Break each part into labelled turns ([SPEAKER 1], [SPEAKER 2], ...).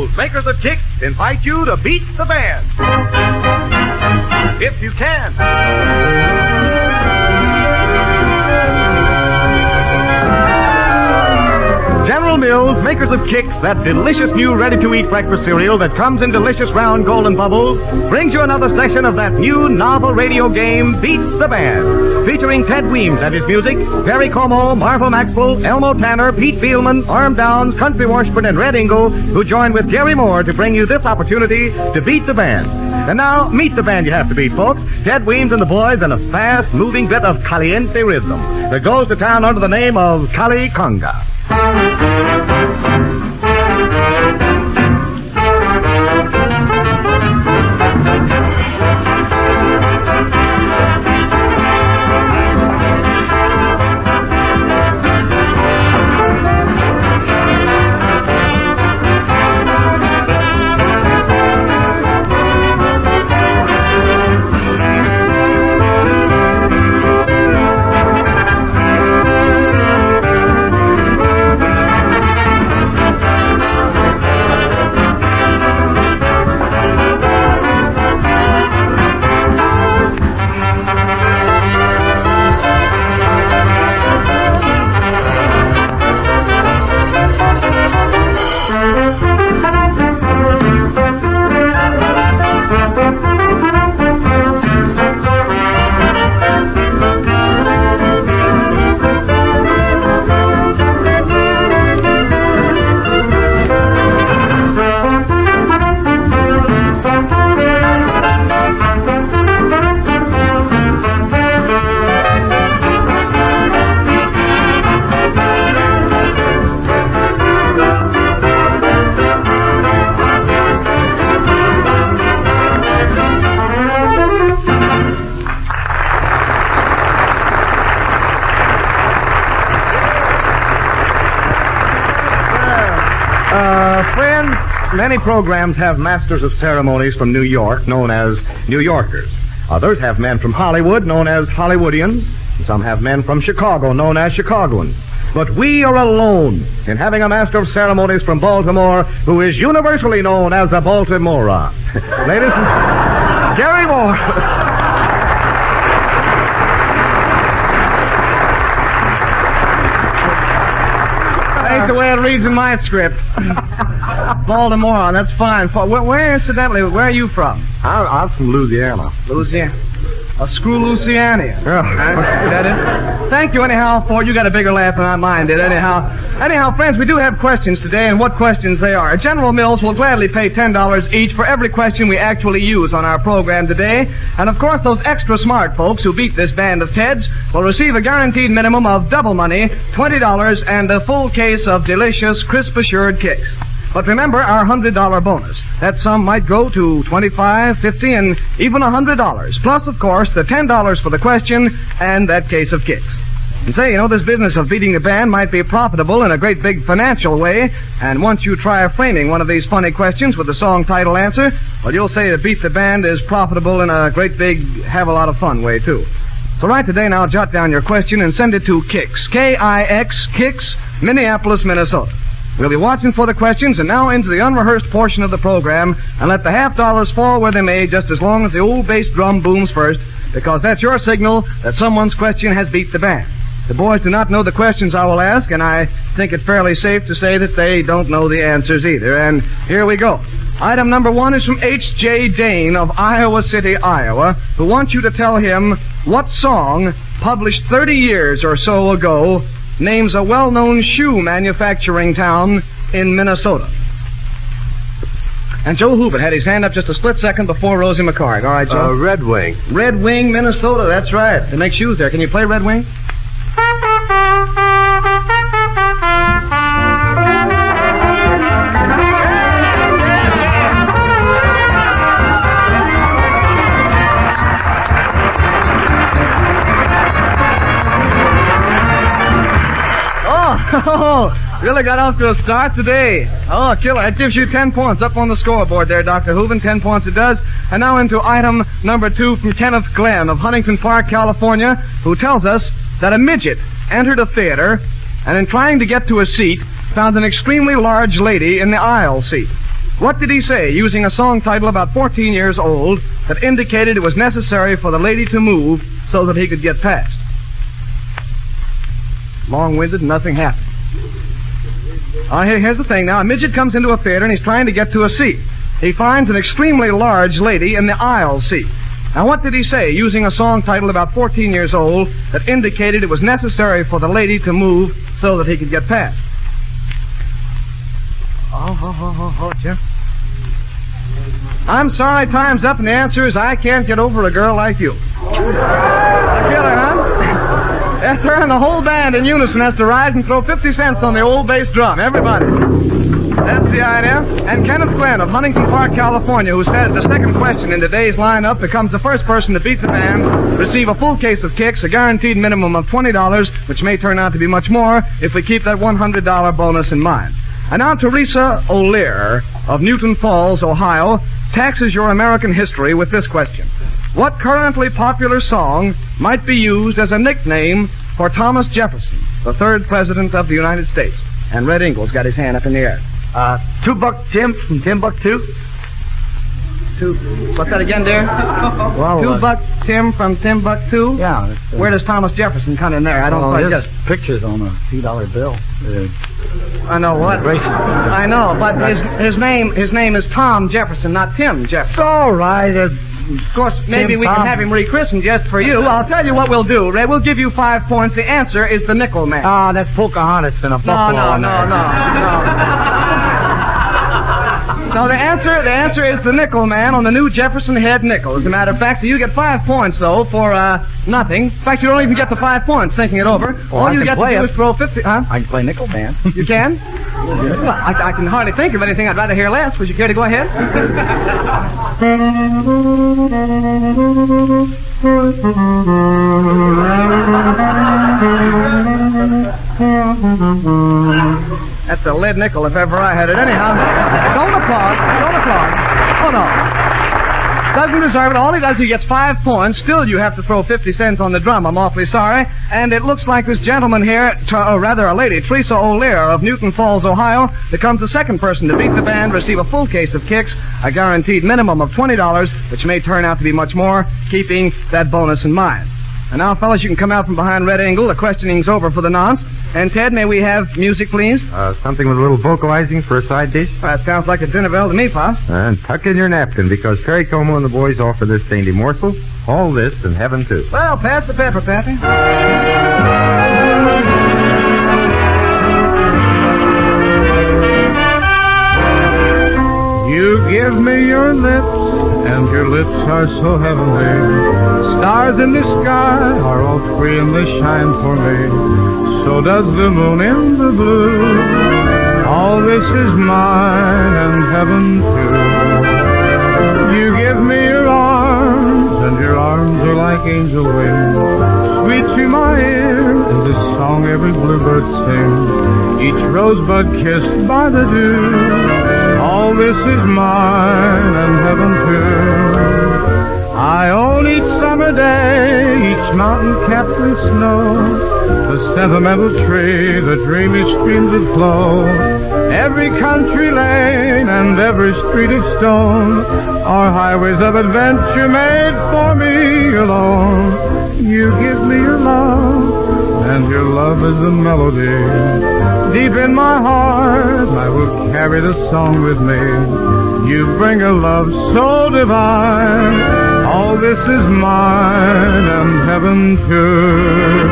[SPEAKER 1] Mills, makers of kicks, invite you to beat the band. If you can. General Mills, makers of Kicks, that delicious new ready-to-eat breakfast cereal that comes in delicious round golden bubbles, brings you another session of that new novel radio game, Beat the Band, featuring Ted Weems and his music, Perry Como, Marvel Maxwell, Elmo Tanner, Pete Fieldman, Arm Downs, Country Washburn, and Red Ingle, who join with Jerry Moore to bring you this opportunity to beat the band. And now, meet the band you have to beat, folks. Ted Weems and the boys in a fast-moving bit of caliente rhythm that goes to town under the name of Cali Conga. Many programs have masters of ceremonies from New York, known as New Yorkers. Others have men from Hollywood, known as Hollywoodians. Some have men from Chicago, known as Chicagoans. But we are alone in having a master of ceremonies from Baltimore who is universally known as a Baltimorean. Ladies and Jerry Moore. Ain't the way it reads in my script. Baltimore, that's fine. Where, incidentally, where are you from?
[SPEAKER 2] I'm from Louisiana.
[SPEAKER 1] Louisiana? A screw Louisiana. Yeah. That it? Thank you, anyhow, for you got a bigger laugh than mine did, anyhow, friends, we do have questions today, and what questions they are. General Mills will gladly pay $10 each for every question we actually use on our program today. And, of course, those extra smart folks who beat this band of Teds will receive a guaranteed minimum of double money, $20, and a full case of delicious, crisp-assured kicks. But remember our $100 bonus. That sum might go to $25, $50, and even $100. Plus, of course, the $10 for the question and that case of kicks. And say, this business of beating the band might be profitable in a great big financial way. And once you try framing one of these funny questions with the song title answer, well, you'll say that beat the band is profitable in a great big have a lot of fun way, too. So right today now, jot down your question and send it to Kicks, K-I-X, Kicks, Minneapolis, Minnesota. We'll be watching for the questions, and now into the unrehearsed portion of the program, and let the $half fall where they may, just as long as the old bass drum booms first, because that's your signal that someone's question has beat the band. The boys do not know the questions I will ask, and I think it fairly safe to say that they don't know the answers either. And here we go. Item number 1 is from H.J. Dane of Iowa City, Iowa, who wants you to tell him what song, published 30 years or so ago, names a well-known shoe manufacturing town in Minnesota. And Joe Hoover had his hand up just a split second before Rosie McCarg. All right, Joe?
[SPEAKER 2] Red Wing.
[SPEAKER 1] Red Wing, Minnesota, that's right. They make shoes there. Can you play Red Wing? Oh, really got off to a start today. Oh, killer. That gives you 10 points up on the scoreboard there, Dr. Hooven. 10 points it does. And now into item number 2 from Kenneth Glenn of Huntington Park, California, who tells us that a midget entered a theater and in trying to get to a seat, found an extremely large lady in the aisle seat. What did he say, using a song title about 14 years old that indicated it was necessary for the lady to move so that he could get past? Long-winded, nothing happened. Here's the thing now. A midget comes into a theater and he's trying to get to a seat. He finds an extremely large lady in the aisle seat. Now, what did he say, using a song titled about 14 years old that indicated it was necessary for the lady to move so that he could get past? Jim. I'm sorry, time's up, and the answer is I can't get over a girl like you. I feel her, huh? Yes, sir, and the whole band in unison has to rise and throw 50 cents on the old bass drum. Everybody. That's the idea. And Kenneth Glenn of Huntington Park, California, who said the second question in today's lineup becomes the first person to beat the band, receive a full case of kicks, a guaranteed minimum of $20, which may turn out to be much more if we keep that $100 bonus in mind. And now Teresa O'Leary of Newton Falls, Ohio, taxes your American history with this question. What currently popular song might be used as a nickname for Thomas Jefferson, the third president of the United States? And Red Ingle's got his hand up in the air.
[SPEAKER 2] Two-Buck Tim from Timbuktu.
[SPEAKER 1] What's that again, dear?
[SPEAKER 2] Well,
[SPEAKER 1] Two-Buck Tim from Timbuktu?
[SPEAKER 2] Yeah.
[SPEAKER 1] Where does Thomas Jefferson come in there? I don't quite get it.
[SPEAKER 2] Pictures on a $2 bill.
[SPEAKER 1] I know what. I know, but his name is Tom Jefferson, not Tim Jefferson.
[SPEAKER 2] All right.
[SPEAKER 1] Of course, maybe we can have him rechristened just for you. I'll tell you what we'll do, Ray. We'll give you 5 points. The answer is the Nickel Man.
[SPEAKER 2] Ah, that's Pocahontas and a buffalo.
[SPEAKER 1] No. No, the answer is the Nickel Man on the new Jefferson Head nickel. As a matter of fact, so you get 5 points, though, for nothing. In fact, you don't even get the 5 points, thinking it over.
[SPEAKER 2] Well,
[SPEAKER 1] all you get to do is throw 50... Huh?
[SPEAKER 2] I can play Nickel Man.
[SPEAKER 1] You can? Well, I can hardly think of anything I'd rather hear less. Would you care to go ahead? That's a lead nickel if ever I had it. Anyhow, don't applaud. Oh, no. Doesn't deserve it. All he does, he gets 5 points. Still, you have to throw 50 cents on the drum. I'm awfully sorry. And it looks like this gentleman here, or rather a lady, Teresa O'Leary of Newton Falls, Ohio, becomes the second person to beat the band, receive a full case of kicks, a guaranteed minimum of $20, which may turn out to be much more, keeping that bonus in mind. And now, fellas, you can come out from behind Red Angle. The questioning's over for the nonce. And, Ted, may we have music, please?
[SPEAKER 2] Something with a little vocalizing for a side dish.
[SPEAKER 1] That sounds like a dinner bell to me, Pops.
[SPEAKER 2] And tuck in your napkin, because Perry Como and the boys offer this dainty morsel, all this, and heaven, too.
[SPEAKER 1] Well, pass the pepper, Pappy.
[SPEAKER 3] You give me your lips, and your lips are so heavenly. Stars in the sky are all free and they shine for me. So does the moon in the blue. All this is mine and heaven too. You give me your arms, and your arms are like angel wings. Sweet to my ear is the song every bluebird sings. Each rosebud kissed by the dew. All this is mine and heaven too. I own each summer day, each mountain capped with snow, the sentimental tree, the dreamy streams that flow. Every country lane and every street of stone are highways of adventure made for me alone. You give me your love, and your love is a melody. Deep in my heart, I will carry the song with me. You bring a love so divine. All this is mine and heaven too.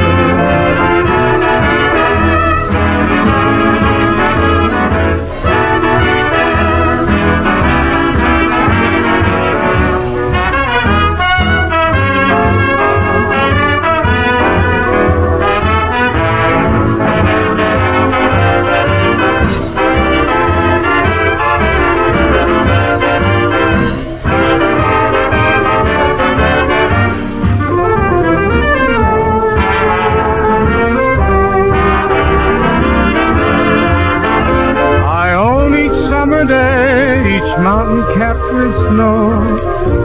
[SPEAKER 3] Mountain capped with snow,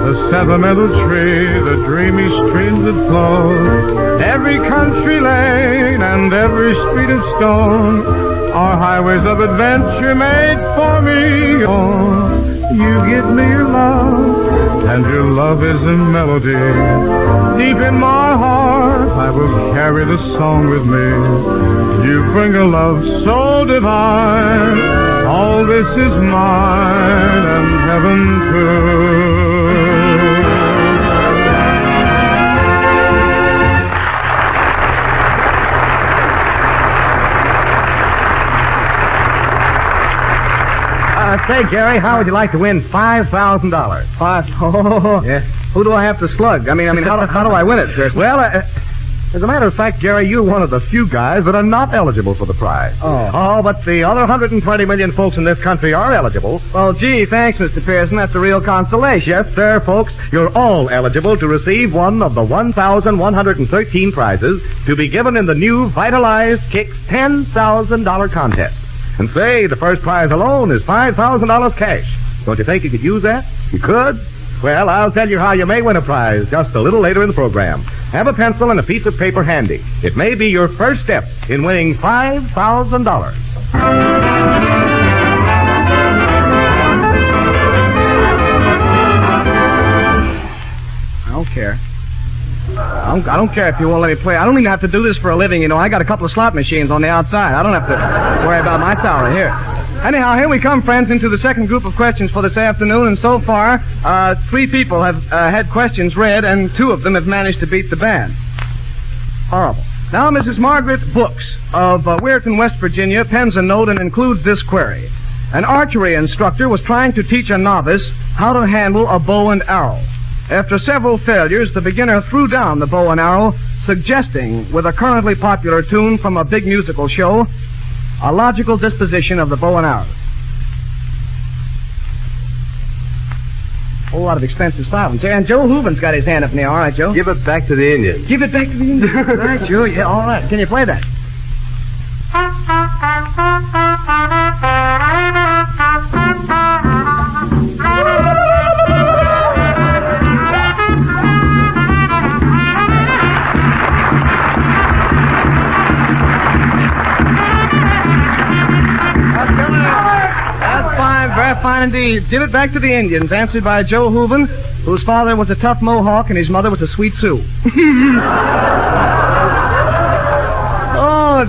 [SPEAKER 3] the sentimental tree, the dreamy streams that flow. Every country lane and every street of stone are highways of adventure made for me. Oh, you give me your love, and your love is a melody. Deep in my heart, I will carry the song with me. You bring a love so divine. All this is mine, and heaven too.
[SPEAKER 1] Say, Gary, how would you like to win $5,000? Oh, yeah. Who do I have to slug? I mean, how do I win it, sir?
[SPEAKER 2] Well, as a matter of fact, Gary, you're one of the few guys that are not eligible for the prize.
[SPEAKER 1] Oh,
[SPEAKER 2] but the other 120 million folks in this country are eligible.
[SPEAKER 1] Well, gee, thanks, Mr. Pearson. That's a real consolation.
[SPEAKER 2] Yes, sir, folks. You're all eligible to receive one of the 1,113 prizes to be given in the new Vitalized Kicks $10,000 contest. And say, the first prize alone is $5,000 cash. Don't you think you could use that? You could? Well, I'll tell you how you may win a prize just a little later in the program. Have a pencil and a piece of paper handy. It may be your first step in winning $5,000.
[SPEAKER 1] I don't care. I don't care if you won't let me play. I don't even have to do this for a living, you know. I got a couple of slot machines on the outside. I don't have to worry about my salary here. Anyhow, here we come, friends, into the second group of questions for this afternoon, and so far, 3 people have had questions read, and 2 of them have managed to beat the band. Horrible. Now, Mrs. Margaret Brooks of Weirton, West Virginia, pens a note and includes this query. An archery instructor was trying to teach a novice how to handle a bow and arrow. After several failures, the beginner threw down the bow and arrow, suggesting, with a currently popular tune from a big musical show, a logical disposition of the bow and arrow. A whole lot of expensive silence. And Joe Hooven's got his hand up in the air. All right, Joe?
[SPEAKER 2] Give it back to the Indians.
[SPEAKER 1] Give it back to the Indians. All right, Joe. Yeah, all right. Can you play that? Very fine indeed. Give it back to the Indians, answered by Joe Hooven, whose father was a tough Mohawk and his mother was a sweet Sioux. Oh,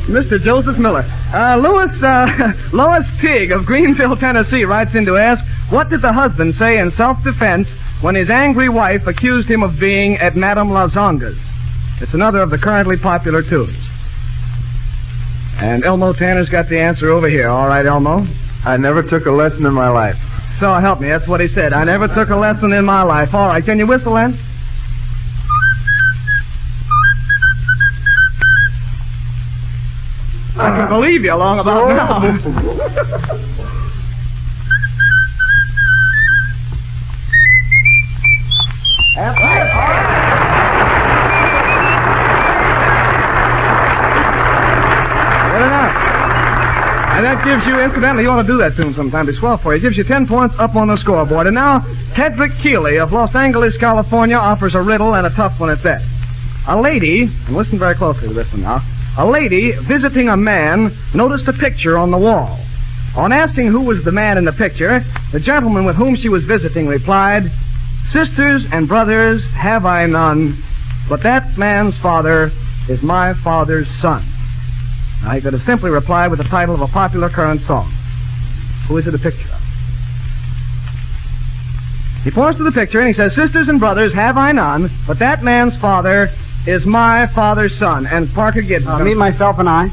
[SPEAKER 1] Mr. Joseph Miller. Lois Tigg of Greenville, Tennessee writes in to ask, what did the husband say in self-defense when his angry wife accused him of being at Madame Lazonga's? It's another of the currently popular tunes. And Elmo Tanner's got the answer over here. All right, Elmo?
[SPEAKER 2] I never took a lesson in my life.
[SPEAKER 1] So help me, that's what he said. I never took a lesson in my life. All right, can you whistle then? I can believe you long about now. That's right. All right. Good enough. And that gives you, incidentally, you ought to do that tune sometime. It's swell for you. It gives you 10 points up on the scoreboard. And now, Tedrick Keeley of Los Angeles, California, offers a riddle and a tough one at that. A lady, and listen very closely to this one now, a lady visiting a man noticed a picture on the wall. On asking who was the man in the picture, the gentleman with whom she was visiting replied, "Sisters and brothers have I none, but that man's father is my father's son." Now, he could have simply replied with the title of a popular current song. Who is it a picture of? He points to the picture and he says, "Sisters and brothers have I none, but that man's father is my father's son." And Parker Gibbs.
[SPEAKER 4] Me, myself, and I.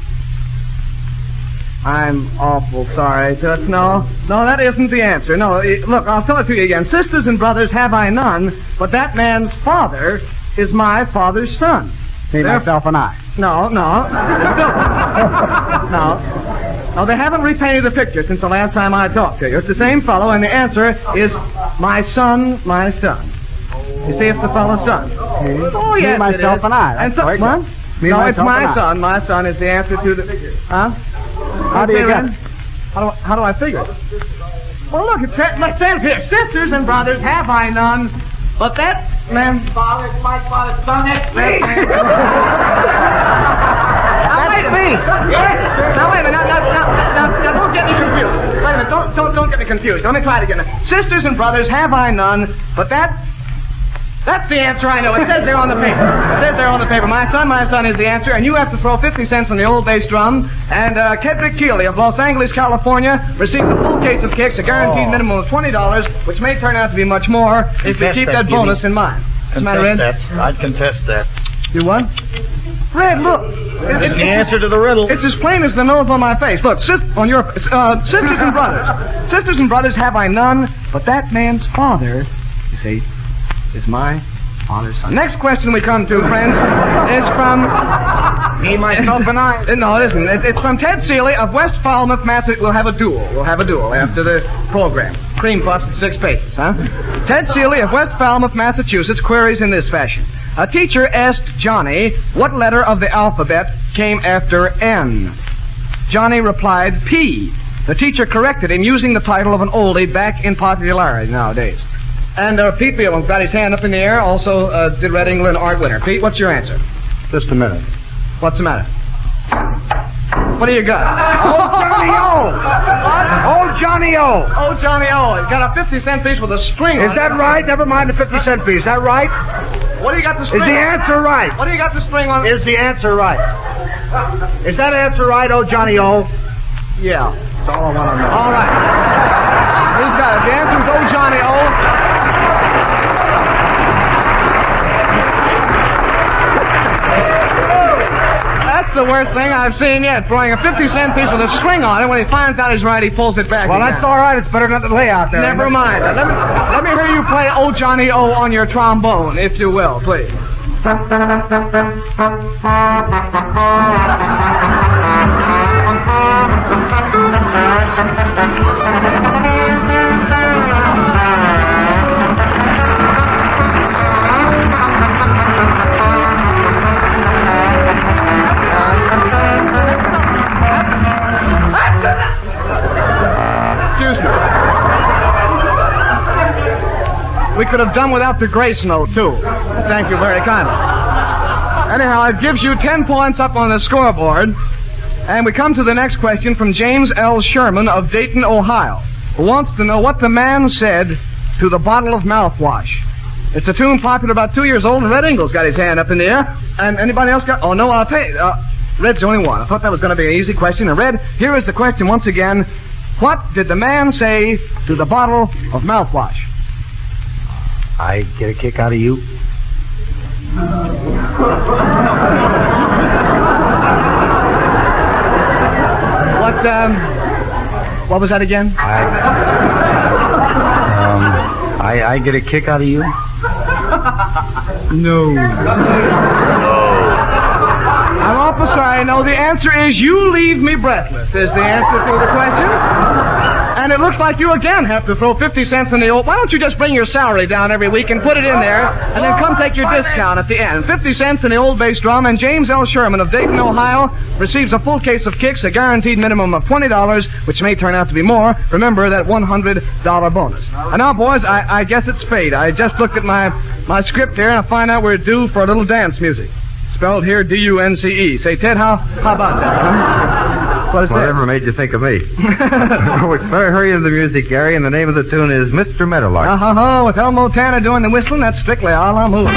[SPEAKER 1] I'm awful sorry, Toots. No, that isn't the answer. No, look, I'll tell it to you again. Sisters and brothers have I none, but that man's father is my father's son.
[SPEAKER 4] Me, myself, and I.
[SPEAKER 1] No. No, they haven't repainted the picture since the last time I talked to you. It's the same fellow, and the answer is my son, my son. You see, it's the fellow's son. Oh, yes,
[SPEAKER 4] Me, myself, and I.
[SPEAKER 1] And so,
[SPEAKER 4] Right.
[SPEAKER 1] what?
[SPEAKER 4] Me,
[SPEAKER 1] No, it's
[SPEAKER 4] myself,
[SPEAKER 1] my
[SPEAKER 4] and I.
[SPEAKER 1] son. My son is the answer to the... Huh?
[SPEAKER 4] How do you get it?
[SPEAKER 1] How do I figure it? Well, look, it says here, sisters and brothers have I none, but that man's father is my father's son. That's me. Now, wait a don't get me confused. Let me try it again. Sisters and brothers have I none, but that's the answer, I know. It says there on the paper. It says there on the paper. My son is the answer, and you have to throw 50 cents on the old bass drum. And Kedrick Keeley of Los Angeles, California, receives a full case of kicks, a guaranteed minimum of $20, which may turn out to be much more if you keep that bonus in mind. What's the matter, Red?
[SPEAKER 5] I'd contest that.
[SPEAKER 1] You what? Red, look.
[SPEAKER 5] It's the answer to the riddle.
[SPEAKER 1] It's as plain as the nose on my face. Look, sisters and brothers. Sisters and brothers have I none, but that man's father, you see, is my father's son. Next question we come to, friends, is from...
[SPEAKER 5] Me, myself, and I.
[SPEAKER 1] No, it isn't. It's from Ted Seeley of West Falmouth, Massachusetts. We'll have a duel after the program. Cream puffs at 6 paces, huh? Ted Seeley of West Falmouth, Massachusetts queries in this fashion. A teacher asked Johnny what letter of the alphabet came after N. Johnny replied, P. The teacher corrected him using the title of an oldie back in popularity nowadays. And Pete Beelan's got his hand up in the air, also did Red England art winner. Pete, what's your answer?
[SPEAKER 5] Just a minute.
[SPEAKER 1] What's the matter? What do you got?
[SPEAKER 5] Oh, Johnny O!
[SPEAKER 1] What?
[SPEAKER 5] Oh, Johnny O!
[SPEAKER 1] Oh, Johnny O. He's got a 50-cent piece with a string on it.
[SPEAKER 5] Is that right? Never mind the 50-cent piece. Is that right?
[SPEAKER 1] What do you got the string
[SPEAKER 5] Is the
[SPEAKER 1] on?
[SPEAKER 5] answer right?
[SPEAKER 1] What do you got the string on?
[SPEAKER 5] Is the answer right? Is that answer right, oh, Johnny O?
[SPEAKER 1] Yeah.
[SPEAKER 5] That's all I want to know.
[SPEAKER 1] All right. He's got it. The answer is Oh, Johnny O. That's the worst thing I've seen yet. Throwing a 50-cent piece with a string on it. When he finds out he's right, he pulls it back.
[SPEAKER 5] Well,
[SPEAKER 1] again.
[SPEAKER 5] that's all right. It's better than the lay out there.
[SPEAKER 1] Never mind. Let me hear you play Oh, Johnny O on your trombone, if you will, please. Excuse me. We could have done without the grace note, too. Thank you very kindly. Anyhow, it gives you 10 points up on the scoreboard. And we come to the next question from James L. Sherman of Dayton, Ohio, who wants to know what the man said to the bottle of mouthwash. It's a tune popular about 2 years old, and Red Ingle's got his hand up in the air. And anybody else got... Oh, no, I'll tell you. Red's the only one. I thought that was going to be an easy question. And Red, here is the question once again. What did the man say to the bottle of mouthwash?
[SPEAKER 5] I get a kick out of you.
[SPEAKER 1] What was that again?
[SPEAKER 5] I get a kick out of you.
[SPEAKER 1] No. I'm awful sorry. No, the answer is you leave me breathless, is the answer to the question. And it looks like you again have to throw 50 cents in the old... Why don't you just bring your salary down every week and put it in there, and then come take your discount at the end. 50 cents in the old bass drum, and James L. Sherman of Dayton, Ohio, receives a full case of kicks, a guaranteed minimum of $20, which may turn out to be more. Remember that $100 bonus. And now, boys, I guess it's fate. I just looked at my script here, and I find out we're due for a little dance music. Spelled here D-U-N-C-E. Say, Ted, how about that, huh? What is
[SPEAKER 2] Whatever made you think of me? Better hurry into the music, Gary, and the name of the tune is Mr. Meadowlark.
[SPEAKER 1] With Elmo Tanner doing the whistling, that's strictly a la move.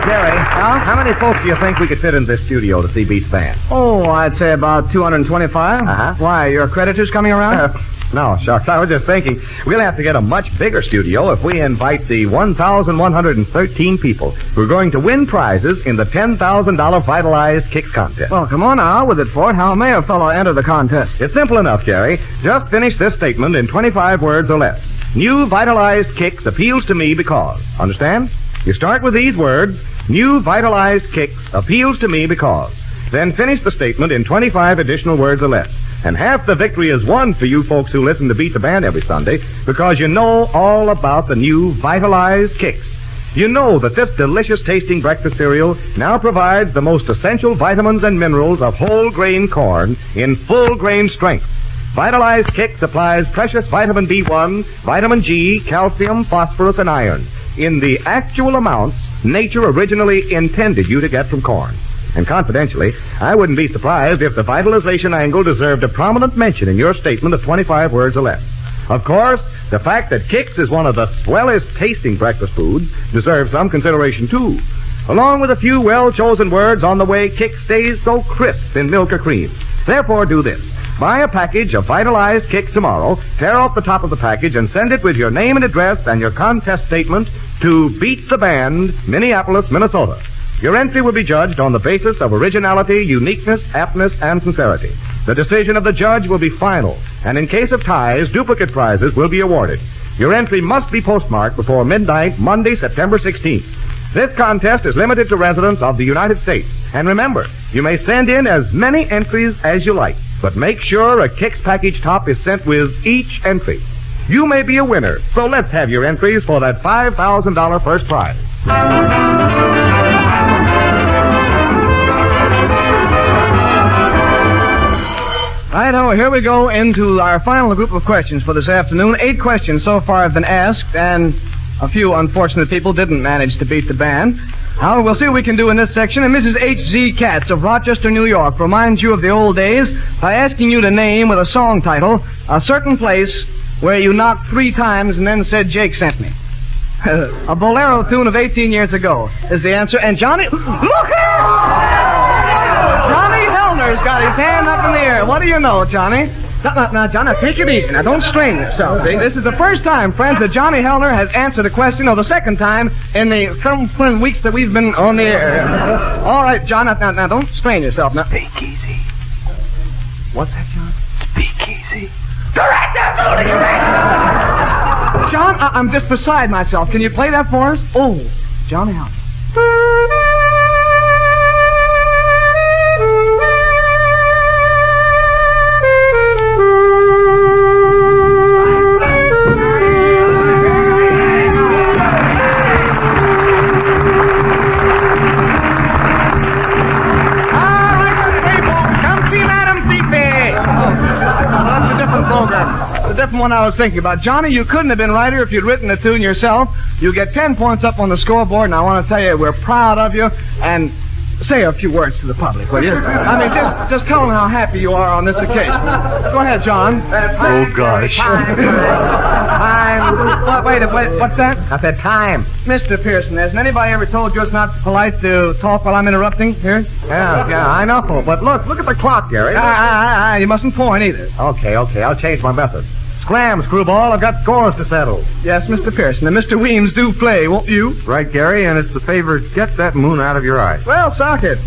[SPEAKER 2] Gary, how many folks do you think we could fit in this studio to see Beats Band?
[SPEAKER 1] Oh, I'd say about 225.
[SPEAKER 2] Uh-huh.
[SPEAKER 1] Why, your creditors coming around?
[SPEAKER 2] No, shucks. I was just thinking, we'll have to get a much bigger studio if we invite the 1,113 people who are going to win prizes in the $10,000 Vitalized Kicks contest.
[SPEAKER 1] Well, come on now, with it, Ford. How may a fellow enter the contest?
[SPEAKER 2] It's simple enough, Gary. Just finish this statement in 25 words or less. New Vitalized Kicks appeals to me because. Understand? You start with these words. New Vitalized Kicks appeals to me because. Then finish the statement in 25 additional words or less. And half the victory is won for you folks who listen to Beat the Band every Sunday because you know all about the new Vitalized Kicks. You know that this delicious tasting breakfast cereal now provides the most essential vitamins and minerals of whole grain corn in full grain strength. Vitalized Kicks supplies precious vitamin B1, vitamin G, calcium, phosphorus, and iron in the actual amounts nature originally intended you to get from corn. And confidentially, I wouldn't be surprised if the vitalization angle deserved a prominent mention in your statement of 25 words or less. Of course, the fact that Kix is one of the swellest tasting breakfast foods deserves some consideration, too. Along with a few well-chosen words on the way Kix stays so crisp in milk or cream. Therefore, do this. Buy a package of Vitalized Kix tomorrow, tear off the top of the package, and send it with your name and address and your contest statement to Beat the Band, Minneapolis, Minnesota. Your entry will be judged on the basis of originality, uniqueness, aptness, and sincerity. The decision of the judge will be final, and in case of ties, duplicate prizes will be awarded. Your entry must be postmarked before midnight, Monday, September 16th. This contest is limited to residents of the United States. And remember, you may send in as many entries as you like, but make sure a Kix package top is sent with each entry. You may be a winner, so let's have your entries for that $5,000 first prize.
[SPEAKER 1] Righto, here we go into our final group of questions for this afternoon. 8 questions so far have been asked, and a few unfortunate people didn't manage to beat the band. Now, we'll see what we can do in this section. And Mrs. H.Z. Katz of Rochester, New York, reminds you of the old days by asking you to name with a song title a certain place where you knocked 3 times and then said, "Jake sent me." A bolero tune of 18 years ago is the answer. And Johnny, look here! Johnny Hellner's got his hand up in the air. What do you know, Johnny? Now, Johnny, take it easy. Now, don't strain yourself. See, this is the first time, friends, that Johnny Hellner has answered a question, or the second time in the some weeks that we've been on the air. All right, John, now, don't strain yourself. Now,
[SPEAKER 5] Speak easy.
[SPEAKER 1] what's that, John?
[SPEAKER 5] Speak easy.
[SPEAKER 1] Correct, absolutely correct. John, I'm just beside myself. Can you play that for us? Oh, Johnny Hellner. Different one I was thinking about. Johnny, you couldn't have been righter if you'd written the tune yourself. You get 10 points up on the scoreboard, and I want to tell you we're proud of you. And say a few words to the public, will you? I mean, just tell them how happy you are on this occasion. Go ahead, John.
[SPEAKER 5] Oh, gosh.
[SPEAKER 1] Time. Wait, what's that?
[SPEAKER 2] I said time.
[SPEAKER 1] Mr. Pearson, hasn't anybody ever told you it's not polite to talk while I'm interrupting here?
[SPEAKER 2] Yeah, I know. But look at the clock, Gary.
[SPEAKER 1] You mustn't point either.
[SPEAKER 2] Okay, I'll change my method. Scram, screwball, I've got scores to settle.
[SPEAKER 1] Yes, Mr. Pearson, and Mr. Weems do play, won't you?
[SPEAKER 2] Right, Gary, and it's the favor, get that moon out of your eye.
[SPEAKER 1] Well, sock it.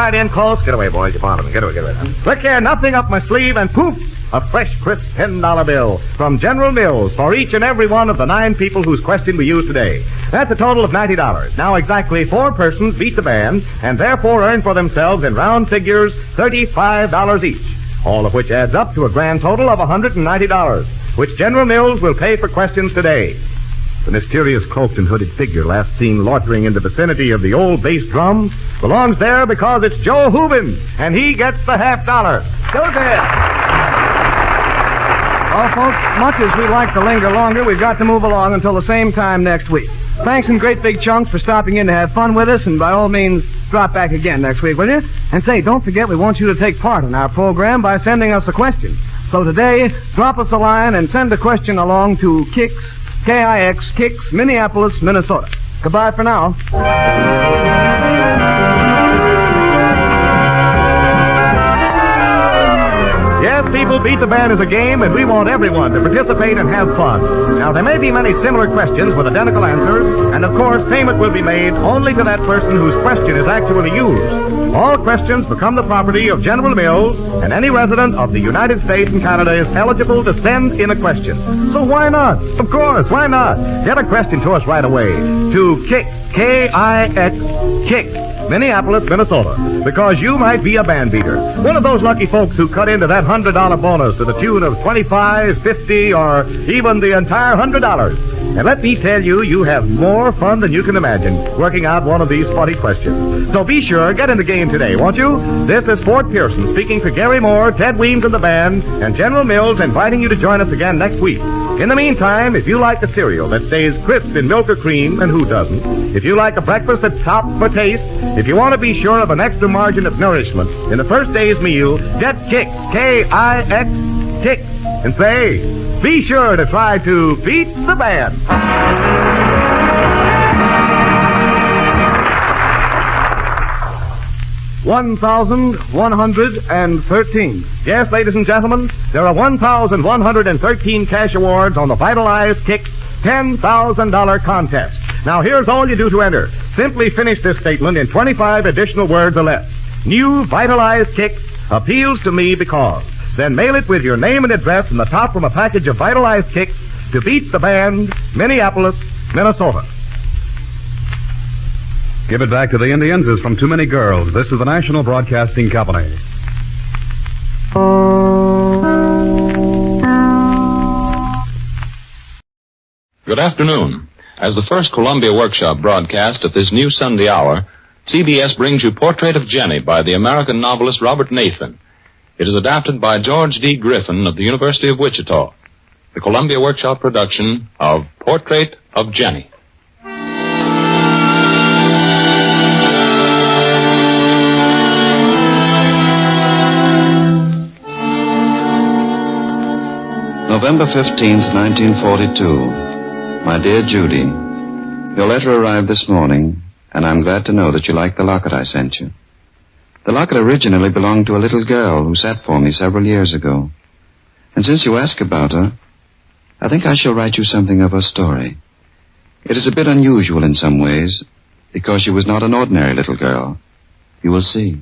[SPEAKER 2] right in close. Get away, boys. You bother me. Get away. Look here, nothing up my sleeve, and poof! A fresh, crisp $10 bill from General Mills for each and every one of the 9 people whose question we used today. That's a total of $90. Now exactly 4 persons beat the band and therefore earn for themselves in round figures $35 each, all of which adds up to a grand total of $190, which General Mills will pay for questions today. The mysterious cloaked and hooded figure last seen loitering in the vicinity of the old bass drum belongs there because it's Joe Hubin, and he gets the $50. Joseph!
[SPEAKER 1] Well, folks, much as we'd like to linger longer, we've got to move along until the same time next week. Thanks in great big chunks for stopping in to have fun with us, and by all means, drop back again next week, will you? And say, don't forget we want you to take part in our program by sending us a question. So today, drop us a line and send a question along to Kix, K-I-X, Kix, Minneapolis, Minnesota. Goodbye for now.
[SPEAKER 2] Yes, people, Beat the Band is a game, and we want everyone to participate and have fun. Now, there may be many similar questions with identical answers, and of course, payment will be made only to that person whose question is actually used. All questions become the property of General Mills, and any resident of the United States and Canada is eligible to send in a question. So why not? Of course, why not? Get a question to us right away. To Kix, K-I-X, Kix, Minneapolis, Minnesota, because you might be a band beater. One of those lucky folks who cut into that $100 bonus to the tune of $25, $50, or even the entire $100. And let me tell you, you have more fun than you can imagine working out one of these funny questions. So be sure, get in the game today, won't you? This is Fort Pearson speaking for Gary Moore, Ted Weems and the band, and General Mills inviting you to join us again next week. In the meantime, if you like a cereal that stays crisp in milk or cream, and who doesn't? If you like a breakfast that's top for taste, if you want to be sure of an extra margin of nourishment in the first day's meal, get Kix, K-I-X, Kix, and say, be sure to try to beat the band.
[SPEAKER 1] 1,113.
[SPEAKER 2] Yes, ladies and gentlemen, there are 1,113 cash awards on the Vitalized Kix $10,000 contest. Now, here's all you do to enter. Simply finish this statement in 25 additional words or less. New Vitalized Kix appeals to me because. Then mail it with your name and address in the top from a package of Vitalized Kix to Beat the Band, Minneapolis, Minnesota.
[SPEAKER 6] Give It Back to the Indians is from Too Many Girls. This is the National Broadcasting Company.
[SPEAKER 7] Good afternoon. As the first Columbia Workshop broadcast at this new Sunday hour, CBS brings you Portrait of Jenny by the American novelist Robert Nathan. It is adapted by George D. Griffin of the University of Wichita. The Columbia Workshop production of Portrait of Jenny.
[SPEAKER 8] November 15th, 1942. My dear Judy, your letter arrived this morning, and I'm glad to know that you like the locket I sent you. The locket originally belonged to a little girl who sat for me several years ago. And since you ask about her, I think I shall write you something of her story. It is a bit unusual in some ways, because she was not an ordinary little girl. You will see.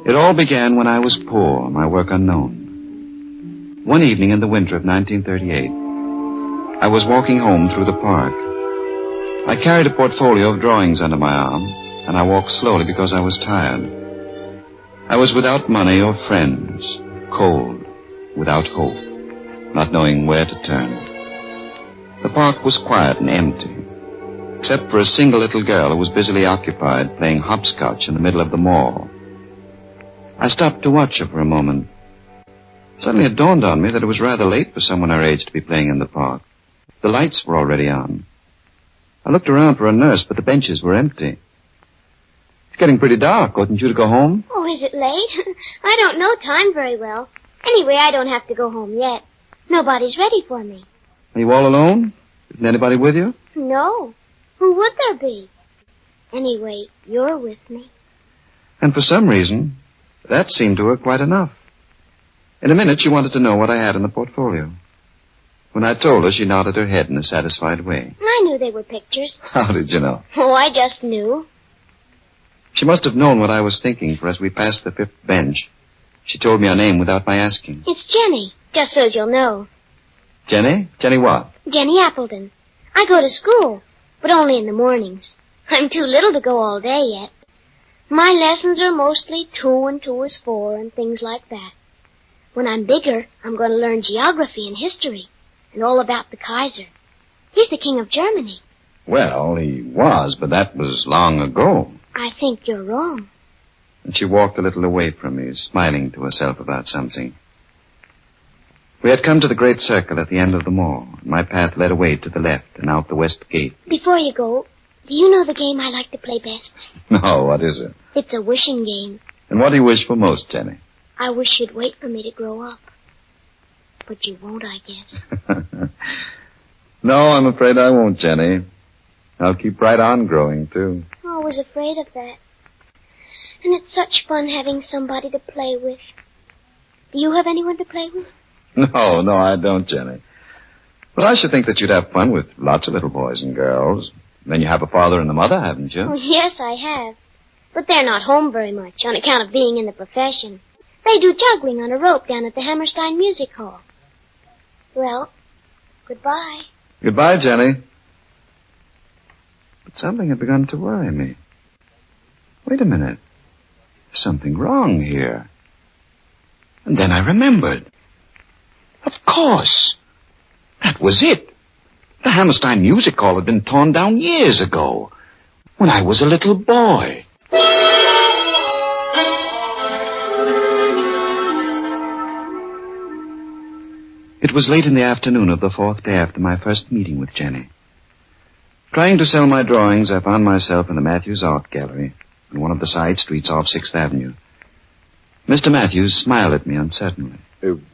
[SPEAKER 8] It all began when I was poor, my work unknown. One evening in the winter of 1938, I was walking home through the park. I carried a portfolio of drawings under my arm, and I walked slowly because I was tired. I was without money or friends, cold, without hope, not knowing where to turn. The park was quiet and empty, except for a single little girl who was busily occupied playing hopscotch in the middle of the mall. I stopped to watch her for a moment. Suddenly it dawned on me that it was rather late for someone her age to be playing in the park. The lights were already on. I looked around for a nurse, but the benches were empty. It's getting pretty dark. Oughtn't you to go home?
[SPEAKER 9] Oh, is it late? I don't know time very well. Anyway, I don't have to go home yet. Nobody's ready for me.
[SPEAKER 8] Are you all alone? Isn't anybody with you?
[SPEAKER 9] No. Who would there be? Anyway, you're with me.
[SPEAKER 8] And for some reason, that seemed to her quite enough. In a minute, she wanted to know what I had in the portfolio. When I told her, she nodded her head in a satisfied way.
[SPEAKER 9] I knew they were pictures.
[SPEAKER 8] How did you know?
[SPEAKER 9] Oh, I just knew.
[SPEAKER 8] She must have known what I was thinking, for as we passed the 5th bench, she told me her name without my asking.
[SPEAKER 9] It's Jenny, just so as you'll know.
[SPEAKER 8] Jenny? Jenny what?
[SPEAKER 9] Jenny Appleton. I go to school, but only in the mornings. I'm too little to go all day yet. My lessons are mostly 2 and 2 is 4 and things like that. When I'm bigger, I'm going to learn geography and history and all about the Kaiser. He's the king of Germany.
[SPEAKER 8] Well, he was, but that was long ago.
[SPEAKER 9] I think you're wrong.
[SPEAKER 8] And she walked a little away from me, smiling to herself about something. We had come to the great circle at the end of the mall. My path led away to the left and out the west gate.
[SPEAKER 9] Before you go, do you know the game I like to play best?
[SPEAKER 8] No, what is it?
[SPEAKER 9] It's a wishing game.
[SPEAKER 8] And what do you wish for most, Jenny?
[SPEAKER 9] I wish you'd wait for me to grow up. But you won't, I guess.
[SPEAKER 8] No, I'm afraid I won't, Jenny. I'll keep right on growing, too.
[SPEAKER 9] I was afraid of that. And it's such fun having somebody to play with. Do you have anyone to play with?
[SPEAKER 8] No, I don't, Jenny. But I should think that you'd have fun with lots of little boys and girls. Then you have a father and a mother, haven't you?
[SPEAKER 9] Oh, yes, I have. But they're not home very much on account of being in the profession. They do juggling on a rope down at the Hammerstein Music Hall. Well, goodbye.
[SPEAKER 8] Goodbye, Jenny. But something had begun to worry me. Wait a minute. There's something wrong here. And then I remembered. Of course. That was it. The Hammerstein Music Hall had been torn down years ago, when I was a little boy. It was late in the afternoon of the 4th day after my first meeting with Jenny. Trying to sell my drawings, I found myself in the Matthews Art Gallery on one of the side streets off 6th Avenue. Mr. Matthews smiled at me uncertainly.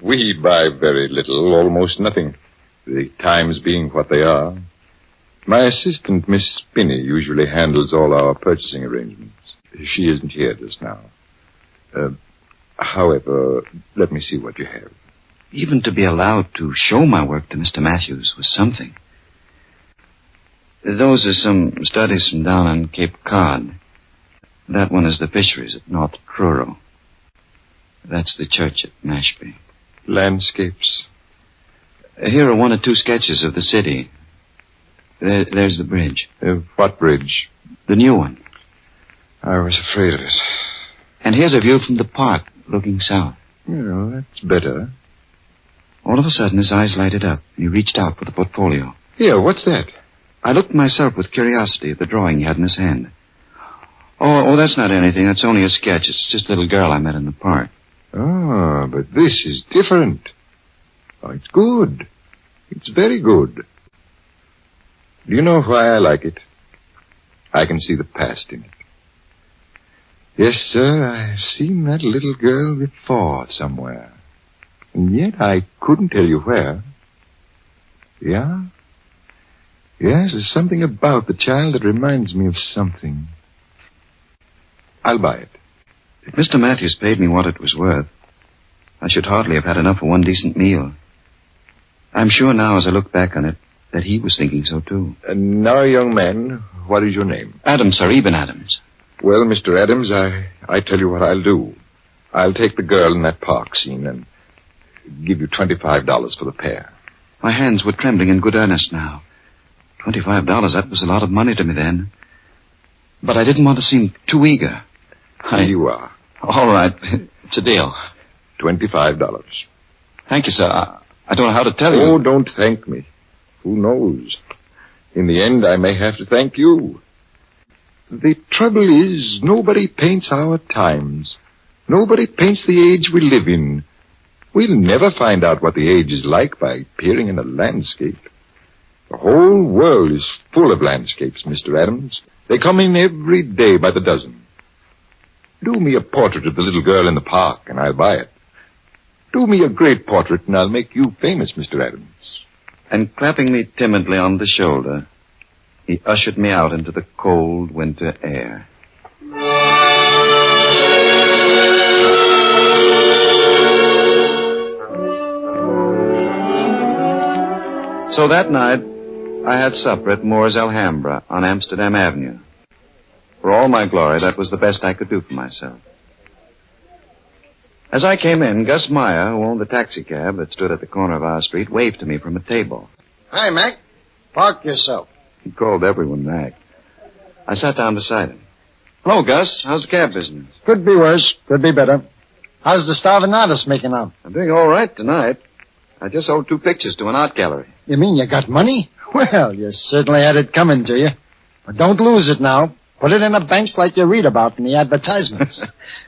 [SPEAKER 10] We buy very little, almost nothing. The times being what they are. My assistant, Miss Spinney, usually handles all our purchasing arrangements. She isn't here just now. However, let me see what you have.
[SPEAKER 8] Even to be allowed to show my work to Mr. Matthews was something. Those are some studies from down on Cape Cod. That one is the fisheries at North Truro. That's the church at Mashpee.
[SPEAKER 10] Landscapes?
[SPEAKER 8] Here are 1 or 2 sketches of the city. There's the bridge.
[SPEAKER 10] What bridge?
[SPEAKER 8] The new one.
[SPEAKER 10] I was afraid of it.
[SPEAKER 8] And here's a view from the park, looking south.
[SPEAKER 10] Well, that's better.
[SPEAKER 8] All of a sudden, his eyes lighted up, and he reached out for the portfolio.
[SPEAKER 10] Here, what's that?
[SPEAKER 8] I looked myself with curiosity at the drawing he had in his hand. Oh, that's not anything. That's only a sketch. It's just a little girl I met in the park.
[SPEAKER 10] Ah, but this is different. Oh, it's good. It's very good. Do you know why I like it? I can see the past in it. Yes, sir, I've seen that little girl before somewhere. And yet I couldn't tell you where. Yeah? Yes, there's something about the child that reminds me of something. I'll buy it.
[SPEAKER 8] If Mr. Matthews paid me what it was worth, I should hardly have had enough for one decent meal. I'm sure now, as I look back on it, that he was thinking so, too.
[SPEAKER 10] Now, young man, what is your name?
[SPEAKER 8] Adams, sir, Eben Adams.
[SPEAKER 10] Well, Mr. Adams, I tell you what I'll do. I'll take the girl in that park scene and give you $25 for the pair.
[SPEAKER 8] My hands were trembling in good earnest now. $25, that was a lot of money to me then. But I didn't want to seem too eager.
[SPEAKER 10] You are.
[SPEAKER 8] All right. It's a deal.
[SPEAKER 10] $25.
[SPEAKER 8] Thank you, sir. I don't know how to tell you.
[SPEAKER 10] Oh, don't thank me. Who knows? In the end, I may have to thank you. The trouble is, nobody paints our times. Nobody paints the age we live in. We'll never find out what the age is like by peering in a landscape. The whole world is full of landscapes, Mr. Adams. They come in every day by the dozen. Do me a portrait of the little girl in the park, and I'll buy it. Do me a great portrait, and I'll make you famous, Mr. Adams.
[SPEAKER 8] And clapping me timidly on the shoulder, he ushered me out into the cold winter air. So that night, I had supper at Moore's Alhambra on Amsterdam Avenue. For all my glory, that was the best I could do for myself. As I came in, Gus Meyer, who owned the taxicab that stood at the corner of our street, waved to me from a table.
[SPEAKER 5] Hi, Mac. Park yourself.
[SPEAKER 8] He called everyone Mac. I sat down beside him. Hello, Gus. How's the cab business?
[SPEAKER 5] Could be worse. Could be better. How's the starving artist making out?
[SPEAKER 8] I'm doing all right tonight. I just sold 2 pictures to an art gallery.
[SPEAKER 5] You mean you got money? Well, you certainly had it coming to you. But don't lose it now. Put it in a bank like you read about in the advertisements.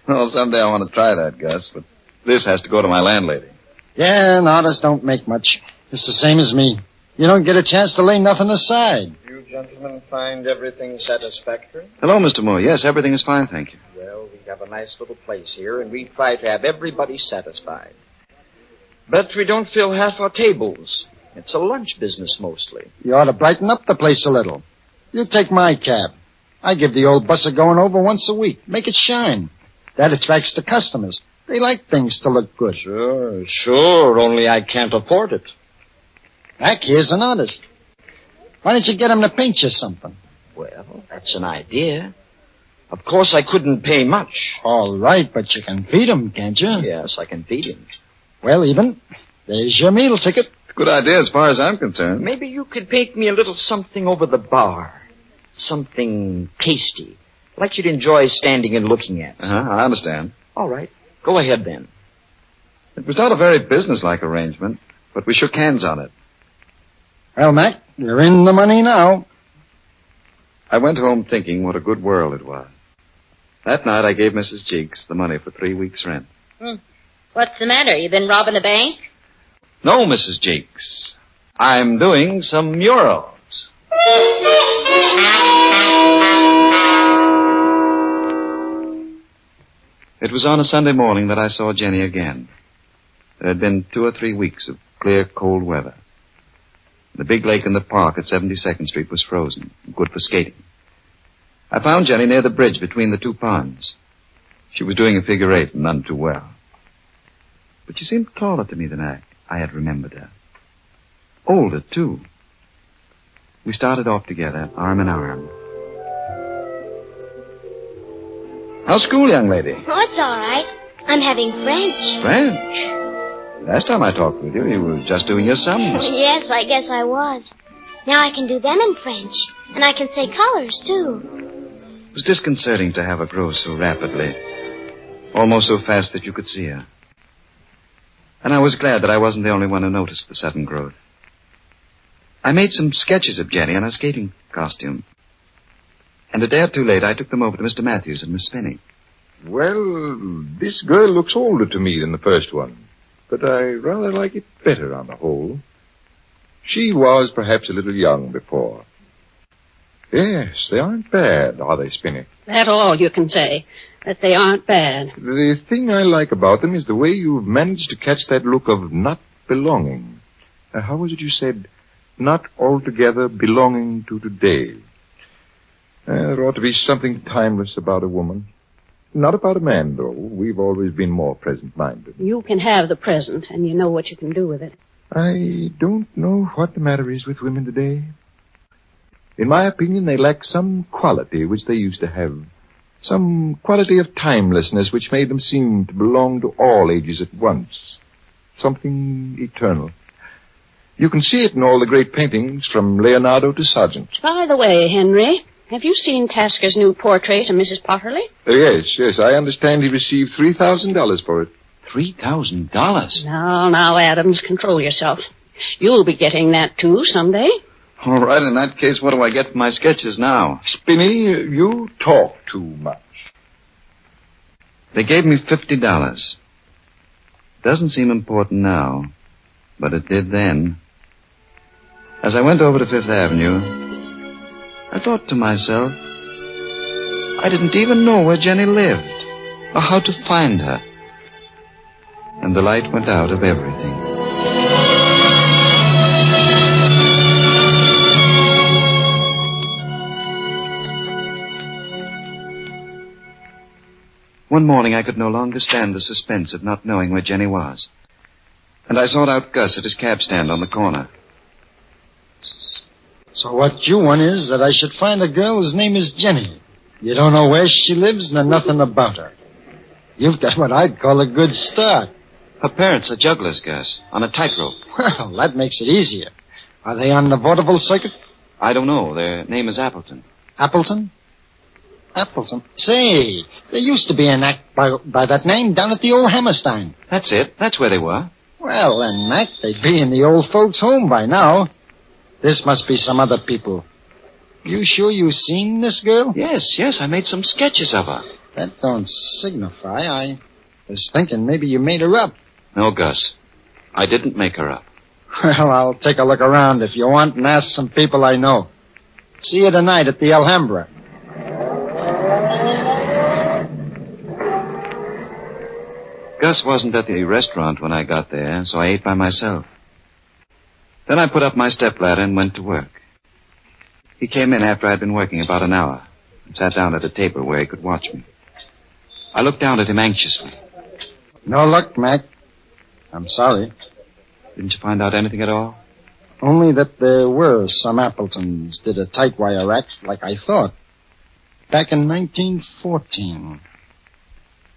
[SPEAKER 8] Well, someday I want to try that, Gus, but this has to go to my landlady.
[SPEAKER 5] Yeah, and artists don't make much. It's the same as me. You don't get a chance to lay nothing aside.
[SPEAKER 11] You gentlemen find everything satisfactory?
[SPEAKER 8] Hello, Mr. Moore. Yes, everything is fine, thank you.
[SPEAKER 11] Well, we have a nice little place here, and we try to have everybody satisfied. But we don't fill half our tables. It's a lunch business mostly.
[SPEAKER 5] You ought to brighten up the place a little. You take my cab. I give the old bus a going over once a week. Make it shine. That attracts the customers. They like things to look good.
[SPEAKER 11] Sure, only I can't afford it.
[SPEAKER 5] Mac, here's an artist. Why don't you get him to paint you something?
[SPEAKER 11] Well, that's an idea. Of course, I couldn't pay much.
[SPEAKER 5] All right, but you can feed him, can't you?
[SPEAKER 11] Yes, I can feed him.
[SPEAKER 5] Well, Eben, there's your meal ticket.
[SPEAKER 8] Good idea as far as I'm concerned.
[SPEAKER 11] Maybe you could paint me a little something over the bar. Something tasty. Like you'd enjoy standing and looking at.
[SPEAKER 8] I understand.
[SPEAKER 11] All right. Go ahead, then.
[SPEAKER 8] It was not a very businesslike arrangement, but we shook hands on it.
[SPEAKER 5] Well, Mac, you're in the money now.
[SPEAKER 8] I went home thinking what a good world it was. That night I gave Mrs. Cheeks the money for 3 weeks' rent.
[SPEAKER 12] What's the matter? You been robbing a bank?
[SPEAKER 8] No, Mrs. Cheeks. I'm doing some murals. It was on a Sunday morning that I saw Jenny again. There had been 2 or 3 weeks of clear, cold weather. The big lake in the park at 72nd Street was frozen, good for skating. I found Jenny near the bridge between the 2 ponds. She was doing a figure 8 and none too well. But she seemed taller to me than I had remembered her. Older, too. We started off together, arm in arm. How's school, young lady?
[SPEAKER 9] Oh, it's all right. I'm having French.
[SPEAKER 8] French? Last time I talked with you, you were just doing your sums.
[SPEAKER 9] Yes, I guess I was. Now I can do them in French. And I can say colors, too.
[SPEAKER 8] It was disconcerting to have her grow so rapidly. Almost so fast that you could see her. And I was glad that I wasn't the only one who noticed the sudden growth. I made some sketches of Jenny in her skating costume. And a day or 2 later, I took them over to Mr. Matthews and Miss Spinney.
[SPEAKER 10] Well, this girl looks older to me than the first one. But I rather like it better on the whole. She was perhaps a little young before. Yes, they aren't bad, are they, Spinney?
[SPEAKER 12] That's all you can say, that they aren't bad.
[SPEAKER 10] The thing I like about them is the way you've managed to catch that look of not belonging. How was it you said? Not altogether belonging to today. There ought to be something timeless about a woman. Not about a man, though. We've always been more present-minded.
[SPEAKER 12] You can have the present, and you know what you can do with it.
[SPEAKER 10] I don't know what the matter is with women today. In my opinion, they lack some quality which they used to have. Some quality of timelessness which made them seem to belong to all ages at once. Something eternal. You can see it in all the great paintings, from Leonardo to Sargent.
[SPEAKER 12] By the way, Henry, have you seen Tasker's new portrait of Mrs. Potterly?
[SPEAKER 10] Yes. I understand he received $3,000 for it.
[SPEAKER 8] $3,000?
[SPEAKER 12] Now, Adams, control yourself. You'll be getting that, too, someday.
[SPEAKER 8] All right, in that case, what do I get for my sketches now?
[SPEAKER 10] Spinney, you talk too much.
[SPEAKER 8] They gave me $50. Doesn't seem important now, but it did then. As I went over to Fifth Avenue, I thought to myself, I didn't even know where Jenny lived, or how to find her. And the light went out of everything. One morning I could no longer stand the suspense of not knowing where Jenny was. And I sought out Gus at his cab stand on the corner.
[SPEAKER 5] So what you want is that I should find a girl whose name is Jenny. You don't know where she lives, nor nothing about her. You've got what I'd call a good start.
[SPEAKER 8] Her parents are jugglers, Gus, on a tightrope.
[SPEAKER 5] Well, that makes it easier. Are they on the vaudeville circuit?
[SPEAKER 8] I don't know. Their name is Appleton.
[SPEAKER 5] Appleton? Appleton? Say, there used to be an act by that name down at the old Hammerstein.
[SPEAKER 8] That's it. That's where they were.
[SPEAKER 5] Well, an act, they'd be in the old folks' home by now. This must be some other people. You sure you seen this girl?
[SPEAKER 8] Yes, I made some sketches of her.
[SPEAKER 5] That don't signify. I was thinking maybe you made her up.
[SPEAKER 8] No, Gus. I didn't make her up.
[SPEAKER 5] Well, I'll take a look around if you want and ask some people I know. See you tonight at the Alhambra.
[SPEAKER 8] Gus wasn't at the restaurant when I got there, so I ate by myself. Then I put up my stepladder and went to work. He came in after I'd been working about an hour and sat down at a table where he could watch me. I looked down at him anxiously.
[SPEAKER 5] No luck, Mac. I'm sorry.
[SPEAKER 8] Didn't you find out anything at all?
[SPEAKER 5] Only that there were some Appletons did a tight wire act like I thought. Back in 1914.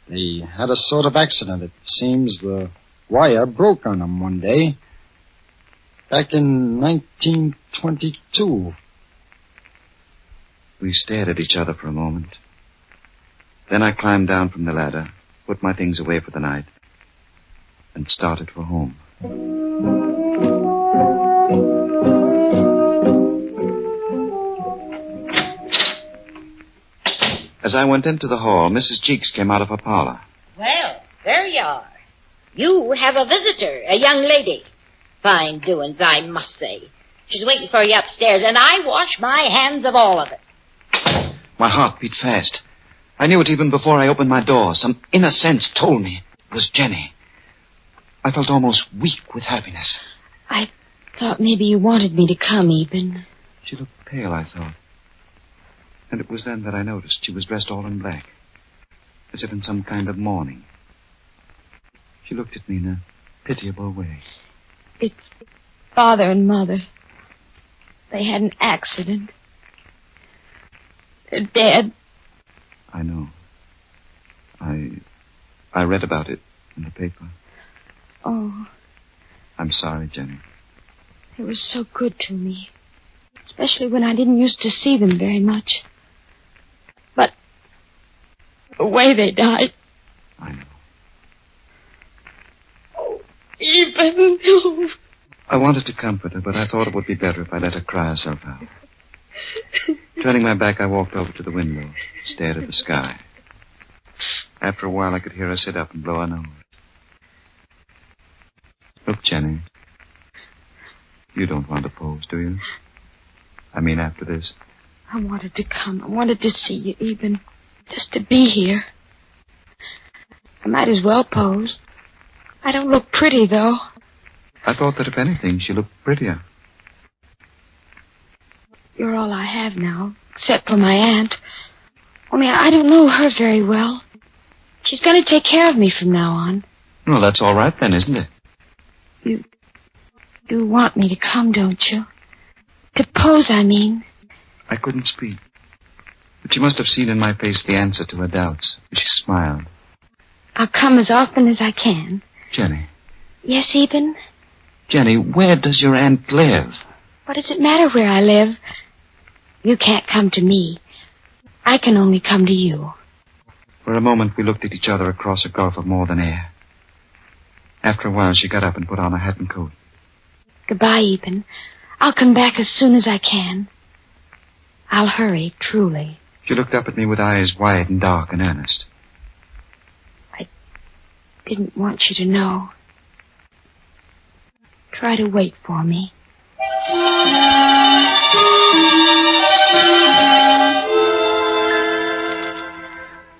[SPEAKER 5] They had a sort of accident. It seems the wire broke on them one day. Back in 1922.
[SPEAKER 8] We stared at each other for a moment. Then I climbed down from the ladder, put my things away for the night, and started for home. As I went into the hall, Mrs. Cheeks came out of her parlor.
[SPEAKER 13] Well, there you are. You have a visitor, a young lady. Fine doings, I must say. She's waiting for you upstairs, and I wash my hands of all of it.
[SPEAKER 8] My heart beat fast. I knew it even before I opened my door. Some inner sense told me it was Jenny. I felt almost weak with happiness.
[SPEAKER 14] I thought maybe you wanted me to come, Eben.
[SPEAKER 8] She looked pale, I thought. And it was then that I noticed she was dressed all in black, as if in some kind of mourning. She looked at me in a pitiable way.
[SPEAKER 14] It's Father and Mother. They had an accident. They're dead.
[SPEAKER 8] I know. I read about it in the paper.
[SPEAKER 14] Oh.
[SPEAKER 8] I'm sorry, Jenny.
[SPEAKER 14] They were so good to me. Especially when I didn't used to see them very much. But the way they died.
[SPEAKER 8] I know.
[SPEAKER 14] Oh, Eben.
[SPEAKER 8] I wanted to comfort her, but I thought it would be better if I let her cry herself out. Turning my back, I walked over to the window, stared at the sky. After a while, I could hear her sit up and blow her nose. Look, Jenny. You don't want to pose, do you? I mean, after this.
[SPEAKER 14] I wanted to come. I wanted to see you, Eben. Just to be here. I might as well pose. I don't look pretty, though.
[SPEAKER 8] I thought that if anything, she looked prettier.
[SPEAKER 14] You're all I have now, except for my aunt. Only I don't know her very well. She's going to take care of me from now on.
[SPEAKER 8] Well, that's all right then, isn't it?
[SPEAKER 14] You do want me to come, don't you? To pose, I mean.
[SPEAKER 8] I couldn't speak. But she must have seen in my face the answer to her doubts. She smiled.
[SPEAKER 14] I'll come as often as I can.
[SPEAKER 8] Jenny.
[SPEAKER 14] Yes, Eben?
[SPEAKER 8] Jenny, where does your aunt live?
[SPEAKER 14] What does it matter where I live? You can't come to me. I can only come to you.
[SPEAKER 8] For a moment, we looked at each other across a gulf of more than air. After a while, she got up and put on a hat and coat.
[SPEAKER 14] Goodbye, Eben. I'll come back as soon as I can. I'll hurry, truly.
[SPEAKER 8] She looked up at me with eyes wide and dark and earnest.
[SPEAKER 14] I didn't want you to know. Try to wait for me.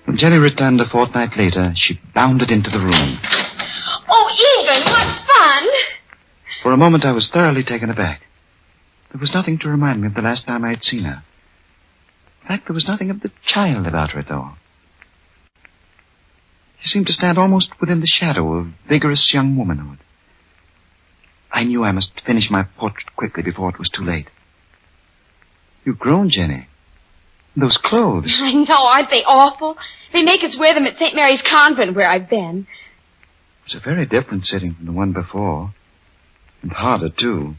[SPEAKER 8] When Jenny returned a fortnight later, she bounded into the room.
[SPEAKER 13] Oh, Eben, what fun!
[SPEAKER 8] For a moment, I was thoroughly taken aback. There was nothing to remind me of the last time I had seen her. In fact, there was nothing of the child about her at all. She seemed to stand almost within the shadow of vigorous young womanhood. I knew I must finish my portrait quickly before it was too late. You've grown, Jenny. Those clothes.
[SPEAKER 14] I know, aren't they awful? They make us wear them at St. Mary's Convent where I've been.
[SPEAKER 8] It's a very different setting from the one before. And harder, too.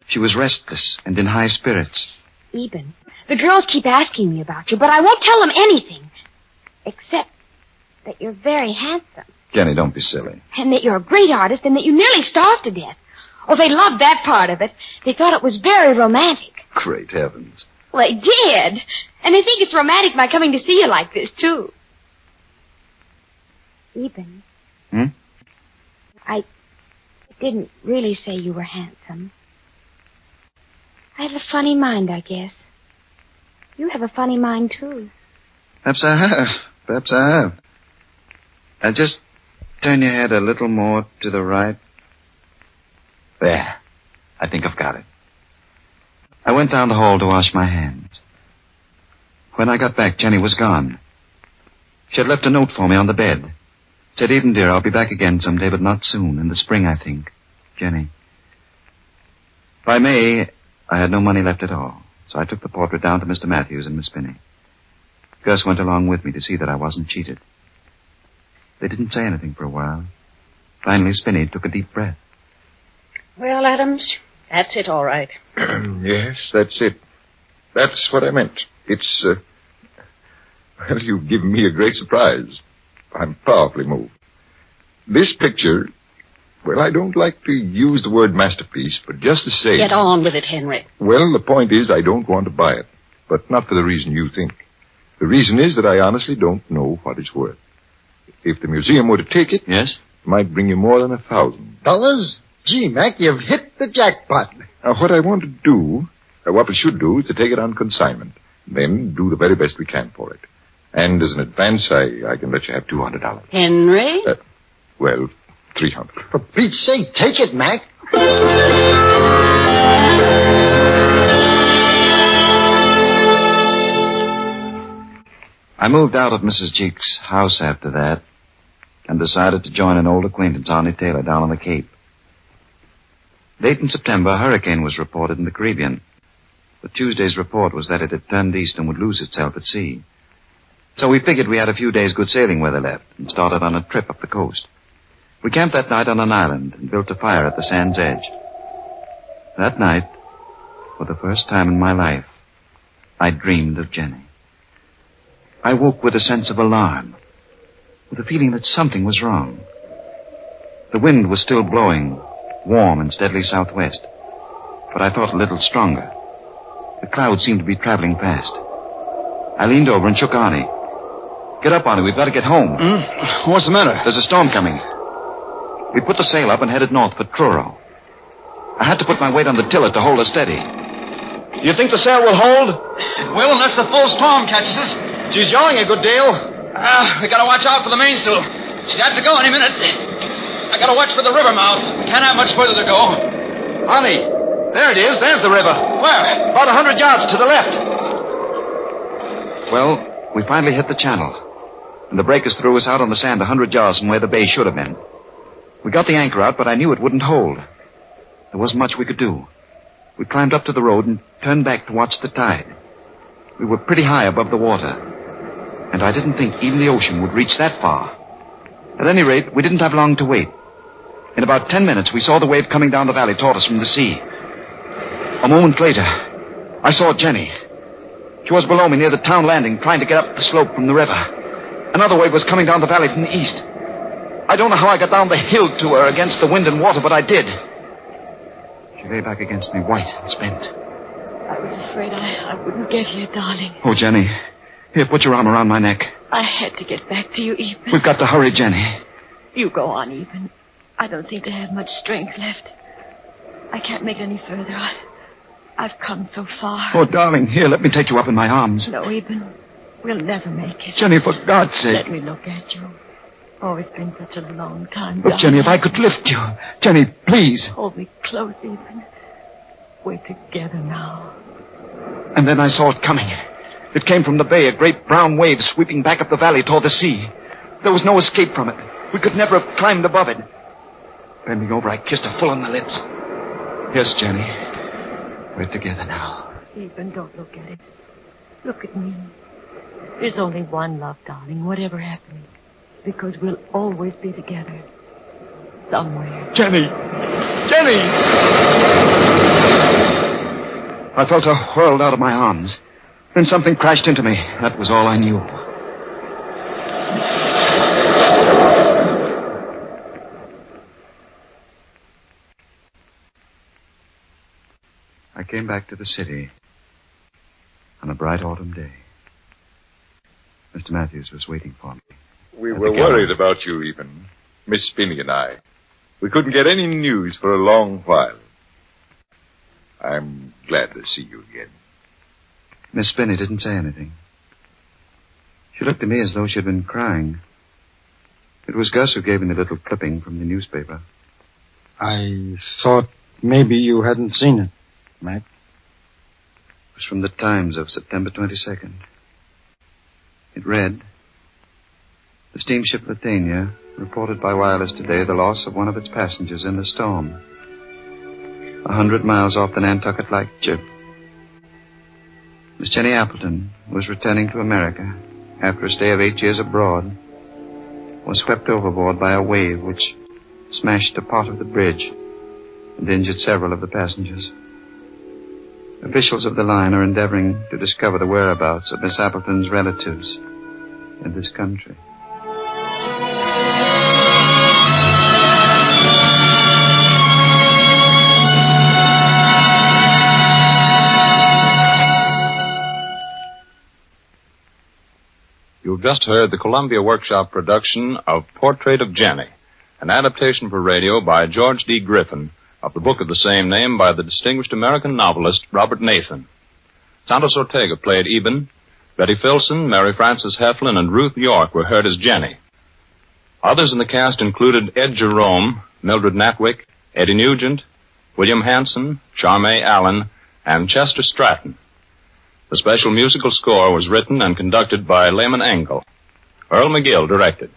[SPEAKER 8] She was restless and in high spirits.
[SPEAKER 14] Eben, the girls keep asking me about you, but I won't tell them anything. Except that you're very handsome.
[SPEAKER 10] Jenny, don't be silly.
[SPEAKER 14] And that you're a great artist and that you nearly starved to death. Oh, they loved that part of it. They thought it was very romantic.
[SPEAKER 10] Great heavens.
[SPEAKER 14] Well, they did. And they think it's romantic my coming to see you like this, too. Eben. I didn't really say you were handsome. I have a funny mind, I guess. You have a funny mind, too.
[SPEAKER 8] Perhaps I have. Now just turn your head a little more to the right. There. I think I've got it. I went down the hall to wash my hands. When I got back, Jenny was gone. She had left a note for me on the bed. Said, "Eben, dear, I'll be back again someday, but not soon. In the spring, I think. Jenny." By May, I had no money left at all, so I took the portrait down to Mr. Matthews and Miss Spinney. Gus went along with me to see that I wasn't cheated. They didn't say anything for a while. Finally, Spinney took a deep breath.
[SPEAKER 12] Well, Adams, that's it, all right.
[SPEAKER 10] Yes, that's it. That's what I meant. It's, well, you've given me a great surprise. I'm powerfully moved. This picture, well, I don't like to use the word masterpiece, but just the same...
[SPEAKER 12] Get on with it, Henry.
[SPEAKER 10] Well, the point is I don't want to buy it, but not for the reason you think. The reason is that I honestly don't know what it's worth. If the museum were to take it...
[SPEAKER 8] Yes?
[SPEAKER 10] It might bring you more than $1,000.
[SPEAKER 5] Gee, Mac, you've hit the jackpot.
[SPEAKER 10] Now, what I want to do, what we should do, is to take it on consignment, then do the very best we can for it. And as an advance, I can let you have $200.
[SPEAKER 12] Henry?
[SPEAKER 10] Well, $300.
[SPEAKER 5] For Pete's sake, take it, Mac.
[SPEAKER 8] I moved out of Mrs. Cheek's house after that and decided to join an old acquaintance, Arnie Taylor, down on the Cape. Late in September, a hurricane was reported in the Caribbean. But Tuesday's report was that it had turned east and would lose itself at sea. So we figured we had a few days' good sailing weather left and started on a trip up the coast. We camped that night on an island and built a fire at the sand's edge. That night, for the first time in my life, I dreamed of Jenny. I woke with a sense of alarm, with a feeling that something was wrong. The wind was still blowing, warm and steadily southwest, but I thought a little stronger. The clouds seemed to be traveling fast. I leaned over and shook Arnie. "Get up, Arnie. We've got to get home."
[SPEAKER 15] What's the matter?
[SPEAKER 8] There's a storm coming. We put the sail up and headed north for Truro. I had to put my weight on the tiller to hold her steady.
[SPEAKER 15] You think the sail will hold?
[SPEAKER 11] It will unless the full storm catches us.
[SPEAKER 15] She's yawing a good deal.
[SPEAKER 11] We gotta watch out for the mainsail. She's apt to go any minute. I gotta watch for the river mouths. Can't have much further to go.
[SPEAKER 15] Arnie, there it is. There's the river.
[SPEAKER 11] Where?
[SPEAKER 15] About 100 yards to the left.
[SPEAKER 8] Well, we finally hit the channel, and the breakers threw us out on the sand 100 yards from where the bay should have been. We got the anchor out, but I knew it wouldn't hold. There wasn't much we could do. We climbed up to the road and turned back to watch the tide. We were pretty high above the water, and I didn't think even the ocean would reach that far. At any rate, we didn't have long to wait. In about 10 minutes, we saw the wave coming down the valley toward us from the sea. A moment later, I saw Jenny. She was below me near the town landing, trying to get up the slope from the river. Another wave was coming down the valley from the east. I don't know how I got down the hill to her against the wind and water, but I did. She lay back against me, white and spent.
[SPEAKER 14] I was afraid I wouldn't get here, darling.
[SPEAKER 8] Oh, Jenny. Here, put your arm around my neck.
[SPEAKER 14] I had to get back to you, Eben.
[SPEAKER 8] We've got to hurry, Jenny.
[SPEAKER 14] You go on, Eben. I don't seem to have much strength left. I can't make any further. I've come so far.
[SPEAKER 8] Oh, darling, here, let me take you up in my arms.
[SPEAKER 14] No, Eben. We'll never make it.
[SPEAKER 8] Jenny, for God's sake.
[SPEAKER 14] Let me look at you. Oh, it's been such a long time.
[SPEAKER 8] Look, Jenny, if I could lift you. Jenny, please.
[SPEAKER 14] Hold me close, Eben. We're together now.
[SPEAKER 8] And then I saw it coming. It came from the bay, a great brown wave sweeping back up the valley toward the sea. There was no escape from it. We could never have climbed above it. Bending over, I kissed her full on the lips. Yes, Jenny. We're together now.
[SPEAKER 16] Ethan, don't look at it. Look at me. There's only one love, darling, whatever happens. Because we'll always be together. Somewhere.
[SPEAKER 15] Jenny! Jenny! I felt her whirled out of my arms. Then something crashed into me. That was all I knew.
[SPEAKER 8] I came back to the city on a bright autumn day. Mr. Matthews was waiting for me.
[SPEAKER 10] We were worried about you, even. Miss Spinney and I. We couldn't get any news for a long while. I'm glad to see you again.
[SPEAKER 8] Miss Spinney didn't say anything. She looked at me as though she had been crying. It was Gus who gave me the little clipping from the newspaper.
[SPEAKER 5] I thought maybe you hadn't seen it, Mac.
[SPEAKER 8] It was from the Times of September 22nd. It read, "The steamship Latania reported by wireless today the loss of one of its passengers in the storm. 100 miles off the Nantucket Lightship. Miss Jenny Appleton was returning to America after a stay of 8 years abroad, was swept overboard by a wave which smashed a part of the bridge and injured several of the passengers. Officials of the line are endeavoring to discover the whereabouts of Miss Appleton's relatives in this country."
[SPEAKER 7] You've just heard the Columbia Workshop production of Portrait of Jenny, an adaptation for radio by George D. Griffin of the book of the same name by the distinguished American novelist Robert Nathan. Santos Ortega played Eben. Betty Filson, Mary Frances Heflin, and Ruth York were heard as Jenny. Others in the cast included Ed Jerome, Mildred Natwick, Eddie Nugent, William Hanson, Charmay Allen, and Chester Stratton. The special musical score was written and conducted by Lehman Engel. Earl McGill directed.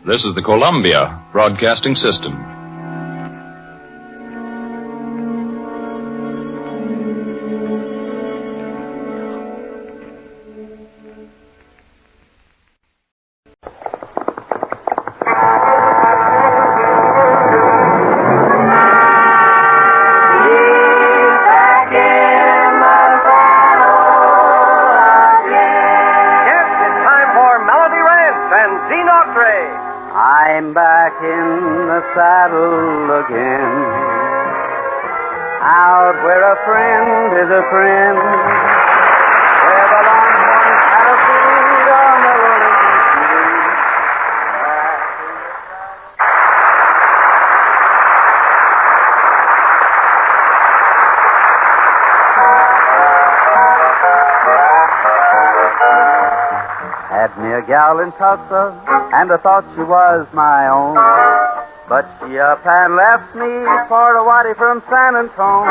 [SPEAKER 7] This is the Columbia Broadcasting System.
[SPEAKER 17] I'm back in the saddle again, out where a friend is a friend, where the longhorns had a feed on the rolling sea. Had me a gal in Tulsa, and I thought she was my own. But she up and left me for a whitey from San Antone.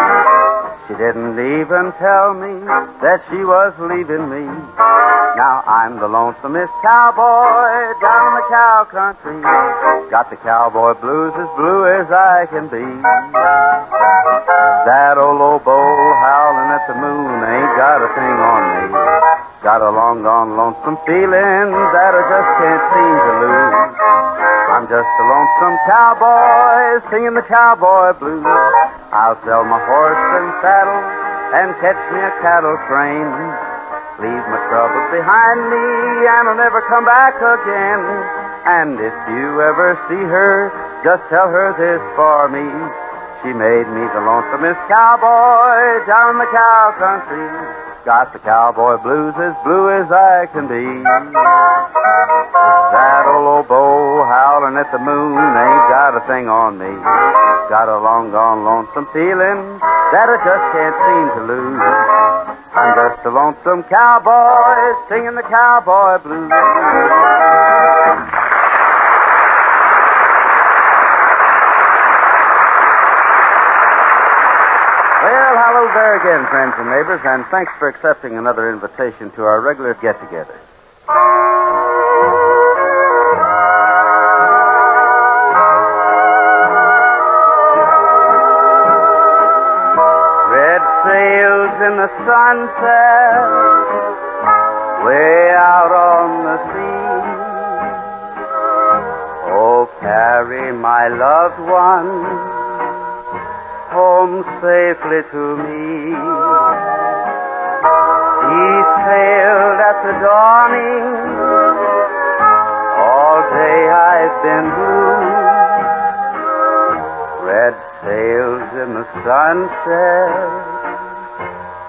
[SPEAKER 17] She didn't even tell me that she was leaving me. Now I'm the lonesomest cowboy down in the cow country. Got the cowboy blues as blue as I can be. That old oboe howling at the moon ain't got a thing on me. Got a long gone lonesome feeling that I just can't seem to lose. I'm just a lonesome cowboy singing the cowboy blues. I'll sell my horse and saddle and catch me a cattle train. Leave my troubles behind me and I'll never come back again. And if you ever see her, just tell her this for me. She made me the lonesomest cowboy down in the cow country. Got the cowboy blues as blue as I can be. That old oboe howling at the moon ain't got a thing on me. Got a long gone lonesome feeling that I just can't seem to lose. I'm just a lonesome cowboy singing the cowboy blues. Well, hello there again, friends and neighbors, and thanks for accepting another invitation to our regular get-together. the sunset, way out on the sea. Oh, carry my loved one home safely to me. He sailed at the dawning, all day I've been blue. Red sails in the sunset,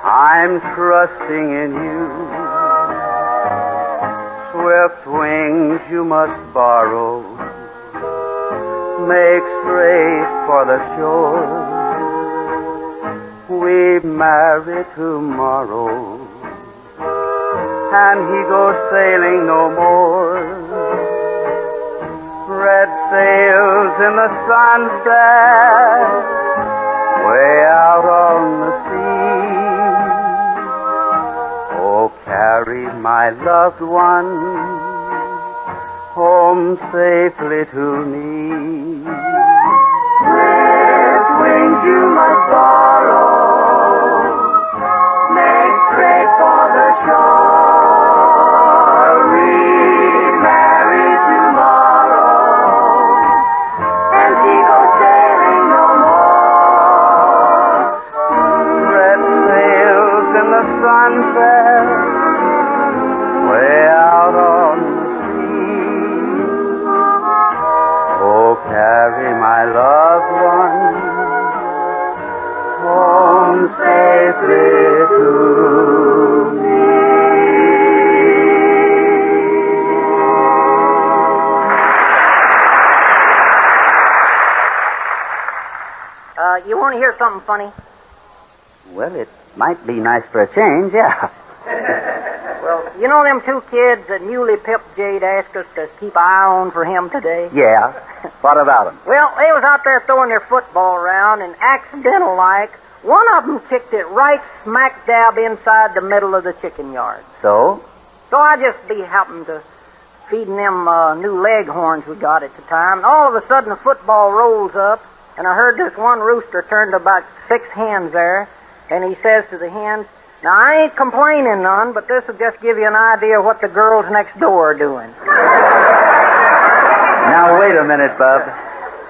[SPEAKER 17] I'm trusting in you. Swift wings you must borrow, make straight for the shore. We marry tomorrow, and he goes sailing no more. Red sails in the sunset, way out on the sea. Oh, carry my loved one home safely to me. Red wings you must borrow, make straight for the shore. We marry tomorrow, and he goes sailing no more. Red sails in the sunset, way out on the sea. Oh, carry my loved one home safely to me.
[SPEAKER 18] You want to hear something funny?
[SPEAKER 4] Well, it might be nice for a change, yeah.
[SPEAKER 18] Well, you know them two kids that Muley Pip Jade asked us to keep an eye on for him today?
[SPEAKER 4] Yeah. What about them?
[SPEAKER 18] Well, they was out there throwing their football around, and accidental-like, one of them kicked it right smack dab inside the middle of the chicken yard.
[SPEAKER 4] So?
[SPEAKER 18] So I just happened to feeding them new leghorns we got at the time, and all of a sudden the football rolls up, and I heard this one rooster turn to about 6 hens there, and he says to the hens, "Now, I ain't complaining none, but this will just give you an idea of what the girls next door are doing."
[SPEAKER 4] Now, wait a minute, Bub.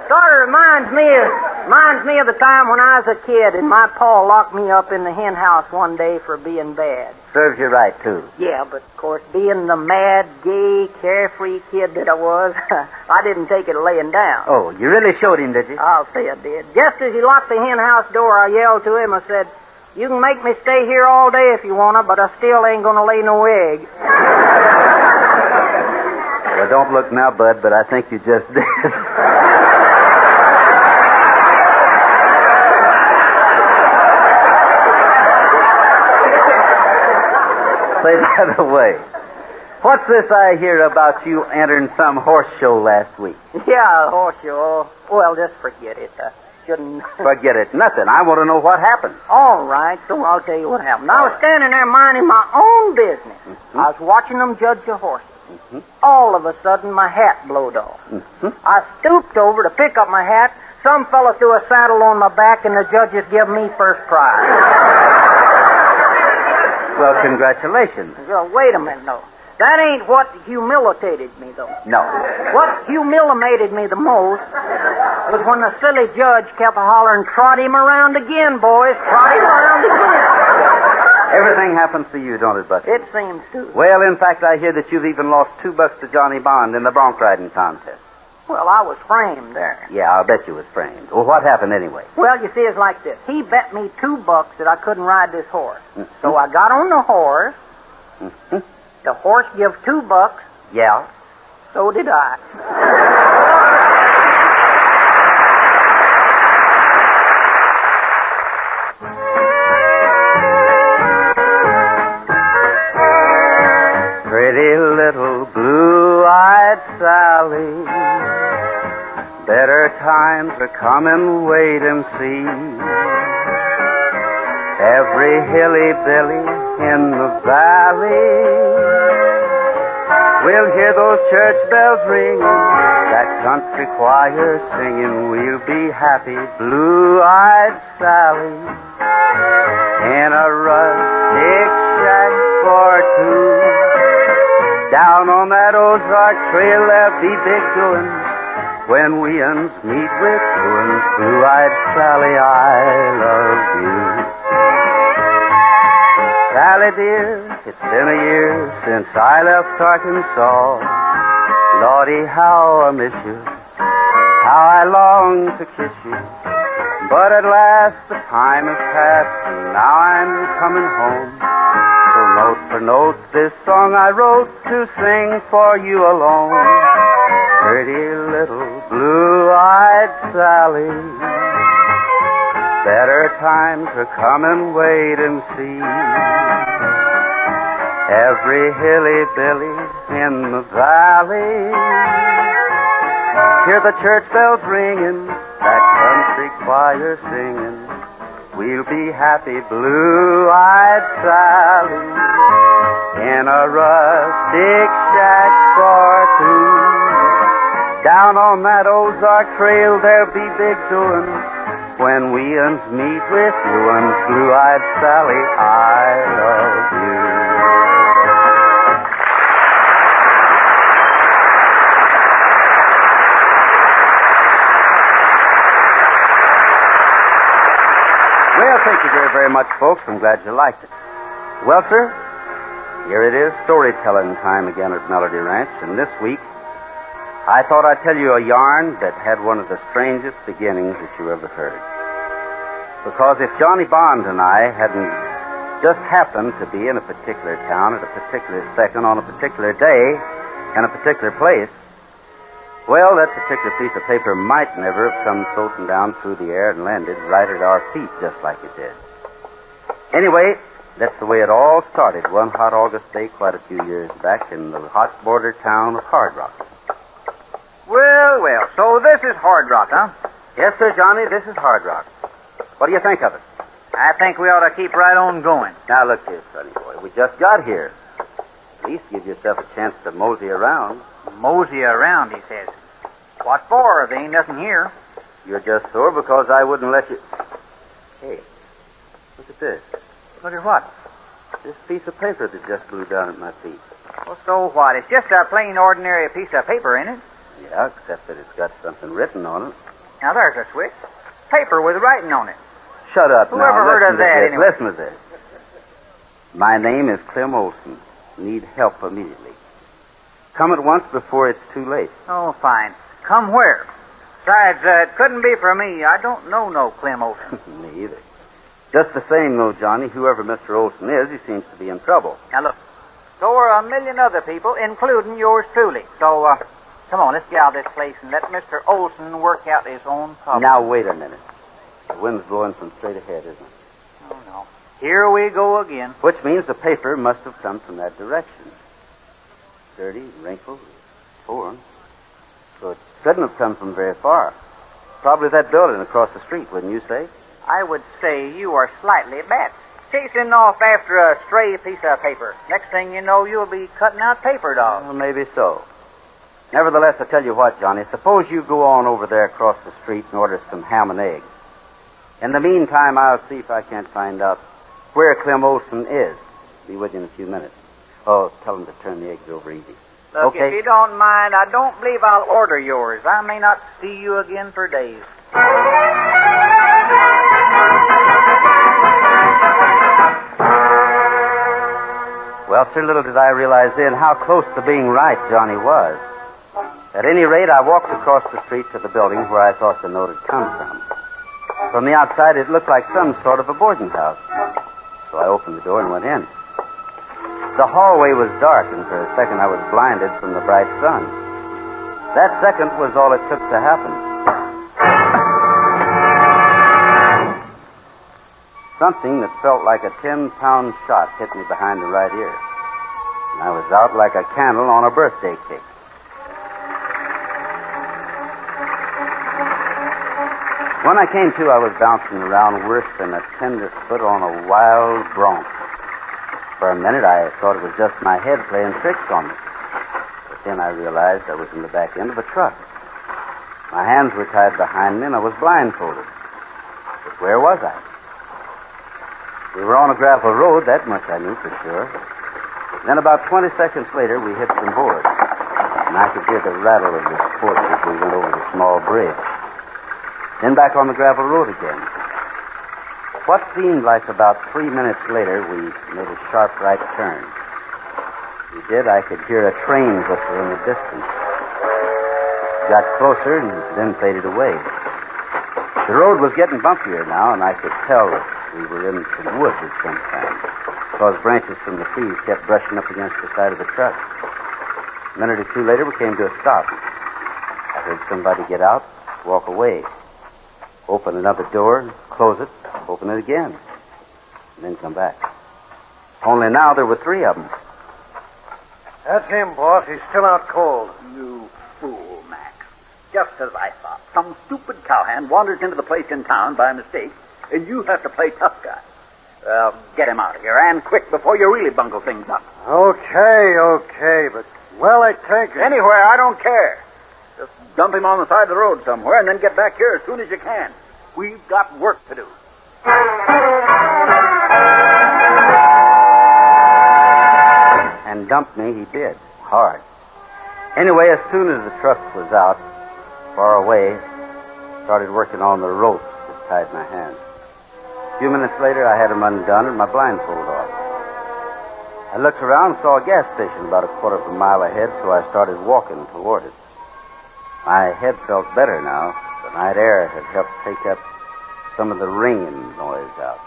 [SPEAKER 18] Sort of reminds me of the time when I was a kid and my pa locked me up in the hen house one day for being bad.
[SPEAKER 4] Serves you right, too.
[SPEAKER 18] Yeah, but of course, being the mad, gay, carefree kid that I was, I didn't take it laying down.
[SPEAKER 4] Oh, you really showed him, did you?
[SPEAKER 18] I'll say I did. Just as he locked the hen house door, I yelled to him, I said, "You can make me stay here all day if you want to, but I still ain't going to lay no egg."
[SPEAKER 4] Well, don't look now, Bud, but I think you just did. Say, by the way, what's this I hear about you entering some horse show last week?
[SPEAKER 18] Yeah, horse show. Well, just forget it. Shouldn't...
[SPEAKER 4] Forget it. Nothing. I want to know what happened.
[SPEAKER 18] All right, so I'll tell you what happened. I was standing there minding my own business. Mm-hmm. I was watching them judge the horses. Mm-hmm. All of a sudden, my hat blowed off. Mm-hmm. I stooped over to pick up my hat. Some fella threw a saddle on my back, and the judges give me first prize.
[SPEAKER 4] Well, congratulations.
[SPEAKER 18] Well, wait a minute, though. That ain't what humiliated me, though.
[SPEAKER 4] No.
[SPEAKER 18] What humiliated me the most was when the silly judge kept hollering, "Trot him around again, boys. Trot him around again."
[SPEAKER 4] Everything happens to you, don't it, Buster?
[SPEAKER 18] It seems to.
[SPEAKER 4] Well, in fact, I hear that you've even lost $2 to Johnny Bond in the bronc riding contest.
[SPEAKER 18] Well, I was framed there.
[SPEAKER 4] Yeah, I'll bet you was framed. Well, what happened anyway?
[SPEAKER 18] Well, you see, it's like this. He bet me $2 that I couldn't ride this horse. Mm-hmm. So I got on the horse. Mm-hmm. The horse give $2.
[SPEAKER 4] Yeah.
[SPEAKER 18] So did I.
[SPEAKER 17] Pretty little blue-eyed Sally, better times are coming, wait and see. Every hilly-billy in the valley will hear those church bells ring, that country choir singing, we'll be happy, blue-eyed Sally. in a rustic shack for two. Down on that Ozark Trail there'll be big doings when we uns meet with you and blue-eyed Sally, I love you. Sally dear, it's been a year since I left Arkansas. Lordy, how I miss you, how I long to kiss you. But at last the time has passed and now I'm coming home. So note for note this song I wrote to sing for you alone. Pretty little blue-eyed Sally, better times are coming, wait and see. Every hilly-billy in the valley, hear the church bells ringing, that country choir singing. We'll be happy, blue-eyed Sally, in a rustic shack for two. Down on that Ozark Trail there'll be big doings when we uns meet with you and blue-eyed Sally, I love you. Well, thank you very, very much, folks. I'm glad you liked it. Well, sir, here it is, storytelling time again at Melody Ranch. And this week, I thought I'd tell you a yarn that had one of the strangest beginnings that you ever heard. Because if Johnny Bond and I hadn't just happened to be in a particular town at a particular second on a particular day in a particular place, well, that particular piece of paper might never have come floating down through the air and landed right at our feet just like it did. Anyway, that's the way it all started one hot August day quite a few years back in the hot border town of Hard Rock.
[SPEAKER 19] Well, well, so this is Hard Rock, huh?
[SPEAKER 17] Yes, sir, Johnny, this is Hard Rock. What do you think of it?
[SPEAKER 19] I think we ought to keep right on going.
[SPEAKER 17] Now, look here, sonny boy. We just got here. At least give yourself a chance to mosey around.
[SPEAKER 19] Mosey around, he says. What for? There ain't nothing here.
[SPEAKER 17] You're just sore because I wouldn't let you... Hey, look at this.
[SPEAKER 19] Look at what?
[SPEAKER 17] This piece of paper that just blew down at my feet.
[SPEAKER 19] Well, so what? It's just a plain, ordinary piece of paper, ain't it?
[SPEAKER 17] Yeah, except that it's got something written on it.
[SPEAKER 19] Now, there's a switch. Paper with writing on it.
[SPEAKER 17] Shut up now.
[SPEAKER 19] Whoever heard of that, anyway?
[SPEAKER 17] Listen to this. My name is Clem Olson. Need help immediately. Come at once before it's too late.
[SPEAKER 19] Oh, fine. Come where? Besides, it couldn't be for me. I don't know no Clem Olson.
[SPEAKER 17] Me either. Just the same, though, Johnny, whoever Mr. Olson is, he seems to be in trouble.
[SPEAKER 19] Now, look. So are a million other people, including yours truly. So, come on, let's get out of this place and let Mr. Olson work out his own problem.
[SPEAKER 17] Now, wait a minute. The wind's blowing from straight ahead, isn't it?
[SPEAKER 19] Oh, no. Here we go again.
[SPEAKER 17] Which means the paper must have come from that direction. Dirty, wrinkled, torn. So it couldn't have come from very far. Probably that building across the street, wouldn't you say?
[SPEAKER 19] I would say you are slightly bat. Chasing off after a stray piece of paper. Next thing you know, you'll be cutting out paper dogs.
[SPEAKER 17] Well, maybe so. Nevertheless, I tell you what, Johnny, suppose you go on over there across the street and order some ham and eggs. In the meantime, I'll see if I can't find out where Clem Olson is. Be with you in a few minutes. Oh, tell him to turn the eggs over easy.
[SPEAKER 19] Look,
[SPEAKER 17] okay?
[SPEAKER 19] If you don't mind, I don't believe I'll order yours. I may not see you again for days.
[SPEAKER 17] Well, sir, little did I realize then how close to being right Johnny was. At any rate, I walked across the street to the building where I thought the note had come from. From the outside, it looked like some sort of a boarding house. So I opened the door and went in. The hallway was dark, and for a second I was blinded from the bright sun. That second was all it took to happen. Something that felt like a 10-pound shot hit me behind the right ear. And I was out like a candle on a birthday cake. When I came to, I was bouncing around worse than a tenderfoot on a wild bronc. For a minute, I thought it was just my head playing tricks on me. But then I realized I was in the back end of a truck. My hands were tied behind me, and I was blindfolded. But where was I? We were on a gravel road, that much I knew for sure. Then about 20 seconds later, we hit some boards. And I could hear the rattle of the sports as we went over the small bridge. Then back on the gravel road again. What seemed like about 3 minutes later, we made a sharp right turn. We did, I could hear a train whistle in the distance. It got closer and then faded away. The road was getting bumpier now, and I could tell that we were in some woods at some time, because branches from the trees kept brushing up against the side of the truck. A minute or two later, we came to a stop. I heard somebody get out, walk away, open another door, close it, open it again, and then come back. Only now there were 3 of them.
[SPEAKER 20] That's him, boss. He's still out cold.
[SPEAKER 21] You fool, Mac. Just as I thought. Some stupid cowhand wanders into the place in town by mistake, and you have to play tough guy. Well, get him out of here, and quick, before you really bungle things up.
[SPEAKER 20] Okay, but, well, I take it.
[SPEAKER 21] Anywhere, I don't care. Just dump him on the side of the road somewhere, and then get back here as soon as you can. We've got work to do.
[SPEAKER 17] And dump me he did, hard. Anyway, as soon as the truck was out, far away, started working on the ropes that tied my hands. A few minutes later, I had them undone and my blindfold off. I looked around and saw a gas station about a quarter of a mile ahead, so I started walking toward it. My head felt better now. The night air had helped take up some of the ringing noise out.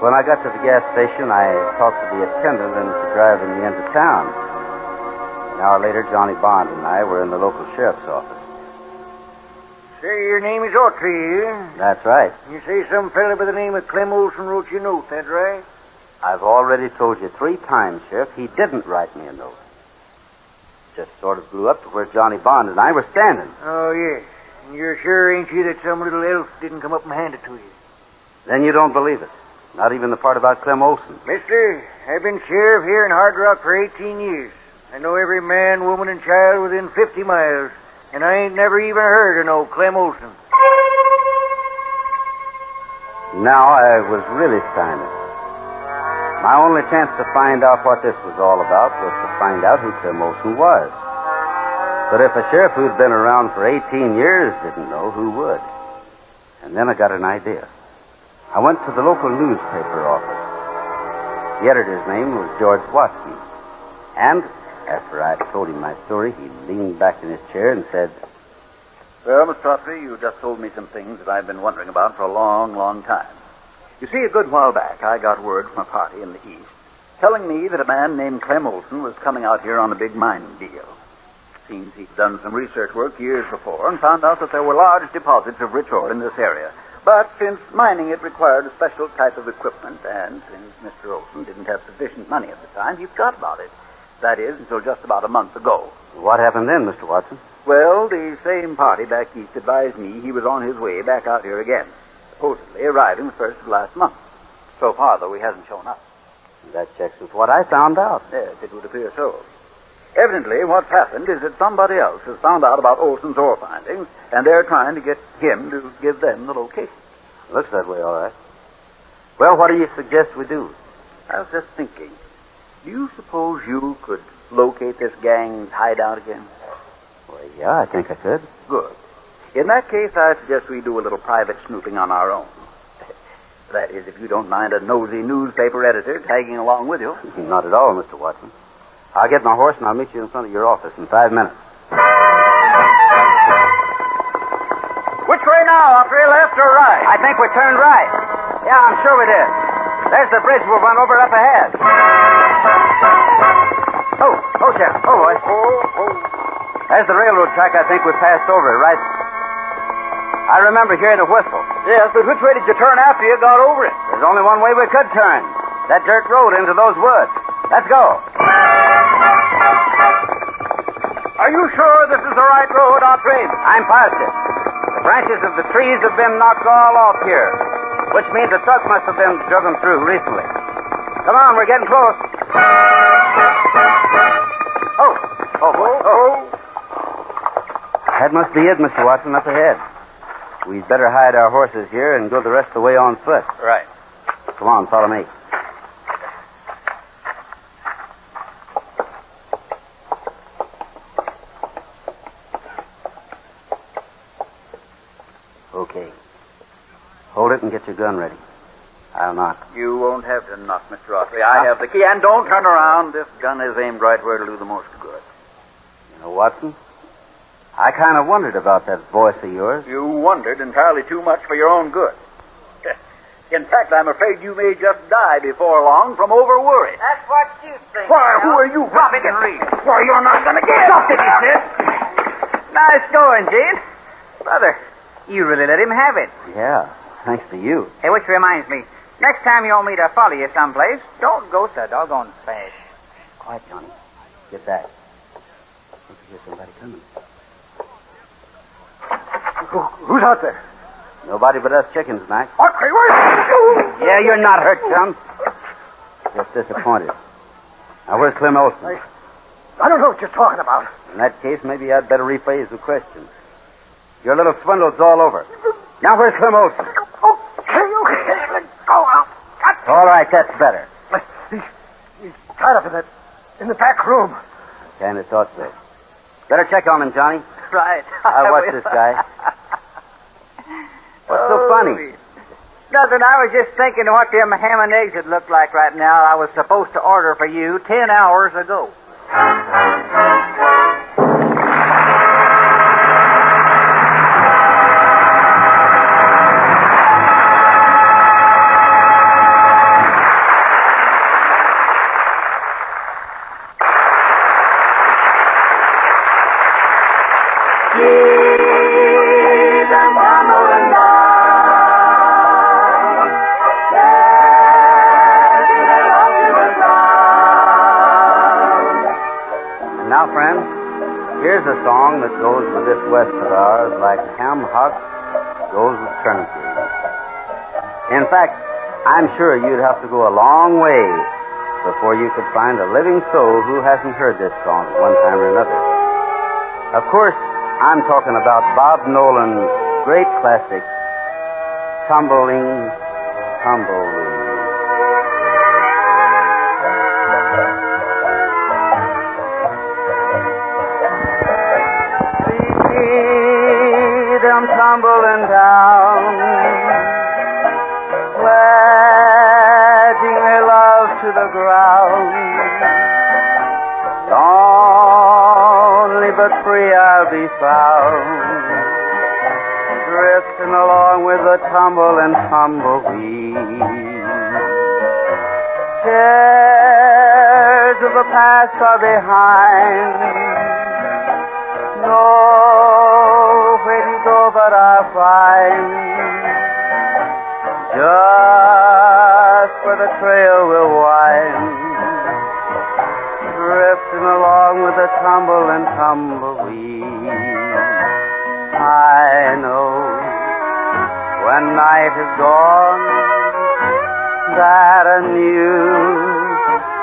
[SPEAKER 17] When I got to the gas station, I talked to the attendant into driving me into town. An hour later, Johnny Bond and I were in the local sheriff's office.
[SPEAKER 20] Say, your name is Autry, eh?
[SPEAKER 17] That's right.
[SPEAKER 20] You say some fella by the name of Clem Olson wrote you a note, that right?
[SPEAKER 17] I've already told you 3 times, Sheriff, he didn't write me a note. Just sort of blew up to where Johnny Bond and I were standing.
[SPEAKER 20] Oh, yes. And you're sure, ain't you, that some little elf didn't come up and hand it to you?
[SPEAKER 17] Then you don't believe it. Not even the part about Clem Olson.
[SPEAKER 20] Mister, I've been sheriff here in Hard Rock for 18 years. I know every man, woman, and child within 50 miles. And I ain't never even heard of no Clem Olson.
[SPEAKER 17] Now I was really stymied. My only chance to find out what this was all about was to find out who Clem Olson was. But if a sheriff who'd been around for 18 years didn't know, who would? And then I got an idea. I went to the local newspaper office. The editor's name was George Watson. And after I told him my story, he leaned back in his chair and said,
[SPEAKER 21] Well, Mr. Autry, you just told me some things that I've been wondering about for a long, long time. You see, a good while back, I got word from a party in the East telling me that a man named Clem Olson was coming out here on a big mining deal. Seems he'd done some research work years before and found out that there were large deposits of rich ore in this area. But since mining it required a special type of equipment, and since Mr. Olson didn't have sufficient money at the time, he forgot about it. That is, until just about a month ago.
[SPEAKER 17] What happened then, Mr. Watson?
[SPEAKER 21] Well, the same party back east advised me he was on his way back out here again, supposedly arriving the first of last month. So far, though, he hasn't shown up.
[SPEAKER 17] That checks with what I found out.
[SPEAKER 21] Yes, it would appear so. Evidently, what's happened is that somebody else has found out about Olson's ore findings, and they're trying to get him to give them the location.
[SPEAKER 17] Looks that way, all right. Well, what do you suggest we do?
[SPEAKER 21] I was just thinking, do you suppose you could locate this gang's hideout again?
[SPEAKER 17] Well, yeah, I think I could.
[SPEAKER 21] Good. In that case, I suggest we do a little private snooping on our own. That is, if you don't mind a nosy newspaper editor tagging along with you.
[SPEAKER 17] Not at all, Mr. Watson. I'll get my horse and I'll meet you in front of your office in 5 minutes.
[SPEAKER 21] Which way now, Autry, left or right?
[SPEAKER 17] I think we turned right. Yeah, I'm sure we did. There's the bridge we'll run over up ahead. Oh, Jeff. Oh, boy. There's the railroad track I think we passed over, right? I remember hearing a whistle.
[SPEAKER 21] Yes, but which way did you turn after you got over it?
[SPEAKER 17] There's only one way we could turn. That dirt road into those woods. Let's go.
[SPEAKER 21] Are you sure this is the right road, Autry?
[SPEAKER 17] I'm positive. The branches of the trees have been knocked all off here, which means a truck must have been driven through recently. Come on, we're getting close. Oh, boy. That must be it, Mr. Watson, up ahead. We'd better hide our horses here and go the rest of the way on foot.
[SPEAKER 21] Right.
[SPEAKER 17] Come on, follow me. Okay. Hold it and get your gun ready. I'll knock.
[SPEAKER 21] You won't have to knock, Mr. Audacy. I have the key. And don't turn around. This gun is aimed right where it'll do the most good.
[SPEAKER 17] You know, Watson, I kind of wondered about that voice of yours.
[SPEAKER 21] You wondered entirely too much for your own good. In fact, I'm afraid you may just die before long from over-worry.
[SPEAKER 18] That's what you think.
[SPEAKER 21] Why, who are you? Drop it and read. Why, you're not going to get it.
[SPEAKER 18] Stop it, he said. Nice going, Gene. Brother, you really let him have it.
[SPEAKER 17] Yeah, thanks to you.
[SPEAKER 18] Hey, which reminds me, next time you want me to follow you someplace, don't go so doggone fast.
[SPEAKER 17] Quiet, Johnny. Get that. I think you hear somebody coming.
[SPEAKER 20] Who's out there?
[SPEAKER 17] Nobody but us chickens, Mac.
[SPEAKER 20] Audacy, where?
[SPEAKER 17] Yeah, you're not hurt, chum. Just disappointed. Now, where's Clem Olson?
[SPEAKER 20] I don't know what you're talking about.
[SPEAKER 17] In that case, maybe I'd better rephrase the question. Your little swindle's all over. Now, where's Clem Olson?
[SPEAKER 20] Okay, let go out.
[SPEAKER 17] All right, that's better.
[SPEAKER 20] He's tied up in the back room.
[SPEAKER 17] Kinda thought so. Better check on him, Johnny.
[SPEAKER 18] Right.
[SPEAKER 17] I'll watch this guy. What's so funny?
[SPEAKER 18] Nothing. I was just thinking of what them ham and eggs would look like right now. I was supposed to order for you 10 hours ago.
[SPEAKER 17] Now, friends, here's a song that goes with this West of ours like ham hocks goes with turnkeys. In fact, I'm sure you'd have to go a long way before you could find a living soul who hasn't heard this song at one time or another. Of course, I'm talking about Bob Nolan's great classic, Tumbling, Tumbling. Them tumbling down, pledging their love to the ground. Lonely but free I'll be found, drifting along with the tumble and tumbleweed. Cares of the past are behind. Nowhere to go but I'll find just where the trail will wind, drifting along with the tumble and tumbleweed. I know when night is gone that a new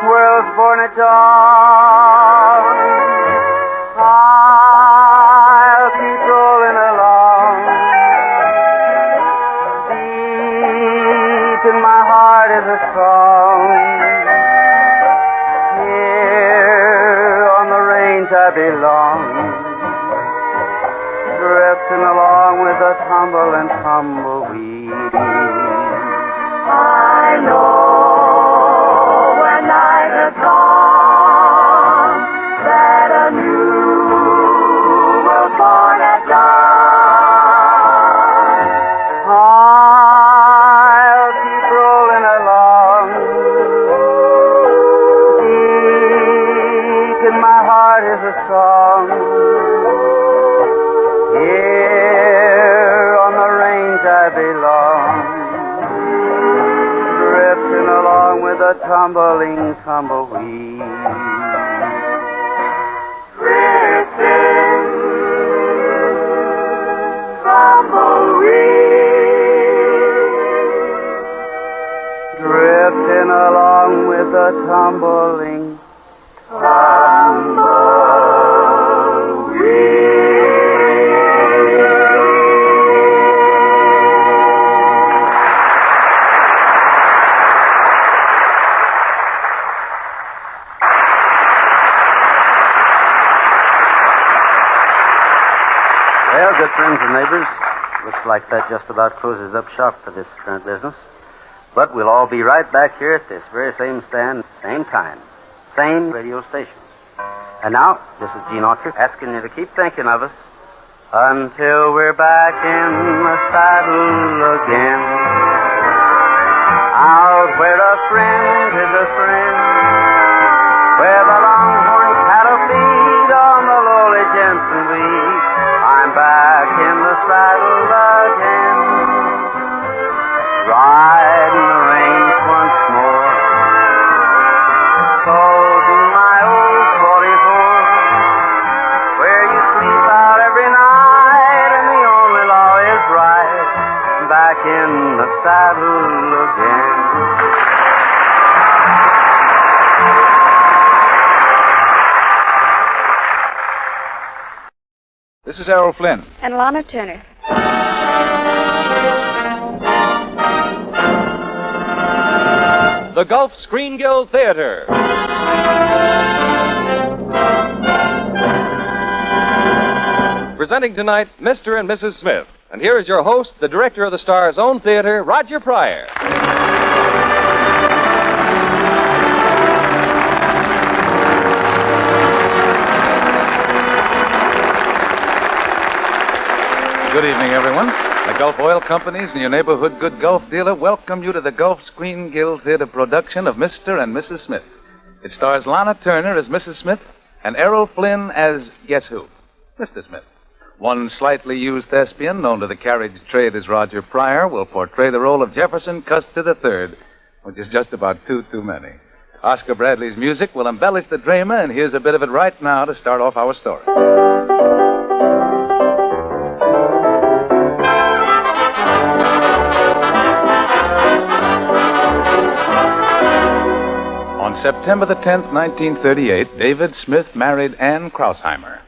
[SPEAKER 17] world's born at dawn. I'll keep rolling along. Deep in my heart is a song. Here on the range I belong, drifting along with the tumble and tumbleweed. I know when night has gone that a new born at dawn. I'll keep rolling along. Deep in my heart is a song. Here on the range I belong, drifting along with a tumbling tumbleweed. Drifting along with the tumbling Well, good friends and neighbors, looks like that just about closes up shop for this current business. But we'll all be right back here at this very same stand, same time, same radio station. And now, this is Gene Autry asking you to keep thinking of us until we're back in the saddle again. Out where a friend is a friend, where the longhorn cattle feed on the lowly Jensen weed. I'm back in the saddle again, riding the range once more, holding my old 44, where you sleep out every night and the only law is right. Back in the saddle again.
[SPEAKER 3] This is Errol Flynn.
[SPEAKER 14] And Lana Turner.
[SPEAKER 22] The Gulf Screen Guild Theater. Presenting tonight, Mr. and Mrs. Smith. And here is your host, the director of the Star's own theater, Roger Pryor.
[SPEAKER 3] Good evening, everyone. The Gulf Oil Companies and your neighborhood good Gulf dealer welcome you to the Gulf Screen Guild Theater production of Mr. and Mrs. Smith. It stars Lana Turner as Mrs. Smith and Errol Flynn as guess who? Mr. Smith. One slightly used thespian, known to the carriage trade as Roger Pryor, will portray the role of Jefferson Custer III, which is just about two too many. Oscar Bradley's music will embellish the drama, and here's a bit of it right now to start off our story. On September the 10th, 1938, David Smith married Ann Krausheimer.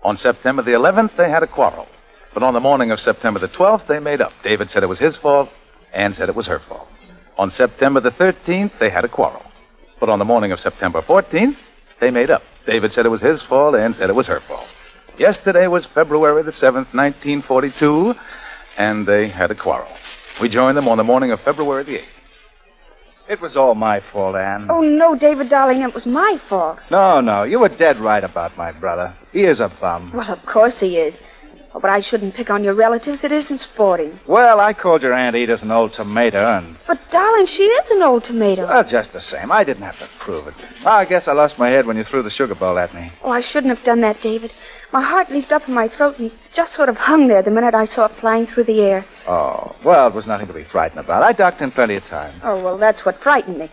[SPEAKER 3] On September the 11th, they had a quarrel. But on the morning of September the 12th, they made up. David said it was his fault. Ann said it was her fault. On September the 13th, they had a quarrel. But on the morning of September 14th, they made up. David said it was his fault. Ann said it was her fault. Yesterday was February the 7th, 1942, and they had a quarrel. We joined them on the morning of February the 8th.
[SPEAKER 23] It was all my fault, Ann.
[SPEAKER 14] Oh, no, David, darling, it was my fault.
[SPEAKER 23] No, you were dead right about my brother. He is a bum.
[SPEAKER 14] Well, of course he is. Oh, but I shouldn't pick on your relatives. It isn't sporting.
[SPEAKER 23] Well, I called your Aunt Edith an old tomato, and...
[SPEAKER 14] But, darling, she is an old tomato.
[SPEAKER 23] Well, just the same. I didn't have to prove it. Well, I guess I lost my head when you threw the sugar bowl at me.
[SPEAKER 14] Oh, I shouldn't have done that, David. My heart leaped up in my throat and just sort of hung there the minute I saw it flying through the air.
[SPEAKER 23] Oh, well, it was nothing to be frightened about. I ducked in plenty of time.
[SPEAKER 14] Oh, well, that's what frightened me. It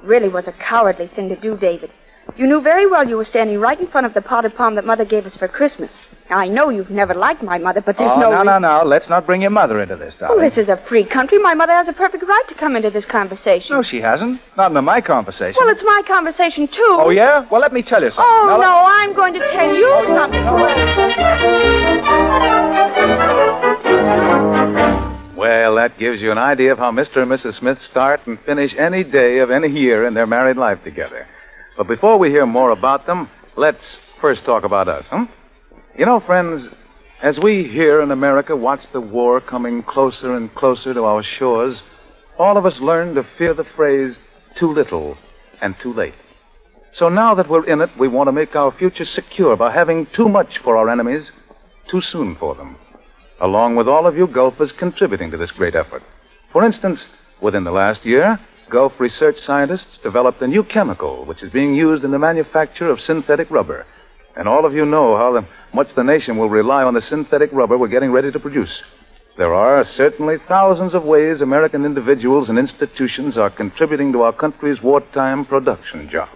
[SPEAKER 14] really was a cowardly thing to do, David. You knew very well you were standing right in front of the potted palm that Mother gave us for Christmas. Now, I know you've never liked my mother, but there's no...
[SPEAKER 23] No. Let's not bring your mother into this, darling.
[SPEAKER 14] Oh, this is a free country. My mother has a perfect right to come into this conversation.
[SPEAKER 23] No, she hasn't. Not into my conversation.
[SPEAKER 14] Well, it's my conversation, too.
[SPEAKER 23] Oh, yeah? Well, let me tell you something.
[SPEAKER 14] Oh, no, I'm going to tell you something.
[SPEAKER 3] Well, that gives you an idea of how Mr. and Mrs. Smith start and finish any day of any year in their married life together. But before we hear more about them, let's first talk about us, huh? You know, friends, as we here in America watch the war coming closer and closer to our shores, all of us learn to fear the phrase, too little and too late. So now that we're in it, we want to make our future secure by having too much for our enemies, too soon for them. Along with all of you Gulfers contributing to this great effort. For instance, within the last year, Gulf research scientists developed a new chemical which is being used in the manufacture of synthetic rubber. And all of you know how much the nation will rely on the synthetic rubber we're getting ready to produce. There are certainly thousands of ways American individuals and institutions are contributing to our country's wartime production job.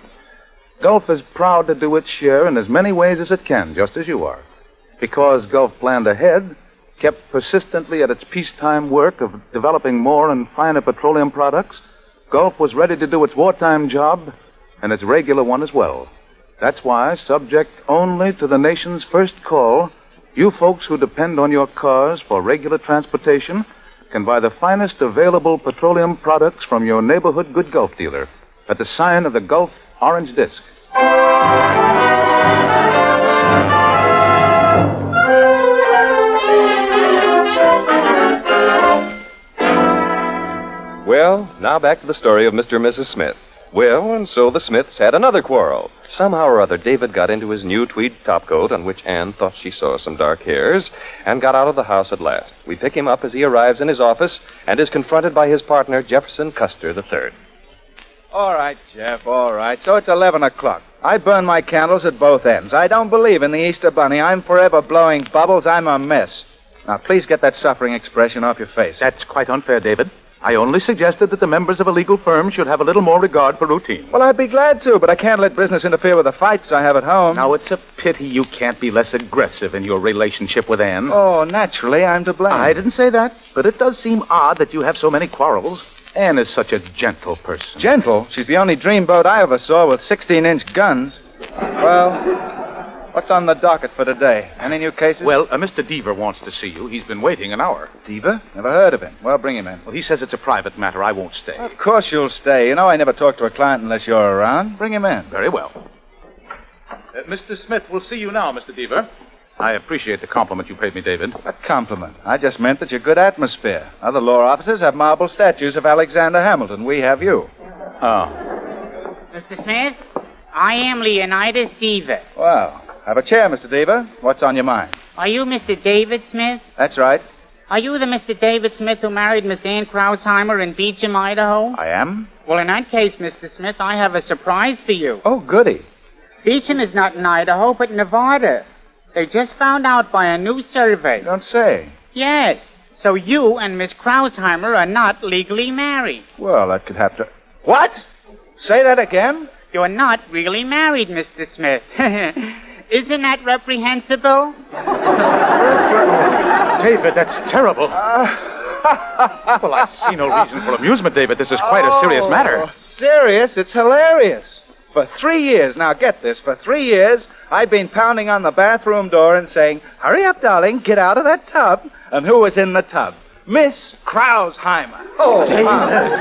[SPEAKER 3] Gulf is proud to do its share in as many ways as it can, just as you are. Because Gulf planned ahead, kept persistently at its peacetime work of developing more and finer petroleum products, Gulf was ready to do its wartime job and its regular one as well. That's why, subject only to the nation's first call, you folks who depend on your cars for regular transportation can buy the finest available petroleum products from your neighborhood good Gulf dealer at the sign of the Gulf Orange Disc.
[SPEAKER 22] Well, now back to the story of Mr. and Mrs. Smith. Well, and so the Smiths had another quarrel. Somehow or other, David got into his new tweed topcoat, on which Anne thought she saw some dark hairs, and got out of the house at last. We pick him up as he arrives in his office and is confronted by his partner, Jefferson Custer III.
[SPEAKER 23] All right, Jeff, all right. So it's 11 o'clock. I burn my candles at both ends. I don't believe in the Easter Bunny. I'm forever blowing bubbles. I'm a mess. Now, please get that suffering expression off your face.
[SPEAKER 3] That's quite unfair, David. I only suggested that the members of a legal firm should have a little more regard for routine.
[SPEAKER 23] Well, I'd be glad to, but I can't let business interfere with the fights I have at home.
[SPEAKER 3] Now, it's a pity you can't be less aggressive in your relationship with Anne.
[SPEAKER 23] Oh, naturally, I'm to blame.
[SPEAKER 3] I didn't say that, but it does seem odd that you have so many quarrels. Anne is such a gentle person.
[SPEAKER 23] Gentle? She's the only dreamboat I ever saw with 16-inch guns. Well, what's on the docket for today? Any new cases?
[SPEAKER 3] Well, Mr. Deaver wants to see you. He's been waiting an hour.
[SPEAKER 23] Deaver? Never heard of him. Well, bring him in.
[SPEAKER 3] Well, he says it's a private matter. I won't stay.
[SPEAKER 23] Of course you'll stay. You know I never talk to a client unless you're around. Bring him in.
[SPEAKER 3] Very well. Mr. Smith will see you now, Mr. Deaver. I appreciate the compliment you paid me, David.
[SPEAKER 23] What compliment? I just meant that you're good atmosphere. Other law offices have marble statues of Alexander Hamilton. We have you.
[SPEAKER 3] Oh.
[SPEAKER 1] Mr. Smith, I am Leonidas Deaver.
[SPEAKER 23] Well, have a chair, Mr. Deaver. What's on your mind?
[SPEAKER 1] Are you Mr. David Smith?
[SPEAKER 23] That's right.
[SPEAKER 1] Are you the Mr. David Smith who married Miss Ann Krausheimer in Beecham, Idaho?
[SPEAKER 23] I am.
[SPEAKER 1] Well, in that case, Mr. Smith, I have a surprise for you.
[SPEAKER 23] Oh, goody.
[SPEAKER 1] Beecham is not in Idaho, but Nevada. They just found out by a new survey.
[SPEAKER 23] You don't say.
[SPEAKER 1] Yes. So you and Miss Krausheimer are not legally married.
[SPEAKER 23] Well, that could have to... What? Say that again?
[SPEAKER 1] You're not really married, Mr. Smith. Isn't that reprehensible?
[SPEAKER 3] David, that's terrible. Well, I see no reason for amusement, David. This is quite a serious matter.
[SPEAKER 23] Serious? It's hilarious. For 3 years, now get this, for 3 years, I've been pounding on the bathroom door and saying, hurry up, darling, get out of that tub. And who was in the tub? Miss Krausheimer. Oh, David.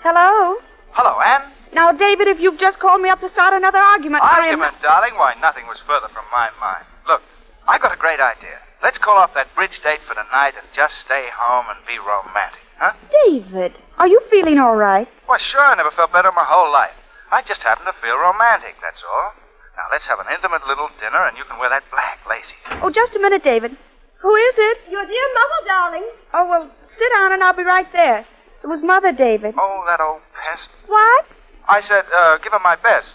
[SPEAKER 14] Hello?
[SPEAKER 2] Hello, Anne.
[SPEAKER 14] Now, David, if you've just called me up to start another argument...
[SPEAKER 2] Argument, darling? Why, nothing was further from my mind. Look, I got a great idea. Let's call off that bridge date for tonight and just stay home and be romantic, huh?
[SPEAKER 14] David, are you feeling all right?
[SPEAKER 2] Well, sure, I never felt better in my whole life. I just happen to feel romantic, that's all. Now, let's have an intimate little dinner, and you can wear that black lacy.
[SPEAKER 14] Oh, just a minute, David. Who is it?
[SPEAKER 6] Your dear mother, darling.
[SPEAKER 14] Oh, well, sit down and I'll be right there. It was Mother, David.
[SPEAKER 2] Oh, that old pest.
[SPEAKER 14] What?
[SPEAKER 2] I said, give her my best.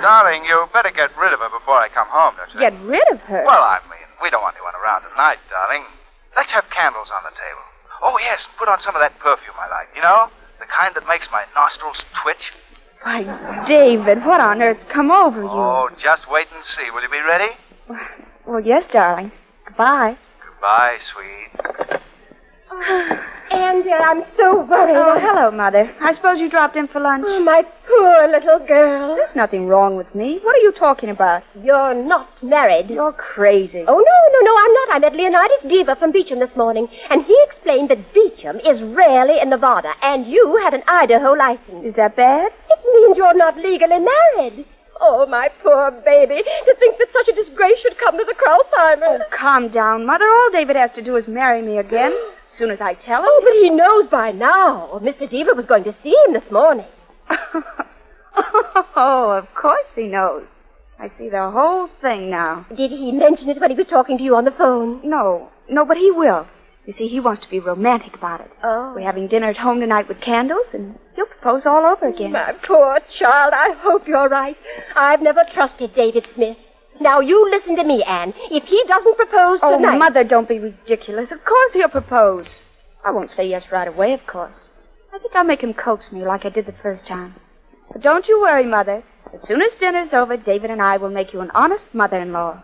[SPEAKER 2] Darling, you better get rid of her before I come home, don't you?
[SPEAKER 14] Get rid of her?
[SPEAKER 2] Well, I mean, we don't want anyone around tonight, darling. Let's have candles on the table. Oh, yes, put on some of that perfume I like. You know, the kind that makes my nostrils twitch.
[SPEAKER 14] Why, David, what on earth's come over you?
[SPEAKER 2] Oh, just wait and see. Will you be ready?
[SPEAKER 14] Well, yes, darling. Goodbye.
[SPEAKER 2] Goodbye, sweet.
[SPEAKER 6] Anne, dear, I'm so worried.
[SPEAKER 14] Oh, hello, Mother. I suppose you dropped in for lunch.
[SPEAKER 6] Oh, my poor little girl.
[SPEAKER 14] There's nothing wrong with me. What are you talking about?
[SPEAKER 6] You're not married.
[SPEAKER 14] You're crazy.
[SPEAKER 6] Oh, no, I'm not. I met Leonidas Deaver from Beecham this morning, and he explained that Beecham is rarely in Nevada, and you had an Idaho license.
[SPEAKER 14] Is that bad?
[SPEAKER 6] It means you're not legally married. Oh, my poor baby. To think that such a disgrace should come to the Krausheimer.
[SPEAKER 14] Oh, calm down, Mother. All David has to do is marry me again. As soon as I tell him.
[SPEAKER 6] Oh, but he knows by now. Mr. Deaver was going to see him this morning.
[SPEAKER 14] Oh, of course he knows. I see the whole thing now.
[SPEAKER 6] Did he mention it when he was talking to you on the phone?
[SPEAKER 14] No, but he will. You see, he wants to be romantic about it.
[SPEAKER 6] Oh.
[SPEAKER 14] We're having dinner at home tonight with candles, and he'll propose all over again.
[SPEAKER 6] My poor child, I hope you're right. I've never trusted David Smith. Now, you listen to me, Anne. If he doesn't propose tonight...
[SPEAKER 14] Oh, Mother, don't be ridiculous. Of course he'll propose. I won't say yes right away, of course. I think I'll make him coax me like I did the first time. But don't you worry, Mother. As soon as dinner's over, David and I will make you an honest mother-in-law.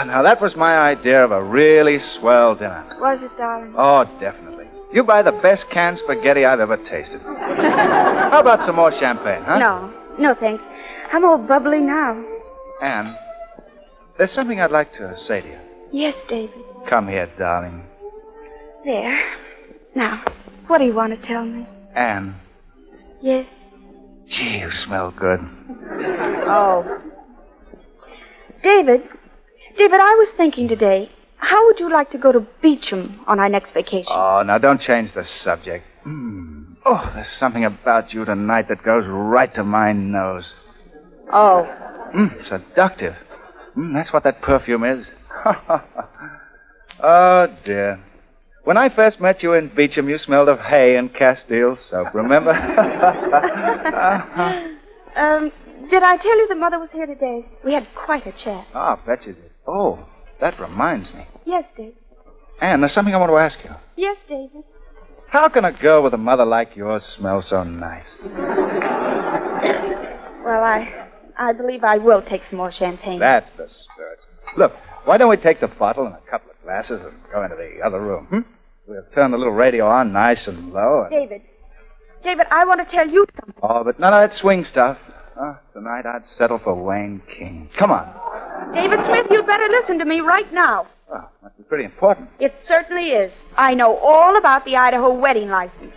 [SPEAKER 23] Now, that was my idea of a really swell dinner.
[SPEAKER 14] Was it, darling?
[SPEAKER 23] Oh, definitely. You buy the best canned spaghetti I've ever tasted. How about some more champagne, huh?
[SPEAKER 14] No, thanks. I'm all bubbly now.
[SPEAKER 23] Anne, there's something I'd like to say to you.
[SPEAKER 14] Yes, David.
[SPEAKER 23] Come here, darling.
[SPEAKER 14] There. Now, what do you want to tell me?
[SPEAKER 23] Anne.
[SPEAKER 14] Yes.
[SPEAKER 23] Gee, you smell good.
[SPEAKER 14] Oh. David, I was thinking today, how would you like to go to Beecham on our next vacation?
[SPEAKER 23] Oh, now don't change the subject. Oh, there's something about you tonight that goes right to my nose.
[SPEAKER 14] Oh.
[SPEAKER 23] Seductive. That's what that perfume is. Oh, dear. When I first met you in Beecham, you smelled of hay and Castile soap, remember?
[SPEAKER 14] Did I tell you that Mother was here today? We had quite a chat.
[SPEAKER 23] Oh, I bet you did. Oh, that reminds me.
[SPEAKER 14] Yes, David.
[SPEAKER 23] Anne, there's something I want to ask you.
[SPEAKER 14] Yes, David.
[SPEAKER 23] How can a girl with a mother like yours smell so nice?
[SPEAKER 14] Well, I believe I will take some more champagne.
[SPEAKER 23] That's the spirit. Look, why don't we take the bottle and a couple of glasses and go into the other room? We'll turn the little radio on nice and low.
[SPEAKER 14] David, I want to tell you something.
[SPEAKER 23] Oh, but none of that swing stuff. Tonight I'd settle for Wayne King. Come on.
[SPEAKER 14] David Smith, you'd better listen to me right now.
[SPEAKER 23] Oh, must be pretty important.
[SPEAKER 14] It certainly is. I know all about the Idaho wedding license.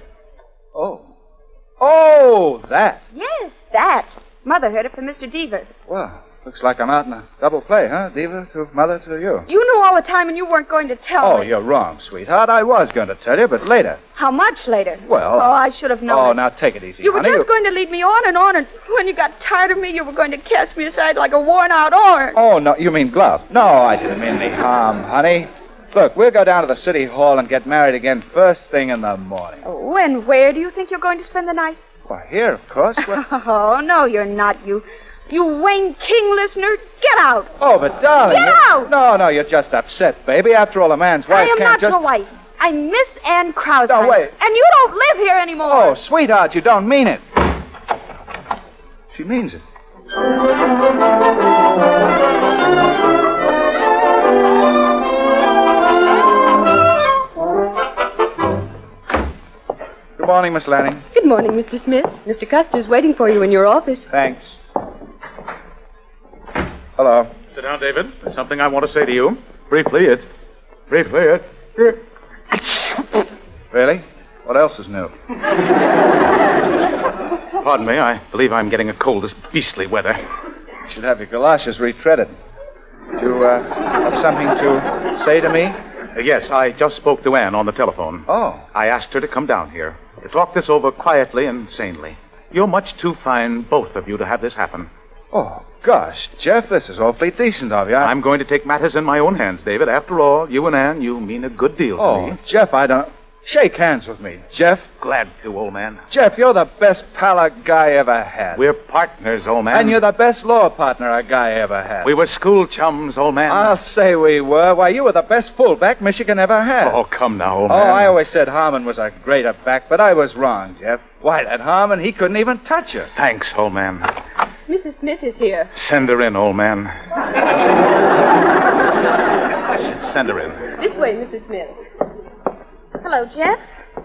[SPEAKER 23] Oh, that.
[SPEAKER 14] Yes, that. Mother heard it from Mr. Deaver.
[SPEAKER 23] Well, looks like I'm out in a double play, huh? Diva to Mother to you.
[SPEAKER 14] You knew all the time and you weren't going to tell me.
[SPEAKER 23] Oh, you're wrong, sweetheart. I was going to tell you, but later.
[SPEAKER 14] How much later?
[SPEAKER 23] Well.
[SPEAKER 14] Oh, I should have known.
[SPEAKER 23] Oh,
[SPEAKER 14] it.
[SPEAKER 23] now take it easy,
[SPEAKER 14] You were
[SPEAKER 23] honey.
[SPEAKER 14] just going to lead me on, and when you got tired of me, you were going to cast me aside like a worn-out orange.
[SPEAKER 23] Oh, no, you mean glove. No, I didn't mean any harm, honey. Look, we'll go down to the city hall and get married again first thing in the morning.
[SPEAKER 14] Oh, and where do you think you're going to spend the night?
[SPEAKER 23] Why, here, of course.
[SPEAKER 14] Oh, no, you're not, you Wayne King listener. Get out.
[SPEAKER 23] Oh, but darling.
[SPEAKER 14] Get out!
[SPEAKER 23] No, you're just upset, baby. After all, a man's wife
[SPEAKER 14] I am
[SPEAKER 23] can't
[SPEAKER 14] not
[SPEAKER 23] just...
[SPEAKER 14] your wife. I'm Miss Ann Krause.
[SPEAKER 23] No, wait.
[SPEAKER 14] And you don't live here anymore.
[SPEAKER 23] Oh, sweetheart, you don't mean it. She means it. Good morning, Miss Lanning.
[SPEAKER 9] Good morning, Mr. Smith. Mr. Custer's waiting for you in your office.
[SPEAKER 23] Thanks. Hello.
[SPEAKER 3] Sit down, David. There's something I want to say to you. Briefly,
[SPEAKER 23] Really? What else is new?
[SPEAKER 3] Pardon me, I believe I'm getting a cold this beastly weather.
[SPEAKER 23] You should have your galoshes retreaded. Do you have something to say to me?
[SPEAKER 3] Yes, I just spoke to Anne on the telephone.
[SPEAKER 23] Oh.
[SPEAKER 3] I asked her to come down here to talk this over quietly and sanely. You're much too fine, both of you, to have this happen.
[SPEAKER 23] Oh, gosh, Jeff, this is awfully decent of you.
[SPEAKER 3] I'm going to take matters in my own hands, David. After all, you and Anne, you mean a good deal to me.
[SPEAKER 23] Oh, Jeff, I don't... Shake hands with me, Jeff.
[SPEAKER 3] Glad to, old man.
[SPEAKER 23] Jeff, you're the best pal a guy ever had.
[SPEAKER 3] We're partners, old man.
[SPEAKER 23] And you're the best law partner a guy ever had.
[SPEAKER 3] We were school chums, old man.
[SPEAKER 23] I'll say we were. Why, you were the best fullback Michigan ever had.
[SPEAKER 3] Oh, come now, old
[SPEAKER 23] Oh,
[SPEAKER 3] man.
[SPEAKER 23] I always said Harmon was a greater back, but I was wrong, Jeff. Why, that Harmon, he couldn't even touch her.
[SPEAKER 3] Thanks, old man.
[SPEAKER 9] Mrs. Smith is here.
[SPEAKER 3] Send her in, old man. Send her in.
[SPEAKER 9] This way, Mrs. Smith.
[SPEAKER 14] Hello, Jeff.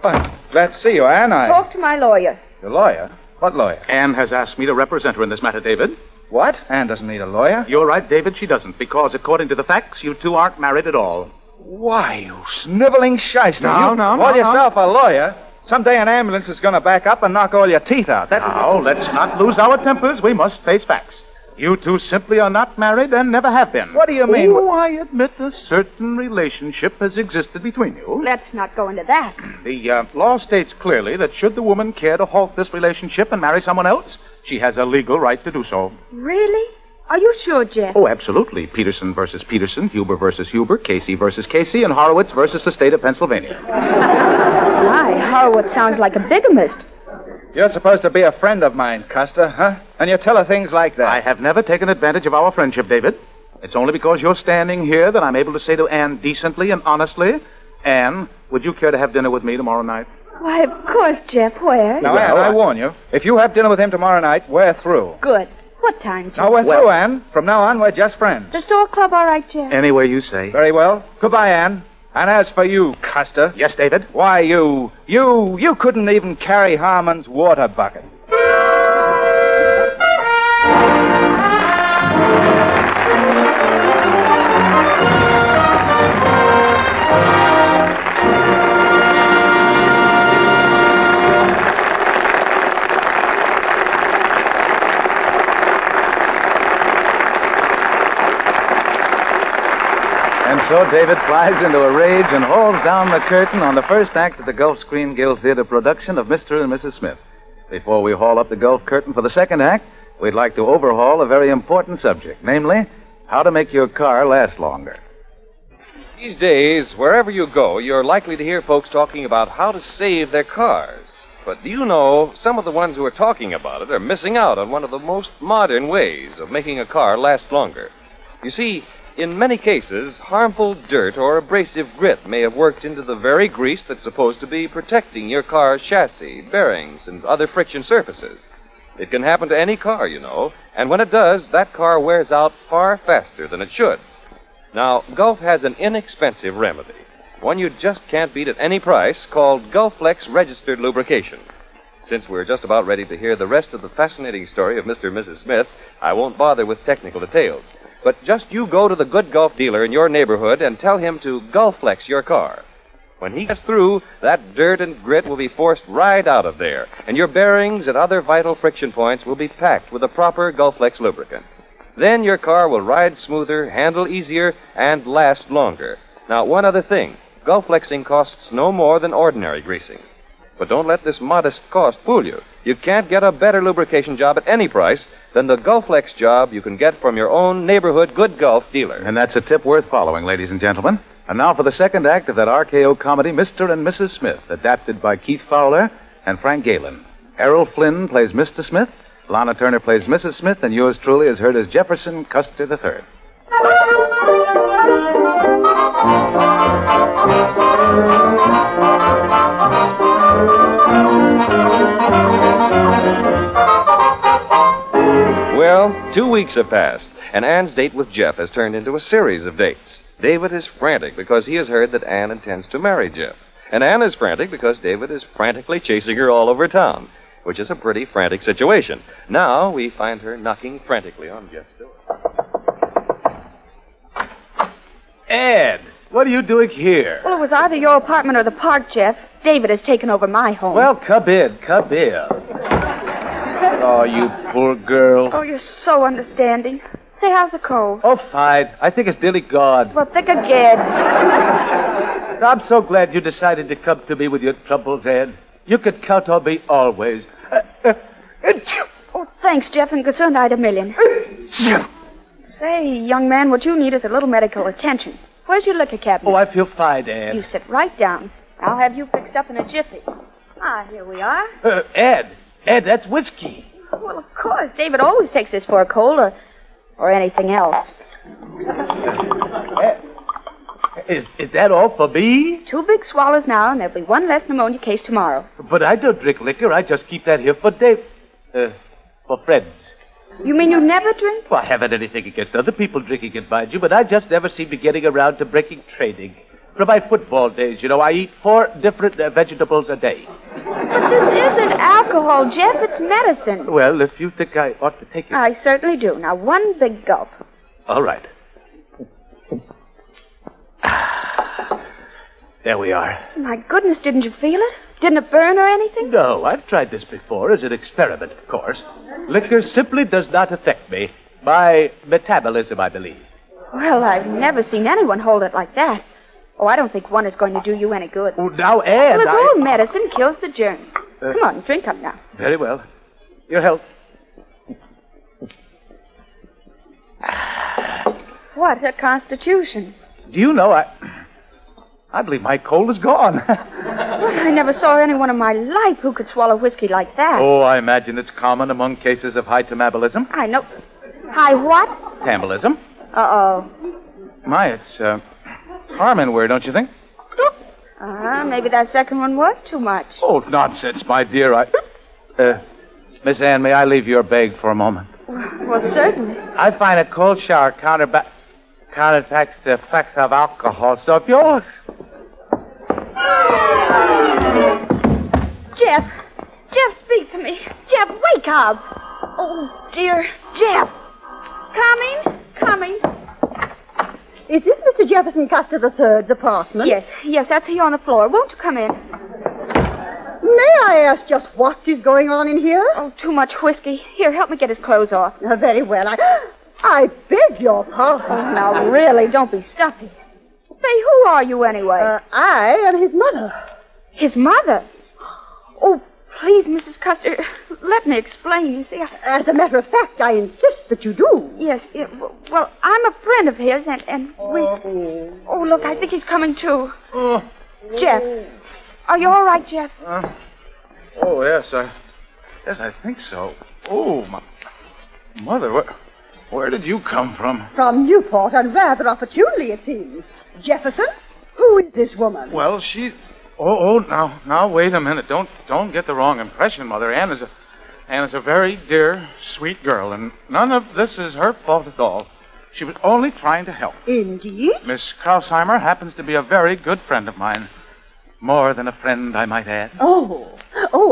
[SPEAKER 23] Well, glad to see you, Anne.
[SPEAKER 14] Talk to my lawyer.
[SPEAKER 23] Your lawyer? What lawyer?
[SPEAKER 3] Anne has asked me to represent her in this matter, David.
[SPEAKER 23] What? Anne doesn't need a lawyer?
[SPEAKER 3] You're right, David, she doesn't, because according to the facts, you two aren't married at all.
[SPEAKER 23] Why, you sniveling shyster.
[SPEAKER 3] No.
[SPEAKER 23] Call yourself a lawyer. Someday an ambulance is going to back up and knock all your teeth out.
[SPEAKER 3] Now, let's not lose our tempers. We must face facts. You two simply are not married and never have been.
[SPEAKER 23] What do you mean?
[SPEAKER 3] Oh, I admit a certain relationship has existed between you.
[SPEAKER 14] Let's not go into that.
[SPEAKER 3] The law states clearly that should the woman care to halt this relationship and marry someone else, she has a legal right to do so.
[SPEAKER 14] Really? Are you sure, Jeff?
[SPEAKER 3] Oh, absolutely. Peterson versus Peterson, Huber versus Huber, Casey versus Casey, and Horowitz versus the state of Pennsylvania.
[SPEAKER 14] My, Horowitz sounds like a bigamist.
[SPEAKER 23] You're supposed to be a friend of mine, Custer, huh? And you tell her things like that.
[SPEAKER 3] I have never taken advantage of our friendship, David. It's only because you're standing here that I'm able to say to Anne decently and honestly, Anne, would you care to have dinner with me tomorrow night?
[SPEAKER 14] Why, of course, Jeff. Where?
[SPEAKER 23] Now, Anne, I warn you, if you have dinner with him tomorrow night, we're through.
[SPEAKER 14] Good. What time, Jeff?
[SPEAKER 23] Now, we're through, Anne. From now on, we're just friends.
[SPEAKER 14] The store club all right, Jeff?
[SPEAKER 3] Anywhere you say.
[SPEAKER 23] Very well. Goodbye, Anne. And as for you, Custer...
[SPEAKER 3] Yes, David?
[SPEAKER 23] Why, you couldn't even carry Harmon's water bucket.
[SPEAKER 3] so David flies into a rage and hauls down the curtain on the first act of the Gulf Screen Guild Theater production of Mr. and Mrs. Smith. Before we haul up the Gulf curtain for the second act, we'd like to overhaul a very important subject, namely, how to make your car last longer.
[SPEAKER 22] These days, wherever you go, you're likely to hear folks talking about how to save their cars. But do you know, some of the ones who are talking about it are missing out on one of the most modern ways of making a car last longer. You see, in many cases, harmful dirt or abrasive grit may have worked into the very grease that's supposed to be protecting your car's chassis, bearings, and other friction surfaces. It can happen to any car, you know, and when it does, that car wears out far faster than it should. Now, Gulf has an inexpensive remedy, one you just can't beat at any price, called Gulflex Registered Lubrication. Since we're just about ready to hear the rest of the fascinating story of Mr. and Mrs. Smith, I won't bother with technical details. But just you go to the good Gulf dealer in your neighborhood and tell him to Gulflex your car. When he gets through, that dirt and grit will be forced right out of there, and your bearings and other vital friction points will be packed with a proper Gulflex lubricant. Then your car will ride smoother, handle easier, and last longer. Now, one other thing. Gulflexing costs no more than ordinary greasing. But don't let this modest cost fool you. You can't get a better lubrication job at any price than the Gulflex job you can get from your own neighborhood Good Gulf dealer.
[SPEAKER 3] And that's a tip worth following, ladies and gentlemen. And now for the second act of that RKO comedy, Mr. and Mrs. Smith, adapted by Keith Fowler and Frank Galen. Errol Flynn plays Mr. Smith, Lana Turner plays Mrs. Smith, and yours truly is heard as Jefferson Custer III.
[SPEAKER 22] Well, 2 weeks have passed, and Ann's date with Jeff has turned into a series of dates. David is frantic because he has heard that Ann intends to marry Jeff. And Ann is frantic because David is frantically chasing her all over town, which is a pretty frantic situation. Now we find her knocking frantically on Jeff's door.
[SPEAKER 23] Ed, what are you doing here?
[SPEAKER 9] Well, it was either your apartment or the park, Jeff. David has taken over my home.
[SPEAKER 23] Well, come in. Oh, you poor girl.
[SPEAKER 9] Oh, you're so understanding. Say, how's the cold?
[SPEAKER 23] Oh, fine. I think it's nearly gone.
[SPEAKER 9] Well, think again.
[SPEAKER 23] I'm so glad you decided to come to me with your troubles, Ed. You can count on me always.
[SPEAKER 9] Oh, thanks, Jeff, and gesundheit a million. Say, young man, what you need is a little medical attention. Where's your liquor cabinet?
[SPEAKER 23] Oh, I feel fine, Ed.
[SPEAKER 9] You sit right down. I'll have you fixed up in a jiffy. Ah, here we are.
[SPEAKER 23] Ed, that's whiskey.
[SPEAKER 9] Well, of course. David always takes this for a cold or anything else.
[SPEAKER 23] Is that all for me?
[SPEAKER 9] 2 big swallows now, and there'll be 1 less pneumonia case tomorrow.
[SPEAKER 23] But I don't drink liquor. I just keep that here for for friends.
[SPEAKER 9] You mean you never drink?
[SPEAKER 23] Well, I haven't anything against other people drinking it, mind you, but I just never seem to getting around to breaking training. From my football days, you know, I eat 4 different vegetables a day.
[SPEAKER 9] But this isn't alcohol, Jeff. It's medicine.
[SPEAKER 23] Well, if you think I ought to take it.
[SPEAKER 9] I certainly do. Now, 1 big gulp.
[SPEAKER 23] All right. There we are.
[SPEAKER 9] My goodness, didn't you feel it? Didn't it burn or anything?
[SPEAKER 23] No, I've tried this before as an experiment, of course. Liquor simply does not affect me. My metabolism, I believe.
[SPEAKER 9] Well, I've never seen anyone hold it like that. Oh, I don't think 1 is going to do you any good.
[SPEAKER 23] Oh, now, Ed,
[SPEAKER 9] well, it's all medicine, kills the germs. Come on, drink up now.
[SPEAKER 23] Very well. Your health.
[SPEAKER 9] What a constitution.
[SPEAKER 23] Do you know, I believe my cold is gone.
[SPEAKER 9] Well, I never saw anyone in my life who could swallow whiskey like that.
[SPEAKER 3] Oh, I imagine it's common among cases of high tamabolism.
[SPEAKER 9] I know. High what?
[SPEAKER 3] Tamabolism.
[SPEAKER 9] Uh-oh.
[SPEAKER 3] My, it's Harmon word, don't you think?
[SPEAKER 9] Maybe that second one was too much.
[SPEAKER 3] Oh, nonsense, my dear. Miss Ann, may I leave your bag for a moment?
[SPEAKER 9] Well, certainly.
[SPEAKER 3] I find a cold shower counteracts the effects of alcohol, so if you'll...
[SPEAKER 9] Jeff, speak to me. Jeff, wake up. Oh, dear. Jeff. Coming.
[SPEAKER 6] Is this Mr. Jefferson Custer III's apartment?
[SPEAKER 9] Yes, that's here on the floor. Won't you come in?
[SPEAKER 6] May I ask just what is going on in here?
[SPEAKER 9] Oh, too much whiskey. Here, help me get his clothes off.
[SPEAKER 6] Very well. I beg your pardon.
[SPEAKER 9] Oh, now, really, don't be stuffy. Say, who are you anyway?
[SPEAKER 6] I am his mother.
[SPEAKER 9] His mother? Oh, please, Mrs. Custer, let me explain. You see,
[SPEAKER 6] As a matter of fact, I insist that you do.
[SPEAKER 9] Yes, well, I'm a friend of his, and we... Oh, look, I think he's coming too. Jeff, are you all right, Jeff?
[SPEAKER 3] Yes, I think so. Oh, my mother, where did you come from?
[SPEAKER 6] From Newport, and rather opportunely, it seems. Jefferson, who is this woman?
[SPEAKER 3] Well, she... now, wait a minute. Don't get the wrong impression, Mother. Anne is a very dear, sweet girl, and none of this is her fault at all. She was only trying to help.
[SPEAKER 6] Indeed?
[SPEAKER 3] Miss Krausheimer happens to be a very good friend of mine. More than a friend, I might add.
[SPEAKER 6] Oh,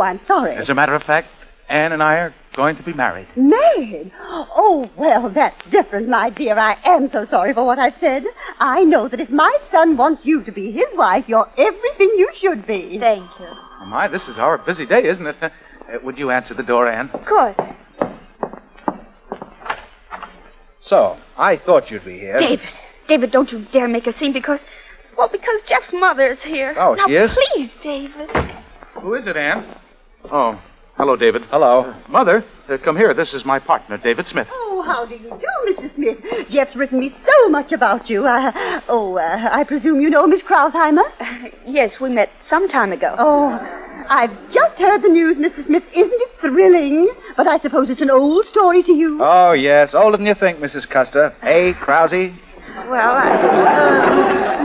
[SPEAKER 6] I'm sorry.
[SPEAKER 3] As a matter of fact, Anne and I are going to be married.
[SPEAKER 6] Married? Oh, well, that's different, my dear. I am so sorry for what I've said. I know that if my son wants you to be his wife, you're everything you should be.
[SPEAKER 9] Thank you.
[SPEAKER 3] Oh, my, this is our busy day, isn't it? Would you answer the door, Anne?
[SPEAKER 9] Of course.
[SPEAKER 23] So, I thought you'd be here.
[SPEAKER 9] David, don't you dare make a scene because Jeff's mother is here.
[SPEAKER 23] Oh,
[SPEAKER 9] now,
[SPEAKER 23] she is?
[SPEAKER 9] Please, David.
[SPEAKER 3] Who is it, Anne? Oh, hello, David.
[SPEAKER 23] Hello.
[SPEAKER 3] Mother, come here. This is my partner, David Smith.
[SPEAKER 6] Oh, how do you do, Mrs. Smith? Jeff's written me so much about you. I presume you know Miss Krausheimer?
[SPEAKER 9] Yes, we met some time ago.
[SPEAKER 6] Oh, I've just heard the news, Mr. Smith. Isn't it thrilling? But I suppose it's an old story to you.
[SPEAKER 23] Oh, yes. Older than you think, Mrs. Custer. Hey, Krause?
[SPEAKER 9] Well,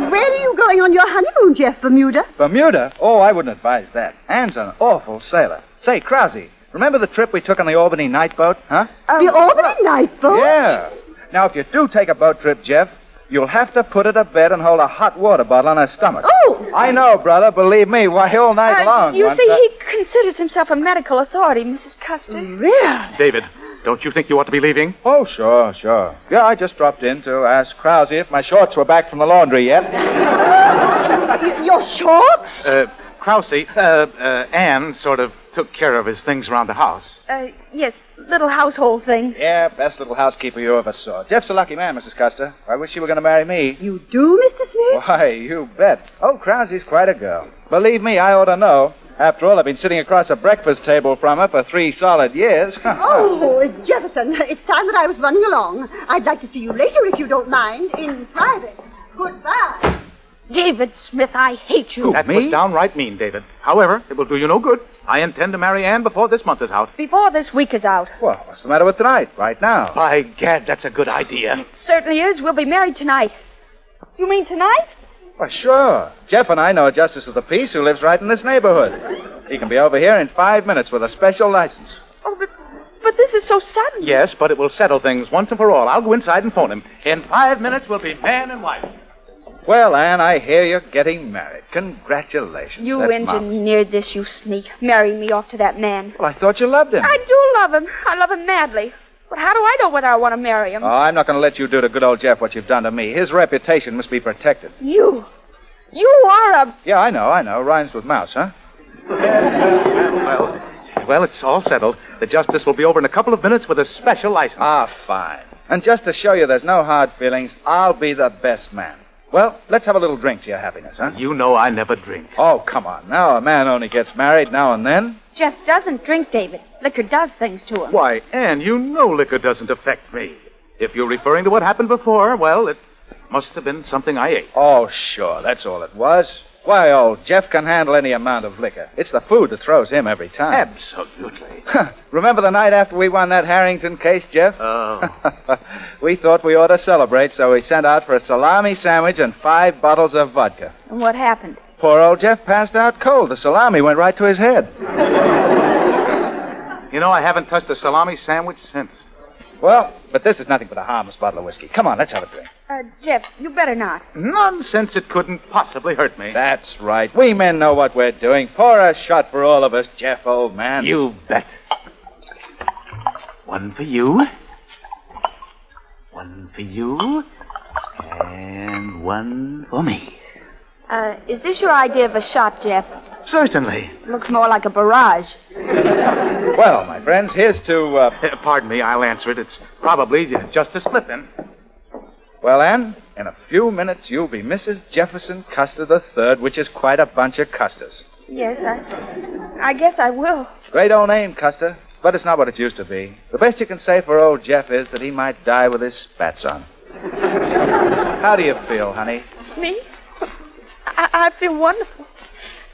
[SPEAKER 6] where are you going on your honeymoon, Jeff? Bermuda?
[SPEAKER 23] Bermuda? Oh, I wouldn't advise that. Anne's an awful sailor. Say, Krause, remember the trip we took on the Albany night boat, huh?
[SPEAKER 6] The Albany night boat?
[SPEAKER 23] Yeah. Now, if you do take a boat trip, Jeff, you'll have to put her to bed and hold a hot water bottle on her stomach.
[SPEAKER 6] Oh!
[SPEAKER 23] I know, brother. Believe me, why, all night long.
[SPEAKER 9] You see, he considers himself a medical authority, Mrs. Custer.
[SPEAKER 6] Really?
[SPEAKER 3] David, don't you think you ought to be leaving?
[SPEAKER 23] Oh, sure. Yeah, I just dropped in to ask Krause if my shorts were back from the laundry yet.
[SPEAKER 6] Your shorts?
[SPEAKER 3] Krause, Anne sort of took care of his things around the house.
[SPEAKER 9] Yes, little household things.
[SPEAKER 23] Yeah, best little housekeeper you ever saw. Jeff's a lucky man, Mrs. Custer. I wish you were going to marry me.
[SPEAKER 6] You do, Mr. Smith?
[SPEAKER 23] Why, you bet. Oh, Krause's quite a girl. Believe me, I ought to know. After all, I've been sitting across a breakfast table from her for 3 solid years.
[SPEAKER 6] Oh, Jefferson, it's time that I was running along. I'd like to see you later, if you don't mind, in private. Goodbye.
[SPEAKER 9] David Smith, I hate you.
[SPEAKER 3] That was downright mean, David. However, it will do you no good. I intend to marry Anne before this month is out.
[SPEAKER 9] Before this week is out.
[SPEAKER 23] Well, what's the matter with tonight, right now?
[SPEAKER 3] By gad, that's a good idea.
[SPEAKER 9] It certainly is. We'll be married tonight. You mean tonight?
[SPEAKER 23] Why, sure. Jeff and I know a justice of the peace who lives right in this neighborhood. He can be over here in 5 minutes with a special license.
[SPEAKER 9] Oh, but this is so sudden.
[SPEAKER 3] Yes, but it will settle things once and for all. I'll go inside and phone him. In 5 minutes, we'll be man and wife.
[SPEAKER 23] Well, Anne, I hear you're getting married. Congratulations.
[SPEAKER 9] You
[SPEAKER 23] That's
[SPEAKER 9] engineered this, you sneak. Marrying me off to that man.
[SPEAKER 23] Well, I thought you loved him.
[SPEAKER 9] I do love him. I love him madly. But how do I know whether I want to marry him?
[SPEAKER 23] Oh, I'm not going to let you do to good old Jeff what you've done to me. His reputation must be protected.
[SPEAKER 9] You are a...
[SPEAKER 23] Yeah, I know. Rhymes with mouse, huh?
[SPEAKER 3] Well, it's all settled. The justice will be over in a couple of minutes with a special license.
[SPEAKER 23] Ah, fine. And just to show you there's no hard feelings, I'll be the best man. Well, let's have a little drink to your happiness, huh?
[SPEAKER 3] You know I never drink.
[SPEAKER 23] Oh, come on. Now a man only gets married now and then.
[SPEAKER 9] Jeff doesn't drink, David. Liquor does things to him.
[SPEAKER 3] Why, Anne, you know liquor doesn't affect me. If you're referring to what happened before, well, it must have been something I ate.
[SPEAKER 23] Oh, sure. That's all it was. Why, old Jeff can handle any amount of liquor. It's the food that throws him every time.
[SPEAKER 3] Absolutely.
[SPEAKER 23] Remember the night after we won that Harrington case, Jeff?
[SPEAKER 3] Oh.
[SPEAKER 23] We thought we ought to celebrate, so we sent out for a salami sandwich and 5 bottles of vodka.
[SPEAKER 9] And what happened?
[SPEAKER 23] Poor old Jeff passed out cold. The salami went right to his head.
[SPEAKER 3] You know, I haven't touched a salami sandwich since.
[SPEAKER 23] Well, but this is nothing but a harmless bottle of whiskey. Come on, let's have a drink.
[SPEAKER 9] Jeff, you better not.
[SPEAKER 3] Nonsense. It couldn't possibly hurt me.
[SPEAKER 23] That's right. We men know what we're doing. Pour a shot for all of us, Jeff, old man.
[SPEAKER 3] You bet. One for you. One for you. And one for me.
[SPEAKER 9] Is this your idea of a shot, Jeff?
[SPEAKER 3] Certainly.
[SPEAKER 9] Looks more like a barrage.
[SPEAKER 23] Well, my friends, here's to...
[SPEAKER 3] Pardon me, I'll answer it. It's probably just a slip-in.
[SPEAKER 23] Well, Anne, in a few minutes you'll be Mrs. Jefferson Custer III, which is quite a bunch of Custers.
[SPEAKER 9] Yes, I guess I will.
[SPEAKER 23] Great old name, Custer, but it's not what it used to be. The best you can say for old Jeff is that he might die with his spats on. How do you feel, honey?
[SPEAKER 9] Me? I feel wonderful.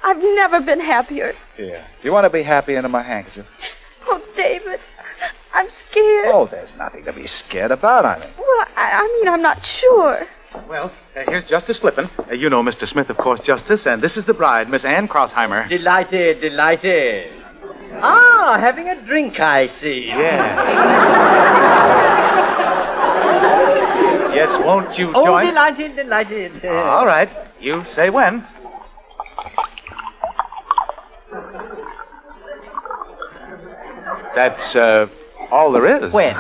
[SPEAKER 9] I've never been happier.
[SPEAKER 23] Here. Do you want to be happy into my handkerchief?
[SPEAKER 9] Oh, David, I'm scared.
[SPEAKER 23] Oh, there's nothing to be scared about, honey.
[SPEAKER 9] Well, I mean, I'm not sure.
[SPEAKER 3] Well, here's Justice Flippin. You know Mr. Smith, of course, Justice, and this is the bride, Miss Ann Krausheimer.
[SPEAKER 11] Delighted. Ah, having a drink, I see.
[SPEAKER 3] Yeah. Yes, won't you join?
[SPEAKER 11] Oh, delighted.
[SPEAKER 3] All right. You say when. That's, all there is.
[SPEAKER 11] When?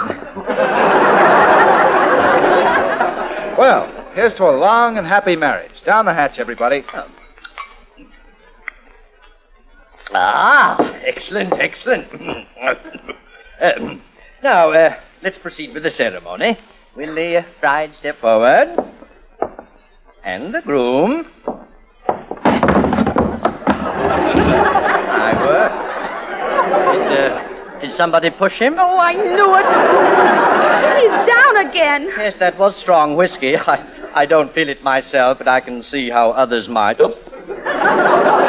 [SPEAKER 23] Well, here's to a long and happy marriage. Down the hatch, everybody.
[SPEAKER 11] Ah, excellent. Now, let's proceed with the ceremony. Will the bride step forward? And the groom. Did somebody push him?
[SPEAKER 9] Oh, I knew it. He's down again.
[SPEAKER 11] Yes, that was strong whiskey. I don't feel it myself, but I can see how others might. Oh.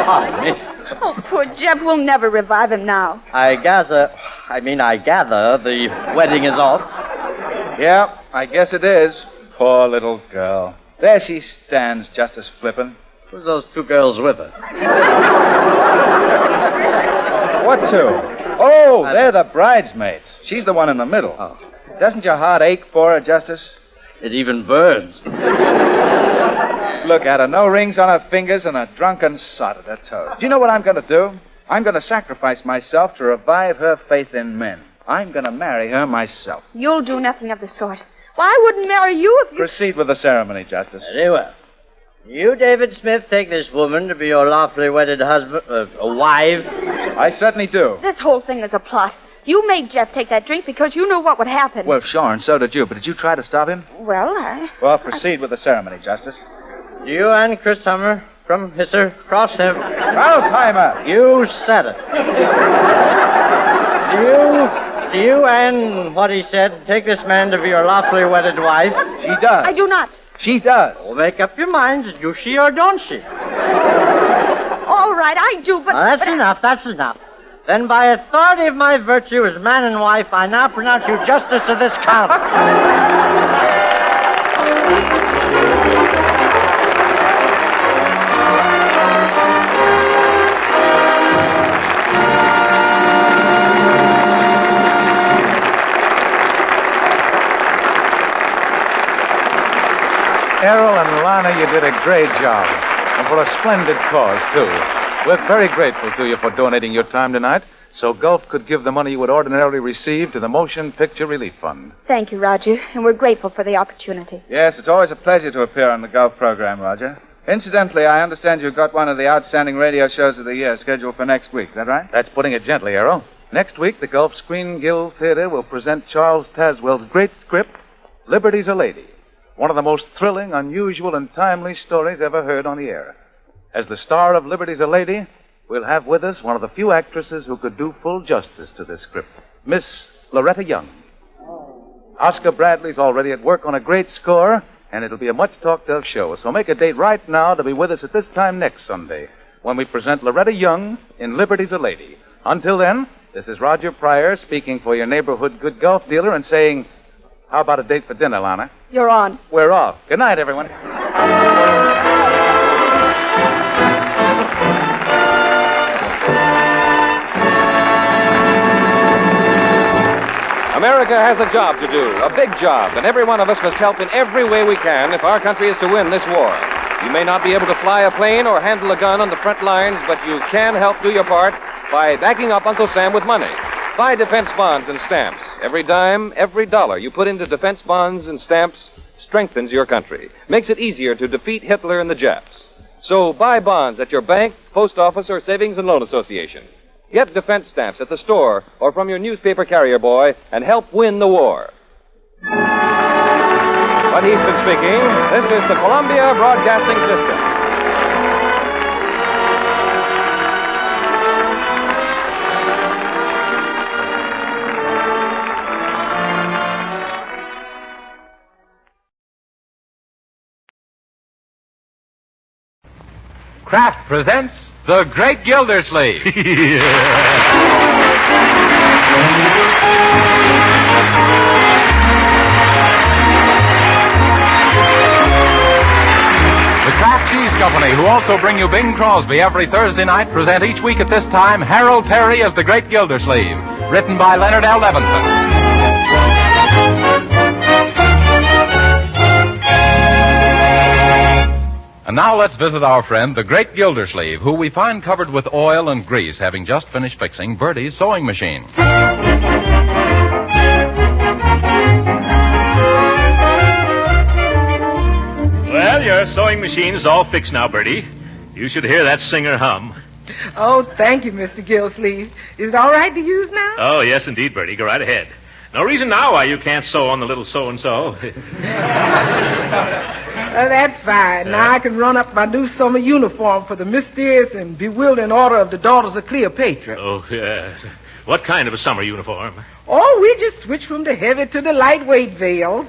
[SPEAKER 11] Pardon me.
[SPEAKER 9] Oh, poor Jeff. We'll never revive him now.
[SPEAKER 11] I gather the wedding is off.
[SPEAKER 23] Yeah, I guess it is. Poor little girl. There she stands, Justice Flippin.
[SPEAKER 11] Who's those two girls with her?
[SPEAKER 23] What two? Oh, they're the bridesmaids. She's the one in the middle.
[SPEAKER 11] Oh.
[SPEAKER 23] Doesn't your heart ache for her, Justice?
[SPEAKER 11] It even burns.
[SPEAKER 23] Look at her. No rings on her fingers and a drunken sot at her toes. Do you know what I'm going to do? I'm going to sacrifice myself to revive her faith in men. I'm going to marry her myself.
[SPEAKER 9] You'll do nothing of the sort. Well, I wouldn't marry you if you...
[SPEAKER 23] Proceed with the ceremony, Justice.
[SPEAKER 11] Very well. You, David Smith, take this woman to be your lawfully wedded husband, wife.
[SPEAKER 23] I certainly do.
[SPEAKER 9] This whole thing is a plot. You made Jeff take that drink because you knew what would happen.
[SPEAKER 23] Well, sure, and so did you. But did you try to stop him?
[SPEAKER 9] Well,
[SPEAKER 23] Well, proceed with the ceremony, Justice.
[SPEAKER 11] You and Krausheimer from Hisser
[SPEAKER 23] Krausheimer!
[SPEAKER 11] You said it. Do you and what he said take this man to be your lawfully wedded wife?
[SPEAKER 23] She does.
[SPEAKER 9] I do not.
[SPEAKER 23] She does.
[SPEAKER 11] Well, make up your minds. Do she or don't she?
[SPEAKER 9] All right, I do, but...
[SPEAKER 11] That's enough. Then by authority of my virtue as man and wife, I now pronounce you justice of this county.
[SPEAKER 3] Errol and Lana, you did a great job. And for a splendid cause, too. We're very grateful to you for donating your time tonight so Gulf could give the money you would ordinarily receive to the Motion Picture Relief Fund.
[SPEAKER 9] Thank you, Roger, and we're grateful for the opportunity.
[SPEAKER 23] Yes, it's always a pleasure to appear on the Gulf program, Roger. Incidentally, I understand you've got one of the outstanding radio shows of the year scheduled for next week. Is that right?
[SPEAKER 3] That's putting it gently, Errol. Next week, the Gulf Screen Guild Theater will present Charles Tazewell's great script, Liberty's a Lady. One of the most thrilling, unusual, and timely stories ever heard on the air. As the star of Liberty's a Lady, we'll have with us one of the few actresses who could do full justice to this script, Miss Loretta Young. Oscar Bradley's already at work on a great score, and it'll be a much-talked-of show. So make a date right now to be with us at this time next Sunday, when we present Loretta Young in Liberty's a Lady. Until then, this is Roger Pryor speaking for your neighborhood good Gulf dealer and saying, how about a date for dinner, Lana?
[SPEAKER 9] You're on.
[SPEAKER 3] We're off. Good night, everyone.
[SPEAKER 22] America has a job to do, a big job, and every one of us must help in every way we can if our country is to win this war. You may not be able to fly a plane or handle a gun on the front lines, but you can help do your part by backing up Uncle Sam with money. Buy defense bonds and stamps. Every dime, every dollar you put into defense bonds and stamps strengthens your country, makes it easier to defeat Hitler and the Japs. So buy bonds at your bank, post office, or savings and loan association. Get defense stamps at the store or from your newspaper carrier boy and help win the war. Bud Easton speaking. This is the Columbia Broadcasting System.
[SPEAKER 3] Kraft presents The Great Gildersleeve. The Kraft Cheese Company, who also bring you Bing Crosby every Thursday night, present each week at this time Harold Perry as The Great Gildersleeve, written by Leonard L. Levinson. And now let's visit our friend, the Great Gildersleeve, who we find covered with oil and grease, having just finished fixing Bertie's sewing machine.
[SPEAKER 12] Well, your sewing machine's all fixed now, Bertie. You should hear that singer hum.
[SPEAKER 13] Oh, thank you, Mr. Gildersleeve. Is it all right to use now?
[SPEAKER 12] Oh, yes, indeed, Bertie. Go right ahead. No reason now why you can't sew on the little so-and-so.
[SPEAKER 13] That's fine. Now I can run up my new summer uniform for the mysterious and bewildering order of the Daughters of Cleopatra.
[SPEAKER 12] Oh, yes. What kind of a summer uniform?
[SPEAKER 13] Oh, we just switch from the heavy to the lightweight veils.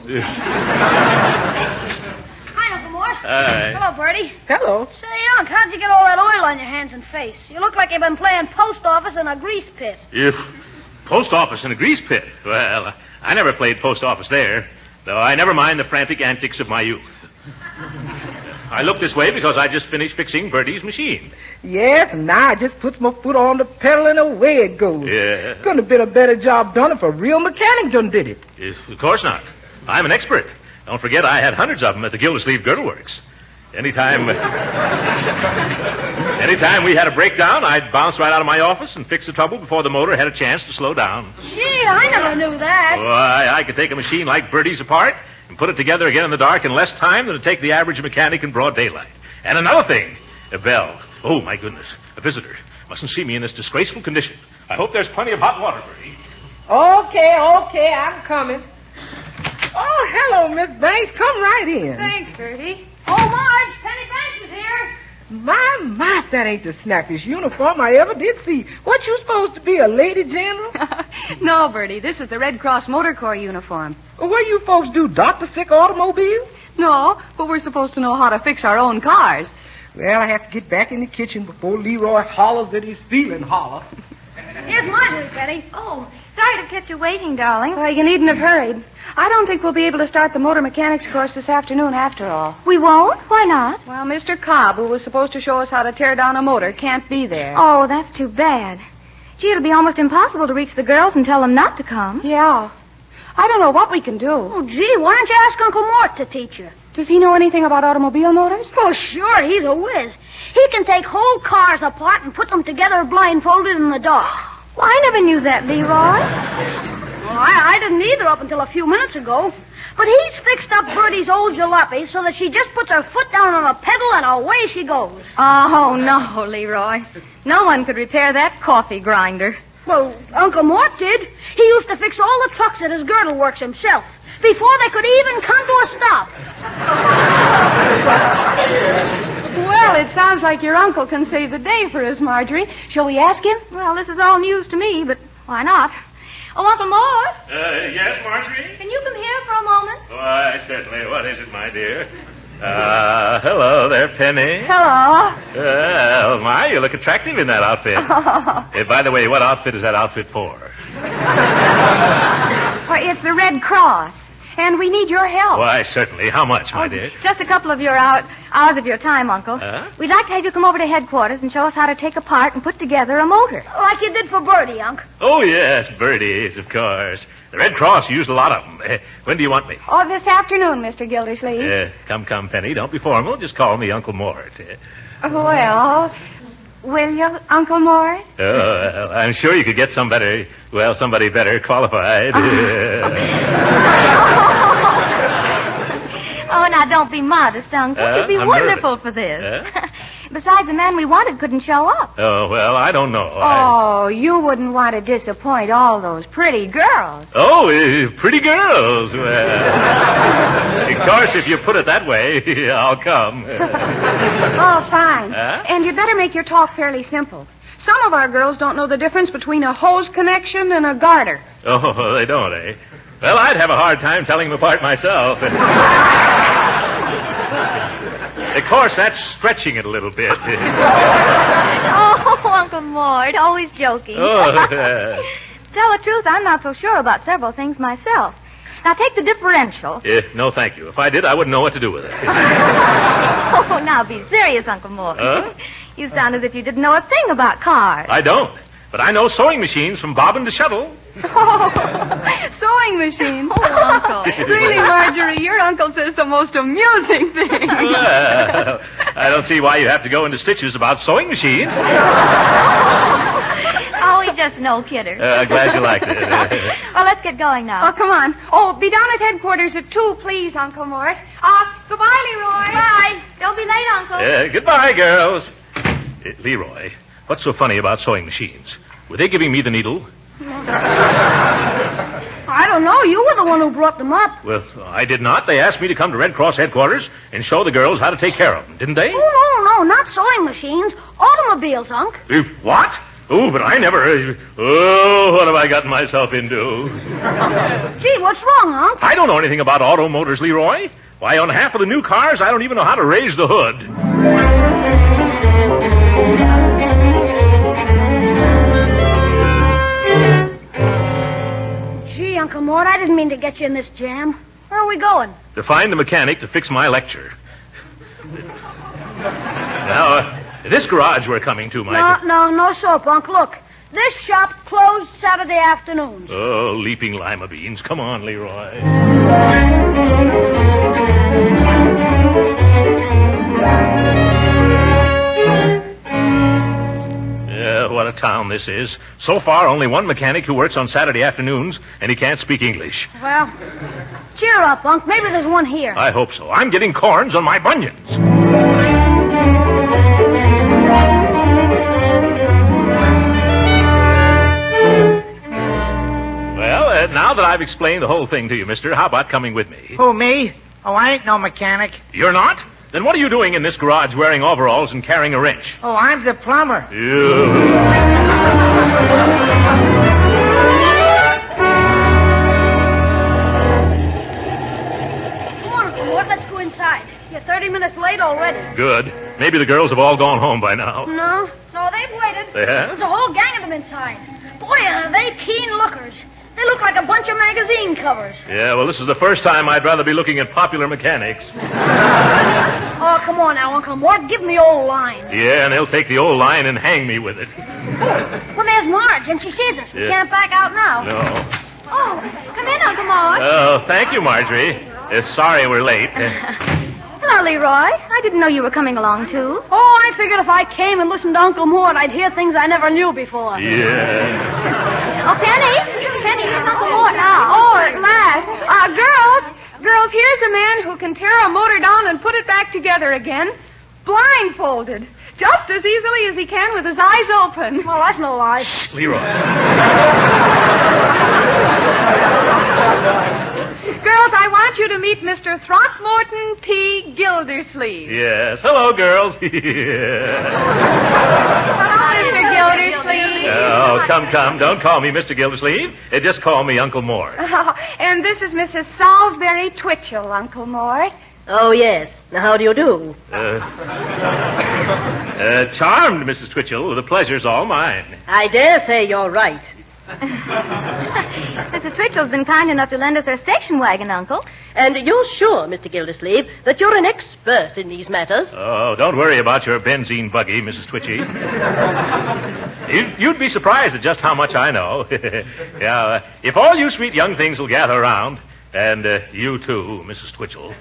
[SPEAKER 16] Hi, Uncle Mort.
[SPEAKER 12] Hi.
[SPEAKER 16] Hello, Bertie.
[SPEAKER 13] Hello.
[SPEAKER 16] Say, Unc, how'd you get all that oil on your hands and face? You look like you've been playing post office in a grease pit.
[SPEAKER 12] Post office in a grease pit? Well, I never played post office there, though I never mind the frantic antics of my youth. I look this way because I just finished fixing Bertie's machine.
[SPEAKER 13] Yes, and now I just puts my foot on the pedal and away it goes.
[SPEAKER 12] Yeah.
[SPEAKER 13] Couldn't have been a better job done if a real mechanic done did it.
[SPEAKER 12] Of course not. I'm an expert. Don't forget I had hundreds of them at the Gildersleeve Girdle Works. Anytime we had a breakdown, I'd bounce right out of my office and fix the trouble before the motor had a chance to slow down.
[SPEAKER 16] Gee, I never knew that.
[SPEAKER 12] Why, I could take a machine like Bertie's apart and put it together again in the dark in less time than it'd take the average mechanic in broad daylight. And another thing, a bell. Oh, my goodness, a visitor. Mustn't see me in this disgraceful condition. I hope there's plenty of hot water, Bertie.
[SPEAKER 13] Okay, I'm coming. Oh, hello, Miss Banks. Come right in.
[SPEAKER 16] Thanks, Bertie. Oh, Marge, Penny Banks is here.
[SPEAKER 13] My, that ain't the snappiest uniform I ever did see. What, you supposed to be, a lady general?
[SPEAKER 9] No, Bertie, this is the Red Cross Motor Corps uniform.
[SPEAKER 13] Well, what you folks do, doctor sick automobiles?
[SPEAKER 9] No, but we're supposed to know how to fix our own cars.
[SPEAKER 13] Well, I have to get back in the kitchen before Leroy hollers that he's feeling holler.
[SPEAKER 16] Here's Marjorie, Penny.
[SPEAKER 14] Oh, sorry to keep you waiting, darling.
[SPEAKER 9] Well, you needn't have hurried. I don't think we'll be able to start the motor mechanics course this afternoon after all.
[SPEAKER 14] We won't? Why not?
[SPEAKER 9] Well, Mr. Cobb, who was supposed to show us how to tear down a motor, can't be there.
[SPEAKER 14] Oh, that's too bad. Gee, it'll be almost impossible to reach the girls and tell them not to come.
[SPEAKER 9] Yeah. I don't know what we can do.
[SPEAKER 16] Oh, gee, why don't you ask Uncle Mort to teach you?
[SPEAKER 9] Does he know anything about automobile motors?
[SPEAKER 16] Oh, sure, he's a whiz. He can take whole cars apart and put them together blindfolded in the dark.
[SPEAKER 14] Well, I never knew that, Leroy.
[SPEAKER 16] Well, I didn't either up until a few minutes ago. But he's fixed up Bertie's old jalopy so that she just puts her foot down on a pedal and away she goes.
[SPEAKER 14] Oh, no, Leroy. No one could repair that coffee grinder.
[SPEAKER 16] Well, Uncle Mort did. He used to fix all the trucks at his girdle works himself before they could even come to a stop.
[SPEAKER 9] Well, it sounds like your uncle can save the day for us, Marjorie. Shall we ask him?
[SPEAKER 14] Well, this is all news to me, but why not? Oh, Uncle Mort?
[SPEAKER 12] Yes, Marjorie?
[SPEAKER 14] Can you come here for a moment?
[SPEAKER 12] Why, certainly. What is it, my dear? Hello there, Penny.
[SPEAKER 14] Hello.
[SPEAKER 12] Well, my, you look attractive in that outfit. By the way, what outfit is that outfit for?
[SPEAKER 14] Well, it's the Red Cross, and we need your help.
[SPEAKER 12] Why, certainly. How much, my dear?
[SPEAKER 14] Just a couple of your hours of your time, Uncle. We'd like to have you come over to headquarters and show us how to take apart and put together a motor.
[SPEAKER 16] Like you did for Bertie, Unc.
[SPEAKER 12] Oh, yes, birdies, of course. The Red Cross used a lot of them. When do you want me?
[SPEAKER 9] Oh, this afternoon, Mr. Gildersleeve.
[SPEAKER 12] Come, Penny. Don't be formal. Just call me Uncle Mort.
[SPEAKER 9] Well, will you, Uncle Mort?
[SPEAKER 12] Oh, well, I'm sure you could get somebody better qualified.
[SPEAKER 14] Oh,
[SPEAKER 5] Oh, now don't be modest, Uncle. You'd be
[SPEAKER 12] I'm
[SPEAKER 5] wonderful for this. Besides, the man we wanted couldn't show up.
[SPEAKER 12] Oh, well, I don't know.
[SPEAKER 9] Oh, you wouldn't want to disappoint all those pretty girls.
[SPEAKER 12] Oh, pretty girls. Well, of course, if you put it that way, I'll come.
[SPEAKER 9] Oh, fine.
[SPEAKER 12] Huh?
[SPEAKER 9] And you'd better make your talk fairly simple. Some of our girls don't know the difference between a hose connection and a garter.
[SPEAKER 12] Oh, they don't, eh? Well, I'd have a hard time telling them apart myself. Of course, that's stretching it a little bit.
[SPEAKER 5] Oh, Uncle Mort, always joking.
[SPEAKER 12] Oh,
[SPEAKER 5] Tell the truth, I'm not so sure about several things myself. Now, take the differential.
[SPEAKER 12] no, thank you. If I did, I wouldn't know what to do with it.
[SPEAKER 5] Oh, now be serious, Uncle Mort.
[SPEAKER 12] Huh?
[SPEAKER 5] You sound as if you didn't know a thing about cars.
[SPEAKER 12] I don't. But I know sewing machines from bobbin to shuttle.
[SPEAKER 9] Oh, sewing machine.
[SPEAKER 5] Oh, Uncle.
[SPEAKER 9] Really, Marjorie, your uncle says the most amusing thing.
[SPEAKER 12] Well, I don't see why you have to go into stitches about sewing machines.
[SPEAKER 5] Oh, he's just no kidder.
[SPEAKER 12] Glad you liked it.
[SPEAKER 5] Well, let's get going now.
[SPEAKER 9] Oh, come on. Oh, be down at headquarters at 2, please, Uncle Mort. Goodbye, Leroy.
[SPEAKER 5] Bye. Don't be late, Uncle.
[SPEAKER 12] Goodbye, girls. Leroy, what's so funny about sewing machines? Were they giving me the needle?
[SPEAKER 16] I don't know. You were the one who brought them up.
[SPEAKER 12] Well, I did not. They asked me to come to Red Cross headquarters and show the girls how to take care of them, didn't they?
[SPEAKER 16] Oh, no, not sewing machines. Automobiles, Unc.
[SPEAKER 12] What? Oh, but I never... Oh, what have I gotten myself into?
[SPEAKER 16] Gee, what's wrong, Unc?
[SPEAKER 12] I don't know anything about auto motors, Leroy. Why, on half of the new cars, I don't even know how to raise the hood.
[SPEAKER 16] Gee, Uncle Mort, I didn't mean to get you in this jam. Where are we going?
[SPEAKER 12] To find the mechanic to fix my lecture. Now, this garage we're coming to, Mike.
[SPEAKER 16] No soap, Unc. Look, this shop closed Saturday afternoons.
[SPEAKER 12] Oh, leaping lima beans. Come on, Leroy. What a town this is. So far, only one mechanic who works on Saturday afternoons, and he can't speak English.
[SPEAKER 16] Well, cheer up, Unc. Maybe there's one here.
[SPEAKER 12] I hope so. I'm getting corns on my bunions. Well, now that I've explained the whole thing to you, mister, how about coming with me?
[SPEAKER 18] Who, me? Oh, I ain't no mechanic.
[SPEAKER 12] You're not? Then what are you doing in this garage wearing overalls and carrying a wrench?
[SPEAKER 18] Oh, I'm the plumber.
[SPEAKER 12] Come
[SPEAKER 16] on, Uncle Mort, let's go inside. You're 30 minutes late already.
[SPEAKER 12] Good. Maybe the girls have all gone home by now.
[SPEAKER 16] No, they've waited.
[SPEAKER 12] They have?
[SPEAKER 16] There's a whole gang of them inside. Boy, are they keen lookers. They look like a bunch of magazine covers.
[SPEAKER 12] Yeah, well, this is the first time I'd rather be looking at popular mechanics.
[SPEAKER 16] Oh, come on now, Uncle Mort. Give me the old line.
[SPEAKER 12] Yeah, and they'll take the old line and hang me with it.
[SPEAKER 16] Well, there's Marge, and she sees us. We
[SPEAKER 12] Yeah.
[SPEAKER 16] can't back out now.
[SPEAKER 12] No.
[SPEAKER 5] Oh, come in, Uncle Mort.
[SPEAKER 12] Oh, thank you, Marjorie. Sorry we're late.
[SPEAKER 5] Hello, Leroy. I didn't know you were coming along, too.
[SPEAKER 16] Oh, I figured if I came and listened to Uncle Mort, I'd hear things I never knew before.
[SPEAKER 12] Yeah.
[SPEAKER 5] Oh, Penny, here's Uncle Mort now.
[SPEAKER 9] Oh, at last. Girls, here's a man who can tear a motor down and put it back together again, blindfolded, just as easily as he can with his eyes open.
[SPEAKER 16] Well, that's no lie.
[SPEAKER 12] Leroy.
[SPEAKER 9] Girls, I want you to meet Mr. Throckmorton P. Gildersleeve.
[SPEAKER 12] Yes. Hello, girls.
[SPEAKER 9] Hello, Mr. Gildersleeve.
[SPEAKER 12] Oh, come. Don't call me Mr. Gildersleeve. Just call me Uncle Mort.
[SPEAKER 9] And this is Mrs. Salisbury Twitchell, Uncle Mort.
[SPEAKER 10] Oh, yes. Now, how do you do?
[SPEAKER 12] Charmed, Mrs. Twitchell. The pleasure's all mine.
[SPEAKER 10] I dare say you're right.
[SPEAKER 5] Mrs. Twitchell's been kind enough to lend us her station wagon, Uncle.
[SPEAKER 10] And you're sure, Mr. Gildersleeve, that you're an expert in these matters?
[SPEAKER 12] Oh, don't worry about your benzene buggy, Mrs. Twitchy. You'd be surprised at just how much I know. Yeah, if all you sweet young things will gather around, and you too, Mrs. Twitchell,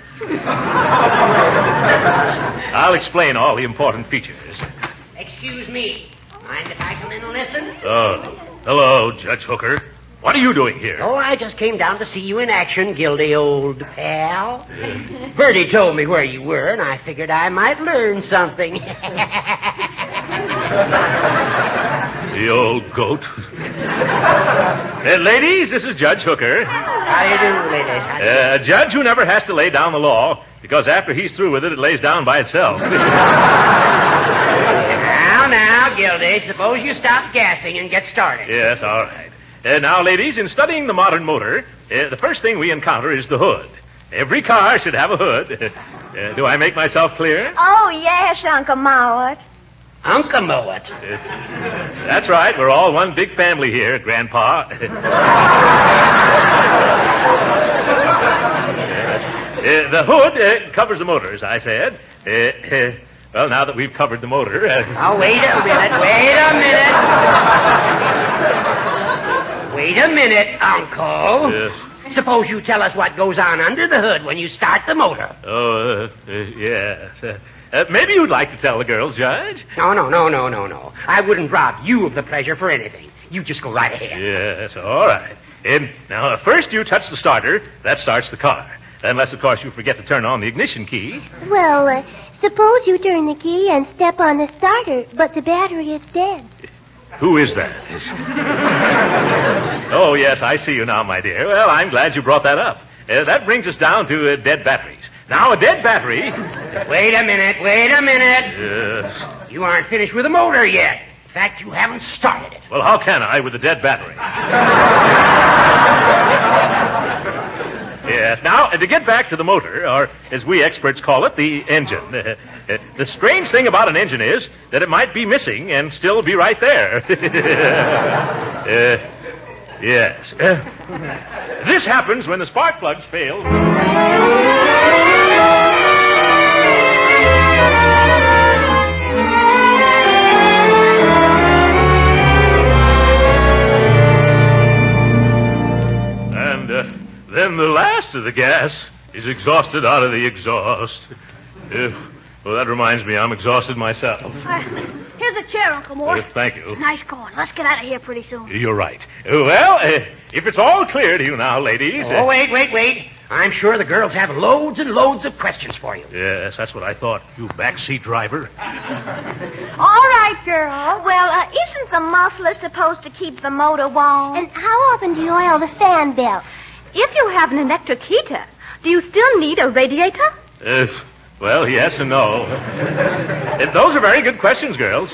[SPEAKER 12] I'll explain all the important features.
[SPEAKER 10] Excuse me. Mind if I come in and listen?
[SPEAKER 12] Oh, hello, Judge Hooker. What are you doing here?
[SPEAKER 7] Oh, I just came down to see you in action, Gildy, old pal. Bertie told me where you were, and I figured I might learn something.
[SPEAKER 12] The old goat. Ladies, this is Judge Hooker.
[SPEAKER 7] How do you do, ladies?
[SPEAKER 12] A judge who never has to lay down the law, because after he's through with it, it lays down by itself.
[SPEAKER 7] Now, Gildy, suppose you stop gassing and get started.
[SPEAKER 12] Yes, all right. Now, ladies, in studying the modern motor, the first thing we encounter is the hood. Every car should have a hood. Do I make myself clear?
[SPEAKER 5] Oh, yes, Uncle Mowat.
[SPEAKER 7] Uncle Mowat.
[SPEAKER 12] That's right. We're all one big family here, Grandpa. The hood covers the motor, as I said. Well, now that we've covered the motor...
[SPEAKER 7] Oh, wait a minute, Uncle.
[SPEAKER 12] Yes.
[SPEAKER 7] Suppose you tell us what goes on under the hood when you start the motor.
[SPEAKER 12] Oh, yes. Maybe you'd like to tell the girls, Judge?
[SPEAKER 7] No. I wouldn't rob you of the pleasure for anything. You just go right ahead.
[SPEAKER 12] Yes, all right. Now, first you touch the starter. That starts the car. Unless, of course, you forget to turn on the ignition key.
[SPEAKER 8] Well, suppose you turn the key and step on the starter, but the battery is dead.
[SPEAKER 12] Who is that? Oh, yes, I see you now, my dear. Well, I'm glad you brought that up. That brings us down to dead batteries. Now, a dead battery...
[SPEAKER 7] Wait a minute.
[SPEAKER 12] Yes.
[SPEAKER 7] You aren't finished with the motor yet. In fact, you haven't started it.
[SPEAKER 12] Well, how can I with a dead battery? Yes. Now, to get back to the motor, or as we experts call it, the engine. The strange thing about an engine is that it might be missing and still be right there. Yes. This happens when the spark plugs fail. Then the last of the gas is exhausted out of the exhaust. Well, that reminds me, I'm exhausted myself.
[SPEAKER 16] Here's a chair, Uncle Mort.
[SPEAKER 12] Thank you.
[SPEAKER 16] Nice going. Let's get out of here pretty soon.
[SPEAKER 12] You're right. Well, if it's all clear to you now, ladies...
[SPEAKER 7] Oh, wait. I'm sure the girls have loads and loads of questions for you.
[SPEAKER 12] Yes, that's what I thought, you backseat driver.
[SPEAKER 5] All right, girl. Well, isn't the muffler supposed to keep the motor warm?
[SPEAKER 8] And how often do you oil the fan belt?
[SPEAKER 9] If you have an electric heater, do you still need a radiator?
[SPEAKER 12] Well, yes and no. Those are very good questions, girls.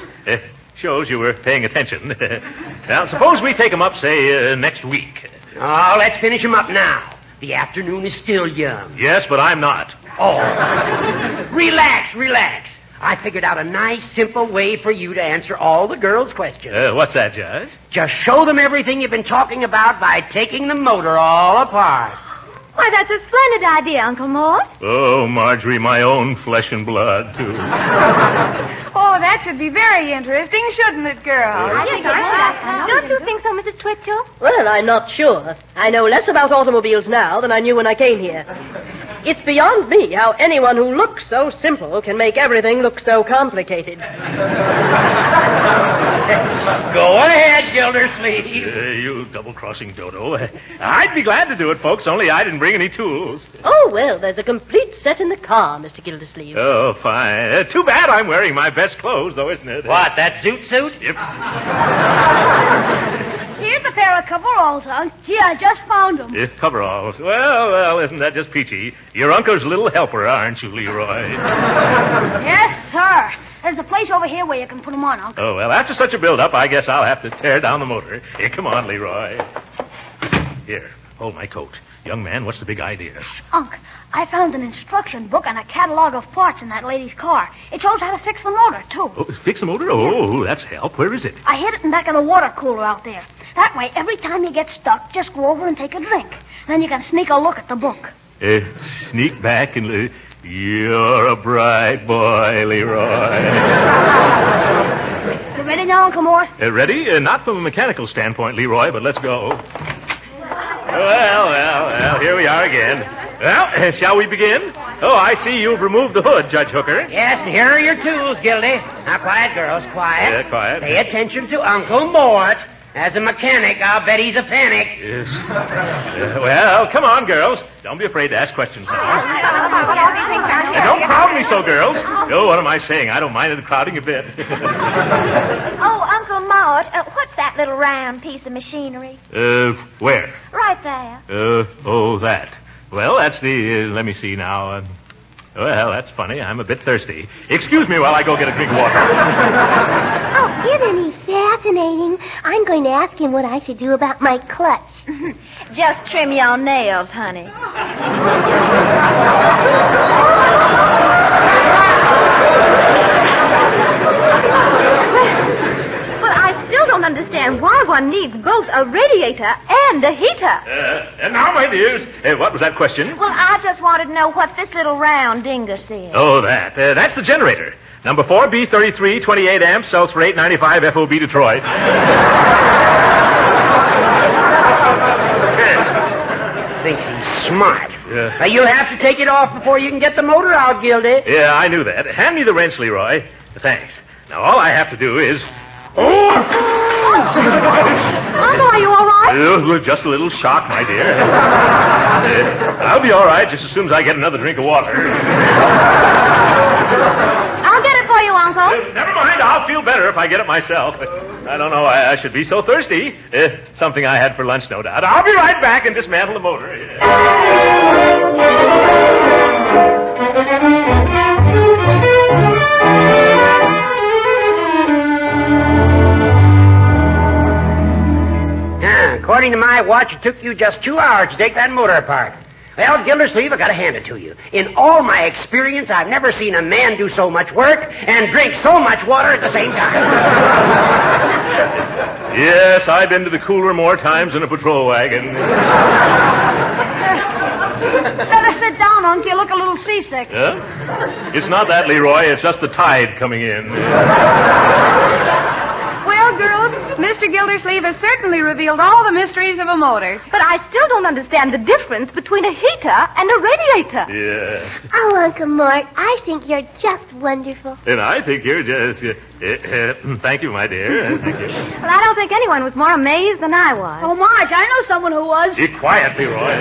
[SPEAKER 12] Shows you were paying attention. Now, suppose we take them up, say, next week.
[SPEAKER 7] Oh, let's finish them up now. The afternoon is still young.
[SPEAKER 12] Yes, but I'm not.
[SPEAKER 7] Oh. Relax. I figured out a nice, simple way for you to answer all the girls' questions.
[SPEAKER 12] What's that, Judge?
[SPEAKER 7] Just show them everything you've been talking about by taking the motor all apart.
[SPEAKER 9] Why, that's a splendid idea, Uncle Mort.
[SPEAKER 12] Oh, Marjorie, my own flesh and blood, too.
[SPEAKER 9] Oh, that should be very interesting, shouldn't it, girls?
[SPEAKER 5] I think it would. Don't you think so, Mrs. Twitchell?
[SPEAKER 10] Well, I'm not sure. I know less about automobiles now than I knew when I came here. It's beyond me how anyone who looks so simple can make everything look so complicated.
[SPEAKER 7] Go ahead, Gildersleeve.
[SPEAKER 12] You double-crossing dodo. I'd be glad to do it, folks, only I didn't bring any tools.
[SPEAKER 10] Oh, well, there's a complete set in the car, Mr. Gildersleeve.
[SPEAKER 12] Oh, fine. Too bad I'm wearing my best clothes, though, isn't it?
[SPEAKER 7] What, that zoot suit?
[SPEAKER 12] Yep.
[SPEAKER 16] Here's a pair of coveralls, Unc. Gee, I just found them.
[SPEAKER 12] Coveralls. Well, isn't that just peachy? Your uncle's little helper, aren't you, Leroy?
[SPEAKER 16] Yes, sir. There's a place over here where you can put them on, Unc.
[SPEAKER 12] Oh, well, after such a build-up, I guess I'll have to tear down the motor. Here, come on, Leroy. Here, hold my coat. Young man, what's the big idea?
[SPEAKER 16] Unc, I found an instruction book and a catalog of parts in that lady's car. It shows how to fix the motor, too.
[SPEAKER 12] Oh, fix the motor? Oh, that's help. Where is it?
[SPEAKER 16] I hid it in back of the water cooler out there. That way, every time you get stuck, just go over and take a drink. Then you can sneak a look at the book.
[SPEAKER 12] Sneak back and... You're a bright boy, Leroy.
[SPEAKER 16] You ready now, Uncle Mort?
[SPEAKER 12] Ready? Not from a mechanical standpoint, Leroy, but let's go. Well, here we are again. Well, shall we begin? Oh, I see you've removed the hood, Judge Hooker.
[SPEAKER 7] Yes, and here are your tools, Gildy. Now, quiet, girls, quiet.
[SPEAKER 12] Yeah, quiet.
[SPEAKER 7] Pay attention to Uncle Mort. As a mechanic, I'll bet he's a panic.
[SPEAKER 12] Yes. Well, come on, girls. Don't be afraid to ask questions now. And don't crowd me so, girls. Oh, what am I saying? I don't mind the crowding a bit.
[SPEAKER 8] Oh, Uncle Mort, what's that little round piece of machinery?
[SPEAKER 12] Where?
[SPEAKER 8] Right there.
[SPEAKER 12] That. Well, that's the, let me see now. Well, that's funny. I'm a bit thirsty. Excuse me while I go get a drink of water.
[SPEAKER 8] Oh, isn't he fascinating? I'm going to ask him what I should do about my clutch.
[SPEAKER 14] Just trim your nails, honey. But I still don't understand why one needs both a radiator and a heater.
[SPEAKER 12] And now, my dears, what was that question?
[SPEAKER 14] Well, I just wanted to know what this little round dingus is.
[SPEAKER 12] Oh, that. That's the generator. Number 4B33, 28 amps, sells for $8.95 FOB Detroit.
[SPEAKER 7] Thinks he's smart. Yeah. You have to take it off before you can get the motor out, Gildy.
[SPEAKER 12] Yeah, I knew that. Hand me the wrench, Leroy. Thanks. Now, all I have to do is... Oh!
[SPEAKER 14] Uncle, are you all right?
[SPEAKER 12] Just a little shock, my dear. I'll be all right just as soon as I get another drink of water.
[SPEAKER 14] I'll get it for you, Uncle.
[SPEAKER 12] Never mind. I'll feel better if I get it myself. I don't know why I should be so thirsty. Something I had for lunch, no doubt. I'll be right back and dismantle the motor.
[SPEAKER 7] According to my watch, it took you just 2 hours to take that motor apart. Well, Gildersleeve, I gotta hand it to you. In all my experience, I've never seen a man do so much work and drink so much water at the same time.
[SPEAKER 12] Yes, I've been to the cooler more times than a patrol wagon.
[SPEAKER 16] Better sit down, Unc. You look a little seasick.
[SPEAKER 12] Huh? It's not that, Leroy. It's just the tide coming in.
[SPEAKER 9] Well, girls, Mr. Gildersleeve has certainly revealed all the mysteries of a motor.
[SPEAKER 14] But I still don't understand the difference between a heater and a radiator.
[SPEAKER 12] Yeah.
[SPEAKER 8] Oh, Uncle Mort, I think you're just wonderful.
[SPEAKER 12] And I think you're just... thank you, my dear. Thank you.
[SPEAKER 14] Well, I don't think anyone was more amazed than I was.
[SPEAKER 16] Oh, Marge, I know someone who was.
[SPEAKER 12] Be quiet, Leroy.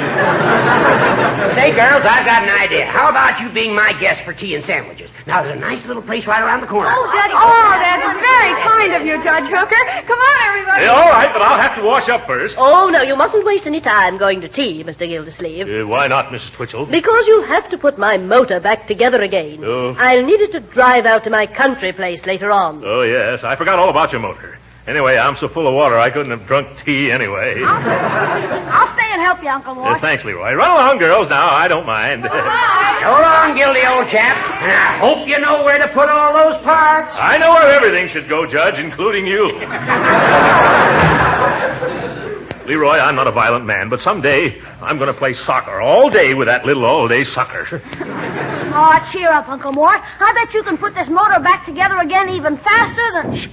[SPEAKER 7] Say, girls, I've got an idea. How about you being my guest for tea and sandwiches? Now, there's a nice little place right around the corner.
[SPEAKER 9] Oh, Daddy. Oh, that's very kind of you, Judge Hooker. Come on, everybody.
[SPEAKER 12] All right, but I'll have to wash up first.
[SPEAKER 10] Oh, no, you mustn't waste any time going to tea, Mr. Gildersleeve.
[SPEAKER 12] Why not, Mrs. Twitchell?
[SPEAKER 10] Because you'll have to put my motor back together again.
[SPEAKER 12] Oh.
[SPEAKER 10] I'll need it to drive out to my country place later on.
[SPEAKER 12] Oh, yes. I forgot all about your motor. Anyway, I'm so full of water I couldn't have drunk tea anyway.
[SPEAKER 16] I'll stay and help you, Uncle Mort.
[SPEAKER 12] Thanks, Leroy. Run along, girls, now. I don't mind.
[SPEAKER 7] So long, Gildy, old chap. And I hope you know where to put all those parts.
[SPEAKER 12] I know where everything should go, Judge, including you. Leroy, I'm not a violent man, but someday I'm going to play soccer all day with that little all-day sucker.
[SPEAKER 16] Oh, cheer up, Uncle Mort. I bet you can put this motor back together again even faster than...
[SPEAKER 12] Shh.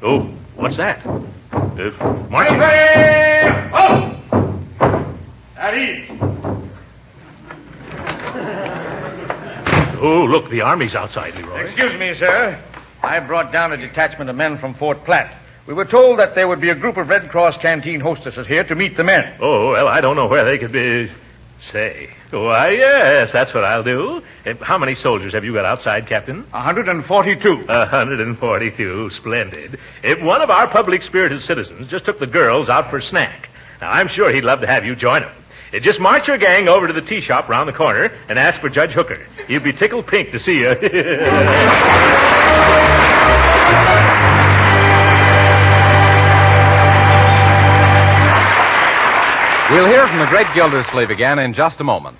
[SPEAKER 12] Oh, what's that? Marching. Oh! At ease. Oh, look, the Army's outside, Leroy.
[SPEAKER 4] Excuse me, sir. I brought down a detachment of men from Fort Platte. We were told that there would be a group of Red Cross canteen hostesses here to meet the men.
[SPEAKER 12] Oh, well, I don't know where they could be. Say. Why, yes, that's what I'll do. How many soldiers have you got outside, Captain?
[SPEAKER 4] 142.
[SPEAKER 12] 142. Splendid. One of our public-spirited citizens just took the girls out for a snack. Now, I'm sure he'd love to have you join him. Just march your gang over to the tea shop round the corner and ask for Judge Hooker. He'll be tickled pink to see you.
[SPEAKER 3] We'll hear from the Great Gildersleeve again in just a moment.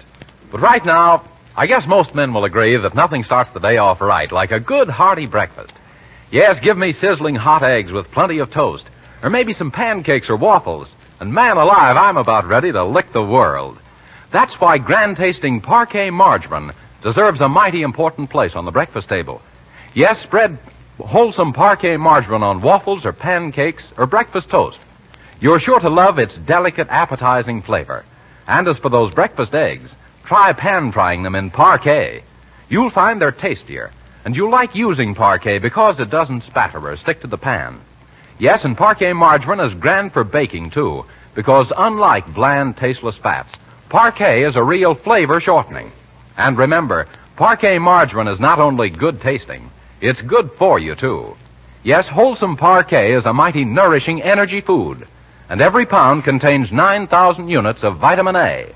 [SPEAKER 3] But right now, I guess most men will agree that nothing starts the day off right like a good hearty breakfast. Yes, give me sizzling hot eggs with plenty of toast, or maybe some pancakes or waffles, and man alive, I'm about ready to lick the world. That's why grand-tasting parquet margarine deserves a mighty important place on the breakfast table. Yes, spread wholesome parquet margarine on waffles or pancakes or breakfast toast. You're sure to love its delicate, appetizing flavor. And as for those breakfast eggs, try pan-frying them in parquet. You'll find they're tastier, and you'll like using parquet because it doesn't spatter or stick to the pan.
[SPEAKER 15] Yes, and Parquet margarine is grand for baking, too, because unlike bland, tasteless fats, Parquet is a real flavor shortening. And remember, Parquet margarine is not only good tasting, it's good for you, too. Yes, wholesome Parquet is a mighty nourishing energy food, and every pound contains 9,000 units of vitamin A.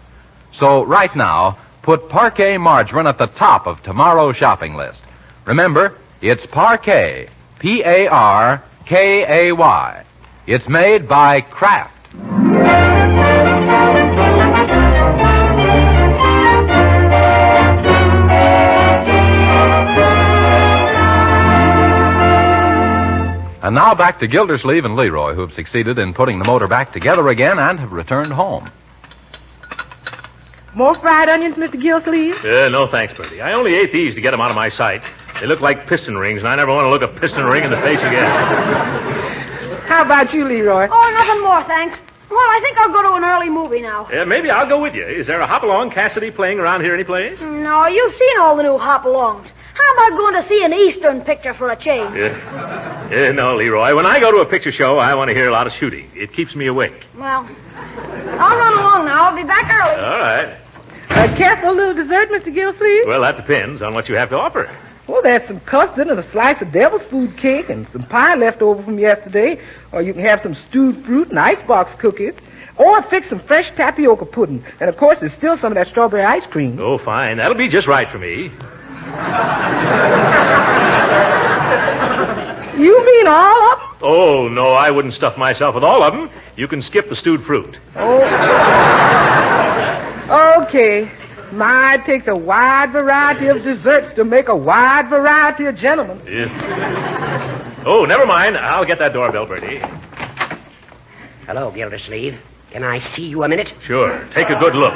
[SPEAKER 15] So right now, put Parquet margarine at the top of tomorrow's shopping list. Remember, it's Parquet, Parkay. It's made by Kraft. And now back to Gildersleeve and Leroy, who have succeeded in putting the motor back together again and have returned home.
[SPEAKER 13] More fried onions, Mr. Gildersleeve?
[SPEAKER 12] No, thanks, Bertie. I only ate these to get them out of my sight. They look like piston rings, and I never want to look a piston ring in the face again.
[SPEAKER 13] How about you, Leroy?
[SPEAKER 16] Oh, nothing more, thanks. Well, I think I'll go to an early movie now.
[SPEAKER 12] Maybe I'll go with you. Is there a Hop-Along Cassidy playing around here anyplace?
[SPEAKER 16] No, you've seen all the new hop-alongs. How about going to see an Eastern picture for a change?
[SPEAKER 12] No, Leroy. When I go to a picture show, I want to hear a lot of shooting. It keeps me awake.
[SPEAKER 16] Well, I'll run along now. I'll be back early.
[SPEAKER 12] All right.
[SPEAKER 13] Careful, a little dessert, Mr. Gildersleeve?
[SPEAKER 12] Well, that depends on what you have to offer.
[SPEAKER 13] Well, there's some custard and a slice of devil's food cake and some pie left over from yesterday. Or you can have some stewed fruit and icebox cookies. Or fix some fresh tapioca pudding. And, of course, there's still some of that strawberry ice cream.
[SPEAKER 12] Oh, fine. That'll be just right for me.
[SPEAKER 13] You mean all of them?
[SPEAKER 12] Oh, no, I wouldn't stuff myself with all of them. You can skip the stewed fruit.
[SPEAKER 13] Oh. Okay. My, it takes a wide variety of desserts to make a wide variety of gentlemen.
[SPEAKER 12] Yeah. Oh, never mind. I'll get that doorbell, Bertie.
[SPEAKER 7] Hello, Gildersleeve. Can I see you a minute?
[SPEAKER 12] Sure. Take a good look.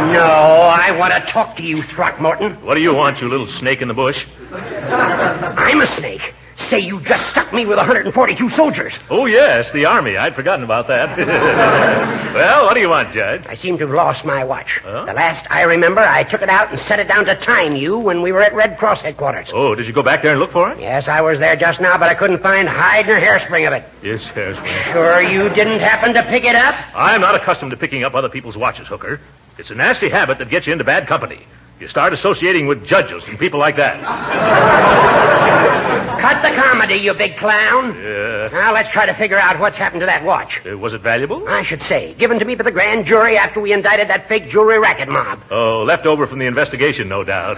[SPEAKER 7] No, I want to talk to you, Throckmorton.
[SPEAKER 12] What do you want, you little snake in the bush?
[SPEAKER 7] I'm a snake. Say you just stuck me with 142 soldiers.
[SPEAKER 12] Oh, yes, the Army. I'd forgotten about that. Well, what do you want, Judge?
[SPEAKER 7] I seem to have lost my watch. Huh? The last I remember, I took it out and set it down to time you when we were at Red Cross headquarters.
[SPEAKER 12] Oh, did you go back there and look for it?
[SPEAKER 7] Yes, I was there just now, but I couldn't find hide nor hairspring of it.
[SPEAKER 12] Yes, hairspring.
[SPEAKER 7] Sure you didn't happen to pick it up?
[SPEAKER 12] I'm not accustomed to picking up other people's watches, Hooker. It's a nasty habit that gets you into bad company. You start associating with judges and people like that.
[SPEAKER 7] Cut the comedy, you big clown.
[SPEAKER 12] Yeah.
[SPEAKER 7] Now, let's try to figure out what's happened to that watch.
[SPEAKER 12] Was it valuable?
[SPEAKER 7] I should say. Given to me by the grand jury after we indicted that fake jewelry racket mob.
[SPEAKER 12] Oh, left over from the investigation, no doubt.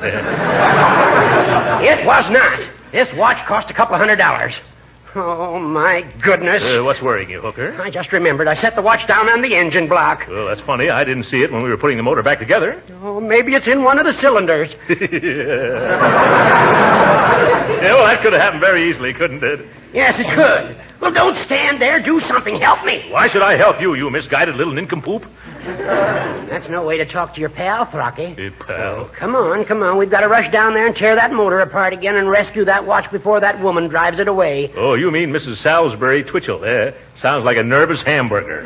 [SPEAKER 7] It was not. This watch cost a couple of $100. Oh, my goodness.
[SPEAKER 12] What's worrying you, Hooker?
[SPEAKER 7] I just remembered. I set the watch down on the engine block.
[SPEAKER 12] Well, that's funny. I didn't see it when we were putting the motor back together.
[SPEAKER 7] Oh, maybe it's in one of the cylinders.
[SPEAKER 12] Yeah, well, that could have happened very easily, couldn't it?
[SPEAKER 7] Yes, it could. Well, don't stand there. Do something. Help me.
[SPEAKER 12] Why should I help you, you misguided little nincompoop?
[SPEAKER 7] That's no way to talk to your pal, Throcky.
[SPEAKER 12] Hey, pal.
[SPEAKER 7] Oh, come on. We've got to rush down there and tear that motor apart again and rescue that watch before that woman drives it away.
[SPEAKER 12] Oh, you mean Mrs. Salisbury Twitchell, eh? Sounds like a nervous hamburger.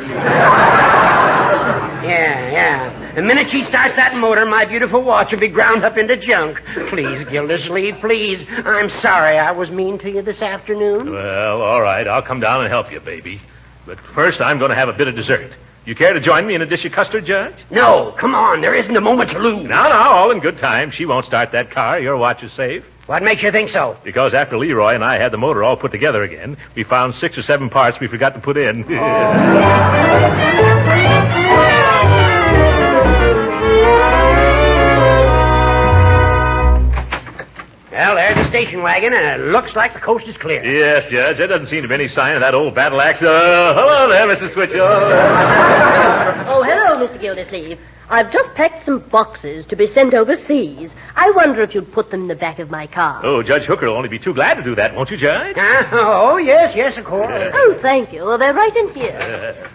[SPEAKER 7] Yeah. The minute she starts that motor, my beautiful watch will be ground up into junk. Please, Gildersleeve, please. I'm sorry I was mean to you this afternoon.
[SPEAKER 12] Well, all right. I'll come down and help you, baby. But first, I'm going to have a bit of dessert. You care to join me in a dish of custard, Judge?
[SPEAKER 7] No, come on. There isn't a moment to lose.
[SPEAKER 12] No, all in good time. She won't start that car. Your watch is safe.
[SPEAKER 7] What makes you think so?
[SPEAKER 12] Because after Leroy and I had the motor all put together again, we found 6 or 7 parts we forgot to put in.
[SPEAKER 7] Well, there's the station wagon, and it looks like the coast is clear.
[SPEAKER 12] Yes, Judge. There doesn't seem to be any sign of that old battle axe. Hello there, Mrs. Twitchell.
[SPEAKER 10] Oh, hello, Mr. Gildersleeve. I've just packed some boxes to be sent overseas. I wonder if you'd put them in the back of my car.
[SPEAKER 12] Oh, Judge Hooker will only be too glad to do that, won't you, Judge?
[SPEAKER 7] Oh, yes, of course.
[SPEAKER 10] Oh, thank you. They're right in here.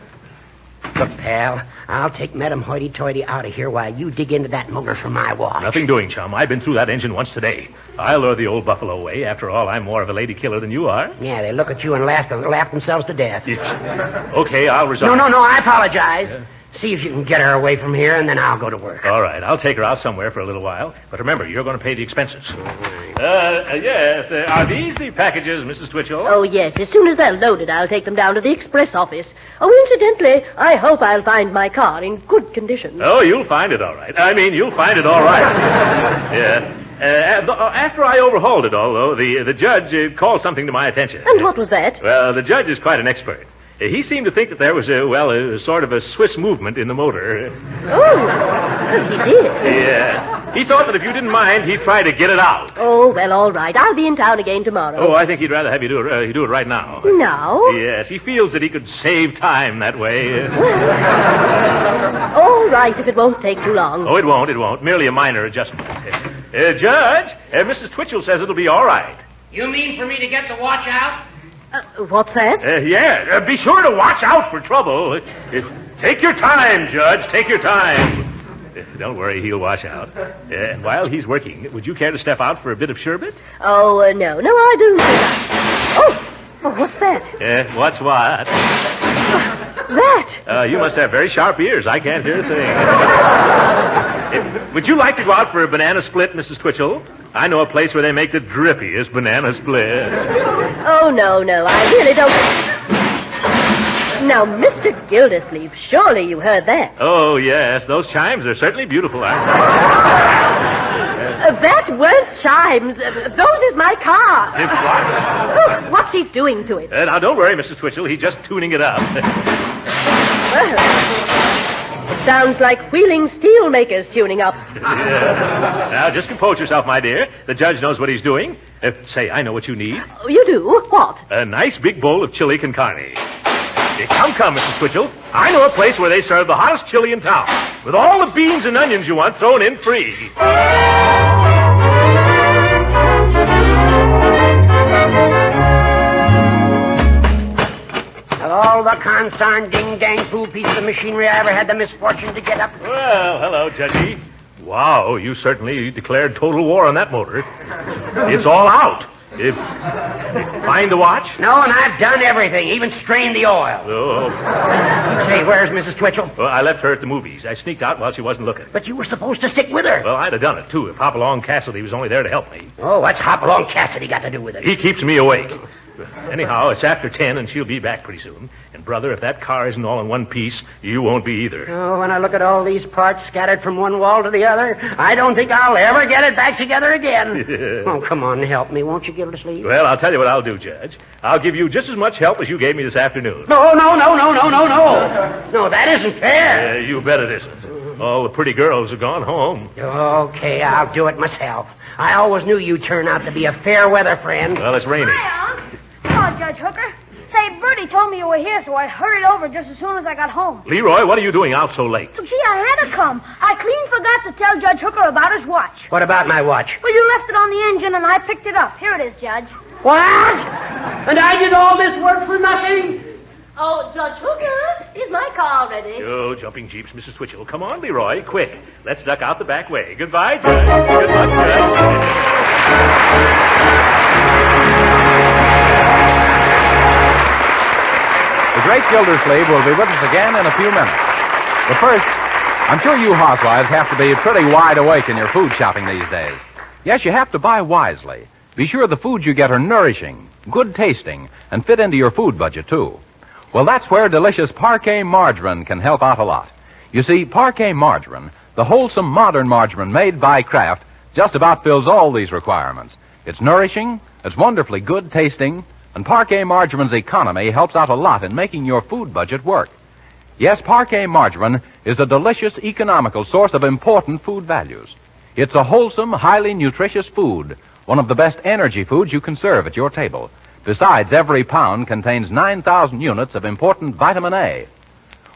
[SPEAKER 7] Look, pal, I'll take Madam Hoity-Toity out of here while you dig into that motor for my watch.
[SPEAKER 12] Nothing doing, chum. I've been through that engine once today. I'll lure the old buffalo away. After all, I'm more of a lady killer than you are.
[SPEAKER 7] Yeah, they look at you and laugh themselves to death.
[SPEAKER 12] Okay, I'll resign.
[SPEAKER 7] No, I apologize. See if you can get her away from here, and then I'll go to work.
[SPEAKER 12] All right, I'll take her out somewhere for a little while. But remember, you're going to pay the expenses. Yes. Are these the packages, Mrs. Twitchell?
[SPEAKER 10] Oh, yes. As soon as they're loaded, I'll take them down to the express office. Oh, incidentally, I hope I'll find my car in good condition.
[SPEAKER 12] Oh, you'll find it all right. You'll find it all right. Yeah. After I overhauled it all, though, the judge called something to my attention.
[SPEAKER 10] And what was that?
[SPEAKER 12] Well, the judge is quite an expert. He seemed to think that there was a sort of a Swiss movement in the motor.
[SPEAKER 10] Oh, he did?
[SPEAKER 12] Yeah. He thought that if you didn't mind, he'd try to get it out.
[SPEAKER 10] Oh, well, all right. I'll be in town again tomorrow.
[SPEAKER 12] Oh, I think he'd rather have you do it right now.
[SPEAKER 10] Now?
[SPEAKER 12] Yes, he feels that he could save time that way.
[SPEAKER 10] All right, if it won't take too long.
[SPEAKER 12] Oh, it won't. Merely a minor adjustment. Judge, Mrs. Twitchell says it'll be all right.
[SPEAKER 7] You mean for me to get the watch out?
[SPEAKER 10] What's that?
[SPEAKER 12] Yeah, be sure to watch out for trouble. Take your time, Judge. Take your time. Don't worry, he'll wash out. And while he's working, would you care to step out for a bit of sherbet?
[SPEAKER 10] Oh, no, I do. Oh, what's that?
[SPEAKER 12] What's what?
[SPEAKER 10] That?
[SPEAKER 12] You must have very sharp ears. I can't hear a thing. Would you like to go out for a banana split, Mrs. Twitchell? I know a place where they make the drippiest banana splits.
[SPEAKER 10] Oh, no, I really don't. Now, Mr. Gildersleeve, surely you heard that.
[SPEAKER 12] Oh, yes. Those chimes are certainly beautiful, aren't they?
[SPEAKER 10] That weren't chimes. Those is my car.
[SPEAKER 12] What?
[SPEAKER 10] Oh, what's he doing to it?
[SPEAKER 12] Now, don't worry, Mrs. Twitchell. He's just tuning it up.
[SPEAKER 10] Well, it sounds like wheeling steelmakers tuning up.
[SPEAKER 12] Yeah. Now, just compose yourself, my dear. The judge knows what he's doing. Say, I know what you need.
[SPEAKER 10] Oh, you do? What?
[SPEAKER 12] A nice big bowl of chili con carne. Come, Mrs. Twitchell. I know a place where they serve the hottest chili in town, with all the beans and onions you want thrown in free.
[SPEAKER 7] All the consarn ding-dang fool pieces of machinery I ever had the misfortune to get up.
[SPEAKER 12] Well, hello, Judgy. Wow, you certainly declared total war on that motor. It's all out. Find the watch?
[SPEAKER 7] No, and I've done everything, even strained the oil.
[SPEAKER 12] Oh.
[SPEAKER 7] Say, where's Mrs. Twitchell?
[SPEAKER 12] Well, I left her at the movies. I sneaked out while she wasn't looking.
[SPEAKER 7] But you were supposed to stick with her.
[SPEAKER 12] Well, I'd have done it, too, if Hopalong Cassidy was only there to help me.
[SPEAKER 7] Oh, what's Hopalong Cassidy got to do with it?
[SPEAKER 12] He keeps me awake. Anyhow, it's after 10, and she'll be back pretty soon. And, brother, if that car isn't all in one piece, you won't be either.
[SPEAKER 7] Oh, when I look at all these parts scattered from one wall to the other, I don't think I'll ever get it back together again. Oh, come on, help me, won't you, Gildersleeve?
[SPEAKER 12] Well, I'll tell you what I'll do, Judge. I'll give you just as much help as you gave me this afternoon.
[SPEAKER 7] No. No, that isn't fair.
[SPEAKER 12] You bet it isn't. All the pretty girls have gone home.
[SPEAKER 7] Okay, I'll do it myself. I always knew you'd turn out to be a fair-weather friend.
[SPEAKER 12] Well, it's raining.
[SPEAKER 16] Hi, Unc. Hello, Judge Hooker. Say, Bertie told me you were here, so I hurried over just as soon as I got home.
[SPEAKER 12] Leroy, what are you doing out so late?
[SPEAKER 16] So, gee, I had to come. I clean forgot to tell Judge Hooker about his watch.
[SPEAKER 7] What about my watch?
[SPEAKER 16] Well, you left it on the engine, and I picked it up. Here it is, Judge.
[SPEAKER 7] What? And I did all this work for nothing?
[SPEAKER 10] Oh, Judge Hooker, is my car ready?
[SPEAKER 12] Oh, jumping jeeps, Mrs. Twitchell. Come on, Leroy, quick. Let's duck out the back way. Goodbye, Judge. Good luck, Judge.
[SPEAKER 15] The Great Gildersleeve will be with us again in a few minutes. But first, I'm sure you housewives have to be pretty wide awake in your food shopping these days. Yes, you have to buy wisely. Be sure the foods you get are nourishing, good tasting, and fit into your food budget, too. Well, that's where delicious Parquet margarine can help out a lot. You see, Parquet margarine, the wholesome modern margarine made by Kraft, just about fills all these requirements. It's nourishing, it's wonderfully good tasting, and Parquet margarine's economy helps out a lot in making your food budget work. Yes, Parquet margarine is a delicious, economical source of important food values. It's a wholesome, highly nutritious food, one of the best energy foods you can serve at your table. Besides, every pound contains 9,000 units of important vitamin A.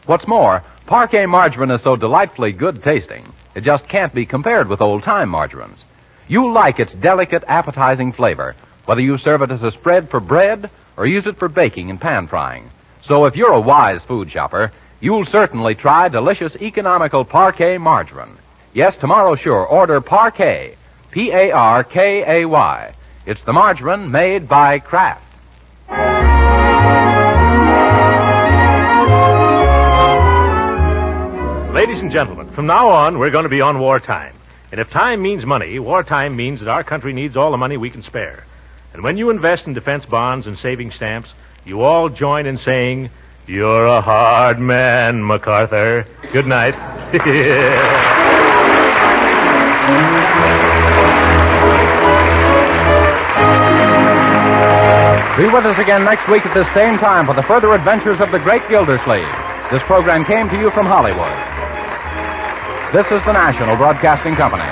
[SPEAKER 15] What's more, Parquet margarine is so delightfully good tasting, it just can't be compared with old-time margarines. You'll like its delicate, appetizing flavor, whether you serve it as a spread for bread or use it for baking and pan frying. So if you're a wise food shopper, you'll certainly try delicious, economical Parkay margarine. Yes, tomorrow sure, order Parkay, Parkay. It's the margarine made by Kraft.
[SPEAKER 12] Ladies and gentlemen, from now on, we're going to be on wartime. And if time means money, wartime means that our country needs all the money we can spare. And when you invest in defense bonds and saving stamps, you all join in saying, "You're a hard man, MacArthur." Good night.
[SPEAKER 15] Be with us again next week at this same time for the further adventures of the Great Gildersleeve. This program came to you from Hollywood. This is the National Broadcasting Company.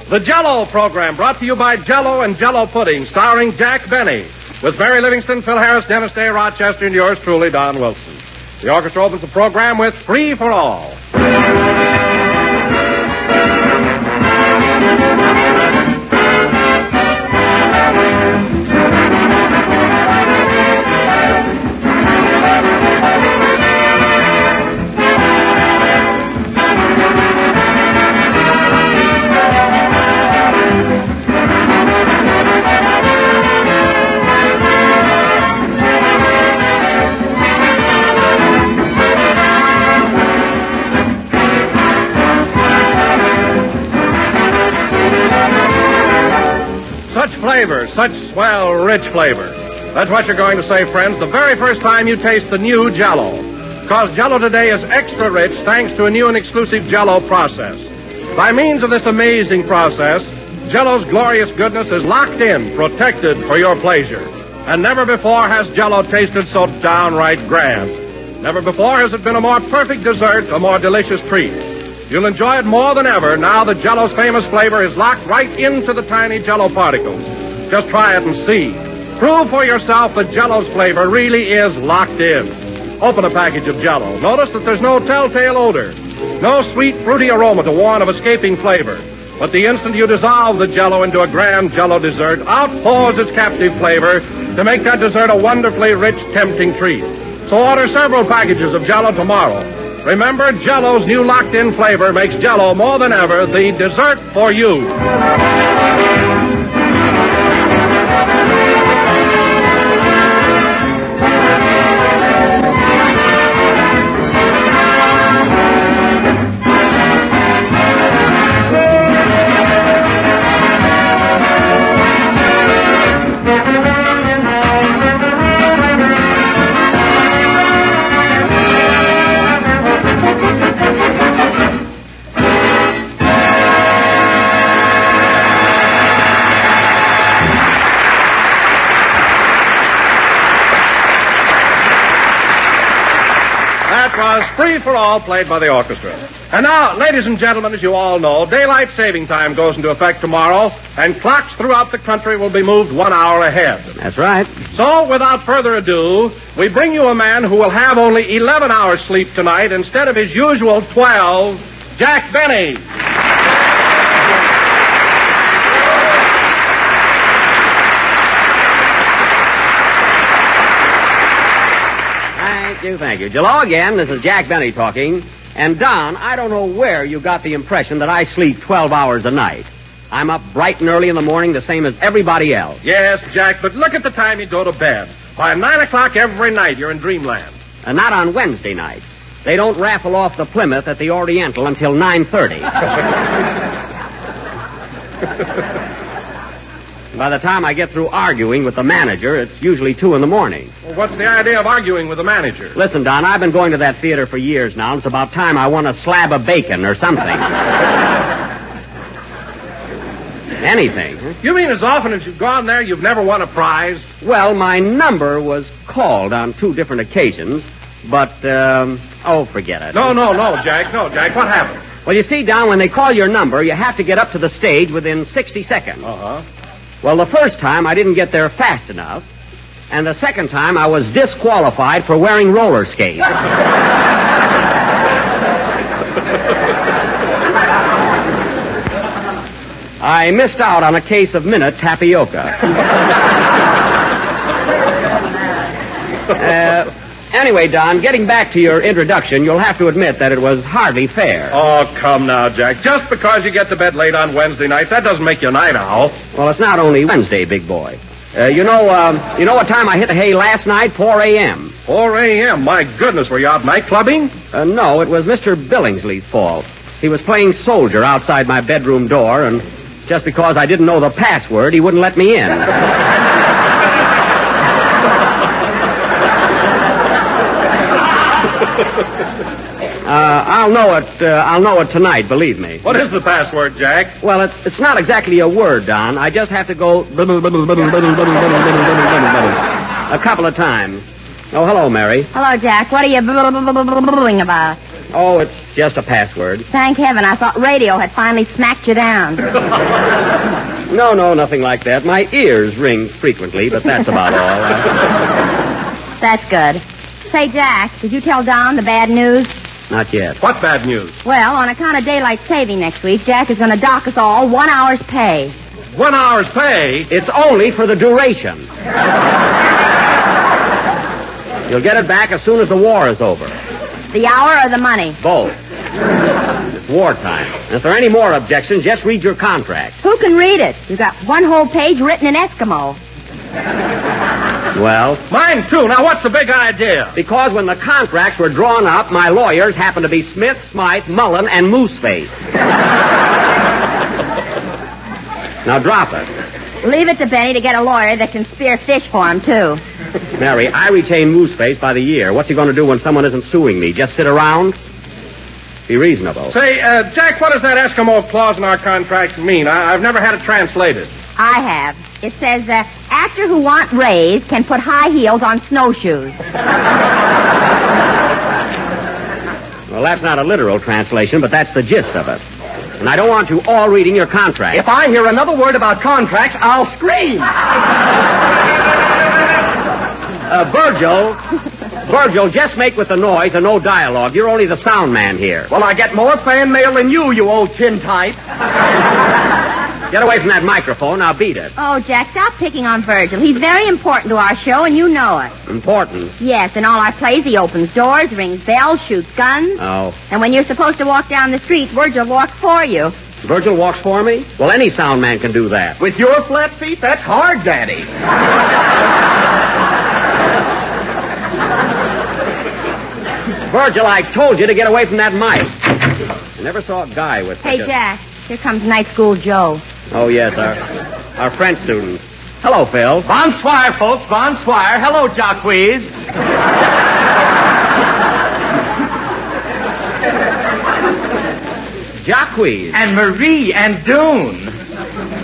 [SPEAKER 19] The Jell-O program, brought to you by Jell-O and Jell-O Pudding, starring Jack Benny, with Barry Livingston, Phil Harris, Dennis Day, Rochester, and yours truly, Don Wilson. The orchestra opens the program with Free for All. Flavor, such swell, rich flavor. That's what you're going to say, friends, the very first time you taste the new Jell-O. Because Jell-O today is extra rich thanks to a new and exclusive Jell-O process. By means of this amazing process, Jell-O's glorious goodness is locked in, protected for your pleasure. And never before has Jell-O tasted so downright grand. Never before has it been a more perfect dessert, a more delicious treat. You'll enjoy it more than ever now that Jell-O's famous flavor is locked right into the tiny Jell-O particles. Just try it and see. Prove for yourself that Jell-O's flavor really is locked in. Open a package of Jell-O. Notice that there's no telltale odor, no sweet, fruity aroma to warn of escaping flavor. But the instant you dissolve the Jell-O into a grand Jell-O dessert, out pours its captive flavor to make that dessert a wonderfully rich, tempting treat. So order several packages of Jell-O tomorrow. Remember, Jell-O's new locked-in flavor makes Jell-O more than ever the dessert for you. Was Free for All, played by the orchestra. And now, ladies and gentlemen, as you all know, daylight saving time goes into effect tomorrow, and clocks throughout the country will be moved 1 hour ahead.
[SPEAKER 7] That's right.
[SPEAKER 19] So, without further ado, we bring you a man who will have only 11 hours sleep tonight instead of his usual 12, Jack Benny.
[SPEAKER 7] Thank you. Hello again. This is Jack Benny talking. And, Don, I don't know where you got the impression that I sleep 12 hours a night. I'm up bright and early in the morning, the same as everybody else.
[SPEAKER 19] Yes, Jack, but look at the time you go to bed. By 9 o'clock every night, you're in dreamland.
[SPEAKER 7] And not on Wednesday nights. They don't raffle off the Plymouth at the Oriental until 9:30. By the time I get through arguing with the manager, it's usually 2 in the morning.
[SPEAKER 19] Well, what's the idea of arguing with the manager?
[SPEAKER 7] Listen, Don, I've been going to that theater for years now. It's about time I won a slab of bacon or something. Anything. Huh?
[SPEAKER 19] You mean as often as you've gone there, you've never won a prize?
[SPEAKER 7] Well, my number was called on 2 different occasions, but, forget it.
[SPEAKER 19] No, Jack. What happened?
[SPEAKER 7] Well, you see, Don, when they call your number, you have to get up to the stage within 60 seconds.
[SPEAKER 19] Uh-huh.
[SPEAKER 7] Well, the first time I didn't get there fast enough, and the second time I was disqualified for wearing roller skates. I missed out on a case of minute tapioca. Anyway, Don, getting back to your introduction, you'll have to admit that it was hardly fair.
[SPEAKER 19] Oh, come now, Jack. Just because you get to bed late on Wednesday nights, that doesn't make you a night owl.
[SPEAKER 7] Well, it's not only Wednesday, big boy. You know what time I hit the hay last night? 4 a.m.
[SPEAKER 19] 4 a.m.? My goodness, were you out night clubbing?
[SPEAKER 7] No, it was Mr. Billingsley's fault. He was playing soldier outside my bedroom door, and just because I didn't know the password, he wouldn't let me in. I'll know it tonight, believe me.
[SPEAKER 19] What is the password, Jack?
[SPEAKER 7] Well, it's not exactly a word, Don. I just have to go a couple of times. Oh, hello, Mary.
[SPEAKER 5] Hello, Jack. What are you booing about?
[SPEAKER 7] Oh, it's just a password.
[SPEAKER 5] Thank heaven. I thought radio had finally smacked you down.
[SPEAKER 7] No, nothing like that. My ears ring frequently, but that's about all.
[SPEAKER 5] That's good. Say, Jack, did you tell Don the bad news?
[SPEAKER 7] Not yet.
[SPEAKER 19] What bad news?
[SPEAKER 5] Well, on account of daylight saving next week, Jack is going to dock us all 1 hour's pay.
[SPEAKER 19] 1 hour's pay?
[SPEAKER 7] It's only for the duration. You'll get it back as soon as the war is over.
[SPEAKER 5] The hour or the money?
[SPEAKER 7] Both. It's wartime. And if there are any more objections, just read your contract.
[SPEAKER 5] Who can read it? You've got one whole page written in Eskimo.
[SPEAKER 7] Well?
[SPEAKER 19] Mine, too. Now, what's the big idea?
[SPEAKER 7] Because when the contracts were drawn up, my lawyers happened to be Smith, Smythe, Mullen, and Mooseface. Now, drop it.
[SPEAKER 5] Leave it to Benny to get a lawyer that can spear fish for him, too.
[SPEAKER 7] Mary, I retain Mooseface by the year. What's he going to do when someone isn't suing me? Just sit around? Be reasonable.
[SPEAKER 19] Say, Jack, what does that Eskimo clause in our contract mean? I've never had it translated.
[SPEAKER 5] I have. It says, actor who want raise can put high heels on snowshoes.
[SPEAKER 7] Well, that's not a literal translation, but that's the gist of it. And I don't want you all reading your contract.
[SPEAKER 17] If I hear another word about contracts, I'll scream.
[SPEAKER 7] Virgil, just make with the noise and no dialogue. You're only the sound man here.
[SPEAKER 17] Well, I get more fan mail than you old tintype.
[SPEAKER 7] Get away from that microphone. Now beat it.
[SPEAKER 5] Oh, Jack, stop picking on Virgil. He's very important to our show, and you know it.
[SPEAKER 7] Important?
[SPEAKER 5] Yes, in all our plays, he opens doors, rings bells, shoots guns.
[SPEAKER 7] Oh.
[SPEAKER 5] And when you're supposed to walk down the street, Virgil walks for you.
[SPEAKER 7] Virgil walks for me? Well, any sound man can do that.
[SPEAKER 17] With your flat feet, that's hard, Daddy.
[SPEAKER 7] Virgil, I told you to get away from that mic. I never saw a guy with such
[SPEAKER 5] Hey, Jack, here comes night school Joe.
[SPEAKER 7] Oh, yes, our French student. Hello, Phil.
[SPEAKER 17] Bonsoir, folks, bonsoir. Hello, Jacques.
[SPEAKER 7] Jacques.
[SPEAKER 17] And Marie and Dune.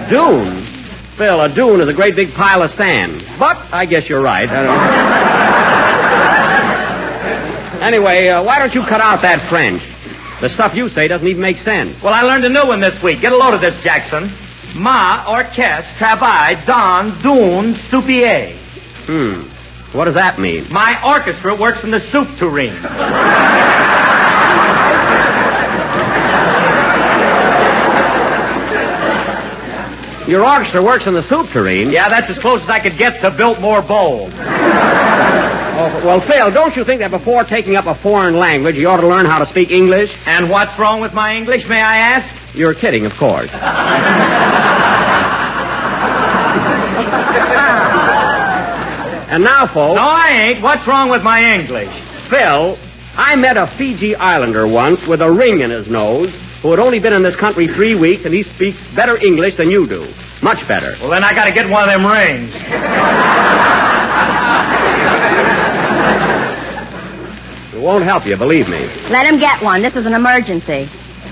[SPEAKER 7] Dune? Phil, a dune is a great big pile of sand. But I guess you're right. Anyway, why don't you cut out that French? The stuff you say doesn't even make sense.
[SPEAKER 17] Well, I learned a new one this week. Get a load of this, Jackson. Ma orchestre travaille dans Dune soupier.
[SPEAKER 7] What does that mean?
[SPEAKER 17] My orchestra works in the soup tureen.
[SPEAKER 7] Your orchestra works in the soup tureen?
[SPEAKER 17] Yeah, that's as close as I could get to Biltmore Bowl.
[SPEAKER 7] Oh, well, Phil, don't you think that before taking up a foreign language, you ought to learn how to speak English?
[SPEAKER 17] And what's wrong with my English, may I ask?
[SPEAKER 7] You're kidding, of course. And now, folks...
[SPEAKER 17] No, I ain't. What's wrong with my English?
[SPEAKER 7] Phil, I met a Fiji Islander once with a ring in his nose who had only been in this country 3 weeks, and he speaks better English than you do. Much better.
[SPEAKER 17] Well, then I got to get one of them rings.
[SPEAKER 7] It won't help you, believe me.
[SPEAKER 5] Let him get one. This is an emergency.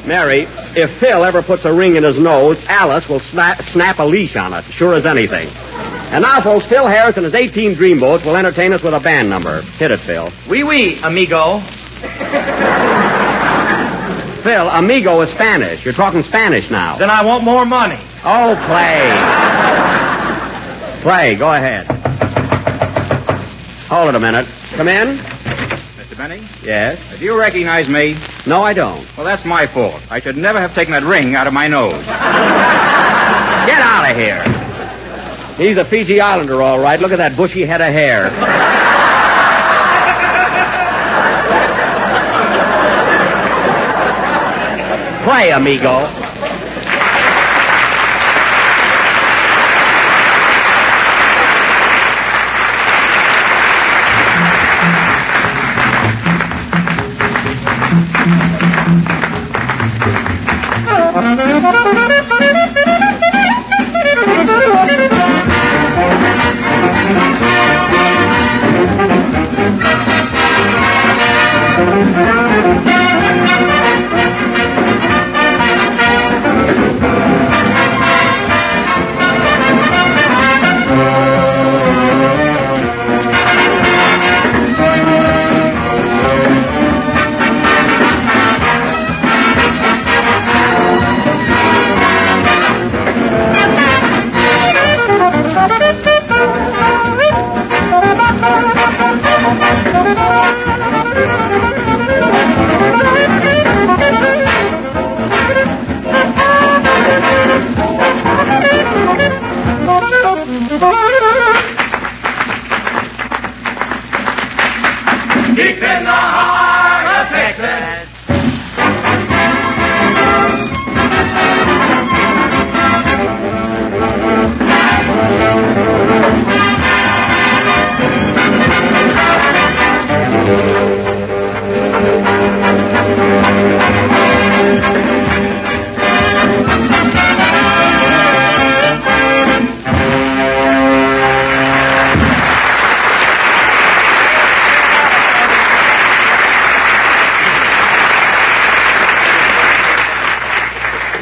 [SPEAKER 7] Mary, if Phil ever puts a ring in his nose, Alice will snap a leash on it, sure as anything. And now, folks, Phil Harris and his 18 dreamboats will entertain us with a band number. Hit it, Phil.
[SPEAKER 17] Oui, oui, amigo.
[SPEAKER 7] Phil, amigo is Spanish. You're talking Spanish now.
[SPEAKER 17] Then I want more money.
[SPEAKER 7] Oh, play. Play, go ahead. Hold it a minute. Come in.
[SPEAKER 20] Mr. Benny?
[SPEAKER 7] Yes?
[SPEAKER 20] Do you recognize me?
[SPEAKER 7] No, I don't.
[SPEAKER 20] Well, that's my fault. I should never have taken that ring out of my nose.
[SPEAKER 7] guy here. He's a Fiji Islander, all right. Look at that bushy head of hair. Play, amigo.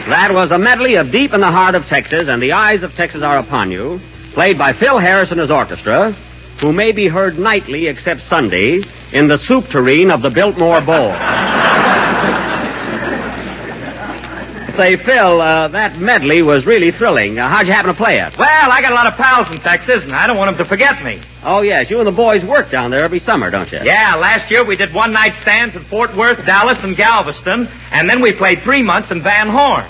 [SPEAKER 7] That was a medley of Deep in the Heart of Texas and The Eyes of Texas Are Upon You, played by Phil Harris and his orchestra, who may be heard nightly except Sunday in the soup tureen of the Biltmore Bowl. Say, Phil, that medley was really thrilling. How'd you happen to play it?
[SPEAKER 17] Well, I got a lot of pals in Texas, and I don't want them to forget me.
[SPEAKER 7] Oh, yes, you and the boys work down there every summer, don't you?
[SPEAKER 17] Yeah, last year we did one-night stands in Fort Worth, Dallas, and Galveston, and then we played 3 months in Van Horn.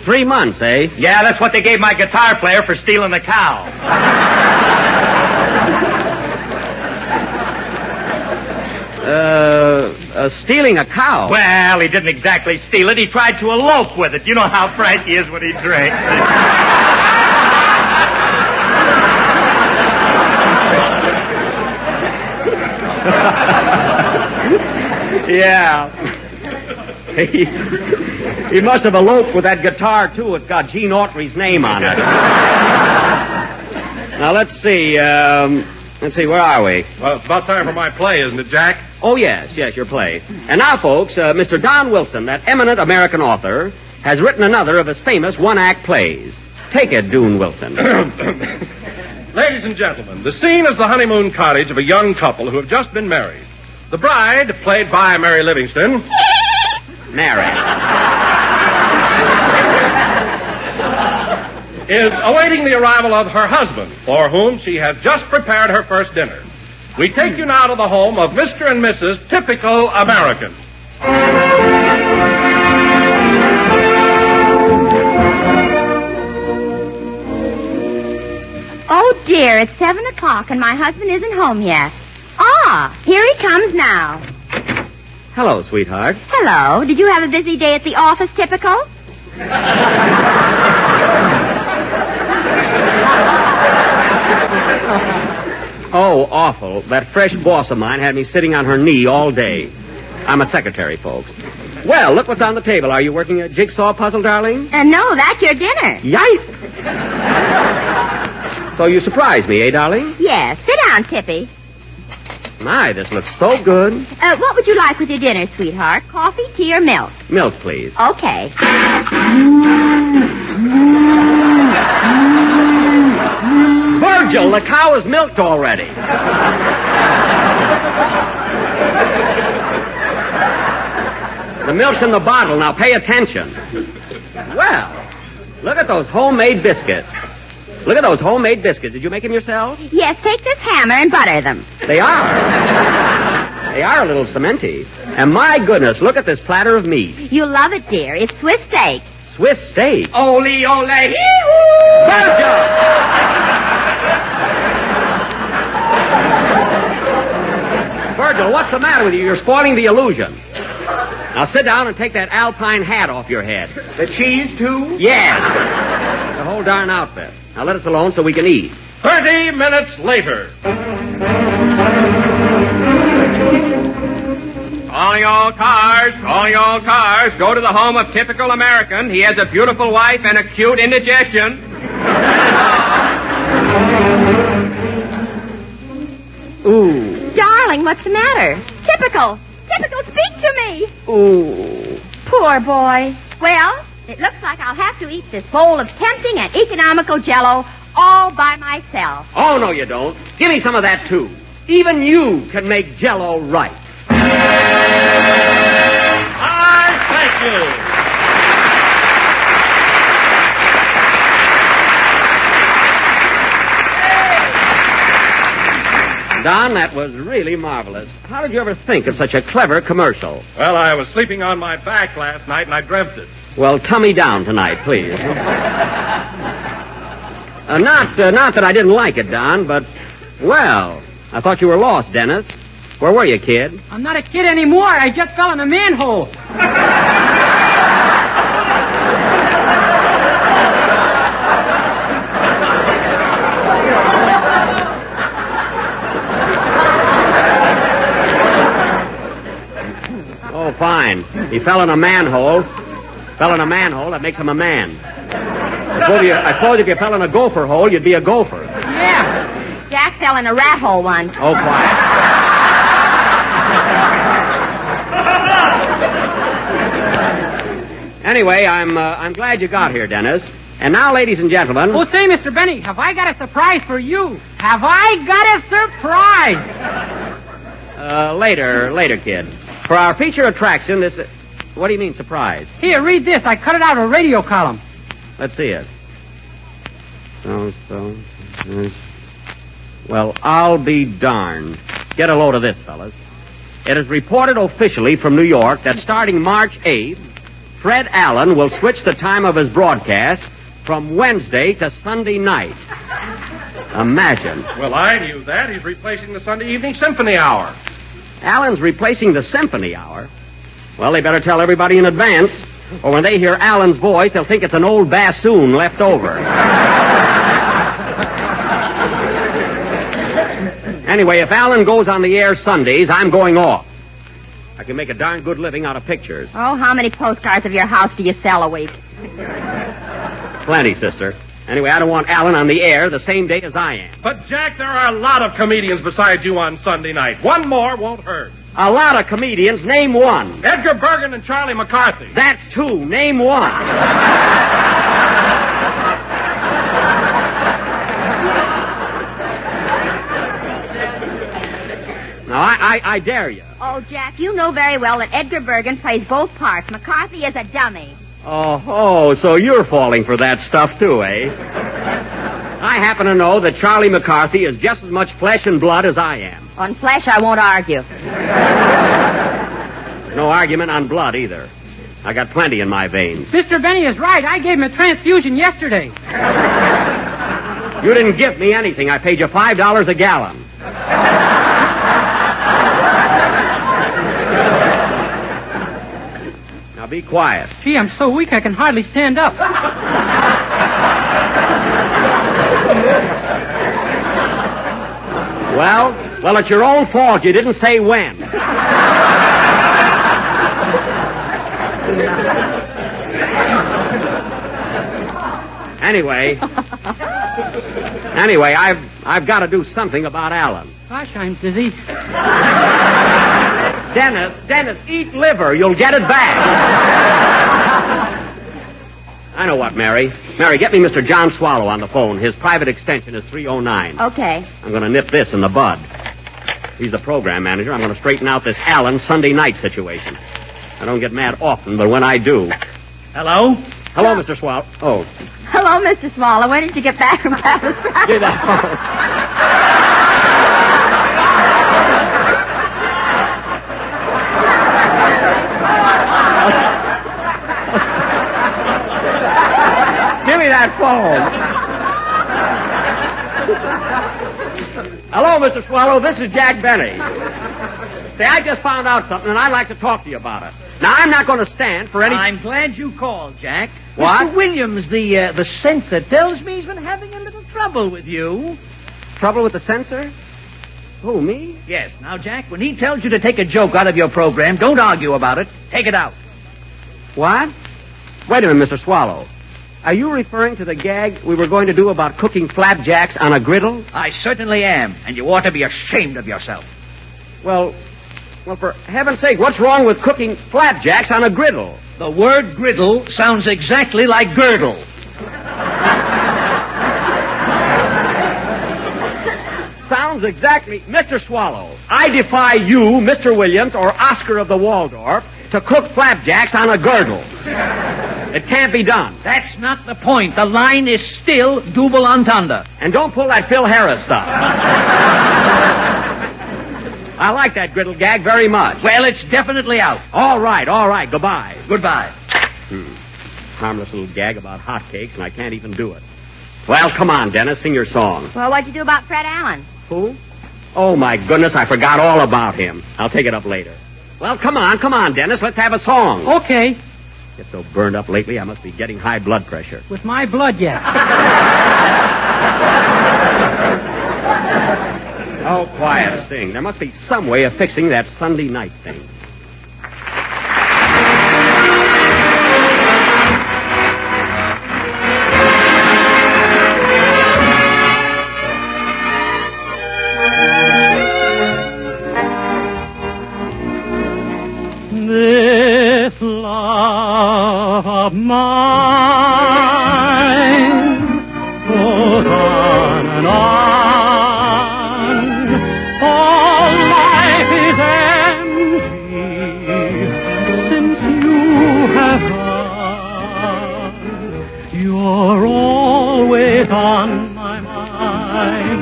[SPEAKER 7] 3 months, eh?
[SPEAKER 17] Yeah, that's what they gave my guitar player for stealing the cow.
[SPEAKER 7] Stealing a cow?
[SPEAKER 17] Well, he didn't exactly steal it. He tried to elope with it. You know how frank he is when he drinks.
[SPEAKER 7] Yeah. He must have eloped with that guitar, too. It's got Gene Autry's name on it. Now, let's see. Where are we?
[SPEAKER 19] Well, it's about time for my play, isn't it, Jack?
[SPEAKER 7] Oh, yes, your play. And now, folks, Mr. Don Wilson, that eminent American author, has written another of his famous one-act plays. Take it, Doon Wilson.
[SPEAKER 19] Ladies and gentlemen, the scene is the honeymoon cottage of a young couple who have just been married. The bride, played by Mary Livingston...
[SPEAKER 7] Mary.
[SPEAKER 19] ...is awaiting the arrival of her husband, for whom she has just prepared her first dinner. We take you now to the home of Mr. and Mrs. Typical American.
[SPEAKER 14] Oh, dear, it's 7 o'clock and my husband isn't home yet. Ah, here he comes now.
[SPEAKER 7] Hello, sweetheart.
[SPEAKER 14] Hello. Did you have a busy day at the office, Typical?
[SPEAKER 7] Oh, awful. That fresh boss of mine had me sitting on her knee all day. I'm a secretary, folks. Well, look what's on the table. Are you working a jigsaw puzzle, darling?
[SPEAKER 14] No, that's your dinner.
[SPEAKER 7] Yipe! So you surprised me, eh, darling?
[SPEAKER 14] Yes. Sit down, Tippy.
[SPEAKER 7] My, this looks so good.
[SPEAKER 14] What would you like with your dinner, sweetheart? Coffee, tea, or milk?
[SPEAKER 7] Milk, please.
[SPEAKER 14] Okay.
[SPEAKER 7] Virgil, the cow is milked already. The milk's in the bottle. Now pay attention. Well, look at those homemade biscuits. Look at those homemade biscuits. Did you make them yourself?
[SPEAKER 14] Yes, take this hammer and butter them.
[SPEAKER 7] They are. They are a little cementy. And my goodness, look at this platter of meat.
[SPEAKER 14] You'll love it, dear. It's Swiss steak.
[SPEAKER 7] Swiss steak.
[SPEAKER 1] Ole, ole,
[SPEAKER 7] Virgil, what's the matter with you? You're spoiling the illusion. Now sit down and take that alpine hat off your head.
[SPEAKER 1] The cheese, too?
[SPEAKER 7] Yes. The whole darn outfit. Now let us alone so we can eat.
[SPEAKER 19] 30 minutes later.
[SPEAKER 1] Calling all cars, go to the home of typical American. He has a beautiful wife and acute indigestion.
[SPEAKER 7] Ooh.
[SPEAKER 5] Darling, what's the matter? Typical, speak to me.
[SPEAKER 7] Ooh.
[SPEAKER 5] Poor boy. Well, it looks like I'll have to eat this bowl of tempting and economical Jell-O all by myself.
[SPEAKER 7] Oh, no, you don't. Give me some of that, too. Even you can make Jell-O right.
[SPEAKER 19] Thank you.
[SPEAKER 7] Don, that was really marvelous. How did you ever think of such a clever commercial?
[SPEAKER 19] Well, I was sleeping on my back last night and I dreamt it.
[SPEAKER 7] Well, tummy down tonight, please. Not that I didn't like it, Don, but, well, I thought you were lost, Dennis. Where were you, kid?
[SPEAKER 2] I'm not a kid anymore. I just fell in a manhole.
[SPEAKER 7] Oh, fine. He fell in a manhole. That makes him a man. I suppose if you fell in a gopher hole, you'd be a gopher.
[SPEAKER 2] Yeah.
[SPEAKER 5] Jack fell in a rat hole once.
[SPEAKER 7] Oh, quiet. Anyway, I'm glad you got here, Dennis. And now, ladies and gentlemen...
[SPEAKER 2] Oh, say, Mr. Benny, have I got a surprise for you? Have I got a surprise?
[SPEAKER 7] Later, kid. For our feature attraction, this... What do you mean, surprise?
[SPEAKER 2] Here, read this. I cut it out of a radio column.
[SPEAKER 7] Let's see it. Well, I'll be darned. Get a load of this, fellas. It is reported officially from New York that starting March 8th, Fred Allen will switch the time of his broadcast from Wednesday to Sunday night. Imagine.
[SPEAKER 19] Well, I knew that. He's replacing the Sunday evening symphony hour.
[SPEAKER 7] Allen's replacing the symphony hour? Well, they better tell everybody in advance, or when they hear Allen's voice, they'll think it's an old bassoon left over. Anyway, if Allen goes on the air Sundays, I'm going off. I can make a darn good living out of pictures.
[SPEAKER 5] Oh, how many postcards of your house do you sell a week?
[SPEAKER 7] Plenty, sister. Anyway, I don't want Allen on the air the same day as I am.
[SPEAKER 19] But, Jack, there are a lot of comedians besides you on Sunday night. One more won't hurt.
[SPEAKER 7] A lot of comedians. Name one.
[SPEAKER 19] Edgar Bergen and Charlie McCarthy.
[SPEAKER 7] That's two. Name one. Now, I dare you.
[SPEAKER 5] Oh, Jack, you know very well that Edgar Bergen plays both parts. McCarthy is a dummy.
[SPEAKER 7] Oh, so you're falling for that stuff, too, eh? I happen to know that Charlie McCarthy is just as much flesh and blood as I am.
[SPEAKER 5] On flesh, I won't argue.
[SPEAKER 7] No argument on blood, either. I got plenty in my veins.
[SPEAKER 2] Mr. Benny is right. I gave him a transfusion yesterday.
[SPEAKER 7] You didn't give me anything. I paid you $5 a gallon. Now be quiet.
[SPEAKER 2] Gee, I'm so weak I can hardly stand up.
[SPEAKER 7] Well, it's your own fault. You didn't say when. Anyway, I've got to do something about Allen.
[SPEAKER 2] Gosh, I'm dizzy.
[SPEAKER 7] Dennis, eat liver. You'll get it back. I know what, Mary. Mary, get me Mr. John Swallow on the phone. His private extension is 309.
[SPEAKER 5] Okay.
[SPEAKER 7] I'm going to nip this in the bud. He's the program manager. I'm going to straighten out this Allen Sunday night situation. I don't get mad often, but when I do...
[SPEAKER 1] Hello?
[SPEAKER 7] Hello, Mr. Swallow. Oh.
[SPEAKER 5] Hello, Mr. Swallow. When did you get back from Papa's Pride?
[SPEAKER 7] Did I?
[SPEAKER 6] Mr. Swallow. This is Jack Benny. Say, I just found out something, and I'd like to talk to you about it. Now, I'm not going to stand for any...
[SPEAKER 17] I'm glad you called, Jack.
[SPEAKER 6] What?
[SPEAKER 17] Mr. Williams, the censor, tells me he's been having a little trouble with you.
[SPEAKER 6] Trouble with the censor? Who, me?
[SPEAKER 17] Yes. Now, Jack, when he tells you to take a joke out of your program, don't argue about it. Take it out.
[SPEAKER 6] What? Wait a minute, Mr. Swallow. Are you referring to the gag we were going to do about cooking flapjacks on a griddle?
[SPEAKER 17] I certainly am, and you ought to be ashamed of yourself.
[SPEAKER 6] Well, for heaven's sake, what's wrong with cooking flapjacks on a griddle?
[SPEAKER 17] The word griddle sounds exactly like girdle.
[SPEAKER 6] Sounds exactly... Mr. Swallow, I defy you, Mr. Williams, or Oscar of the Waldorf, to cook flapjacks on a girdle. It can't be done.
[SPEAKER 17] That's not the point. The line is still double entendre.
[SPEAKER 6] And don't pull that Phil Harris stuff. I like that griddle gag very much.
[SPEAKER 17] Well, it's definitely out.
[SPEAKER 6] All right. Goodbye.
[SPEAKER 17] Goodbye.
[SPEAKER 6] Harmless little gag about hotcakes, and I can't even do it. Well, come on, Dennis, sing your song.
[SPEAKER 5] Well, what'd you do about Fred Allen?
[SPEAKER 6] Who? Oh, my goodness, I forgot all about him. I'll take it up later. Well, come on, Dennis, let's have a song.
[SPEAKER 2] Okay.
[SPEAKER 6] Get so burned up lately, I must be getting high blood pressure.
[SPEAKER 2] With my blood, yeah.
[SPEAKER 6] Oh, quiet, sing. There must be some way of fixing that Sunday night thing.
[SPEAKER 11] This love of mine goes on and on. All life is empty since you have gone. You're always on my mind,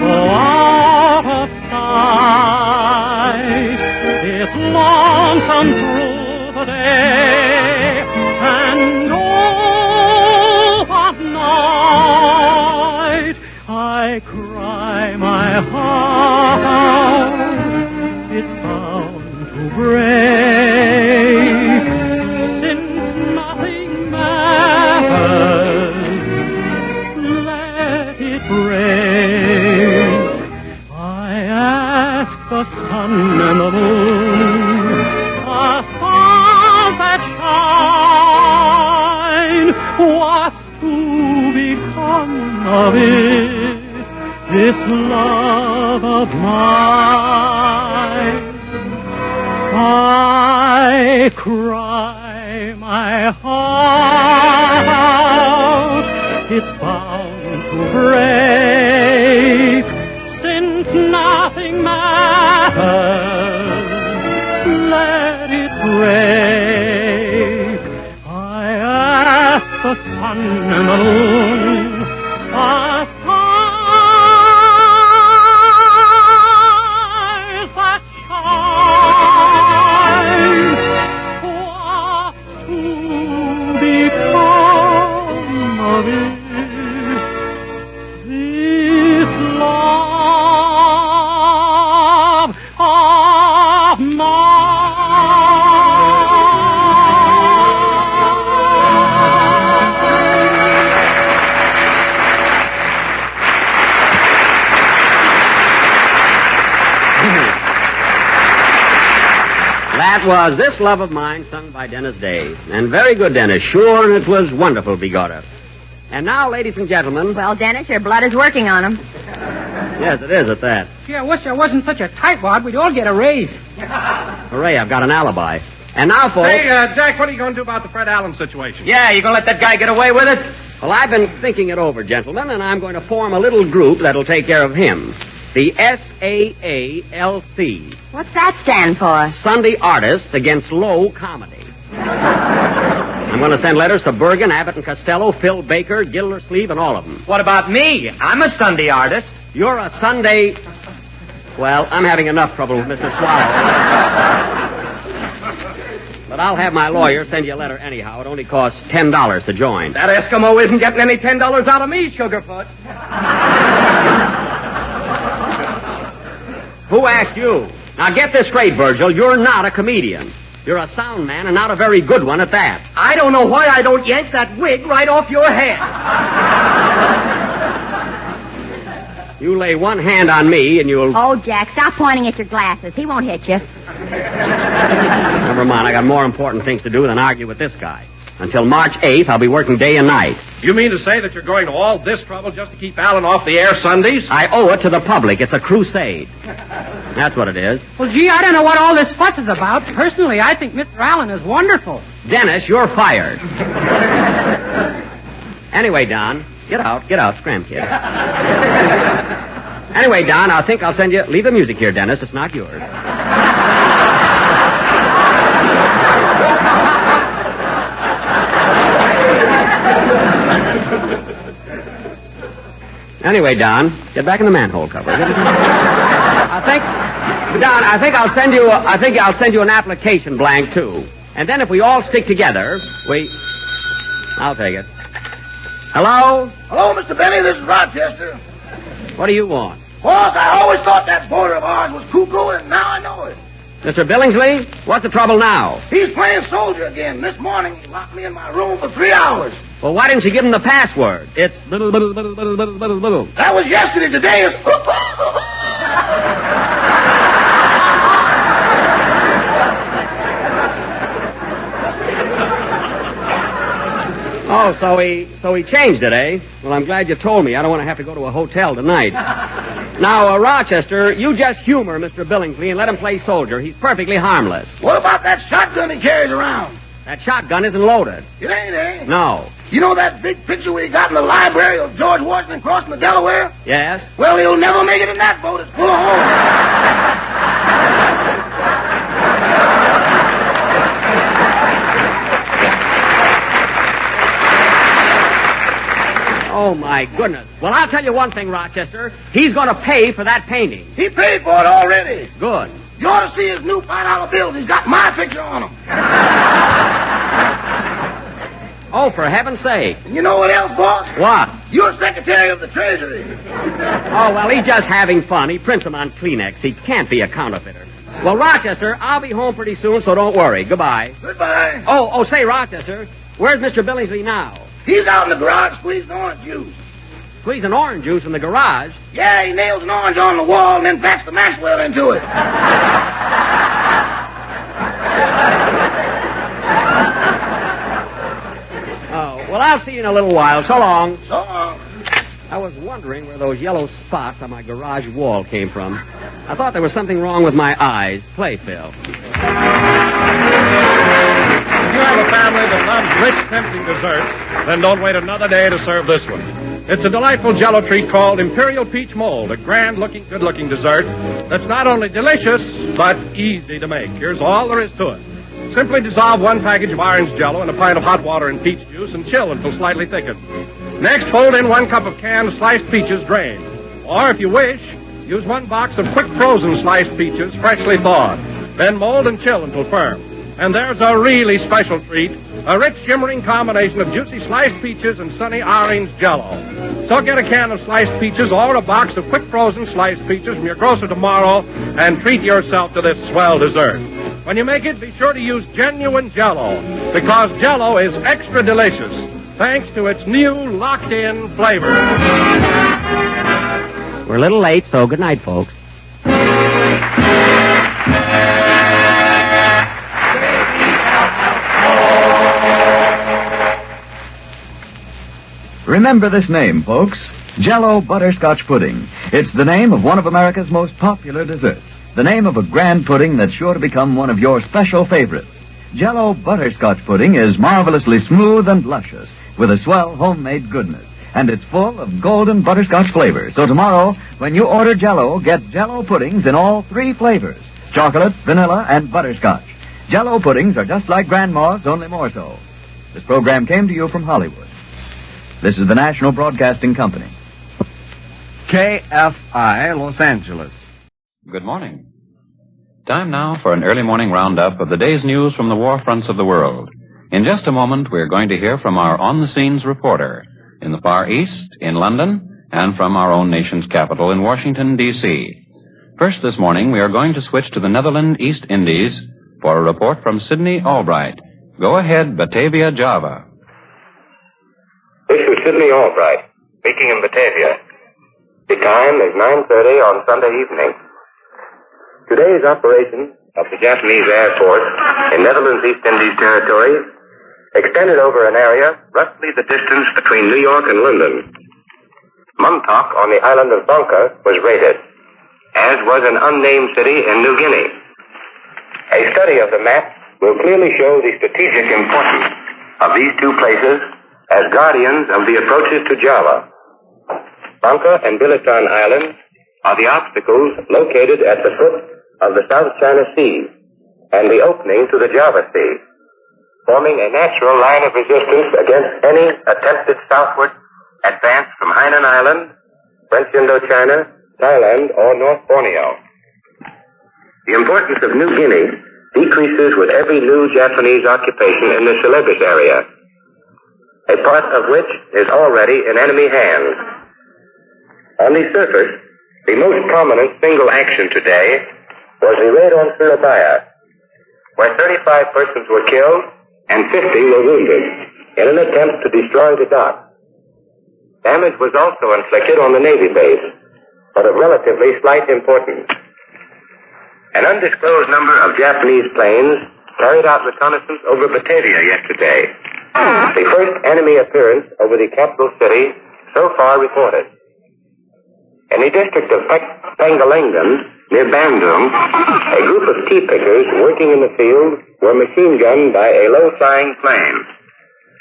[SPEAKER 11] so out of sight. It's lonesome through the day and all of night. I cry my heart out, it's bound to break. Since nothing matters, let it break. I ask the sun and the moon, the stars that shine, what's to become of it, this love of mine? I cry my heart out, it's bound to break, since nothing matters, let it break. I ask the sun and the moon, the stars that shine, what's to become of it, this love of mine?
[SPEAKER 6] That was This Love of Mine, sung by Dennis Day. And very good, Dennis. Sure, and it was wonderful, begorra. And now, ladies and gentlemen...
[SPEAKER 5] Well, Dennis, your blood is working on him.
[SPEAKER 6] Yes, it is at that.
[SPEAKER 2] Gee, I wish there wasn't such a tightwad. We'd all get a raise.
[SPEAKER 6] Hooray, I've got an alibi. And now, folks...
[SPEAKER 19] Hey, Jack, what are you going to do about the Fred Allen situation?
[SPEAKER 6] Yeah, you going to let that guy get away with it? Well, I've been thinking it over, gentlemen, and I'm going to form a little group that'll take care of him. The SAALC.
[SPEAKER 5] What's that stand for?
[SPEAKER 6] Sunday Artists Against Low Comedy. I'm going to send letters to Bergen, Abbott and Costello, Phil Baker, Gildersleeve, and all of them.
[SPEAKER 17] What about me? I'm a Sunday artist.
[SPEAKER 6] You're a Sunday... Well, I'm having enough trouble with Mr. Swallow. But I'll have my lawyer send you a letter anyhow. It only costs $10 to join.
[SPEAKER 1] That Eskimo isn't getting any $10 out of me, Sugarfoot.
[SPEAKER 6] Who asked you? Now get this straight, Virgil. You're not a comedian. You're a sound man and not a very good one at that.
[SPEAKER 21] I don't know why I don't yank that wig right off your head.
[SPEAKER 6] You lay one hand on me and you'll...
[SPEAKER 5] Oh, Jack, stop pointing at your glasses. He won't hit you.
[SPEAKER 6] Never mind. I got more important things to do than argue with this guy. Until March 8th, I'll be working day and night.
[SPEAKER 19] You mean to say that you're going to all this trouble just to keep Alan off the air Sundays?
[SPEAKER 6] I owe it to the public. It's a crusade. That's what it is.
[SPEAKER 2] Well, gee, I don't know what all this fuss is about. Personally, I think Mr. Allen is wonderful.
[SPEAKER 6] Dennis, you're fired. Anyway, Don, get out, scram, kid. Anyway, Don, I think I'll send you... Leave the music here, Dennis. It's not yours. Anyway, Don, get back in the manhole cover. I think I'll send you an application blank too. And then if we all stick together, I'll take it. Hello?
[SPEAKER 21] Hello, Mr. Benny. This is Rochester.
[SPEAKER 6] What do you want?
[SPEAKER 21] Boss, I always thought that boarder of ours was cuckoo, and now I know it.
[SPEAKER 6] Mr. Billingsley, what's the trouble now?
[SPEAKER 21] He's playing soldier again. This morning he locked me in my room for 3 hours.
[SPEAKER 6] Well, why didn't you give him the password? It's...
[SPEAKER 21] That was yesterday. Today is...
[SPEAKER 6] Oh, so he changed it, eh? Well, I'm glad you told me. I don't want to have to go to a hotel tonight. Now, Rochester, you just humor Mr. Billingsley and let him play soldier. He's perfectly harmless.
[SPEAKER 21] What about that shotgun he carries around?
[SPEAKER 6] That shotgun isn't loaded.
[SPEAKER 21] It ain't, eh?
[SPEAKER 6] No.
[SPEAKER 21] You know that big picture we got in the library of George Washington crossing the Delaware?
[SPEAKER 6] Yes.
[SPEAKER 21] Well, he'll never make it in that boat. It's full of holes.
[SPEAKER 6] Oh, my goodness. Well, I'll tell you one thing, Rochester. He's going to pay for that painting.
[SPEAKER 21] He paid for it already.
[SPEAKER 6] Good.
[SPEAKER 21] You ought to see his new $5 bills. He's got my picture on them.
[SPEAKER 6] Oh, for heaven's sake.
[SPEAKER 21] And you know what else, boss?
[SPEAKER 6] What?
[SPEAKER 21] You're Secretary of the Treasury.
[SPEAKER 6] Oh, well, he's just having fun. He prints them on Kleenex. He can't be a counterfeiter. Well, Rochester, I'll be home pretty soon, so don't worry. Goodbye.
[SPEAKER 21] Goodbye.
[SPEAKER 6] Oh, say, Rochester, where's Mr. Billingsley now?
[SPEAKER 21] He's out in the garage squeezing orange juice.
[SPEAKER 6] Squeezing orange juice in the garage?
[SPEAKER 21] Yeah, he nails an orange on the wall and then backs the Maxwell into it.
[SPEAKER 6] Oh, well, I'll see you in a little while. So long.
[SPEAKER 21] So long.
[SPEAKER 6] I was wondering where those yellow spots on my garage wall came from. I thought there was something wrong with my eyes. Play, Phil.
[SPEAKER 19] If you have a family that loves rich, tempting desserts, then don't wait another day to serve this one. It's a delightful Jell-O treat called Imperial Peach Mold, a grand-looking, good-looking dessert that's not only delicious, but easy to make. Here's all there is to it. Simply dissolve 1 package of orange Jell-O in a pint of hot water and peach juice and chill until slightly thickened. Next, fold in 1 cup of canned sliced peaches drained. Or, if you wish, use 1 box of quick frozen sliced peaches, freshly thawed. Then mold and chill until firm. And there's a really special treat, a rich, shimmering combination of juicy sliced peaches and sunny orange Jell-O. So get a can of sliced peaches or a box of quick frozen sliced peaches from your grocer tomorrow and treat yourself to this swell dessert. When you make it, be sure to use genuine Jell-O, because Jell-O is extra delicious, thanks to its new locked-in flavor.
[SPEAKER 6] We're a little late, so good night, folks.
[SPEAKER 22] Remember this name, folks. Jell-O Butterscotch Pudding. It's the name of one of America's most popular desserts. The name of a grand pudding that's sure to become one of your special favorites. Jell-O Butterscotch Pudding is marvelously smooth and luscious, with a swell homemade goodness. And it's full of golden butterscotch flavor. So tomorrow, when you order Jell-O, get Jell-O puddings in all 3 flavors: chocolate, vanilla, and butterscotch. Jell-O puddings are just like Grandma's, only more so. This program came to you from Hollywood. This is the National Broadcasting Company.
[SPEAKER 23] KFI, Los Angeles.
[SPEAKER 15] Good morning. Time now for an early morning roundup of the day's news from the war fronts of the world. In just a moment, we're going to hear from our on-the-scenes reporter in the Far East, in London, and from our own nation's capital in Washington, D.C.
[SPEAKER 8] First this morning, we are going to switch to the Netherlands East Indies for a report from Sidney Albright. Go ahead, Batavia, Java.
[SPEAKER 9] This is Sidney Albright, speaking in Batavia. The time is 9:30 on Sunday evening. Today's operation of the Japanese Air Force in Netherlands East Indies territory extended over an area roughly the distance between New York and London. Montauk on the island of Banca was raided, as was an unnamed city in New Guinea. A study of the map will clearly show the strategic importance of these two places as guardians of the approaches to Java. Banca and Bilitan Islands are the obstacles located at the foot of the South China Sea and the opening to the Java Sea, forming a natural line of resistance against any attempted southward advance from Hainan Island, French Indochina, Thailand, or North Borneo. The importance of New Guinea decreases with every new Japanese occupation in the Celebes area, a part of which is already in enemy hands. On the surface, the most prominent single action today was the raid on Surabaya, where 35 persons were killed and 50 were wounded in an attempt to destroy the dock. Damage was also inflicted on the Navy base, but of relatively slight importance. An undisclosed number of Japanese planes carried out reconnaissance over Batavia yesterday, the first enemy appearance over the capital city so far reported. In the district of Pengalengan, near Bandung, a group of tea pickers working in the field were machine gunned by a low-flying plane.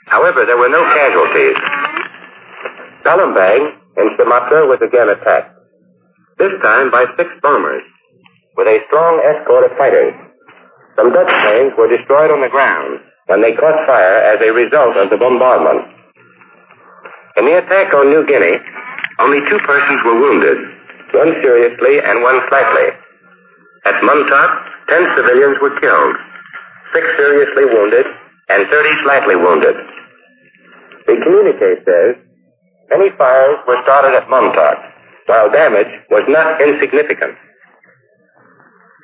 [SPEAKER 9] However, there were no casualties. Palembang in Sumatra was again attacked, this time by 6 bombers, with a strong escort of fighters. Some Dutch planes were destroyed on the ground when they caught fire as a result of the bombardment. In the attack on New Guinea, only 2 persons were wounded, one seriously and one slightly. At Montauk, 10 civilians were killed, 6 seriously wounded, and 30 slightly wounded. The communique says many fires were started at Montauk, while damage was not insignificant.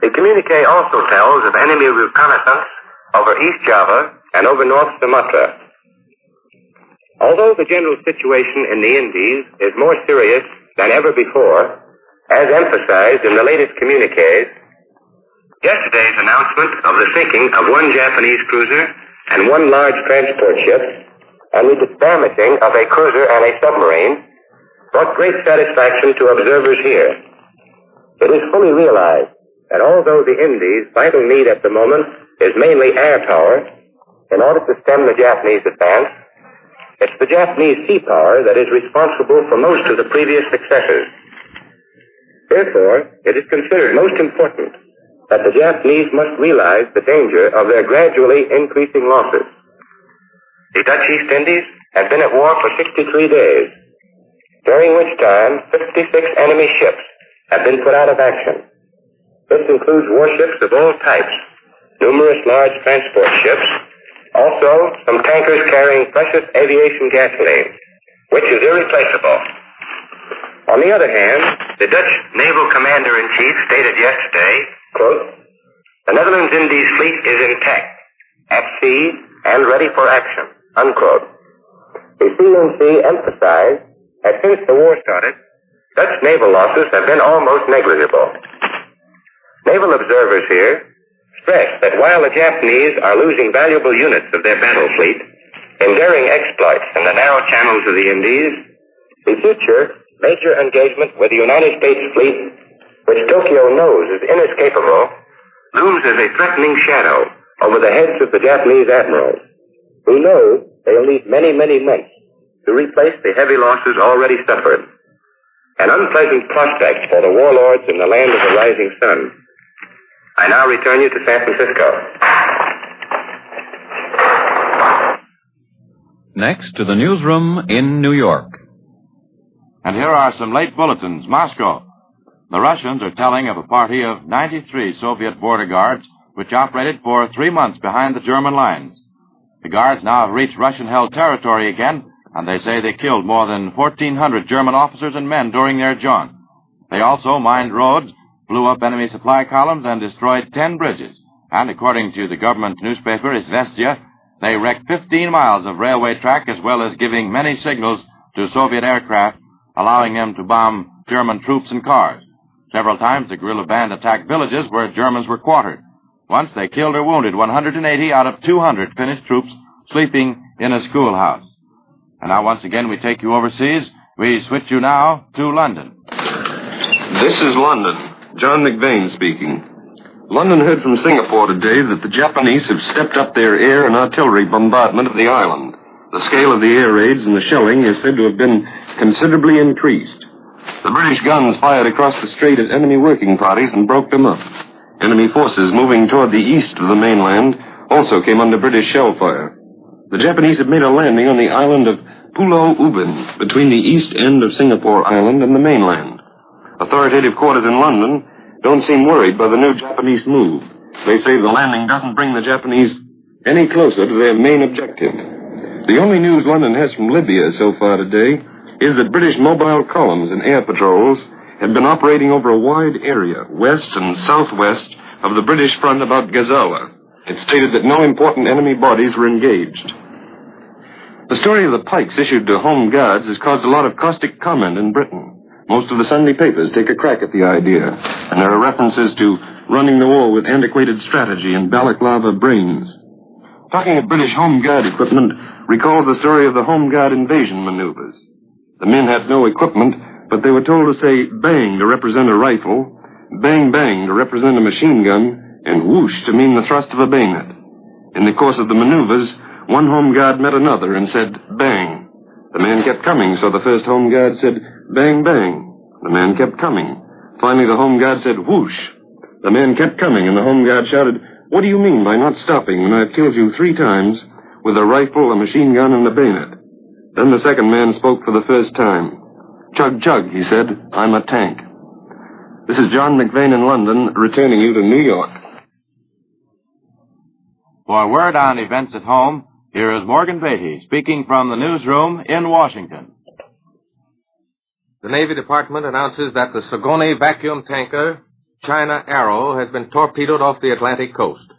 [SPEAKER 9] The communique also tells of enemy reconnaissance over East Java and over North Sumatra. Although the general situation in the Indies is more serious than ever before, as emphasized in the latest communiques, yesterday's announcement of the sinking of 1 Japanese cruiser and 1 large transport ship and the damaging of a cruiser and a submarine brought great satisfaction to observers here. It is fully realized that although the Indies' vital need at the moment is mainly air power in order to stem the Japanese advance, it's the Japanese sea power that is responsible for most of the previous successes. Therefore, it is considered most important that the Japanese must realize the danger of their gradually increasing losses. The Dutch East Indies have been at war for 63 days, during which time 56 enemy ships have been put out of action. This includes warships of all types, numerous large transport ships, also some tankers carrying precious aviation gasoline, which is irreplaceable. On the other hand, the Dutch Naval Commander-in-Chief stated yesterday, quote, "The Netherlands Indies fleet is intact, at sea, and ready for action," unquote. The CNC emphasized that since the war started, Dutch naval losses have been almost negligible. Naval observers here stress that while the Japanese are losing valuable units of their battle fleet in daring exploits in the narrow channels of the Indies, the future major engagement with the United States fleet, which Tokyo knows is inescapable, looms as a threatening shadow over the heads of the Japanese admirals, who know they'll need many, many months to replace the heavy losses already suffered. An unpleasant prospect for the warlords in the land of the rising sun. I now return you to San Francisco.
[SPEAKER 8] Next to the newsroom in New York.
[SPEAKER 18] And here are some late bulletins. Moscow. The Russians are telling of a party of 93 Soviet border guards which operated for 3 months behind the German lines. The guards now have reached Russian-held territory again, and they say they killed more than 1,400 German officers and men during their jaunt. They also mined roads blew up enemy supply columns, and destroyed 10 bridges. And according to the government newspaper, Izvestia, they wrecked 15 miles of railway track as well as giving many signals to Soviet aircraft, allowing them to bomb German troops and cars. Several times the guerrilla band attacked villages where Germans were quartered. Once they killed or wounded 180 out of 200 Finnish troops sleeping in a schoolhouse. And now once again we take you overseas. We switch you now to London.
[SPEAKER 3] This is London. John McVane speaking. London heard from Singapore today that the Japanese have stepped up their air and artillery bombardment of the island. The scale of the air raids and the shelling is said to have been considerably increased. The British guns fired across the strait at enemy working parties and broke them up. Enemy forces moving toward the east of the mainland also came under British shell fire. The Japanese have made a landing on the island of Pulau Ubin, between the east end of Singapore Island and the mainland. Authoritative quarters in London don't seem worried by the new Japanese move. They say the landing doesn't bring the Japanese any closer to their main objective. The only news London has from Libya so far today is that British mobile columns and air patrols had been operating over a wide area, west and southwest of the British front about Gazala. It stated that no important enemy bodies were engaged. The story of the pikes issued to Home Guards has caused a lot of caustic comment in Britain. Most of the Sunday papers take a crack at the idea, and there are references to running the war with antiquated strategy and balaclava brains. Talking of British Home Guard equipment recalls the story of the Home Guard invasion maneuvers. The men had no equipment, but they were told to say bang to represent a rifle, bang bang to represent a machine gun, and whoosh to mean the thrust of a bayonet. In the course of the maneuvers, one Home Guard met another and said bang. The man kept coming, so the first Home Guard said bang bang. The man kept coming. Finally, the Home Guard said whoosh. The man kept coming, and the Home Guard shouted, "What do you mean by not stopping when I've killed you 3 times with a rifle, a machine gun, and a bayonet?" Then the second man spoke for the first time. "Chug, chug," he said. "I'm a tank." This is John McVane in London, returning you to New York.
[SPEAKER 18] For a word on events at home, here is Morgan Beatty speaking from the newsroom in Washington.
[SPEAKER 4] The Navy Department announces that the Sagoni vacuum tanker China Arrow has been torpedoed off the Atlantic coast.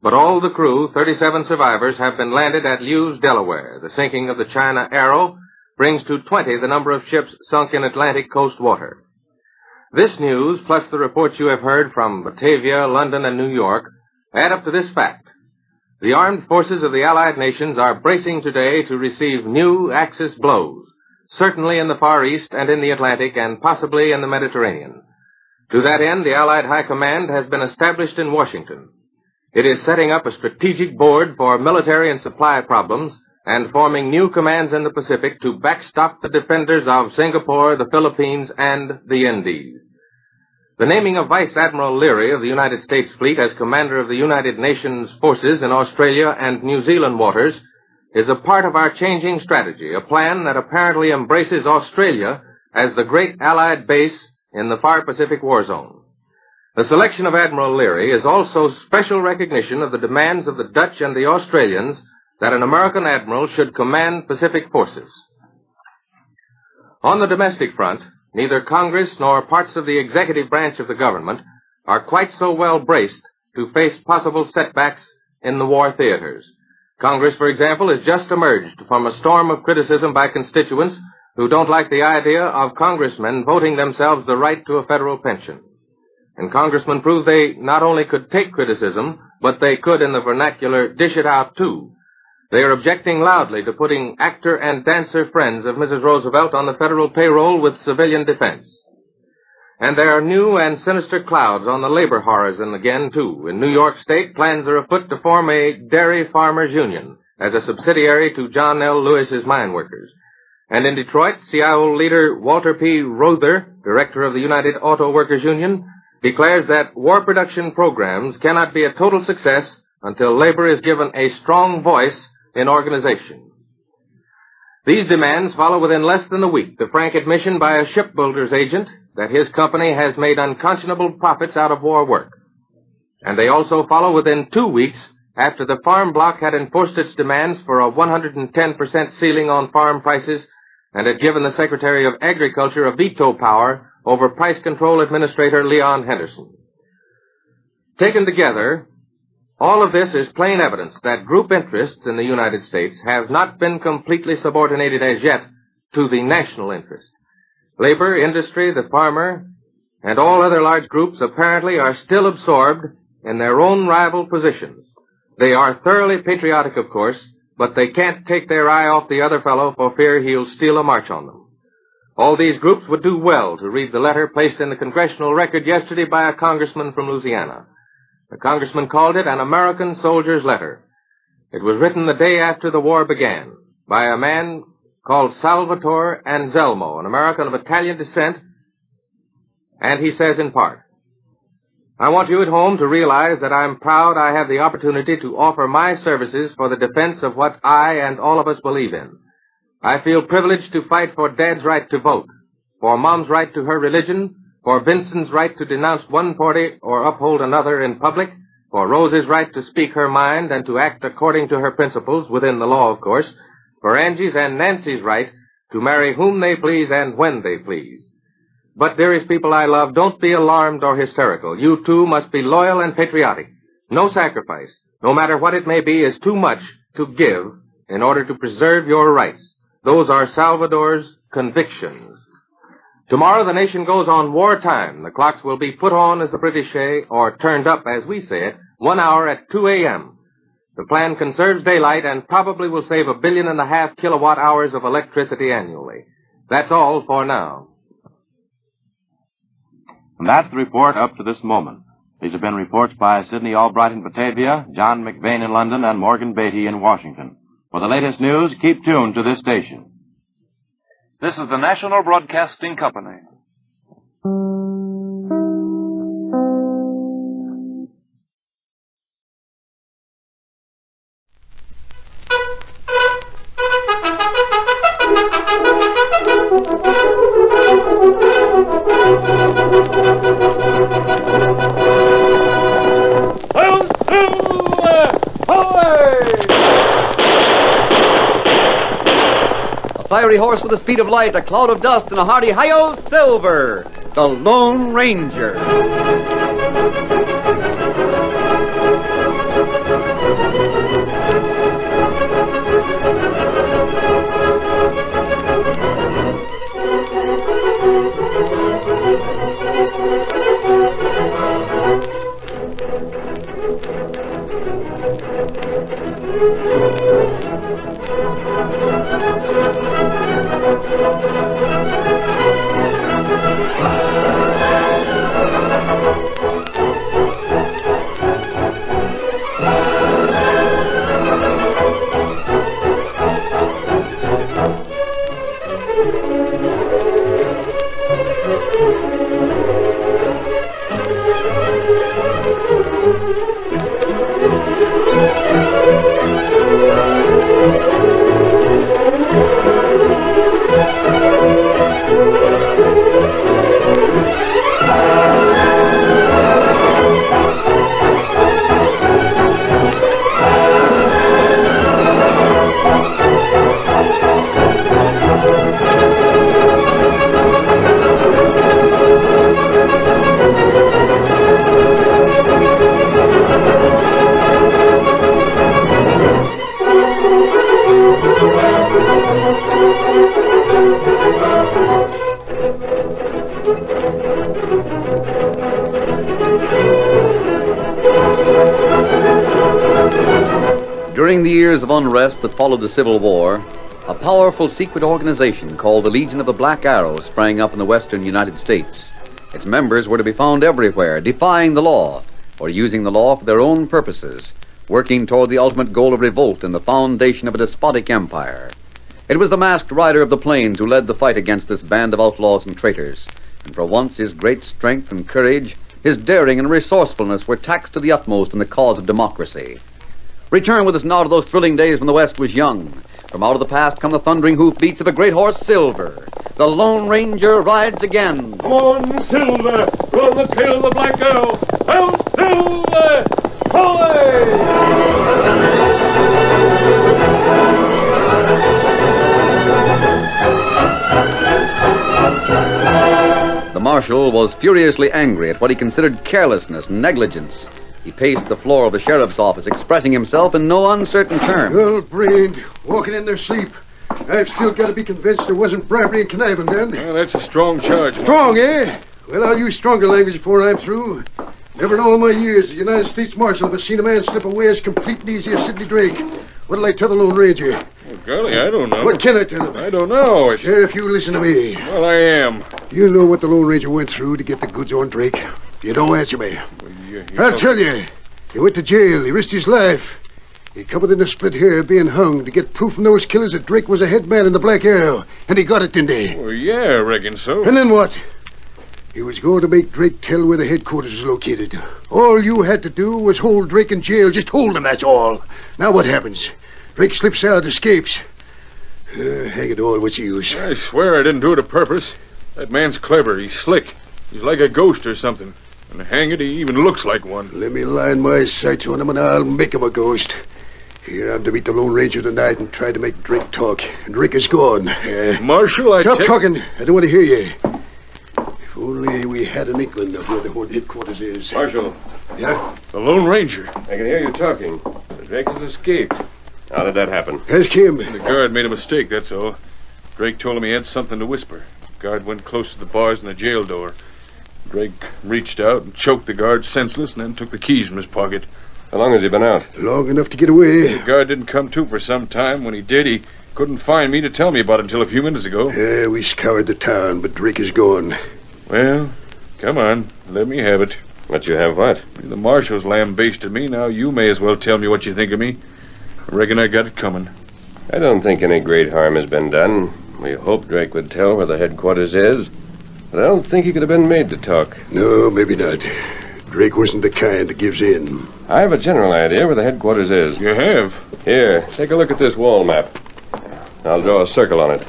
[SPEAKER 4] But all the crew, 37 survivors, have been landed at Lewes, Delaware. The sinking of the China Arrow brings to 20 the number of ships sunk in Atlantic coast water. This news, plus the reports you have heard from Batavia, London, and New York, add up to this fact. The armed forces of the Allied nations are bracing today to receive new Axis blows, certainly in the Far East and in the Atlantic and possibly in the Mediterranean. To that end, the Allied High Command has been established in Washington. It is setting up a strategic board for military and supply problems and forming new commands in the Pacific to backstop the defenders of Singapore, the Philippines, and the Indies. The naming of Vice Admiral Leary of the United States Fleet as commander of the United Nations forces in Australia and New Zealand waters is a part of our changing strategy, a plan that apparently embraces Australia as the great Allied base in the far Pacific war zone. The selection of Admiral Leary is also special recognition of the demands of the Dutch and the Australians that an American admiral should command Pacific forces. On the domestic front, neither Congress nor parts of the executive branch of the government are quite so well braced to face possible setbacks in the war theaters. Congress, for example, has just emerged from a storm of criticism by constituents who don't like the idea of congressmen voting themselves the right to a federal pension. And congressmen proved they not only could take criticism, but they could, in the vernacular, dish it out too. They are objecting loudly to putting actor and dancer friends of Mrs. Roosevelt on the federal payroll with civilian defense. And there are new and sinister clouds on the labor horizon again, too. In New York State, plans are afoot to form a dairy farmers union as a subsidiary to John L. Lewis's mine workers. And in Detroit, CIO leader Walter P. Rother, director of the United Auto Workers Union, declares that war production programs cannot be a total success until labor is given a strong voice in organization. These demands follow within less than a week the frank admission by a shipbuilder's agent that his company has made unconscionable profits out of war work. And they also follow within 2 weeks after the farm bloc had enforced its demands for a 110% ceiling on farm prices and had given the Secretary of Agriculture a veto power over Price Control Administrator Leon Henderson. Taken together, all of this is plain evidence that group interests in the United States have not been completely subordinated as yet to the national interest. Labor, industry, the farmer, and all other large groups apparently are still absorbed in their own rival positions. They are thoroughly patriotic, of course, but they can't take their eye off the other fellow for fear he'll steal a march on them. All these groups would do well to read the letter placed in the Congressional Record yesterday by a congressman from Louisiana. The congressman called it an American soldier's letter. It was written the day after the war began by a man called Salvatore Anselmo, an American of Italian descent, and he says in part, I want you at home to realize that I'm proud I have the opportunity to offer my services for the defense of what I and all of us believe in. I feel privileged to fight for Dad's right to vote, for Mom's right to her religion, for Vincent's right to denounce one party or uphold another in public, for Rose's right to speak her mind and to act according to her principles, within the law, of course, for Angie's and Nancy's right to marry whom they please and when they please. But, dearest people I love, don't be alarmed or hysterical. You, too, must be loyal and patriotic. No sacrifice, no matter what it may be, is too much to give in order to preserve your rights. Those are Salvador's convictions. Tomorrow the nation goes on wartime. The clocks will be put on, as the British say, or turned up, as we say it, 1 hour at 2 a.m. The plan conserves daylight and probably will save 1.5 billion kilowatt hours of electricity annually. That's all for now.
[SPEAKER 18] And that's the report up to this moment. These have been reports by Sidney Albright in Batavia, John McVane in London, and Morgan Beatty in Washington. For the latest news, keep tuned to this station.
[SPEAKER 10] This is the National Broadcasting Company.
[SPEAKER 13] Fiery horse with the speed of light, a cloud of dust, and a hearty hi-yo, Silver, the Lone Ranger. During the years of unrest that followed the Civil War, a powerful secret organization called the Legion of the Black Arrow sprang up in the western United States. Its members were to be found everywhere, defying the law, or using the law for their own purposes, working toward the ultimate goal of revolt and the foundation of a despotic empire. It was the masked rider of the plains who led the fight against this band of outlaws and traitors, and for once his great strength and courage, his daring and resourcefulness were taxed to the utmost in the cause of democracy. Return with us now to those thrilling days when the West was young. From out of the past come the thundering hoofbeats of a great horse, Silver. The Lone Ranger rides again.
[SPEAKER 11] Come on, Silver! Roll the tail of the Black Arrow! Ho, Silver! Away!
[SPEAKER 13] The marshal Constable was furiously angry at what he considered carelessness and negligence. He paced the floor of the sheriff's office, expressing himself in no uncertain terms.
[SPEAKER 12] Well, brained, walking in their sleep. I've still got to be convinced there wasn't bribery and conniving done.
[SPEAKER 11] Well, that's a strong charge.
[SPEAKER 12] Strong, eh? Well, I'll use stronger language before I'm through. Never in all my years as United States Marshal have I seen a man slip away as complete and easy as Sidney Drake. What'll I tell the Lone Ranger?
[SPEAKER 11] Well, golly, I don't know.
[SPEAKER 12] What can I tell him?
[SPEAKER 11] I don't know.
[SPEAKER 12] Sheriff, you listen to me.
[SPEAKER 11] Well, I am.
[SPEAKER 12] You know what the Lone Ranger went through to get the goods on Drake. You don't answer me.
[SPEAKER 11] Well,
[SPEAKER 12] I'll tell you. He went to jail. He risked his life. He covered in a split hair being hung to get proof from those killers that Drake was a head man in the Black Arrow. And he got it, didn't he?
[SPEAKER 11] Well, yeah, I reckon so.
[SPEAKER 12] And then what? He was going to make Drake tell where the headquarters was located. All you had to do was hold Drake in jail. Just hold him, that's all. Now what happens? Drake slips out, escapes. Hang it all, what's the use?
[SPEAKER 11] I swear I didn't do it a purpose. That man's clever. He's slick. He's like a ghost or something. And hang it, he even looks like one.
[SPEAKER 12] Let me line my sights on him and I'll make him a ghost. Here, I'm to meet the Lone Ranger tonight and try to make Drake talk. And Drake is gone.
[SPEAKER 11] Marshal,
[SPEAKER 12] Stop talking. I don't want to hear you. If only we had an inkling of where the whole headquarters is.
[SPEAKER 11] Marshal.
[SPEAKER 12] Yeah?
[SPEAKER 11] The Lone Ranger.
[SPEAKER 3] I can hear you talking. Drake has escaped. How did that happen?
[SPEAKER 12] Ask him.
[SPEAKER 11] The guard made a mistake, that's all. Drake told him he had something to whisper. The guard went close to the bars in the jail door. Drake reached out and choked the guard senseless and then took the keys from his pocket.
[SPEAKER 3] How long has he been out?
[SPEAKER 12] Long enough to get away.
[SPEAKER 11] The guard didn't come to for some time. When he did, he couldn't find me to tell me about it until a few minutes ago.
[SPEAKER 12] Yeah, we scoured the town, but Drake is gone.
[SPEAKER 11] Well, come on. Let me have it.
[SPEAKER 3] Let you have what?
[SPEAKER 11] The marshal's lambasted me. Now you may as well tell me what you think of me. I reckon I got it coming.
[SPEAKER 3] I don't think any great harm has been done. We hoped Drake would tell where the headquarters is. But I don't think he could have been made to talk.
[SPEAKER 12] No, maybe not. Drake wasn't the kind that gives in.
[SPEAKER 3] I have a general idea where the headquarters is.
[SPEAKER 11] You have?
[SPEAKER 3] Here, take a look at this wall map. I'll draw a circle on it.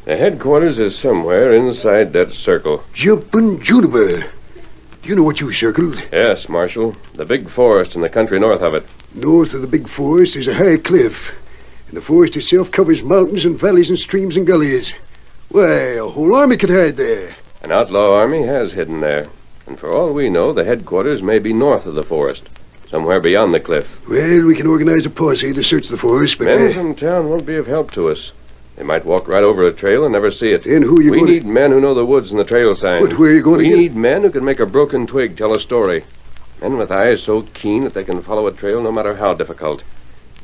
[SPEAKER 3] The headquarters is somewhere inside that circle.
[SPEAKER 12] Jumpin' Juniper. Do you know what you circled?
[SPEAKER 3] Yes, Marshal. The big forest in the country north of it.
[SPEAKER 12] North of the big forest is a high cliff. And the forest itself covers mountains and valleys and streams and gullies. Why, a whole army could hide there.
[SPEAKER 3] An outlaw army has hidden there. And for all we know, the headquarters may be north of the forest. Somewhere beyond the cliff.
[SPEAKER 12] Well, we can organize a posse to search the forest, but...
[SPEAKER 3] Men from town won't be of help to us. They might walk right over a trail and never see it.
[SPEAKER 12] Then who are you
[SPEAKER 3] We need men who know the woods and the trail signs.
[SPEAKER 12] But where are you going to get...
[SPEAKER 3] We need men who can make a broken twig tell a story. Men with eyes so keen that they can follow a trail no matter how difficult.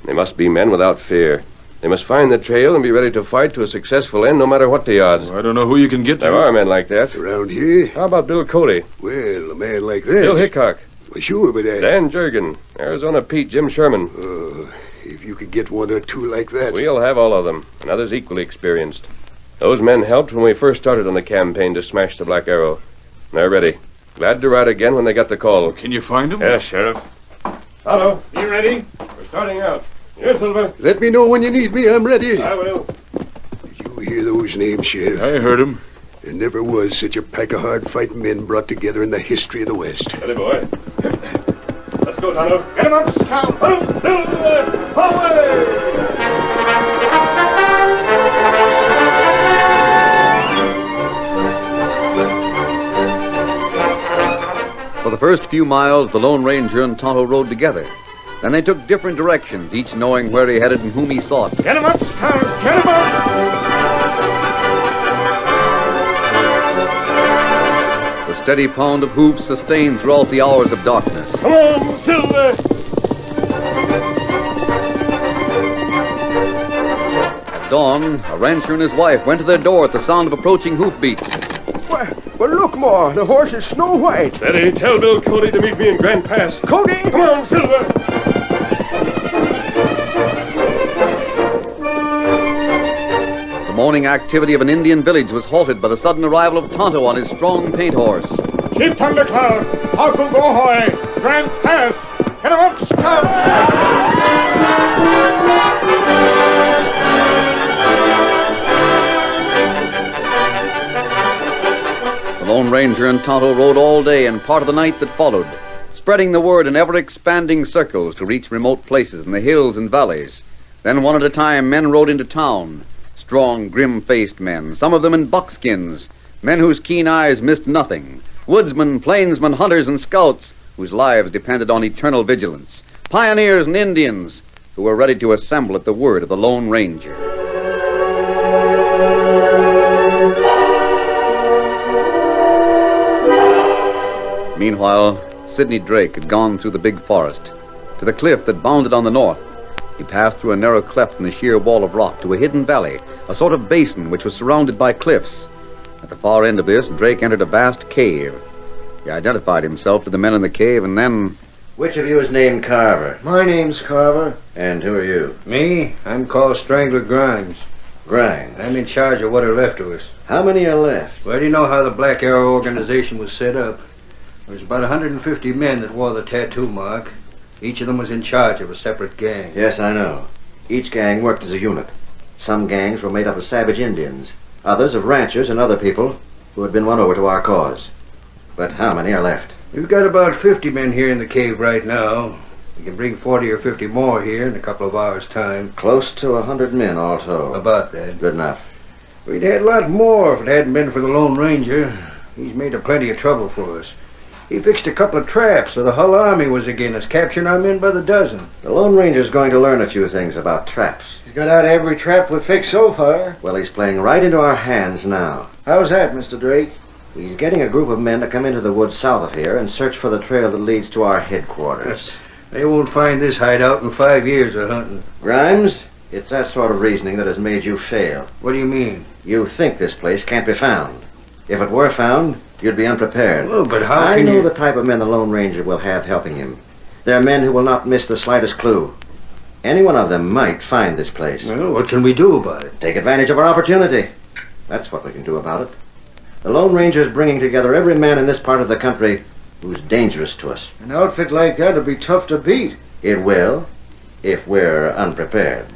[SPEAKER 3] They must be men without fear. They must find the trail and be ready to fight to a successful end no matter what the odds.
[SPEAKER 11] I don't know who you can get
[SPEAKER 3] There are men like that.
[SPEAKER 12] Around here?
[SPEAKER 3] How about Bill Cody?
[SPEAKER 12] Well, a man like that...
[SPEAKER 3] Bill Hickok.
[SPEAKER 12] Well, sure, but...
[SPEAKER 3] Dan Jurgen. Arizona Pete. Jim Sherman.
[SPEAKER 12] If you could get one or two like that...
[SPEAKER 3] We'll have all of them, and others equally experienced. Those men helped when we first started on the campaign to smash the Black Arrow. They're ready. Glad to ride again when they got the call.
[SPEAKER 11] Can you find them?
[SPEAKER 3] Yes, Sheriff.
[SPEAKER 11] Hello. You ready?
[SPEAKER 3] We're starting out.
[SPEAKER 11] Yes, Silver.
[SPEAKER 12] Let me know when you need me. I'm ready.
[SPEAKER 3] I will.
[SPEAKER 12] Did you hear those names, Sheriff?
[SPEAKER 11] I heard them.
[SPEAKER 12] There never was such a pack of hard-fighting men brought together in the history of the West.
[SPEAKER 3] Steady, boy.
[SPEAKER 11] Let's go, Tonto. Get him up, Scout. Silver.
[SPEAKER 13] For the first few miles, the Lone Ranger and Tonto rode together. Then they took different directions, each knowing where he headed and whom he sought.
[SPEAKER 11] Get him up, Scout. Get him up.
[SPEAKER 13] The steady pound of hoofs sustained throughout the hours of darkness.
[SPEAKER 11] Come on, Silver.
[SPEAKER 13] At dawn, a rancher and his wife went to their door at the sound of approaching hoofbeats.
[SPEAKER 21] Well, look, Ma. The horse is Snow White.
[SPEAKER 11] Steady. Tell Bill Cody to meet me in Grand Pass.
[SPEAKER 21] Cody!
[SPEAKER 11] Come on, Silver.
[SPEAKER 13] The morning activity of an Indian village was halted by the sudden arrival of Tonto on his strong paint horse.
[SPEAKER 11] Chief Thundercloud, Uncle Go Hoy, Grand Pass. Get him up, Scout.
[SPEAKER 13] The Lone Ranger and Tonto rode all day and part of the night that followed, spreading the word in ever-expanding circles to reach remote places in the hills and valleys. Then one at a time, men rode into town. Strong, grim-faced men, some of them in buckskins, Men whose keen eyes missed nothing. Woodsmen, plainsmen, hunters, and scouts whose lives depended on eternal vigilance. Pioneers and Indians who were ready to assemble at the word of the Lone Ranger. Meanwhile, Sidney Drake had gone through the big forest to the cliff that bounded on the north. He passed through a narrow cleft in the sheer wall of rock to a hidden valley, a sort of basin which was surrounded by cliffs. At the far end of this, Drake entered a vast cave. He identified himself to the men in the cave, and then...
[SPEAKER 14] Which of you is named Carver?
[SPEAKER 12] My name's Carver.
[SPEAKER 14] And who are you?
[SPEAKER 12] Me? I'm called Strangler Grimes.
[SPEAKER 14] Grimes.
[SPEAKER 12] I'm in charge of what are left of us.
[SPEAKER 14] How many are left?
[SPEAKER 12] Well, you know how the Black Arrow organization was set up. There was about 150 men that wore the tattoo mark. Each of them was in charge of a separate gang.
[SPEAKER 14] Yes, I know. Each gang worked as a unit. Some gangs were made up of savage Indians. Others of ranchers and other people who had been won over to our cause. But how many are left?
[SPEAKER 12] We've got about 50 men here in the cave right now. We can bring 40 or 50 more here in a couple of hours' time.
[SPEAKER 14] Close to 100 men all told.
[SPEAKER 12] About that.
[SPEAKER 14] Good enough.
[SPEAKER 12] We'd had a lot more if it hadn't been for the Lone Ranger. He's made a plenty of trouble for us. He fixed a couple of traps so the whole army was against us, capturing our men by the dozen.
[SPEAKER 14] The Lone Ranger's going to learn a few things about traps.
[SPEAKER 12] He's got out every trap we've fixed so far.
[SPEAKER 14] Well, he's playing right into our hands now.
[SPEAKER 12] How's that, Mr. Drake?
[SPEAKER 14] He's getting a group of men to come into the woods south of here and search for the trail that leads to our headquarters.
[SPEAKER 12] They won't find this hideout in 5 years of hunting.
[SPEAKER 14] Grimes, it's that sort of reasoning that has made you fail.
[SPEAKER 12] What do you mean?
[SPEAKER 14] You think this place can't be found. If it were found, you'd be unprepared.
[SPEAKER 12] Oh, but how
[SPEAKER 14] I
[SPEAKER 12] can
[SPEAKER 14] know
[SPEAKER 12] you...
[SPEAKER 14] the type of men the Lone Ranger will have helping him. They're men who will not miss the slightest clue. Any one of them might find this place.
[SPEAKER 12] Well, what can we do about it?
[SPEAKER 14] Take advantage of our opportunity. That's what we can do about it. The Lone Ranger is bringing together every man in this part of the country who's dangerous to us.
[SPEAKER 12] An outfit like that would be tough to beat.
[SPEAKER 14] It will, if we're unprepared.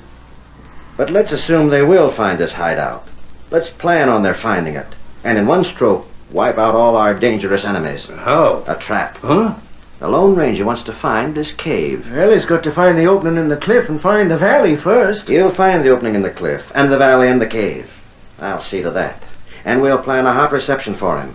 [SPEAKER 14] But let's assume they will find this hideout. Let's plan on their finding it. And in one stroke, wipe out all our dangerous enemies.
[SPEAKER 12] How?
[SPEAKER 14] A trap.
[SPEAKER 12] Huh?
[SPEAKER 14] The Lone Ranger wants to find this cave.
[SPEAKER 12] Well, he's got to find the opening in the cliff and find the valley first.
[SPEAKER 14] He'll find the opening in the cliff, and the valley and the cave. I'll see to that. And we'll plan a hot reception for him.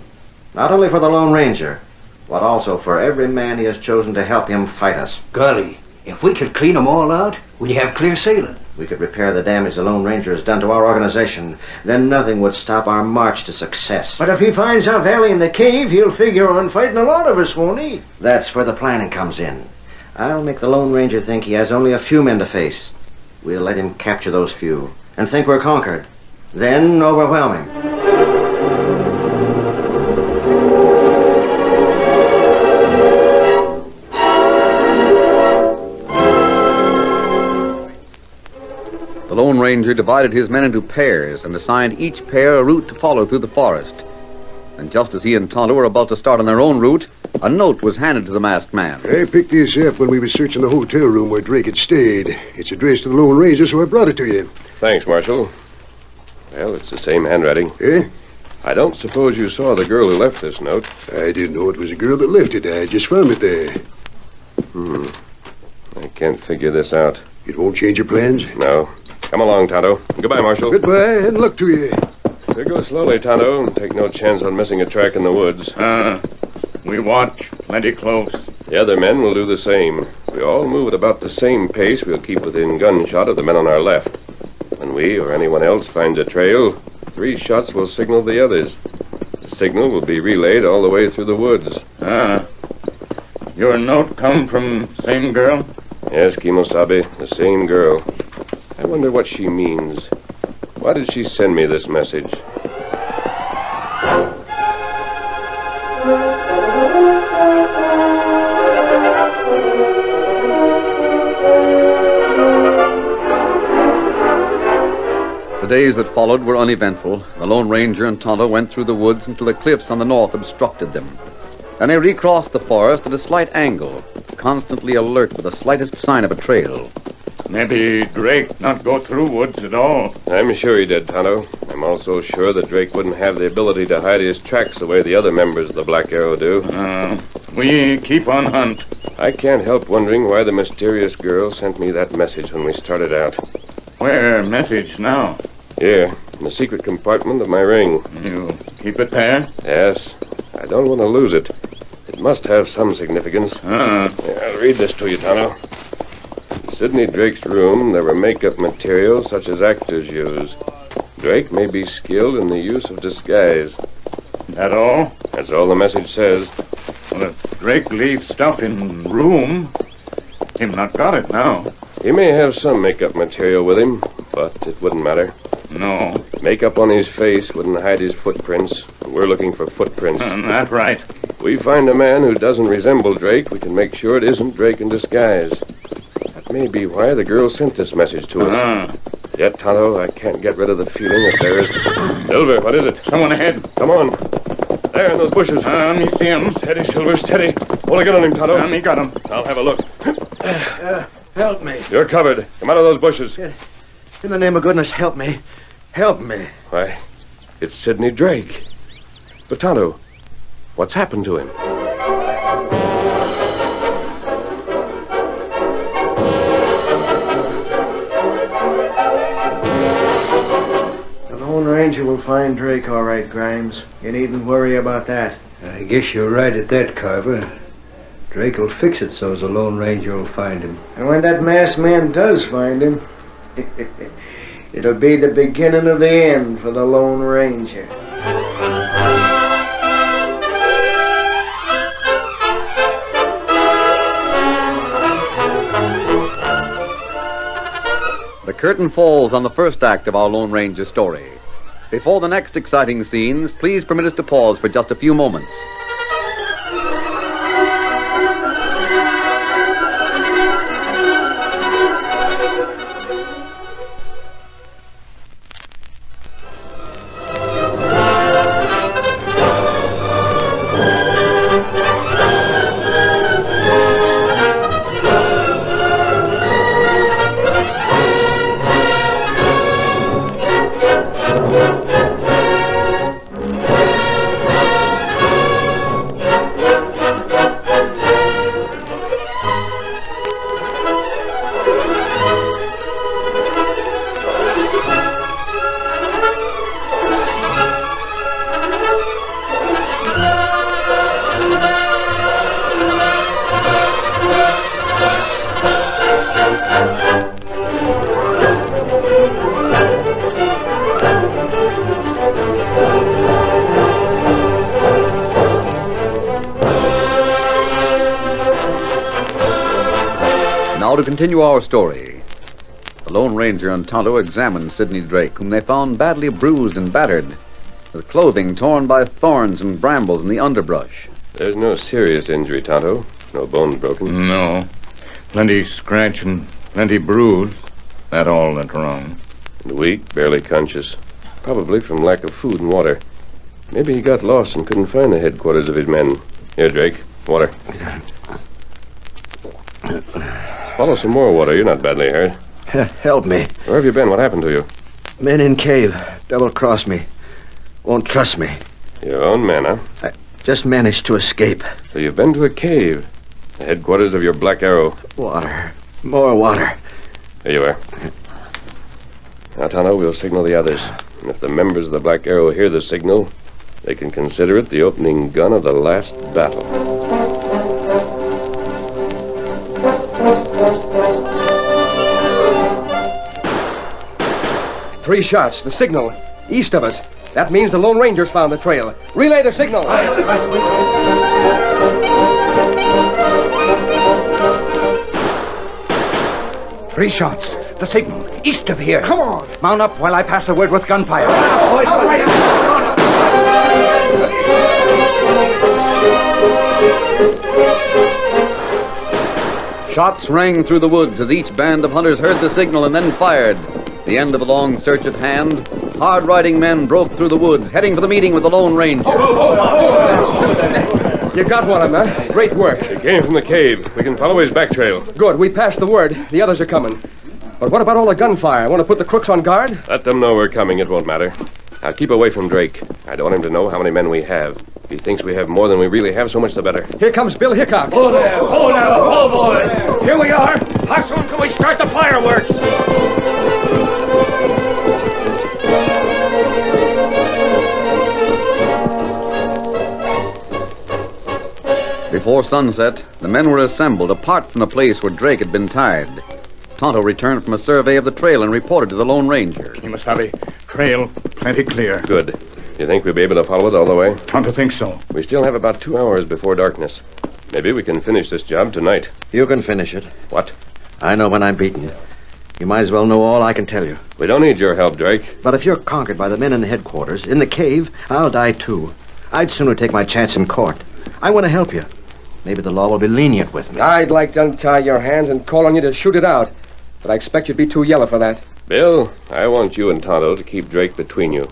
[SPEAKER 14] Not only for the Lone Ranger, but also for every man he has chosen to help him fight us.
[SPEAKER 12] Golly, if we could clean them all out, we'd have clear sailing.
[SPEAKER 14] We could repair the damage the Lone Ranger has done to our organization. Then nothing would stop our march to success.
[SPEAKER 12] But if he finds our valley and the cave, he'll figure on fighting a lot of us, won't he?
[SPEAKER 14] That's where the planning comes in. I'll make the Lone Ranger think he has only a few men to face. We'll let him capture those few and think we're conquered. Then overwhelm him.
[SPEAKER 13] The Lone Ranger divided his men into pairs and assigned each pair a route to follow through the forest. And just as he and Tonto were about to start on their own route, a note was handed to the masked man.
[SPEAKER 12] I picked this up when we were searching the hotel room where Drake had stayed. It's addressed to the Lone Ranger, so I brought it to you.
[SPEAKER 3] Thanks, Marshal. Well, it's the same handwriting.
[SPEAKER 12] Eh?
[SPEAKER 3] I don't suppose you saw the girl who left this note.
[SPEAKER 12] I didn't know it was a girl that left it. I just found it there.
[SPEAKER 3] I can't figure this out.
[SPEAKER 12] It won't change your plans?
[SPEAKER 3] No. Come along, Tonto. Goodbye, Marshal.
[SPEAKER 12] Goodbye, and luck to you.
[SPEAKER 3] We'll go slowly, Tonto, and take no chance on missing a track in the woods.
[SPEAKER 1] We watch plenty close.
[SPEAKER 3] The other men will do the same. If we all move at about the same pace, we'll keep within gunshot of the men on our left. When we or anyone else finds a trail, 3 shots will signal the others. The signal will be relayed all the way through the woods.
[SPEAKER 1] Your note come from same girl?
[SPEAKER 3] Yes, Kimosabe, the same girl. I wonder what she means. Why did she send me this message?
[SPEAKER 13] The days that followed were uneventful. The Lone Ranger and Tonto went through the woods until the cliffs on the north obstructed them. Then they recrossed the forest at a slight angle, constantly alert for the slightest sign of a trail.
[SPEAKER 1] Maybe Drake not go through woods at all.
[SPEAKER 3] I'm sure he did, Tonto. I'm also sure that Drake wouldn't have the ability to hide his tracks the way the other members of the Black Arrow do.
[SPEAKER 1] We keep on hunt.
[SPEAKER 3] I can't help wondering why the mysterious girl sent me that message when we started out.
[SPEAKER 1] Where message now?
[SPEAKER 3] Here, in the secret compartment of my ring.
[SPEAKER 11] You keep it there?
[SPEAKER 3] Yes. I don't want to lose it. It must have some significance. I'll read this to you, Tonto. In Sidney Drake's room, there were makeup materials such as actors use. Drake may be skilled in the use of disguise.
[SPEAKER 11] That all?
[SPEAKER 3] That's all the message says.
[SPEAKER 11] Well, if Drake leaves stuff in room, him not got it now.
[SPEAKER 3] He may have some makeup material with him, but it wouldn't matter.
[SPEAKER 11] No.
[SPEAKER 3] Makeup on his face wouldn't hide his footprints. We're looking for footprints.
[SPEAKER 11] That's right.
[SPEAKER 3] If we find a man who doesn't resemble Drake, we can make sure it isn't Drake in disguise. That may be why the girl sent this message to us. Yet, Tonto, I can't get rid of the feeling that there is... Silver, what is it?
[SPEAKER 11] Someone ahead.
[SPEAKER 3] Come on. There in those bushes.
[SPEAKER 11] Me see him.
[SPEAKER 3] Steady, Silver, steady. Hold a gun on him, Tonto.
[SPEAKER 11] Me got him.
[SPEAKER 3] I'll have a look.
[SPEAKER 12] Help me.
[SPEAKER 3] You're covered. Come out of those bushes.
[SPEAKER 12] In the name of goodness, help me. Help me.
[SPEAKER 3] Why, it's Sidney Drake. But, Tonto, what's happened to him?
[SPEAKER 12] The Lone Ranger will find Drake all right, Grimes. You needn't worry about that.
[SPEAKER 7] I guess you're right at that, Carver. Drake will fix it so the Lone Ranger will find him.
[SPEAKER 12] And when that masked man does find him, it'll be the beginning of the end for the Lone Ranger.
[SPEAKER 13] The curtain falls on the first act of our Lone Ranger story. Before the next exciting scenes, please permit us to pause for just a few moments. Now to continue our story. The Lone Ranger and Tonto examined Sidney Drake, whom they found badly bruised and battered, with clothing torn by thorns and brambles in the underbrush.
[SPEAKER 3] There's no serious injury, Tonto. No bones broken.
[SPEAKER 11] No. Plenty scratch and plenty bruise. That all that's wrong.
[SPEAKER 3] And weak, barely conscious. Probably from lack of food and water. Maybe he got lost and couldn't find the headquarters of his men. Here, Drake. Water. Follow some more water. You're not badly hurt.
[SPEAKER 7] Help me.
[SPEAKER 3] Where have you been? What happened to you?
[SPEAKER 7] Men in cave. Double-crossed me. Won't trust me.
[SPEAKER 3] Your own men, huh?
[SPEAKER 7] I just managed to escape.
[SPEAKER 3] So you've been to a cave. The headquarters of your Black Arrow.
[SPEAKER 7] Water. More water.
[SPEAKER 3] Here you are. Now, Tonto, we'll signal the others. And if the members of the Black Arrow hear the signal, they can consider it the opening gun of the last battle.
[SPEAKER 16] Three shots. The signal. East of us. That means the Lone Ranger's found the trail. Relay the signal.
[SPEAKER 21] Three shots. The signal. East of here.
[SPEAKER 16] Come on.
[SPEAKER 21] Mount up while I pass the word with gunfire.
[SPEAKER 13] Shots rang through the woods as each band of hunters heard the signal and then fired. The end of the long search at hand, hard-riding men broke through the woods, heading for the meeting with the Lone Ranger.
[SPEAKER 16] You got one of them, huh? Great work.
[SPEAKER 3] He came from the cave. We can follow his back trail.
[SPEAKER 16] Good. We passed the word. The others are coming. But what about all the gunfire? Want to put the crooks on guard?
[SPEAKER 3] Let them know we're coming. It won't matter. Now, keep away from Drake. I don't want him to know how many men we have. If he thinks we have more than we really have, so much the better.
[SPEAKER 16] Here comes Bill Hickok.
[SPEAKER 21] Oh, there. Oh, now. Oh, boy. Here we are. How soon can we start the fireworks?
[SPEAKER 13] before sunset, the men were assembled apart from the place where Drake had been tied. Tonto returned from a survey of the trail and reported to the Lone Ranger.
[SPEAKER 5] Kimasabi, trail plenty clear.
[SPEAKER 3] Good. You think we'll be able to follow it all the way?
[SPEAKER 5] Tonto thinks so.
[SPEAKER 3] We still have about 2 hours before darkness. Maybe we can finish this job tonight.
[SPEAKER 14] You can finish it.
[SPEAKER 3] What?
[SPEAKER 14] I know when I'm beaten. You might as well know all I can tell you.
[SPEAKER 3] We don't need your help, Drake.
[SPEAKER 14] But if you're conquered by the men in the headquarters, in the cave, I'll die too. I'd sooner take my chance in court. I want to help you. Maybe the law will be lenient with me.
[SPEAKER 16] I'd like to untie your hands and call on you to shoot it out. But I expect you'd be too yellow for that.
[SPEAKER 3] Bill, I want you and Tonto to keep Drake between you.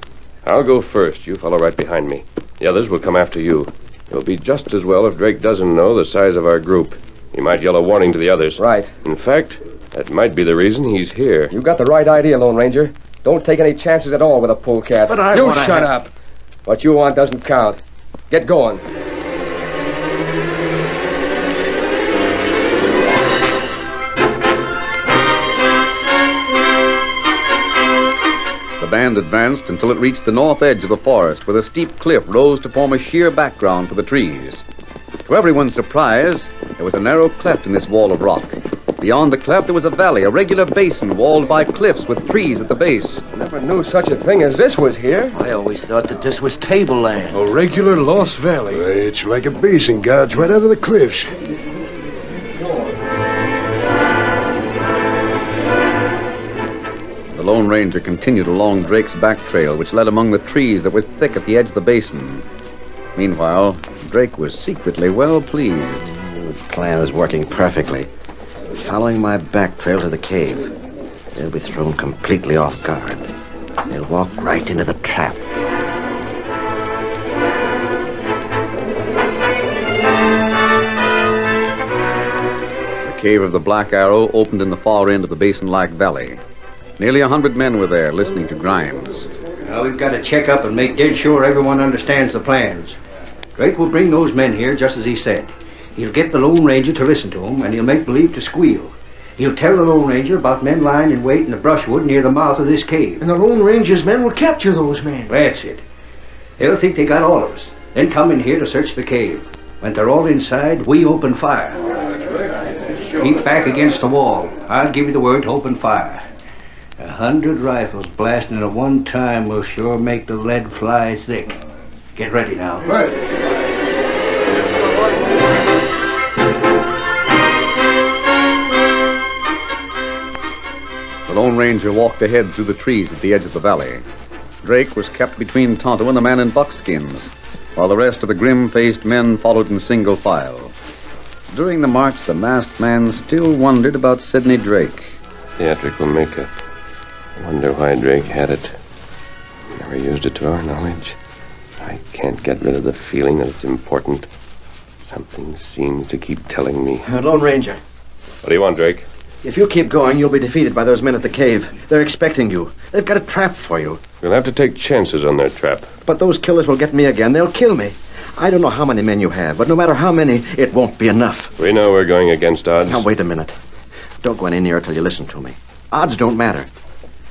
[SPEAKER 3] I'll go first. You follow right behind me. The others will come after you. It'll be just as well if Drake doesn't know the size of our group. He might yell a warning to the others.
[SPEAKER 16] Right.
[SPEAKER 3] In fact, that might be the reason he's here.
[SPEAKER 16] You got the right idea, Lone Ranger. Don't take any chances at all with a polecat.
[SPEAKER 14] But
[SPEAKER 16] You shut up. What you want doesn't count. Get going.
[SPEAKER 13] The band advanced until it reached the north edge of the forest, where the steep cliff rose to form a sheer background for the trees. To everyone's surprise, there was a narrow cleft in this wall of rock. Beyond the cleft, there was a valley, a regular basin walled by cliffs with trees at the base.
[SPEAKER 16] Never knew such a thing as this was here.
[SPEAKER 17] I always thought that this was tableland.
[SPEAKER 12] A regular lost valley. It's like a basin guards right out of the cliffs.
[SPEAKER 13] The Lone Ranger continued along Drake's back trail, which led among the trees that were thick at the edge of the basin. Meanwhile, Drake was secretly well pleased.
[SPEAKER 14] The plan is working perfectly. Following my back trail to the cave, they'll be thrown completely off guard. They'll walk right into the trap.
[SPEAKER 13] The cave of the Black Arrow opened in the far end of the basin-like valley. Nearly 100 men were there listening to Grimes.
[SPEAKER 7] Now we've got to check up and make dead sure everyone understands the plans. Drake will bring those men here just as he said. He'll get the Lone Ranger to listen to him, and he'll make believe to squeal. He'll tell the Lone Ranger about men lying in wait in the brushwood near the mouth of this cave.
[SPEAKER 21] And the Lone Ranger's men will capture those men.
[SPEAKER 7] That's it. They'll think they got all of us, then come in here to search the cave. When they're all inside, we open fire. Keep back against the wall. I'll give you the word to open fire. 100 rifles blasting at one time will sure make the lead fly thick. Get ready now.
[SPEAKER 12] Right.
[SPEAKER 13] The Lone Ranger walked ahead through the trees at the edge of the valley. Drake was kept between Tonto and the man in buckskins, while the rest of the grim-faced men followed in single file. During the march, the masked man still wondered about Sidney Drake.
[SPEAKER 3] Theatrical makeup. I wonder why Drake had it. Never used it to our knowledge. I can't get rid of the feeling that it's important. Something seems to keep telling me.
[SPEAKER 14] Lone Ranger.
[SPEAKER 3] What do you want, Drake?
[SPEAKER 14] If you keep going, you'll be defeated by those men at the cave. They're expecting you. They've got a trap for you.
[SPEAKER 3] We'll have to take chances on their trap.
[SPEAKER 14] But those killers will get me again. They'll kill me. I don't know how many men you have, but no matter how many, it won't be enough.
[SPEAKER 3] We know we're going against odds.
[SPEAKER 14] Now, wait a minute. Don't go any nearer till you listen to me. Odds don't matter.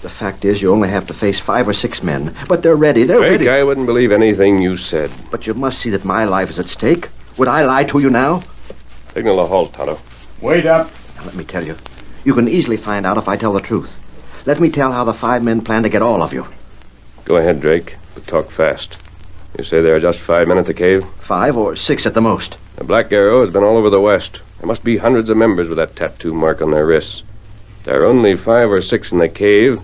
[SPEAKER 14] The fact is, you only have to face 5 or 6 men. But they're ready. They're
[SPEAKER 3] Drake,
[SPEAKER 14] ready.
[SPEAKER 3] I wouldn't believe anything you said.
[SPEAKER 14] But you must see that my life is at stake. Would I lie to you now?
[SPEAKER 3] Signal a halt, Tonto.
[SPEAKER 5] Wait up.
[SPEAKER 14] Now, let me tell you. You can easily find out if I tell the truth. Let me tell how the 5 men plan to get all of you.
[SPEAKER 3] Go ahead, Drake, but talk fast. You say there are just 5 men at the cave?
[SPEAKER 14] 5 or 6 at the most.
[SPEAKER 3] The Black Arrow has been all over the West. There must be hundreds of members with that tattoo mark on their wrists. There are only 5 or 6 in the cave.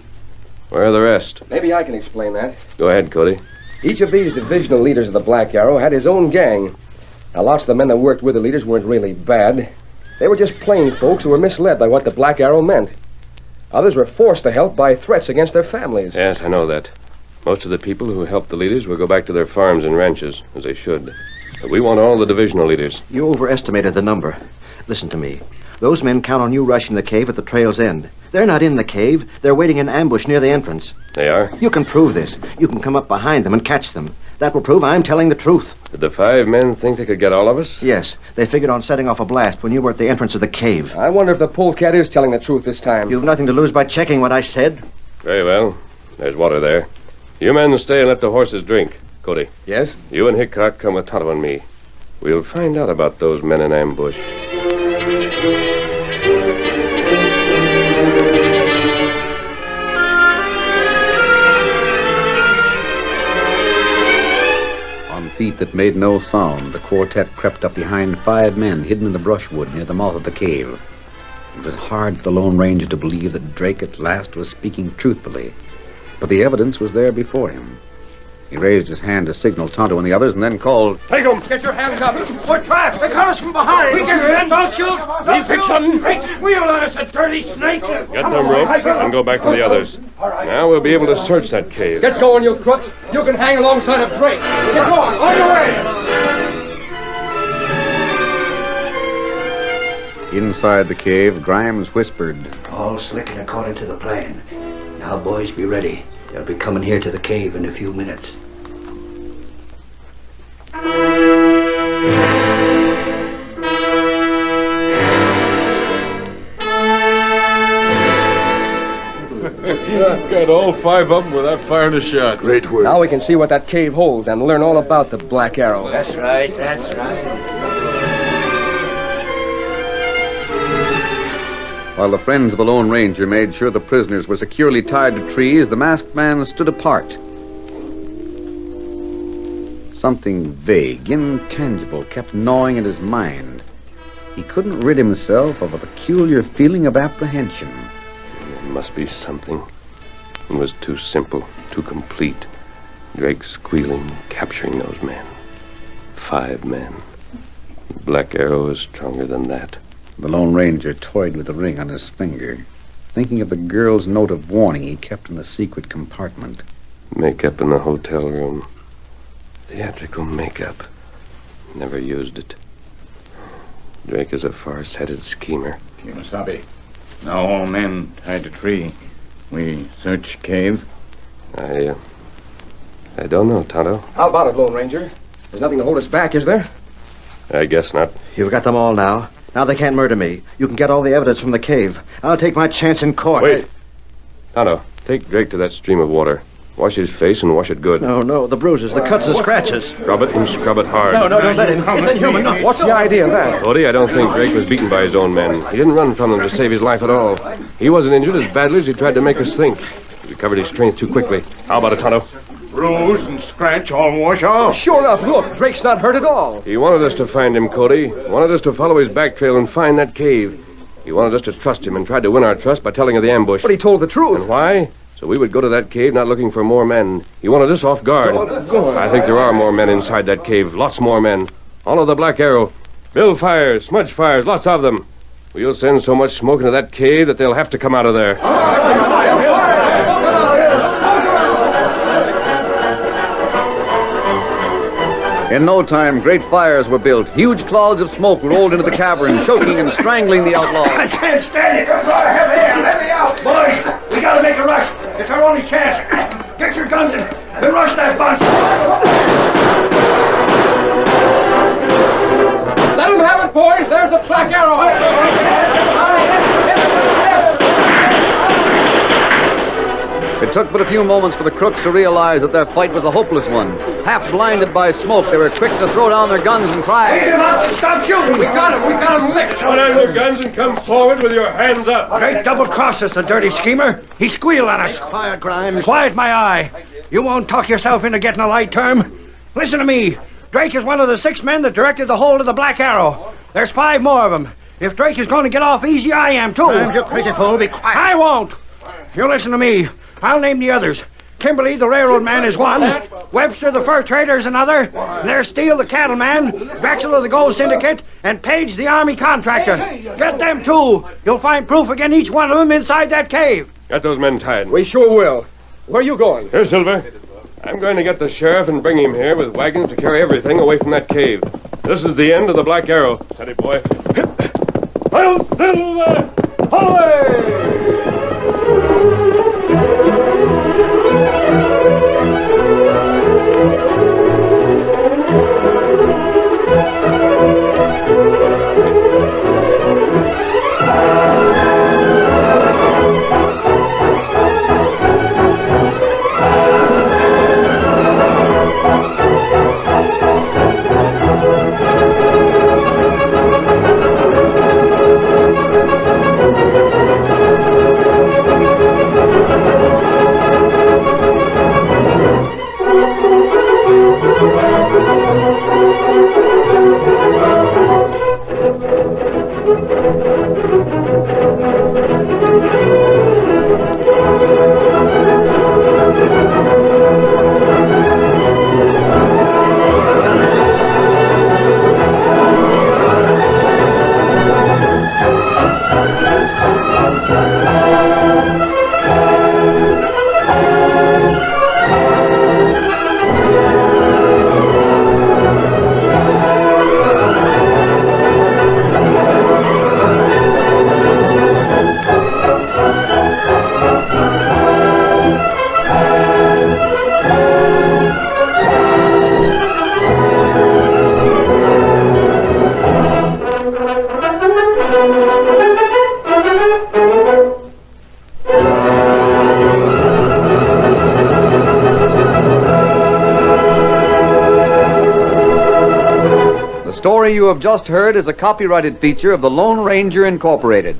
[SPEAKER 3] Where are the rest?
[SPEAKER 16] Maybe I can explain that.
[SPEAKER 3] Go ahead, Cody.
[SPEAKER 16] Each of these divisional leaders of the Black Arrow had his own gang. Now, lots of the men that worked with the leaders weren't really bad. They were just plain folks who were misled by what the Black Arrow meant. Others were forced to help by threats against their families.
[SPEAKER 3] Yes, I know that. Most of the people who helped the leaders will go back to their farms and ranches, as they should. But we want all the divisional leaders.
[SPEAKER 14] You overestimated the number. Listen to me. Those men count on you rushing the cave at the trail's end. They're not in the cave. They're waiting in ambush near the entrance.
[SPEAKER 3] They are?
[SPEAKER 14] You can prove this. You can come up behind them and catch them. That will prove I'm telling the truth.
[SPEAKER 3] Did the 5 men think they could get all of us?
[SPEAKER 14] Yes. They figured on setting off a blast when you were at the entrance of the cave.
[SPEAKER 16] I wonder if the polecat is telling the truth this time.
[SPEAKER 14] You've nothing to lose by checking what I said.
[SPEAKER 3] Very well. There's water there. You men stay and let the horses drink. Cody.
[SPEAKER 16] Yes?
[SPEAKER 3] You and Hickok come with Tonto and me.
[SPEAKER 2] We'll find out about those men in ambush.
[SPEAKER 13] On feet that made no sound, the quartet crept up behind 5 men hidden in the brushwood near the mouth of the cave. It was hard for the Lone Ranger to believe that Drake at last was speaking truthfully, but the evidence was there before him. He raised his hand to signal Tonto and the others and then called,
[SPEAKER 21] Take 'em! Get your hands up! We're trapped! They come us from behind! We get your hands, don't shoot! We fix them! Wheel on us, a dirty snake!
[SPEAKER 2] Get them ropes and go back to the others. Now we'll be able to search that cave.
[SPEAKER 16] Get going, you crooks. You can hang alongside of Drake. Get going. On your way.
[SPEAKER 13] Inside the cave, Grimes whispered,
[SPEAKER 7] All slick and according to the plan. Now, boys, be ready. They'll be coming here to the cave in a few minutes.
[SPEAKER 11] Got all 5 of them without firing a shot.
[SPEAKER 12] Great work.
[SPEAKER 16] Now we can see what that cave holds and learn all about the Black Arrow.
[SPEAKER 21] That's right, that's right.
[SPEAKER 13] While the friends of the Lone Ranger made sure the prisoners were securely tied to trees, the masked man stood apart. Something vague, intangible, kept gnawing at his mind. He couldn't rid himself of a peculiar feeling of apprehension.
[SPEAKER 2] There must be something. It was too simple, too complete. Drake squealing, capturing those men. 5 men. The Black Arrow is stronger than that.
[SPEAKER 13] The Lone Ranger toyed with the ring on his finger, thinking of the girl's note of warning he kept in the secret compartment.
[SPEAKER 2] Makeup in the hotel room. Theatrical makeup. Never used it. Drake is a far-sighted schemer.
[SPEAKER 5] Kimasabi. Now all men tied to tree. We search cave.
[SPEAKER 2] I don't know, Tonto.
[SPEAKER 16] How about it, Lone Ranger? There's nothing to hold us back, is there?
[SPEAKER 2] I guess not.
[SPEAKER 14] You've got them all now. Now they can't murder me. You can get all the evidence from the cave. I'll take my chance in court.
[SPEAKER 2] Wait. Tonto, take Drake to that stream of water. Wash his face and wash it good.
[SPEAKER 14] No, the bruises, the cuts, the scratches.
[SPEAKER 2] Scrub it and scrub it hard.
[SPEAKER 14] No, don't let him. It's inhuman. No.
[SPEAKER 16] What's the idea of that?
[SPEAKER 2] Cody, I don't think Drake was beaten by his own men. He didn't run from them to save his life at all. He wasn't injured as badly as he tried to make us think. He recovered his strength too quickly. How about it, Tonto?
[SPEAKER 5] Bruise and scratch all wash off.
[SPEAKER 16] Sure enough, look, Drake's not hurt at all.
[SPEAKER 2] He wanted us to find him, Cody. Wanted us to follow his back trail and find that cave. He wanted us to trust him and tried to win our trust by telling of the ambush.
[SPEAKER 16] But he told the truth.
[SPEAKER 2] And why? So we would go to that cave not looking for more men. He wanted us off guard. I think there are more men inside that cave. Lots more men. All of the Black Arrow. Build fires, smudge fires, lots of them. We'll send so much smoke into that cave that they'll have to come out of there.
[SPEAKER 13] In no time, great fires were built. Huge clouds of smoke rolled into the cavern, choking and strangling the outlaws.
[SPEAKER 21] I can't stand it. Come on, have air. Let me out. Boys, we gotta make a rush. It's our only chance. Get your guns and rush that bunch.
[SPEAKER 16] Let him have it, boys. There's the Black Arrow.
[SPEAKER 13] It took but a few moments for the crooks to realize that their fight was a hopeless one. Half blinded by smoke, they were quick to throw down their guns and cry.
[SPEAKER 21] Lead him up. Stop shooting.
[SPEAKER 16] We got him licked.
[SPEAKER 2] Put down your guns and come forward with your hands up.
[SPEAKER 21] Drake double-crossed us, the dirty schemer. He squealed on us.
[SPEAKER 14] Quiet, Grimes.
[SPEAKER 21] Quiet my eye. You won't talk yourself into getting a light term. Listen to me. Drake is one of the 6 men that directed the hold of the Black Arrow. There's 5 more of them. If Drake is going to get off easy, I am, too.
[SPEAKER 14] You crazy fool. Be quiet.
[SPEAKER 21] I won't. You listen to me. I'll name the others. Kimberly, the railroad man, is one. Webster, the fur trader, is another. And there's Steele, the cattleman. Drexel of the gold syndicate. And Page, the army contractor. Get them, too. You'll find proof against each one of them inside that cave.
[SPEAKER 2] Got those men tied.
[SPEAKER 16] We sure will. Where are you going?
[SPEAKER 2] Here, Silver. I'm going to get the sheriff and bring him here with wagons to carry everything away from that cave. This is the end of the Black Arrow. Steady, boy. Hail, Silver! Away!
[SPEAKER 13] The story you have just heard is a copyrighted feature of the Lone Ranger Incorporated.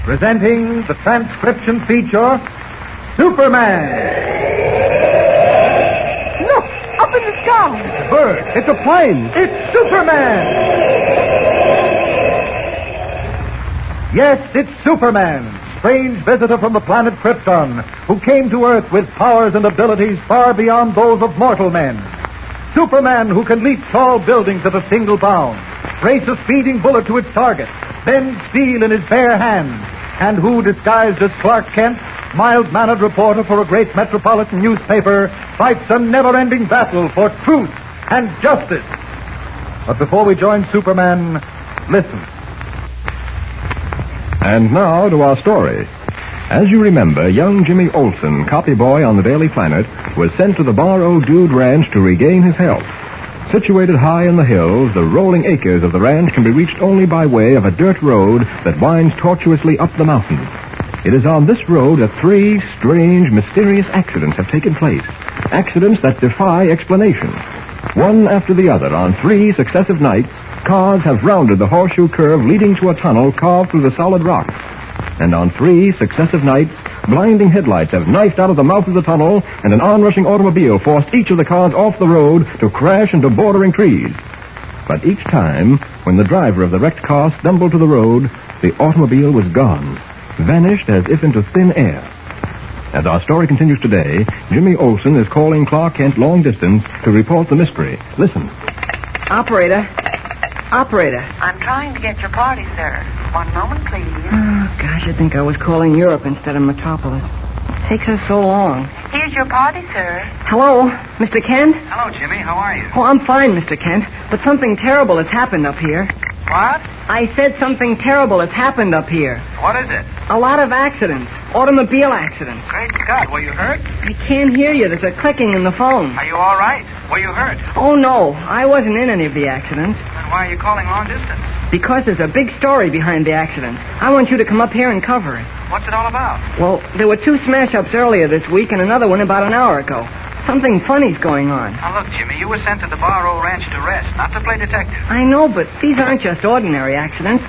[SPEAKER 6] Presenting the transcription feature, Superman.
[SPEAKER 19] Look, up in the sky.
[SPEAKER 6] It's a bird. It's a plane. It's Superman. Yes, it's Superman, strange visitor from the planet Krypton, who came to Earth with powers and abilities far beyond those of mortal men. Superman, who can leap tall buildings at a single bound, race a speeding bullet to its target, bend steel in his bare hands, and who, disguised as Clark Kent, mild-mannered reporter for a great metropolitan newspaper, fights a never-ending battle for truth and justice. But before we join Superman, listen.
[SPEAKER 20] And now to our story. As you remember, young Jimmy Olsen, copy boy on the Daily Planet, was sent to the Bar O' Dude Ranch to regain his health. Situated high in the hills, the rolling acres of the ranch can be reached only by way of a dirt road that winds tortuously up the mountain. It is on this road that 3 strange, mysterious accidents have taken place. Accidents that defy explanation. One after the other, on 3 successive nights, cars have rounded the horseshoe curve leading to a tunnel carved through the solid rock. And on 3 successive nights, blinding headlights have knifed out of the mouth of the tunnel, and an onrushing automobile forced each of the cars off the road to crash into bordering trees. But each time, when the driver of the wrecked car stumbled to the road, the automobile was gone, vanished as if into thin air. As our story continues today, Jimmy Olsen is calling Clark Kent long distance to report the mystery. Listen.
[SPEAKER 19] Operator.
[SPEAKER 24] I'm trying to get your party, sir. One moment, please.
[SPEAKER 19] Oh, gosh, I'd think I was calling Europe instead of Metropolis. It takes us so long.
[SPEAKER 24] Here's your party, sir.
[SPEAKER 19] Hello, Mr. Kent?
[SPEAKER 25] Hello, Jimmy. How are you?
[SPEAKER 19] Oh, I'm fine, Mr. Kent. But something terrible has happened up here.
[SPEAKER 25] What?
[SPEAKER 19] I said something terrible has happened up here.
[SPEAKER 25] What is it?
[SPEAKER 19] A lot of accidents. Automobile accidents.
[SPEAKER 25] Great Scott, were you hurt?
[SPEAKER 19] I can't hear you. There's a clicking in the phone.
[SPEAKER 25] Are you all right? Were you hurt?
[SPEAKER 19] Oh, no. I wasn't in any of the accidents.
[SPEAKER 25] Then why are you calling long distance?
[SPEAKER 19] Because there's a big story behind the accident. I want you to come up here and cover it.
[SPEAKER 25] What's it all about?
[SPEAKER 19] Well, there were 2 smash-ups earlier this week and another one about an hour ago. Something funny's going on.
[SPEAKER 25] Now, look, Jimmy, you were sent to the Bar O' Ranch to rest, not to play detective.
[SPEAKER 19] I know, but these aren't just ordinary accidents.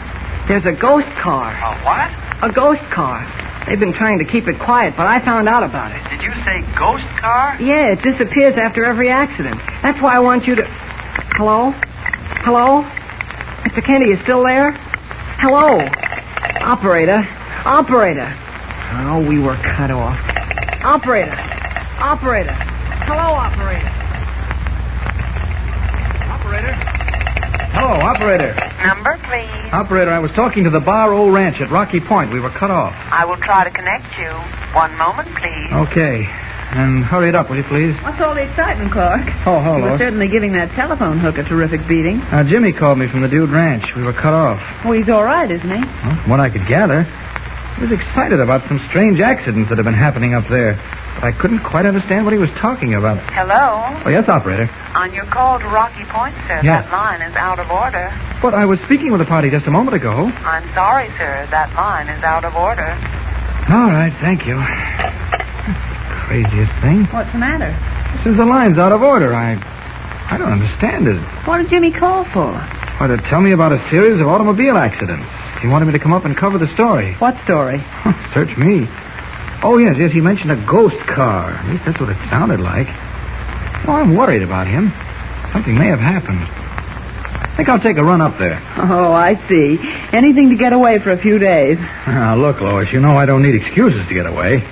[SPEAKER 19] There's a ghost car.
[SPEAKER 25] A what?
[SPEAKER 19] A ghost car. They've been trying to keep it quiet, but I found out about it.
[SPEAKER 25] Did you say ghost car?
[SPEAKER 19] Yeah, it disappears after every accident. That's why I want you to... Hello? Hello? Mr. Kent, are you still there? Hello? Operator? Oh, we were cut off. Operator! Hello, operator!
[SPEAKER 6] Hello, operator.
[SPEAKER 24] Number, please.
[SPEAKER 6] Operator, I was talking to the Bar O' Ranch at Rocky Point. We were cut off.
[SPEAKER 24] I will try to connect you. One moment, please.
[SPEAKER 6] Okay. And hurry it up, will you, please?
[SPEAKER 26] What's all the excitement, Clark?
[SPEAKER 6] Oh, hello.
[SPEAKER 26] You were certainly giving that telephone hook a terrific beating.
[SPEAKER 6] Jimmy called me from the Dude Ranch. We were cut off.
[SPEAKER 26] Oh, he's all right, isn't he?
[SPEAKER 6] Well, from what I could gather, he was excited about some strange accidents that have been happening up there. But I couldn't quite understand what he was talking about.
[SPEAKER 24] Hello?
[SPEAKER 6] Oh, yes, operator.
[SPEAKER 24] On your call to Rocky Point, sir,
[SPEAKER 6] Yeah.
[SPEAKER 24] that line is out of order.
[SPEAKER 6] But I was speaking with the party just a moment ago.
[SPEAKER 24] I'm sorry, sir, that line is out of order.
[SPEAKER 6] All right, thank you. Craziest thing.
[SPEAKER 26] What's the matter?
[SPEAKER 6] Since the line's out of order, I don't understand it.
[SPEAKER 26] What did Jimmy call for?
[SPEAKER 6] Or to tell me about a series of automobile accidents. He wanted me to come up and cover the story.
[SPEAKER 26] What story?
[SPEAKER 6] Search me. Oh, yes, he mentioned a ghost car. At least that's what it sounded like. Oh, I'm worried about him. Something may have happened. I think I'll take a run up there.
[SPEAKER 26] Oh, I see. Anything to get away for a few days.
[SPEAKER 6] Now, look, Lois, you know I don't need excuses to get away.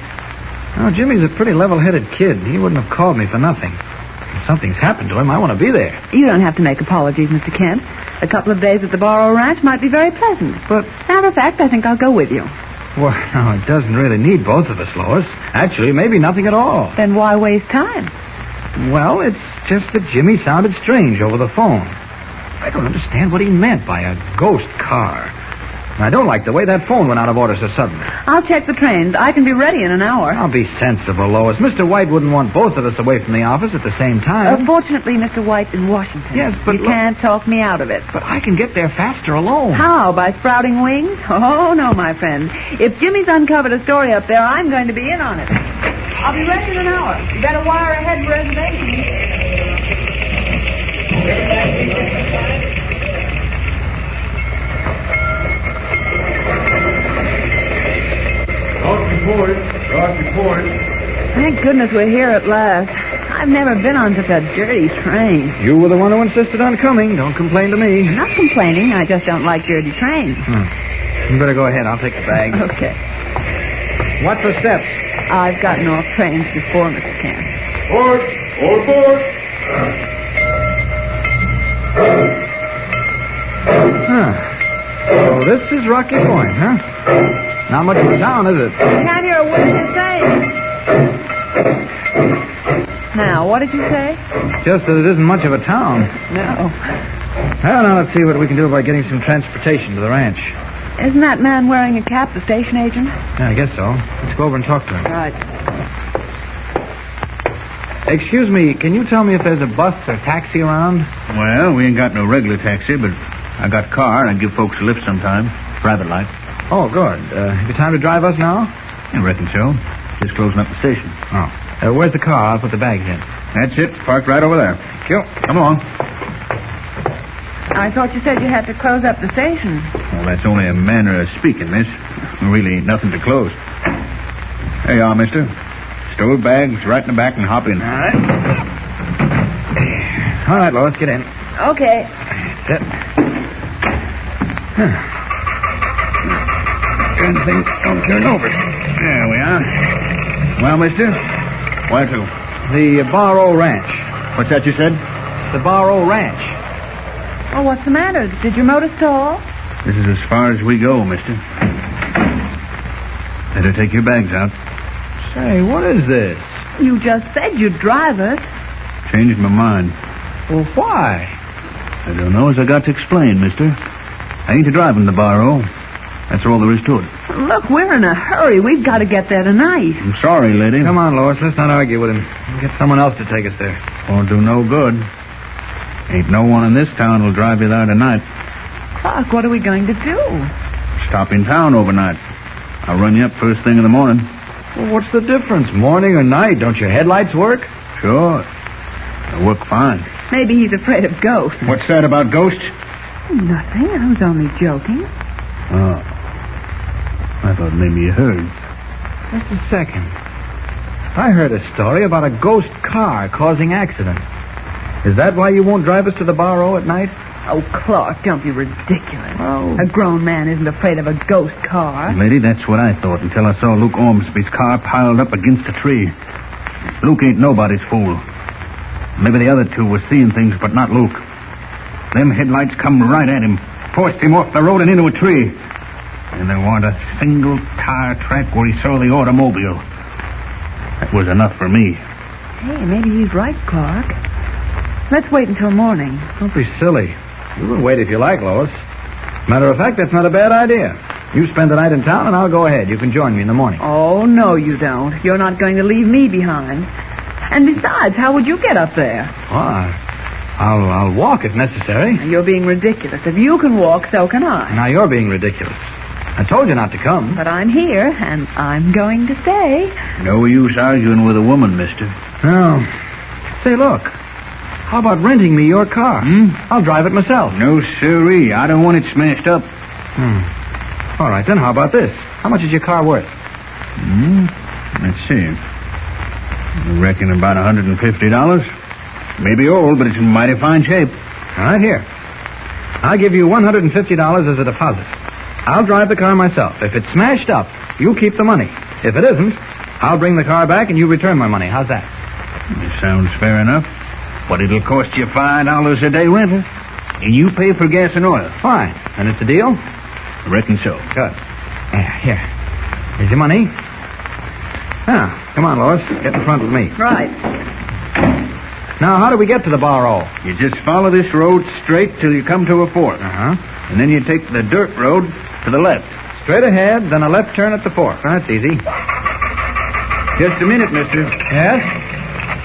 [SPEAKER 6] Now, Jimmy's a pretty level-headed kid. He wouldn't have called me for nothing. If something's happened to him, I want to be there.
[SPEAKER 26] You don't have to make apologies, Mr. Kent. A couple of days at the Barrow Ranch might be very pleasant. But, matter of fact, I think I'll go with you.
[SPEAKER 6] Well, no, it doesn't really need both of us, Lois. Actually, maybe nothing at all.
[SPEAKER 26] Then why waste time?
[SPEAKER 6] Well, it's just that Jimmy sounded strange over the phone. I don't understand what he meant by a ghost car. And I don't like the way that phone went out of order so suddenly.
[SPEAKER 26] I'll check the trains. I can be ready in an hour.
[SPEAKER 6] I'll be sensible, Lois. Mr. White wouldn't want both of us away from the office at the same time.
[SPEAKER 26] Fortunately, Mr. White's in Washington.
[SPEAKER 6] Yes, but
[SPEAKER 26] you can't talk me out of it.
[SPEAKER 6] But I can get there faster alone.
[SPEAKER 26] How? By sprouting wings? Oh, no, my friend. If Jimmy's uncovered a story up there, I'm going to be in on it. I'll be ready in an hour. You better wire ahead for reservations.
[SPEAKER 6] Report.
[SPEAKER 26] Thank goodness we're here at last. I've never been on such a dirty train.
[SPEAKER 6] You were the one who insisted on coming. Don't complain to me.
[SPEAKER 26] I'm not complaining. I just don't like dirty trains.
[SPEAKER 6] You better go ahead. I'll take the bag.
[SPEAKER 26] Okay.
[SPEAKER 6] Watch for steps.
[SPEAKER 26] I've gotten off trains before, Mr. Kent.
[SPEAKER 6] Board. All aboard. So this is Rocky Point, huh? Not much of a town, is it?
[SPEAKER 26] I can't hear a word you're saying. Now, what did you say?
[SPEAKER 6] Just that it isn't much of a town.
[SPEAKER 26] No.
[SPEAKER 6] Well, now let's see what we can do about getting some transportation to the ranch.
[SPEAKER 26] Isn't that man wearing a cap the station agent?
[SPEAKER 6] Yeah, I guess so. Let's go over and talk to him.
[SPEAKER 26] Right.
[SPEAKER 6] Excuse me, can you tell me if there's a bus or taxi around?
[SPEAKER 4] Well, we ain't got no regular taxi, but I got a car and I give folks a lift sometime. Private like.
[SPEAKER 6] Oh, good. Have you time to drive us now?
[SPEAKER 4] I reckon so. Just closing up the station.
[SPEAKER 6] Oh. Where's the car? I'll put the bags in.
[SPEAKER 4] That's it. Parked right over there.
[SPEAKER 6] Thank you.
[SPEAKER 4] Come along.
[SPEAKER 26] I thought you said you had to close up the station.
[SPEAKER 4] Well, that's only a manner of speaking, miss. There really ain't nothing to close. There you are, mister. Stow bags right in the back and hop in.
[SPEAKER 6] All right. All right, Lois, get in.
[SPEAKER 26] Okay.
[SPEAKER 6] That's it. Good thing don't turn over.
[SPEAKER 4] There we are. Well, mister, where to?
[SPEAKER 6] The Barrow Ranch.
[SPEAKER 4] What's that you said?
[SPEAKER 6] The Barrow Ranch.
[SPEAKER 26] Oh, what's the matter? Did your motor stall?
[SPEAKER 4] This is as far as we go, mister. Better take your bags out.
[SPEAKER 6] Say, what is this?
[SPEAKER 26] You just said you'd drive us.
[SPEAKER 4] Changed my mind.
[SPEAKER 6] Well, why?
[SPEAKER 4] I don't know as I got to explain, mister. I ain't driving the Barrow. That's all there is to it.
[SPEAKER 26] Look, we're in a hurry. We've got to get there tonight.
[SPEAKER 4] I'm sorry, lady.
[SPEAKER 6] Come on, Lois. Let's not argue with him. We'll get someone else to take us there.
[SPEAKER 4] Won't do no good. Ain't no one in this town will drive you there tonight.
[SPEAKER 26] Clark, what are we going to do?
[SPEAKER 4] Stop in town overnight. I'll run you up first thing in the morning.
[SPEAKER 6] Well, what's the difference, morning or night? Don't your headlights work?
[SPEAKER 4] Sure. They work fine.
[SPEAKER 26] Maybe he's afraid of ghosts.
[SPEAKER 4] What's that about ghosts?
[SPEAKER 26] Nothing. I was only joking.
[SPEAKER 4] Oh. I thought maybe you heard.
[SPEAKER 6] Just a second. I heard a story about a ghost car causing accidents. Is that why you won't drive us to the Barrow at night?
[SPEAKER 26] Oh, Clark, don't be ridiculous.
[SPEAKER 6] Oh.
[SPEAKER 26] A grown man isn't afraid of a ghost car.
[SPEAKER 4] Lady, that's what I thought until I saw Luke Ormsby's car piled up against a tree. Luke ain't nobody's fool. Maybe the other two were seeing things, but not Luke. Them headlights come right at him, forced him off the road and into a tree. And there wasn't a single tire track where he saw the automobile. That was enough for me.
[SPEAKER 26] Hey, maybe he's right, Clark. Let's wait until morning.
[SPEAKER 6] Don't be silly. You can wait if you like, Lois. Matter of fact, that's not a bad idea. You spend the night in town, and I'll go ahead. You can join me in the morning.
[SPEAKER 26] Oh, no, you don't. You're not going to leave me behind. And besides, how would you get up there?
[SPEAKER 6] Why? I'll walk if necessary.
[SPEAKER 26] You're being ridiculous. If you can walk, so can I.
[SPEAKER 6] Now you're being ridiculous. I told you not to come.
[SPEAKER 26] But I'm here, and I'm going to stay.
[SPEAKER 4] No use arguing with a woman, mister.
[SPEAKER 6] Oh. Say, look. How about renting me your car? I'll drive it myself.
[SPEAKER 4] No, sirree. I don't want it smashed up.
[SPEAKER 6] All right, then how about this? How much is your car worth?
[SPEAKER 4] Let's see. I reckon about $150. May be old, but it's in mighty fine shape.
[SPEAKER 6] All right, here. I'll give you $150 as a deposit. I'll drive the car myself. If it's smashed up, you keep the money. If it isn't, I'll bring the car back and you return my money. How's that?
[SPEAKER 4] It sounds fair enough. But it'll cost you $5 a day rent. And you pay for gas and oil.
[SPEAKER 6] Fine. And it's a deal?
[SPEAKER 4] Reckon so.
[SPEAKER 6] Good. Here. Here's your money. Now, come on, Lois. Get in front with me.
[SPEAKER 26] Right.
[SPEAKER 6] Now, how do we get to the bar roll?
[SPEAKER 4] You just follow this road straight till you come to a fork.
[SPEAKER 6] Uh-huh.
[SPEAKER 4] And then you take the dirt road to the left.
[SPEAKER 6] Straight ahead, then a left turn at the fork. That's easy.
[SPEAKER 4] Just a minute, mister.
[SPEAKER 6] Yes?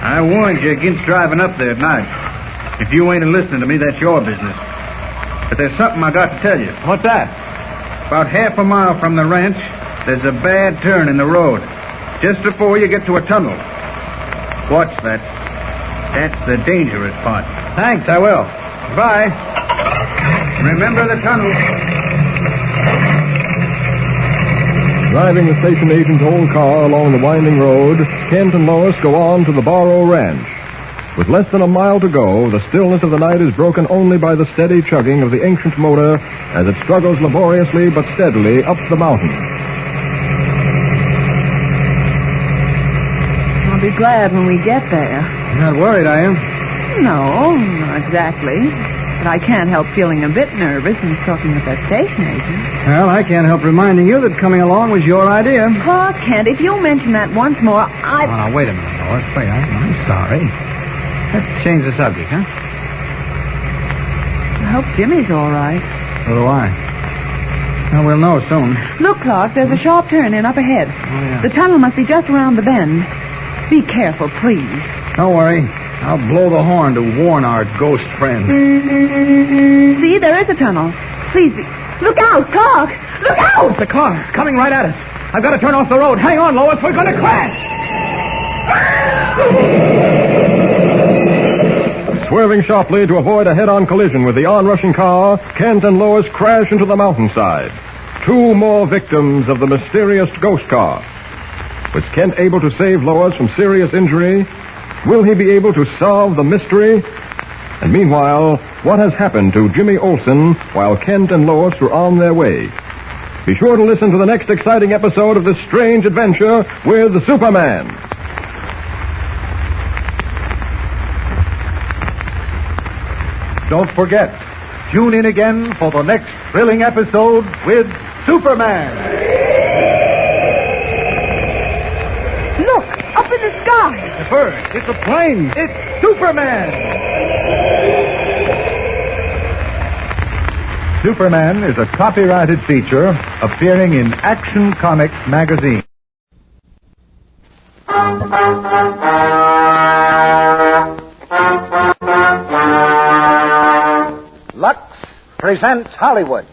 [SPEAKER 4] I warned you against driving up there at night. If you ain't listening to me, that's your business. But there's something I got to tell you.
[SPEAKER 6] What's that?
[SPEAKER 4] About half a mile from the ranch, there's a bad turn in the road. Just before you get to a tunnel. Watch that. That's the dangerous part.
[SPEAKER 6] Thanks, I will. Goodbye.
[SPEAKER 4] Remember the tunnel.
[SPEAKER 20] Driving the station agent's old car along the winding road, Kent and Lois go on to the Barrow Ranch. With less than a mile to go, the stillness of the night is broken only by the steady chugging of the ancient motor as it struggles laboriously but steadily up the mountain.
[SPEAKER 26] I'll be glad when we get there.
[SPEAKER 6] You're not worried, are you?
[SPEAKER 26] No, not exactly. But I can't help feeling a bit nervous in talking with that station agent.
[SPEAKER 6] Well, I can't help reminding you that coming along was your idea.
[SPEAKER 26] Oh, Kent, if you mention that once more,
[SPEAKER 6] Oh, now, wait a minute, Lois. Wait, I'm sorry. Let's change the subject, huh?
[SPEAKER 26] I hope Jimmy's all right.
[SPEAKER 6] So do I. Well, we'll know soon.
[SPEAKER 26] Look, Clark, there's a sharp turn in up ahead.
[SPEAKER 6] Oh, yeah.
[SPEAKER 26] The tunnel must be just around the bend. Be careful, please.
[SPEAKER 6] Don't worry. I'll blow the horn to warn our ghost friend.
[SPEAKER 26] See, there is a tunnel. Please, look out, Clark! Look out!
[SPEAKER 6] It's a car coming right at us. I've got to turn off the road. Hang on, Lois. We're going to crash.
[SPEAKER 20] Swerving sharply to avoid a head-on collision with the onrushing car, Kent and Lois crash into the mountainside. 2 more victims of the mysterious ghost car. Was Kent able to save Lois from serious injury? Will he be able to solve the mystery? And meanwhile, what has happened to Jimmy Olsen while Kent and Lois were on their way? Be sure to listen to the next exciting episode of this strange adventure with the Superman.
[SPEAKER 6] Don't forget, tune in again for the next thrilling episode with Superman.
[SPEAKER 26] Look, up in the sky.
[SPEAKER 6] The bird. It's a plane. It's Superman. Superman is a copyrighted feature appearing in Action Comics magazine.
[SPEAKER 21] Lux presents Hollywood.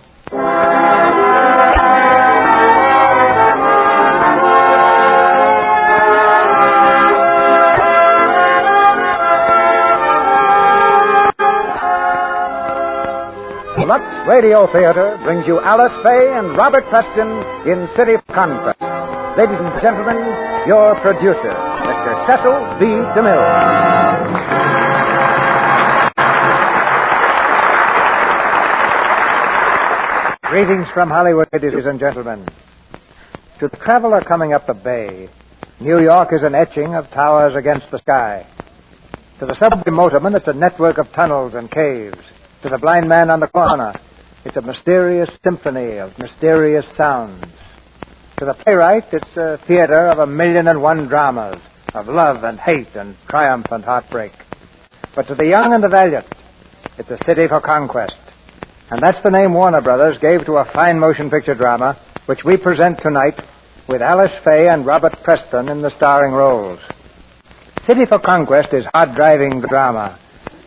[SPEAKER 21] The Lux Radio Theater brings you Alice Faye and Robert Preston in City of Conquest. Ladies and gentlemen, your producer, Mr. Cecil B. DeMille. Greetings from Hollywood, ladies and gentlemen. To the traveler coming up the bay, New York is an etching of towers against the sky. To the subway motorman, it's a network of tunnels and caves. To the blind man on the corner, it's a mysterious symphony of mysterious sounds. To the playwright, it's a theater of 1,000,001 dramas, of love and hate and triumph and heartbreak. But to the young and the valiant, it's a city for conquest. And that's the name Warner Brothers gave to a fine motion picture drama, which we present tonight with Alice Faye and Robert Preston in the starring roles. City for Conquest is hard-driving drama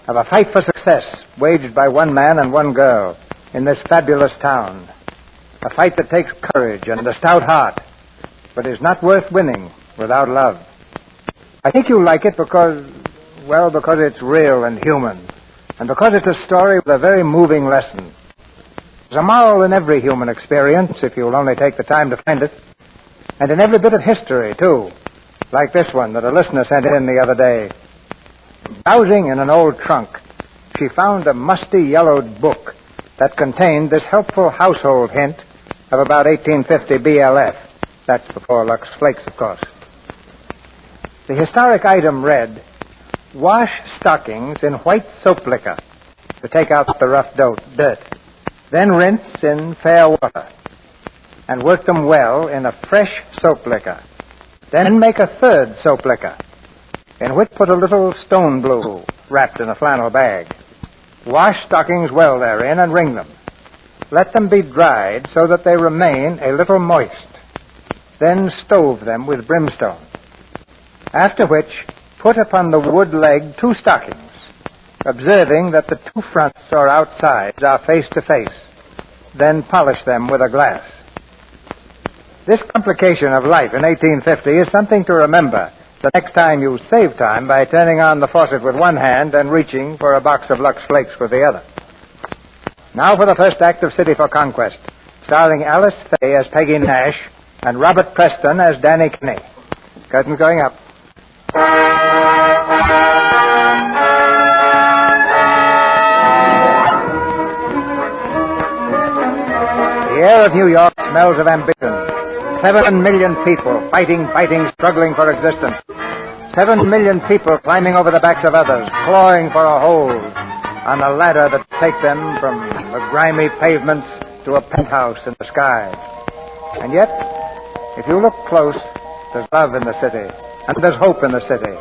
[SPEAKER 21] of a fight for success waged by one man and one girl in this fabulous town. A fight that takes courage and a stout heart, but is not worth winning without love. I think you'll like it because it's real and human, and because it's a story with a very moving lesson. There's a moral in every human experience, if you'll only take the time to find it, and in every bit of history, too, like this one that a listener sent in the other day.
[SPEAKER 8] Browsing in an old trunk, she found a musty yellowed book that contained this helpful household hint of about 1850 BLF. That's before Lux Flakes, of course. The historic item read, "Wash stockings in white soap liquor to take out the rough dirt. Then rinse in fair water and work them well in a fresh soap liquor. Then make a third soap liquor, in which put a little stone blue wrapped in a flannel bag. Wash stockings well therein and wring them. Let them be dried so that they remain a little moist. Then stove them with brimstone. After which, put upon the wood leg 2 stockings, observing that the 2 fronts or outsides are face to face. Then polish them with a glass." This complication of life in 1850 is something to remember the next time you save time by turning on the faucet with one hand and reaching for a box of Lux Flakes with the other. Now for the first act of City for Conquest, starring Alice Faye as Peggy Nash and Robert Preston as Danny Kinney. Curtains going up. The air of New York smells of ambition. 7 million people fighting, struggling for existence. 7 million people climbing over the backs of others, clawing for a hold on a ladder that take them from the grimy pavements to a penthouse in the sky. And yet, if you look close, there's love in the city, and there's hope in the city.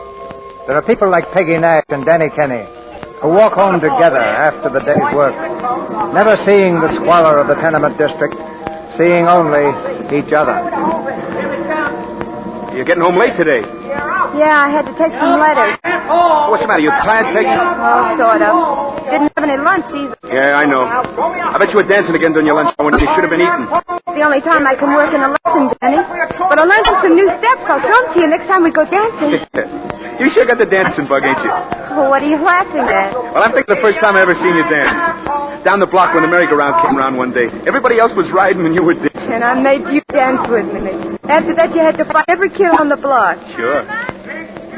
[SPEAKER 8] There are people like Peggy Nash and Danny Kinney who walk home together after the day's work, never seeing the squalor of the tenement district, seeing only each other.
[SPEAKER 9] You're getting home late today.
[SPEAKER 15] Yeah, I had to take some letters.
[SPEAKER 9] What's the matter? You tired, Peggy?
[SPEAKER 15] Oh, sort of. Didn't have any lunch either.
[SPEAKER 9] Yeah, I know. I bet you were dancing again during your lunch when you should have been eating.
[SPEAKER 15] It's the only time I can work in a lesson, Danny. But I learned some new steps. I'll show them to you next time we go dancing.
[SPEAKER 9] You sure got the dancing bug, ain't you?
[SPEAKER 15] Well, what are you laughing at?
[SPEAKER 9] Well, I'm thinking the first time I ever seen you dance. Down the block when the merry-go-round came around one day. Everybody else was riding and you were dancing.
[SPEAKER 15] And I made you dance with me. After that, you had to fight every kid on the block.
[SPEAKER 9] Sure.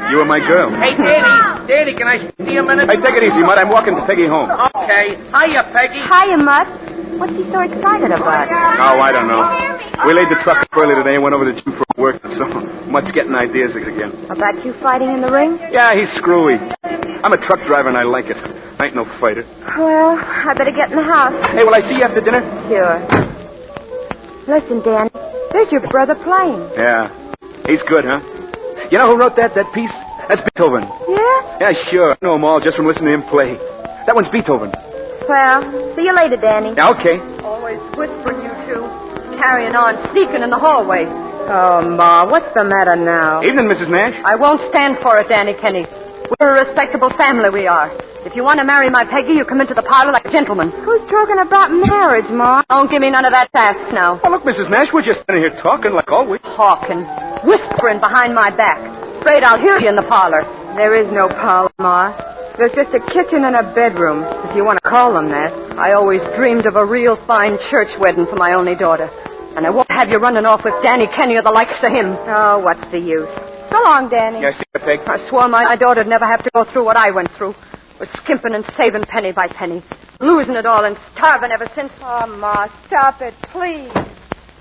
[SPEAKER 9] You were my girl.
[SPEAKER 18] Hey, Danny. Danny, can I speak to you a minute?
[SPEAKER 9] Hey, take it easy, Mud. I'm walking Peggy home.
[SPEAKER 18] Okay. Hiya, Peggy.
[SPEAKER 15] Hiya, Mutt. What's he so excited about?
[SPEAKER 9] Oh, I don't know. We laid the truck up early today and went over to the gym for work, so Mutt's getting ideas again.
[SPEAKER 15] About you fighting in the ring?
[SPEAKER 9] Yeah, he's screwy. I'm a truck driver and I like it. I ain't no fighter.
[SPEAKER 15] Well, I better get in the house.
[SPEAKER 9] Hey, will I see you after dinner?
[SPEAKER 15] Sure. Listen, Danny, there's your brother playing.
[SPEAKER 9] Yeah. He's good, huh? You know who wrote that piece? That's Beethoven.
[SPEAKER 15] Yeah?
[SPEAKER 9] Yeah, sure. I know them all just from listening to him play. That one's Beethoven.
[SPEAKER 15] Well, see you later, Danny.
[SPEAKER 9] Yeah, okay.
[SPEAKER 26] Always whispering, you two. Carrying on, sneaking in the hallway.
[SPEAKER 15] Oh, Ma, what's the matter now?
[SPEAKER 9] Evening, Mrs. Nash.
[SPEAKER 26] I won't stand for it, Danny Kenny. We're a respectable family, we are. If you want to marry my Peggy, you come into the parlor like a gentleman.
[SPEAKER 15] Who's talking about marriage, Ma?
[SPEAKER 26] Don't give me none of that sass now.
[SPEAKER 9] Oh, look, Mrs. Nash, we're just standing here talking like always.
[SPEAKER 26] Talking. Whispering behind my back. Afraid I'll hear you in the parlor.
[SPEAKER 15] There is no parlor, Ma. There's just a kitchen and a bedroom, if you want to call them that.
[SPEAKER 26] I always dreamed of a real fine church wedding for my only daughter. And I won't have you running off with Danny Kenny or the likes of him.
[SPEAKER 15] Oh, what's the use? So long, Danny.
[SPEAKER 9] Yeah, see you, Peg.
[SPEAKER 26] I swore my daughter'd never have to go through what I went through. Was skimping and saving penny by penny. Losing it all and starving ever since.
[SPEAKER 15] Oh, Ma, stop it, please.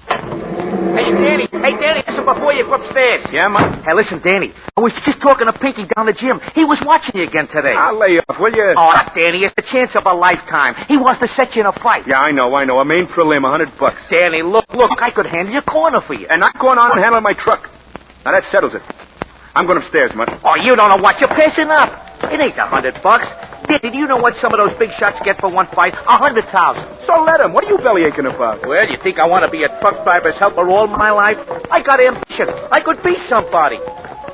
[SPEAKER 18] Hey, Danny, listen before you go upstairs.
[SPEAKER 9] Yeah, Mike?
[SPEAKER 18] Hey, listen, Danny. I was just talking to Pinky down the gym. He was watching you again today.
[SPEAKER 9] I'll lay you off, will you?
[SPEAKER 18] Oh, Danny, it's the chance of a lifetime. He wants to set you in a fight.
[SPEAKER 9] Yeah, I know. A main prelim, $100.
[SPEAKER 18] Danny, look, I could handle your corner for you.
[SPEAKER 9] And I'm going on and handling my truck. Now, that settles it. I'm going upstairs, Mutt.
[SPEAKER 18] Oh, you don't know what you're passing up. It ain't $100. Danny, do you know what some of those big shots get for one fight? 100,000.
[SPEAKER 9] So let him. What are you belly aching about?
[SPEAKER 18] Well, you think I want to be a truck driver's helper all my life? I got ambition. I could be somebody.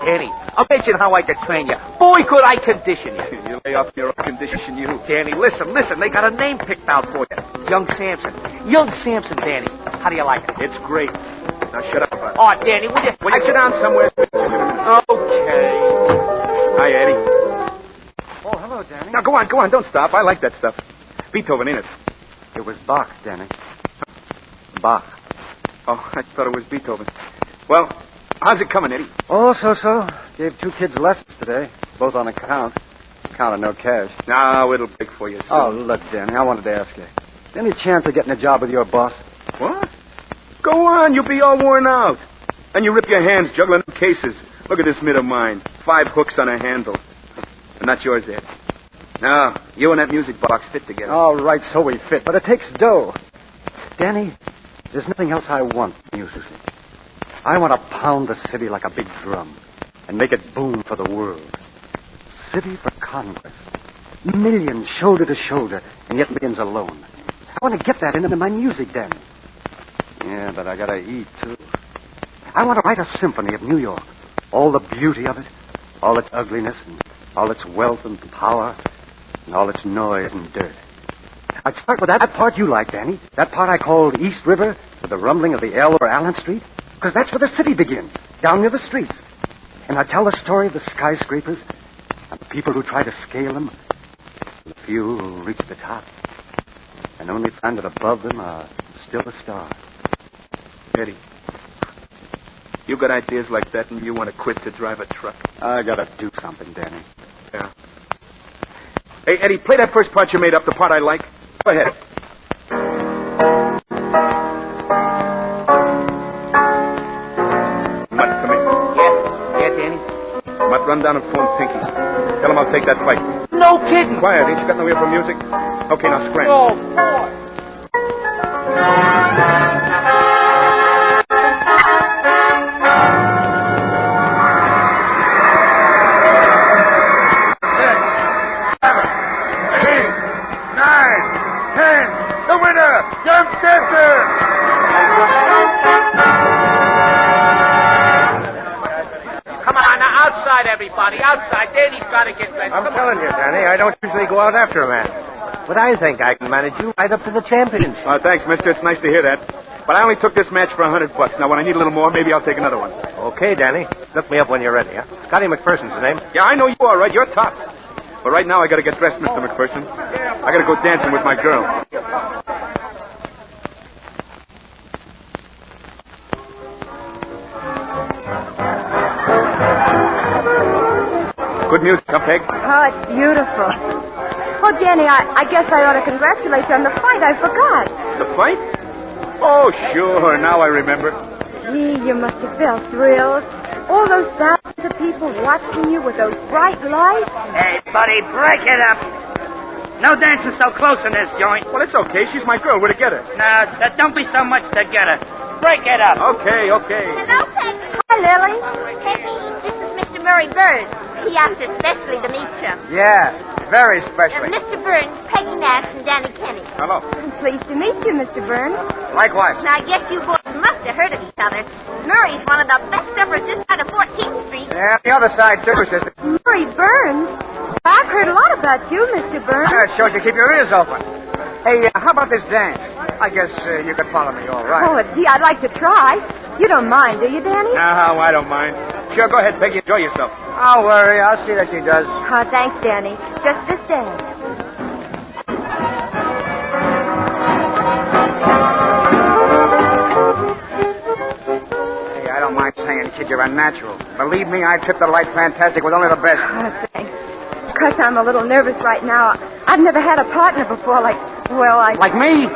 [SPEAKER 18] Danny, imagine how I could train you. Boy, could I condition you.
[SPEAKER 9] You lay off your own condition, you.
[SPEAKER 18] Danny, listen. They got a name picked out for you. Young Samson. Young Samson, Danny. How do you like it?
[SPEAKER 9] It's great. Now shut up about it.
[SPEAKER 18] Oh, Danny, will you
[SPEAKER 9] sit down somewhere?
[SPEAKER 18] Okay.
[SPEAKER 9] Hi, Eddie.
[SPEAKER 22] Oh, hello, Danny.
[SPEAKER 9] Now, go on. Don't stop. I like that stuff. Beethoven, ain't it?
[SPEAKER 22] It was Bach, Danny.
[SPEAKER 9] Bach. Oh, I thought it was Beethoven. Well, how's it coming, Eddie?
[SPEAKER 22] Oh, so. Gave 2 kids lessons today, both on account. account of no cash.
[SPEAKER 9] No, it'll break for you soon.
[SPEAKER 22] Oh, look, Danny, I wanted to ask you. Any chance of getting a job with your boss?
[SPEAKER 9] What? Go on, you'll be all worn out. And you rip your hands juggling cases. Look at this mitt of mine. 5 hooks on a handle. And not yours, Ed. No, you and that music box fit together.
[SPEAKER 22] All right, so we fit, but it takes dough. Danny, there's nothing else I want from you, Susie. I want to pound the city like a big drum and make it boom for the world. City for conquest. Millions shoulder to shoulder, and yet millions alone. I want to get that into my music, Danny. Yeah, but I gotta eat, too. I want to write a symphony of New York. All the beauty of it, all its ugliness, and all its wealth and power, and all its noise and dirt. I'd start with that part you like, Danny. That part I called East River, with the rumbling of the L over Allen Street. Because that's where the city begins, down near the streets. And I'd tell the story of the skyscrapers, and the people who try to scale them, and the few who reach the top, and only find that above them are still the stars.
[SPEAKER 9] Eddie, you got ideas like that and you want to quit to drive a truck?
[SPEAKER 22] I gotta do something, Danny.
[SPEAKER 9] Yeah. Hey, Eddie, play that first part you made up, the part I like. Go ahead. Mutt, come in.
[SPEAKER 18] Yeah, Danny?
[SPEAKER 9] Mutt, run down and phone Pinky. Tell him I'll take that fight.
[SPEAKER 18] No kidding.
[SPEAKER 9] Quiet, ain't you got no ear for music? Okay, now scram.
[SPEAKER 18] Oh, boy. Everybody outside. Danny's got to get ready.
[SPEAKER 21] I'm telling you, Danny, I don't usually go out after a man. But I think I can manage you right up to the championship.
[SPEAKER 9] Thanks, mister. It's nice to hear that. But I only took this match for $100. Now, when I need a little more, maybe I'll take another one.
[SPEAKER 21] Okay, Danny. Look me up when you're ready, huh? Scotty McPherson's the name.
[SPEAKER 9] Yeah, I know you are, right? You're top. But right now, I got to get dressed, Mr. McPherson. I got to go dancing with my girl. Good music, huh, Peg?
[SPEAKER 15] Oh, it's beautiful. Oh, Danny, I guess I ought to congratulate you on the fight. I forgot.
[SPEAKER 9] The fight? Oh, sure. Now I remember.
[SPEAKER 15] Gee, you must have felt thrilled. All those thousands of people watching you with those bright lights.
[SPEAKER 25] Hey, buddy, break it up. No dancing so close in this joint.
[SPEAKER 9] Well, it's okay. She's my girl. We're together.
[SPEAKER 25] No, don't be so much together. Break it up.
[SPEAKER 9] Okay.
[SPEAKER 1] Hello, Peggy.
[SPEAKER 15] Hi, Lily.
[SPEAKER 1] Peggy, this is Mr. Murray Burns. He asked especially to meet you.
[SPEAKER 8] Yeah, very specially.
[SPEAKER 1] Mr. Burns, Peggy Nash, and Danny Kenny.
[SPEAKER 9] Hello.
[SPEAKER 15] I'm pleased to meet you, Mr. Burns.
[SPEAKER 8] Likewise.
[SPEAKER 1] Now, I guess you boys must have heard of each other. Murray's one of the best uppers this side of 14th Street.
[SPEAKER 8] Yeah, the other side, too, sister.
[SPEAKER 15] Murray Burns? I've heard a lot about you, Mr. Burns.
[SPEAKER 8] That shows you keep your ears open. Hey, how about this dance? I guess you could follow me all right.
[SPEAKER 15] Oh, gee, I'd like to try. You don't mind, do you, Danny?
[SPEAKER 9] No, I don't mind. Sure, go ahead, Peggy. Enjoy yourself.
[SPEAKER 8] Don't worry. I'll see that she does.
[SPEAKER 15] Oh, thanks, Danny. Just this dance.
[SPEAKER 8] Hey, I don't mind saying, kid, you're unnatural. Believe me, I trip the light fantastic with only the best.
[SPEAKER 15] Oh, thanks. Because I'm a little nervous right now. I've never had a partner before like
[SPEAKER 8] me?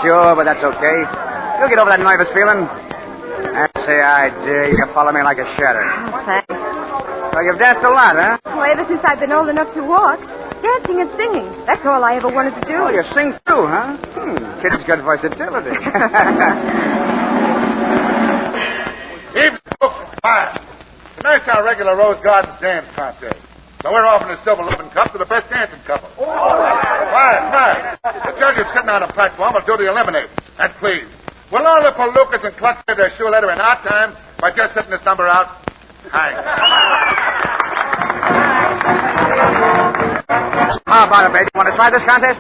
[SPEAKER 8] Sure, but that's okay. You'll get over that nervous feeling. I say I dare you to follow me like a shadow.
[SPEAKER 15] Oh, thanks.
[SPEAKER 8] So you've danced a lot, huh?
[SPEAKER 15] Well, ever since I've been old enough to walk, dancing and singing. That's all I ever wanted to do.
[SPEAKER 8] Oh, you sing too, huh? Kid's good versatility.
[SPEAKER 3] Keep fine. Tonight's our regular Rose Garden dance contest. So we're offering the Silver Ribbon Cup to the best dancing couple. Quiet. The judges sitting on the platform will do the eliminating. And please, will all the palookas and clucks get their shoe letter in our time by just sitting this number out? Thanks.
[SPEAKER 8] How about it, baby? Want to try this contest?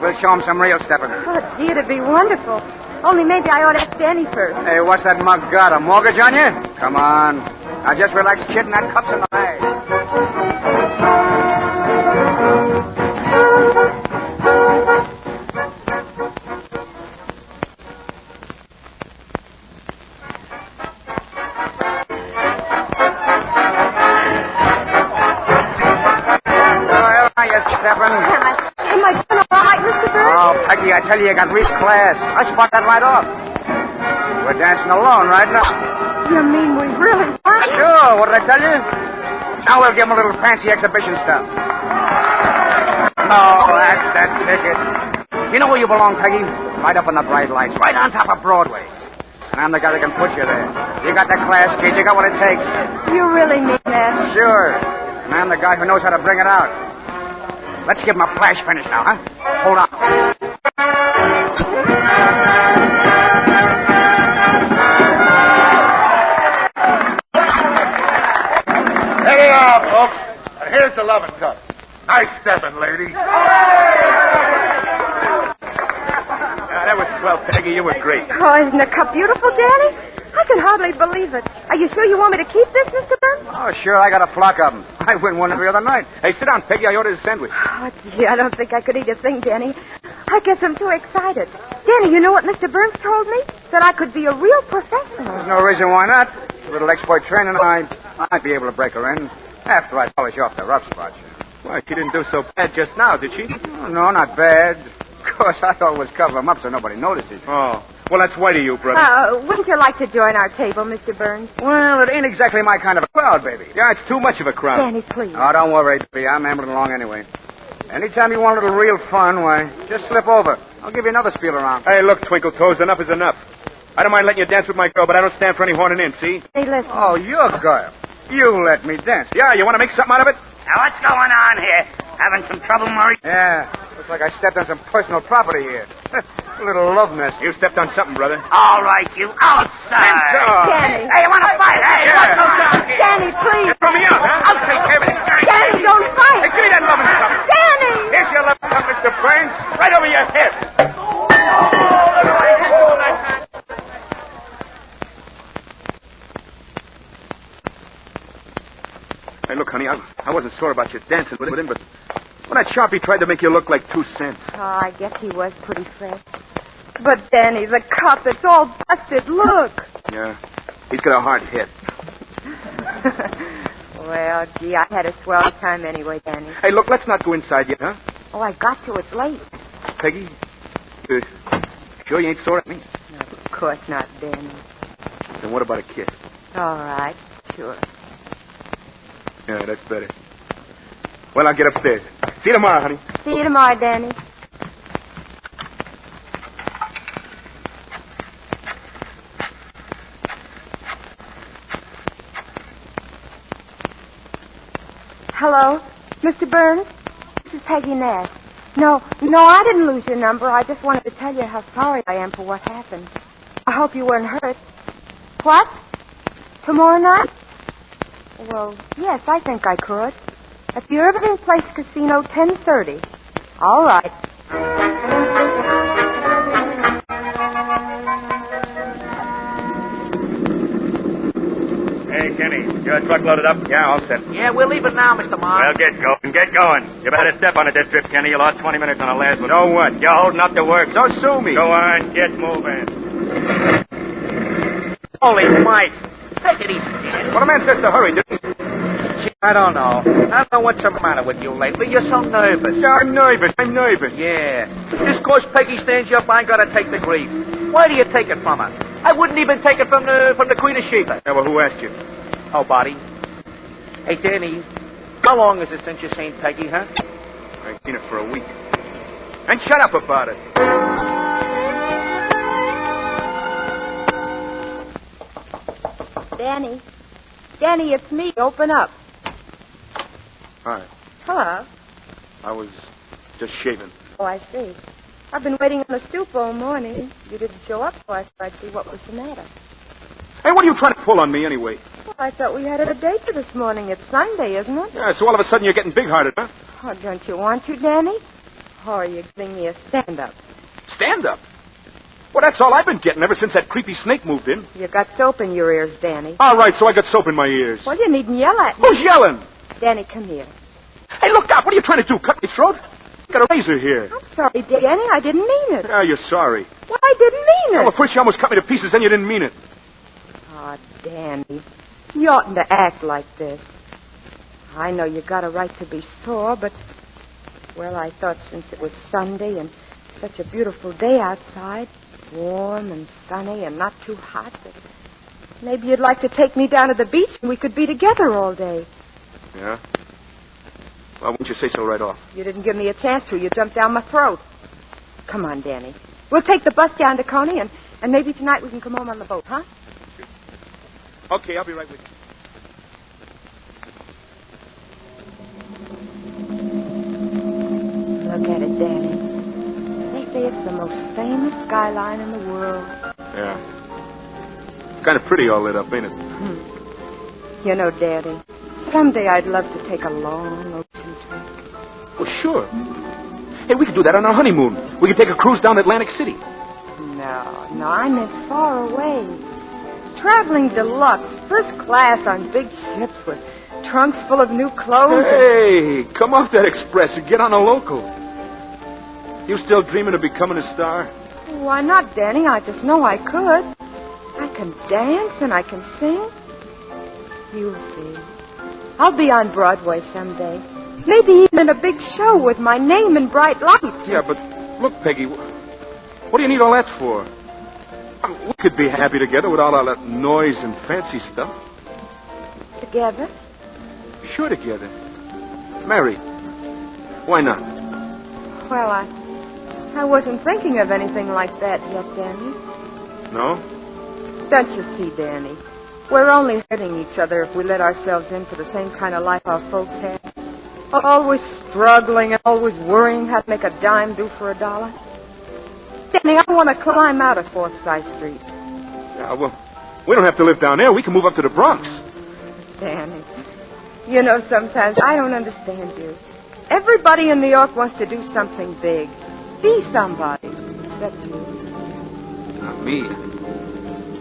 [SPEAKER 8] We'll show them some real stepping.
[SPEAKER 15] Oh, gee, it'd be wonderful. Only maybe I ought to ask Danny first.
[SPEAKER 8] Hey, what's that mug got? A mortgage on you? Come on. Now just relax, kid, and that cup's in the bag. stepping.
[SPEAKER 15] Am I doing all right, Mr. Burns?
[SPEAKER 8] Oh, Peggy, I tell you got reached class. I spot that right off. We're dancing alone right now.
[SPEAKER 15] You mean we really are?
[SPEAKER 8] Sure, what did I tell you? Now we'll give him a little fancy exhibition stuff. Oh, that's that ticket. You know where you belong, Peggy? Right up on the bright lights, right on top of Broadway. And I'm the guy that can put you there. You got that class, kid. You got what it takes.
[SPEAKER 15] You really mean that?
[SPEAKER 8] Sure. And I'm the guy who knows how to bring it out. Let's give him a flash finish now, huh? Hold on.
[SPEAKER 3] There they are, folks. And here's the loving cup. Nice stepping, lady.
[SPEAKER 9] That was swell, Peggy. You were great.
[SPEAKER 15] Oh, isn't the cup beautiful, Danny? I can hardly believe it. Are you sure you want me to keep this, Mr. Burns?
[SPEAKER 8] Oh, sure. I got a flock of them. I win one every other night.
[SPEAKER 9] Hey, sit down, Peggy. I ordered a sandwich.
[SPEAKER 15] Oh, gee, I don't think I could eat a thing, Danny. I guess I'm too excited. Danny, you know what Mr. Burns told me? That I could be a real professional.
[SPEAKER 8] There's no reason why not. A little exploit training, I might be able to break her in after I polish off the rough spots.
[SPEAKER 9] Why, she didn't do so bad just now, did she?
[SPEAKER 8] Oh, no, not bad. Of course, I always cover them up so nobody notices.
[SPEAKER 9] Oh, well, that's white of you, brother.
[SPEAKER 15] Wouldn't you like to join our table, Mr. Burns?
[SPEAKER 8] Well, it ain't exactly my kind of a crowd, baby.
[SPEAKER 9] Yeah, it's too much of a crowd.
[SPEAKER 15] Danny, please.
[SPEAKER 8] Oh, don't worry, baby. I'm ambling along anyway. Anytime you want a little real fun, why, just slip over. I'll give you another spiel around.
[SPEAKER 9] Hey, look, Twinkle Toes, enough is enough. I don't mind letting you dance with my girl, but I don't stand for any horning in, see?
[SPEAKER 15] Hey, listen.
[SPEAKER 8] Oh, your girl. You let me dance.
[SPEAKER 9] Yeah, you want to make something out of it?
[SPEAKER 25] Now, what's going on here? Having some trouble, Murray?
[SPEAKER 8] Yeah, looks like I stepped on some personal property here. A little love nest.
[SPEAKER 9] You stepped on something, brother.
[SPEAKER 25] All right, you outside.
[SPEAKER 15] Danny.
[SPEAKER 25] Hey, you want to fight? Hey,
[SPEAKER 9] Yeah.
[SPEAKER 25] what goes on here?
[SPEAKER 15] Danny, please.
[SPEAKER 9] Throw me out, huh?
[SPEAKER 25] I'll take care of this guy.
[SPEAKER 15] Danny, don't fight.
[SPEAKER 9] Hey, give me that loving cup.
[SPEAKER 15] Danny!
[SPEAKER 9] Here's your loving cup, Mr. Burns. Right over your head. Hey, look, honey, I wasn't sore about you dancing with him, but when that Sharpie tried to make you look like 2 cents.
[SPEAKER 15] Oh, I guess he was pretty fresh. But, Danny, the cup, it's all busted. Look.
[SPEAKER 9] Yeah, he's got a hard hit.
[SPEAKER 15] Well, gee, I had a swell time anyway, Danny.
[SPEAKER 9] Hey, look, let's not go inside yet, huh?
[SPEAKER 15] Oh, I got to. It's late.
[SPEAKER 9] Peggy, sure you ain't sore at me?
[SPEAKER 15] No, of course not, Danny.
[SPEAKER 9] Then what about a kiss?
[SPEAKER 15] All right, sure.
[SPEAKER 9] Yeah, that's better. Well, I'll get upstairs. See you tomorrow, honey.
[SPEAKER 15] See you tomorrow, Danny. Hello, Mr. Burns? This is Peggy Nash. No, I didn't lose your number. I just wanted to tell you how sorry I am for what happened. I hope you weren't hurt. What? Tomorrow night? Well, yes, I think I could. At the Irving Place Casino, 10:30. All right.
[SPEAKER 9] Hey, Kenny, your truck loaded up? Yeah, all set.
[SPEAKER 25] Yeah, we're leaving now, Mr. Mark.
[SPEAKER 9] Well, get going. Get going. You better step on it this trip, Kenny. You lost 20 minutes on the last one. So what? You're holding up the work. So sue me. Go on. Get moving.
[SPEAKER 25] Holy Mike. Take it easy, kid.
[SPEAKER 9] Well, a man says to hurry, dude.
[SPEAKER 25] I don't know. I don't know what's the matter with you lately. You're so nervous.
[SPEAKER 9] Yeah, I'm nervous.
[SPEAKER 25] Yeah. Just 'cause Peggy stands you up, I ain't got to take the grief. Why do you take it from her? I wouldn't even take it from the Queen of Sheba.
[SPEAKER 9] Yeah, well, who asked you?
[SPEAKER 25] Oh, Buddy. Hey, Danny, how long is it since you seen Peggy, huh?
[SPEAKER 9] I've seen her for a week. And shut up about it.
[SPEAKER 15] Danny, it's me. Open up.
[SPEAKER 9] Hi.
[SPEAKER 15] Hello.
[SPEAKER 9] I was just shaving.
[SPEAKER 15] Oh, I see. I've been waiting on the stoop all morning. You didn't show up, so I thought I'd see what was the matter.
[SPEAKER 9] Hey, what are you trying to pull on me anyway?
[SPEAKER 15] Well, I thought we had a date for this morning. It's Sunday, isn't it?
[SPEAKER 9] Yeah, so all of a sudden you're getting big-hearted, huh?
[SPEAKER 15] Oh, don't you want to, Danny? Or are you giving me a stand-up?
[SPEAKER 9] Stand-up? Well, that's all I've been getting ever since that creepy snake moved in.
[SPEAKER 15] You got soap in your ears, Danny.
[SPEAKER 9] All right, so I got soap in my ears.
[SPEAKER 15] Well, you needn't yell at me.
[SPEAKER 9] Who's yelling?
[SPEAKER 15] Danny, come here.
[SPEAKER 9] Hey, look out. What are you trying to do? Cut my throat? I got a razor here.
[SPEAKER 15] I'm sorry, Danny. I didn't mean it.
[SPEAKER 9] Ah, you're sorry.
[SPEAKER 15] Well, I didn't mean it.
[SPEAKER 9] Well, first you almost cut me to pieces, then you didn't mean it.
[SPEAKER 15] Oh, Danny. You oughtn't to act like this. I know you got a right to be sore, but Well, I thought since it was Sunday and such a beautiful day outside, warm and sunny and not too hot, that maybe you'd like to take me down to the beach and we could be together all day.
[SPEAKER 9] Yeah? Why wouldn't you say so right off?
[SPEAKER 15] You didn't give me a chance to. You jumped down my throat. Come on, Danny. We'll take the bus down to Coney, and maybe tonight we can come home on the boat, huh?
[SPEAKER 9] Okay, I'll be right with you.
[SPEAKER 15] Look at it, Danny. They say it's the most famous skyline in the world.
[SPEAKER 9] Yeah. It's kind of pretty all lit up, ain't it?
[SPEAKER 15] You know, Daddy, someday I'd love to take a long ocean trip.
[SPEAKER 9] Well, sure. Hey, we could do that on our honeymoon. We could take a cruise down Atlantic City.
[SPEAKER 15] No, I meant far away. Traveling deluxe, first class on big ships with trunks full of new clothes.
[SPEAKER 9] Hey, come off that express and get on a local. You still dreaming of becoming a star?
[SPEAKER 15] Why not, Danny? I just know I could. I can dance and I can sing. You'll see. I'll be on Broadway someday. Maybe even in a big show with my name in bright lights.
[SPEAKER 9] Yeah, but look, Peggy, what do you need all that for? We could be happy together without all that noise and fancy stuff.
[SPEAKER 15] Together?
[SPEAKER 9] Sure, together. Married. Why not?
[SPEAKER 15] Well, I wasn't thinking of anything like that yet, Danny.
[SPEAKER 9] No?
[SPEAKER 15] Don't you see, Danny? We're only hurting each other if we let ourselves in for the same kind of life our folks have. Always struggling and always worrying how to make a dime do for $1. Danny, I want to climb out of Forsyth Street.
[SPEAKER 9] Yeah, well, we don't have to live down there. We can move up to the Bronx.
[SPEAKER 15] Danny, you know, sometimes I don't understand you. Everybody in New York wants to do something big. Be somebody. Except you.
[SPEAKER 9] Not me.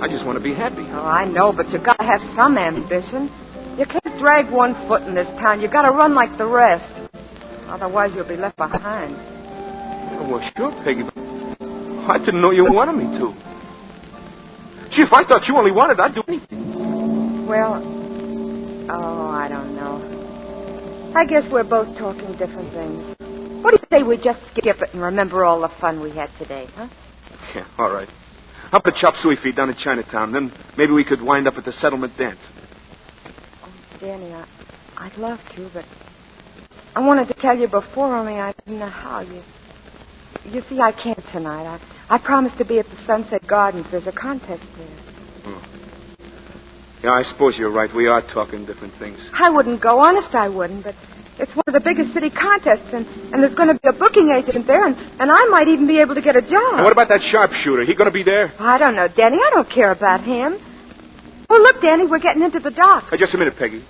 [SPEAKER 9] I just want to be happy.
[SPEAKER 15] Oh, I know, but you got to have some ambition. You can't drag one foot in this town. You got to run like the rest. Otherwise, you'll be left behind.
[SPEAKER 9] Oh, well, sure, Peggy, but I didn't know you wanted me to. Gee, if I thought you only wanted, I'd do anything.
[SPEAKER 15] Well, I don't know. I guess we're both talking different things. What do you say we just skip it and remember all the fun we had today, huh?
[SPEAKER 9] Yeah, all right. How about chop suey feet down in Chinatown? Then maybe we could wind up at the settlement dance.
[SPEAKER 15] Oh, Danny, I'd love to, but I wanted to tell you before, only I didn't know how. You see, I can't tonight. I promised to be at the Sunset Gardens. There's a contest there.
[SPEAKER 9] Oh. Yeah, I suppose you're right. We are talking different things.
[SPEAKER 15] I wouldn't go. Honest, I wouldn't, but it's one of the biggest city contests, and there's going to be a booking agent there, and I might even be able to get a job.
[SPEAKER 9] And what about that sharpshooter? He going to be there?
[SPEAKER 15] I don't know, Danny. I don't care about him. Oh, look, Danny, we're getting into the dock.
[SPEAKER 9] Hey, just a minute, Peggy.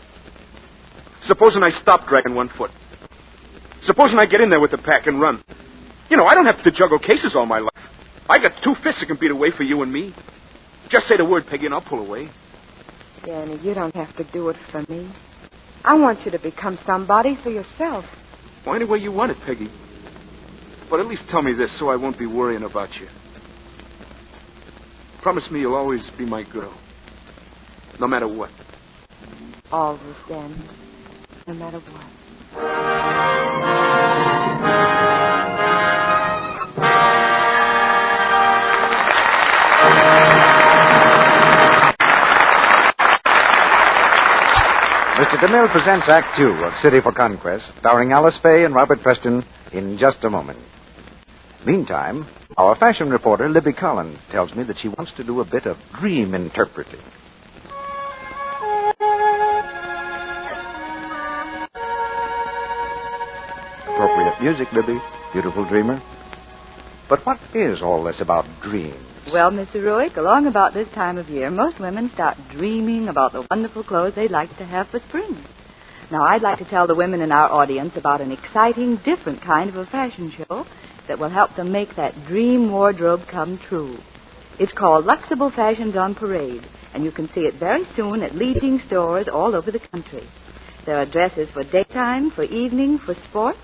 [SPEAKER 9] Supposing I stop dragging one foot. Supposing I get in there with the pack and run. You know, I don't have to juggle cases all my life. I got 2 fists that can beat away for you and me. Just say the word, Peggy, and I'll pull away.
[SPEAKER 15] Danny, you don't have to do it for me. I want you to become somebody for yourself.
[SPEAKER 9] Well, any way you want it, Peggy. But at least tell me this so I won't be worrying about you. Promise me you'll always be my girl. No matter what.
[SPEAKER 15] Always, Danny. No matter what.
[SPEAKER 8] Mr. DeMille presents Act Two of City for Conquest, starring Alice Faye and Robert Preston, in just a moment. Meantime, our fashion reporter, Libby Collins, tells me that she wants to do a bit of dream interpreting. Appropriate music, Libby. Beautiful dreamer. But what is all this about dreams?
[SPEAKER 26] Well, Mr. Ruick, along about this time of year, most women start dreaming about the wonderful clothes they'd like to have for spring. Now, I'd like to tell the women in our audience about an exciting, different kind of a fashion show that will help them make that dream wardrobe come true. It's called Luxable Fashions on Parade, and you can see it very soon at leading stores all over the country. There are dresses for daytime, for evening, for sport,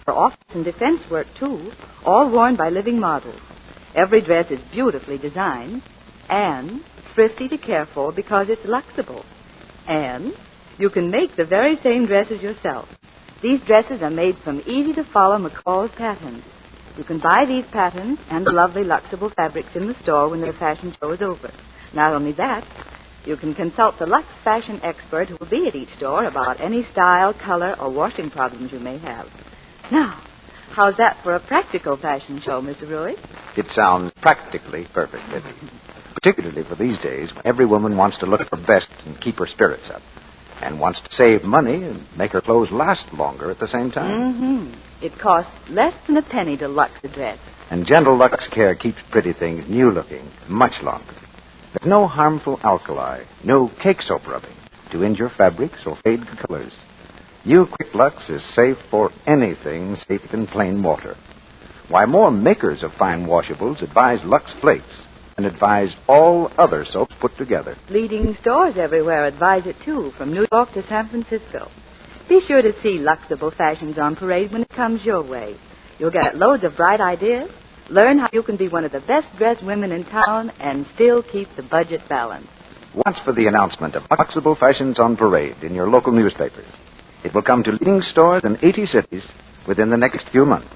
[SPEAKER 26] for office and defense work, too, all worn by living models. Every dress is beautifully designed and thrifty to care for because it's Luxable. And you can make the very same dresses yourself. These dresses are made from easy-to-follow McCall's patterns. You can buy these patterns and the lovely Luxable fabrics in the store when the fashion show is over. Not only that, you can consult the Lux fashion expert who will be at each store about any style, color, or washing problems you may have. Now, how's that for a practical fashion show, Mr. Ruiz?
[SPEAKER 22] It sounds practically perfect, particularly for these days when every woman wants to look her best and keep her spirits up, and wants to save money and make her clothes last longer at the same time.
[SPEAKER 26] Mm-hmm. It costs less than a penny to Lux a dress.
[SPEAKER 22] And gentle Lux Care keeps pretty things new-looking much longer. There's no harmful alkali, no cake soap rubbing to injure fabrics or fade colors. New Quick Lux is safe for anything safe in plain water. Why, more makers of fine washables advise Lux Flakes and advise all other soaps put together.
[SPEAKER 26] Leading stores everywhere advise it, too, from New York to San Francisco. Be sure to see Luxable Fashions on parade when it comes your way. You'll get loads of bright ideas, learn how you can be one of the best-dressed women in town, and still keep the budget balanced.
[SPEAKER 22] Watch for the announcement of Luxable Fashions on parade in your local newspapers. It will come to leading stores in 80 cities within the next few months.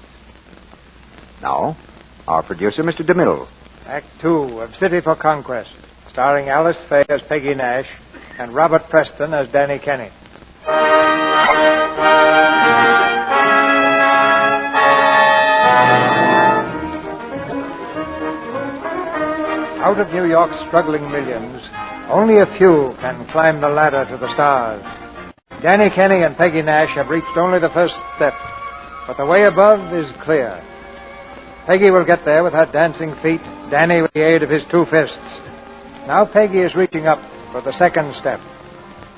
[SPEAKER 22] Now, our producer, Mr. DeMille.
[SPEAKER 8] Act 2 of City for Conquest, starring Alice Faye as Peggy Nash and Robert Preston as Danny Kenny. Out of New York's struggling millions, only a few can climb the ladder to the stars. Danny Kenny and Peggy Nash have reached only the first step, but the way above is clear. Peggy will get there with her dancing feet, Danny with the aid of his two fists. Now Peggy is reaching up for the second step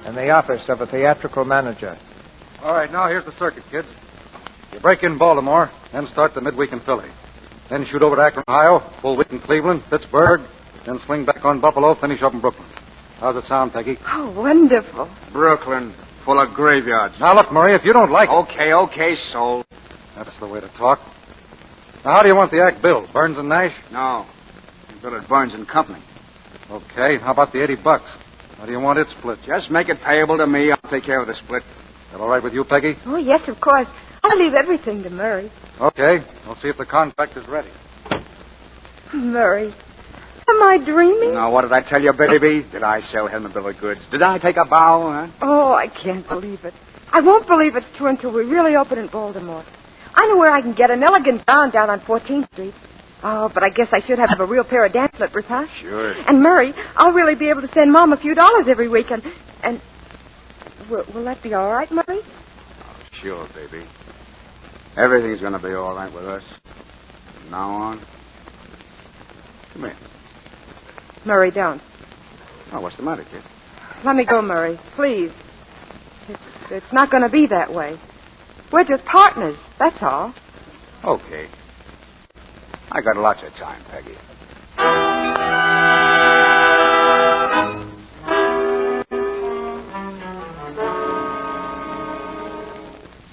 [SPEAKER 8] in the office of a theatrical manager.
[SPEAKER 3] All right, now here's the circuit, kids. You break in Baltimore, then start the midweek in Philly. Then shoot over to Akron, Ohio, full week in Cleveland, Pittsburgh, then swing back on Buffalo, finish up in Brooklyn. How's it sound, Peggy?
[SPEAKER 15] Oh, wonderful.
[SPEAKER 9] Brooklyn, full of graveyards.
[SPEAKER 3] Now, look, Murray, if you don't like it...
[SPEAKER 9] Okay, sold.
[SPEAKER 3] That's the way to talk. Now, how do you want the act billed? Burns and Nash?
[SPEAKER 9] No. Bill at Burns and Company.
[SPEAKER 3] Okay, how about the $80? How do you want it split?
[SPEAKER 9] Just make it payable to me. I'll take care of the split.
[SPEAKER 3] That all right with you, Peggy?
[SPEAKER 15] Oh, yes, of course. I'll leave everything to Murray.
[SPEAKER 3] Okay, we'll see if the contract is ready.
[SPEAKER 15] Murray, am I dreaming?
[SPEAKER 9] Now, what did I tell you, baby? Did I sell him a bill of goods? Did I take a bow, huh?
[SPEAKER 15] Oh, I can't believe it. I won't believe it's true until we really open in Baltimore. I know where I can get an elegant gown down on 14th Street. Oh, but I guess I should have a real pair of dance slippers, huh?
[SPEAKER 9] Sure.
[SPEAKER 15] And Murray, I'll really be able to send Mom a few dollars every week, and will that be all right, Murray?
[SPEAKER 9] Oh, sure, baby. Everything's going to be all right with us. From now on. Come here.
[SPEAKER 15] Murray, don't.
[SPEAKER 9] Oh, what's the matter, kid?
[SPEAKER 15] Let me go, Murray, please. It's not going to be that way. We're just partners, that's all.
[SPEAKER 9] Okay. I got lots of time, Peggy.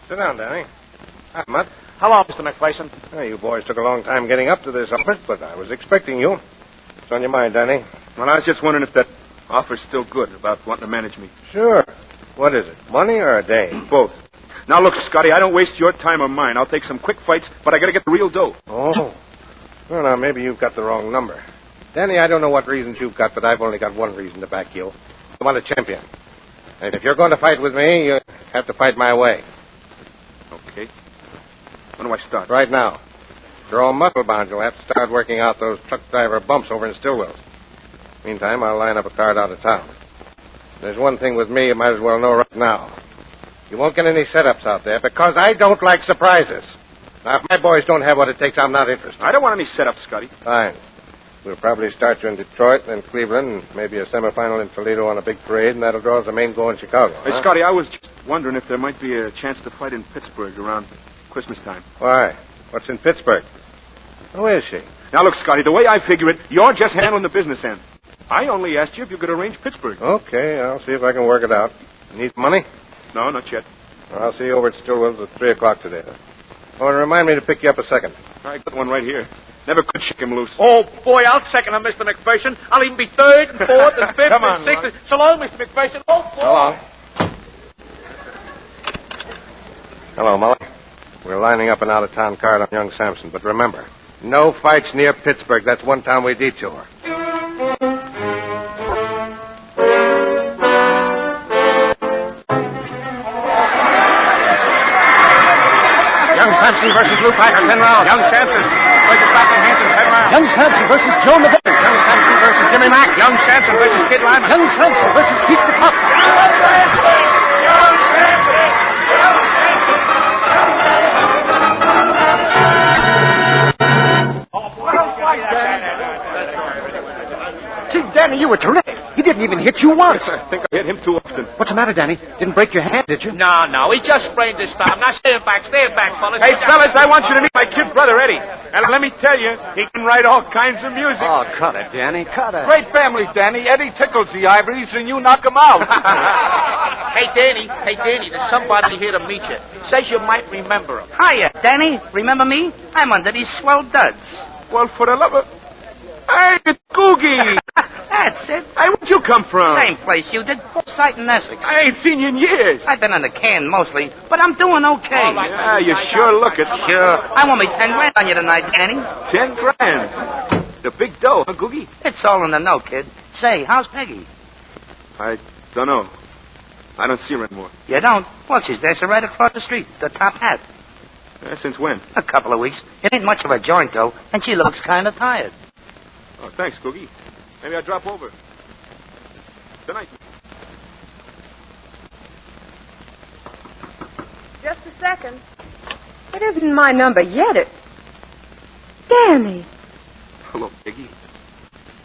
[SPEAKER 2] Sit down, Danny. Hi, Mutt.
[SPEAKER 18] Hello, Mr. McPherson.
[SPEAKER 2] Well, you boys took a long time getting up to this office, but I was expecting you. What's on your mind, Danny?
[SPEAKER 9] Well, I was just wondering if that offer's still good about wanting to manage me.
[SPEAKER 2] Sure. What is it, money or a day?
[SPEAKER 9] Both. Now, look, Scotty, I don't waste your time or mine. I'll take some quick fights, but I got to get the real dough.
[SPEAKER 2] Oh. Well, now, maybe you've got the wrong number. Danny, I don't know what reasons you've got, but I've only got one reason to back you. I want a champion. And if you're going to fight with me, you have to fight my way.
[SPEAKER 9] Okay. When do I start?
[SPEAKER 2] Right now. If you're all muscle-bound, you'll have to start working out those truck driver bumps over in Stillwell's. Meantime, I'll line up a card out of town. There's one thing with me you might as well know right now. You won't get any setups out there because I don't like surprises. Now, if my boys don't have what it takes, I'm not interested.
[SPEAKER 9] I don't want any setups, Scotty.
[SPEAKER 2] Fine. We'll probably start you in Detroit, then Cleveland, and maybe a semifinal in Toledo on a big parade, and that'll draw us a main goal in Chicago.
[SPEAKER 9] Hey,
[SPEAKER 2] huh?
[SPEAKER 9] Scotty, I was just wondering if there might be a chance to fight in Pittsburgh around Christmas time.
[SPEAKER 2] Why? What's in Pittsburgh? Who is she?
[SPEAKER 9] Now, look, Scotty, the way I figure it, you're just handling the business end. I only asked you if you could arrange Pittsburgh.
[SPEAKER 2] Okay, I'll see if I can work it out. Need money?
[SPEAKER 9] No, not yet.
[SPEAKER 2] Well, I'll see you over at Stillwell's at 3 o'clock today. Oh, and remind me to pick you up a second.
[SPEAKER 9] I got one right here. Never could shake him loose.
[SPEAKER 18] Oh, boy, I'll second him, Mr. McPherson. I'll even be third and fourth and fifth
[SPEAKER 2] Come
[SPEAKER 18] and
[SPEAKER 2] on,
[SPEAKER 18] sixth. So long, Mr. McPherson. Oh, boy.
[SPEAKER 2] So long.
[SPEAKER 7] Hello, Molly. We're lining up an out-of-town card on young Sampson, but remember, no fights near Pittsburgh. That's one town we detour.
[SPEAKER 21] Young Sampson versus Lou Packer, 10 rounds. Young Sampson versus Dr. Hanson, 10 rounds. Young Sampson versus Joe McGee. Young Sampson versus Jimmy Mack. Young Sampson versus Kid Lyman. Young Sampson versus Keith DeCosta.
[SPEAKER 22] Gee, Danny, you were terrific. He didn't even hit you once.
[SPEAKER 9] I think I hit him too often.
[SPEAKER 22] What's the matter, Danny? Didn't break your hand, did you?
[SPEAKER 25] No, he just sprained his thumb. Now, stand back, fellas.
[SPEAKER 9] Hey, fellas, I want you to meet my kid brother, Eddie. And let me tell you, he can write all kinds of music.
[SPEAKER 22] Oh, cut it, Danny, cut it.
[SPEAKER 18] Great family, Danny. Eddie tickles the ivories and you knock him out.
[SPEAKER 25] Hey, Danny, there's somebody here to meet you. Says you might remember him.
[SPEAKER 10] Hiya, Danny. Remember me? I'm under these swell duds.
[SPEAKER 9] Well, for the love of... Hey, it's Googie.
[SPEAKER 10] That's it.
[SPEAKER 9] Hey, where'd you come from?
[SPEAKER 10] Same place you did. Forsyth in Essex.
[SPEAKER 9] I ain't seen you in years.
[SPEAKER 10] I've been on the can mostly, but I'm doing okay.
[SPEAKER 9] Yeah, you sure look it.
[SPEAKER 10] Sure. I want me 10 grand on you tonight, Danny.
[SPEAKER 9] 10 grand? The big dough, huh, Googie?
[SPEAKER 10] It's all in the know, kid. Say, how's Peggy?
[SPEAKER 9] I don't know. I don't see her anymore.
[SPEAKER 10] You don't? Well, she's dancing right across the street. The top hat.
[SPEAKER 9] Since when?
[SPEAKER 10] A couple of weeks. It ain't much of a joint, though, and she looks kind of tired.
[SPEAKER 9] Oh, thanks, Googie. Maybe I'll drop over. Tonight.
[SPEAKER 15] Just a second. It isn't my number yet. Danny.
[SPEAKER 9] Hello, Peggy.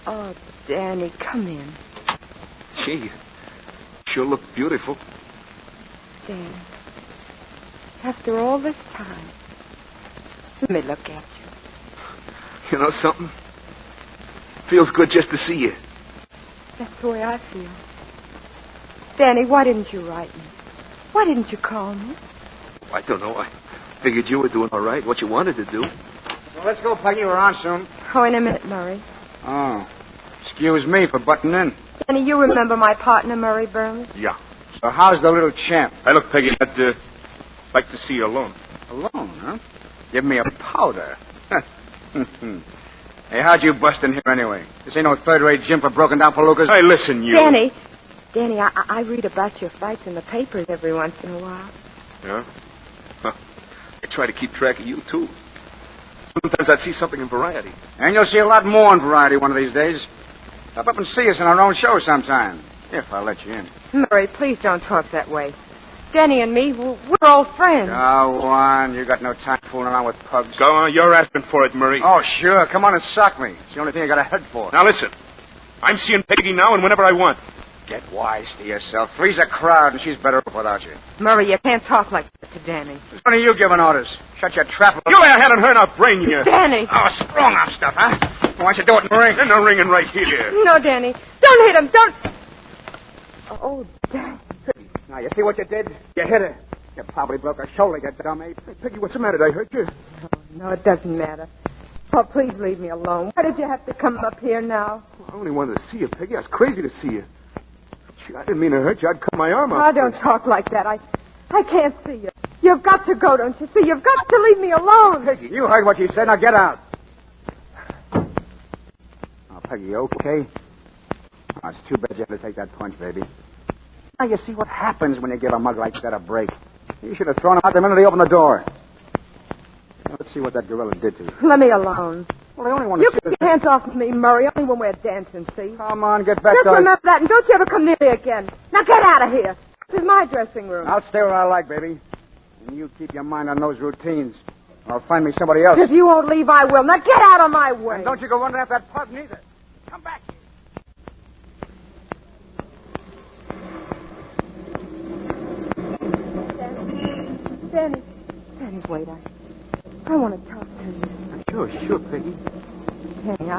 [SPEAKER 15] Oh, Danny, come in.
[SPEAKER 9] Gee, sure look beautiful.
[SPEAKER 15] Danny, after all this time, let me look at you.
[SPEAKER 9] You know something? Feels good just to see you.
[SPEAKER 15] That's the way I feel. Danny, why didn't you write me? Why didn't you call me?
[SPEAKER 9] I don't know. I figured you were doing all right, what you wanted to do.
[SPEAKER 21] Well, let's go, Peggy. We're on soon.
[SPEAKER 15] Oh, in a minute, Murray.
[SPEAKER 21] Oh. Excuse me for butting in.
[SPEAKER 15] Danny, you remember my partner, Murray Burns?
[SPEAKER 9] Yeah.
[SPEAKER 21] So how's the little champ?
[SPEAKER 9] Hey, look, Peggy, I'd like to see you alone.
[SPEAKER 21] Alone, huh? Give me a powder. Hey, how'd you bust in here anyway? This ain't no third-rate gym for broken-down palookas.
[SPEAKER 9] Hey, listen, you...
[SPEAKER 15] Danny, I read about your fights in the papers every once in a while.
[SPEAKER 9] Yeah? Well, I try to keep track of you, too. Sometimes I'd see something in Variety.
[SPEAKER 21] And you'll see a lot more in Variety one of these days. Stop up and see us in our own show sometime, if I'll let you in.
[SPEAKER 15] Murray, please don't talk that way. Danny and me, we're old friends.
[SPEAKER 21] Go on. You got no time fooling around with pugs.
[SPEAKER 9] Go on. You're asking for it, Murray.
[SPEAKER 21] Oh, sure. Come on and sock me. It's the only thing I got a head for.
[SPEAKER 9] Now, listen. I'm seeing Peggy now and whenever I want.
[SPEAKER 21] Get wise to yourself. Three's a crowd, and she's better off without you.
[SPEAKER 15] Murray, you can't talk like that to Danny.
[SPEAKER 21] It's one of you giving orders. Shut your trap.
[SPEAKER 9] You lay a hand on her and I'll brain you.
[SPEAKER 15] Danny.
[SPEAKER 21] Oh, strong-arm stuff, huh? Why don't you do it in the ring?
[SPEAKER 9] In the ring and right here.
[SPEAKER 15] No, Danny. Don't hit him. Don't... Oh, Danny.
[SPEAKER 21] Now, you see what you did? You hit her. You probably broke her shoulder, you dummy.
[SPEAKER 9] Hey, Peggy, what's the matter? Did I hurt you?
[SPEAKER 15] No, it doesn't matter. Oh, please leave me alone. Why did you have to come up here now?
[SPEAKER 9] Well, I only wanted to see you, Peggy. I was crazy to see you. Gee, I didn't mean to hurt you. I'd cut my arm off.
[SPEAKER 15] Oh, don't talk like that. I can't see you. You've got to go, don't you see? You've got to leave me alone.
[SPEAKER 21] Peggy, you heard what she said. Now get out. Oh, Peggy, you okay? Oh, it's too bad you had to take that punch, baby. Now, you see what happens when you give a mug like that a break. You should have thrown him out the minute he opened the door. Now, let's see what that gorilla did to you.
[SPEAKER 15] Let me alone.
[SPEAKER 21] Well, I only want to
[SPEAKER 15] You
[SPEAKER 21] see
[SPEAKER 15] keep your hands off of me, Murray, only when we're dancing, see?
[SPEAKER 21] Come on, get back
[SPEAKER 15] Just
[SPEAKER 21] to it.
[SPEAKER 15] remember that, and don't you ever come near me again. Now get out of here. This is my dressing room.
[SPEAKER 21] I'll stay where I like, baby. And you keep your mind on those routines. Or I'll find me somebody else.
[SPEAKER 15] If you won't leave, I will. Now get out of my way.
[SPEAKER 21] And don't you go running after that pug, neither. Come back.
[SPEAKER 15] Danny, wait. I want to talk to you.
[SPEAKER 9] Sure, Peggy.
[SPEAKER 15] Danny, I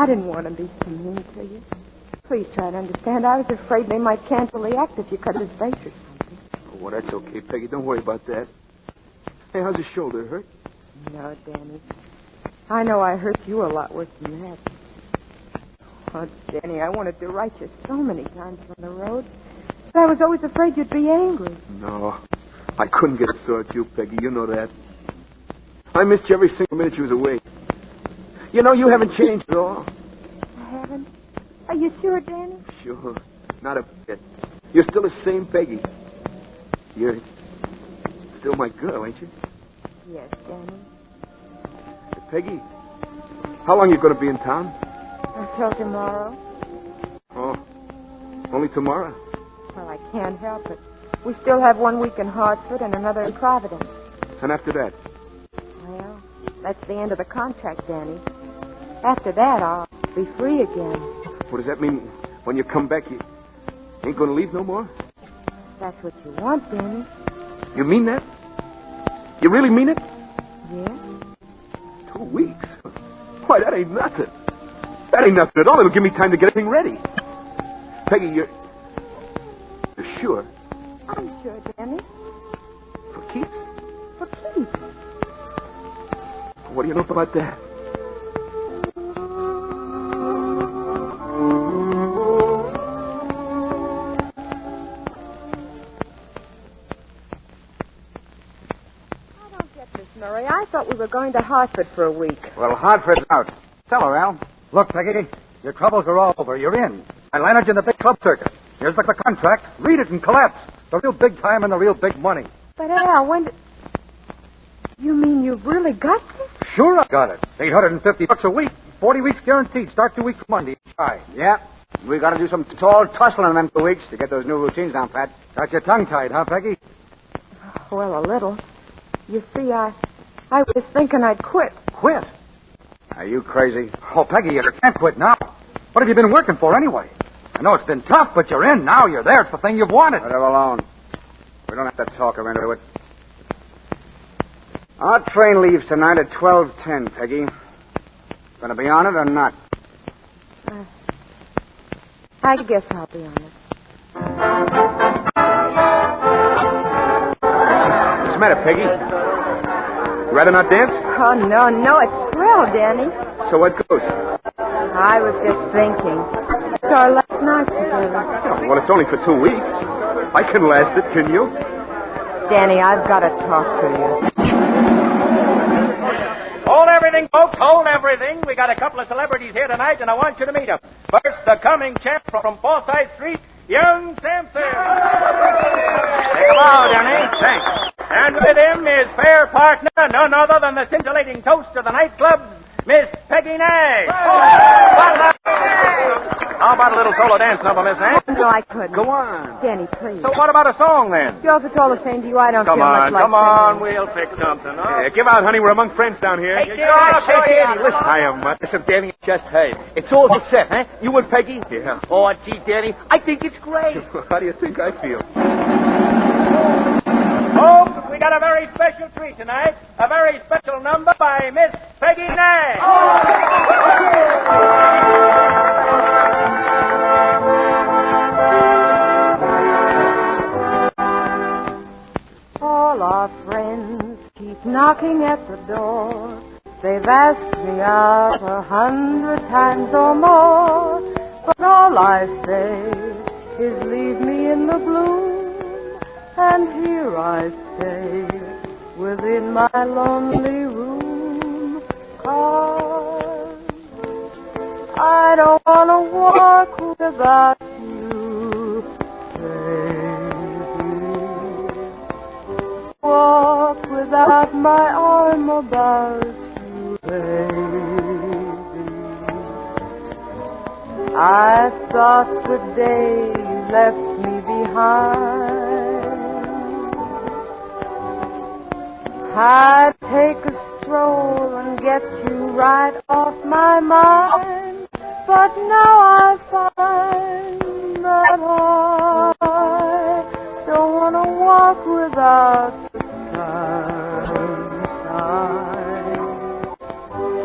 [SPEAKER 15] didn't want to be so mean to you. Please try to understand. I was afraid they might cancel the act if you cut his face or something.
[SPEAKER 9] Oh, well, that's okay, Peggy. Don't worry about that. Hey, how's his shoulder? Hurt?
[SPEAKER 15] No, Danny. I know I hurt you a lot worse than that. Oh, Danny, I wanted to write you so many times on the road. But I was always afraid you'd be angry.
[SPEAKER 9] No. I couldn't get a sore at you, Peggy. You know that. I missed you every single minute you was away. You know, you haven't changed at all.
[SPEAKER 15] I haven't? Are you sure, Danny?
[SPEAKER 9] Sure. Not a bit. You're still the same Peggy. You're still my girl, ain't you?
[SPEAKER 15] Yes, Danny.
[SPEAKER 9] Hey, Peggy, how long you going to be in town?
[SPEAKER 15] Until tomorrow.
[SPEAKER 9] Oh, only tomorrow?
[SPEAKER 15] Well, I can't help it. We still have 1 week in Hartford and another in Providence.
[SPEAKER 9] And after that?
[SPEAKER 15] Well, that's the end of the contract, Danny. After that, I'll be free again.
[SPEAKER 9] What does that mean? When you come back, you ain't going to leave no more?
[SPEAKER 15] That's what you want, Danny.
[SPEAKER 9] You mean that? You really mean it?
[SPEAKER 15] Yes.
[SPEAKER 9] 2 weeks? Why, that ain't nothing. That ain't nothing at all. It'll give me time to get everything ready. Peggy, you're sure?
[SPEAKER 15] I'm sure, Danny.
[SPEAKER 9] For keeps?
[SPEAKER 15] For keeps.
[SPEAKER 9] What do you know about that?
[SPEAKER 15] Murray, I thought we were going to Hartford for a week.
[SPEAKER 21] Well, Hartford's out. Tell her, Al. Look, Peggy, your troubles are all over. You're in. I landed you in the big club circuit. Here's the contract. Read it and collapse. The real big time and the real big money.
[SPEAKER 15] But, Al, when did... You mean you've really got this?
[SPEAKER 21] Sure I got it. $850 a week. 40 weeks guaranteed. Start 2 weeks from Monday. Try.
[SPEAKER 22] Yeah. We got to do some tall tussling in them 2 weeks to get those new routines down, Pat.
[SPEAKER 21] Got your tongue tied, huh, Peggy?
[SPEAKER 15] Well, a little. You see, I was thinking I'd quit.
[SPEAKER 21] Quit?
[SPEAKER 22] Are you crazy?
[SPEAKER 21] Oh, Peggy, you can't quit now. What have you been working for anyway? I know it's been tough, but you're in now. You're there. It's the thing you've wanted.
[SPEAKER 22] Let her alone. We don't have to talk her into it. Our train leaves tonight at 12:10, Peggy. Going to be on it or not?
[SPEAKER 15] I guess I'll be on it.
[SPEAKER 9] What's the matter, Peggy? You rather not dance?
[SPEAKER 15] Oh, no, it's thrill, Danny.
[SPEAKER 9] So what goes?
[SPEAKER 15] I was just thinking. It's our last night together.
[SPEAKER 9] Well, it's only for 2 weeks. I can last it, can you?
[SPEAKER 15] Danny, I've got to talk to you.
[SPEAKER 5] Hold everything, folks. Hold everything. We got a couple of celebrities here tonight, and I want you to meet them. First, the coming champ from Forsyth Street, young Sampson. Take a bow, Danny. Thanks. And with him, his fair partner, none other than the scintillating toast of the nightclub, Miss Peggy Nash. How about a little solo dance number, Miss Nash?
[SPEAKER 15] No, I couldn't.
[SPEAKER 5] Go on.
[SPEAKER 15] Danny, please.
[SPEAKER 5] So what about a song, then?
[SPEAKER 15] Joe, if it's all the same to you, I don't
[SPEAKER 5] Come
[SPEAKER 15] feel much
[SPEAKER 5] on,
[SPEAKER 15] like
[SPEAKER 5] come on.
[SPEAKER 15] singing.
[SPEAKER 5] We'll fix something, huh?
[SPEAKER 9] Yeah, give out, honey. We're among friends down here.
[SPEAKER 5] Hey, Danny,
[SPEAKER 9] listen. I am.
[SPEAKER 18] Listen, Danny, just hey. It's all set, huh? You and Peggy?
[SPEAKER 9] Yeah.
[SPEAKER 18] Oh, gee, Danny, I think it's great.
[SPEAKER 9] How do you think I feel?
[SPEAKER 5] Folks, we got a very special treat tonight. A very special number by Miss Peggy Nash.
[SPEAKER 15] All our friends keep knocking at the door. They've asked me out 100 times or more. But all I say is leave me in the gloom. And here I stay within my lonely room. 'Cause I don't want to walk without you, baby. Walk without my arm about you, baby. I thought the day you left me behind, I'd take a stroll and get you right off my mind. But now I find that I don't want to walk without the sunshine.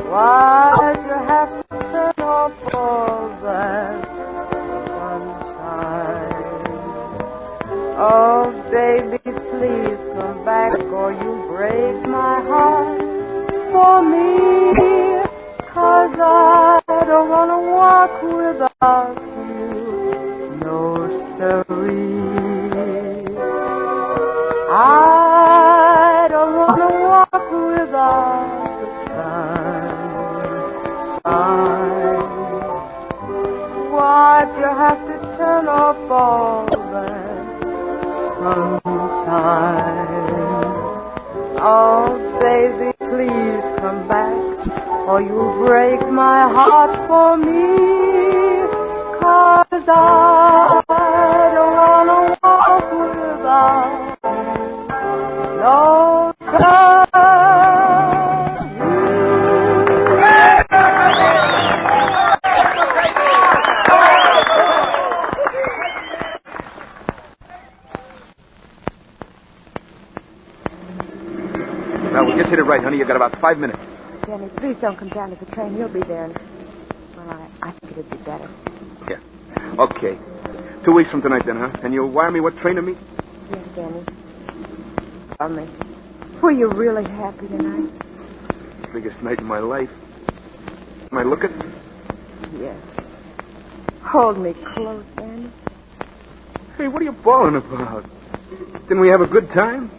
[SPEAKER 15] Why'd you have to turn off all that sunshine? Oh, baby, please come back or you break my heart for me. 'Cause I don't want to walk without or you break my heart for me. 'Cause I don't wanna walk without no love.
[SPEAKER 9] Now, we'll just hit it right, honey. You got about 5 minutes.
[SPEAKER 15] Danny, please don't come down to the train. You'll be there. Well, I think it'd be better.
[SPEAKER 9] Yeah. Okay. 2 weeks from tonight, then, huh? And you'll wire me what train to meet?
[SPEAKER 15] Yes, Danny. Tell me, were you really happy tonight?
[SPEAKER 9] Biggest night in my life. Am I looking?
[SPEAKER 15] Yes. Hold me close, Danny.
[SPEAKER 9] Hey, what are you bawling about? Didn't we have a good time?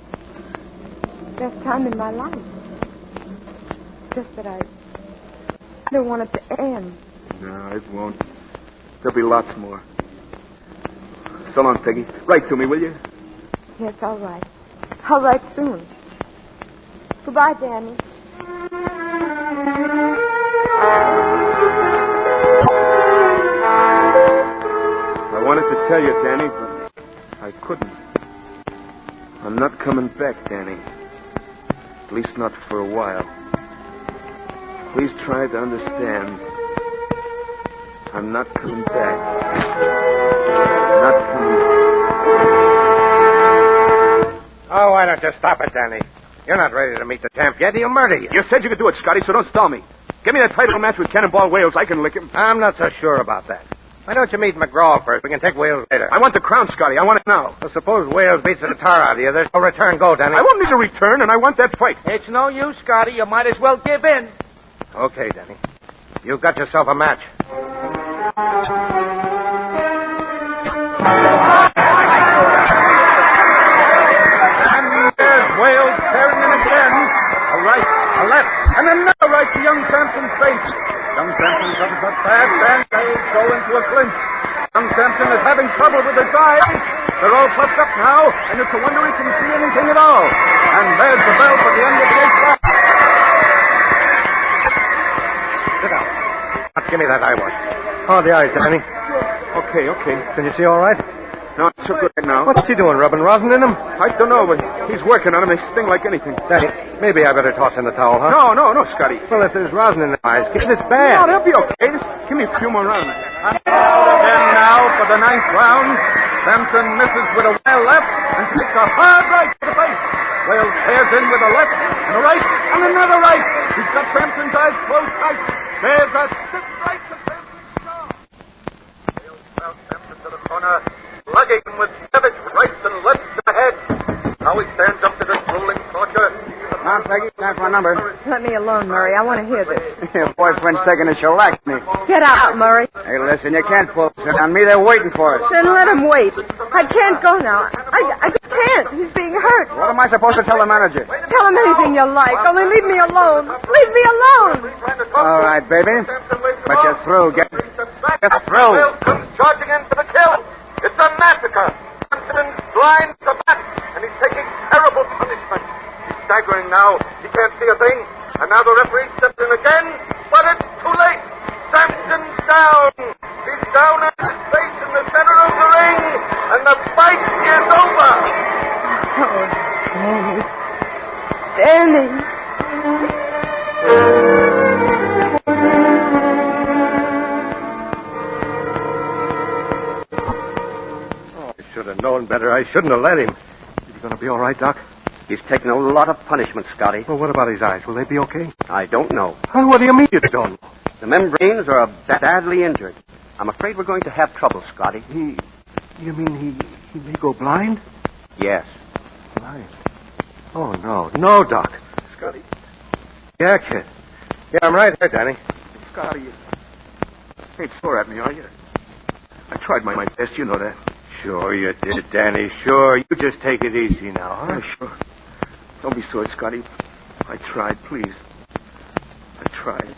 [SPEAKER 15] Best time in my life. Just that I don't want it to end.
[SPEAKER 9] No, it won't. There'll be lots more. So long, Peggy. Write to me, will you?
[SPEAKER 15] Yes, all right. I'll write soon. Goodbye, Danny.
[SPEAKER 9] I wanted to tell you, Danny, but I couldn't. I'm not coming back, Danny. At least not for a while. Please try to understand. I'm not coming back. Not coming back.
[SPEAKER 7] Oh, why don't you stop it, Danny? You're not ready to meet the champ yet. He'll murder you.
[SPEAKER 9] You said you could do it, Scotty, so don't stall me. Give me that title match with Cannonball Wales. I can lick him.
[SPEAKER 7] I'm not so sure about that. Why don't you meet McGraw first? We can take Wales later.
[SPEAKER 9] I want the crown, Scotty. I want it now.
[SPEAKER 7] Well, suppose Wales beats the tar out of you. There's no return go, Danny.
[SPEAKER 9] I won't need a return, and I want that fight.
[SPEAKER 25] It's no use, Scotty. You might as well give in.
[SPEAKER 7] Okay, Danny. You've got yourself a match.
[SPEAKER 9] And there's Wales tearing in again. A right, a left, and another right to young Sampson's face. Young Sampson comes up fast, and they go into a clinch. Young Sampson is having trouble with his eyes. They're all puffed up now, and it's a wonder he can see anything at all. And there's the bell for the end of the eighth round.
[SPEAKER 7] Sit down. Now, give me that eye wash. How are the eyes, Danny?
[SPEAKER 9] Okay.
[SPEAKER 7] Can you see all right?
[SPEAKER 9] No, it's so good right now.
[SPEAKER 7] What's he doing, rubbing rosin in them?
[SPEAKER 9] I don't know, but he's working on them. They sting like anything.
[SPEAKER 7] Danny, maybe I better toss in the towel, huh?
[SPEAKER 9] No, Scotty.
[SPEAKER 7] Well, if there's rosin in the eyes, it's
[SPEAKER 9] No,
[SPEAKER 7] bad.
[SPEAKER 9] they'll be okay. Just give me a few more rounds. And again now for the ninth round. Sampson misses with a wild left and takes a hard right to the face. Wales tears in with a left and a right and another right. He's got Sampson's eyes closed tight. There's a stiff right to Sampson's jaw. Wales found Sampson to the corner, lugging him with savage rights and lefts to the head. Now he stands up to this grueling torture.
[SPEAKER 21] Now, Peggy, time for a number.
[SPEAKER 15] Let me alone, Murray. I want to hear this.
[SPEAKER 21] Your boyfriend's taking a shellac me.
[SPEAKER 15] Get out, Murray.
[SPEAKER 21] Hey, listen, you can't pull this on me. They're waiting for us.
[SPEAKER 15] Then let him wait. I can't go now. I just can't. He's being hurt.
[SPEAKER 21] What am I supposed to tell the manager?
[SPEAKER 15] Tell him anything you like. Only leave me alone. Leave me alone.
[SPEAKER 21] All right, baby. But you're through. Get through.
[SPEAKER 9] Wales comes charging in for the kill. It's a massacre. Sampson's blind to bat, and he's taking terrible punishment. He's staggering now. He can't see a thing. And now the referee steps in again, but it's too late. Sampson's down. He's down on his face in the center of the ring, and the fight is over.
[SPEAKER 15] Oh, Danny.
[SPEAKER 7] I should have known better. I shouldn't have let him. Is he going to be all right, Doc?
[SPEAKER 22] He's taken a lot of punishment, Scotty.
[SPEAKER 7] Well, what about his eyes? Will they be okay?
[SPEAKER 22] I don't know.
[SPEAKER 7] Well, what do you mean you don't know?
[SPEAKER 22] The membranes are badly injured. I'm afraid we're going to have trouble, Scotty.
[SPEAKER 7] You mean he may go blind?
[SPEAKER 22] Yes.
[SPEAKER 7] Blind? Oh, no. No, Doc.
[SPEAKER 9] Scotty.
[SPEAKER 7] Yeah, kid. Yeah, I'm right here, Danny.
[SPEAKER 9] Scotty, you ain't sore at me, are you? I tried my best, you know that.
[SPEAKER 7] Sure you did, Danny. Sure. You just take it easy now, huh?
[SPEAKER 9] Yeah, sure. Don't be sore, Scotty. I tried, please. I tried.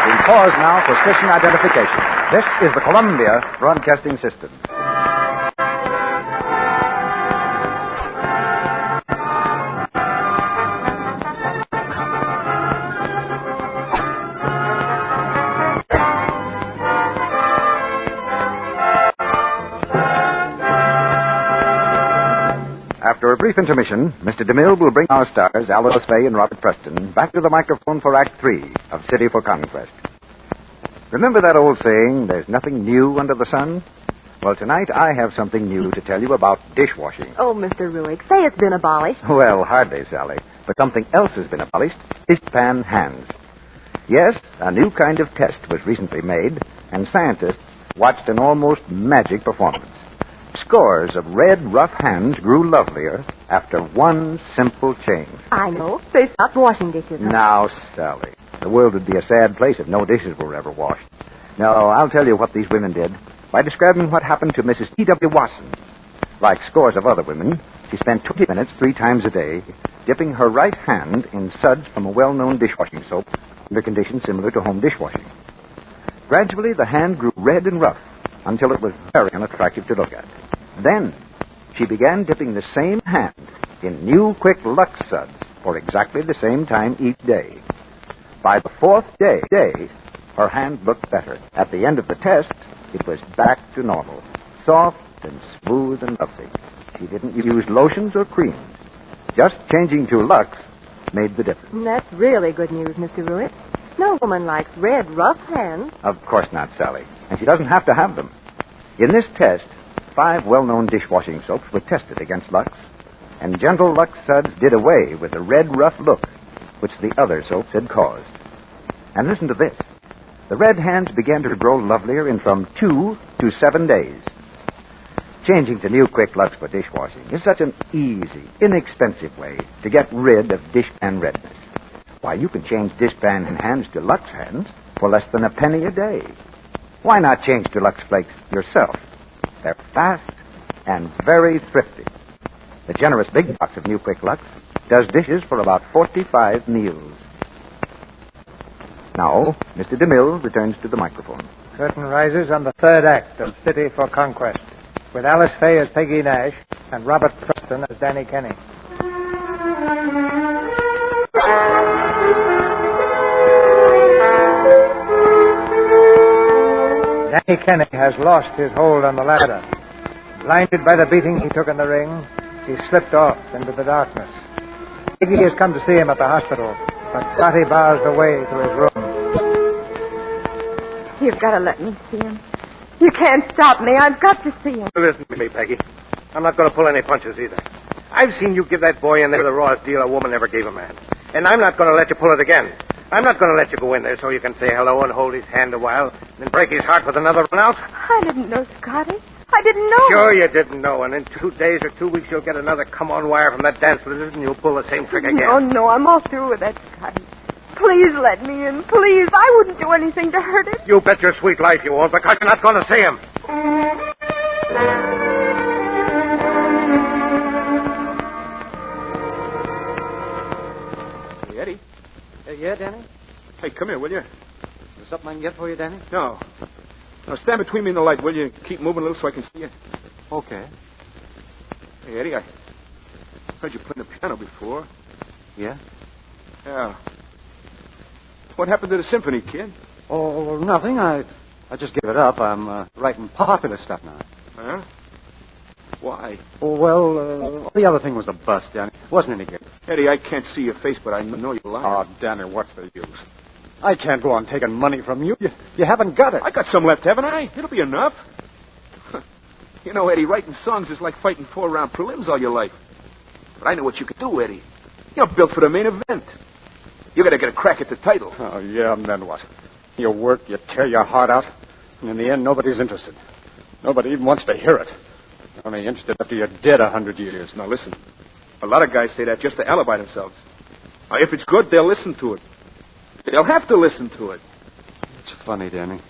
[SPEAKER 6] We pause now for station identification. This is the Columbia Broadcasting System.
[SPEAKER 22] After a brief intermission, Mr. DeMille will bring our stars, Alice Faye and Robert Preston, back to the microphone for Act 3 of City for Conquest. Remember that old saying, there's nothing new under the sun? Well, tonight I have something new to tell you about dishwashing.
[SPEAKER 11] Oh, Mr. Ruick, say it's been abolished.
[SPEAKER 22] Well, hardly, Sally. But something else has been abolished, dishpan hands. Yes, a new kind of test was recently made, and scientists watched an almost magic performance. Scores of red, rough hands grew lovelier after one simple change.
[SPEAKER 11] I know. They stopped washing dishes.
[SPEAKER 22] Now, Sally, the world would be a sad place if no dishes were ever washed. No, I'll tell you what these women did by describing what happened to Mrs. T.W. Watson. Like scores of other women, she spent 20 minutes 3 times a day dipping her right hand in suds from a well-known dishwashing soap under conditions similar to home dishwashing. Gradually, the hand grew red and rough until it was very unattractive to look at. Then, she began dipping the same hand in new quick Lux suds for exactly the same time each day. By the 4th day, her hand looked better. At the end of the test, it was back to normal, soft and smooth and lovely. She didn't use lotions or creams. Just changing to Lux made the difference.
[SPEAKER 11] That's really good news, Mr. Ruick. No woman likes red, rough hands.
[SPEAKER 22] Of course not, Sally. And she doesn't have to have them. In this test, 5 well-known dishwashing soaps were tested against Lux, and gentle Lux suds did away with the red, rough look which the other soaps had caused. And listen to this. The red hands began to grow lovelier in from 2 to 7 days. Changing to new quick Lux for dishwashing is such an easy, inexpensive way to get rid of dishpan redness. Why, you can change dishpan hands to Lux hands for less than a penny a day. Why not change to Lux Flakes yourself? They're fast and very thrifty. The generous big box of new quick Lux does dishes for about 45 meals. Now, Mr. DeMille returns to the microphone.
[SPEAKER 8] Curtain rises on the 3rd act of City for Conquest, with Alice Faye as Peggy Nash and Robert Preston as Danny Kenny. Danny Kenny has lost his hold on the ladder. Blinded by the beating he took in the ring, he slipped off into the darkness. Peggy has come to see him at the hospital, but Scotty bars the way to his room.
[SPEAKER 15] You've got to let me see him. You can't stop me. I've got to see him.
[SPEAKER 7] Listen to me, Peggy. I'm not going to pull any punches either. I've seen you give that boy in there the rawest deal a woman ever gave a man. And I'm not going to let you pull it again. I'm not going to let you go in there so you can say hello and hold his hand a while, and then break his heart with another run out.
[SPEAKER 15] I didn't know, Scotty. I didn't know.
[SPEAKER 7] Sure you didn't know, and in 2 days or 2 weeks you'll get another come-on wire from that dance lizard, and you'll pull the same trick again.
[SPEAKER 15] No, I'm all through with that, Scotty. Please let me in, please. I wouldn't do anything to hurt him.
[SPEAKER 7] You bet your sweet life you won't, because you're not going to see him.
[SPEAKER 22] Hey, Eddie. Yeah, Danny?
[SPEAKER 9] Hey, come here, will you?
[SPEAKER 22] Is there something I can get for you, Danny?
[SPEAKER 9] No. Now, stand between me and the light, will you? Keep moving a little so I can see you.
[SPEAKER 22] Okay.
[SPEAKER 9] Hey, Eddie, I heard you play the piano before.
[SPEAKER 22] Yeah?
[SPEAKER 9] Yeah. What happened to the symphony, kid?
[SPEAKER 22] Oh, nothing. I just gave it up. I'm writing popular stuff now.
[SPEAKER 9] Huh? Why?
[SPEAKER 22] Oh, well, the other thing was a bust, Danny. Wasn't any good.
[SPEAKER 9] Eddie, I can't see your face, but I know you're lying.
[SPEAKER 22] Oh, Danny, what's the use? I can't go on taking money from you. You haven't got it.
[SPEAKER 9] I got some left, haven't I? It'll be enough. You know, Eddie, writing songs is like fighting 4-round prelims all your life. But I know what you can do, Eddie. You're built for the main event. You gotta get a crack at the title.
[SPEAKER 22] Oh, yeah, and then what? You work, you tear your heart out, and in the end, nobody's interested. Nobody even wants to hear it. They're only interested after you're dead 100 years.
[SPEAKER 9] Now, listen. A lot of guys say that just to alibi themselves. Now, if it's good, they'll listen to it. They'll have to listen to it.
[SPEAKER 22] It's funny, Danny.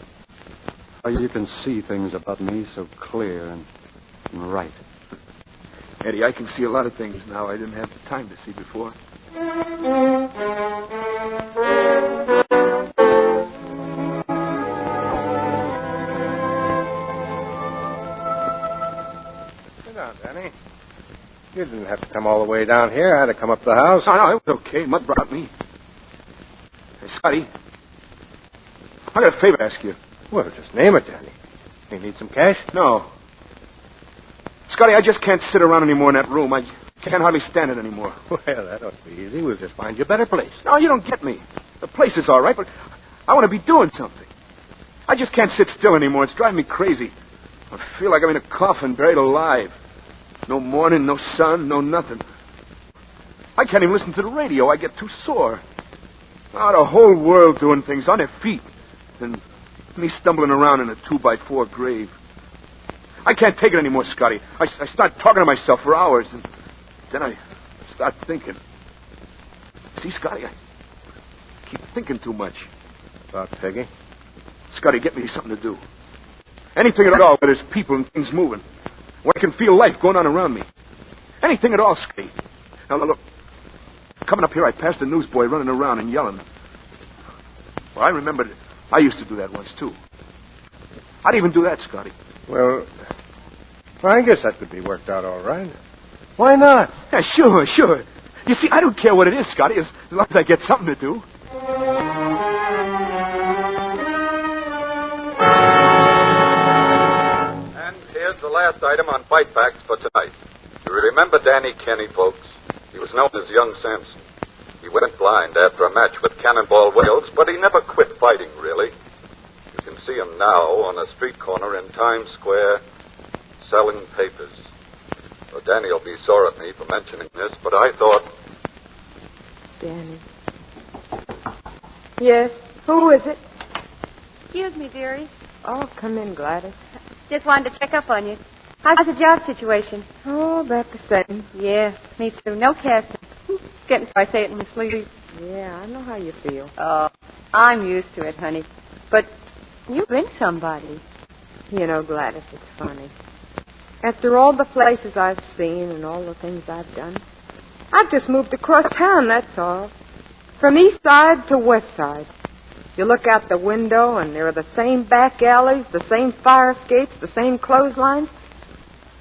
[SPEAKER 22] How you can see things about me so clear and right.
[SPEAKER 9] Eddie, I can see a lot of things now I didn't have the time to see before.
[SPEAKER 7] Sit down, Danny. You didn't have to come all the way down here. I had to come up to the house.
[SPEAKER 9] No, it was okay. Mud brought me. Hey, Scotty, I got a favor to ask you.
[SPEAKER 7] Well, just name it, Danny. You need some cash?
[SPEAKER 9] No. Scotty, I just can't sit around anymore in that room. I Can't hardly stand it anymore.
[SPEAKER 7] Well, that ought to be easy. We'll just find you a better place.
[SPEAKER 9] No, you don't get me. The place is all right, but I want to be doing something. I just can't sit still anymore. It's driving me crazy. I feel like I'm in a coffin, buried alive. No morning, no sun, no nothing. I can't even listen to the radio. I get too sore. Oh, the whole world doing things on their feet. And me stumbling around in a 2x4 grave. I can't take it anymore, Scotty. I start talking to myself for hours, and then I start thinking. See, Scotty, I keep thinking too much.
[SPEAKER 7] About Peggy?
[SPEAKER 9] Scotty, get me something to do. Anything at all where there's people and things moving. Where I can feel life going on around me. Anything at all, Scotty. Now, look. Coming up here, I passed a newsboy running around and yelling. Well, I remembered I used to do that once, too. I'd even do that, Scotty.
[SPEAKER 7] Well, I guess that could be worked out all right. Why not?
[SPEAKER 9] Yeah, sure. You see, I don't care what it is, Scotty, as long as I get something to do.
[SPEAKER 12] And here's the last item on Fight Facts for tonight. You remember Danny Kenny, folks? He was known as Young Samson. He went blind after a match with Cannonball Wales, but he never quit fighting, really. You can see him now on a street corner in Times Square selling papers. Well, Danny will be sore at me for mentioning this, but I thought...
[SPEAKER 15] Danny. Yes, who is it?
[SPEAKER 1] Excuse me, dearie.
[SPEAKER 15] Oh, come in, Gladys.
[SPEAKER 1] Just wanted to check up on you. How's the job situation?
[SPEAKER 15] Oh, about the same.
[SPEAKER 1] Yeah, me too. No casting. Getting so I say it in my sleep.
[SPEAKER 15] Yeah, I know how you feel.
[SPEAKER 1] Oh, I'm used to it, honey. But you've been somebody.
[SPEAKER 15] You know, Gladys, it's funny. After all the places I've seen and all the things I've done, I've just moved across town, that's all. From east side to west side. You look out the window and there are the same back alleys, the same fire escapes, the same clotheslines.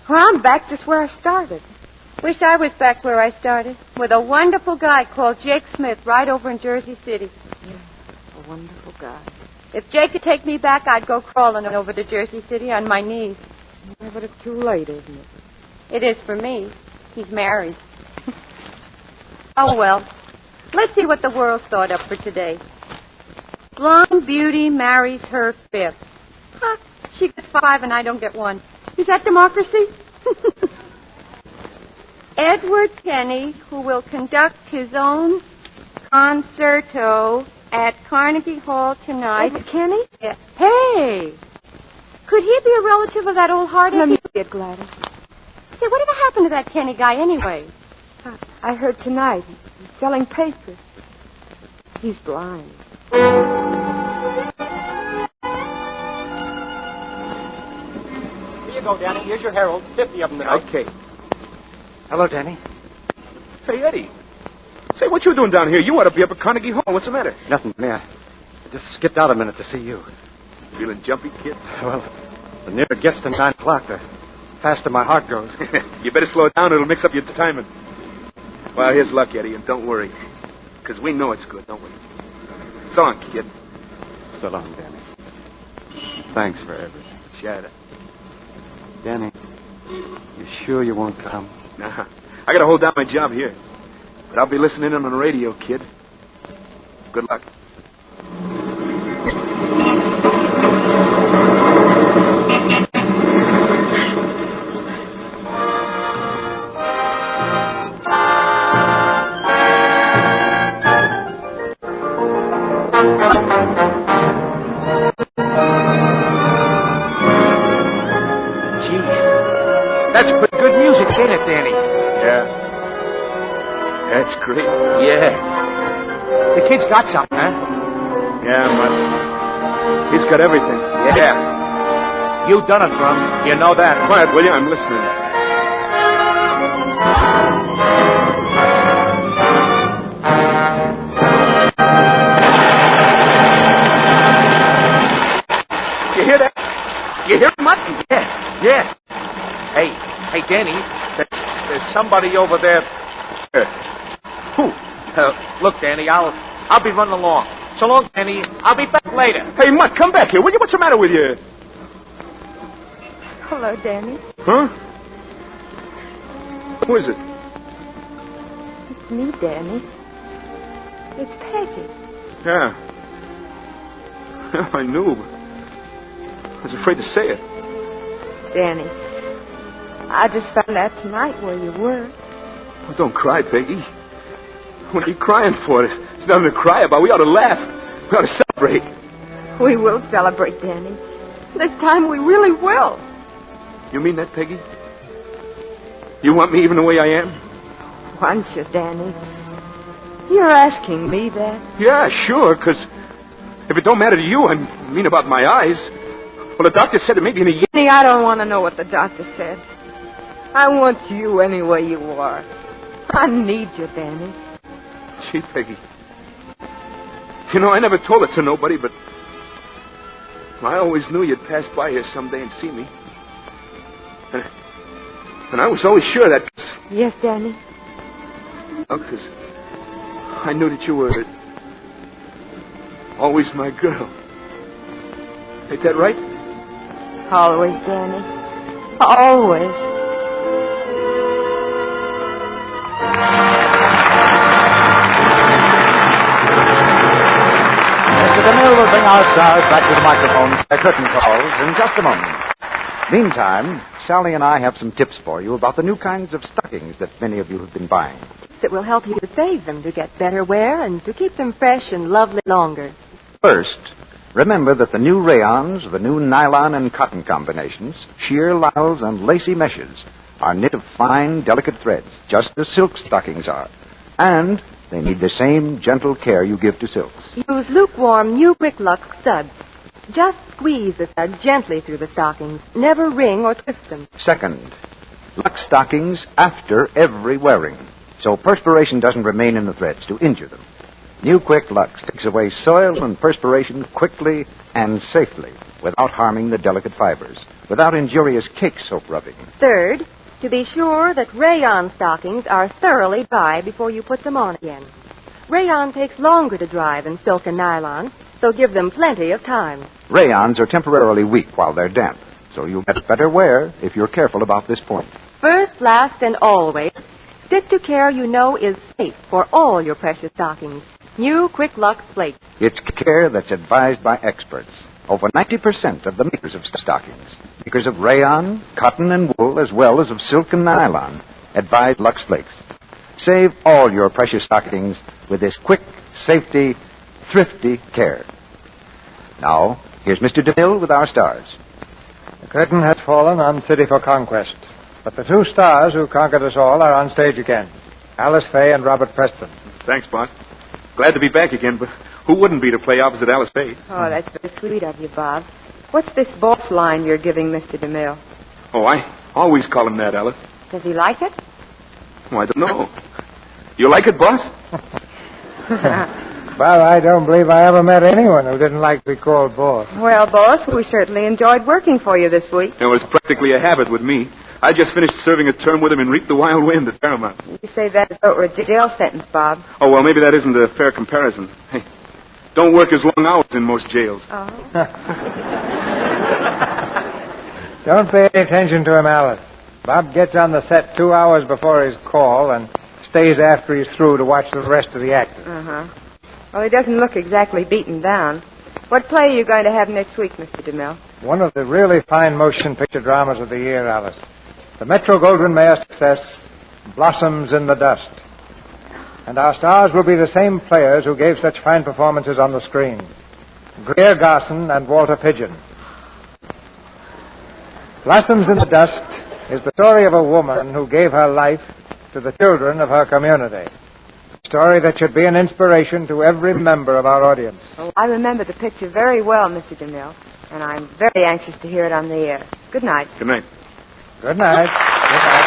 [SPEAKER 15] Well, I'm back just where I started.
[SPEAKER 1] Wish I was back where I started, with a wonderful guy called Jake Smith right over in Jersey City.
[SPEAKER 15] Yeah, a wonderful guy.
[SPEAKER 1] If Jake could take me back, I'd go crawling over to Jersey City on my knees.
[SPEAKER 15] Yeah, but it's too late, isn't it?
[SPEAKER 1] It is for me. He's married. Oh, well. Let's see what the world's thought up for today. Blonde beauty marries her fifth. Huh, she gets 5 and I don't get 1. Is that democracy? Edward Kenny, who will conduct his own concerto at Carnegie Hall tonight.
[SPEAKER 15] Edward Kenny?
[SPEAKER 1] Yeah. Hey! Could he be a relative of that old Hardy?
[SPEAKER 15] Let me see it, Gladys.
[SPEAKER 1] Say, whatever happened to that Kenny guy anyway?
[SPEAKER 15] I heard tonight. He's selling papers. He's blind.
[SPEAKER 5] Here you go, Danny. Here's your Herald. 50 of them tonight.
[SPEAKER 9] Okay.
[SPEAKER 7] Hello, Danny.
[SPEAKER 9] Hey, Eddie. Say, what you doing down here? You ought to be up at Carnegie Hall. What's the matter?
[SPEAKER 7] Nothing, me. I just skipped out a minute to see you.
[SPEAKER 9] Feeling jumpy, kid?
[SPEAKER 7] Well, the nearer it gets to 9 o'clock, the faster my heart goes.
[SPEAKER 9] You better slow it down. It'll mix up your timing. Well, here's luck, Eddie, and don't worry. Because we know it's good, don't we? So long, kid.
[SPEAKER 7] So long, Danny. Thanks for everything.
[SPEAKER 9] Shut up.
[SPEAKER 7] Danny, you sure you won't come?
[SPEAKER 9] Nah. I gotta hold down my job here. But I'll be listening in on the radio, kid. Good luck.
[SPEAKER 18] That's pretty good music, ain't it, Danny?
[SPEAKER 9] Yeah. That's great.
[SPEAKER 18] Yeah. The kid's got something, huh?
[SPEAKER 9] Yeah, but he's got everything.
[SPEAKER 18] Yeah. You done it, Grum. You know that.
[SPEAKER 9] Quiet, will you? I'm listening. You hear that? You hear it, Mutt?
[SPEAKER 18] Yeah. Hey, Danny, there's somebody over there. Who? Look, Danny, I'll be running along. So long, Danny. I'll be back later.
[SPEAKER 9] Hey, Mutt, come back here, will you? What's the matter with you?
[SPEAKER 15] Hello, Danny.
[SPEAKER 9] Huh? Who is it?
[SPEAKER 15] It's me, Danny. It's Peggy.
[SPEAKER 9] Yeah. Yeah, I knew, but I was afraid to say it.
[SPEAKER 15] Danny, I just found out tonight where you were.
[SPEAKER 9] Oh, don't cry, Peggy. What are you crying for? There's nothing to cry about. We ought to laugh. We ought to celebrate.
[SPEAKER 15] We will celebrate, Danny. This time we really will.
[SPEAKER 9] You mean that, Peggy? You want me even the way I am?
[SPEAKER 15] Want you, Danny? You're asking me that?
[SPEAKER 9] Yeah, sure, because if it don't matter to you, I mean about my eyes. Well, the doctor said it may be in a year.
[SPEAKER 15] Danny, I don't want to know what the doctor said. I want you any way you are. I need you, Danny.
[SPEAKER 9] Gee, Peggy. You know, I never told it to nobody, but I always knew you'd pass by here someday and see me. And I was always sure that...
[SPEAKER 15] Yes, Danny?
[SPEAKER 9] Oh, because I knew that you were always my girl. Ain't that right?
[SPEAKER 15] Always, Danny. Always.
[SPEAKER 6] Mr. DeMille will bring our stars back to the microphone for their curtain calls in just a moment. Meantime, Sally and I have some tips for you about the new kinds of stockings that many of you have been buying.
[SPEAKER 11] That will help you to save them, to get better wear, and to keep them fresh and lovely longer.
[SPEAKER 6] First, remember that the new rayons, the new nylon and cotton combinations, sheer lisles and lacy meshes are knit of fine, delicate threads, just as silk stockings are. And they need the same gentle care you give to silks.
[SPEAKER 11] Use lukewarm New Quick Lux studs. Just squeeze the stud gently through the stockings. Never wring or twist them.
[SPEAKER 6] Second, Lux stockings after every wearing, so perspiration doesn't remain in the threads to injure them. New Quick Lux takes away soil and perspiration quickly and safely without harming the delicate fibers, without injurious cake soap rubbing.
[SPEAKER 11] Third, to be sure that rayon stockings are thoroughly dry before you put them on again. Rayon takes longer to dry than silk and nylon, so give them plenty of time.
[SPEAKER 6] Rayons are temporarily weak while they're damp, so you'll get better wear if you're careful about this point.
[SPEAKER 11] First, last, and always, stick to care you know is safe for all your precious stockings. New Quick Lux Flakes.
[SPEAKER 6] It's care that's advised by experts. Over 90% of the makers of stockings, makers of rayon, cotton, and wool, as well as of silk and nylon, advise Lux Flakes. Save all your precious stockings with this quick, safety, thrifty care. Now, here's Mr. DeMille with our stars.
[SPEAKER 8] The curtain has fallen on City for Conquest, but the two stars who conquered us all are on stage again. Alice Faye and Robert Preston.
[SPEAKER 9] Thanks, boss. Glad to be back again, but who wouldn't be to play opposite Alice Faye?
[SPEAKER 1] Oh, that's very sweet of you, Bob. What's this boss line you're giving Mr. DeMille?
[SPEAKER 9] Oh, I always call him that, Alice.
[SPEAKER 1] Does he like it?
[SPEAKER 9] Oh, I don't know. You like it, boss?
[SPEAKER 8] Well, I don't believe I ever met anyone who didn't like to be called boss.
[SPEAKER 1] Well, boss, we certainly enjoyed working for you this week.
[SPEAKER 9] It was practically a habit with me. I just finished serving a term with him in Reap the Wild Wind at Paramount.
[SPEAKER 1] You say that as though it were a jail sentence, Bob.
[SPEAKER 9] Oh, well, maybe that isn't a fair comparison. Hey, don't work as long hours in most jails.
[SPEAKER 1] Oh.
[SPEAKER 8] Don't pay any attention to him, Alice. Bob gets on the set 2 hours before his call and stays after he's through to watch the rest of the actors.
[SPEAKER 1] Uh-huh. Well, he doesn't look exactly beaten down. What play are you going to have next week, Mr. DeMille?
[SPEAKER 8] One of the really fine motion picture dramas of the year, Alice. The Metro-Goldwyn-Mayer success, Blossoms in the Dust. And our stars will be the same players who gave such fine performances on the screen. Greer Garson and Walter Pidgeon. Blossoms in the Dust is the story of a woman who gave her life to the children of her community. A story that should be an inspiration to every member of our audience.
[SPEAKER 1] Oh, I remember the picture very well, Mr. DeMille, and I'm very anxious to hear it on the air. Good night.
[SPEAKER 9] Good night.
[SPEAKER 8] Good night. Good night.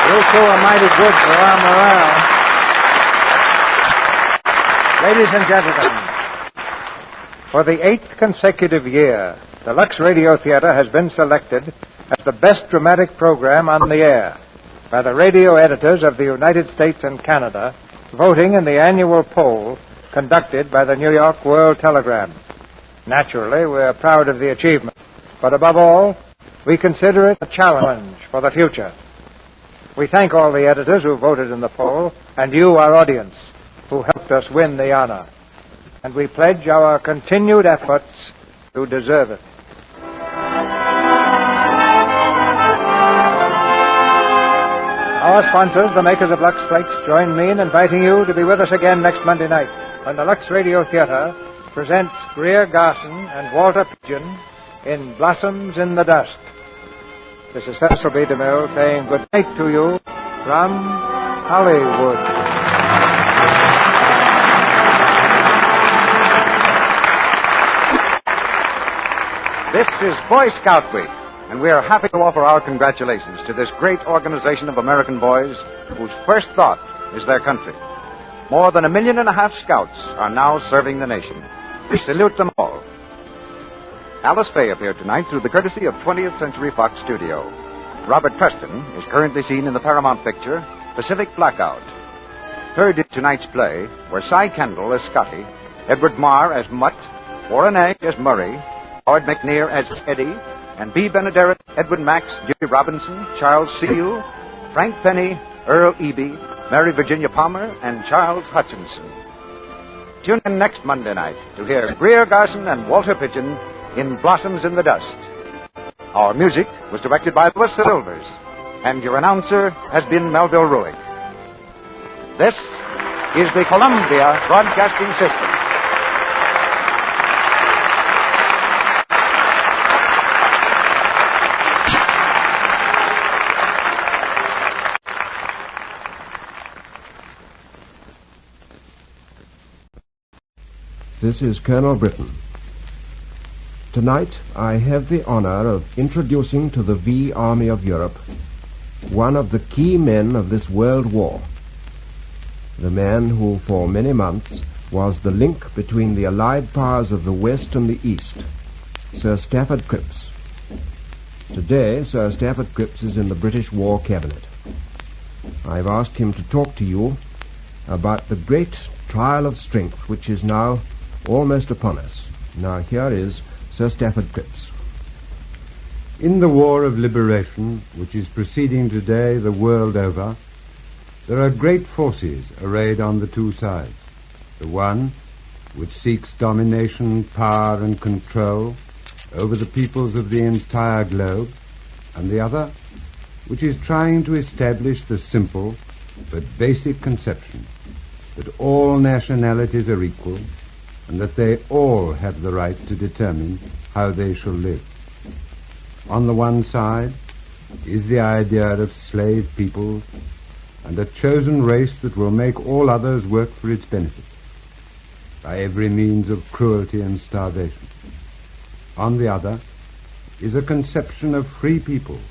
[SPEAKER 8] You two are mighty good for our morale. Ladies and gentlemen, for the 8th consecutive year, the Lux Radio Theater has been selected as the best dramatic program on the air by the radio editors of the United States and Canada, voting in the annual poll conducted by the New York World Telegram. Naturally, we're proud of the achievement, but above all, we consider it a challenge for the future. We thank all the editors who voted in the poll, and you, our audience, who helped us win the honor. And we pledge our continued efforts to deserve it. Our sponsors, the makers of Lux Flakes, join me in inviting you to be with us again next Monday night when the Lux Radio Theater presents Greer Garson and Walter Pidgeon in Blossoms in the Dust. This is Cecil B. DeMille saying good night to you from Hollywood.
[SPEAKER 13] This is Boy Scout Week, and we are happy to offer our congratulations to this great organization of American boys whose first thought is their country. More than 1.5 million scouts are now serving the nation. We salute them all. Alice Faye appeared tonight through the courtesy of 20th Century Fox Studio. Robert Preston is currently seen in the Paramount picture Pacific Blackout. Heard in tonight's play were Cy Kendall as Scotty, Edward Marr as Mutt, Warren Egg as Murray, Howard McNear as Eddie, and B. Benaderet, Edwin Max, Jimmy Robinson, Charles Seal, Frank Penny, Earl Eby, Mary Virginia Palmer, and Charles Hutchinson. Tune in next Monday night to hear Greer Garson and Walter Pidgeon in Blossoms in the Dust. Our music was directed by Louis Silvers, and your announcer has been Melville Ruick. This is the Columbia Broadcasting System.
[SPEAKER 14] This is Colonel Britton. Tonight I have the honor of introducing to the V Army of Europe one of the key men of this world war. The man who for many months was the link between the allied powers of the West and the East, Sir Stafford Cripps. Today, Sir Stafford Cripps is in the British War Cabinet. I've asked him to talk to you about the great trial of strength which is now almost upon us. Now here is Sir Stafford Cripps.
[SPEAKER 16] In the war of liberation, which is proceeding today the world over, there are great forces arrayed on the two sides. The one, which seeks domination, power, and control over the peoples of the entire globe, and the other, which is trying to establish the simple but basic conception that all nationalities are equal, and that they all have the right to determine how they shall live. On the one side is the idea of slave peoples and a chosen race that will make all others work for its benefit by every means of cruelty and starvation. On the other is a conception of free people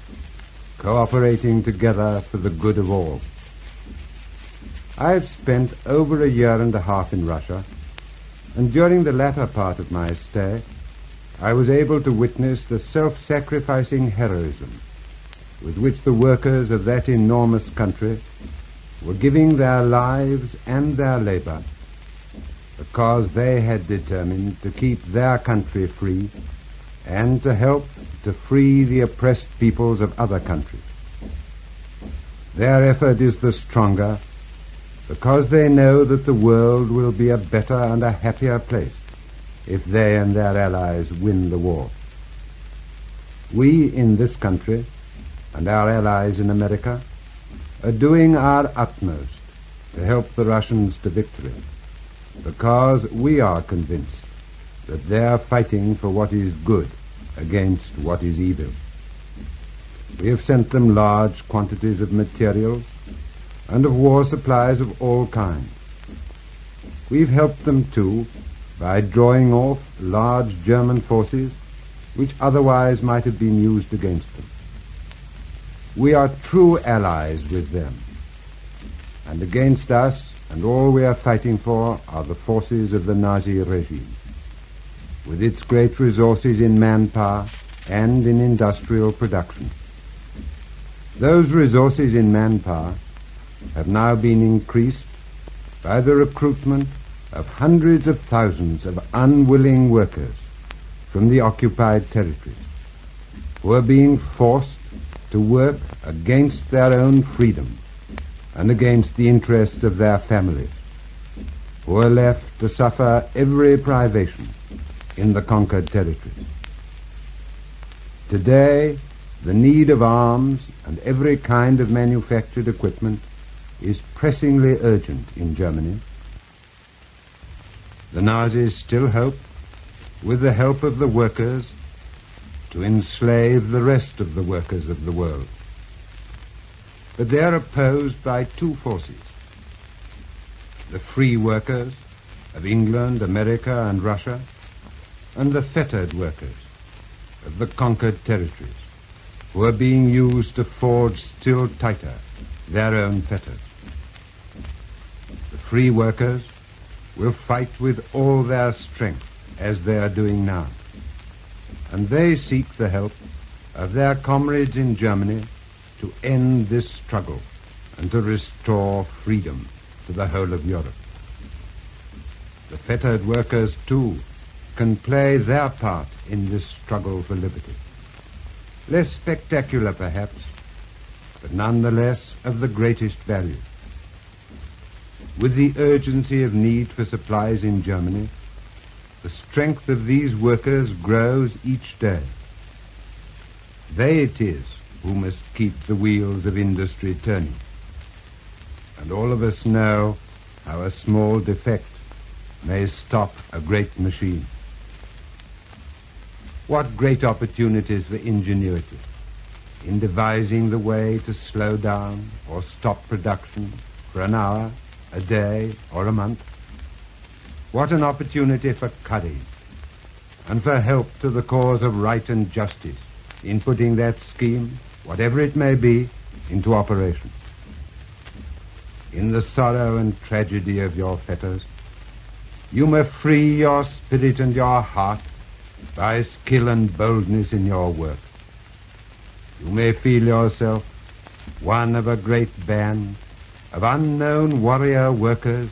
[SPEAKER 16] cooperating together for the good of all. I've spent over 1.5 years in Russia, and during the latter part of my stay, I was able to witness the self-sacrificing heroism with which the workers of that enormous country were giving their lives and their labor because they had determined to keep their country free and to help to free the oppressed peoples of other countries. Their effort is the stronger because they know that the world will be a better and a happier place if they and their allies win the war. We in this country and our allies in America are doing our utmost to help the Russians to victory because we are convinced that they are fighting for what is good against what is evil. We have sent them large quantities of materials and of war supplies of all kinds. We've helped them, too, by drawing off large German forces which otherwise might have been used against them. We are true allies with them, and against us and all we are fighting for are the forces of the Nazi regime, with its great resources in manpower and in industrial production. Those resources in manpower have now been increased by the recruitment of hundreds of thousands of unwilling workers from the occupied territories who are being forced to work against their own freedom and against the interests of their families, who are left to suffer every privation in the conquered territories. Today, the need of arms and every kind of manufactured equipment is pressingly urgent in Germany. The Nazis still hope, with the help of the workers, to enslave the rest of the workers of the world. But they are opposed by two forces: the free workers of England, America, and Russia, and the fettered workers of the conquered territories, who are being used to forge still tighter their own fetters. The free workers will fight with all their strength, as they are doing now, and they seek the help of their comrades in Germany to end this struggle and to restore freedom to the whole of Europe. The fettered workers, too, can play their part in this struggle for liberty. Less spectacular, perhaps, but nonetheless of the greatest value. With the urgency of need for supplies in Germany, the strength of these workers grows each day. They it is who must keep the wheels of industry turning. And all of us know how a small defect may stop a great machine. What great opportunities for ingenuity in devising the way to slow down or stop production for an hour, a day, or a month. What an opportunity for courage and for help to the cause of right and justice in putting that scheme, whatever it may be, into operation. In the sorrow and tragedy of your fetters, you may free your spirit and your heart by skill and boldness in your work. You may feel yourself one of a great band of unknown warrior workers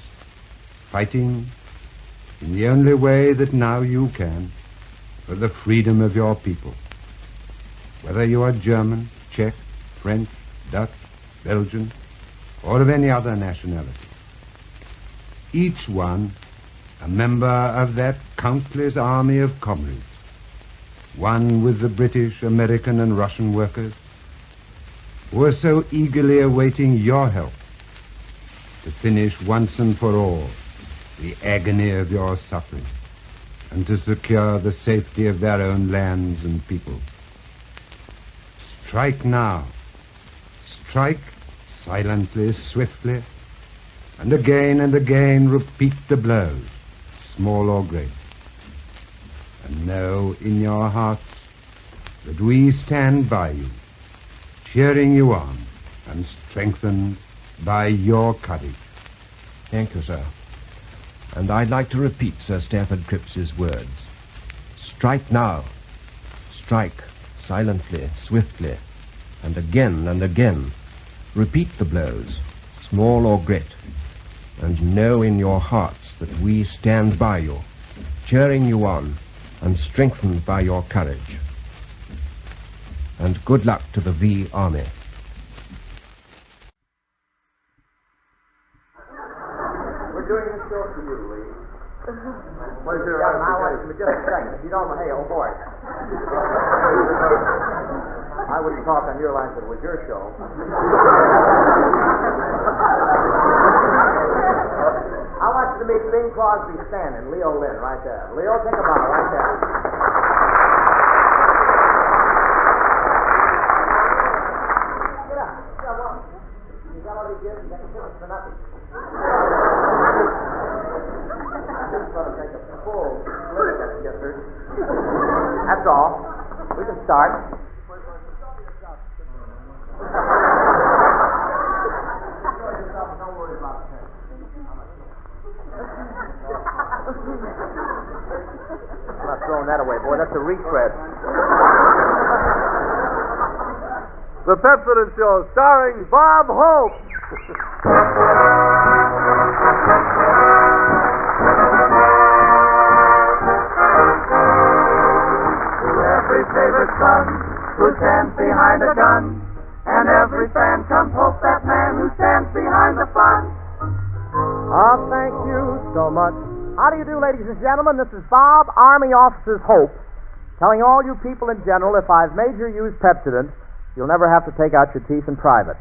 [SPEAKER 16] fighting in the only way that now you can for the freedom of your people. Whether you are German, Czech, French, Dutch, Belgian, or of any other nationality. Each one a member of that countless army of comrades, one with the British, American, and Russian workers, who are so eagerly awaiting your help to finish once and for all the agony of your suffering and to secure the safety of their own lands and people. Strike now. Strike silently, swiftly, and again repeat the blows, small or great. And know in your hearts that we stand by you, cheering you on and strengthened by your courage.
[SPEAKER 14] Thank you, sir. And I'd like to repeat Sir Stafford Cripps's words. Strike now. Strike silently, swiftly, and again. Repeat the blows, small or great, and know in your hearts that we stand by you, cheering you on and strengthened by your courage. And good luck to the V Army.
[SPEAKER 4] We're doing this show for you, Lee. Pleasure. Yeah, now wait just a second. If you don't, hey, oh boy. I wouldn't talk on your lines if it was your show. I want you to meet Bing Crosby Stan and Leo Lynn right there. Leo, take a bow right there. Get up. Come on. You got all these gifts, you got the tickets for nothing. This is going to take a full split of that gift. That's all. We can start. Don't worry about it. I'm not throwing that away, boy. That's a retread.
[SPEAKER 17] The Pepsodent Show, starring Bob Hope.
[SPEAKER 19] Every favorite son who stands behind a gun
[SPEAKER 4] and every fan comes hope, that man who stands behind the fun.
[SPEAKER 3] Oh, thank you so much. How do you do, ladies and gentlemen? This is Bob, Army Officer's Hope, telling all you people in general, if I've made you use Pepsodent, you'll never have to take out your teeth in private.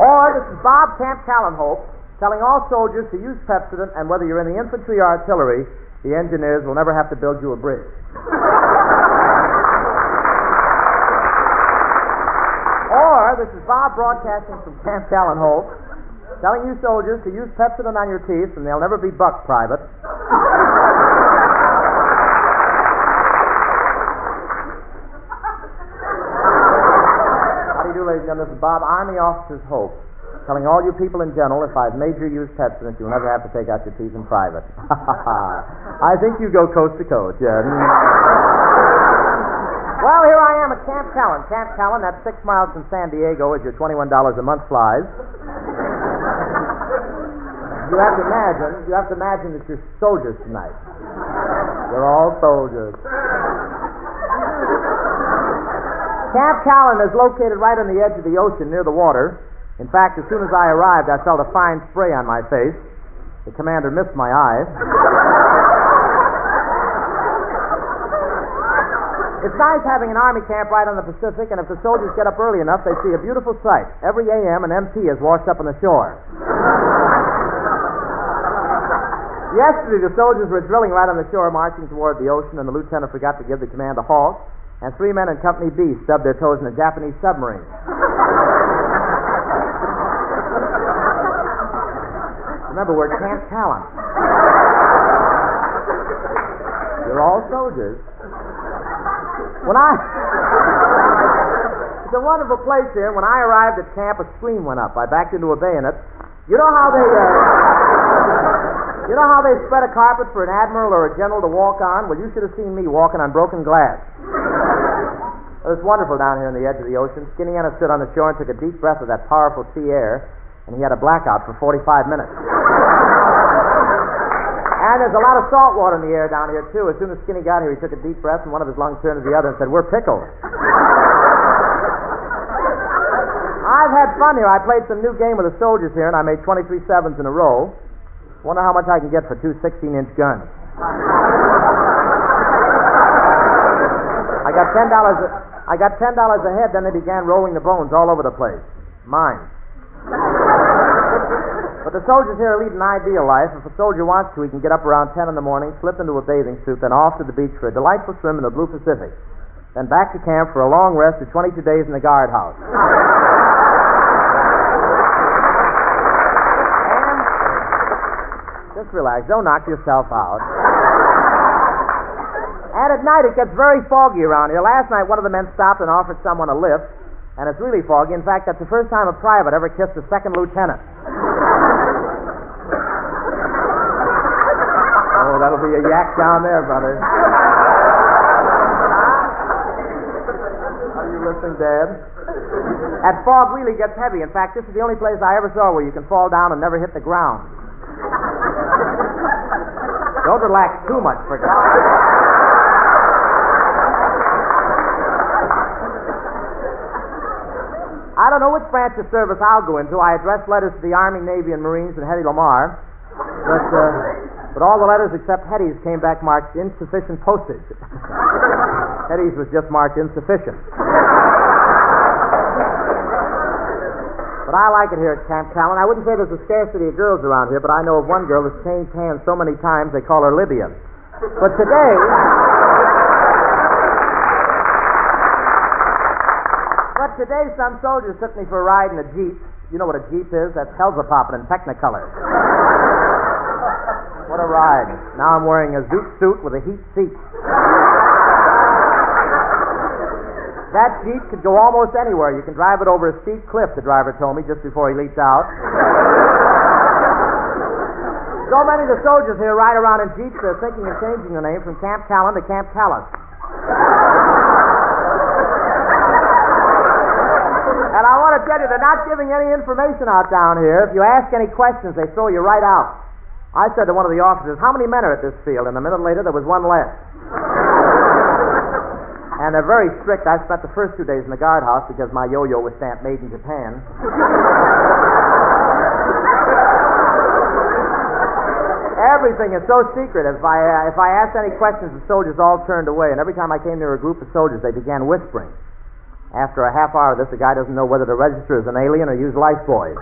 [SPEAKER 3] Or, this is Bob, Camp Callan Hope, telling all soldiers to use Pepsodent, and whether you're in the infantry or artillery, the engineers will never have to build you a bridge. Or, this is Bob broadcasting from Camp Callan Hope, telling you soldiers to use Pepsodent on your teeth, and they'll never be bucked private. How do you do, ladies and gentlemen? This is Bob, Army Officer's Hope, telling all you people in general, if I've made you use Pepsodent, you'll never have to take out your teeth in private. I think you go coast to coast, yeah. Well, here I am at Camp Callan. Camp Callan, that's 6 miles from San Diego, as your $21 a month flies. You have to imagine that you're soldiers tonight. You're all soldiers. Camp Callan is located right on the edge of the ocean near the water. In fact, as soon as I arrived, I felt a fine spray on my face. The commander missed my eyes. It's nice having an army camp right on the Pacific, and if the soldiers get up early enough, they see a beautiful sight. Every AM, an MP is washed up on the shore. Yesterday, the soldiers were drilling right on the shore, marching toward the ocean, and the lieutenant forgot to give the command to halt, and 3 men in Company B stubbed their toes in a Japanese submarine. Remember, we're at Camp Callan. You're all soldiers. It's a wonderful place here. When I arrived at camp, a stream went up. I backed into a bayonet. You know how they spread a carpet for an admiral or a general to walk on? Well, you should have seen me walking on broken glass. It was wonderful down here on the edge of the ocean. Skinny Anna stood on the shore and took a deep breath of that powerful sea air, and he had a blackout for 45 minutes. And there's a lot of salt water in the air down here, too. As soon as Skinny got here, he took a deep breath, and one of his lungs turned to the other and said, "We're pickled." I've had fun here. I played some new game with the soldiers here, and I made 23 sevens in a row. Wonder how much I can get for 2 16-inch guns. I got $10 a head, then they began rolling the bones all over the place. Mine. But the soldiers here are leading an ideal life. If a soldier wants to, he can get up around 10 in the morning, slip into a bathing suit, then off to the beach for a delightful swim in the blue Pacific. Then back to camp for a long rest of 22 days in the guardhouse. And just relax. Don't knock yourself out. And at night, it gets very foggy around here. Last night, one of the men stopped and offered someone a lift, and it's really foggy. In fact, that's the first time a private ever kissed a second lieutenant. Oh, that'll be a yak down there, brother. Are you listening, Dad? That fog really gets heavy. In fact, this is the only place I ever saw where you can fall down and never hit the ground. Don't relax too much, for God's sake. I don't know which branch of service I'll go into. I addressed letters to the Army, Navy, and Marines and Hetty Lamar. But all the letters except Hetty's came back marked insufficient postage. Hetty's was just marked insufficient. But I like it here at Camp Callan. I wouldn't say there's a scarcity of girls around here, but I know of one girl that's changed hands so many times they call her Libya. But today some soldiers took me for a ride in a Jeep. You know what a Jeep is? That's Hellzapoppin' in Technicolor. What a ride. Now I'm wearing a zoot suit with a heat seat. That Jeep could go almost anywhere. You can drive it over a steep cliff, the driver told me just before he leaps out. So many of the soldiers here ride around in Jeeps, they're thinking of changing the name from Camp Callan to Camp Callus. And I want to tell you, they're not giving any information out down here. If you ask any questions, they throw you right out. I said to one of the officers, "How many men are at this field?" And a minute later, there was one less. And they're very strict. I spent the first 2 days in the guardhouse because my yo-yo was stamped made in Japan. Everything is so secret. If I asked any questions, the soldiers all turned away. And every time I came near a group of soldiers, they began whispering. After a half hour of this, the guy doesn't know whether to register as an alien or use life buoys.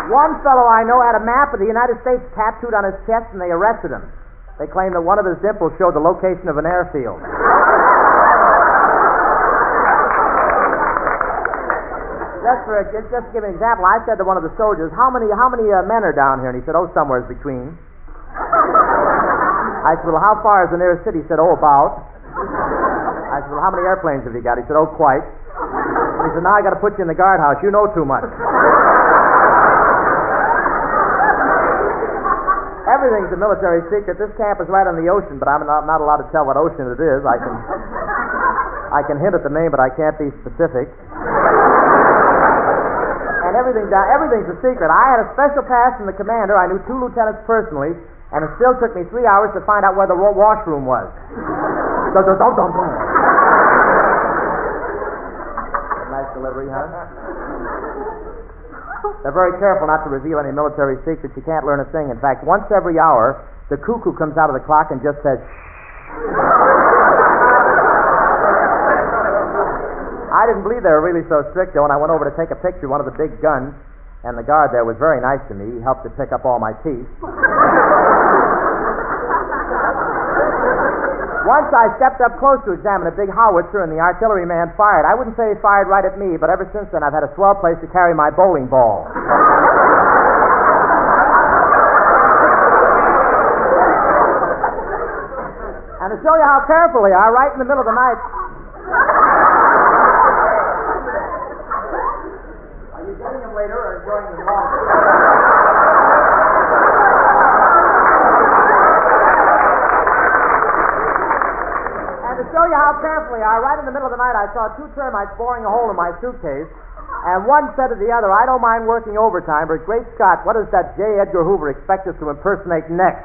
[SPEAKER 3] One fellow I know had a map of the United States tattooed on his chest, and they arrested him. They claimed that one of his dimples showed the location of an airfield. Just to give an example, I said to one of the soldiers, how many men are down here? And he said, somewhere's between. I said, well, how far is the nearest city? He said, about. I said, well, how many airplanes have you got? He said, quite. He said, now I got to put you in the guardhouse. You know too much. Everything's a military secret. This camp is right on the ocean, but I'm not allowed to tell what ocean it is. I can hint at the name, but I can't be specific. And everything's a secret. I had a special pass from the commander. I knew 2 lieutenants personally, and it still took me 3 hours to find out where the washroom was. Nice delivery, huh? They're very careful not to reveal any military secrets. You can't learn a thing. In fact, once every hour, the cuckoo comes out of the clock and just says, I didn't believe they were really so strict, though, and I went over to take a picture of one of the big guns, and the guard there was very nice to me. He helped to pick up all my teeth. Once I stepped up close to examine a big howitzer, and the artilleryman fired. I wouldn't say he fired right at me, but ever since then I've had a swell place to carry my bowling ball. And to show you how careful they are, right in the middle of the night... Are you getting them later or enjoying them longer? To show you how carefully I, right in the middle of the night, I saw 2 termites boring a hole in my suitcase, and one said to the other, I don't mind working overtime, but great Scott, what does that J. Edgar Hoover expect us to impersonate next?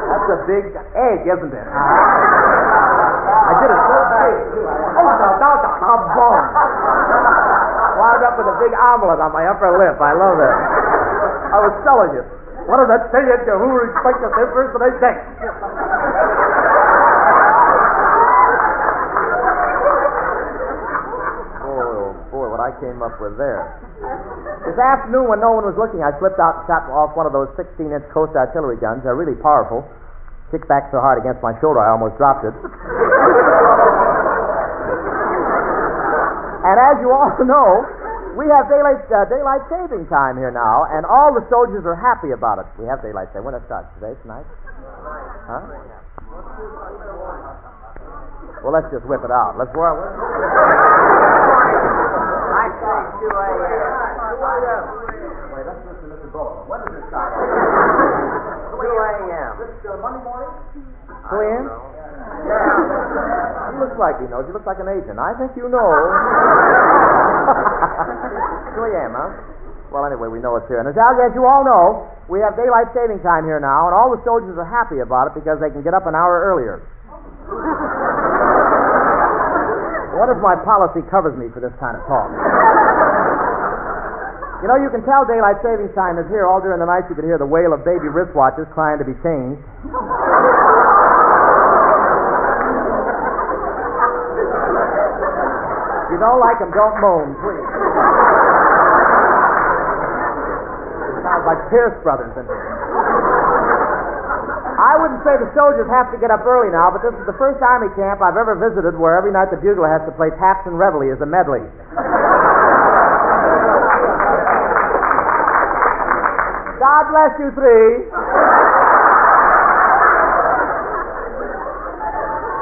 [SPEAKER 3] That's a big egg, isn't it? I did it so big, too. I'm born. Wound up with a big omelet on my upper lip. I love it. I was telling you, what does that J. Edgar Hoover expect us to impersonate next? I came up with there. This afternoon, when no one was looking, I slipped out and shot off one of those 16-inch Coast artillery guns. They're really powerful. Kicked back so hard against my shoulder, I almost dropped it. And as you all know, we have daylight saving time here now, and all the soldiers are happy about it. We have daylight saving. When does it start? Today, tonight? Huh? Well, let's just whip it out. Let's I say 2 a.m. Wait, let's listen to Mr. Bolton. When does it start? 2 a.m. This Monday morning? 2 a.m.? Yeah. He looks like he knows. He looks like an agent. I think you know. 2 a.m., huh? Well, anyway, we know it's here. And as you all know, we have daylight saving time here now, and all the soldiers are happy about it because they can get up an hour earlier. What if my policy covers me for this kind of talk? You know, you can tell daylight savings time is here. All during the night you could hear the wail of baby wristwatches crying to be changed. If you don't like them, don't moan, please. It sounds like Pierce Brothers in here. I wouldn't say the soldiers have to get up early now, but this is the first Army camp I've ever visited where every night the bugler has to play Taps and Reveille as a medley. God bless you three.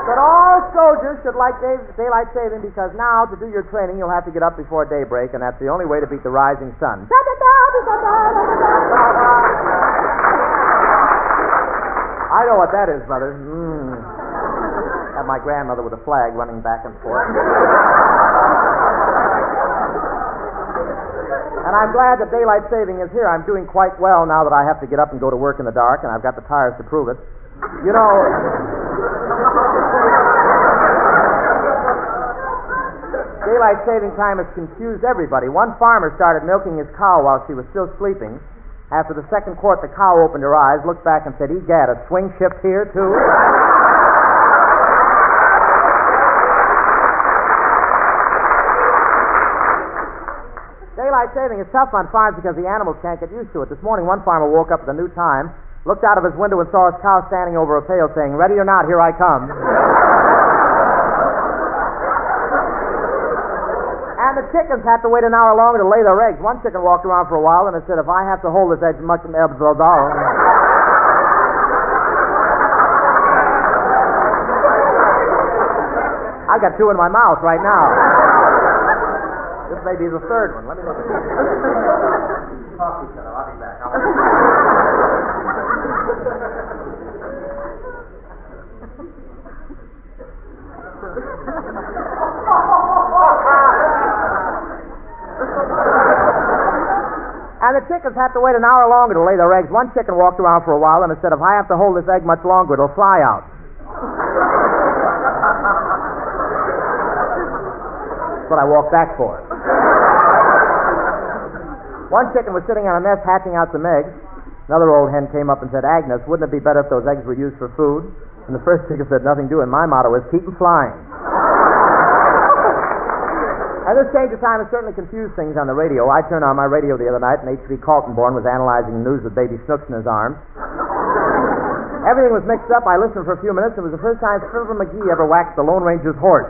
[SPEAKER 3] But all soldiers should like daylight saving because now, to do your training, you'll have to get up before daybreak, and that's the only way to beat the rising sun. I know what that is, brother. Had my grandmother with a flag running back and forth. And I'm glad that daylight saving is here. I'm doing quite well now that I have to get up and go to work in the dark, and I've got the tires to prove it. You know, daylight saving time has confused everybody. One farmer started milking his cow while she was still sleeping. After the second quart, the cow opened her eyes, looked back, and said, "Egad, a swing shift here, too?" Daylight saving is tough on farms because the animals can't get used to it. This morning, one farmer woke up at the new time, looked out of his window and saw his cow standing over a pail saying, "Ready or not, here I come." And the chickens had to wait an hour longer to lay their eggs. One chicken walked around for a while and it said, "If I have to hold this egg much in I got two in my mouth right now. This may be the third one. Let me look at this. Talk to each other. I'll be back. And the chickens had to wait an hour longer to lay their eggs. One chicken walked around for a while and it said, "If I have to hold this egg much longer, it'll fly out." That's what I walked back for. One chicken was sitting on a nest hatching out some eggs. Another old hen came up and said, "Agnes, wouldn't it be better if those eggs were used for food?" And the first chicken said, "Nothing doing. My motto is keep them flying." And this change of time has certainly confused things on the radio. I turned on my radio the other night and H.V. Kaltenborn was analyzing the news with baby Snooks in his arms. Everything was mixed up. I listened for a few minutes. It was the first time Fibber McGee ever waxed the Lone Ranger's horse.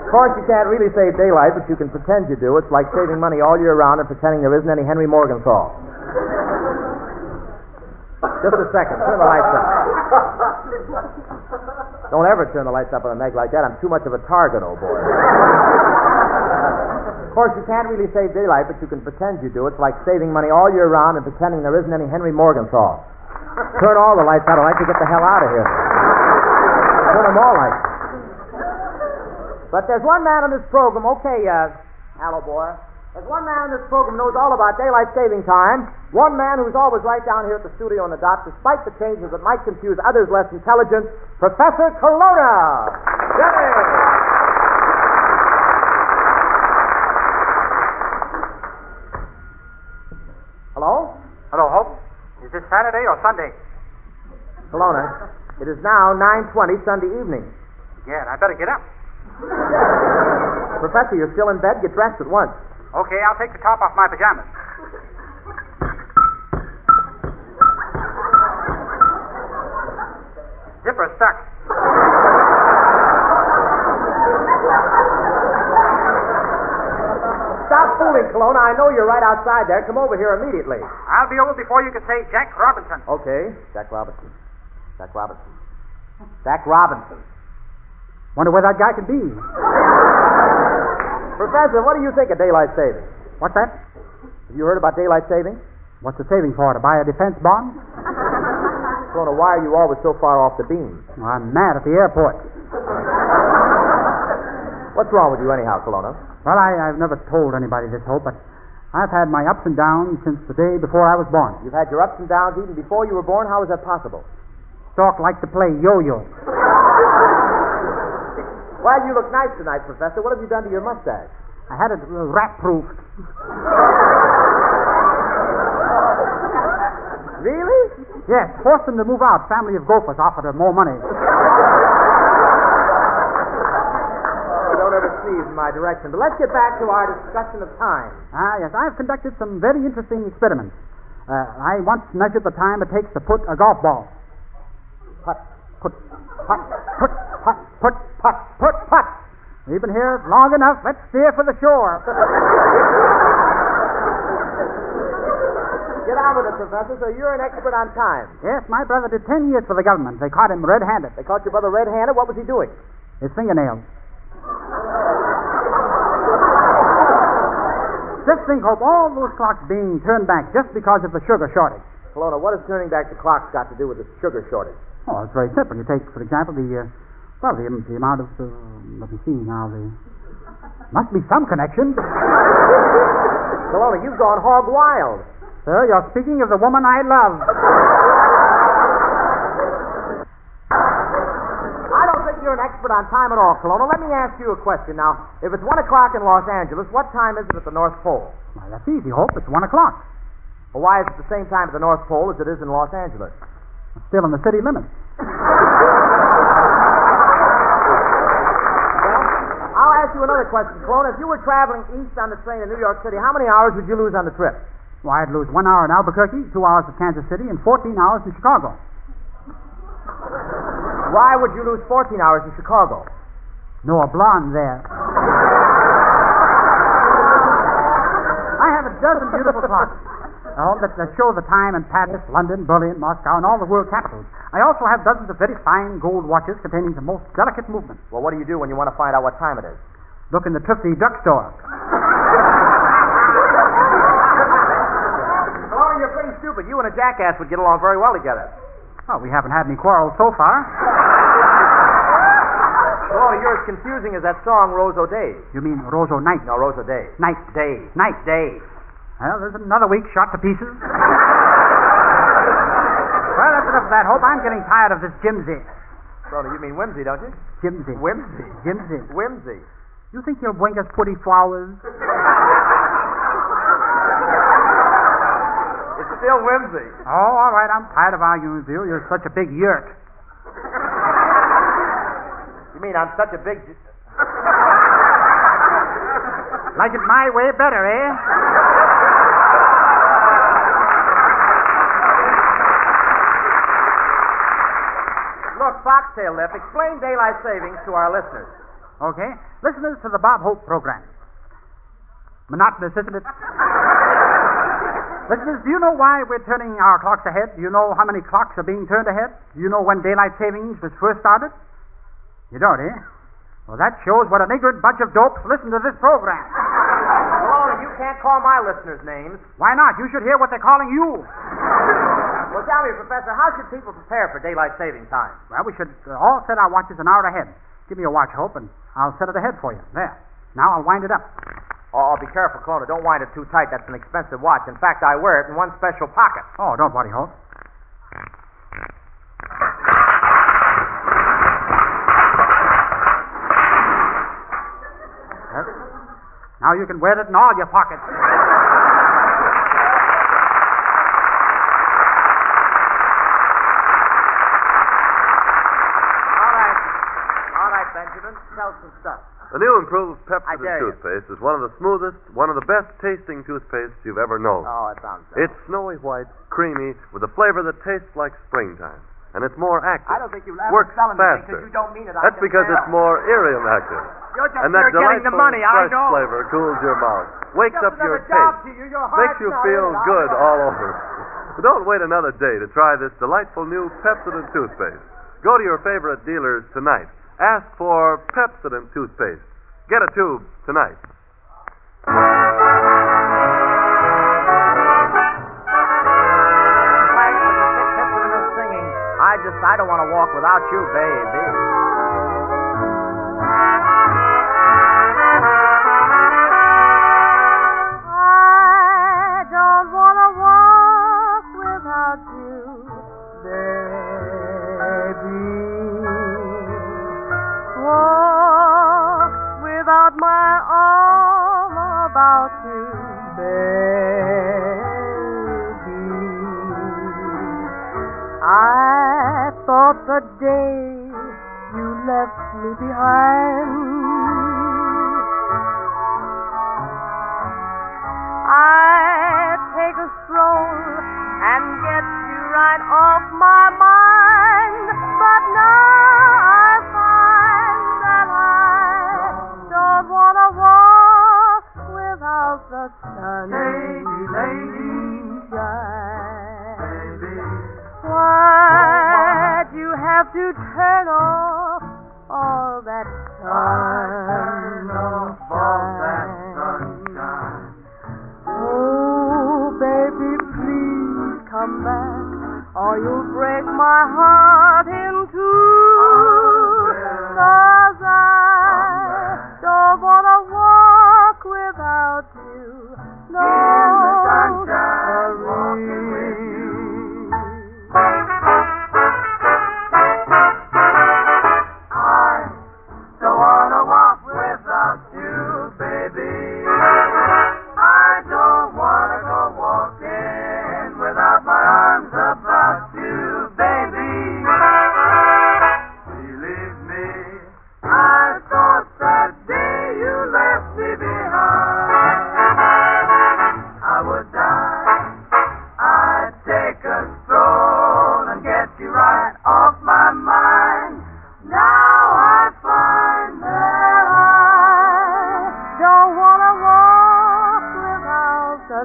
[SPEAKER 3] Of course, you can't really save daylight, but you can pretend you do. It's like saving money all year round and pretending there isn't any Henry Morgenthau. Just a second. Turn the lights up. Don't ever turn the lights up on a neg like that. I'm too much of a target, old boy. Of course, you can't really save daylight, but you can pretend you do. It's like saving money all year round and pretending there isn't any Henry Morgenthau. Turn all the lights out. I'd like to get the hell out of here. Turn them all lights. But there's one man on this program, hello, boy. There's one man on this program who knows all about daylight saving time. One man who's always right down here at the studio on the dot, despite the changes that might confuse others less intelligent, Professor Corona. Yay! Hello?
[SPEAKER 2] Hello, Hope. Is this Saturday or Sunday?
[SPEAKER 3] Corona, it is now 9:20 Sunday evening.
[SPEAKER 2] Yeah, I better get up.
[SPEAKER 3] Professor, you're still in bed? Get dressed at once.
[SPEAKER 2] Okay, I'll take the top off my pajamas. Zipper stuck.
[SPEAKER 3] Stop fooling, Kelowna. I know you're right outside there. Come over here immediately.
[SPEAKER 2] I'll be over before you can say Jack Robinson.
[SPEAKER 3] Okay, Jack Robinson. Jack Robinson. Jack Robinson.
[SPEAKER 2] Wonder where that guy could be.
[SPEAKER 3] Professor, what do you think of daylight saving?
[SPEAKER 2] What's that?
[SPEAKER 3] Have you heard about daylight saving?
[SPEAKER 2] What's the saving for? To buy a defense bond?
[SPEAKER 3] Kelowna, why are you always so far off the beam?
[SPEAKER 2] Well, I'm mad at the airport.
[SPEAKER 3] What's wrong with you anyhow, Kelowna?
[SPEAKER 2] Well, I've never told anybody this, Hope, but I've had my ups and downs since the day before I was born.
[SPEAKER 3] You've had your ups and downs even before you were born? How is that possible?
[SPEAKER 2] Stork liked to play yo-yo.
[SPEAKER 3] Well, you look nice tonight, Professor. What have you done to your mustache?
[SPEAKER 2] I had it rat-proofed.
[SPEAKER 3] Really?
[SPEAKER 2] Yes, forced them to move out. Family of gophers offered her more money.
[SPEAKER 3] Oh, don't ever sneeze in my direction. But let's get back to our discussion of time.
[SPEAKER 2] Yes, I've conducted some very interesting experiments. I once measured the time it takes to put a golf ball. Putt, put, putt, put, putt, put, putt, put, putt. We've been here long enough. Let's steer for the shore.
[SPEAKER 3] Get on with it, Professor. So you're an expert on time.
[SPEAKER 2] Yes, my brother did 10 years for the government. They caught him red-handed.
[SPEAKER 3] They caught your brother red-handed? What was he doing?
[SPEAKER 2] His fingernails. Just think, Hope, all those clocks being turned back just because of the sugar shortage.
[SPEAKER 3] Kelowna, what has turning back the clocks got to do with the sugar shortage?
[SPEAKER 2] Oh, it's very simple. You take, for example, the amount of, let me see now, Must be some connection.
[SPEAKER 3] Maloney, you've gone hog wild.
[SPEAKER 2] Sir, you're speaking of the woman I love.
[SPEAKER 3] I don't think you're an expert on time at all, Colonel. Let me ask you a question. Now, if it's 1 o'clock in Los Angeles, what time is it at the North Pole?
[SPEAKER 2] Well, that's easy, Hope. It's 1 o'clock.
[SPEAKER 3] Well, why is it the same time at the North Pole as it is in Los Angeles?
[SPEAKER 2] It's still in the city limits.
[SPEAKER 3] I'll ask you another question, Clone. If you were traveling east on the train in New York City, how many hours would you lose on the trip?
[SPEAKER 2] Well, I'd lose 1 hour in Albuquerque, 2 hours at Kansas City, and 14 hours in Chicago.
[SPEAKER 3] Why would you lose 14 hours in Chicago?
[SPEAKER 2] No, a blonde there. I have a dozen beautiful clocks. That show the time in Paris, London, Berlin, Moscow, and all the world capitals. I also have dozens of very fine gold watches containing the most delicate movements.
[SPEAKER 3] Well, what do you do when you want to find out what time it is?
[SPEAKER 2] Look in the thrifty drugstore.
[SPEAKER 3] Maloney, you're pretty stupid. You and a jackass would get along very well together.
[SPEAKER 2] Well, we haven't had any quarrels so far.
[SPEAKER 3] Maloney, you're as confusing as that song, Roso Days.
[SPEAKER 2] You mean Roso Night?
[SPEAKER 3] No, Roso Days.
[SPEAKER 2] Night.
[SPEAKER 3] Days.
[SPEAKER 2] Night.
[SPEAKER 3] Days.
[SPEAKER 2] Well, there's another week shot to pieces. Well, that's enough of that, Hope. I'm getting tired of this Jimsy.
[SPEAKER 3] Brother, you mean whimsy, don't you?
[SPEAKER 2] Jimsy.
[SPEAKER 3] Whimsy.
[SPEAKER 2] Jimsy.
[SPEAKER 3] Whimsy.
[SPEAKER 2] You think you'll bring us pretty flowers?
[SPEAKER 3] It's still whimsy.
[SPEAKER 2] Oh, all right. I'm tired of arguing with you. You're such a big yurt.
[SPEAKER 3] You mean I'm such a big...
[SPEAKER 2] Like it my way better, eh?
[SPEAKER 3] Look, Foxtail Lip, explain daylight savings to our listeners.
[SPEAKER 2] Okay. Listeners to the Bob Hope program. Monotonous, isn't it? Listeners, do you know why we're turning our clocks ahead? Do you know how many clocks are being turned ahead? Do you know when daylight savings was first started? You don't, eh? Well, that shows what an ignorant bunch of dopes listen to this program.
[SPEAKER 3] Maloney, you can't call my listeners names.
[SPEAKER 2] Why not? You should hear what they're calling you.
[SPEAKER 3] Well, tell me, Professor, how should people prepare for daylight saving time?
[SPEAKER 2] Well, we should all set our watches an hour ahead. Give me your watch, Hope, and I'll set it ahead for you. There. Now I'll wind it up.
[SPEAKER 3] Oh, be careful, Clona. Don't wind it too tight. That's an expensive watch. In fact, I wear it in one special pocket.
[SPEAKER 2] Oh, don't worry, Hope. Yes. Now you can wear it in all your pockets.
[SPEAKER 3] Benjamin, tell some stuff.
[SPEAKER 17] The new improved Pepsodent toothpaste is one of the smoothest, one of the best tasting toothpastes you've ever known.
[SPEAKER 3] Oh, it sounds good.
[SPEAKER 17] It's snowy white, creamy, with a flavor that tastes like springtime. And it's more active.
[SPEAKER 3] I don't think you'll ever
[SPEAKER 17] Works
[SPEAKER 3] sell anything
[SPEAKER 17] faster.
[SPEAKER 3] because you don't mean it.
[SPEAKER 17] That's because it's more Irium active.
[SPEAKER 3] You're just
[SPEAKER 17] and that
[SPEAKER 3] getting the
[SPEAKER 17] delightful,
[SPEAKER 3] money, I
[SPEAKER 17] fresh
[SPEAKER 3] know.
[SPEAKER 17] flavor cools your mouth, wakes
[SPEAKER 3] Just
[SPEAKER 17] up your
[SPEAKER 3] job
[SPEAKER 17] taste,
[SPEAKER 3] to you. Your
[SPEAKER 17] makes you
[SPEAKER 3] heart's
[SPEAKER 17] feel
[SPEAKER 3] not in it,
[SPEAKER 17] good
[SPEAKER 3] I know.
[SPEAKER 17] all over. But don't wait another day to try this delightful new Pepsodent toothpaste. Go to your favorite dealers tonight. Ask for Pepsodent toothpaste. Get a tube tonight.
[SPEAKER 3] I don't want to walk without you, baby.
[SPEAKER 10] I don't want to walk without you, baby. Walk without my arm about you, baby. I thought the day you left me behind, I'd take a stroll and get you right off my mind. But now I find that I don't want to walk without the sun. Lady, shine. Why'd you have to turn off all that sunshine? Oh, baby, please come back, or you'll break my heart in two. 'Cause I don't want to walk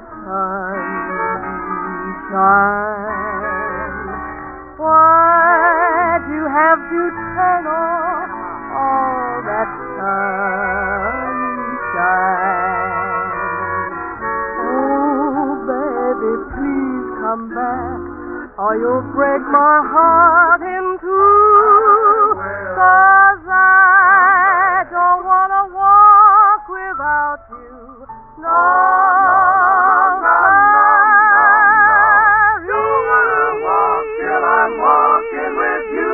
[SPEAKER 10] sunshine. Why'd you have to turn off all that sunshine? Oh, baby, please come back, or you'll break my heart in two. 'Cause I don't want to walk without you. No, sorry. Don't wanna walk till I'm walking with you.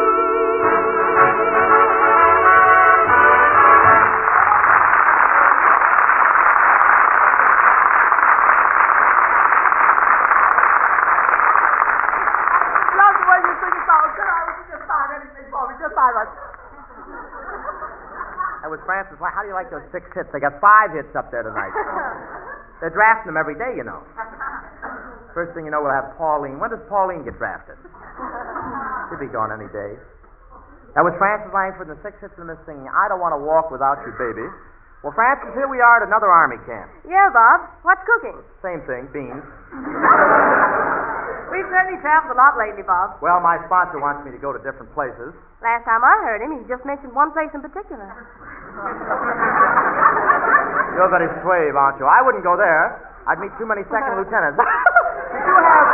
[SPEAKER 4] Love the way you sing a song. Could I just sign anything for me? Just sign it.
[SPEAKER 3] That was Francis. Why, how do you like those 6 hits? They got 5 hits up there tonight. They're drafting them every day, you know. First thing you know, we'll have Pauline. When does Pauline get drafted? She'll be gone any day. That was Francis Langford and the 6 hits in this singing, I Don't Want to Walk Without You, Baby. Well, Francis, here we are at another army camp.
[SPEAKER 15] Yeah, Bob. What's cooking?
[SPEAKER 3] Same thing, beans.
[SPEAKER 15] We've certainly traveled a lot lately, Bob.
[SPEAKER 3] Well, my sponsor wants me to go to different places.
[SPEAKER 15] Last time I heard him, he just mentioned one place in particular.
[SPEAKER 3] You're very suave, aren't you? I wouldn't go there. I'd meet too many second lieutenants. Did you have...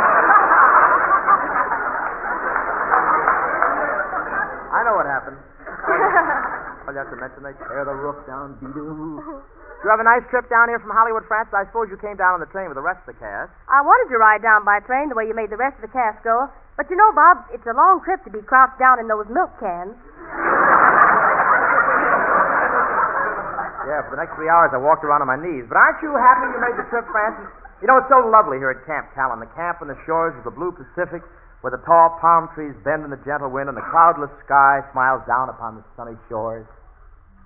[SPEAKER 3] I know what happened. I'll have to mention they tear the roof down. Dee-doo. Did you have a nice trip down here from Hollywood, France? I suppose you came down on the train with the rest of the cast.
[SPEAKER 15] I wanted to ride down by train the way you made the rest of the cast go. But you know, Bob, it's a long trip to be crouched down in those milk cans.
[SPEAKER 3] Yeah, for the next 3 hours I walked around on my knees. But aren't you happy you made the trip, Francis? You know, it's so lovely here at Camp Callan. The camp on the shores of the blue Pacific, where the tall palm trees bend in the gentle wind and the cloudless sky smiles down upon the sunny shores.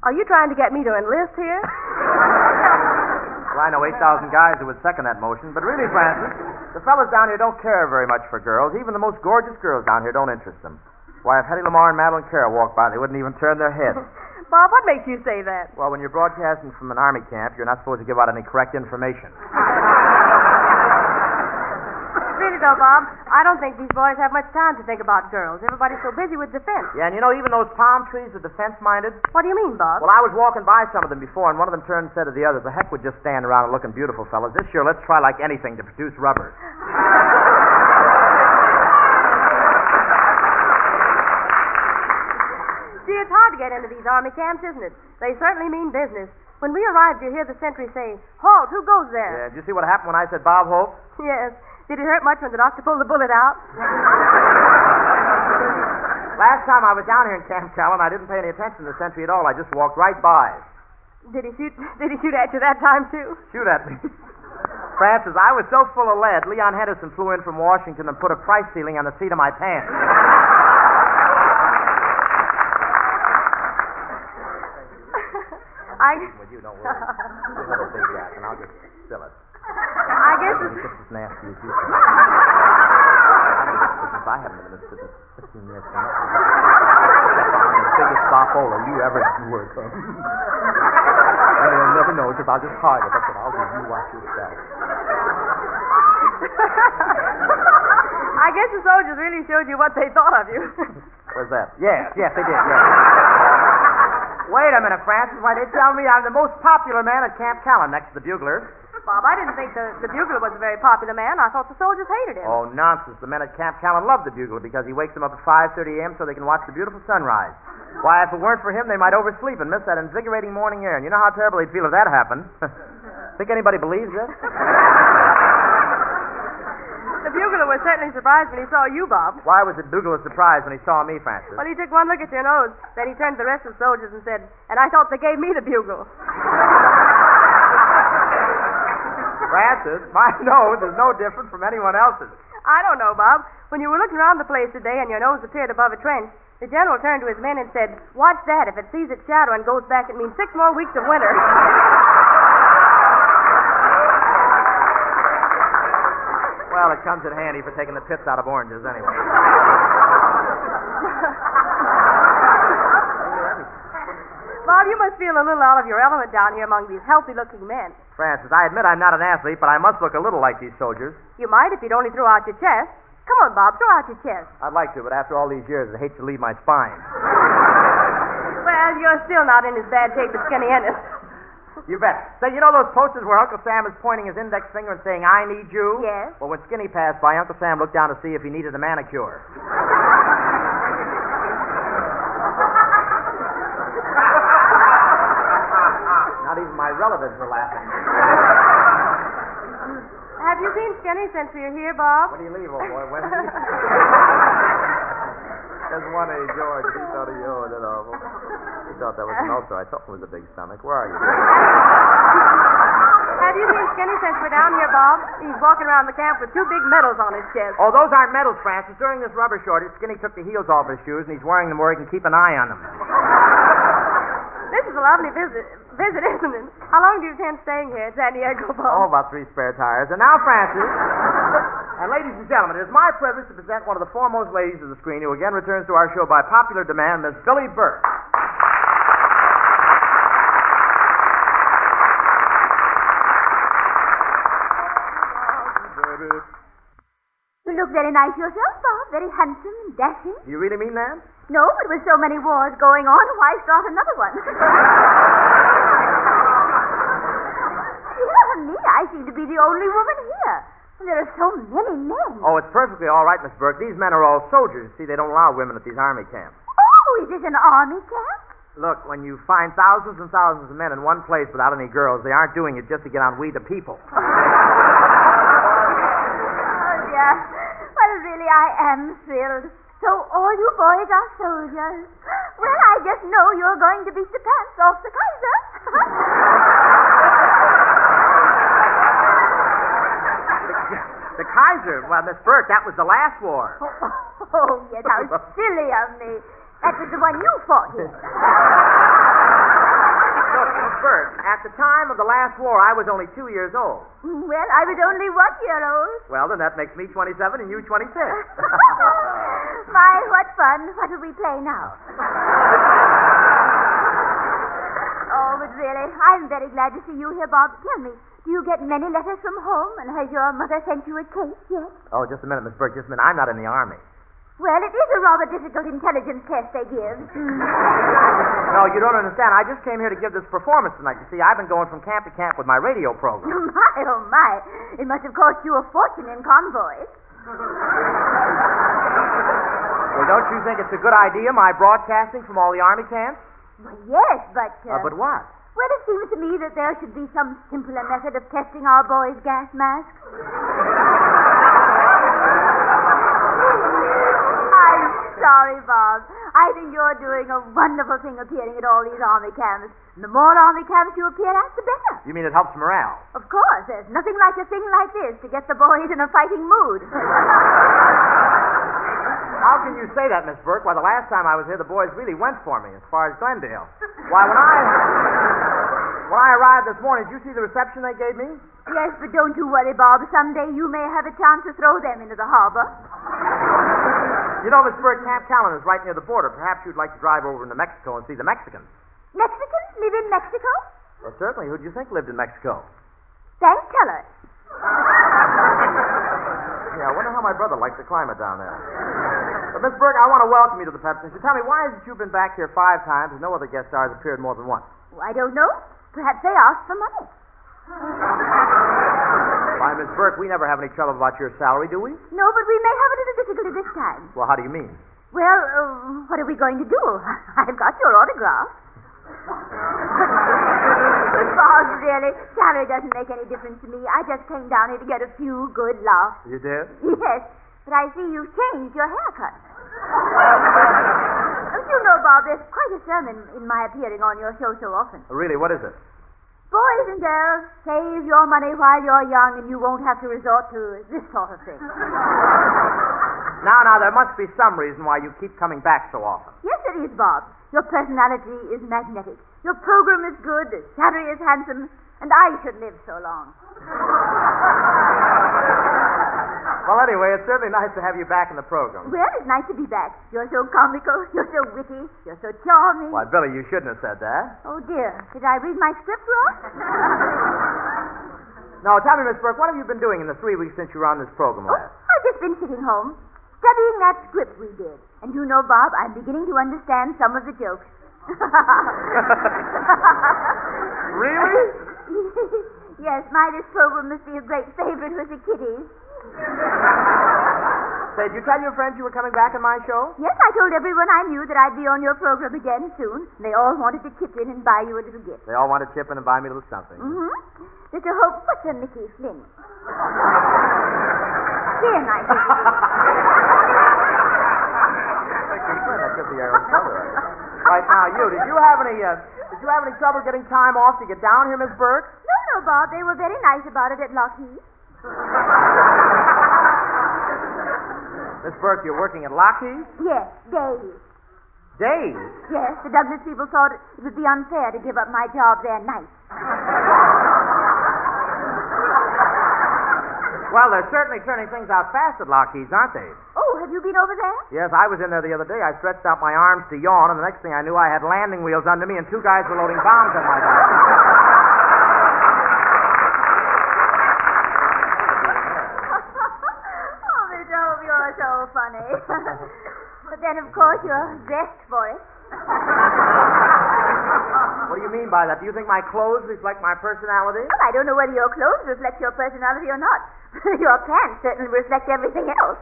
[SPEAKER 15] Are you trying to get me to enlist here?
[SPEAKER 3] Well, I know 8,000 guys who would second that motion, but really, Francis, the fellas down here don't care very much for girls. Even the most gorgeous girls down here don't interest them. Why, if Hetty Lamar and Madeline Carroll walked by, they wouldn't even turn their heads.
[SPEAKER 15] Bob, what makes you say that?
[SPEAKER 3] Well, when you're broadcasting from an army camp, you're not supposed to give out any correct information.
[SPEAKER 15] Really, though, Bob, I don't think these boys have much time to think about girls. Everybody's so busy with defense.
[SPEAKER 3] Yeah, and you know, even those palm trees are defense-minded.
[SPEAKER 15] What do you mean, Bob?
[SPEAKER 3] Well, I was walking by some of them before, and one of them turned and said to the others, the heck with just standing around and looking beautiful, fellas. This year, let's try like anything to produce rubber.
[SPEAKER 15] See, it's hard to get into these army camps, isn't it? They certainly mean business. When we arrived, you hear the sentry say, "Halt, who goes there?"
[SPEAKER 3] Yeah, did you see what happened when I said Bob Hope?
[SPEAKER 15] Yes. Did it hurt much when the doctor pulled the bullet out?
[SPEAKER 3] Last time I was down here in Camp Callan, I didn't pay any attention to the sentry at all. I just walked right by.
[SPEAKER 15] Did he shoot at you that time, too?
[SPEAKER 3] Shoot at me. Francis, I was so full of lead, Leon Henderson flew in from Washington and put a price ceiling on the seat of my pants. With you, don't worry. Give it a big yak, and I'll just spill it.
[SPEAKER 15] I guess it's
[SPEAKER 3] just as nasty as you think. I haven't been in this business 15 years. I'm the biggest bofola you ever worked on. And you'll never know because I'll just hide it. That's what I'll do. You watch yourself.
[SPEAKER 15] I guess the soldiers really showed you what they thought of you.
[SPEAKER 3] Where's that? Yes, they did, yes. Wait a minute, Francis. Why, they tell me I'm the most popular man at Camp Callan next to the bugler.
[SPEAKER 15] Bob, I didn't think the bugler was a very popular man. I thought the soldiers hated him.
[SPEAKER 3] Oh, nonsense. The men at Camp Callan love the bugler because he wakes them up at 5:30 a.m. so they can watch the beautiful sunrise. Why, if it weren't for him, they might oversleep and miss that invigorating morning air. And you know how terrible they'd feel if that happened. Think anybody believes this?
[SPEAKER 15] The bugler was certainly surprised when he saw you, Bob.
[SPEAKER 3] Why was the bugler surprised when he saw me, Francis?
[SPEAKER 15] Well, he took one look at your nose. Then he turned to the rest of the soldiers and said, "And I thought they gave me the bugle."
[SPEAKER 3] Francis, my nose is no different from anyone else's.
[SPEAKER 15] I don't know, Bob. When you were looking around the place today and your nose appeared above a trench, the general turned to his men and said, "Watch that. If it sees its shadow and goes back, it means 6 more weeks of winter."
[SPEAKER 3] Well, it comes in handy for taking the pits out of oranges anyway.
[SPEAKER 10] Bob, you must feel a little out of your element down here among these healthy-looking men.
[SPEAKER 3] Francis, I admit I'm not an athlete, but I must look a little like these soldiers.
[SPEAKER 10] You might if you'd only throw out your chest. Come on, Bob, throw out your chest.
[SPEAKER 3] I'd like to, but after all these years, I'd hate to leave my spine.
[SPEAKER 10] Well, you're still not in as bad shape as Skinny Ennis.
[SPEAKER 3] You bet. Say, you know those posters where Uncle Sam is pointing his index finger and saying, I need you?
[SPEAKER 10] Yes.
[SPEAKER 3] Well, when Skinny passed by, Uncle Sam looked down to see if he needed a manicure. Not even my relatives are laughing.
[SPEAKER 10] Have you seen Skinny since we were here, Bob?
[SPEAKER 3] When do you leave, old boy? When? There's one A, George. He thought of you, isn't it awful? He thought that was an ulcer. I told him it was a big stomach. Where are you?
[SPEAKER 10] Have you seen Skinny since we're down here, Bob? He's walking around the camp with 2 big medals on his chest.
[SPEAKER 3] Oh, those aren't medals, Francis. During this rubber shortage, Skinny took the heels off his shoes, and he's wearing them where he can keep an eye on them.
[SPEAKER 10] This is a lovely visit, isn't it? How long do you intend staying here at San Diego, Bob?
[SPEAKER 3] Oh, about 3 spare tires. And now, Francis, and ladies and gentlemen, it is my privilege to present one of the foremost ladies of the screen who again returns to our show by popular demand, Miss Billy Burke.
[SPEAKER 19] You look very nice yourself, Bob. Very handsome and dashing.
[SPEAKER 3] Do you really mean that?
[SPEAKER 19] No, but with so many wars going on, why start another one? Dear me, I seem to be the only woman here. There are so many men.
[SPEAKER 3] Oh, it's perfectly all right, Miss Burke. These men are all soldiers. See, they don't allow women at these army camps.
[SPEAKER 19] Oh, is this an army camp?
[SPEAKER 3] Look, when you find thousands and thousands of men in one place without any girls, they aren't doing it just to get on We the People.
[SPEAKER 19] Oh, dear. Well, really, I am thrilled. So all you boys are soldiers. Well, I just know you're going to beat the pants off the Kaiser.
[SPEAKER 3] The Kaiser? Well, Miss Burke, that was the last war.
[SPEAKER 19] Oh, yes, how silly of me. That was the one you fought in.
[SPEAKER 3] Look, Miss Burke, at the time of the last war, I was only 2 years old.
[SPEAKER 19] Well, I was only 1 year old.
[SPEAKER 3] Well, then that makes me 27 and you 26.
[SPEAKER 19] My, what fun. What will we play now? Oh, but really, I'm very glad to see you here, Bob. Tell me, do you get many letters from home? And has your mother sent you a cake yet?
[SPEAKER 3] Oh, just a minute, Miss Burke, just a minute. I'm not in the army.
[SPEAKER 19] Well, it is a rather difficult intelligence test they give.
[SPEAKER 3] No, you don't understand. I just came here to give this performance tonight. You see, I've been going from camp to camp with my radio program.
[SPEAKER 19] My, oh, my. It must have cost you a fortune in convoys.
[SPEAKER 3] Well, don't you think it's a good idea, my broadcasting from all the army camps?
[SPEAKER 19] Well, yes, but...
[SPEAKER 3] But what?
[SPEAKER 19] Well, it seems to me that there should be some simpler method of testing our boys' gas masks. I'm sorry, Bob. I think you're doing a wonderful thing appearing at all these army camps. And the more army camps you appear at, the better.
[SPEAKER 3] You mean it helps morale?
[SPEAKER 19] Of course. There's nothing like a thing like this to get the boys in a fighting mood.
[SPEAKER 3] How can you say that, Miss Burke? Why, the last time I was here, the boys really went for me as far as Glendale. Why, when I arrived this morning, did you see the reception they gave me?
[SPEAKER 19] Yes, but don't you worry, Bob. Someday you may have a chance to throw them into the harbor.
[SPEAKER 3] You know, Miss Burke, Camp Callan is right near the border. Perhaps you'd like to drive over into Mexico and see the Mexicans.
[SPEAKER 19] Mexicans live in Mexico?
[SPEAKER 3] Well, certainly. Who do you think lived in Mexico?
[SPEAKER 19] Bank tellers.
[SPEAKER 3] Yeah, I wonder how my brother likes the climate down there. But, Miss Burke, I want to welcome you to the Pep Station. Tell me, why is it you've been back here 5 times and no other guest stars appeared more than once?
[SPEAKER 19] Oh, I don't know. Perhaps they asked for money.
[SPEAKER 3] Why, Miss Burke, we never have any trouble about your salary, do we?
[SPEAKER 19] No, but we may have a little difficulty this time.
[SPEAKER 3] Well, how do you mean?
[SPEAKER 19] Well, what are we going to do? I've got your autograph. But, Bob, really, salary doesn't make any difference to me. I just came down here to get a few good laughs.
[SPEAKER 3] You did?
[SPEAKER 19] Yes, but I see you've changed your haircut. Don't you know, Bob, there's quite a sermon in my appearing on your show so often.
[SPEAKER 3] Really, what is it?
[SPEAKER 19] Boys and girls, save your money while you're young and you won't have to resort to this sort of thing.
[SPEAKER 3] Now, there must be some reason why you keep coming back so often.
[SPEAKER 19] Yes, there is, Bob. Your personality is magnetic. Your program is good, the salary is handsome, and I should live so long.
[SPEAKER 3] Well, anyway, it's certainly nice to have you back in the program.
[SPEAKER 19] Well, it's nice to be back. You're so comical, you're so witty, you're so charming.
[SPEAKER 3] Why, Billy, you shouldn't have said that.
[SPEAKER 19] Oh, dear. Did I read my script wrong?
[SPEAKER 3] No, tell me, Miss Burke, what have you been doing in the 3 weeks since you were on this program last?
[SPEAKER 19] I've just been sitting home, studying that script we did. And you know, Bob, I'm beginning to understand some of the jokes.
[SPEAKER 3] Really?
[SPEAKER 19] Yes, this program must be a great favorite with the kiddies.
[SPEAKER 3] Say, did you tell your friends you were coming back on my show?
[SPEAKER 19] Yes, I told everyone I knew that I'd be on your program again soon. They all wanted to chip in and buy you a little gift.
[SPEAKER 3] They all wanted to chip in and buy me a little something.
[SPEAKER 19] Mm-hmm. Mr. Hope, what's a Mickey Flynn? Here, I think.
[SPEAKER 3] That could be our own brother. Right now, did you have any trouble getting time off to get down here, Miss Burke?
[SPEAKER 19] No, Bob. They were very nice about it at Lockheed.
[SPEAKER 3] Miss Burke, you're working at Lockheed?
[SPEAKER 19] Yes, days.
[SPEAKER 3] Days?
[SPEAKER 19] Yes, the Douglas people thought it would be unfair to give up my job there nights.
[SPEAKER 3] Well, they're certainly turning things out fast at Lockheed's, aren't they?
[SPEAKER 19] Oh, have you been over there?
[SPEAKER 3] Yes, I was in there the other day. I stretched out my arms to yawn, and the next thing I knew, I had landing wheels under me, and 2 guys were loading bombs on my back.
[SPEAKER 19] Oh, Miss Hope, you're so funny. But then, of course, you're dressed for it.
[SPEAKER 3] What do you mean by that? Do you think my clothes reflect my personality?
[SPEAKER 19] Well, I don't know whether your clothes reflect your personality or not. Your pants certainly reflect everything else.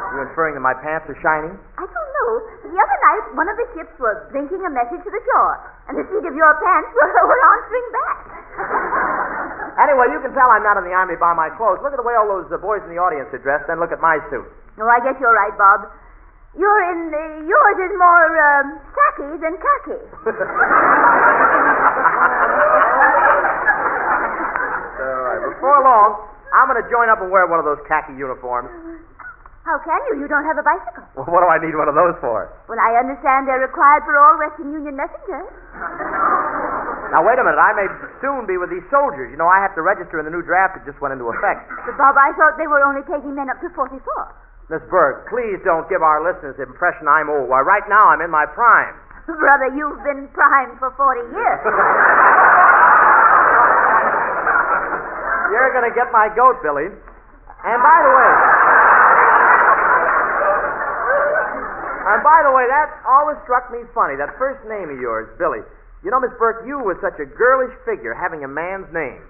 [SPEAKER 3] You inferring that my pants are shiny?
[SPEAKER 19] I don't know. The other night, one of the ships was blinking a message to the shore, and the seat of your pants were answering back.
[SPEAKER 3] Anyway, you can tell I'm not in the Army by my clothes. Look at the way all those boys in the audience are dressed, then look at my suit.
[SPEAKER 19] Oh, I guess you're right, Bob. Yours is more sacky than khaki.
[SPEAKER 3] All right. Before long, I'm going to join up and wear one of those khaki uniforms.
[SPEAKER 19] How can you? You don't have a bicycle.
[SPEAKER 3] Well, what do I need one of those for?
[SPEAKER 19] Well, I understand they're required for all Western Union messengers.
[SPEAKER 3] Now, wait a minute. I may soon be with these soldiers. You know, I have to register in the new draft that just went into effect.
[SPEAKER 19] But, Bob, I thought they were only taking men up to 44.
[SPEAKER 3] Miss Burke, please don't give our listeners the impression I'm old. Why, right now I'm in my prime.
[SPEAKER 19] Brother, you've been primed for 40 years.
[SPEAKER 3] You're going to get my goat, Billy. And by the way, that always struck me funny, that first name of yours, Billy. You know, Miss Burke, you were such a girlish figure having a man's name.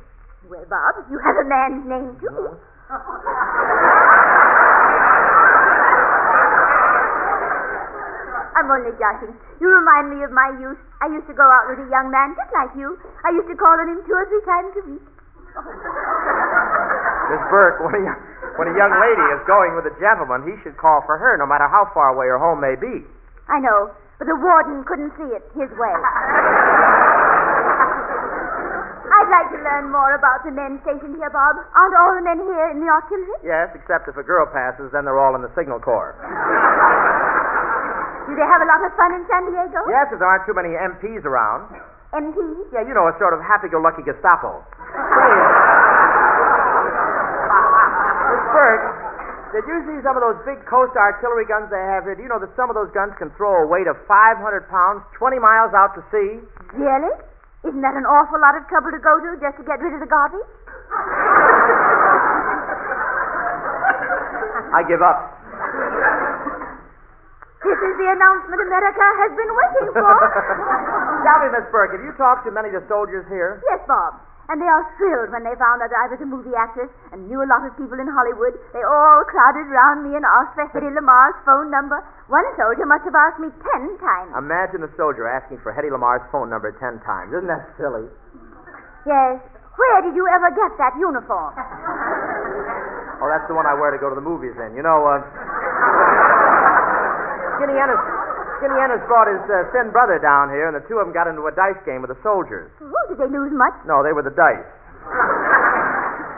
[SPEAKER 19] Well, Bob, you have a man's name, too. I'm only joking. You remind me of my youth. I used to go out with a young man just like you. I used to call on him 2 or 3 times a week.
[SPEAKER 3] Miss Burke, when a young lady is going with a gentleman, he should call for her, no matter how far away her home may be.
[SPEAKER 19] I know, but the warden couldn't see it his way. I'd like to learn more about the men stationed here, Bob. Aren't all the men here in the artillery?
[SPEAKER 3] Yes, except if a girl passes, then they're all in the signal corps.
[SPEAKER 19] Do they have a lot of fun in San Diego?
[SPEAKER 3] Yes, if there aren't too many MPs around.
[SPEAKER 19] MPs?
[SPEAKER 3] Yeah, you know, a sort of happy-go-lucky Gestapo. Miss Burke, did you see some of those big coast artillery guns they have here? Do you know that some of those guns can throw a weight of 500 pounds 20 miles out to sea?
[SPEAKER 19] Really? Isn't that an awful lot of trouble to go to just to get rid of the garbage?
[SPEAKER 3] I give up.
[SPEAKER 19] This is the announcement America has been waiting for.
[SPEAKER 3] Tell me, Miss Burke, have you talked to many of the soldiers here?
[SPEAKER 19] Yes, Bob. And they are thrilled when they found out that I was a movie actress and knew a lot of people in Hollywood. They all crowded round me and asked for Hedy Lamar's phone number. One soldier must have asked me 10 times.
[SPEAKER 3] Imagine a soldier asking for Hedy Lamar's phone number 10 times. Isn't that silly?
[SPEAKER 19] Yes. Where did you ever get that uniform?
[SPEAKER 3] Oh, that's the one I wear to go to the movies in. You know, Skinny Ennis brought his thin brother down here, and the 2 of them got into a dice game with the soldiers.
[SPEAKER 19] Oh, did they lose much?
[SPEAKER 3] No, they were the dice.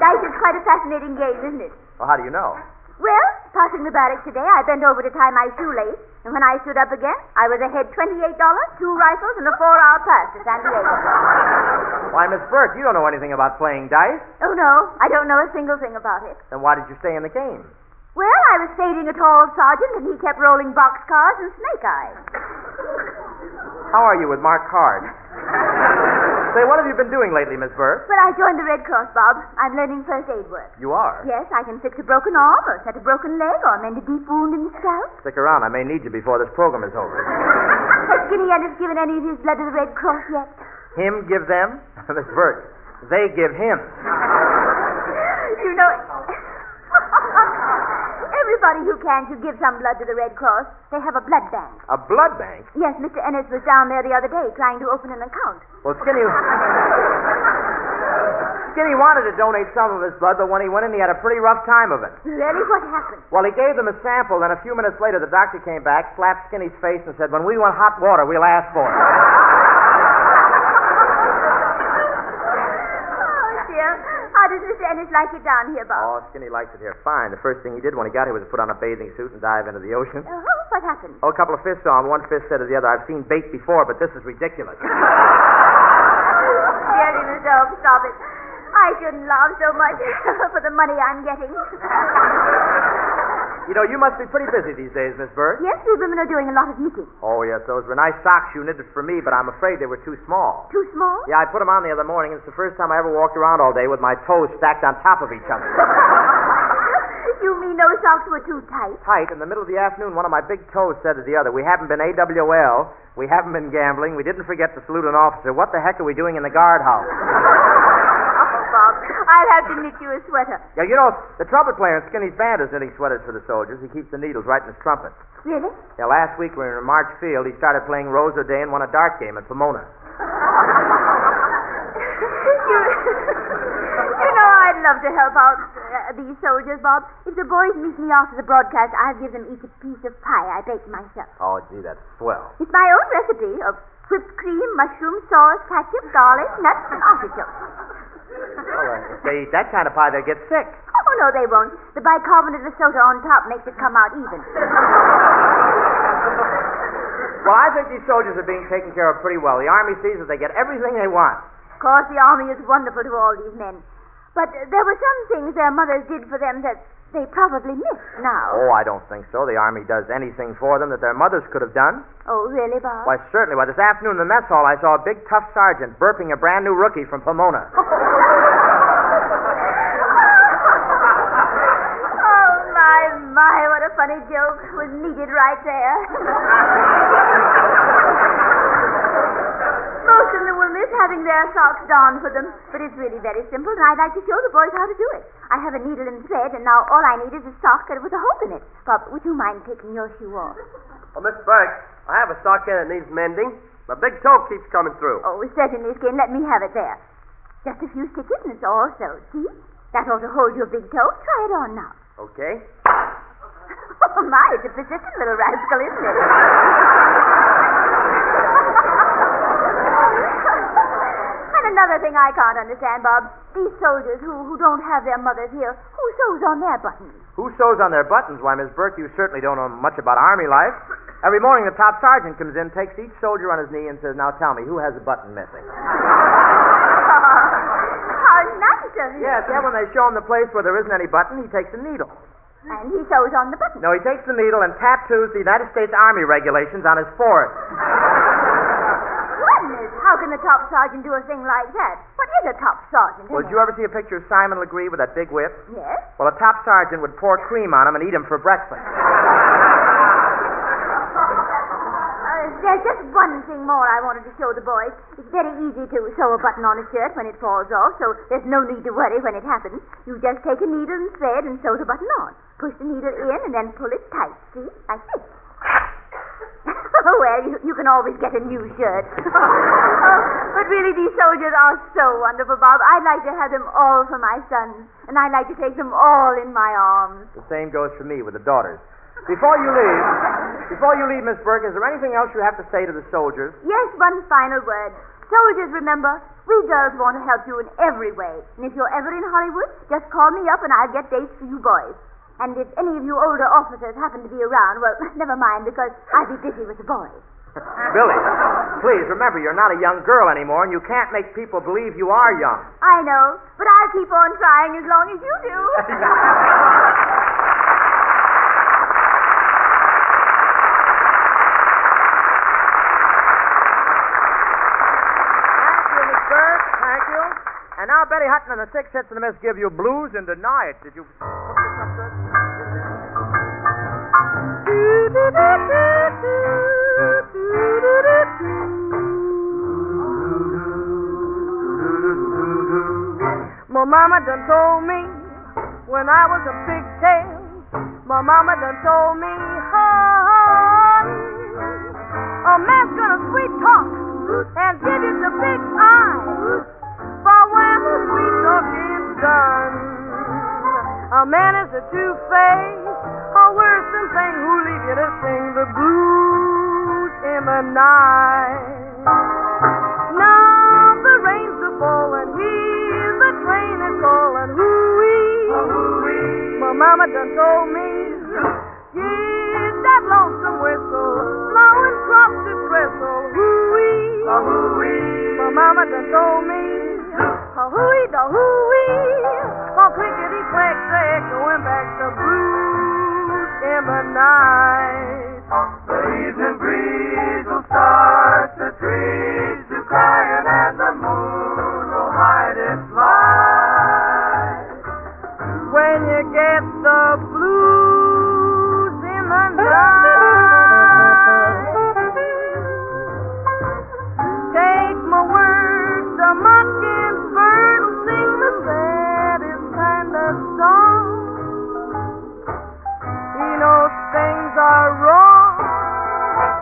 [SPEAKER 19] Dice is quite a fascinating game, isn't it?
[SPEAKER 3] Well, how do you know?
[SPEAKER 19] Well, Crossing the barracks today, I bent over to tie my shoelace, and when I stood up again, I was ahead $28, 2 rifles, and a 4-hour pass to San Diego.
[SPEAKER 3] Why, Miss Burke, you don't know anything about playing dice.
[SPEAKER 19] Oh, no, I don't know a single thing about it.
[SPEAKER 3] Then why did you stay in the game?
[SPEAKER 19] Well, I was fading a tall sergeant, and he kept rolling boxcars and snake eyes.
[SPEAKER 3] How are you with marked cards? Say, what have you been doing lately, Miss Burke?
[SPEAKER 19] Well, I joined the Red Cross, Bob. I'm learning first aid work.
[SPEAKER 3] You are?
[SPEAKER 19] Yes, I can fix a broken arm, or set a broken leg, or mend a deep wound in the scalp.
[SPEAKER 3] Stick around. I may need you before this program is over.
[SPEAKER 19] Has Skinny Ennis given any of his blood to the Red Cross yet?
[SPEAKER 3] Him give them? Miss Burke, they give him.
[SPEAKER 19] You know, everybody who can should give some blood to the Red Cross. They have a blood bank.
[SPEAKER 3] A blood bank?
[SPEAKER 19] Yes, Mr. Ennis was down there the other day trying to open an account.
[SPEAKER 3] Well, Skinny wanted to donate some of his blood, but when he went in, he had a pretty rough time of it.
[SPEAKER 19] Really? What happened?
[SPEAKER 3] Well, he gave them a sample, then a few minutes later, the doctor came back, slapped Skinny's face, and said, "When we want hot water, we'll ask for it."
[SPEAKER 19] How does Mr. Ennis like it down here, Bob?
[SPEAKER 3] Oh, Skinny likes it here fine. The first thing he did when he got here was to put on a bathing suit and dive into the ocean.
[SPEAKER 19] What happened?
[SPEAKER 3] Oh, a couple of fists saw him. One fist said to the other, "I've seen bait before, but this is ridiculous."
[SPEAKER 19] Really, Miss Oak, stop it. I shouldn't laugh so much for the money I'm getting.
[SPEAKER 3] You know, you must be pretty busy these days, Miss Burke.
[SPEAKER 19] Yes, we women are doing a lot of knitting.
[SPEAKER 3] Oh, yes, those were nice socks you knitted for me, but I'm afraid they were too small.
[SPEAKER 19] Too small?
[SPEAKER 3] Yeah, I put them on the other morning, and it's the first time I ever walked around all day with my toes stacked on top of each other.
[SPEAKER 19] You mean those socks were too tight?
[SPEAKER 3] Tight. In the middle of the afternoon, one of my big toes said to the other, "We haven't been AWL, we haven't been gambling, we didn't forget to salute an officer. What the heck are we doing in the guardhouse?"
[SPEAKER 19] Bob, I'll have to knit you a sweater.
[SPEAKER 3] Yeah, you know, the trumpet player in Skinny's band is knitting sweaters for the soldiers. He keeps the needles right in his trumpet.
[SPEAKER 19] Really?
[SPEAKER 3] Yeah, last week we were in March Field. He started playing Rose O'Day and won a dart game at Pomona.
[SPEAKER 19] You know, I'd love to help out these soldiers, Bob. If the boys meet me after the broadcast, I'll give them each a piece of pie I baked myself.
[SPEAKER 3] Oh, gee, that's swell.
[SPEAKER 19] It's my own recipe of whipped cream, mushroom sauce, ketchup, garlic, nuts, and artichokes.
[SPEAKER 3] Well, if they eat that kind of pie, they'll get sick.
[SPEAKER 19] Oh, no, they won't. The bicarbonate of soda on top makes it come out even.
[SPEAKER 3] Well, I think these soldiers are being taken care of pretty well. The Army sees that they get everything they want.
[SPEAKER 19] Of course, the Army is wonderful to all these men. But there were some things their mothers did for them that they probably miss now.
[SPEAKER 3] Oh, I don't think so. The Army does anything for them that their mothers could have done.
[SPEAKER 19] Oh, really, Bob?
[SPEAKER 3] Why, certainly. Why, this afternoon in the mess hall, I saw a big, tough sergeant burping a brand new rookie from Pomona.
[SPEAKER 19] Oh, my, what a funny joke was needed right there. Most of them will miss having their socks darned for them, but it's really very simple, and I'd like to show the boys how to do it. I have a needle and thread, and now all I need is a sock with a hole in it. Bob, would you mind taking your shoe off?
[SPEAKER 4] Oh, Miss Burke, I have a sock here that needs mending. My big toe keeps coming through.
[SPEAKER 19] Oh, certainly, Skin. Let me have it there. Just a few stitches, and it's all sewed. See? That ought to hold your big toe. Try it on now.
[SPEAKER 3] Okay.
[SPEAKER 19] Oh, my, it's a persistent little rascal, isn't it? And another thing I can't understand, Bob. These soldiers who don't have their mothers here, who sews on their buttons?
[SPEAKER 3] Who sews on their buttons? Why, Miss Burke, you certainly don't know much about Army life. Every morning the top sergeant comes in, takes each soldier on his knee, and says, "Now tell me, who has a button missing?"
[SPEAKER 19] How nice of you.
[SPEAKER 3] Yes, when they show him the place where there isn't any button, he takes a needle.
[SPEAKER 19] And he sews on the button.
[SPEAKER 3] No, he takes the needle and tattoos the United States Army regulations on his forehead.
[SPEAKER 19] Goodness, how can the top sergeant do a thing like that? What is a top sergeant?
[SPEAKER 3] Well, did you ever see a picture of Simon Legree with that big whip?
[SPEAKER 19] Yes.
[SPEAKER 3] Well, a top sergeant would pour cream on him and eat him for breakfast.
[SPEAKER 19] There's just one thing more I wanted to show the boys. It's very easy to sew a button on a shirt when it falls off, so there's no need to worry when it happens. You just take a needle and thread and sew the button on. Push the needle in and then pull it tight. See? Like this. Well, you can always get a new shirt. But really, these soldiers are so wonderful, Bob. I'd like to have them all for my sons, and I'd like to take them all in my arms.
[SPEAKER 3] The same goes for me with the daughters. Before you leave, Miss Burke, is there anything else you have to say to the soldiers?
[SPEAKER 19] Yes, one final word. Soldiers, remember, we girls want to help you in every way. And if you're ever in Hollywood, just call me up and I'll get dates for you boys. And if any of you older officers happen to be around, well, never mind, because I'll be busy with the boys.
[SPEAKER 3] Billy, please remember, you're not a young girl anymore, and you can't make people believe you are young.
[SPEAKER 19] I know, but I'll keep on trying as long as you do.
[SPEAKER 3] Thank you. And now Betty Hutton and the Six Hits and a Miss give you blues and deny it. Did you...
[SPEAKER 10] My mama done told me when I was a pigtail. My mama done told me, honey, a man's gonna sweet talk and give you the big eye. For when the sweet talking's done, a man is a two-faced, a worrisome thing who leave you to sing the blues in the night. Now the rains are falling, hear the train is calling, hoo-wee. My mama done told me, hear that lonesome whistle, blowing across the trestle, hoo-wee. My mama done told me, hoo-wee, da hoo-wee, oh clickety-clack, going back to blues in the night. The evening breeze will start the trees to crying, and the moon will hide its light. When you get the blues in the night, take my word, the mockingbird will sing the saddest kind of song. He knows things are wrong,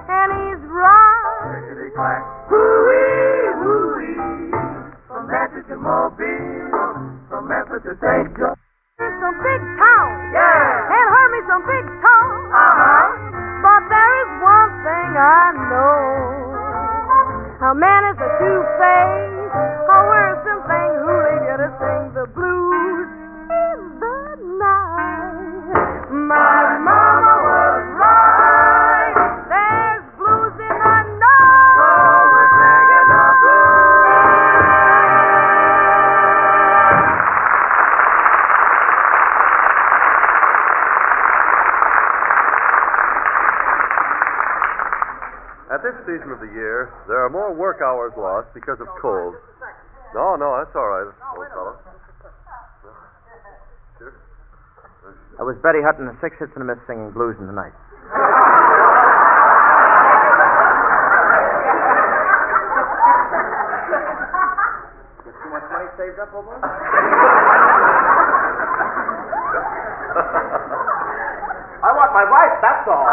[SPEAKER 10] and he's right. Clickety-clack, hoo-wee, hoo-wee, from Memphis to Mobile, from Memphis to St. Joe. Some big town, yeah, and heard me some big town, but there is one thing I know. A man is a two-faced, a worrisome thing who leave you to sing the blues in the night. My mama was right. There's blues in the night. So we're singing the blues.
[SPEAKER 17] At this season of the year, there are more work hours lost because of cold. No, that's all right, old fellow.
[SPEAKER 3] That was Betty Hutton and the Six Hits and a Miss singing blues in the night. Get too much money saved up, old boy? I want my wife, that's all.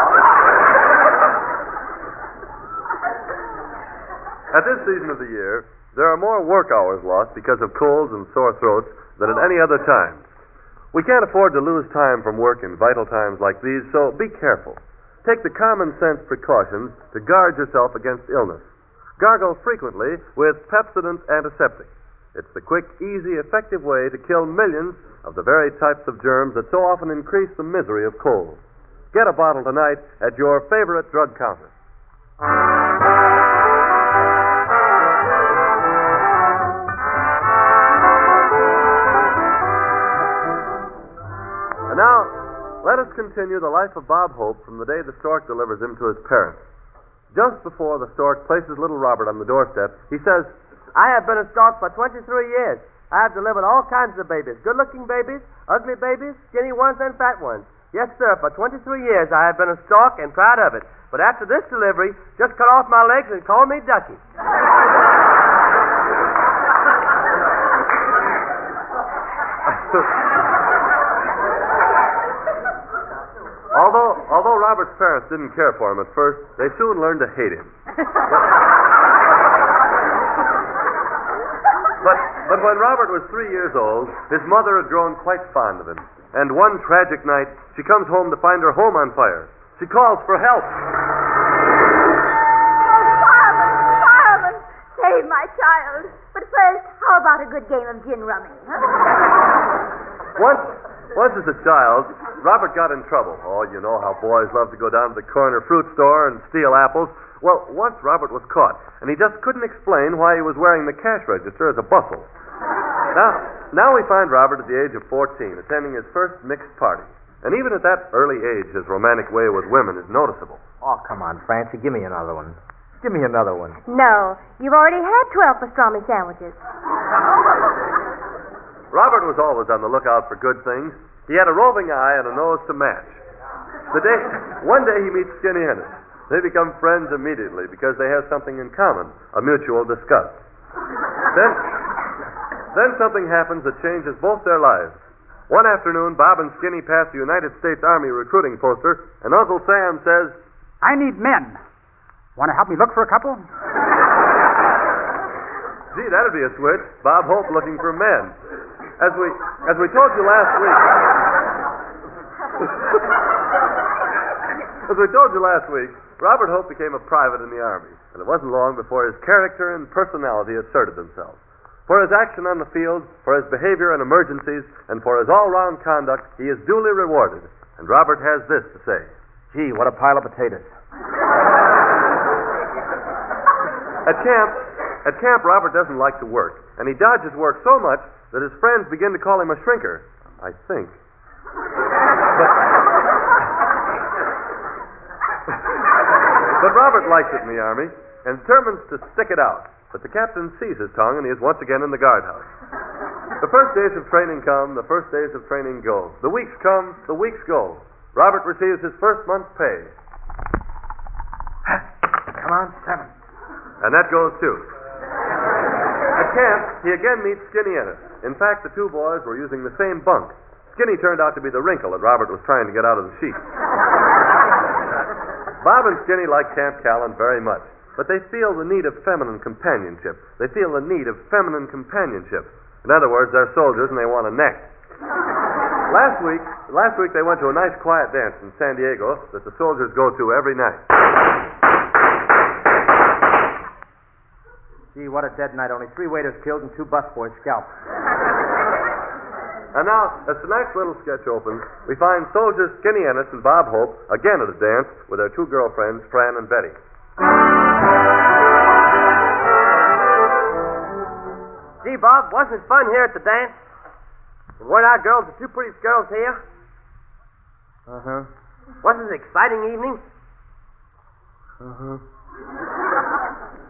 [SPEAKER 17] At this season of the year, there are more work hours lost because of colds and sore throats than at any other time. We can't afford to lose time from work in vital times like these, so be careful. Take the common sense precautions to guard yourself against illness. Gargle frequently with Pepsodent Antiseptic. It's the quick, easy, effective way to kill millions of the very types of germs that so often increase the misery of cold. Get a bottle tonight at your favorite drug counter. And now, let us continue the life of Bob Hope from the day the stork delivers him to his parents. Just before the stork places little Robert on the doorstep, he says,
[SPEAKER 3] I have been a stork for 23 years. I have delivered all kinds of babies. Good-looking babies, ugly babies, skinny ones, and fat ones. Yes, sir, for 23 years I have been a stork and proud of it. But after this delivery, just cut off my legs and call me Ducky.
[SPEAKER 17] Although Robert's parents didn't care for him at first, they soon learned to hate him. But when Robert was 3 years old, his mother had grown quite fond of him. And one tragic night, she comes home to find her home on fire. She calls for help.
[SPEAKER 19] Fireman, save my child. But first, how about a good game of gin rummy? Huh?
[SPEAKER 17] Once as a child, Robert got in trouble. Oh, you know how boys love to go down to the corner fruit store and steal apples. Well, once Robert was caught, and he just couldn't explain why he was wearing the cash register as a bustle. Now we find Robert at the age of 14, attending his first mixed party. And even at that early age, his romantic way with women is noticeable.
[SPEAKER 3] Oh, come on, Francie. Give me another one. Give me another one.
[SPEAKER 19] No, you've already had 12 pastrami sandwiches.
[SPEAKER 17] Robert was always on the lookout for good things. He had a roving eye and a nose to match. One day he meets Skinny Ennis. They become friends immediately because they have something in common, a mutual disgust. Then something happens that changes both their lives. One afternoon, Bob and Skinny pass the United States Army recruiting poster, and Uncle Sam says,
[SPEAKER 2] I need men. Want to help me look for a couple?
[SPEAKER 17] Gee, that'd be a switch. Bob Hope looking for men. As we told you last week... As we told you last week, Robert Hope became a private in the Army, and it wasn't long before his character and personality asserted themselves. For his action on the field, for his behavior in emergencies, and for his all-round conduct, he is duly rewarded. And Robert has this to say.
[SPEAKER 3] Gee, what a pile of potatoes.
[SPEAKER 17] At camp, Robert doesn't like to work, and he dodges work so much that his friends begin to call him a shrinker, I think. But Robert likes it in the Army and determines to stick it out. But the captain sees his tongue, and he is once again in the guardhouse. The first days of training come, the first days of training go. The weeks come, the weeks go. Robert receives his first month's pay.
[SPEAKER 3] Come on, 7.
[SPEAKER 17] And that goes too. At camp, he again meets Skinny Ennis. In fact, the two boys were using the same bunk. Skinny turned out to be the wrinkle that Robert was trying to get out of the sheet. Bob and Skinny like Camp Callan very much, but they feel the need of feminine companionship. In other words, they're soldiers and they want a neck. Last week they went to a nice quiet dance in San Diego that the soldiers go to every night.
[SPEAKER 3] Gee, what a dead night. Only 3 waiters killed and 2 busboys scalped.
[SPEAKER 17] And now, as tonight's little sketch opens, we find soldiers Skinny Ennis and Bob Hope again at a dance with their 2 girlfriends, Fran and Betty.
[SPEAKER 3] Gee, Bob, wasn't it fun here at the dance? Weren't our girls the 2 prettiest girls here? Uh-huh. Wasn't it an exciting evening? Uh-huh.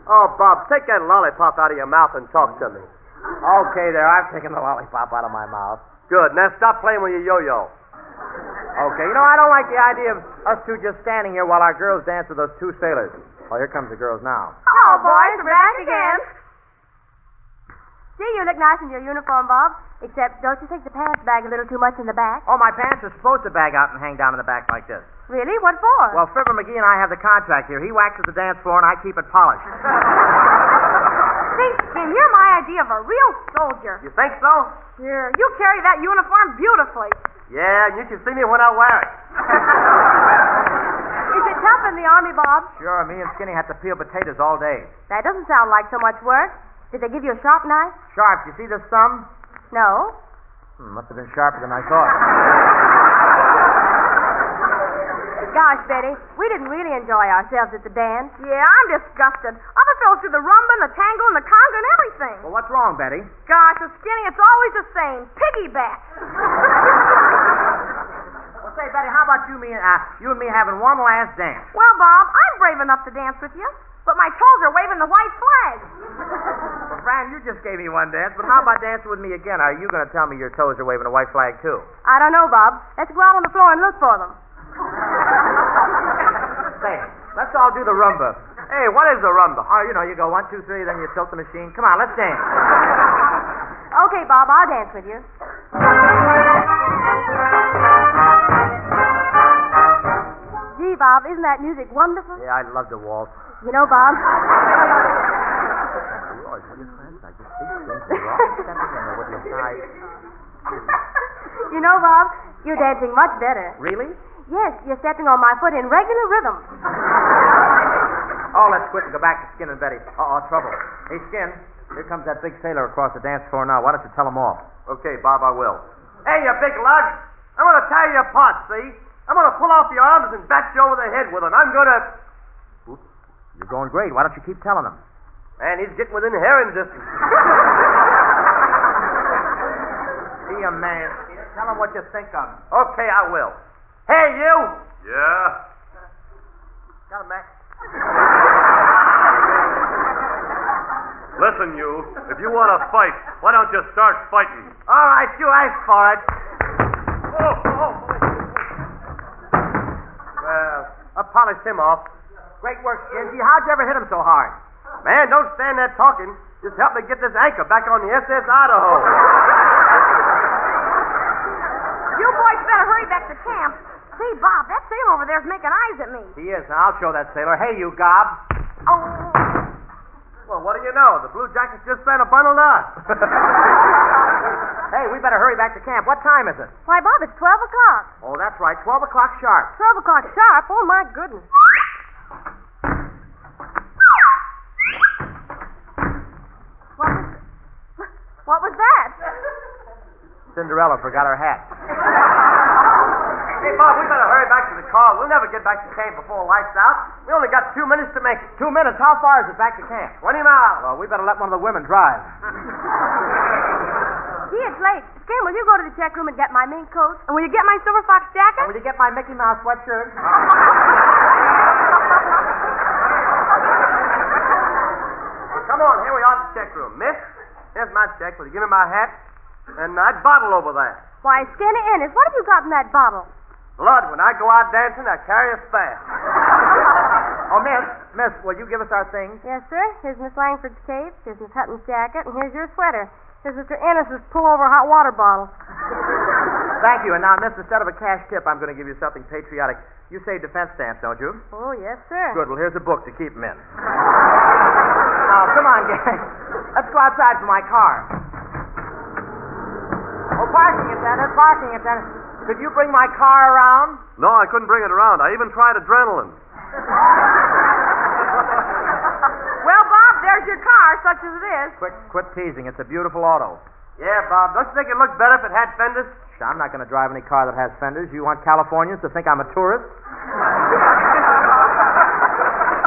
[SPEAKER 3] Oh, Bob, take that lollipop out of your mouth and talk to me. Okay, there, I've taken the lollipop out of my mouth. Good. Now stop playing with your yo-yo. Okay, I don't like the idea of us 2 just standing here while our girls dance with those 2 sailors. Oh, here comes the girls now.
[SPEAKER 19] Oh, boys, we're back again. See, you look nice in your uniform, Bob. Except, don't you think the pants bag a little too much in the back?
[SPEAKER 3] Oh, my pants are supposed to bag out and hang down in the back like this.
[SPEAKER 19] Really? What for?
[SPEAKER 3] Well, Fibber, McGee, and I have the contract here. He waxes the dance floor, and I keep it polished.
[SPEAKER 10] See, Jim, you're my idea of a real soldier.
[SPEAKER 3] You think so?
[SPEAKER 10] Sure. You carry that uniform beautifully.
[SPEAKER 3] Yeah, and you can see me when I wear it.
[SPEAKER 10] Is it tough in the Army, Bob?
[SPEAKER 3] Sure, me and Skinny had to peel potatoes all day.
[SPEAKER 19] That doesn't sound like so much work. Did they give you a sharp knife?
[SPEAKER 3] Sharp. You see this thumb?
[SPEAKER 19] No.
[SPEAKER 3] Must have been sharper than I thought.
[SPEAKER 19] Gosh, Betty, we didn't really enjoy ourselves at the dance.
[SPEAKER 10] Yeah, I'm disgusted. I fell through the rumba and the tango and the conga and everything.
[SPEAKER 3] Well, what's wrong, Betty?
[SPEAKER 10] Gosh, with Skinny, it's always the same. Piggyback.
[SPEAKER 3] Well, say, Betty, how about you and me having one last dance?
[SPEAKER 10] Well, Bob, I'm brave enough to dance with you, but my toes are waving the white flag.
[SPEAKER 3] Well, Fran, you just gave me one dance, but how about dancing with me again? Are you going to tell me your toes are waving a white flag, too?
[SPEAKER 19] I don't know, Bob. Let's go out on the floor and look for them.
[SPEAKER 3] Say, let's all do the rumba. Hey, what is the rumba? Oh, you go 1, 2, 3, then you tilt the machine. Come on, let's dance.
[SPEAKER 19] Okay, Bob, I'll dance with you. Gee, Bob, isn't that music wonderful?
[SPEAKER 3] Yeah, I love to waltz.
[SPEAKER 19] You know, Bob... You know, Bob, you're dancing much better.
[SPEAKER 3] Really?
[SPEAKER 19] Yes, you're stepping on my foot in regular rhythm.
[SPEAKER 3] Oh, let's quit and go back to Skin and Betty. Trouble. Hey, Skin, here comes that big sailor across the dance floor now. Why don't you tell him off?
[SPEAKER 17] Okay, Bob, I will.
[SPEAKER 3] Hey, you big lug!
[SPEAKER 4] I'm going to tie you apart, see? I'm going to pull off your arms and bat you over the head with them. I'm going to...
[SPEAKER 3] Oops. You're going great. Why don't you keep telling them?
[SPEAKER 4] Man, he's getting within hearing distance.
[SPEAKER 3] Be a man. Tell him what you think of him.
[SPEAKER 4] Okay, I will. Hey, you!
[SPEAKER 17] Yeah?
[SPEAKER 4] Got him, Mac.
[SPEAKER 17] Listen, you. If you want to fight, why don't you start fighting?
[SPEAKER 4] All right, you asked for it. Well, I polished him off.
[SPEAKER 3] Great work, Skingy. How'd you ever hit him so hard?
[SPEAKER 4] Man, don't stand there talking. Just help me get this anchor back on the SS Idaho.
[SPEAKER 15] You boys better hurry back to camp. See, Bob, that sailor over there's making eyes at me.
[SPEAKER 3] He is. Now, I'll show that sailor. Hey, you gob.
[SPEAKER 15] Oh.
[SPEAKER 4] Well, what do you know? The Blue Jackets just sent a bundle up.
[SPEAKER 3] Hey, we better hurry back to camp. What time is it?
[SPEAKER 15] Why, Bob, it's 12 o'clock.
[SPEAKER 3] Oh, that's right. 12 o'clock sharp.
[SPEAKER 15] 12 o'clock sharp? Oh, my goodness. What was that?
[SPEAKER 3] Cinderella forgot her hat.
[SPEAKER 4] Hey, Bob, we better hurry back to the car. We'll never get back to camp before lights out. We only got 2 minutes to make it.
[SPEAKER 3] 2 minutes? How far is it back to camp?
[SPEAKER 4] 20 miles.
[SPEAKER 3] Well, we better let one of the women drive.
[SPEAKER 15] Gee, it's late. Skin, will you go to the check room and get my mink coat? And will you get my silver fox jacket?
[SPEAKER 3] And will you get my Mickey Mouse sweatshirt?
[SPEAKER 4] Well, come on, here we are at the check room. Miss, here's my check. Will you give me my hat? And that bottle over there.
[SPEAKER 15] Why, Skinny Ennis, what have you got in that bottle?
[SPEAKER 4] Blood. When I go out dancing, I carry a spare.
[SPEAKER 3] Oh, Miss, will you give us our things?
[SPEAKER 15] Yes, sir. Here's Miss Langford's cape. Here's Miss Hutton's jacket. And here's your sweater. Here's Mr. Ennis's pull-over hot water bottle.
[SPEAKER 3] Thank you. And now, Miss, instead of a cash tip, I'm going to give you something patriotic. You save defense stamps, don't you?
[SPEAKER 15] Oh, yes, sir.
[SPEAKER 3] Good. Well, here's a book to keep them in. Now, come on, gang. Let's go outside for my car. Oh, parking attendant, parking attendant. Could you bring my car around?
[SPEAKER 17] No, I couldn't bring it around. I even tried adrenaline.
[SPEAKER 15] Well, Bob, there's your car, such as it is.
[SPEAKER 3] Quit teasing. It's a beautiful auto.
[SPEAKER 4] Yeah, Bob. Don't you think it looked better if it had fenders?
[SPEAKER 3] I'm not going to drive any car that has fenders. You want Californians to think I'm a tourist?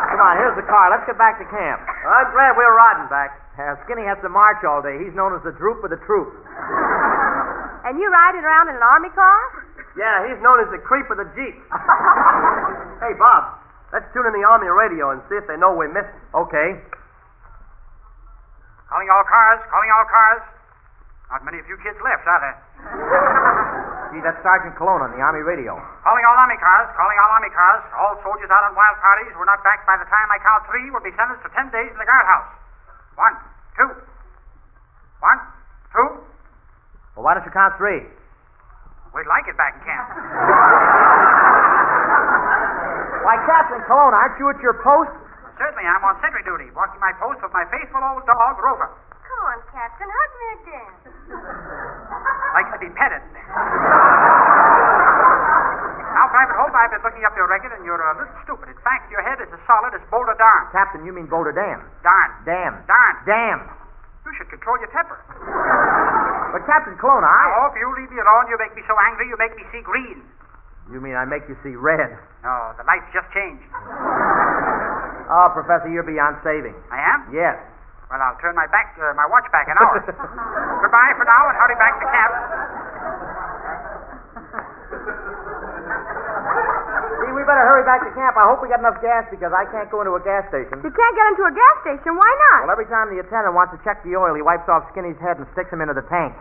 [SPEAKER 3] Come on, here's the car. Let's get back to camp.
[SPEAKER 4] I'm glad we're riding back.
[SPEAKER 3] Skinny has to march all day. He's known as the droop of the troop.
[SPEAKER 15] And you riding around in an army car?
[SPEAKER 4] Yeah, he's known as the creep of the Jeep. Hey, Bob, let's tune in the Army radio and see if they know we're missing.
[SPEAKER 3] Okay.
[SPEAKER 20] Calling all cars, calling all cars. Not many of you kids left, are there?
[SPEAKER 3] Gee, that's Sergeant Cologne on the Army radio.
[SPEAKER 20] Calling all Army cars, calling all Army cars. All soldiers out on wild parties who are not back by the time I count 3 will be sentenced to 10 days in the guardhouse. 1, 2. 1, 2.
[SPEAKER 3] Well, why don't you count 3?
[SPEAKER 20] We'd like it back in camp.
[SPEAKER 3] Why, Captain Cologne, aren't you at your post?
[SPEAKER 20] Certainly, I'm on sentry duty, walking my post with my faithful old dog, Rover.
[SPEAKER 15] Come on, Captain, hug me again.
[SPEAKER 20] Like to be petted. Now, Private Hope, I've been looking up your record, and you're a little stupid. In fact, your head is as solid as Boulder Darn.
[SPEAKER 3] Captain, you mean Boulder Dam.
[SPEAKER 20] Darn.
[SPEAKER 3] Dam.
[SPEAKER 20] Darn.
[SPEAKER 3] Dam.
[SPEAKER 20] You should control your temper.
[SPEAKER 3] But, Captain Cologne,
[SPEAKER 20] Now, if you leave me alone, you make me so angry you make me see green.
[SPEAKER 3] You mean I make you see red?
[SPEAKER 20] No, the lights just changed.
[SPEAKER 3] Oh, Professor, you're beyond saving.
[SPEAKER 20] I am?
[SPEAKER 3] Yes.
[SPEAKER 20] Well, I'll turn my watch back an hour. Goodbye for now and hurry back to camp.
[SPEAKER 3] See, we better hurry back to camp. I hope we got enough gas because I can't go into a gas station.
[SPEAKER 15] You can't get into a gas station. Why not?
[SPEAKER 3] Well, every time the attendant wants to check the oil, he wipes off Skinny's head and sticks him into the tank.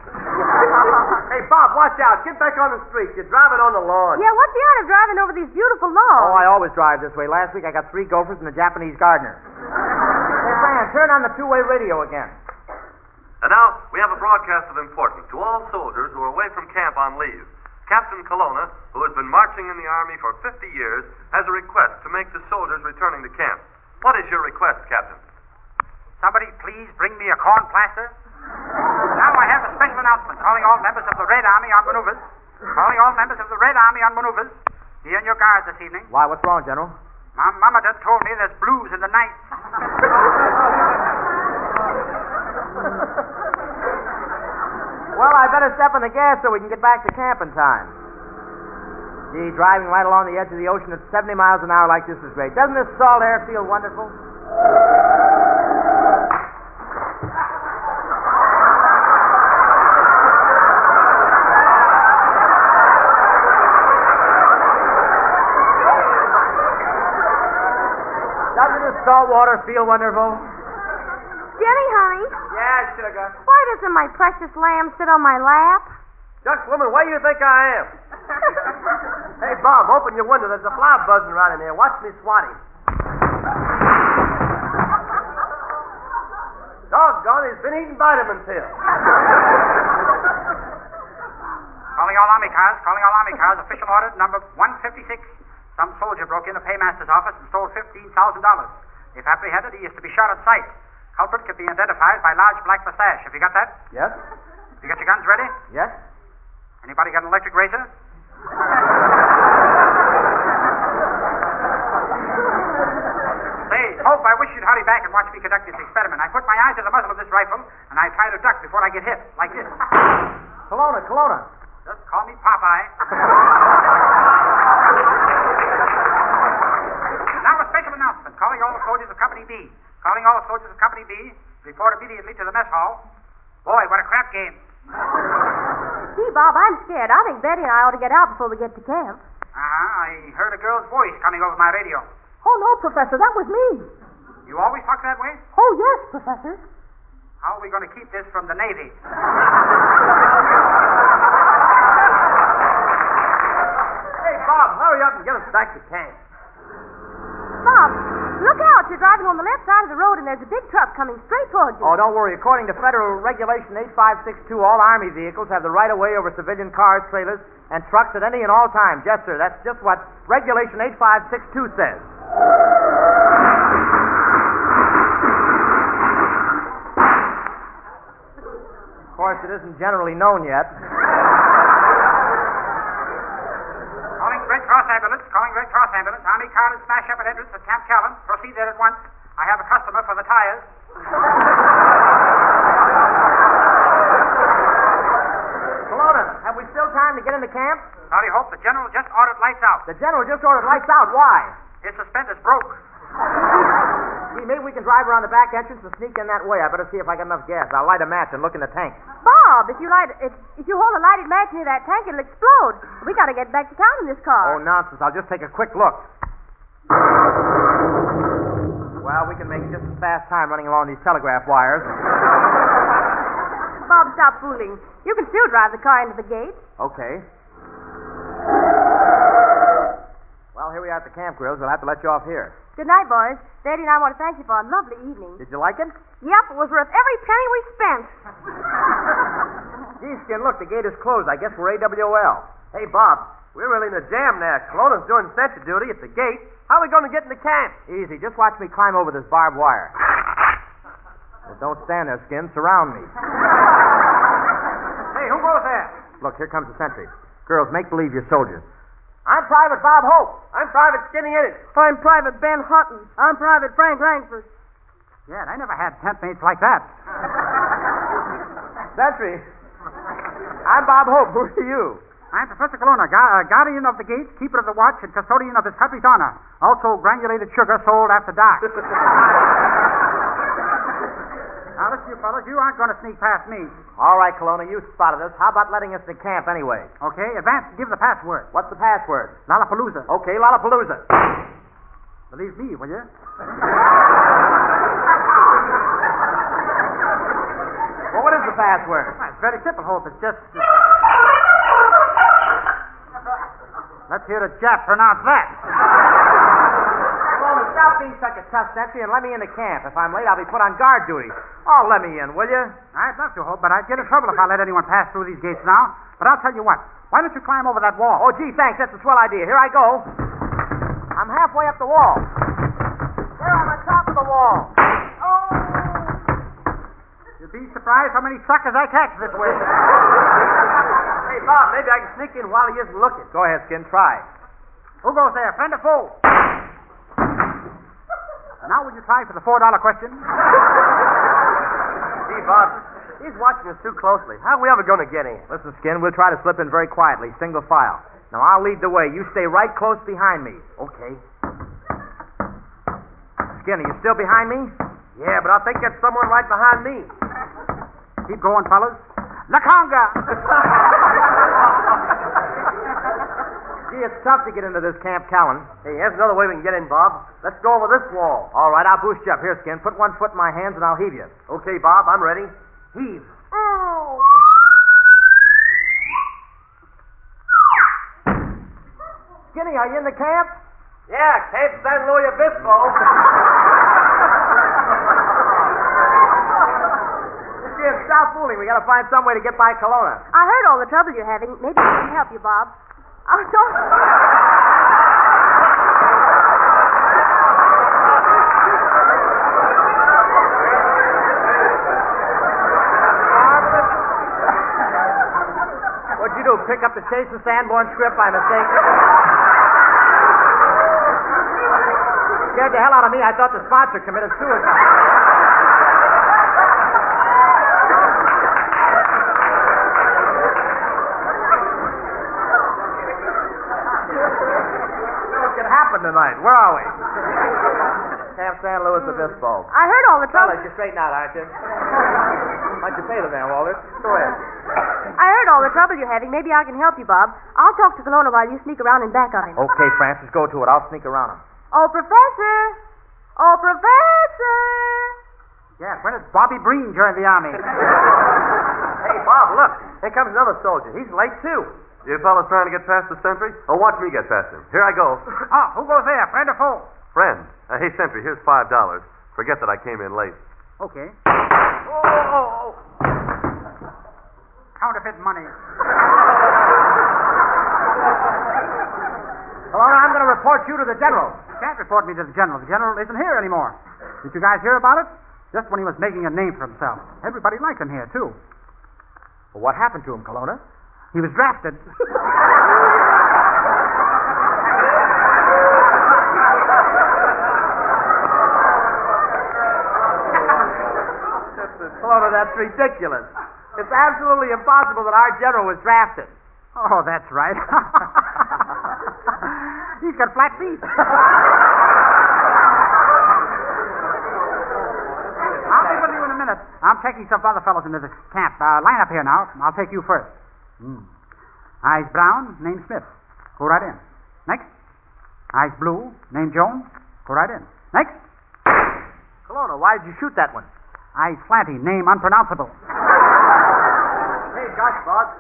[SPEAKER 4] Hey, Bob, watch out. Get back on the street. You're driving on the lawn.
[SPEAKER 15] Yeah, what's the art of driving over these beautiful lawns?
[SPEAKER 3] Oh, I always drive this way. Last week I got 3 gophers and a Japanese gardener. Hey, Fran, turn on the two-way radio again.
[SPEAKER 17] And now, we have a broadcast of importance to all soldiers who are away from camp on leave. Captain Colonna, who has been marching in the Army for 50 years, has a request to make to soldiers returning to camp. What is your request, Captain?
[SPEAKER 20] Somebody please bring me a corn plaster. Now I have a special announcement calling all members of the Red Army on maneuvers. Calling all members of the Red Army on maneuvers. Be on your guard this evening.
[SPEAKER 3] Why, what's wrong, General?
[SPEAKER 20] Mama done told me there's blues in the night.
[SPEAKER 3] Well, I better step on the gas so we can get back to camp in time. Gee, driving right along the edge of the ocean at 70 miles an hour like this is great. Doesn't this salt air feel wonderful? Doesn't this salt water feel wonderful?
[SPEAKER 15] Jenny, honey.
[SPEAKER 3] Yeah, sugar.
[SPEAKER 15] Why doesn't my precious lamb sit on my lap?
[SPEAKER 4] Duck woman, where do you think I am? Hey, Bob, open your window. There's a fly buzzing around in here. Watch me swat him. Doggone, he's been eating vitamin pills.
[SPEAKER 20] Calling all Army cars. Official order number 156. Some soldier broke in the paymaster's office and stole $15,000. If apprehended, he is to be shot at sight. Culprit can be identified by large black mustache. Have you got that?
[SPEAKER 3] Yes?
[SPEAKER 20] You got your guns ready?
[SPEAKER 3] Yes?
[SPEAKER 20] Anybody got an electric razor? Say, Pope, I wish you'd hurry back and watch me conduct this experiment. I put my eye to the muzzle of this rifle, and I try to duck before I get hit, like this.
[SPEAKER 3] Kelowna.
[SPEAKER 20] Just call me Popeye. Now a special announcement. Calling all the soldiers of Company B. Report immediately to the mess hall. Boy, what a crap game.
[SPEAKER 15] Gee, Bob, I'm scared. I think Betty and I ought to get out before we get to camp.
[SPEAKER 20] I heard a girl's voice coming over my radio.
[SPEAKER 15] Oh, no, Professor, that was me.
[SPEAKER 20] You always talk that way?
[SPEAKER 15] Oh, yes, Professor.
[SPEAKER 20] How are we going to keep this from the Navy?
[SPEAKER 4] Hey, Bob, hurry up and get us back to camp.
[SPEAKER 15] Bob, look out. You're driving on the left side of the road, and there's a big truck coming straight towards you.
[SPEAKER 3] Oh, don't worry. According to Federal Regulation 8562, all Army vehicles have the right of way over civilian cars, trailers, and trucks at any and all times. Yes, sir. That's just what Regulation 8562 says. Of course, it isn't generally known yet.
[SPEAKER 20] Calling Red Cross ambulance. Army car is smashed up at entrance at Camp Callan. Proceed there at once. I have a customer for the tires.
[SPEAKER 3] Kelowna, have we still time to get into camp?
[SPEAKER 20] Howdy, Hope. The general just ordered lights out.
[SPEAKER 3] The general just ordered lights out. Why?
[SPEAKER 20] His suspenders broke.
[SPEAKER 3] Gee, maybe we can drive around the back entrance and sneak in that way. I better see if I got enough gas. I'll light a match and look in the tank.
[SPEAKER 15] Bob, if you hold a lighted match near that tank, it'll explode. We got to get back to town in this car.
[SPEAKER 3] Oh, nonsense. I'll just take a quick look. Well, we can make just as fast time running along these telegraph wires.
[SPEAKER 15] Bob, stop fooling. You can still drive the car into the gate.
[SPEAKER 3] Okay. Well, here we are at the camp, Grills. We'll have to let you off here.
[SPEAKER 15] Good night, boys. Daddy and I want to thank you for a lovely evening.
[SPEAKER 3] Did you like it?
[SPEAKER 15] Yep, it was worth every penny we spent.
[SPEAKER 3] Gee, Skin, look, the gate is closed. I guess we're AWL.
[SPEAKER 4] Hey, Bob, we're really in a jam now. Kelowna's doing sentry duty at the gate. How are we going to get into camp?
[SPEAKER 3] Easy. Just watch me climb over this barbed wire. Well, don't stand there, Skin. Surround me.
[SPEAKER 20] Hey, who goes there?
[SPEAKER 3] Look, here comes the sentry. Girls, make believe you're soldiers. I'm Private Bob Hope.
[SPEAKER 4] I'm Private Skinny Innes.
[SPEAKER 15] I'm Private Ben Hutton. I'm Private Frank Langford.
[SPEAKER 20] Yeah, I never had tent mates like that.
[SPEAKER 3] Sentry. I'm Bob Hope. Who are you?
[SPEAKER 20] I'm Professor Kelowna, guardian of the gate, keeper of the watch, and custodian of this country's honor. Also granulated sugar sold after dark. Now, listen, you fellas, you aren't going to sneak past me.
[SPEAKER 3] All right, Kelowna, you spotted us. How about letting us to camp anyway?
[SPEAKER 20] Okay, advance, give the password.
[SPEAKER 3] What's the password?
[SPEAKER 20] Lollapalooza.
[SPEAKER 3] Okay, Lollapalooza.
[SPEAKER 20] Believe me, will you?
[SPEAKER 3] Well, what is the password?
[SPEAKER 20] It's very simple, Hope. It's just... Let's hear a Jap pronounce that.
[SPEAKER 3] Kelowna, stop being such a tough sentry and let me into camp. If I'm late, I'll be put on guard duty. Oh, let me in, will you?
[SPEAKER 20] I'd love to, Hope, but I'd get in trouble if I let anyone pass through these gates now. But I'll tell you what. Why don't you climb over that wall?
[SPEAKER 3] Oh, gee, thanks. That's a swell idea. Here I go. I'm halfway up the wall. There on the top of the wall. Oh!
[SPEAKER 20] You'd be surprised how many suckers I catch this way.
[SPEAKER 4] Hey, Bob, maybe I can sneak in while he isn't looking.
[SPEAKER 3] Go ahead, Skin. Try.
[SPEAKER 20] Who goes there, friend or foe? Now will you try for the $4 question?
[SPEAKER 4] Gee, Bob, he's watching us too closely. How are we ever going to get in?
[SPEAKER 3] Listen, Skin, we'll try to slip in very quietly, single file. Now, I'll lead the way. You stay right close behind me. Okay. Skinny, you still behind me?
[SPEAKER 4] Yeah, but I think there's someone right behind me.
[SPEAKER 2] Keep going, fellas. La conga!
[SPEAKER 3] Gee, it's tough to get into this Camp Callan.
[SPEAKER 4] Hey, here's another way we can get in, Bob. Let's go over this wall.
[SPEAKER 3] All right, I'll boost you up. Here, Skin. Put one foot in my hands and I'll heave you.
[SPEAKER 4] Okay, Bob, I'm ready. Heave.
[SPEAKER 19] Oh.
[SPEAKER 3] Skinny, are you in the camp?
[SPEAKER 4] Yeah, Camp San Luis Obispo.
[SPEAKER 3] Skin, stop fooling. We gotta find some way to get by Kelowna.
[SPEAKER 15] I heard all the trouble you're having. Maybe I can help you, Bob. Oh, don't...
[SPEAKER 3] What'd you do, pick up the Chase and Sanborn script by mistake? Scared the hell out of me. I thought the sponsor committed suicide. Tonight. Where are we? Camp San Luis Obispo.
[SPEAKER 15] I heard all the trouble.
[SPEAKER 3] Fellas, you're straightened out, aren't you? Why'd you pay the man, Walter? Go ahead.
[SPEAKER 15] I heard all the trouble you're having. Maybe I can help you, Bob. I'll talk to Kelowna while you sneak around in back of him.
[SPEAKER 3] Okay, Francis, go to it. I'll sneak around him.
[SPEAKER 15] Oh, Professor! Oh, Professor!
[SPEAKER 2] Yes, when did Bobby Breen join the army?
[SPEAKER 4] Hey, Bob, look. Here comes another soldier. He's late, too.
[SPEAKER 17] You fellas trying to get past the sentry? Oh, watch me get past him. Here I go.
[SPEAKER 2] Oh, who goes there? Friend or foe?
[SPEAKER 17] Friend. Hey, sentry, here's $5. Forget that I came in late.
[SPEAKER 2] Okay.
[SPEAKER 4] Oh.
[SPEAKER 2] Counterfeit money.
[SPEAKER 3] Kelowna, I'm going to report you to the general.
[SPEAKER 2] Can't report me to the general. The general isn't here anymore. Did you guys hear about it? Just when he was making a name for himself. Everybody liked him here, too.
[SPEAKER 3] Well, what happened to him, Kelowna?
[SPEAKER 2] He was drafted.
[SPEAKER 3] Kelowna, that's ridiculous. It's absolutely impossible that our general was drafted.
[SPEAKER 2] Oh, that's right. He's got flat feet. I'll be with you in a minute. I'm taking some other fellows into the camp. Line up here now. I'll take you first. Eyes brown, name Smith. Go right in. Next. Eyes blue, name Jones. Go right in. Next.
[SPEAKER 3] Kelowna, why did you shoot that one?
[SPEAKER 2] Eyes slanty, name unpronounceable.
[SPEAKER 4] Hey, gosh, Bob.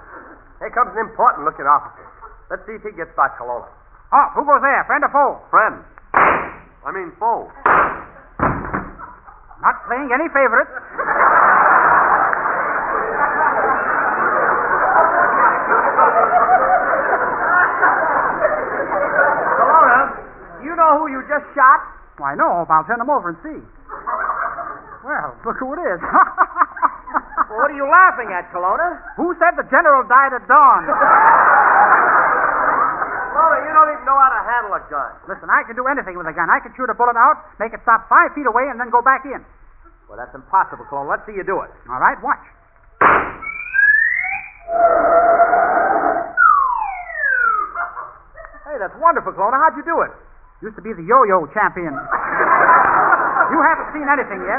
[SPEAKER 4] Here comes an important-looking officer. Let's see if he gets by Kelowna.
[SPEAKER 2] Oh, who goes there? Friend or foe?
[SPEAKER 17] Friend. I mean, foe.
[SPEAKER 2] Not playing any favorites.
[SPEAKER 3] Know who you just shot?
[SPEAKER 2] Why, no, but I'll turn him over and see. Well, look who it is.
[SPEAKER 3] Well, what are you laughing at, Kelowna?
[SPEAKER 2] Who said the general died at dawn?
[SPEAKER 4] Kelowna, you don't even know how to handle a gun.
[SPEAKER 2] Listen, I can do anything with a gun. I can shoot a bullet out, make it stop 5 feet away, and then go back in.
[SPEAKER 3] Well, that's impossible, Kelowna. Let's see you do it.
[SPEAKER 2] All right, watch.
[SPEAKER 3] Hey, that's wonderful, Kelowna. How'd you do it?
[SPEAKER 2] Used to be the yo-yo champion. You haven't seen anything yet.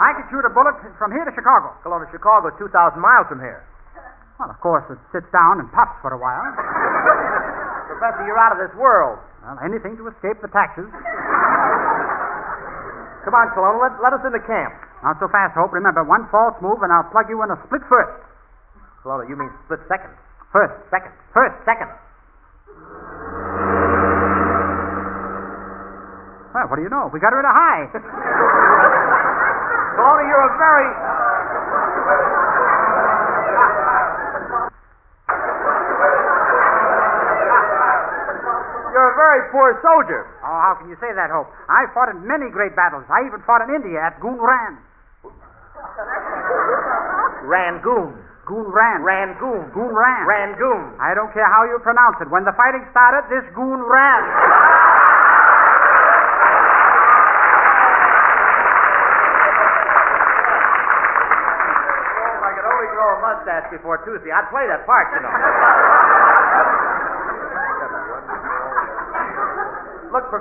[SPEAKER 2] I could shoot a bullet from here to Chicago.
[SPEAKER 3] Kelowna, Chicago, 2,000 miles from here.
[SPEAKER 2] Well, of course, it sits down and puffs for a while.
[SPEAKER 3] Professor, you're out of this world.
[SPEAKER 2] Well, anything to escape the taxes.
[SPEAKER 3] Come on, Kelowna, let us into camp.
[SPEAKER 2] Not so fast, Hope. Remember, one false move and I'll plug you in a split first.
[SPEAKER 3] Kelowna, you mean split second?
[SPEAKER 2] First.
[SPEAKER 3] Second.
[SPEAKER 2] First.
[SPEAKER 3] Second.
[SPEAKER 2] Well, what do you know? We got her in a high.
[SPEAKER 3] Kelowna, you're a very... You're a very poor soldier.
[SPEAKER 2] Oh, how can you say that, Hope? I fought in many great battles. I even fought in India at Goon-Ran.
[SPEAKER 3] Rangoon.
[SPEAKER 2] Goon-Ran.
[SPEAKER 3] Rangoon.
[SPEAKER 2] Goon-Ran.
[SPEAKER 3] Rangoon.
[SPEAKER 2] I don't care how you pronounce it. When the fighting started, this goon ran.
[SPEAKER 3] If I could only grow a mustache before Tuesday, I'd play that part, you know.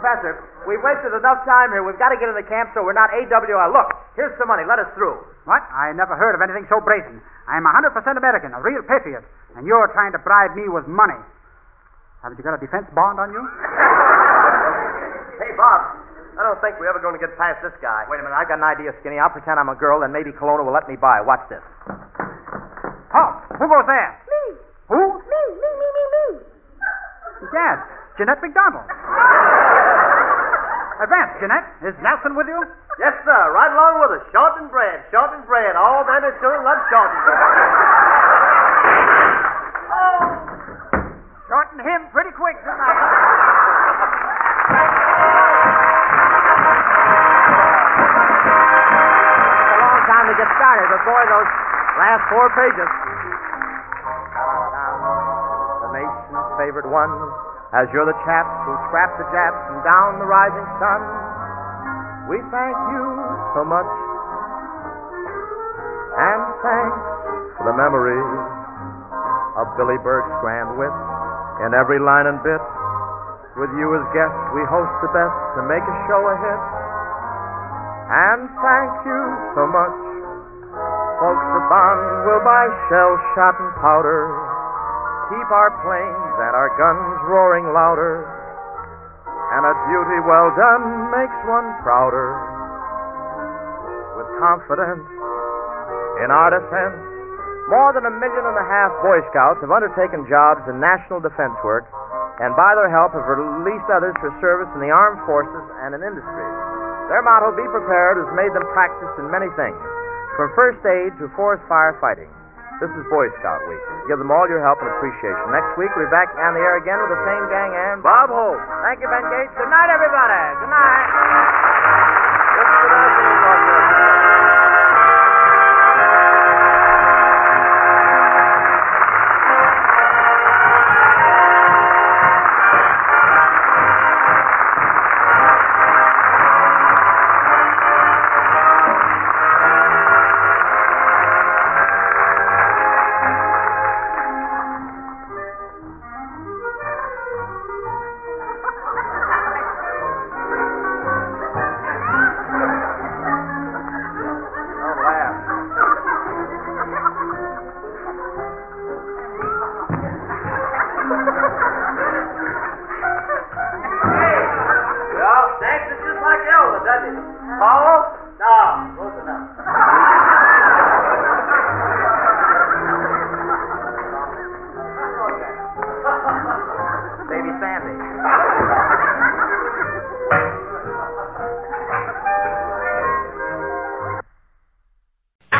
[SPEAKER 3] Professor, we've wasted enough time here. We've got to get in the camp so we're not AWR. Look, here's some money. Let us through.
[SPEAKER 20] What? I never heard of anything so brazen. I'm 100% American, a real patriot, and you're trying to bribe me with money. Haven't you got a defense bond on you?
[SPEAKER 3] Hey, Bob, I don't think we're ever going to get past this guy. Wait a minute. I got an idea, Skinny. I'll pretend I'm a girl, and maybe Kelowna will let me by. Watch this.
[SPEAKER 20] Oh, who goes there?
[SPEAKER 19] Me.
[SPEAKER 20] Who?
[SPEAKER 19] Me.
[SPEAKER 20] Dad, Jeanette McDonald. Advance, Jeanette. Is Nelson with you?
[SPEAKER 3] Yes, sir. Right along with us. Short and bread. All men are children love short and bread.
[SPEAKER 20] Oh! Shorten him pretty quick tonight.
[SPEAKER 3] It's a long time to get started, but boy, those last 4 pages. The nation's favored one, as you're the chaps who scrap the Japs from down the rising sun. We thank you so much, and thanks for the memory of Billy Berg's grand wit in every line and bit. With you as guest, we host the best to make a show a hit. And thank you so much, folks at Bonn will buy shell, shot, and powder, keep our planes and our guns roaring louder, and a duty well done makes one prouder. With confidence in our defense, more than 1.5 million Boy Scouts have undertaken jobs in national defense work, and by their help have released others for service in the armed forces and in industry. Their motto, "Be prepared," has made them practice in many things, from first aid to forest firefighting. This is Boy Scout Week. Give them all your help and appreciation. Next week, we'll be back on the air again with the same gang and Bob Hope. Thank you, Ben Gates. Good night, everybody. Good night.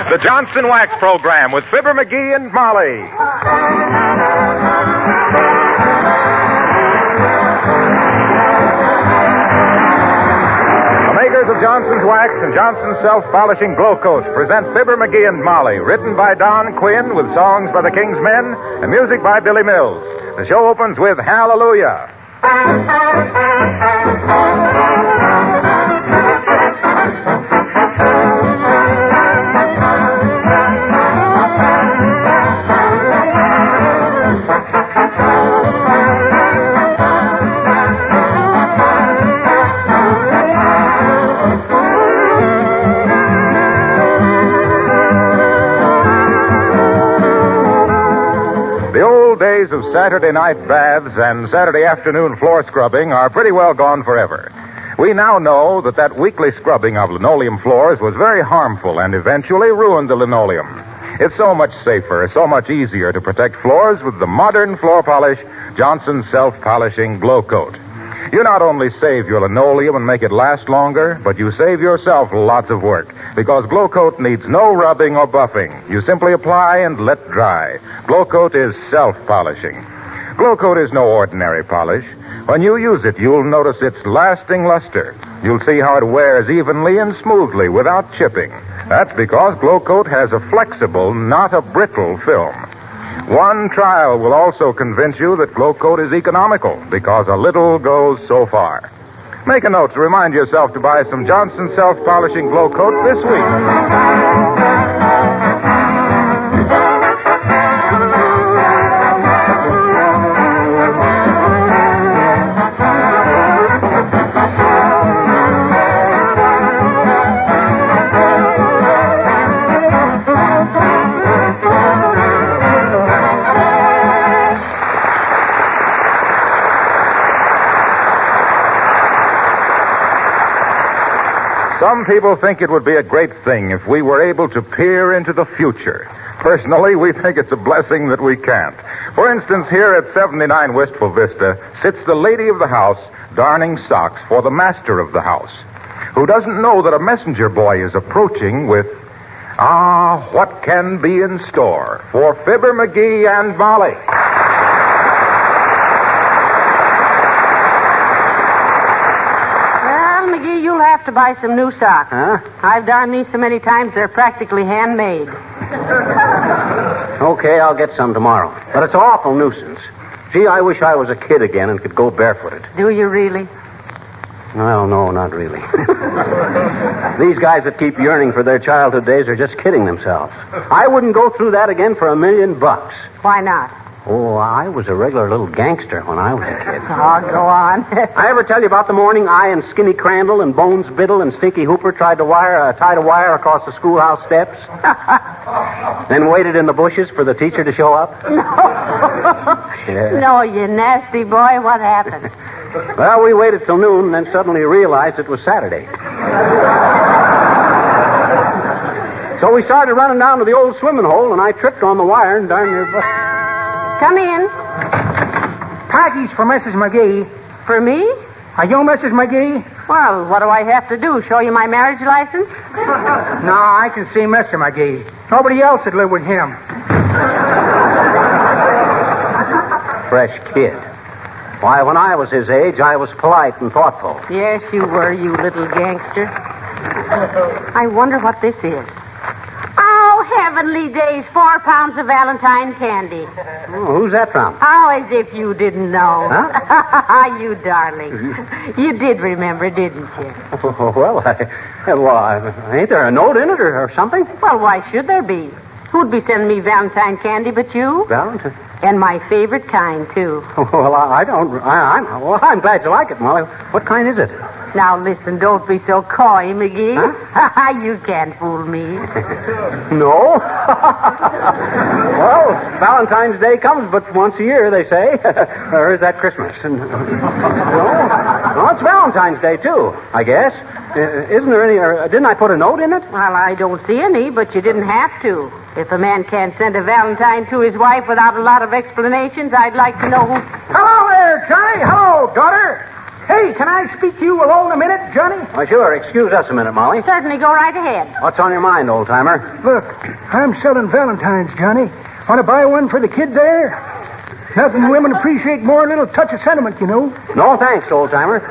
[SPEAKER 13] The Johnson Wax Program with Fibber, McGee, and Molly. The makers of Johnson's Wax and Johnson's Self-Polishing Glow Coat present Fibber, McGee, and Molly, written by Don Quinn with songs by the King's Men and music by Billy Mills. The show opens with Hallelujah. Days of Saturday night baths and Saturday afternoon floor scrubbing are pretty well gone forever. We now know that weekly scrubbing of linoleum floors was very harmful and eventually ruined the linoleum. It's so much safer, so much easier to protect floors with the modern floor polish, Johnson's Self-Polishing Glow Coat. You not only save your linoleum and make it last longer, but you save yourself lots of work, because Glow Coat needs no rubbing or buffing. You simply apply and let dry. Glow Coat is self-polishing. Glow Coat is no ordinary polish. When you use it, you'll notice its lasting luster. You'll see how it wears evenly and smoothly without chipping. That's because Glow Coat has a flexible, not a brittle film. One trial will also convince you that Glow Coat is economical, because a little goes so far. Make a note to remind yourself to buy some Johnson Self-Polishing Glow Coat this week.
[SPEAKER 21] Some people think it would be a great thing if we were able to peer into the future. Personally, we think it's a blessing that we can't. For instance, here at 79 Wistful Vista sits the lady of the house darning socks for the master of the house, who doesn't know that a messenger boy is approaching with, what can be in store for Fibber, McGee, and Molly.
[SPEAKER 22] Well, McGee, you'll have to buy some new socks.
[SPEAKER 23] Huh?
[SPEAKER 22] I've darned these so many times they're practically handmade.
[SPEAKER 23] Okay, I'll get some tomorrow. But it's an awful nuisance. Gee, I wish I was a kid again and could go barefooted.
[SPEAKER 22] Do you really?
[SPEAKER 23] Well, no, not really. These guys that keep yearning for their childhood days are just kidding themselves. I wouldn't go through that again for $1,000,000.
[SPEAKER 22] Why not?
[SPEAKER 23] Oh, I was a regular little gangster when I was a kid.
[SPEAKER 22] Oh, go on.
[SPEAKER 23] I ever tell you about the morning I and Skinny Crandall and Bones Biddle and Stinky Hooper tied a wire across the schoolhouse steps? Then waited in the bushes for the teacher to show up?
[SPEAKER 22] No.
[SPEAKER 23] Yeah.
[SPEAKER 22] No, you nasty boy. What happened?
[SPEAKER 23] Well, we waited till noon and then suddenly realized it was Saturday. So we started running down to the old swimming hole, and I tripped on the wire and darn near...
[SPEAKER 22] Come in.
[SPEAKER 24] Packies for Mrs. McGee.
[SPEAKER 22] For me?
[SPEAKER 24] Are you Mrs. McGee?
[SPEAKER 22] Well, what do I have to do? Show you my marriage license?
[SPEAKER 24] No, I can see Mr. McGee. Nobody else would live with him.
[SPEAKER 23] Fresh kid. Why, when I was his age, I was polite and thoughtful.
[SPEAKER 22] Yes, you were, you little gangster. I wonder what this is. Oh, heavenly days, 4 pounds of Valentine candy.
[SPEAKER 23] Oh, who's that from?
[SPEAKER 22] Oh, as if you didn't know.
[SPEAKER 23] Huh?
[SPEAKER 22] You darling. You did remember, didn't you?
[SPEAKER 23] Well, ain't there a note in it or something?
[SPEAKER 22] Well, why should there be? Who'd be sending me Valentine candy but you?
[SPEAKER 23] Valentine?
[SPEAKER 22] And my favorite kind, too.
[SPEAKER 23] Well, I'm glad you like it, Molly. What kind is it?
[SPEAKER 22] Now, listen, don't be so coy, McGee. Huh? You can't fool me.
[SPEAKER 23] No? Well, Valentine's Day comes but once a year, they say. Or is that Christmas? No, it's Valentine's Day, too, I guess. Isn't there any... didn't I put a note in it?
[SPEAKER 22] Well, I don't see any, but you didn't have to. If a man can't send a Valentine to his wife without a lot of explanations, I'd like to know who...
[SPEAKER 24] Hello there, Johnny. Hello, daughter. Hey, can I speak to you alone a minute, Johnny?
[SPEAKER 23] Why, sure. Excuse us a minute, Molly.
[SPEAKER 22] Certainly, go right ahead.
[SPEAKER 23] What's on your mind, old-timer?
[SPEAKER 24] Look, I'm selling Valentines, Johnny. Want to buy one for the kid there? Nothing women appreciate more than a little touch of sentiment, you know.
[SPEAKER 23] No, thanks, old-timer.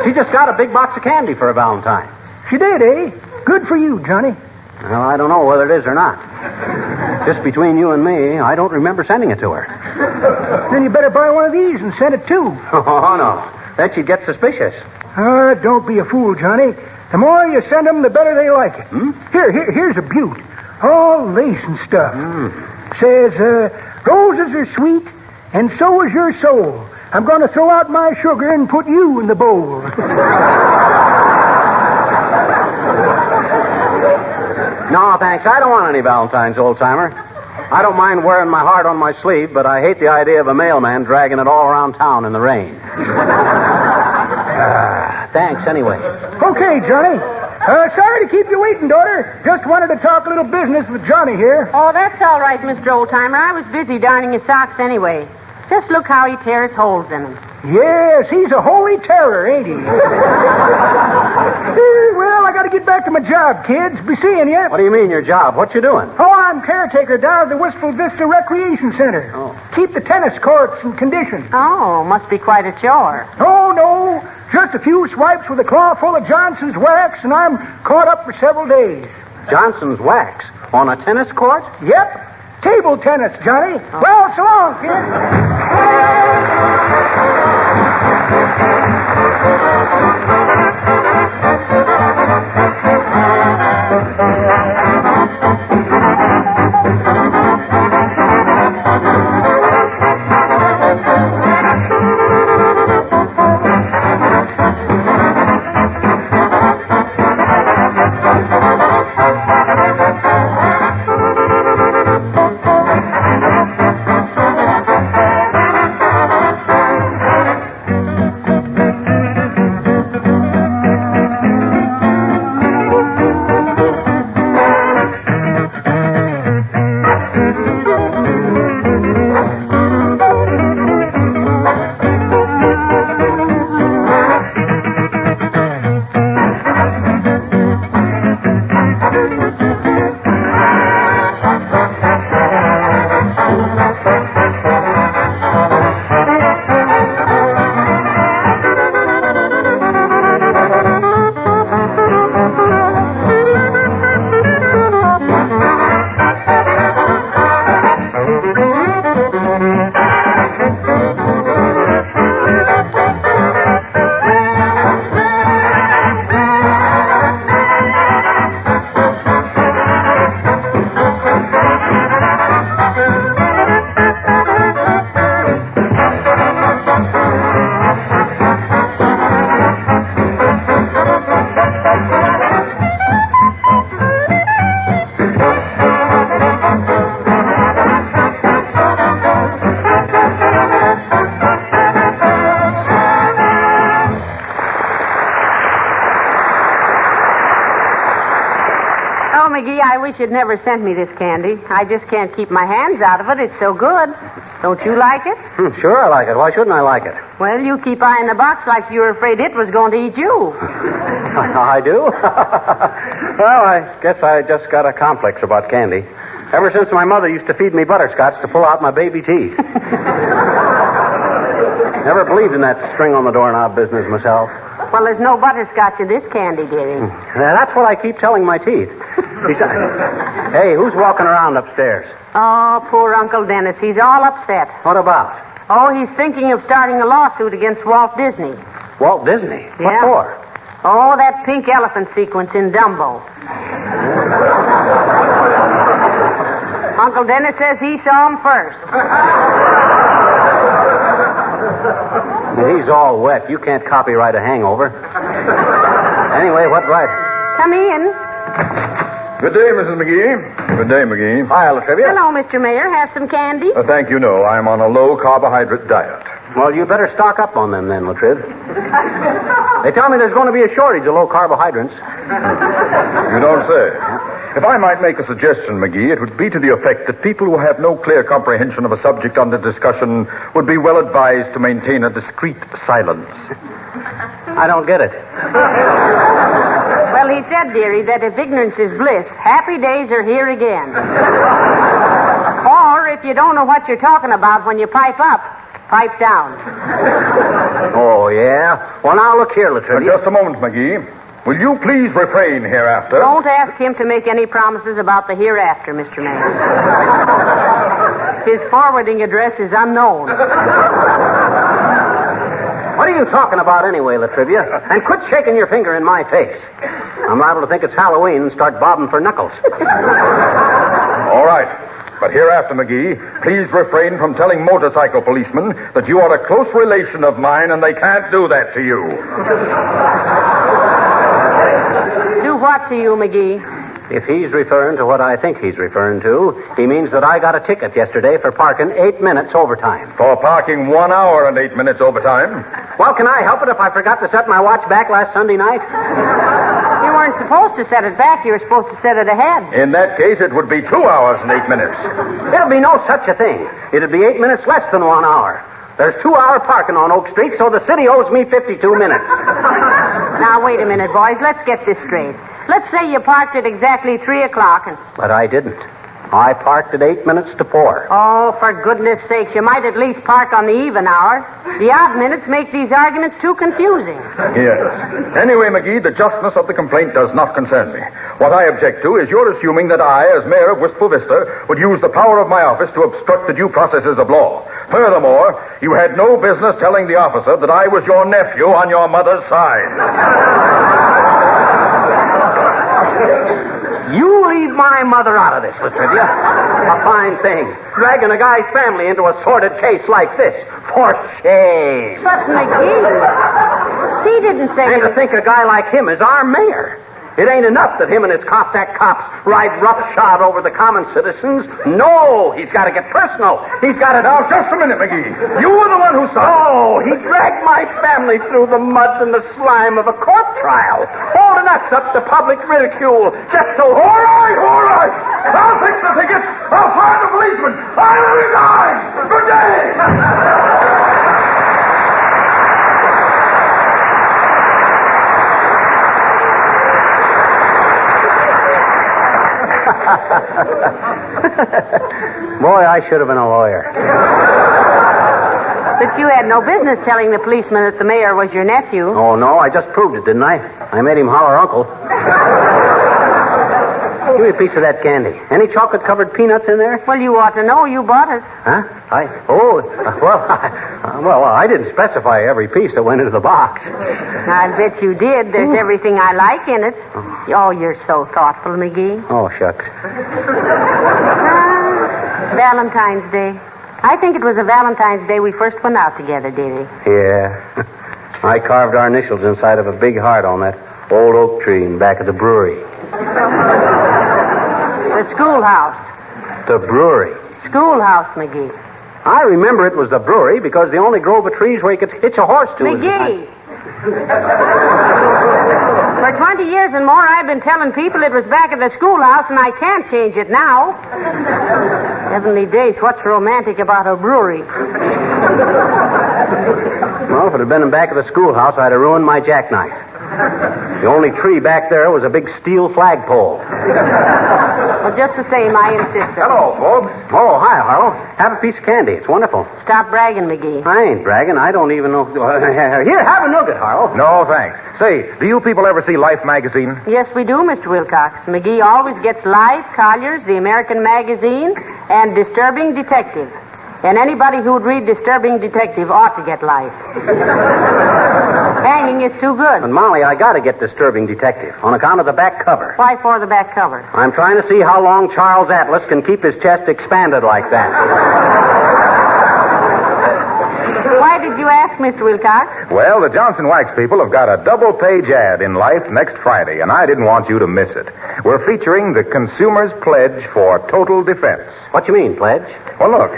[SPEAKER 23] She just got a big box of candy for a Valentine.
[SPEAKER 24] She did, eh? Good for you, Johnny.
[SPEAKER 23] Well, I don't know whether it is or not. Just between you and me, I don't remember sending it to her.
[SPEAKER 24] Then you better buy one of these and send it too.
[SPEAKER 23] Oh, no. Then she'd get suspicious.
[SPEAKER 24] Don't be a fool, Johnny. The more you send them, the better they like it. Here's a beaut. All lace and stuff. Says, roses are sweet, and so is your soul. I'm going to throw out my sugar and put you in the bowl.
[SPEAKER 23] No, thanks. I don't want any Valentines, old-timer. I don't mind wearing my heart on my sleeve, but I hate the idea of a mailman dragging it all around town in the rain. Thanks, anyway.
[SPEAKER 24] Okay, Johnny. Sorry to keep you waiting, daughter. Just wanted to talk a little business with Johnny here.
[SPEAKER 22] Oh, that's all right, Mr. Oldtimer. I was busy darning his socks anyway. Just look how he tears holes in them.
[SPEAKER 24] Yes, he's a holy terror, ain't he? Well, I got to get back to my job, kids. Be seeing you.
[SPEAKER 23] What do you mean, your job? What you doing?
[SPEAKER 24] Oh, I'm caretaker down at the Wistful Vista Recreation Center.
[SPEAKER 23] Oh.
[SPEAKER 24] Keep the tennis courts in condition.
[SPEAKER 22] Oh, must be quite a chore.
[SPEAKER 24] Oh, no. Just a few swipes with a claw full of Johnson's wax, and I'm caught up for several days.
[SPEAKER 23] Johnson's wax? On a tennis court?
[SPEAKER 24] Yep. Table tennis, Johnny. Oh. Well, so long, kid.
[SPEAKER 22] wish you'd never sent me this candy. I just can't keep my hands out of it. It's so good. Don't you like it?
[SPEAKER 23] Sure, I like it. Why shouldn't I like it?
[SPEAKER 22] Well, you keep eyeing the box like you were afraid it was going to eat you.
[SPEAKER 23] I do? Well, I guess I just got a complex about candy. Ever since my mother used to feed me butterscotch to pull out my baby teeth. Never believed in that string on the doorknob business myself.
[SPEAKER 22] Well, there's no butterscotch in this candy, dearie.
[SPEAKER 23] That's what I keep telling my teeth. Hey, who's walking around upstairs?
[SPEAKER 22] Oh, poor Uncle Dennis. He's all upset.
[SPEAKER 23] What about?
[SPEAKER 22] Oh, he's thinking of starting a lawsuit against Walt Disney.
[SPEAKER 23] Walt Disney?
[SPEAKER 22] Yeah.
[SPEAKER 23] What for?
[SPEAKER 22] Oh, that pink elephant sequence in Dumbo. Uncle Dennis says he saw him first.
[SPEAKER 23] He's all wet. You can't copyright a hangover. Anyway, what right?
[SPEAKER 22] Come in.
[SPEAKER 21] Good day, Mrs. McGee. Good day, McGee.
[SPEAKER 23] Hi, Latrivia.
[SPEAKER 22] Hello, Mr. Mayor. Have some candy?
[SPEAKER 21] Thank you, no. I'm on a low-carbohydrate diet.
[SPEAKER 23] Well, you better stock up on them then, Latriv. They tell me there's going to be a shortage of low carbohydrates.
[SPEAKER 21] You don't say. If I might make a suggestion, McGee, it would be to the effect that people who have no clear comprehension of a subject under discussion would be well advised to maintain a discreet silence.
[SPEAKER 23] I don't get it.
[SPEAKER 22] Well, he said, dearie, that if ignorance is bliss, happy days are here again. Or if you don't know what you're talking about when you pipe up, pipe down.
[SPEAKER 23] Oh, yeah? Well, now look here, Latrivia.
[SPEAKER 21] Just a moment, McGee. Will you please refrain hereafter?
[SPEAKER 22] Don't ask him to make any promises about the hereafter, Mr. Mayor. His forwarding address is unknown.
[SPEAKER 23] What are you talking about anyway, Latrivia? And quit shaking your finger in my face. I'm liable to think it's Halloween and start bobbing for knuckles.
[SPEAKER 21] All right. But hereafter, McGee, please refrain from telling motorcycle policemen that you are a close relation of mine and they can't do that to you.
[SPEAKER 22] Do what to you, McGee?
[SPEAKER 23] If he's referring to what I think he's referring to, he means that I got a ticket yesterday for parking 8 minutes overtime.
[SPEAKER 21] For parking 1 hour and 8 minutes overtime?
[SPEAKER 23] Well, can I help it if I forgot to set my watch back last Sunday night?
[SPEAKER 22] You weren't supposed to set it back. You were supposed to set it ahead.
[SPEAKER 21] In that case, it would be 2 hours and 8 minutes.
[SPEAKER 23] There'll be no such a thing. It'd be 8 minutes less than 1 hour. There's 2-hour parking on Oak Street, so the city owes me 52 minutes.
[SPEAKER 22] Now, wait a minute, boys. Let's get this straight. Let's say you parked at exactly 3 o'clock and...
[SPEAKER 23] But I didn't. I parked at 8 minutes to 4.
[SPEAKER 22] Oh, for goodness sakes, you might at least park on the even hour. The odd minutes make these arguments too confusing.
[SPEAKER 21] Yes. Anyway, McGee, the justness of the complaint does not concern me. What I object to is your assuming that I, as mayor of Wistful Vista, would use the power of my office to obstruct the due processes of law. Furthermore, you had no business telling the officer that I was your nephew on your mother's side.
[SPEAKER 23] You leave my mother out of this, Latrivia. A fine thing. Dragging a guy's family into a sordid case like this. For shame.
[SPEAKER 22] But, McGee, he didn't say...
[SPEAKER 23] And to think a guy like him is our mayor. It ain't enough that him and his Cossack cops ride roughshod over the common citizens. No, he's got to get personal. He's got to...
[SPEAKER 21] Now, just a minute, McGee. You were the one who saw...
[SPEAKER 23] Oh, he dragged my family through the mud and the slime of a court trial, holding us up to public ridicule. Just so...
[SPEAKER 21] All right. I'll fix the tickets. I'll find the policeman. I will resign. Good day.
[SPEAKER 23] Boy, I should have been a lawyer.
[SPEAKER 22] But you had no business telling the policeman that the mayor was your nephew.
[SPEAKER 23] Oh, no, I just proved it, didn't I? I made him holler uncle. Give me a piece of that candy. Any chocolate-covered peanuts in there?
[SPEAKER 22] Well, you ought to know. You bought it.
[SPEAKER 23] Huh? I didn't specify every piece that went into the box.
[SPEAKER 22] I bet you did. There's everything I like in it. Oh, you're so thoughtful, McGee.
[SPEAKER 23] Oh, shucks.
[SPEAKER 22] Valentine's Day. I think it was a Valentine's Day we first went out together, dearie.
[SPEAKER 23] Yeah. I carved our initials inside of a big heart on that old oak tree in back of the brewery.
[SPEAKER 22] The schoolhouse.
[SPEAKER 23] The brewery.
[SPEAKER 22] Schoolhouse, McGee.
[SPEAKER 23] I remember it was the brewery because the only grove of trees where you could hitch a horse to
[SPEAKER 22] McGee! For 20 years and more, I've been telling people it was back at the schoolhouse, and I can't change it now. Heavenly days, what's romantic about a brewery?
[SPEAKER 23] Well, if it had been back at the schoolhouse, I'd have ruined my jackknife. The only tree back there was a big steel flagpole.
[SPEAKER 22] Well, just the same, I insist.
[SPEAKER 23] Hello, folks. Oh, hi, Harlow. Have a piece of candy. It's wonderful.
[SPEAKER 22] Stop bragging, McGee.
[SPEAKER 23] I ain't bragging. I don't even know. Here, have a nugget, Harlow.
[SPEAKER 21] No, thanks. Say, do you people ever see Life magazine?
[SPEAKER 22] Yes, we do, Mr. Wilcox. McGee always gets Life, Collier's, the American Magazine, and Disturbing Detective. And anybody who'd read Disturbing Detective ought to get Life. Hanging is too good.
[SPEAKER 23] But, Molly, I gotta get Disturbing Detective on account of the back cover.
[SPEAKER 22] Why for the back cover?
[SPEAKER 23] I'm trying to see how long Charles Atlas can keep his chest expanded like that.
[SPEAKER 22] Why did you ask, Mr. Wilcox?
[SPEAKER 21] Well, the Johnson Wax people have got a double-page ad in Life next Friday, and I didn't want you to miss it. We're featuring the Consumer's Pledge for Total Defense.
[SPEAKER 23] What you mean, pledge?
[SPEAKER 21] Well, look.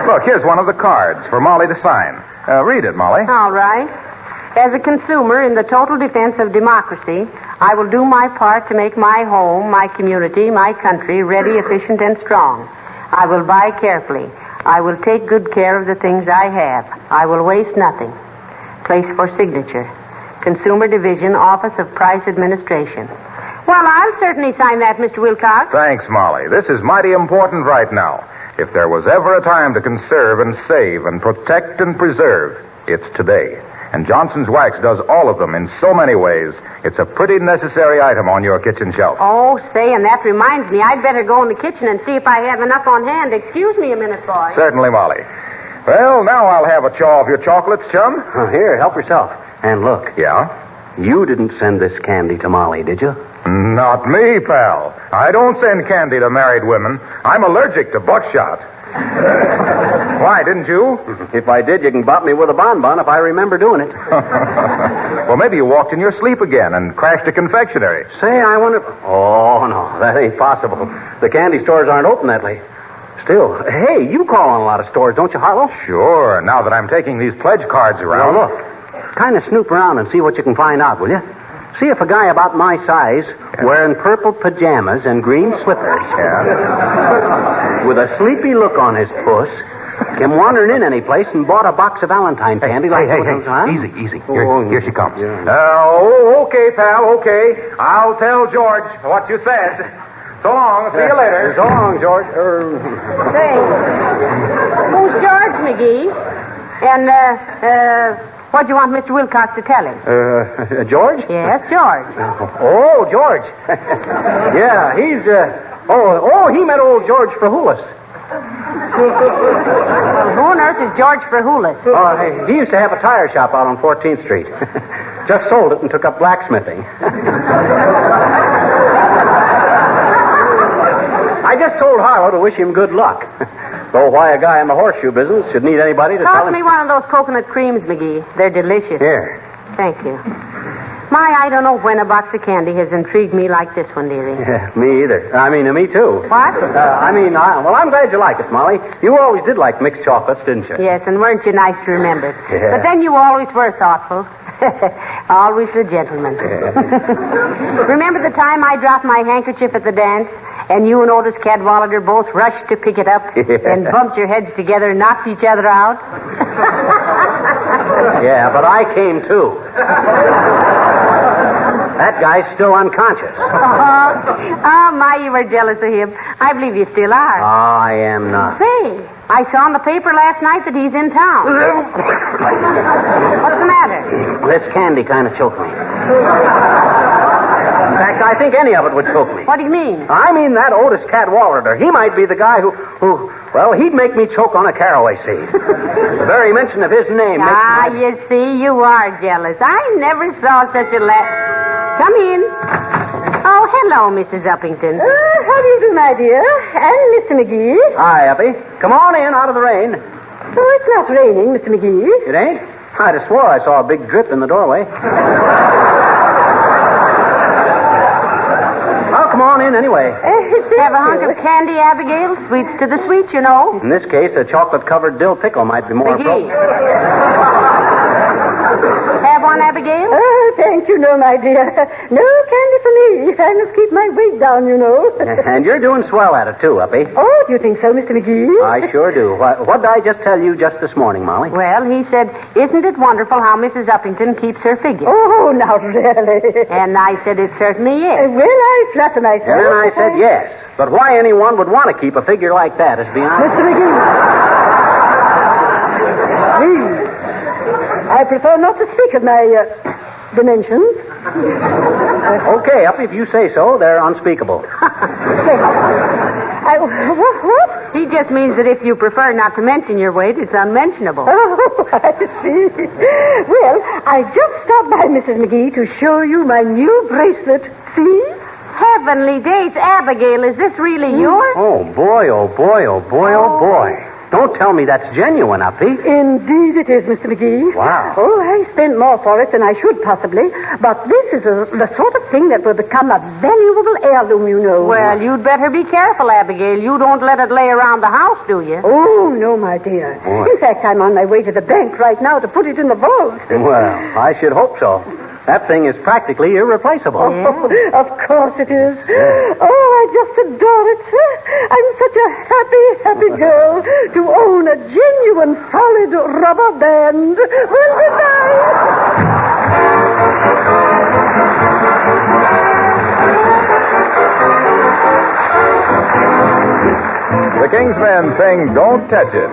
[SPEAKER 21] Look, here's one of the cards for Molly to sign. Read it, Molly.
[SPEAKER 22] All right. As a consumer in the total defense of democracy, I will do my part to make my home, my community, my country ready, efficient, and strong. I will buy carefully. I will take good care of the things I have. I will waste nothing. Place for signature. Consumer Division, Office of Price Administration. Well, I'll certainly sign that, Mr. Wilcox.
[SPEAKER 21] Thanks, Molly. This is mighty important right now. If there was ever a time to conserve and save and protect and preserve, it's today. And Johnson's Wax does all of them in so many ways. It's a pretty necessary item on your kitchen shelf.
[SPEAKER 22] Oh, say, and that reminds me, I'd better go in the kitchen and see if I have enough on hand. Excuse me a minute, boy.
[SPEAKER 21] Certainly, Molly. Well, now I'll have a chaw of your chocolates, chum.
[SPEAKER 23] Here, help yourself. And look.
[SPEAKER 21] Yeah?
[SPEAKER 23] You didn't send this candy to Molly, did you?
[SPEAKER 21] Not me, pal. I don't send candy to married women. I'm allergic to buckshot. Why, didn't you?
[SPEAKER 23] If I did, you can bop me with a bonbon if I remember doing it.
[SPEAKER 21] Well, maybe you walked in your sleep again and crashed a confectionery.
[SPEAKER 23] Say, I wonder... Oh, no, that ain't possible. The candy stores aren't open that late. Still, hey, you call on a lot of stores, don't you, Harlow?
[SPEAKER 21] Sure, now that I'm taking these pledge cards around.
[SPEAKER 23] Well, look, kind of snoop around and see what you can find out, will you? See if a guy about my size, wearing purple pajamas and green slippers, with a sleepy look on his puss, came wandering in any place and bought a box of Valentine candy.
[SPEAKER 21] Hey,
[SPEAKER 23] huh?
[SPEAKER 21] Easy. Here she comes.
[SPEAKER 23] Yeah.
[SPEAKER 21] Okay, pal, okay. I'll tell George what you said. So long. See you later.
[SPEAKER 23] So long, George.
[SPEAKER 22] Say, who's George, McGee? And, what do you want Mr. Wilcox to tell him?
[SPEAKER 23] George?
[SPEAKER 22] Yes, George.
[SPEAKER 23] Oh, George. Yeah, he's, he met old George Frahulis.
[SPEAKER 22] Well, who on earth is George Frahulis?
[SPEAKER 23] Oh, he used to have a tire shop out on 14th Street. Just sold it and took up blacksmithing. I just told Harlow to wish him good luck. Though why a guy in the horseshoe business should need anybody to tell
[SPEAKER 22] Toss
[SPEAKER 23] him...
[SPEAKER 22] me one of those coconut creams, McGee. They're delicious.
[SPEAKER 23] Here.
[SPEAKER 22] Thank you. I don't know when a box of candy has intrigued me like this one, dearie.
[SPEAKER 23] Yeah, me either. Me too.
[SPEAKER 22] What?
[SPEAKER 23] I'm glad you like it, Molly. You always did like mixed chocolates, didn't you?
[SPEAKER 22] Yes, and weren't you nice to remember?
[SPEAKER 23] Yeah.
[SPEAKER 22] But then you always were thoughtful. Always the gentleman.
[SPEAKER 23] Yeah.
[SPEAKER 22] Remember the time I dropped my handkerchief at the dance, and you and Otis Cadwallader both rushed to pick it up and bumped your heads together and knocked each other out?
[SPEAKER 23] Yeah, but I came too. That guy's still unconscious.
[SPEAKER 22] You were jealous of him. I believe you still are.
[SPEAKER 23] I am not.
[SPEAKER 22] Say, I saw in the paper last night that he's in town. What's the matter?
[SPEAKER 23] This candy kind of choked me. In fact, I think any of it would choke me.
[SPEAKER 22] What do you mean?
[SPEAKER 23] I mean that Otis Cadwallader. He might be the guy who he'd make me choke on a caraway seed. The very mention of his name makes me...
[SPEAKER 22] you see, you are jealous. I never saw such a Come in. Oh, hello, Mrs. Uppington.
[SPEAKER 5] How do you do, my dear? And Mr. McGee.
[SPEAKER 23] Hi, Uppy. Come on in, out of the rain.
[SPEAKER 5] Oh, it's not raining, Mr. McGee.
[SPEAKER 23] It ain't? I'd have swore I saw a big drip in the doorway. Well, come on in anyway.
[SPEAKER 22] Have a hunk of candy, Abigail. Sweets to the sweet, you know.
[SPEAKER 23] In this case, a chocolate-covered dill pickle might be more
[SPEAKER 22] McGee.
[SPEAKER 23] appropriate.
[SPEAKER 22] Have one, Abigail?
[SPEAKER 5] Oh, thank you, no, my dear. No candy for me. I must keep my weight down, you know.
[SPEAKER 23] And you're doing swell at it, too, Uppy.
[SPEAKER 5] Oh, do you think so, Mr. McGee?
[SPEAKER 23] I sure do. What did I just tell you just this morning, Molly?
[SPEAKER 22] Well, he said, isn't it wonderful how Mrs. Uppington keeps her figure?
[SPEAKER 5] Oh, now, really?
[SPEAKER 22] And I said, it certainly is.
[SPEAKER 5] Well, I flatter myself.
[SPEAKER 23] And then I said yes. But why anyone would want to keep a figure like that is beyond...
[SPEAKER 5] Mr. McGee. Please. I prefer not to speak of my dimensions.
[SPEAKER 23] Okay, Uppy, if you say so, they're unspeakable.
[SPEAKER 5] What?
[SPEAKER 22] He just means that if you prefer not to mention your weight, it's unmentionable.
[SPEAKER 5] Oh, I see. Well, I just stopped by, Mrs. McGee, to show you my new bracelet. See?
[SPEAKER 22] Heavenly days, Abigail, is this really yours?
[SPEAKER 23] Oh, boy, oh, boy, oh, boy, oh, boy. Don't tell me that's genuine, Uppy.
[SPEAKER 5] Indeed it is, Mr. McGee.
[SPEAKER 23] Wow.
[SPEAKER 5] Oh, I spent more for it than I should possibly. But this is the sort of thing that will become a valuable heirloom, you know.
[SPEAKER 22] Well, you'd better be careful, Abigail. You don't let it lay around the house, do you?
[SPEAKER 5] Oh, no, my dear.
[SPEAKER 23] Boy.
[SPEAKER 5] In fact, I'm on my way to the bank right now to put it in the vault.
[SPEAKER 23] Well, I should hope so. That thing is practically irreplaceable.
[SPEAKER 5] Oh, of course it is. Yeah. Oh, I just adore it. I'm such a happy, happy girl to own a genuine solid rubber band. Well, good night.
[SPEAKER 21] The King's Men sing Don't Touch It.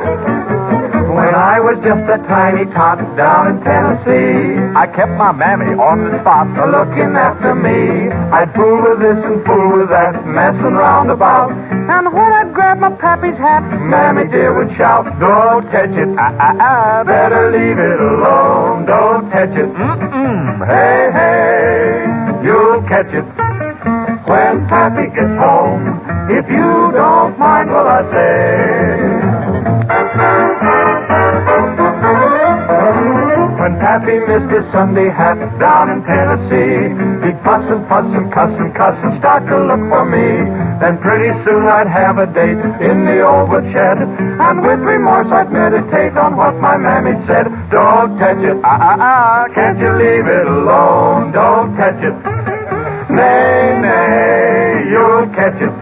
[SPEAKER 7] When I was just a tiny tot down in Tennessee, I kept my mammy on the spot looking after me. I'd fool with this and fool with that, messing round about. And when I'd grab my pappy's hat, Mammy dear would shout, don't touch it, better leave it alone, don't touch it, hey, hey, you'll catch it when Pappy gets home, if you don't mind what I say. When Pappy missed his Sunday hat down in Tennessee, he'd fuss and cuss and start to look for me. Then pretty soon I'd have a date in the old woodshed, and with remorse I'd meditate on what my mammy said. Don't touch it, can't you leave it alone? Don't touch it, nay, nay, you'll catch it,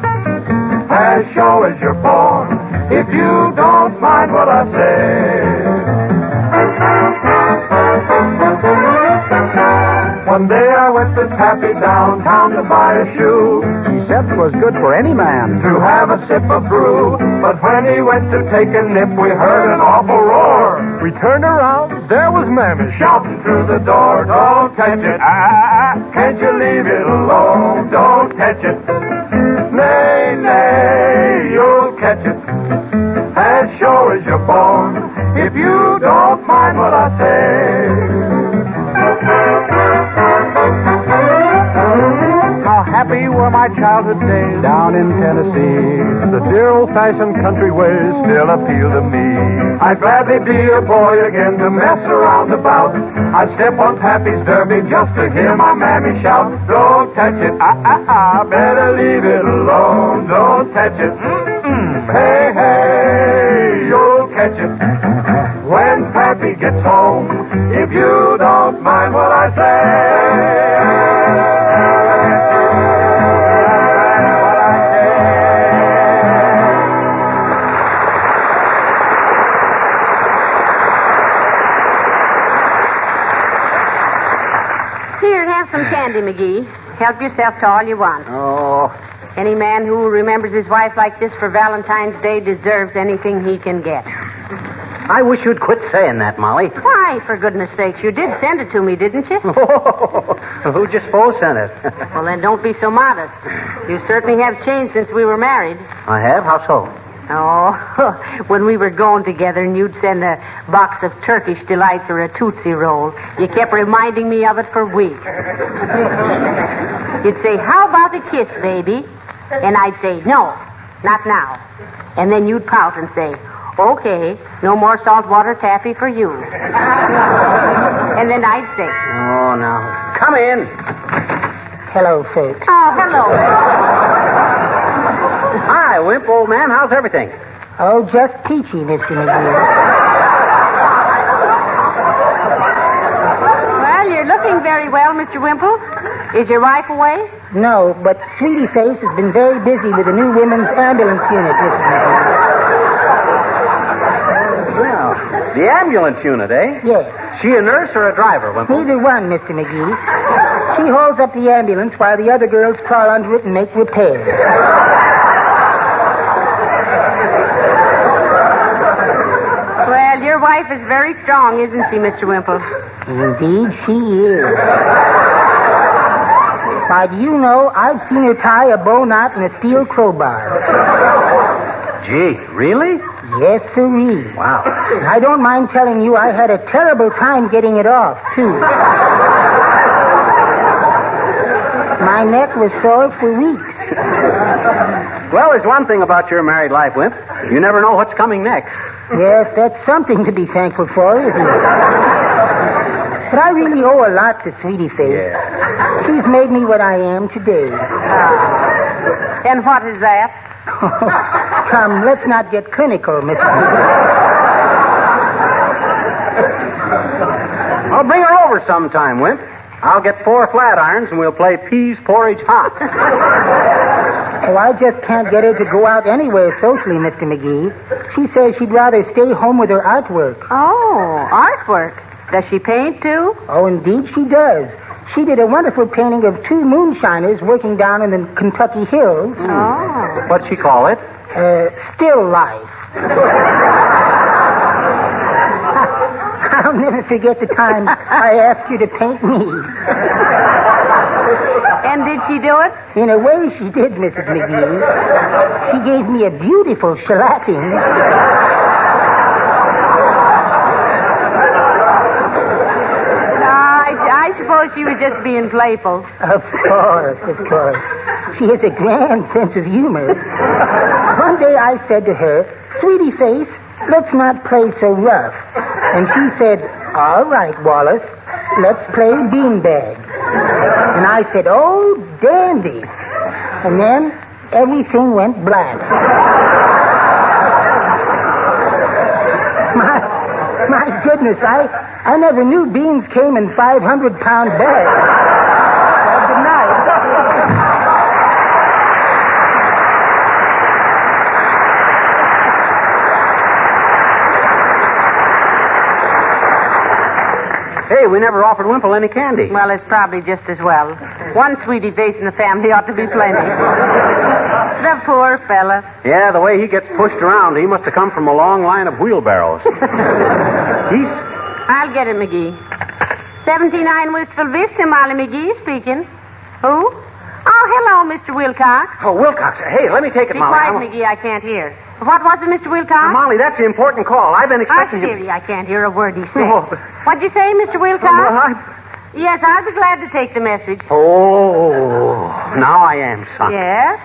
[SPEAKER 7] as sure as you're born, if you don't mind what I say. One day I went with Pappy downtown to buy a shoe.
[SPEAKER 8] He said it was good for any man
[SPEAKER 7] to have a sip of brew. But when he went to take a nip, we heard an awful roar. We turned around, there was Mammy shouting through the door. Don't touch it, can't you leave it alone? Don't touch it, nay, nay, you'll catch it, as sure as you're born, if you don't mind what I say. How happy were my childhood days down in Tennessee. The dear old-fashioned country ways still appeal to me. I'd gladly be a boy again to mess around about. I'd step on Pappy's derby just to hear my mammy shout, don't touch it, better leave it alone. Don't touch it, hey, hey, you'll catch it when Pappy gets home, if you don't mind what I say.
[SPEAKER 22] Here, have some candy, McGee. Help yourself to all you want.
[SPEAKER 23] Oh.
[SPEAKER 22] Any man who remembers his wife like this for Valentine's Day deserves anything he can get.
[SPEAKER 23] I wish you'd quit saying that, Molly.
[SPEAKER 22] Why, for goodness sakes? You did send it to me, didn't you?
[SPEAKER 23] Who'd you suppose sent it?
[SPEAKER 22] Well, then don't be so modest. You certainly have changed since we were married.
[SPEAKER 23] I have? How so?
[SPEAKER 22] Oh, when we were going together and you'd send a box of Turkish delights or a Tootsie Roll, you kept reminding me of it for weeks. You'd say, how about a kiss, baby? And I'd say, no, not now. And then you'd pout and say, okay, no more saltwater taffy for you. And then I'd say,
[SPEAKER 23] oh, now, come in.
[SPEAKER 5] Hello, folks.
[SPEAKER 22] Oh, hello.
[SPEAKER 23] Hi, Wimp, old man. How's everything?
[SPEAKER 5] Oh, just peachy, Mr. McGee.
[SPEAKER 22] doing very well, Mr. Wimple. Is your wife away?
[SPEAKER 24] No, but Sweetie Face has been very busy with the new women's ambulance unit, Mrs. McGee.
[SPEAKER 23] Well, the ambulance unit, eh?
[SPEAKER 24] Yes.
[SPEAKER 23] She a nurse or a driver, Wimple?
[SPEAKER 24] Neither one, Mr. McGee. She holds up the ambulance while the other girls crawl under it and make repairs.
[SPEAKER 22] Well, your wife is very strong, isn't she, Mr. Wimple?
[SPEAKER 24] Indeed, she is. Why, do you know, I've seen her tie a bow knot in a steel crowbar.
[SPEAKER 23] Gee, really?
[SPEAKER 24] Yes, sirree.
[SPEAKER 23] Wow.
[SPEAKER 24] And I don't mind telling you I had a terrible time getting it off, too. My neck was sore for weeks.
[SPEAKER 23] Well, there's one thing about your married life, Wimp. You never know what's coming next.
[SPEAKER 24] Yes, that's something to be thankful for, isn't it? But I really owe a lot to Sweetie Face.
[SPEAKER 23] Yeah.
[SPEAKER 24] She's made me what I am today.
[SPEAKER 22] And what is that?
[SPEAKER 24] Come, let's not get clinical, Mr.
[SPEAKER 23] I'll bring her over sometime, Wimp. I'll get 4 flat irons and we'll play peas porridge hot.
[SPEAKER 24] Oh, I just can't get her to go out anywhere socially, Mr. McGee. She says she'd rather stay home with her artwork.
[SPEAKER 22] Oh, artwork. Does she paint, too?
[SPEAKER 24] Oh, indeed she does. She did a wonderful painting of 2 moonshiners working down in the Kentucky hills.
[SPEAKER 22] Oh.
[SPEAKER 23] What'd she call it?
[SPEAKER 24] Still life. I'll never forget the time I asked you to paint me.
[SPEAKER 22] And did she do it?
[SPEAKER 24] In a way, she did, Mrs. McGee. She gave me a beautiful shellacking.
[SPEAKER 22] I suppose she was just being playful.
[SPEAKER 24] Of course. She has a grand sense of humor. One day I said to her, Sweetie Face, let's not play so rough. And she said, all right, Wallace, let's play beanbag. And I said, oh, dandy. And then everything went black. My goodness, I never knew beans came in 500-pound bags. Well, good night.
[SPEAKER 23] Hey, we never offered Wimple any candy.
[SPEAKER 22] Well, it's probably just as well. One Sweetie Face in the family ought to be plenty. The poor fella.
[SPEAKER 23] Yeah, the way he gets pushed around, he must have come from a long line of wheelbarrows.
[SPEAKER 22] I'll get it, McGee. 79 Wistful Vista, Molly McGee speaking. Who? Oh, hello, Mr. Wilcox.
[SPEAKER 23] Oh, Wilcox. Hey, let me take it,
[SPEAKER 22] Be
[SPEAKER 23] Molly.
[SPEAKER 22] quiet, McGee. I can't hear. What was it, Mr. Wilcox?
[SPEAKER 23] Molly, that's the important call. I've been expecting you.
[SPEAKER 22] Dearie, I can't hear a word he said.
[SPEAKER 23] Oh.
[SPEAKER 22] What'd you say, Mr. Wilcox? Yes, I'll be glad to take the message.
[SPEAKER 23] Oh, now I am, son.
[SPEAKER 22] Yes?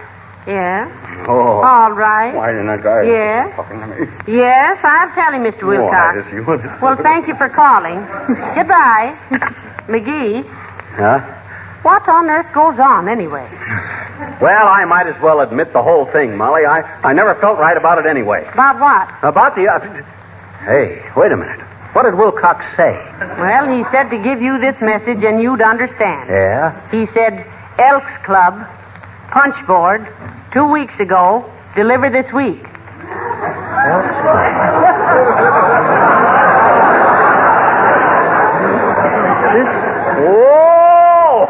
[SPEAKER 22] Yeah.
[SPEAKER 23] Oh.
[SPEAKER 22] All right.
[SPEAKER 23] Why didn't that guy
[SPEAKER 22] Yes.
[SPEAKER 23] talking to me?
[SPEAKER 22] Yes, I'll tell him, Mr. Wilcox.
[SPEAKER 23] Oh, you.
[SPEAKER 22] Well, thank you for calling. Goodbye. McGee,
[SPEAKER 23] Huh?
[SPEAKER 22] what on earth goes on anyway?
[SPEAKER 23] Well, I might as well admit the whole thing, Molly. I never felt right about it anyway.
[SPEAKER 22] About what?
[SPEAKER 23] About the... Hey, wait a minute. What did Wilcox say?
[SPEAKER 22] Well, he said to give you this message and you'd understand.
[SPEAKER 23] Yeah?
[SPEAKER 22] He said, Elks Club, punch board, 2 weeks ago, deliver this week.
[SPEAKER 23] Elks Club. Whoa!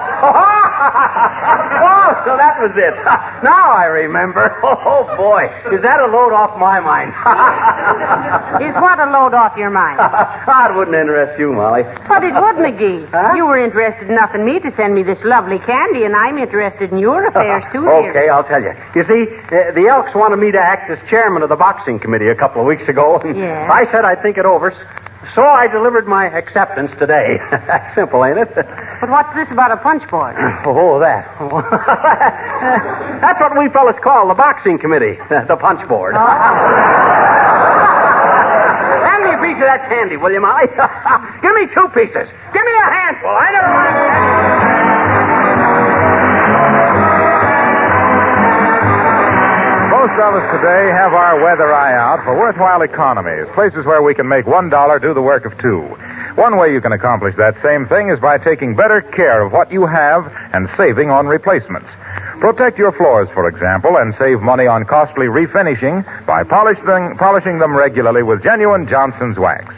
[SPEAKER 23] Oh, so that was it. Now I remember. Oh, boy. Is that a load off my mind?
[SPEAKER 22] Is what a load off your mind?
[SPEAKER 23] It wouldn't interest you, Molly.
[SPEAKER 22] But it would, McGee.
[SPEAKER 23] Huh?
[SPEAKER 22] You were interested enough in me to send me this lovely candy, and I'm interested in your affairs, too, dear.
[SPEAKER 23] Okay, I'll tell you. You see, the Elks wanted me to act as chairman of the boxing committee a couple of weeks ago, and
[SPEAKER 22] Yeah.
[SPEAKER 23] I said I'd think it over, so I delivered my acceptance today. That's simple, ain't it?
[SPEAKER 22] But what's this about a punch board?
[SPEAKER 23] Oh, that. That's what we fellas call the boxing committee, the punch board.
[SPEAKER 22] Oh.
[SPEAKER 23] Hand me a piece of that candy, will you, Molly? Give me 2 pieces. Give me a handful. I never mind.
[SPEAKER 21] Most of us today have our weather eye out for worthwhile economies, places where we can make $1 do the work of 2. One way you can accomplish that same thing is by taking better care of what you have and saving on replacements. Protect your floors, for example, and save money on costly refinishing by polishing them regularly with genuine Johnson's wax.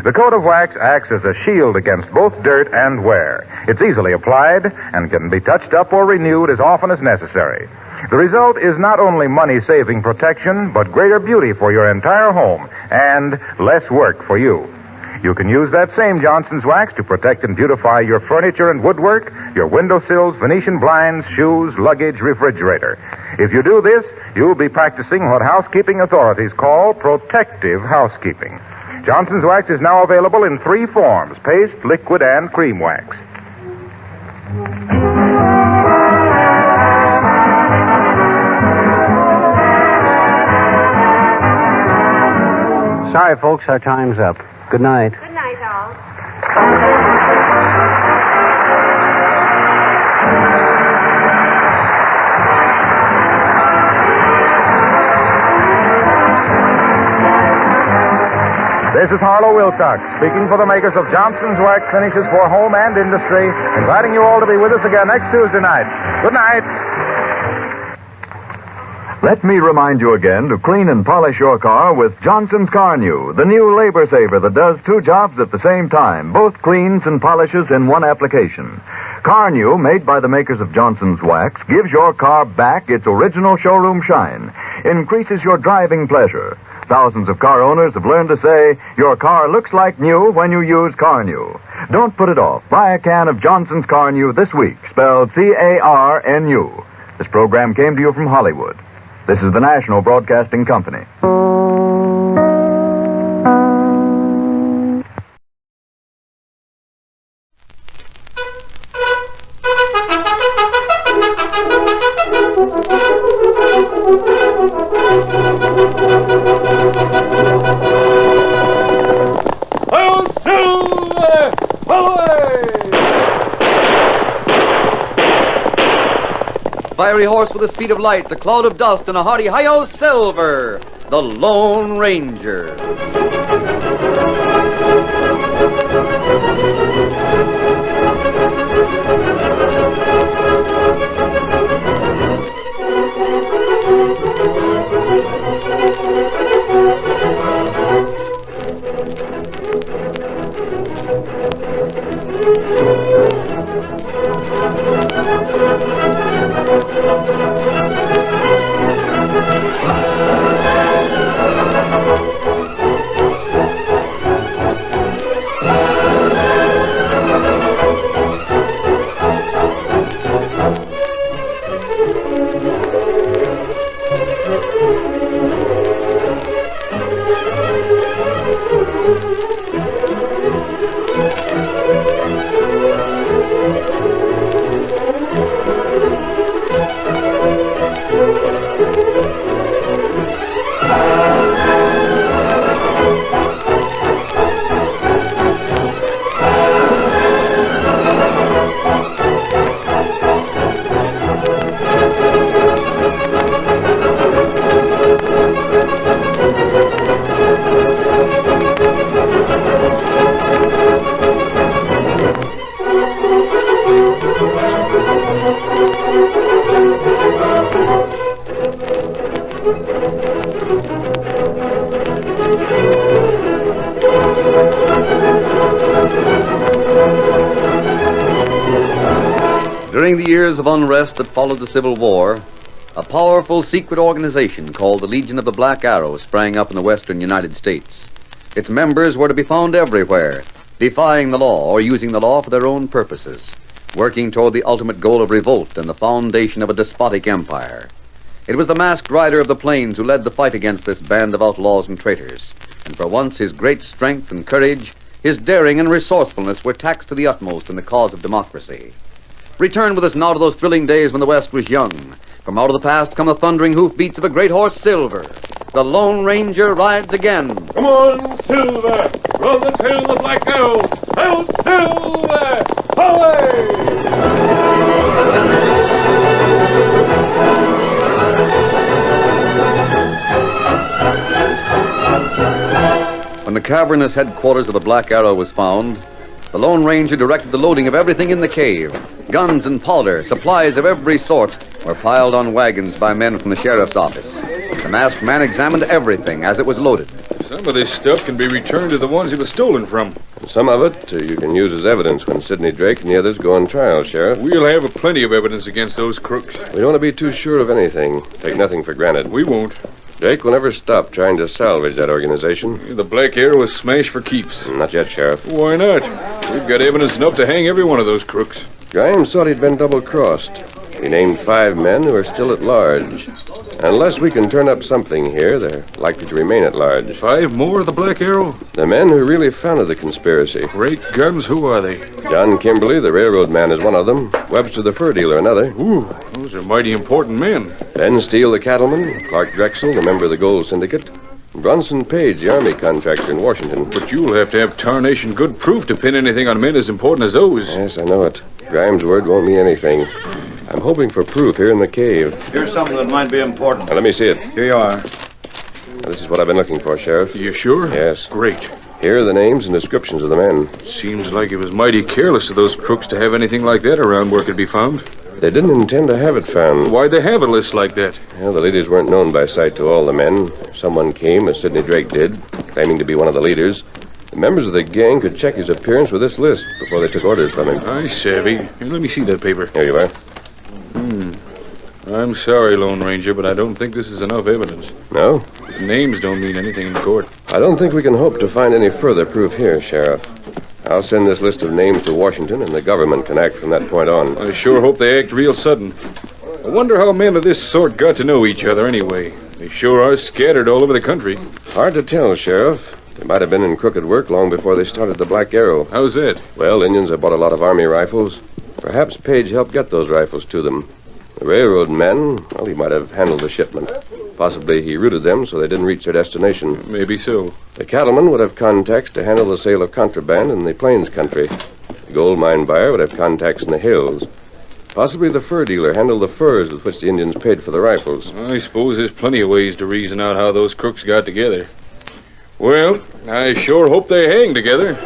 [SPEAKER 21] The coat of wax acts as a shield against both dirt and wear. It's easily applied and can be touched up or renewed as often as necessary. The result is not only money-saving protection, but greater beauty for your entire home and less work for you. You can use that same Johnson's wax to protect and beautify your furniture and woodwork, your windowsills, Venetian blinds, shoes, luggage, refrigerator. If you do this, you'll be practicing what housekeeping authorities call protective housekeeping. Johnson's wax is now available in 3 forms: paste, liquid, and cream wax.
[SPEAKER 23] Sorry, folks, our time's up. Good night.
[SPEAKER 15] Good night, all.
[SPEAKER 21] This is Harlow Wilcox, speaking for the makers of Johnson's Wax Finishes for Home and Industry, inviting you all to be with us again next Tuesday night. Good night.
[SPEAKER 6] Let me remind you again to clean and polish your car with Johnson's Car New, the new labor saver that does 2 jobs at the same time, both cleans and polishes in one application. Car New, made by the makers of Johnson's Wax, gives your car back its original showroom shine, increases your driving pleasure. Thousands of car owners have learned to say, your car looks like new when you use Car New. Don't put it off. Buy a can of Johnson's Car New this week, spelled C-A-R-N-U. This program came to you from Hollywood. This is the National Broadcasting Company.
[SPEAKER 11] Oh, Silver! Away!
[SPEAKER 12] Fiery horse with the speed of light, a cloud of dust, and a hearty hi-yo Silver, the Lone Ranger. During the years of unrest that followed the Civil War, a powerful secret organization called the Legion of the Black Arrow sprang up in the western United States. Its members were to be found everywhere, defying the law or using the law for their own purposes, working toward the ultimate goal of revolt and the foundation of a despotic empire. It was the masked rider of the plains who led the fight against this band of outlaws and traitors, and for once his great strength and courage, his daring and resourcefulness were taxed to the utmost in the cause of democracy. Return with us now to those thrilling days when the West was young. From out of the past come the thundering hoofbeats of a great horse, Silver. The Lone Ranger rides again.
[SPEAKER 11] Come on, Silver! Run the tail of the Black Arrow! Oh, Silver!
[SPEAKER 12] When the cavernous headquarters of the Black Arrow was found, the Lone Ranger directed the loading of everything in the cave. Guns and powder, supplies of every sort, were piled on wagons by men from the sheriff's office. The masked man examined everything as it was loaded.
[SPEAKER 1] Some of this stuff can be returned to the ones it was stolen from.
[SPEAKER 9] Some of it you can use as evidence when Sidney Drake and the others go on trial, Sheriff.
[SPEAKER 1] We'll have plenty of evidence against those crooks.
[SPEAKER 9] We don't want to be too sure of anything. Take nothing for granted.
[SPEAKER 1] We won't.
[SPEAKER 9] Drake will never stop trying to salvage that organization.
[SPEAKER 1] The Black Arrow is smashed for keeps.
[SPEAKER 9] Not yet, Sheriff.
[SPEAKER 1] Why not? We've got evidence enough to hang every one of those crooks.
[SPEAKER 9] Grimes thought he'd been double-crossed. He named 5 men who are still at large. Unless we can turn up something here, they're likely to remain at large.
[SPEAKER 1] 5 more of the Black Arrow?
[SPEAKER 9] The men who really founded the conspiracy.
[SPEAKER 1] Great guns, who are they?
[SPEAKER 9] John Kimberly, the railroad man, is one of them. Webster, the fur dealer, another.
[SPEAKER 1] Ooh, those are mighty important men.
[SPEAKER 9] Ben Steele, the cattleman. Clark Drexel, the member of the Gold Syndicate. Bronson Page, the army contractor in Washington.
[SPEAKER 1] But you'll have to have tarnation good proof to pin anything on men as important as those.
[SPEAKER 9] Yes, I know it. Grimes' word won't mean anything. I'm hoping for proof here in the cave.
[SPEAKER 23] Here's something that might be important.
[SPEAKER 9] Now, let me see it.
[SPEAKER 23] Here you are.
[SPEAKER 9] Now, this is what I've been looking for, Sheriff.
[SPEAKER 1] You sure?
[SPEAKER 9] Yes.
[SPEAKER 1] Great.
[SPEAKER 9] Here are the names and descriptions of the men.
[SPEAKER 1] Seems like it was mighty careless of those crooks to have anything like that around where it could be found.
[SPEAKER 9] They didn't intend to have it found.
[SPEAKER 1] Why'd they have a list like that?
[SPEAKER 9] Well, the leaders weren't known by sight to all the men. If someone came, as Sidney Drake did, claiming to be one of the leaders, the members of the gang could check his appearance with this list before they took orders from him.
[SPEAKER 1] I savvy. Here, let me see that paper.
[SPEAKER 9] Here you are.
[SPEAKER 1] I'm sorry, Lone Ranger, but I don't think this is enough evidence.
[SPEAKER 9] No?
[SPEAKER 1] The names don't mean anything in court.
[SPEAKER 9] I don't think we can hope to find any further proof here, Sheriff. I'll send this list of names to Washington, and the government can act from that point on.
[SPEAKER 1] I sure hope they act real sudden. I wonder how men of this sort got to know each other anyway. They sure are scattered all over the country.
[SPEAKER 9] Hard to tell, Sheriff. They might have been in crooked work long before they started the Black Arrow.
[SPEAKER 1] How's that?
[SPEAKER 9] Well, Indians have bought a lot of army rifles. Perhaps Page helped get those rifles to them. The railroad men, well, he might have handled the shipment. Possibly he routed them so they didn't reach their destination.
[SPEAKER 1] Maybe so.
[SPEAKER 9] The cattleman would have contacts to handle the sale of contraband in the Plains country. The gold mine buyer would have contacts in the hills. Possibly the fur dealer handled the furs with which the Indians paid for the rifles.
[SPEAKER 1] I suppose there's plenty of ways to reason out how those crooks got together. Well, I sure hope they hang together.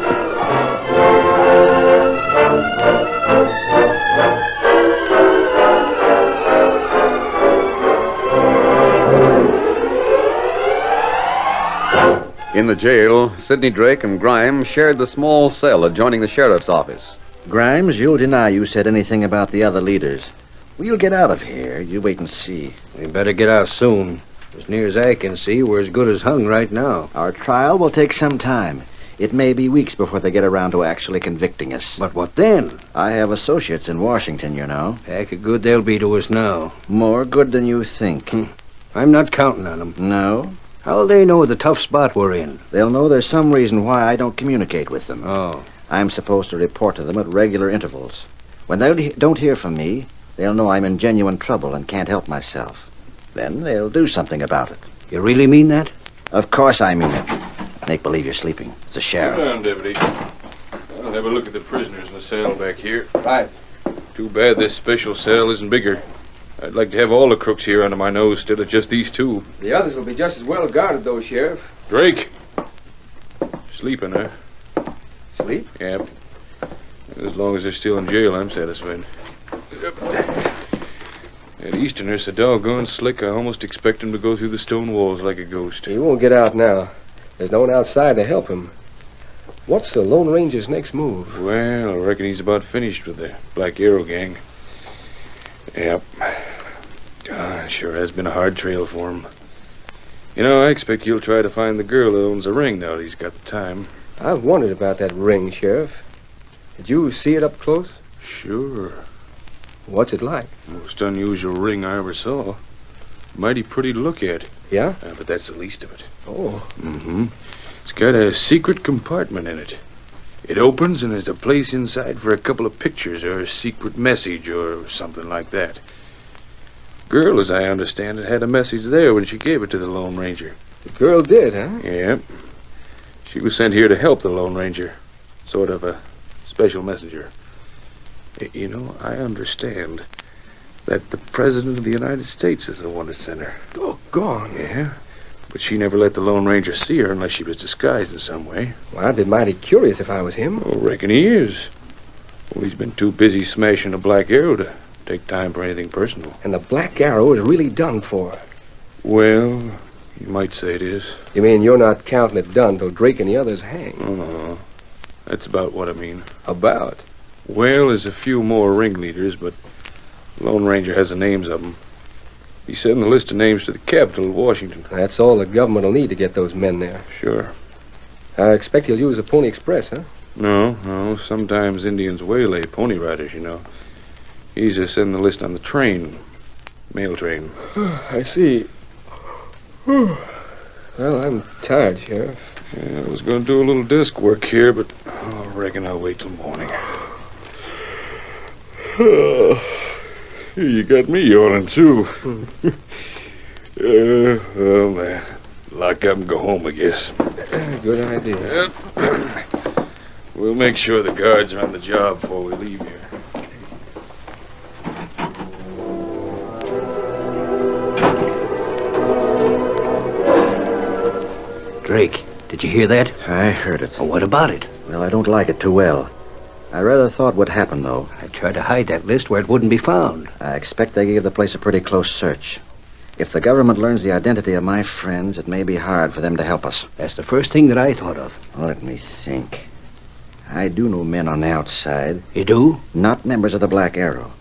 [SPEAKER 12] In the jail, Sidney Drake and Grimes shared the small cell adjoining the sheriff's office.
[SPEAKER 23] Grimes, you'll deny you said anything about the other leaders. We'll get out of here. You wait and see.
[SPEAKER 16] We better get out soon. As near as I can see, we're as good as hung right now.
[SPEAKER 23] Our trial will take some time. It may be weeks before they get around to actually convicting us.
[SPEAKER 16] But what then?
[SPEAKER 23] I have associates in Washington, you know.
[SPEAKER 16] Heck of good they'll be to us now.
[SPEAKER 23] More good than you think.
[SPEAKER 16] I'm not counting on them.
[SPEAKER 23] No?
[SPEAKER 16] How'll they know the tough spot we're in?
[SPEAKER 23] They'll know there's some reason why I don't communicate with them.
[SPEAKER 16] Oh.
[SPEAKER 23] I'm supposed to report to them at regular intervals. When they don't hear from me, they'll know I'm in genuine trouble and can't help myself. Then they'll do something about it.
[SPEAKER 16] You really mean that?
[SPEAKER 23] Of course I mean it. Make believe you're sleeping. It's the sheriff.
[SPEAKER 1] Sit down, Deputy. I'll have a look at the prisoners in the cell back here.
[SPEAKER 16] Right.
[SPEAKER 1] Too bad this special cell isn't bigger. I'd like to have all the crooks here under my nose instead of just these 2.
[SPEAKER 4] The others will be just as well guarded, though, Sheriff.
[SPEAKER 1] Drake. Sleeping, huh?
[SPEAKER 4] Sleep?
[SPEAKER 1] Yep. As long as they're still in jail, I'm satisfied. That Easterner's so doggone slick, I almost expect him to go through the stone walls like a ghost.
[SPEAKER 4] He won't get out now. There's no one outside to help him. What's the Lone Ranger's next move?
[SPEAKER 1] Well, I reckon he's about finished with the Black Arrow gang. Yep. It sure has been a hard trail for him. You know, I expect he'll try to find the girl that owns the ring now that he's got the time.
[SPEAKER 4] I've wondered about that ring, Sheriff. Did you see it up close?
[SPEAKER 1] Sure.
[SPEAKER 4] What's it like?
[SPEAKER 1] Most unusual ring I ever saw. Mighty pretty to look at.
[SPEAKER 4] Yeah?
[SPEAKER 1] But that's the least of it.
[SPEAKER 4] Oh.
[SPEAKER 1] Mm-hmm. It's got a secret compartment in it. It opens and there's a place inside for a couple of pictures or a secret message or something like that. Girl, as I understand it, had a message there when she gave it to the Lone Ranger.
[SPEAKER 4] The girl did, huh?
[SPEAKER 1] Yep. She was sent here to help the Lone Ranger. Sort of a special messenger. You know, I understand that the President of the United States is the one that sent her.
[SPEAKER 4] Doggone.
[SPEAKER 1] Yeah. But she never let the Lone Ranger see her unless she was disguised in some way.
[SPEAKER 10] Well, I'd be mighty curious if I was him.
[SPEAKER 1] Oh, reckon he is. Well, he's been too busy smashing a Black Arrow to take time for anything personal.
[SPEAKER 10] And the Black Arrow is really done for.
[SPEAKER 1] Well, you might say it is.
[SPEAKER 10] You mean you're not counting it done till Drake and the others hang?
[SPEAKER 1] Oh, that's about what I mean.
[SPEAKER 10] About?
[SPEAKER 1] Well, there's a few more ringleaders, but Lone Ranger has the names of them. He sent the list of names to the capital of Washington.
[SPEAKER 10] That's all the government will need to get those men there.
[SPEAKER 1] Sure.
[SPEAKER 10] I expect he'll use the Pony Express, huh?
[SPEAKER 1] No. Sometimes Indians waylay pony riders, you know. He's just sending the list on the train. Mail train.
[SPEAKER 10] I see. Well, I'm tired, Sheriff.
[SPEAKER 1] Yeah, I was going to do a little desk work here, but I reckon I'll wait till morning. You got me yawning, too. Well, man. Lock up and go home, I guess.
[SPEAKER 10] Good idea.
[SPEAKER 1] We'll make sure the guards are on the job before we leave here.
[SPEAKER 16] Drake, did you hear that?
[SPEAKER 23] I heard it.
[SPEAKER 16] Well, what about it?
[SPEAKER 23] Well, I don't like it too well. I rather thought what happened, though.
[SPEAKER 16] I tried to hide that list where it wouldn't be found.
[SPEAKER 23] I expect they gave the place a pretty close search. If the government learns the identity of my friends, it may be hard for them to help us.
[SPEAKER 16] That's the first thing that I thought of.
[SPEAKER 23] Let me think. I do know men on the outside.
[SPEAKER 16] You do?
[SPEAKER 23] Not members of the Black Arrow.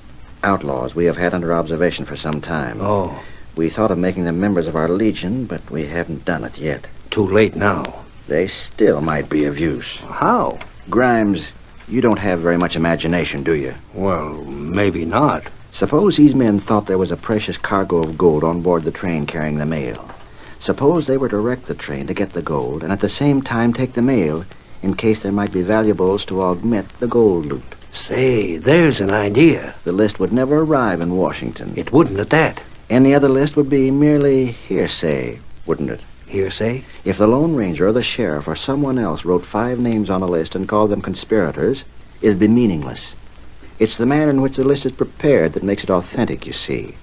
[SPEAKER 23] Outlaws we have had under observation for some time.
[SPEAKER 16] Oh.
[SPEAKER 23] We thought of making them members of our Legion, but we haven't done it yet.
[SPEAKER 16] Too late now.
[SPEAKER 23] They still might be of use.
[SPEAKER 16] How?
[SPEAKER 23] Grimes, you don't have very much imagination, do you?
[SPEAKER 16] Well, maybe not.
[SPEAKER 23] Suppose these men thought there was a precious cargo of gold on board the train carrying the mail. Suppose they were to wreck the train to get the gold and at the same time take the mail in case there might be valuables to augment the gold loot.
[SPEAKER 16] Say, there's an idea.
[SPEAKER 23] The list would never arrive in Washington.
[SPEAKER 16] It wouldn't at that.
[SPEAKER 23] Any other list would be merely hearsay, wouldn't it?
[SPEAKER 16] Hearsay?
[SPEAKER 23] If the Lone Ranger or the sheriff or someone else wrote 5 names on a list and called them conspirators, it'd be meaningless. It's the manner in which the list is prepared that makes it authentic, you see.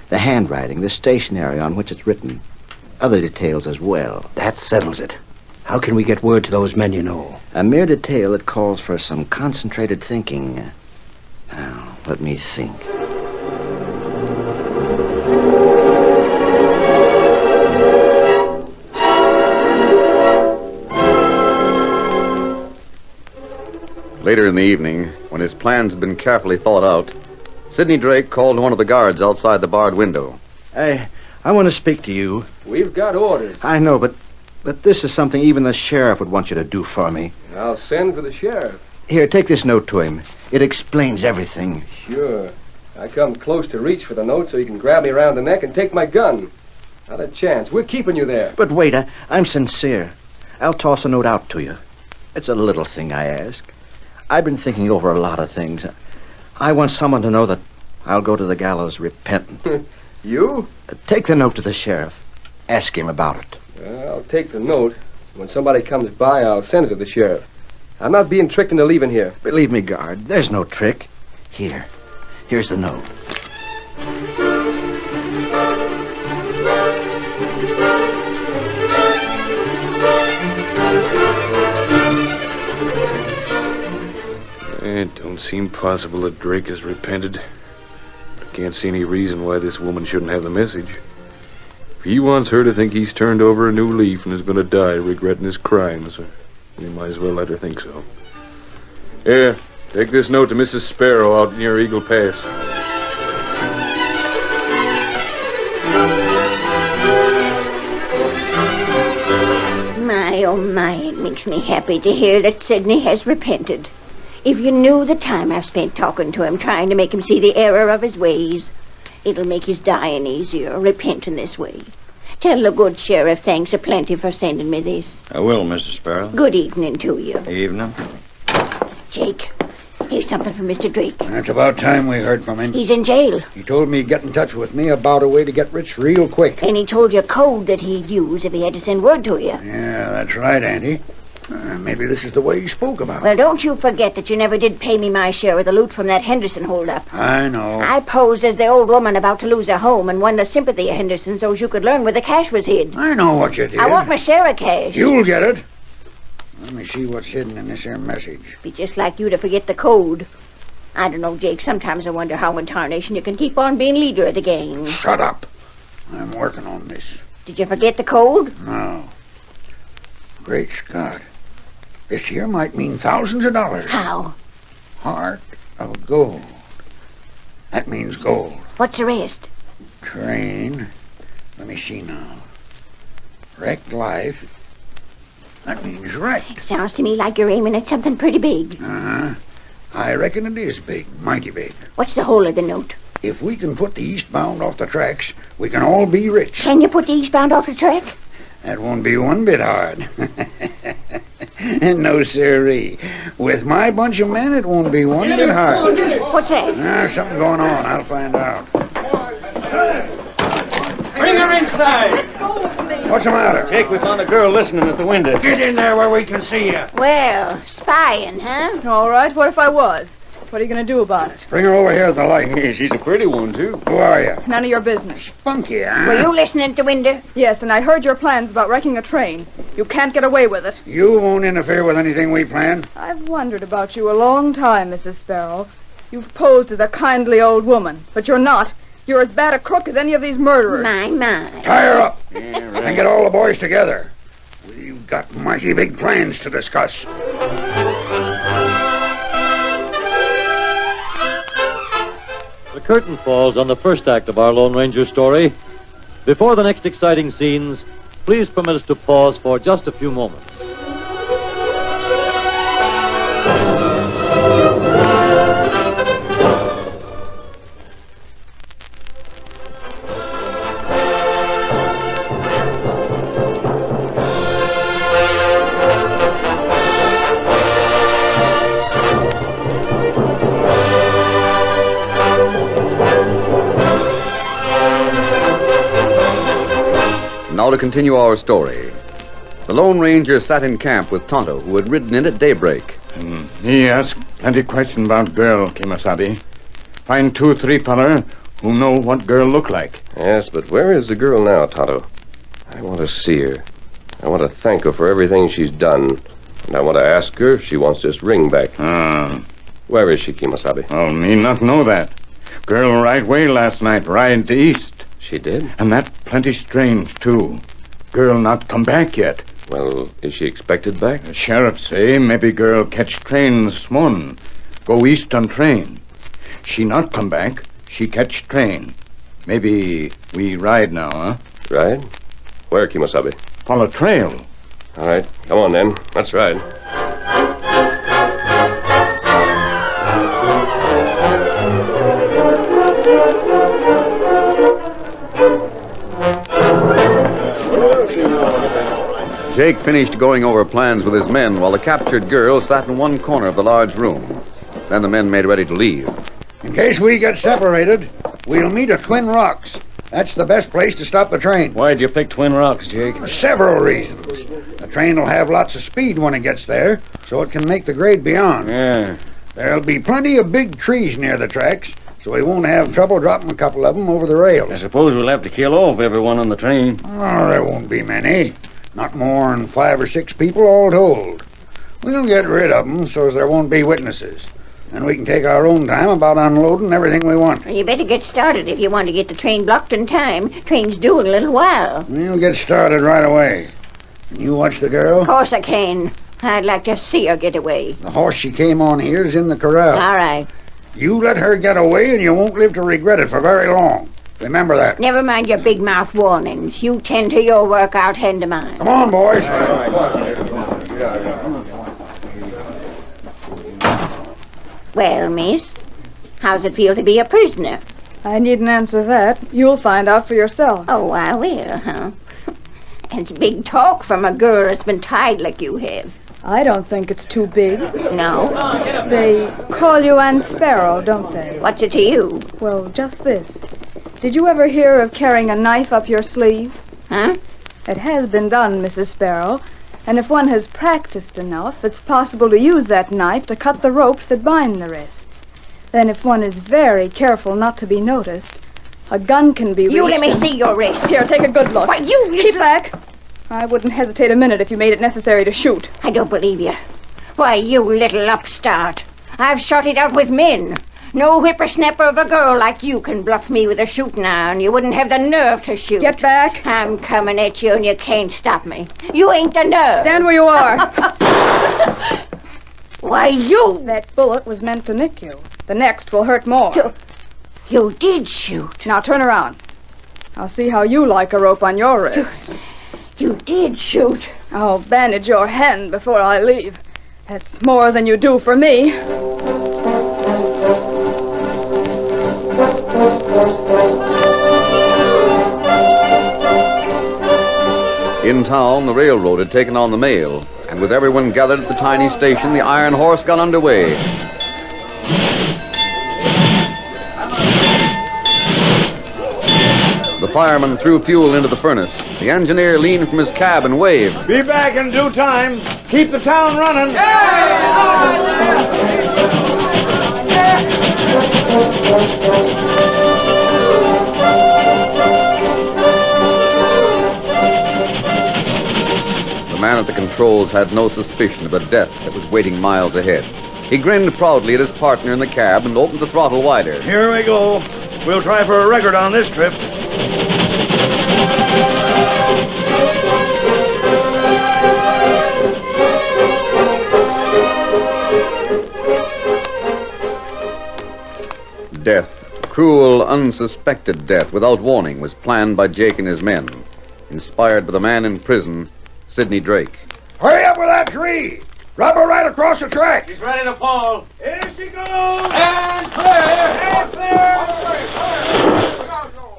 [SPEAKER 23] The handwriting, the stationery on which it's written. Other details as well.
[SPEAKER 16] That settles it. How can we get word to those men you know?
[SPEAKER 23] A mere detail that calls for some concentrated thinking. Now, let me think.
[SPEAKER 12] Later in the evening, when his plans had been carefully thought out, Sidney Drake called one of the guards outside the barred window.
[SPEAKER 23] I want to speak to you.
[SPEAKER 10] We've got orders.
[SPEAKER 23] I know, but this is something even the sheriff would want you to do for me.
[SPEAKER 10] I'll send for the sheriff.
[SPEAKER 23] Here, take this note to him. It explains everything.
[SPEAKER 10] Sure. I come close to reach for the note so he can grab me around the neck and take my gun. Not a chance. We're keeping you there.
[SPEAKER 23] But wait, I'm sincere. I'll toss a note out to you. It's a little thing I ask. I've been thinking over a lot of things. I want someone to know that I'll go to the gallows repentant.
[SPEAKER 10] You?
[SPEAKER 23] Take the note to the sheriff. Ask him about it.
[SPEAKER 10] I'll take the note. When somebody comes by, I'll send it to the sheriff. I'm not being tricked into leaving here.
[SPEAKER 23] Believe me, guard, there's no trick. Here's the note.
[SPEAKER 1] It don't seem possible that Drake has repented. I can't see any reason why this woman shouldn't have the message. If he wants her to think he's turned over a new leaf and is going to die regretting his crimes, we might as well let her think so. Here, take this note to Mrs. Sparrow out near Eagle Pass.
[SPEAKER 14] My, oh my, it makes me happy to hear that Sidney has repented. If you knew the time I've spent talking to him, trying to make him see the error of his ways, it'll make his dying easier, repenting this way. Tell the good sheriff thanks aplenty for sending me this.
[SPEAKER 17] I will, Mr. Sparrow.
[SPEAKER 14] Good evening to you.
[SPEAKER 17] Evening.
[SPEAKER 14] Jake, here's something from Mr. Drake.
[SPEAKER 18] That's about time we heard from him.
[SPEAKER 14] He's in jail.
[SPEAKER 18] He told me he'd get in touch with me about a way to get rich real quick.
[SPEAKER 14] And he told you a code that he'd use if he had to send word to you.
[SPEAKER 18] Yeah, that's right, Auntie. Maybe this is the way you spoke about.
[SPEAKER 14] Well, don't you forget that you never did pay me my share of the loot from that Henderson holdup.
[SPEAKER 18] I know.
[SPEAKER 14] I posed as the old woman about to lose her home and won the sympathy of Henderson so you could learn where the cash was hid.
[SPEAKER 18] I know what you did.
[SPEAKER 14] I want my share of cash.
[SPEAKER 18] You'll get it. Let me see what's hidden in this here message.
[SPEAKER 14] Be just like you to forget the code. I don't know, Jake. Sometimes I wonder how in tarnation you can keep on being leader of the gang.
[SPEAKER 18] Shut up. I'm working on this.
[SPEAKER 14] Did you forget the code?
[SPEAKER 18] No. Great Scott. This here might mean thousands of dollars.
[SPEAKER 14] How?
[SPEAKER 18] Heart of gold. That means gold.
[SPEAKER 14] What's the rest?
[SPEAKER 18] Train. Let me see now. Wrecked life. That means wrecked.
[SPEAKER 14] Sounds to me like you're aiming at something pretty big.
[SPEAKER 18] Uh-huh. I reckon it is big. Mighty big.
[SPEAKER 14] What's the whole of the note?
[SPEAKER 18] If we can put the eastbound off the tracks, we can all be rich.
[SPEAKER 14] Can you put the eastbound off the track?
[SPEAKER 18] That won't be one bit hard. No, sirree. With my bunch of men, it won't be one bit hard.
[SPEAKER 14] What's that?
[SPEAKER 18] Something going on. I'll find out.
[SPEAKER 2] Bring her inside.
[SPEAKER 18] What's the matter?
[SPEAKER 2] Jake, we found a girl listening at the window.
[SPEAKER 18] Get in there where we can see you.
[SPEAKER 14] Well, spying, huh?
[SPEAKER 17] All right, what if I was? What are you going to do about it?
[SPEAKER 18] Bring her over here at the light.
[SPEAKER 2] Yeah, she's a pretty one, too.
[SPEAKER 18] Who are you?
[SPEAKER 17] None of your business.
[SPEAKER 18] Spunky, huh?
[SPEAKER 14] Were you listening at the window?
[SPEAKER 17] Yes, and I heard your plans about wrecking a train. You can't get away with it.
[SPEAKER 18] You won't interfere with anything we plan.
[SPEAKER 17] I've wondered about you a long time, Mrs. Sparrow. You've posed as a kindly old woman, but you're not. You're as bad a crook as any of these murderers.
[SPEAKER 14] My.
[SPEAKER 18] Tie her up. Yeah, right. And get all the boys together. We've got mighty big plans to discuss.
[SPEAKER 19] The curtain falls on the first act of our Lone Ranger story. Before the next exciting scenes, please permit us to pause for just a few moments.
[SPEAKER 12] Now to continue our story. The Lone Ranger sat in camp with Tonto, who had ridden in at daybreak.
[SPEAKER 1] He asked plenty question about girl, Kemosabe. Find 2-3 feller who know what girl look like.
[SPEAKER 9] Yes, but where is the girl now, Tonto? I want to see her. I want to thank her for everything she's done. And I want to ask her if she wants this ring back. Where is she, Kemosabe?
[SPEAKER 1] Oh, me not know that. Girl right way last night, ride to east.
[SPEAKER 9] She did?
[SPEAKER 1] And that plenty strange, too. Girl not come back yet.
[SPEAKER 9] Well, is she expected back?
[SPEAKER 1] The sheriff say maybe girl catch train this morning. Go east on train. She not come back. She catch train. Maybe we ride now, huh?
[SPEAKER 9] Ride? Where, Kemosabe?
[SPEAKER 1] Follow trail.
[SPEAKER 9] All right, come on then. Let's ride.
[SPEAKER 12] Jake finished going over plans with his men while the captured girl sat in one corner of the large room. Then the men made ready to leave.
[SPEAKER 18] In case we get separated, we'll meet at Twin Rocks. That's the best place to stop the train.
[SPEAKER 2] Why'd you pick Twin Rocks, Jake?
[SPEAKER 18] For several reasons. The train will have lots of speed when it gets there, so it can make the grade beyond.
[SPEAKER 2] Yeah.
[SPEAKER 18] There'll be plenty of big trees near the tracks, so we won't have trouble dropping a couple of them over the rails.
[SPEAKER 2] I suppose we'll have to kill off everyone on the train.
[SPEAKER 18] Oh, there won't be many. Not more than 5 or 6 people all told. We'll get rid of them so there won't be witnesses. And we can take our own time about unloading everything we want.
[SPEAKER 14] You better get started if you want to get the train blocked in time. Train's due in a little while.
[SPEAKER 18] We'll get started right away. Can you watch the girl?
[SPEAKER 14] Of course I can. I'd like to see her get away.
[SPEAKER 18] The horse she came on here is in the corral.
[SPEAKER 14] All right.
[SPEAKER 18] You let her get away and you won't live to regret it for very long. Remember that.
[SPEAKER 14] Never mind your big mouth warnings. You tend to your work, I'll tend to mine.
[SPEAKER 18] Come on, boys.
[SPEAKER 14] Well, miss, how's it feel to be a prisoner?
[SPEAKER 17] I needn't answer that. You'll find out for yourself.
[SPEAKER 14] Oh, I will, huh? It's big talk from a girl that's been tied like you have.
[SPEAKER 17] I don't think it's too big.
[SPEAKER 14] No?
[SPEAKER 17] They call you Ann Sparrow, don't they?
[SPEAKER 14] What's it to you?
[SPEAKER 17] Well, just this. Did you ever hear of carrying a knife up your sleeve?
[SPEAKER 14] Huh?
[SPEAKER 17] It has been done, Mrs. Sparrow. And if one has practiced enough, it's possible to use that knife to cut the ropes that bind the wrists. Then if one is very careful not to be noticed, a gun can be reached.
[SPEAKER 14] You let me see your wrist.
[SPEAKER 17] Here, take a good look.
[SPEAKER 14] Why, you...
[SPEAKER 17] Keep back. I wouldn't hesitate a minute if you made it necessary to shoot.
[SPEAKER 14] I don't believe you. Why, you little upstart. I've shot it out with men. No whippersnapper of a girl like you can bluff me with a shooting iron. You wouldn't have the nerve to shoot.
[SPEAKER 17] Get back.
[SPEAKER 14] I'm coming at you and you can't stop me. You ain't the nerve.
[SPEAKER 17] Stand where you are.
[SPEAKER 14] Why, you...
[SPEAKER 17] That bullet was meant to nick you. The next will hurt more.
[SPEAKER 14] You did shoot.
[SPEAKER 17] Now turn around. I'll see how you like a rope on your wrist.
[SPEAKER 14] You did shoot.
[SPEAKER 17] I'll bandage your hand before I leave. That's more than you do for me.
[SPEAKER 12] In town, the railroad had taken on the mail, and with everyone gathered at the tiny station, the iron horse got underway. The fireman threw fuel into the furnace. The engineer leaned from his cab and waved.
[SPEAKER 3] Be back in due time. Keep the town running.
[SPEAKER 12] The man at the controls had no suspicion of a death that was waiting miles ahead. He grinned proudly at his partner in the cab and opened the throttle wider.
[SPEAKER 3] Here we go. We'll try for a record on this trip.
[SPEAKER 12] Death, cruel, unsuspected death without warning, was planned by Jake and his men. Inspired by the man in prison, Sidney Drake.
[SPEAKER 18] Hurry up with that tree! Drop her right across the track.
[SPEAKER 11] He's ready to fall.
[SPEAKER 3] Here she goes!
[SPEAKER 11] And clear!
[SPEAKER 3] And clear!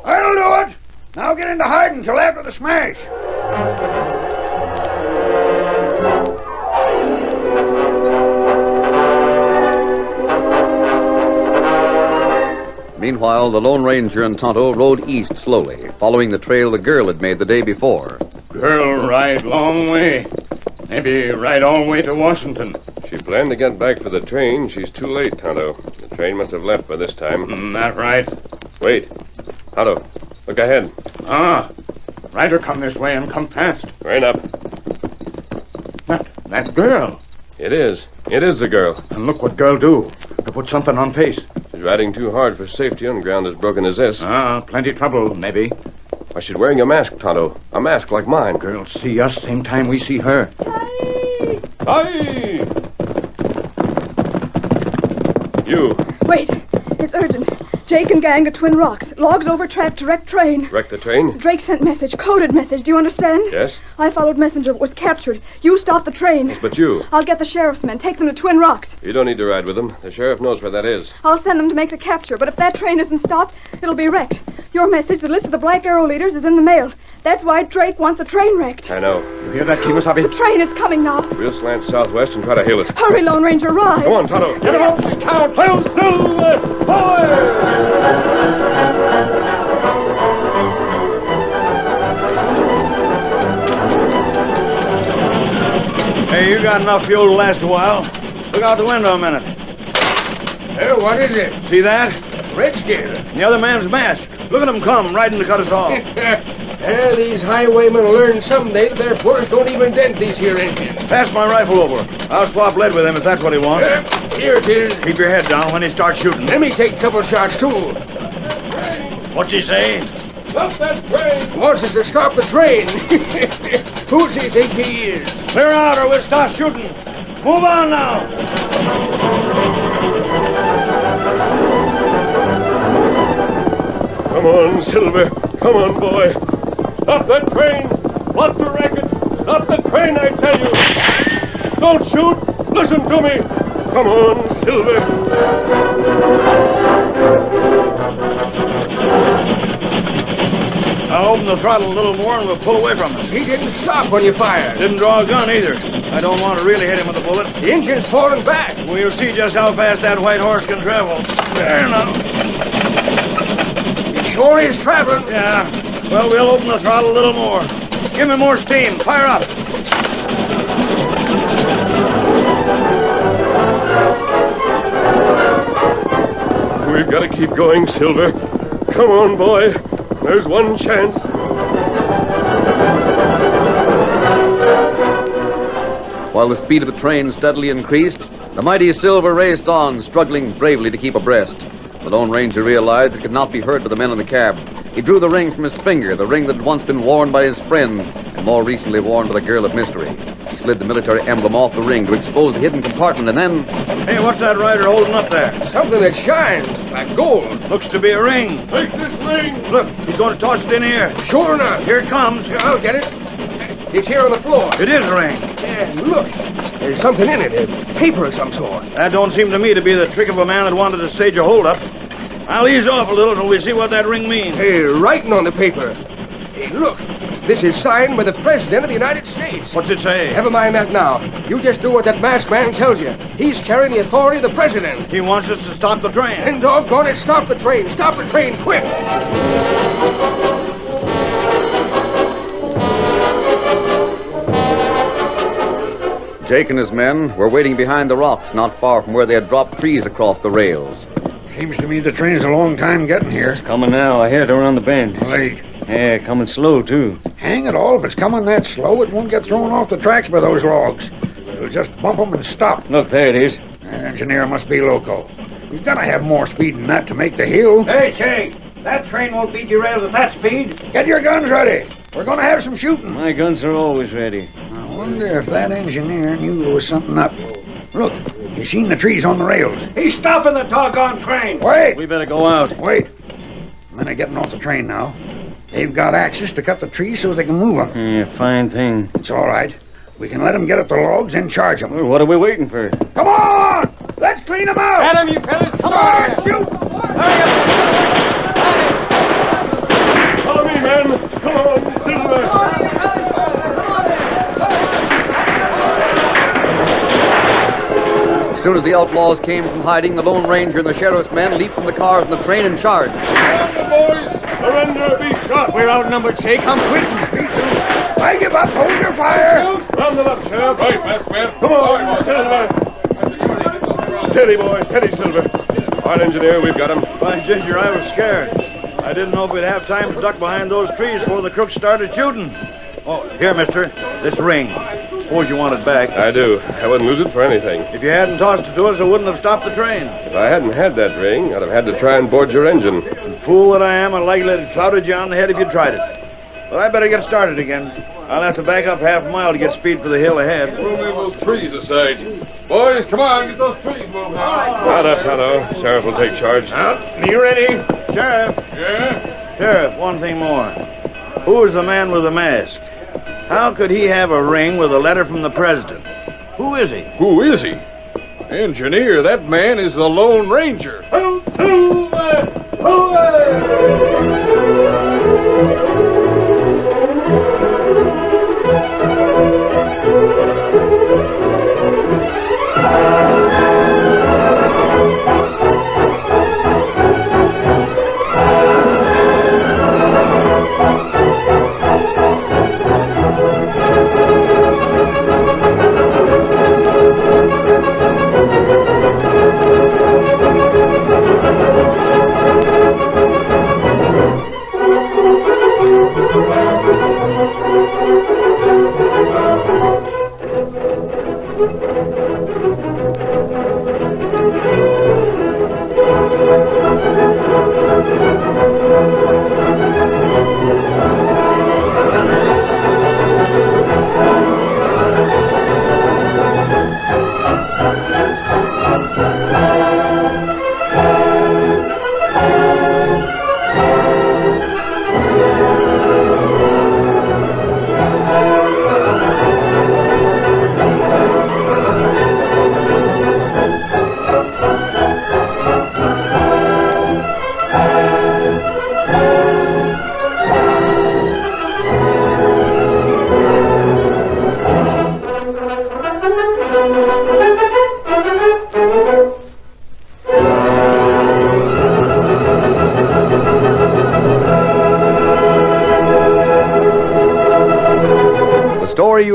[SPEAKER 18] That'll do it. Now get into hiding till after the smash.
[SPEAKER 12] Meanwhile, the Lone Ranger and Tonto rode east slowly, following the trail the girl had made the day before.
[SPEAKER 1] Girl ride long way. Maybe ride all the way to Washington.
[SPEAKER 9] She planned to get back for the train. She's too late, Tonto. The train must have left by this time.
[SPEAKER 1] That right.
[SPEAKER 9] Wait. Tonto, look ahead.
[SPEAKER 1] Ah, rider come this way and come fast.
[SPEAKER 9] Right up.
[SPEAKER 1] That girl.
[SPEAKER 9] It is. It is the girl.
[SPEAKER 1] And look what girl do. To put something on face.
[SPEAKER 9] She's riding too hard for safety on ground as broken as this.
[SPEAKER 1] Ah, plenty trouble, maybe.
[SPEAKER 9] Why, she's wearing a mask, Tonto. A mask like mine.
[SPEAKER 1] Girl see us same time we see her.
[SPEAKER 9] Hi! You.
[SPEAKER 17] Wait, it's urgent. Jake and gang at Twin Rocks. Logs over track, direct train.
[SPEAKER 9] Wrecked the train?
[SPEAKER 17] Drake sent message, coded message. Do you understand?
[SPEAKER 9] Yes.
[SPEAKER 17] I followed messenger, but was captured. You stop the train.
[SPEAKER 9] Yes, but you.
[SPEAKER 17] I'll get the sheriff's men. Take them to Twin Rocks.
[SPEAKER 9] You don't need to ride with them. The sheriff knows where that is.
[SPEAKER 17] I'll send them to make the capture, but if that train isn't stopped, it'll be wrecked. Your message, the list of the Black Arrow leaders, is in the mail. That's why Drake wants the train wrecked.
[SPEAKER 9] I know.
[SPEAKER 1] You hear that, Kimasabi?
[SPEAKER 17] The train is coming now.
[SPEAKER 9] We'll slant southwest and try to hail it.
[SPEAKER 17] Hurry, Lone Ranger, ride.
[SPEAKER 9] Come on, Tonto.
[SPEAKER 11] Get him off the scout. Hail Silver!
[SPEAKER 3] Hey, you got enough fuel to last a while. Look out the window a minute.
[SPEAKER 18] Hey, what is it?
[SPEAKER 3] See that?
[SPEAKER 18] Redskin.
[SPEAKER 3] The other man's mask. Look at him come, riding to cut us off.
[SPEAKER 10] These highwaymen will learn someday that their bullets don't even dent these here engines.
[SPEAKER 3] Pass my rifle over. I'll swap lead with him if that's what he wants.
[SPEAKER 10] Here it is.
[SPEAKER 3] Keep your head down when he starts shooting.
[SPEAKER 10] Let me take a couple shots, too.
[SPEAKER 3] What's he say?
[SPEAKER 11] Stop that train!
[SPEAKER 10] Wants us to stop the train. Who's he think he is?
[SPEAKER 3] Clear out or we'll start shooting. Move on now.
[SPEAKER 11] Come on, Silver. Come on, boy. Stop that train. Block the racket. Stop the train, I tell you. Don't shoot. Listen to me. Come on, Silver.
[SPEAKER 3] I'll open the throttle a little more and we'll pull away from him.
[SPEAKER 10] He didn't stop when you fired.
[SPEAKER 3] Didn't draw a gun either. I don't want to really hit him with a bullet.
[SPEAKER 10] The engine's falling back.
[SPEAKER 3] We'll see just how fast that white horse can travel. There now.
[SPEAKER 10] He sure is traveling.
[SPEAKER 3] Yeah. Well, we'll open the throttle a little more. Give me more steam. Fire up.
[SPEAKER 11] We've got to keep going, Silver. Come on, boy. There's one chance.
[SPEAKER 12] While the speed of the train steadily increased, the mighty Silver raced on, struggling bravely to keep abreast. The Lone Ranger realized it could not be heard by the men in the cab. He drew the ring from his finger, the ring that had once been worn by his friend, and more recently worn by the girl of mystery. He slid the military emblem off the ring to expose the hidden compartment, and then...
[SPEAKER 3] Hey, what's that rider holding up there?
[SPEAKER 10] Something that shines like gold.
[SPEAKER 3] Looks to be a ring.
[SPEAKER 11] Take this ring.
[SPEAKER 3] Look, he's going to toss it in here.
[SPEAKER 10] Sure enough.
[SPEAKER 3] Here it comes.
[SPEAKER 10] Yeah, I'll get it. It's here on the floor.
[SPEAKER 3] It is a ring.
[SPEAKER 10] Yeah, look. There's something in it. Paper of some sort.
[SPEAKER 3] That don't seem to me to be the trick of a man that wanted to stage a holdup. I'll ease off a little till we see what that ring means.
[SPEAKER 10] Hey, writing on the paper. Hey, look. This is signed by the President of the United States.
[SPEAKER 3] What's it say?
[SPEAKER 10] Never mind that now. You just do what that masked man tells you. He's carrying the authority of the President.
[SPEAKER 3] He wants us to stop the train.
[SPEAKER 10] And doggone it, stop the train. Stop the train, quick.
[SPEAKER 12] Jake and his men were waiting behind the rocks, not far from where they had dropped trees across the rails.
[SPEAKER 18] Seems to me the train's a long time getting here.
[SPEAKER 2] It's coming now. I hear it around the bend.
[SPEAKER 18] Late.
[SPEAKER 2] Yeah, coming slow, too.
[SPEAKER 18] Hang it all, if it's coming that slow, it won't get thrown off the tracks by those logs. It'll just bump them and stop.
[SPEAKER 2] Look, there it is.
[SPEAKER 18] That engineer must be loco. We've got to have more speed than that to make the hill.
[SPEAKER 24] Hey, Jake, that train won't be derailed at that speed.
[SPEAKER 18] Get your guns ready. We're going to have some shooting.
[SPEAKER 2] My guns are always ready.
[SPEAKER 18] I wonder if that engineer knew there was something up. Look, you seen the trees on the rails.
[SPEAKER 24] He's stopping the doggone train.
[SPEAKER 18] Wait.
[SPEAKER 2] We better go out.
[SPEAKER 18] Wait. Men are getting off the train now. They've got axes to cut the trees so they can move them.
[SPEAKER 2] Yeah, fine thing.
[SPEAKER 18] It's all right. We can let them get at the logs and charge them.
[SPEAKER 2] Well, what are we waiting for?
[SPEAKER 18] Come on! Let's clean them out!
[SPEAKER 2] At him, you fellas! Come on!
[SPEAKER 18] Shoot!
[SPEAKER 11] Follow me, men. Come on, Silver.
[SPEAKER 12] As soon as the outlaws came from hiding, the Lone Ranger and the sheriff's men leaped from the cars and the train and charged.
[SPEAKER 11] Surrender, boys! Surrender, be shot!
[SPEAKER 2] We're outnumbered, Jake. I'm quitting.
[SPEAKER 18] Me too. I give up. Hold your fire.
[SPEAKER 11] Round them up, Sheriff. Right, masked man. Come on, Silver. Steady, boy. Steady, Silver. All right, engineer, we've got him.
[SPEAKER 3] By Ginger, I was scared. I didn't know if we'd have time to duck behind those trees before the crooks started shooting. Oh, here, mister. This ring. Suppose you want it back.
[SPEAKER 11] I do. I wouldn't lose it for anything.
[SPEAKER 3] If you hadn't tossed it to us, it wouldn't have stopped the train.
[SPEAKER 11] If I hadn't had that ring, I'd have had to try and board your engine.
[SPEAKER 3] Fool that I am, I'd likely have clouded you on the head if you tried it. But I better get started again. I'll have to back up half a mile to get speed for the hill ahead.
[SPEAKER 11] We'll move those trees aside. Boys, come on, get those trees moving. Not up, Tonto. Sheriff will take charge.
[SPEAKER 3] You ready? Sheriff.
[SPEAKER 11] Yeah?
[SPEAKER 3] Sheriff, one thing more. Who is the man with the mask? How could he have a ring with a letter from the president? Who is he?
[SPEAKER 11] Who is he? Engineer, that man is the Lone Ranger.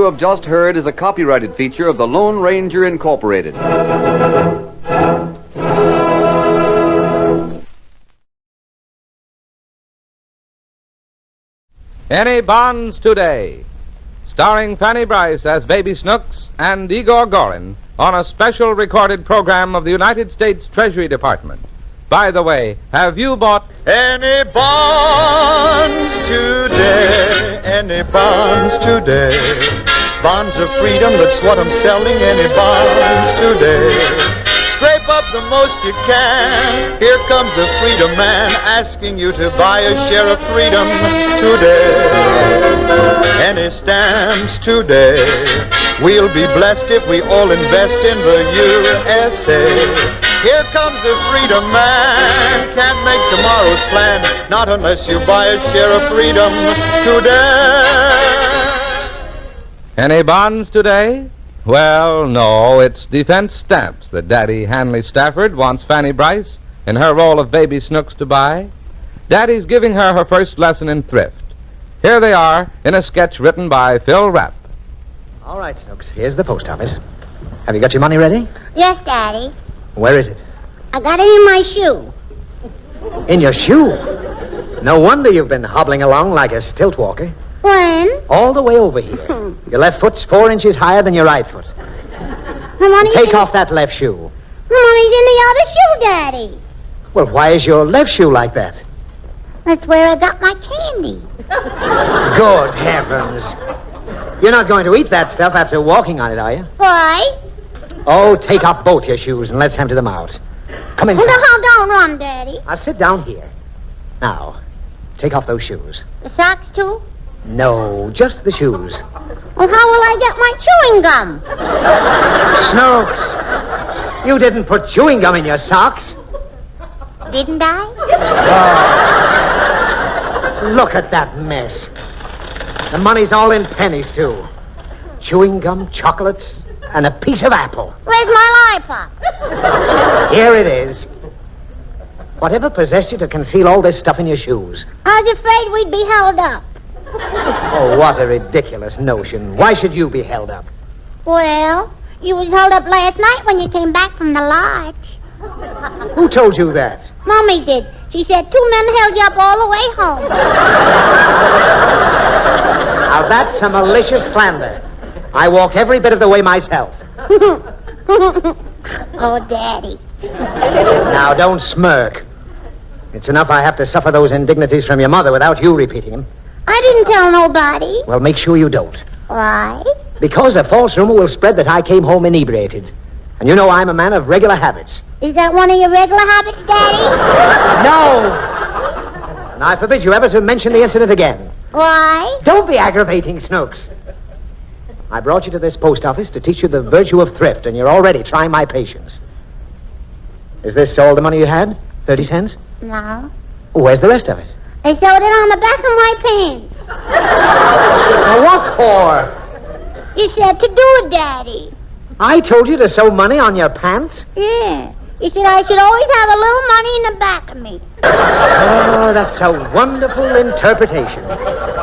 [SPEAKER 12] you have just heard is a copyrighted feature of the Lone Ranger Incorporated.
[SPEAKER 7] Any Bonds Today, starring Fanny Bryce as Baby Snooks and Igor Gorin on a special recorded program of the United States Treasury Department. By the way, have you bought
[SPEAKER 8] any bonds today? Any bonds today? Bonds of freedom, that's what I'm selling. Any bonds today? Scrape up the most you can. Here comes the freedom man asking you to buy a share of freedom today. Any stamps today? We'll be blessed if we all invest in the USA. Here comes the freedom man. Can't make tomorrow's plan, not unless you buy a share of freedom today.
[SPEAKER 7] Any bonds today? Well, no, it's defense stamps that Daddy Hanley Stafford wants Fanny Bryce, in her role of Baby Snooks, to buy. Daddy's giving her her first lesson in thrift. Here they are in a sketch written by Phil Rapp.
[SPEAKER 13] All right, Snooks, here's the post office. Have you got your money ready?
[SPEAKER 14] Yes, Daddy.
[SPEAKER 13] Where is it?
[SPEAKER 14] I got it in my shoe.
[SPEAKER 13] In your shoe? No wonder you've been hobbling along like a stilt walker.
[SPEAKER 14] When?
[SPEAKER 13] All the way over here. Your left foot's 4 inches higher than your right foot.
[SPEAKER 14] My money's
[SPEAKER 13] Take off that left shoe.
[SPEAKER 14] My money's in the other shoe, Daddy.
[SPEAKER 13] Well, why is your left shoe like that?
[SPEAKER 14] That's where I got my candy.
[SPEAKER 13] Good heavens. You're not going to eat that stuff after walking on it, are you?
[SPEAKER 14] Why?
[SPEAKER 13] Oh, take off both your shoes and let's empty them out. Come in.
[SPEAKER 14] Well, don't run, Daddy.
[SPEAKER 13] I'll sit down here. Now, take off those shoes.
[SPEAKER 14] The socks, too?
[SPEAKER 13] No, just the shoes.
[SPEAKER 14] Well, how will I get my chewing gum?
[SPEAKER 13] Snooks, you didn't put chewing gum in your socks.
[SPEAKER 14] Didn't I?
[SPEAKER 13] Oh, look at that mess. The money's all in pennies, too. Chewing gum, chocolates, and a piece of apple.
[SPEAKER 14] Where's my lollipop?
[SPEAKER 13] Here it is. Whatever possessed you to conceal all this stuff in your shoes?
[SPEAKER 14] I was afraid we'd be held up.
[SPEAKER 13] Oh, what a ridiculous notion. Why should you be held up?
[SPEAKER 14] Well, you was held up last night when you came back from the lodge.
[SPEAKER 13] Who told you that?
[SPEAKER 14] Mommy did. She said 2 men held you up all the way home.
[SPEAKER 13] Now, that's a malicious slander. I walk every bit of the way myself.
[SPEAKER 14] Oh, Daddy.
[SPEAKER 13] Now, don't smirk. It's enough I have to suffer those indignities from your mother without you repeating them.
[SPEAKER 14] I didn't tell nobody.
[SPEAKER 13] Well, make sure you don't.
[SPEAKER 14] Why?
[SPEAKER 13] Because a false rumor will spread that I came home inebriated. And you know I'm a man of regular habits.
[SPEAKER 14] Is that one of your regular habits, Daddy?
[SPEAKER 13] No! And I forbid you ever to mention the incident again.
[SPEAKER 14] Why?
[SPEAKER 13] Don't be aggravating, Snooks. I brought you to this post office to teach you the virtue of thrift, and you're already trying my patience. Is this all the money you had? 30 cents?
[SPEAKER 14] No.
[SPEAKER 13] Where's the rest of it?
[SPEAKER 14] I sewed it on the back of my pants.
[SPEAKER 13] Now, what for?
[SPEAKER 14] You said to do it, Daddy.
[SPEAKER 13] I told you to sew money on your pants?
[SPEAKER 14] Yeah. You said I should always have a little money in the back of me.
[SPEAKER 13] Oh, that's a wonderful interpretation.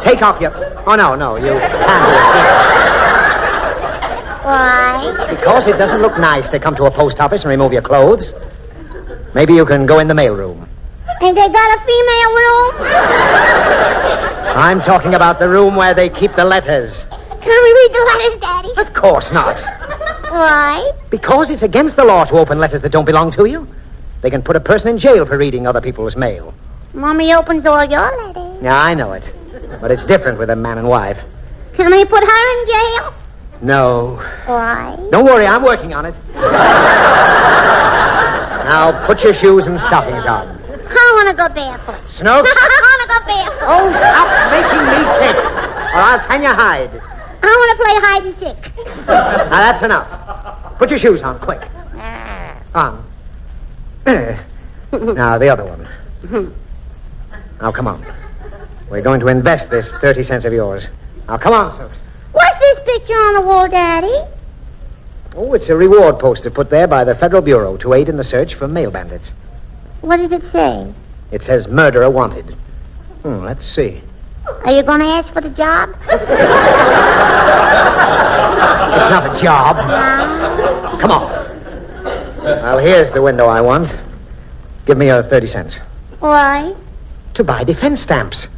[SPEAKER 13] Take off your... Oh, no, you can't do it.
[SPEAKER 14] Why?
[SPEAKER 13] Because it doesn't look nice to come to a post office and remove your clothes. Maybe you can go in the mailroom.
[SPEAKER 14] Ain't they got a female room?
[SPEAKER 13] I'm talking about the room where they keep the letters.
[SPEAKER 14] Can we read the letters, Daddy?
[SPEAKER 13] Of course not.
[SPEAKER 14] Why?
[SPEAKER 13] Because it's against the law to open letters that don't belong to you. They can put a person in jail for reading other people's mail.
[SPEAKER 14] Mommy opens all your letters.
[SPEAKER 13] Yeah, I know it. But it's different with a man and wife.
[SPEAKER 14] Can we put her in jail?
[SPEAKER 13] No.
[SPEAKER 14] Why?
[SPEAKER 13] Don't worry, I'm working on it. Now, put your shoes and stockings on.
[SPEAKER 14] I want to go barefoot.
[SPEAKER 13] Snooks?
[SPEAKER 14] I want to go barefoot.
[SPEAKER 13] Oh, stop making me sick, or I'll tan your hide.
[SPEAKER 14] I want to play hide and seek.
[SPEAKER 13] Now, that's enough. Put your shoes on, quick. On. Now, the other one. Now, come on. We're going to invest this 30 cents of yours. Now, come on, Snooks.
[SPEAKER 14] What's this picture on the wall, Daddy?
[SPEAKER 13] Oh, it's a reward poster put there by the Federal Bureau to aid in the search for mail bandits.
[SPEAKER 14] What does it say?
[SPEAKER 13] It says murderer wanted. Let's see.
[SPEAKER 5] Are you going to ask for the job?
[SPEAKER 13] It's not a job.
[SPEAKER 5] No.
[SPEAKER 13] Come on. Well, here's the window I want. Give me your 30 cents.
[SPEAKER 5] Why?
[SPEAKER 13] To buy defense stamps.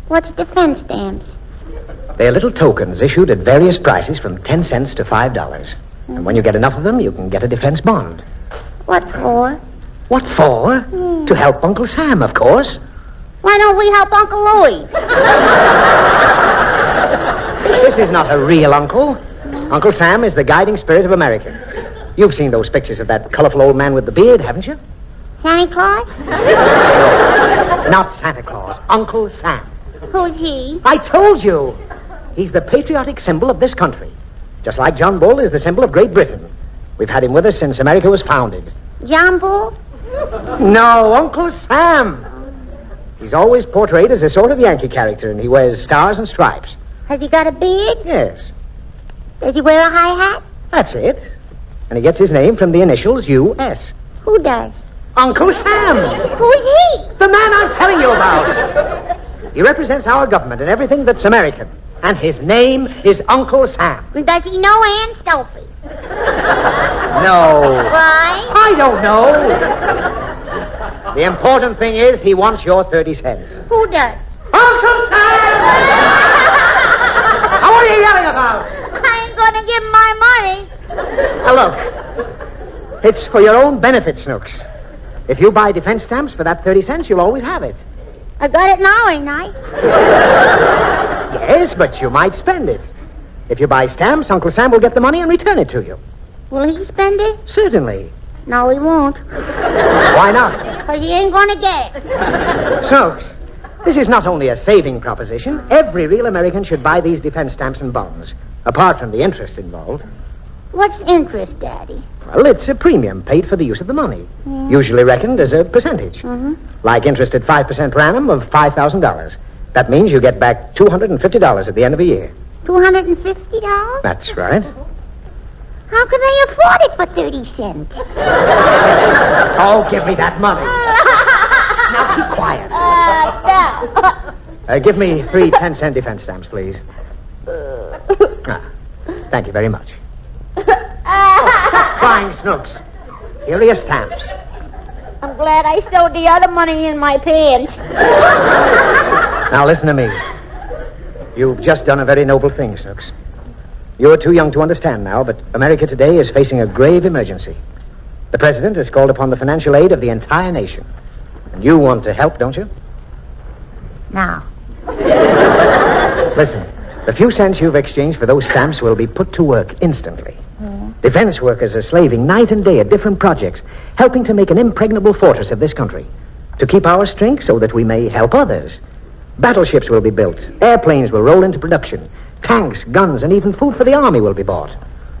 [SPEAKER 5] What's defense stamps?
[SPEAKER 13] They're little tokens issued at various prices from 10 cents to $5. And when you get enough of them, you can get a defense bond.
[SPEAKER 5] What for?
[SPEAKER 13] What for? To help Uncle Sam, of course.
[SPEAKER 5] Why don't we help Uncle Louie?
[SPEAKER 13] This is not a real uncle. Uncle Sam is the guiding spirit of America. You've seen those pictures of that colorful old man with the beard, haven't you?
[SPEAKER 5] Santa Claus?
[SPEAKER 13] Not Santa Claus. Uncle Sam.
[SPEAKER 5] Who's he?
[SPEAKER 13] I told you. He's the patriotic symbol of this country. Just like John Bull is the symbol of Great Britain. We've had him with us since America was founded.
[SPEAKER 5] John Bull?
[SPEAKER 13] No, Uncle Sam. He's always portrayed as a sort of Yankee character, and he wears stars and stripes.
[SPEAKER 5] Has he got a beard?
[SPEAKER 13] Yes.
[SPEAKER 5] Does he wear a high hat?
[SPEAKER 13] That's it. And he gets his name from the initials U.S.
[SPEAKER 5] Who does?
[SPEAKER 13] Uncle Sam.
[SPEAKER 5] Who's he?
[SPEAKER 13] The man I'm telling you about. He represents our government and everything that's American. And his name is Uncle Sam.
[SPEAKER 5] Does he know Aunt Sophie?
[SPEAKER 13] No.
[SPEAKER 5] Why?
[SPEAKER 13] I don't know. The important thing is he wants your 30 cents.
[SPEAKER 5] Who does?
[SPEAKER 13] Uncle Sam! Now, what are you yelling about?
[SPEAKER 5] I ain't going to give him my money.
[SPEAKER 13] Now, look. It's for your own benefit, Snooks. If you buy defense stamps for that 30 cents, you'll always have it.
[SPEAKER 5] I got it now, ain't I?
[SPEAKER 13] Yes, but you might spend it. If you buy stamps, Uncle Sam will get the money and return it to you.
[SPEAKER 5] Will he spend it?
[SPEAKER 13] Certainly.
[SPEAKER 5] No, he won't.
[SPEAKER 13] Why not?
[SPEAKER 5] Because he ain't going to get it.
[SPEAKER 13] Snooks, this is not only a saving proposition. Every real American should buy these defense stamps and bonds, apart from the interest involved.
[SPEAKER 5] What's interest, Daddy?
[SPEAKER 13] Well, it's a premium paid for the use of the money, usually reckoned as a percentage. Like interest at 5% per annum of $5,000. That means you get back $250 at the end of a year.
[SPEAKER 5] $250?
[SPEAKER 13] That's right.
[SPEAKER 5] How can they afford it for 30 cents?
[SPEAKER 13] Oh, give me that money. Now keep quiet.
[SPEAKER 5] No.
[SPEAKER 13] Give me 3 10-cent defense stamps, please. Thank you very much. Stop crying, Snooks. Here are your stamps.
[SPEAKER 5] I'm glad I stowed the other money in my pants.
[SPEAKER 13] Now listen to me. You've just done a very noble thing, Snooks. You're too young to understand now, but America today is facing a grave emergency. The president has called upon the financial aid of the entire nation. And you want to help, don't you?
[SPEAKER 5] Now.
[SPEAKER 13] Listen, the few cents you've exchanged for those stamps will be put to work instantly. Defense workers are slaving night and day at different projects, helping to make an impregnable fortress of this country, to keep our strength so that we may help others. Battleships will be built, airplanes will roll into production, tanks, guns, and even food for the army will be bought.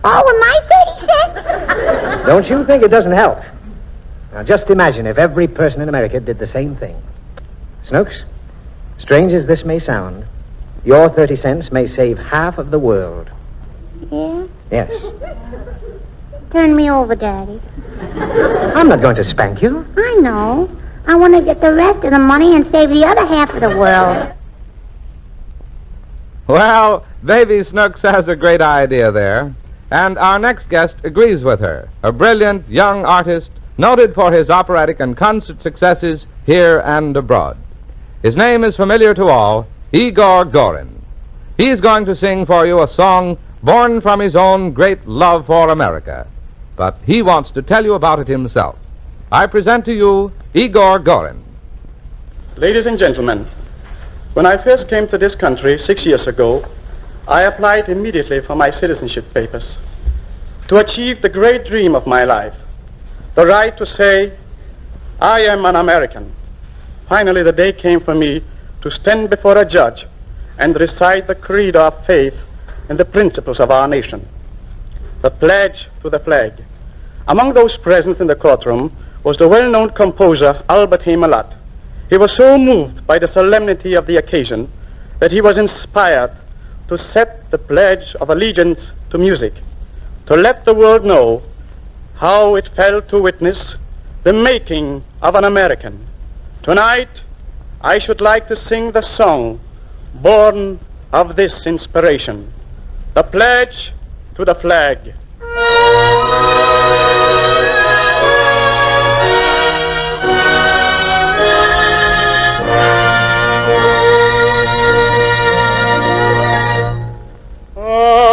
[SPEAKER 5] All with my 30 cents?
[SPEAKER 13] Don't you think it doesn't help? Now just imagine if every person in America did the same thing. Snooks, strange as this may sound, your 30 cents may save half of the world.
[SPEAKER 5] Yeah?
[SPEAKER 13] Yes.
[SPEAKER 5] Turn me over, Daddy.
[SPEAKER 13] I'm not going to spank you.
[SPEAKER 5] I know. I want to get the rest of the money and save the other half of the world.
[SPEAKER 7] Well, Baby Snooks has a great idea there. And our next guest agrees with her. A brilliant young artist, noted for his operatic and concert successes here and abroad. His name is familiar to all, Igor Gorin. He's going to sing for you a song born from his own great love for America. But he wants to tell you about it himself. I present to you Igor Gorin.
[SPEAKER 15] Ladies and gentlemen, when I first came to this country 6 years ago, I applied immediately for my citizenship papers to achieve the great dream of my life, the right to say, I am an American. Finally, the day came for me to stand before a judge and recite the creed of faith and the principles of our nation, the pledge to the flag. Among those present in the courtroom was the well-known composer Albert Heimelat. He was so moved by the solemnity of the occasion that he was inspired to set the pledge of allegiance to music, to let the world know how it felt to witness the making of an American. Tonight, I should like to sing the song born of this inspiration, the pledge to the flag.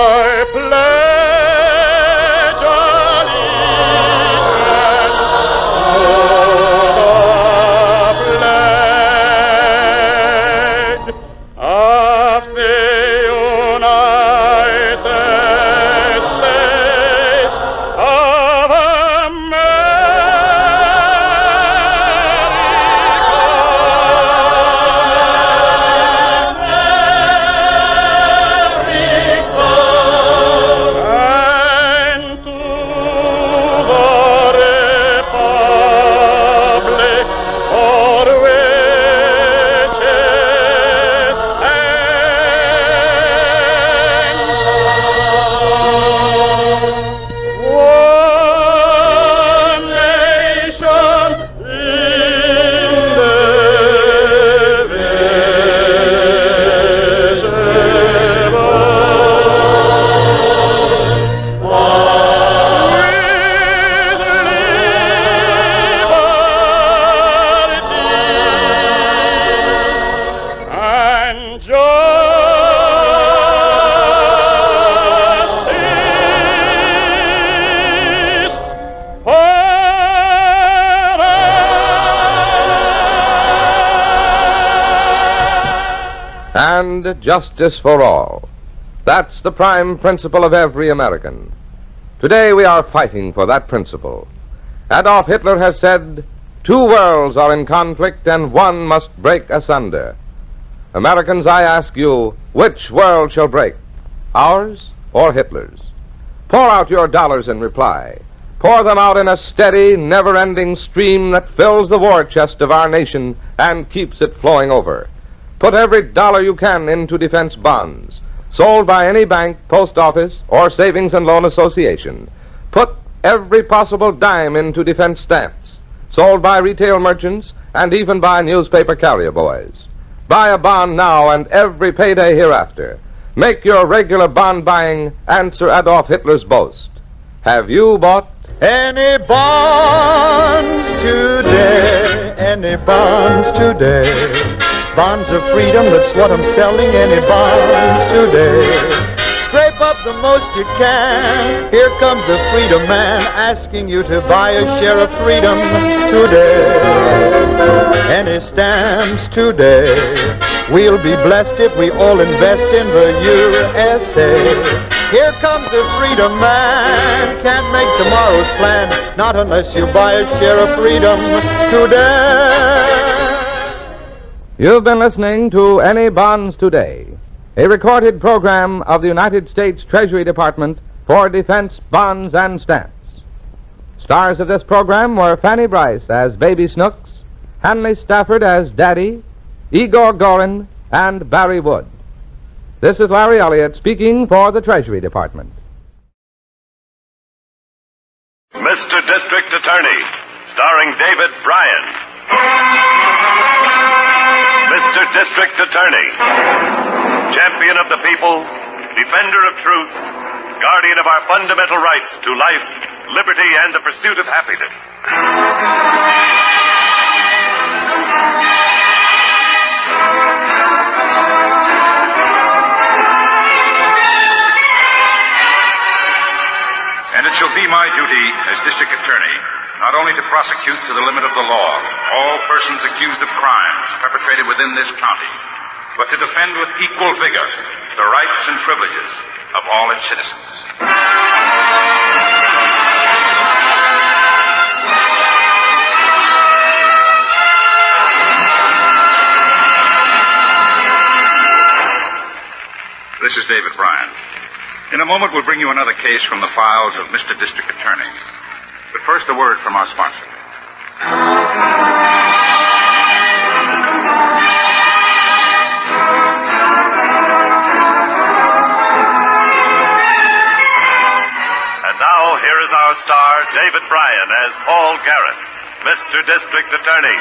[SPEAKER 15] I pledge allegiance to the flag of the United States of
[SPEAKER 7] And justice for all. That's the prime principle of every American. Today we are fighting for that principle. Adolf Hitler has said, 2 worlds are in conflict and one must break asunder. Americans, I ask you, which world shall break? Ours or Hitler's? Pour out your dollars in reply. Pour them out in a steady, never-ending stream that fills the war chest of our nation and keeps it flowing over. Put every dollar you can into defense bonds, sold by any bank, post office, or savings and loan association. Put every possible dime into defense stamps, sold by retail merchants and even by newspaper carrier boys. Buy a bond now and every payday hereafter. Make your regular bond buying answer Adolf Hitler's boast. Have you bought
[SPEAKER 8] any bonds today? Any bonds today? Bonds of freedom, that's what I'm selling. Any bonds today? Scrape up the most you can. Here comes the freedom man asking you to buy a share of freedom today. Any stamps today? We'll be blessed if we all invest in the USA. Here comes the freedom man. Can't make tomorrow's plan, not unless you buy a share of freedom today.
[SPEAKER 7] You've been listening to Any Bonds Today, a recorded program of the United States Treasury Department for Defense Bonds and Stamps. Stars of this program were Fanny Bryce as Baby Snooks, Hanley Stafford as Daddy, Igor Gorin, and Barry Wood. This is Larry Elliott speaking for the Treasury Department.
[SPEAKER 6] Mr. District Attorney, starring David Bryan. Mr. District Attorney, champion of the people, defender of truth, guardian of our fundamental rights to life, liberty, and the pursuit of happiness.
[SPEAKER 20] And it shall be my duty as District Attorney not only to prosecute to the limit of the law all persons accused of crimes perpetrated within this county, but to defend with equal vigor the rights and privileges of all its citizens. This is David Bryan. In a moment, we'll bring you another case from the files of Mr. District Attorney. But first, a word from our sponsor.
[SPEAKER 6] And now, here is our star, David Bryan, as Paul Garrett, Mr. District Attorney.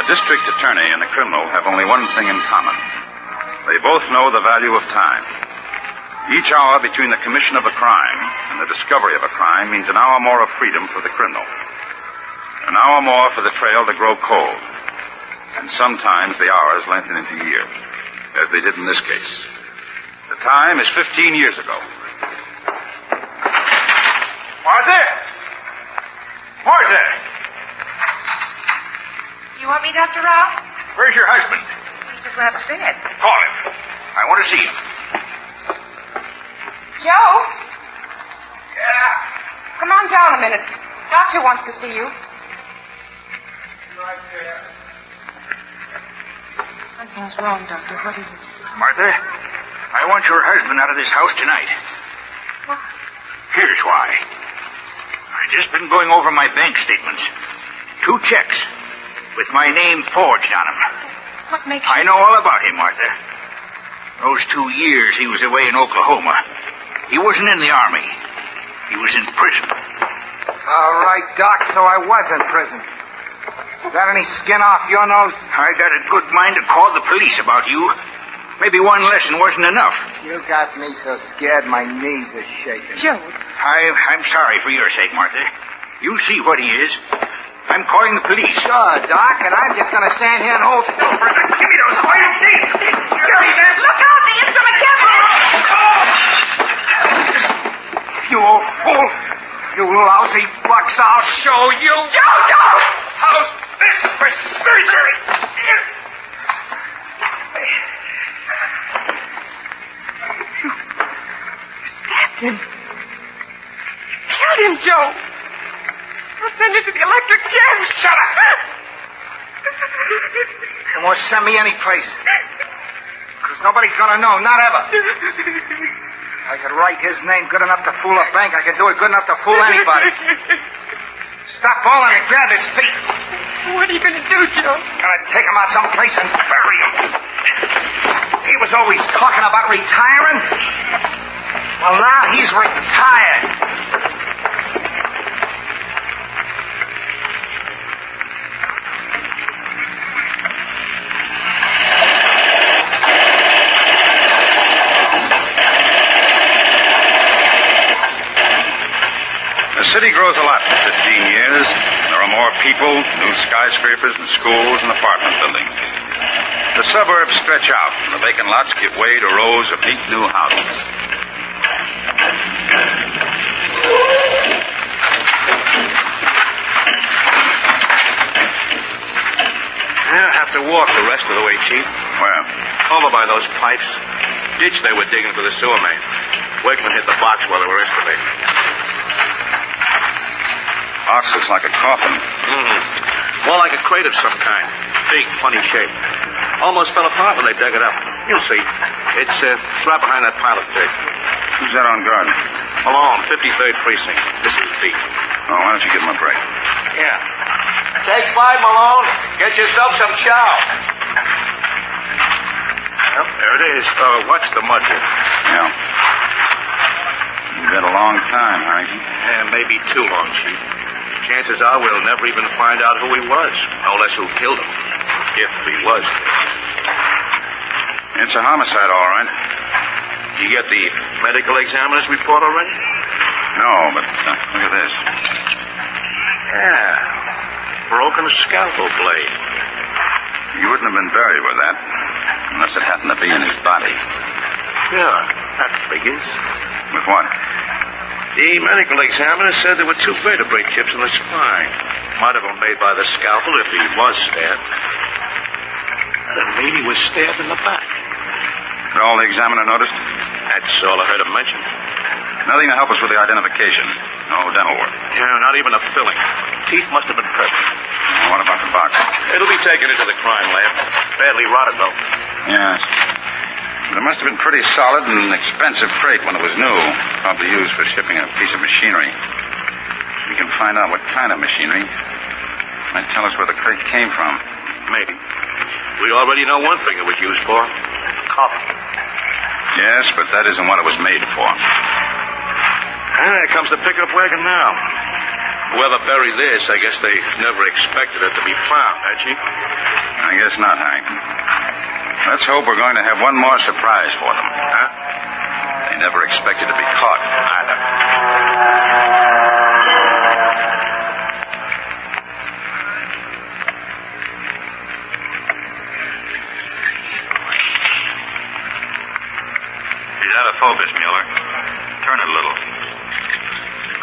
[SPEAKER 20] A district attorney and a criminal have only one thing in common. They both know the value of time. Each hour between the commission of a crime and the discovery of a crime means an hour more of freedom for the criminal. An hour more for the trail to grow cold. And sometimes the hours lengthen into years, as they did in this case. The time is 15 years ago.
[SPEAKER 2] Martha! Martha!
[SPEAKER 4] You want me, Dr. Ralph?
[SPEAKER 2] Where's your husband?
[SPEAKER 4] He's just went upstairs.
[SPEAKER 2] Call him. I want to see him.
[SPEAKER 4] Joe?
[SPEAKER 2] Yeah?
[SPEAKER 4] Come on down a minute. Doctor wants to see you.
[SPEAKER 2] Right there.
[SPEAKER 4] Something's wrong, Doctor. What is it?
[SPEAKER 2] Martha, I want your husband out of this house tonight.
[SPEAKER 4] What?
[SPEAKER 2] Here's why. I've just been going over my bank statements. 2 checks with my name forged on them.
[SPEAKER 4] What makes
[SPEAKER 2] I know all about him, Martha. Those 2 years he was away in Oklahoma. He wasn't in the Army. He was in prison.
[SPEAKER 16] All right, Doc, so I was in prison. Is that any skin off your nose?
[SPEAKER 2] I got a good mind to call the police about you. Maybe one lesson wasn't enough.
[SPEAKER 16] You got me so scared my knees are shaking.
[SPEAKER 4] Joe.
[SPEAKER 2] I'm sorry for your sake, Martha. You see what he is. I'm calling the police.
[SPEAKER 16] Sure, Doc, and I'm just going to stand here and hold still for a minute.
[SPEAKER 2] Give me those white teeth.
[SPEAKER 4] Look out, the instrument cabinet!
[SPEAKER 2] You old fool. You lousy bucks. I'll show you.
[SPEAKER 4] Joe!
[SPEAKER 2] How's this for surgery?
[SPEAKER 4] Stabbed him. Killed him, Joe. I'll send you to the electric chair.
[SPEAKER 2] Shut up.
[SPEAKER 16] You won't send me any place. Because nobody's going to know, not ever. I could write his name good enough to fool a bank. I could do it good enough to fool anybody. Stop falling and grab his feet.
[SPEAKER 4] What are you going to do, Joe?
[SPEAKER 16] Gonna take him out someplace and bury him. He was always talking about retiring. Well, now he's retired.
[SPEAKER 20] The city grows a lot in 15 years. There are more people, new skyscrapers and schools and apartment buildings. The suburbs stretch out, and the vacant lots give way to rows of neat new houses.
[SPEAKER 2] I'll have to walk the rest of the way, Chief.
[SPEAKER 20] Where?
[SPEAKER 2] Over by those pipes. Ditch they were digging for the sewer main. Wakeman hit the box while they were excavating.
[SPEAKER 20] Box looks like a coffin.
[SPEAKER 2] More like a crate of some kind. Big, funny shape. Almost fell apart when they dug it up. You'll see. It's right behind that pile of dirt.
[SPEAKER 20] Who's that on guard?
[SPEAKER 2] Malone, 53rd Precinct. This is B.
[SPEAKER 20] Oh, why don't you give him a break?
[SPEAKER 2] Yeah. Take 5, Malone. Get yourself some chow. Yep, there it is. Watch the mud here.
[SPEAKER 20] Yeah. You've had a long time, Harrington.
[SPEAKER 2] Yeah, maybe too long, Chief. Chances are we'll never even find out who he was, no less who killed him, if he was killed.
[SPEAKER 20] It's a homicide, all right.
[SPEAKER 2] You get the medical examiner's report already?
[SPEAKER 20] No, but look at this.
[SPEAKER 2] Yeah, broken scalpel blade.
[SPEAKER 20] He wouldn't have been buried with that, unless it happened to be in his body.
[SPEAKER 2] Yeah, that figures.
[SPEAKER 20] With what?
[SPEAKER 2] The medical examiner said there were 2 vertebrae chips in the spine. Might have been made by the scalpel if he was stabbed. That'd mean he was stabbed in the back.
[SPEAKER 20] That all the examiner noticed?
[SPEAKER 2] That's all I heard him mention.
[SPEAKER 20] Nothing to help us with the identification. No dental work.
[SPEAKER 2] Yeah, not even a filling. Teeth must have been perfect.
[SPEAKER 20] What about the box?
[SPEAKER 2] It'll be taken into the crime lab. Badly rotted, though.
[SPEAKER 20] Yes. But it must have been pretty solid and expensive freight when it was new. Probably used for shipping a piece of machinery. We can find out what kind of machinery. Might tell us where the crate came from.
[SPEAKER 2] Maybe. We already know one thing it was used for. Coffee.
[SPEAKER 20] Yes, but that isn't what it was made for.
[SPEAKER 2] There comes the pickup wagon now.
[SPEAKER 20] Whoever buried this, I guess they never expected it to be found, had she?
[SPEAKER 2] I guess not, Hank. Let's hope we're going to have one more surprise for them, huh? They never expected to be caught, either. He's out of focus, Mueller. Turn it a little.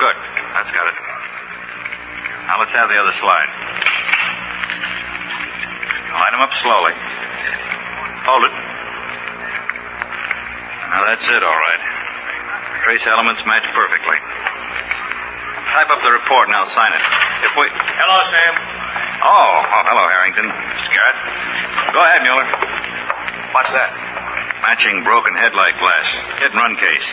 [SPEAKER 2] Good. That's got it. Now let's have the other slide. Light him up slowly. Hold it. Now that's it, all right. Trace elements match perfectly. Type up the report and I'll sign it. If we... Hello, Sam. Oh, hello, Harrington. Scared? Go ahead, Mueller. What's that? Matching broken headlight glass. Hit and run case.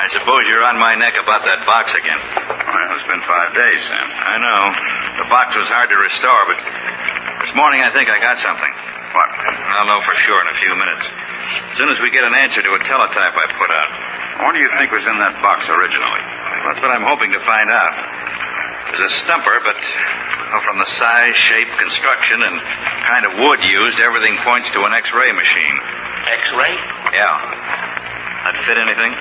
[SPEAKER 2] I suppose you're on my neck about that box again. Well, it's been 5 days, Sam. I know. The box was hard to restore, but this morning I think I got something. What? I'll know for sure in a few minutes. As soon as we get an answer to a teletype I put out. What do you think was in that box originally? That's what I'm hoping to find out. There's a stumper, but from the size, shape, construction, and kind of wood used, everything points to an X-ray machine. X-ray?
[SPEAKER 20] Yeah. That fit anything?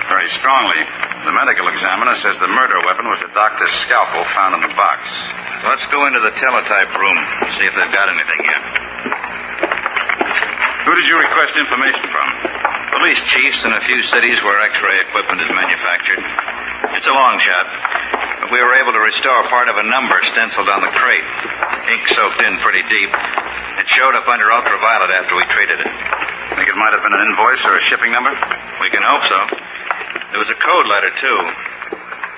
[SPEAKER 2] Very strongly. The medical examiner says the murder weapon was a doctor's scalpel found in the box.
[SPEAKER 20] So let's go into the teletype room and see if they've got anything yet.
[SPEAKER 2] Who did you request information from?
[SPEAKER 20] Police chiefs in a few cities where X-ray equipment is manufactured. It's a long shot, but we were able to restore part of a number stenciled on the crate. Ink soaked in pretty deep. It showed up under ultraviolet after we treated it.
[SPEAKER 2] Think it might have been an invoice or a shipping number?
[SPEAKER 20] We can hope so. There was a code letter, too.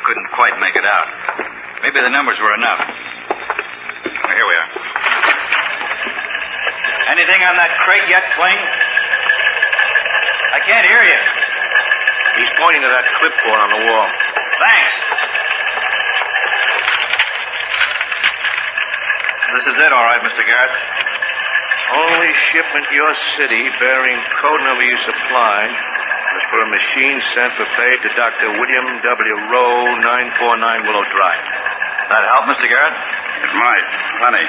[SPEAKER 20] Couldn't quite make it out. Maybe the numbers were enough. Well, here we are. Anything on that crate yet, Kling? I can't hear you.
[SPEAKER 2] He's pointing to that clipboard on the wall.
[SPEAKER 20] Thanks. This is it, all right, Mr. Garrett.
[SPEAKER 2] Only shipment your city bearing code number you supplied was for a machine sent for pay to Dr. William W. Rowe, 949 Willow Drive.
[SPEAKER 20] That help, Mr. Garrett?
[SPEAKER 2] It might. Plenty.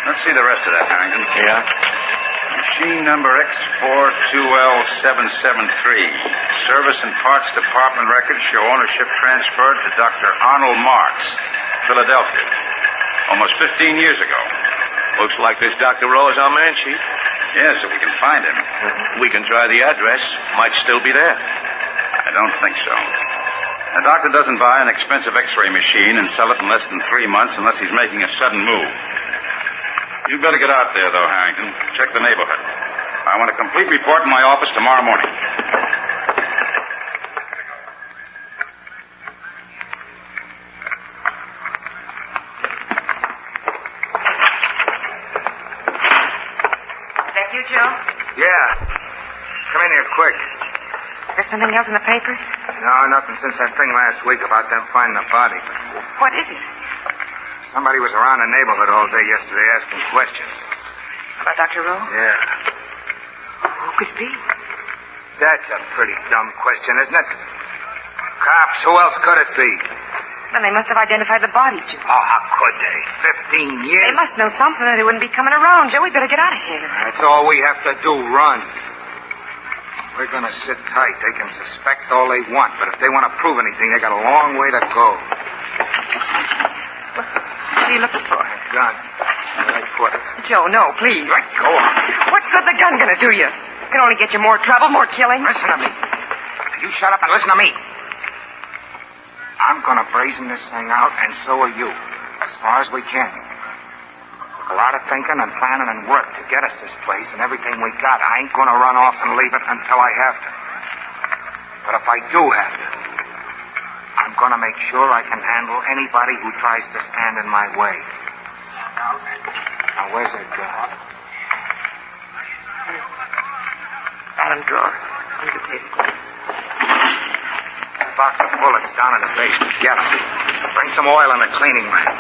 [SPEAKER 2] Let's see the rest of that, Harrington.
[SPEAKER 20] Yeah?
[SPEAKER 2] Machine number X42L773. Service and Parts Department records show ownership transferred to Dr. Arnold Marks, Philadelphia, almost 15 years ago.
[SPEAKER 3] Looks like this Dr. Rowe is our man, Chief.
[SPEAKER 2] Yes, if we can find him.
[SPEAKER 3] We can try the address. Might still be there.
[SPEAKER 2] I don't think so. A doctor doesn't buy an expensive X-ray machine and sell it in less than 3 months unless he's making a sudden move. You'd better get out there, though, Harrington. Check the neighborhood. I want a complete report in my office tomorrow morning.
[SPEAKER 4] Is that you, Joe?
[SPEAKER 16] Yeah. Come in here quick.
[SPEAKER 4] Is there something else in the papers?
[SPEAKER 16] No, nothing since that thing last week about them finding the body.
[SPEAKER 4] What is it?
[SPEAKER 16] Somebody was around the neighborhood all day yesterday asking questions.
[SPEAKER 4] About Dr. Rowe?
[SPEAKER 16] Yeah.
[SPEAKER 4] Who could it be?
[SPEAKER 16] That's a pretty dumb question, isn't it? Cops, who else could it be?
[SPEAKER 4] Then they must have identified the body, Joe.
[SPEAKER 16] Oh, how could they? 15 years?
[SPEAKER 4] They must know something or they wouldn't be coming around, Joe. We better get out of here.
[SPEAKER 16] That's all we have to do, run. We're going to sit tight. They can suspect all they want, but if they want to prove anything, they got a long way to go.
[SPEAKER 4] What are you looking for?
[SPEAKER 16] A gun. Where I put it.
[SPEAKER 4] Joe, no, please.
[SPEAKER 16] Let go of me.
[SPEAKER 4] What good the gun gonna do you? It can only get you more trouble, more killing.
[SPEAKER 16] Listen to me. You shut up and listen to me. I'm gonna brazen this thing out, and so are you. As far as we can. Took a lot of thinking and planning and work to get us this place and everything we got. I ain't gonna run off and leave it until I have to. But if I do have to, I'm going to make sure I can handle anybody who tries to stand in my way. Now, where's that gun?
[SPEAKER 4] Bottom drawer. Under the tablecloth.
[SPEAKER 16] A box of bullets down in the basement. Get them. Bring some oil and a cleaning lamp.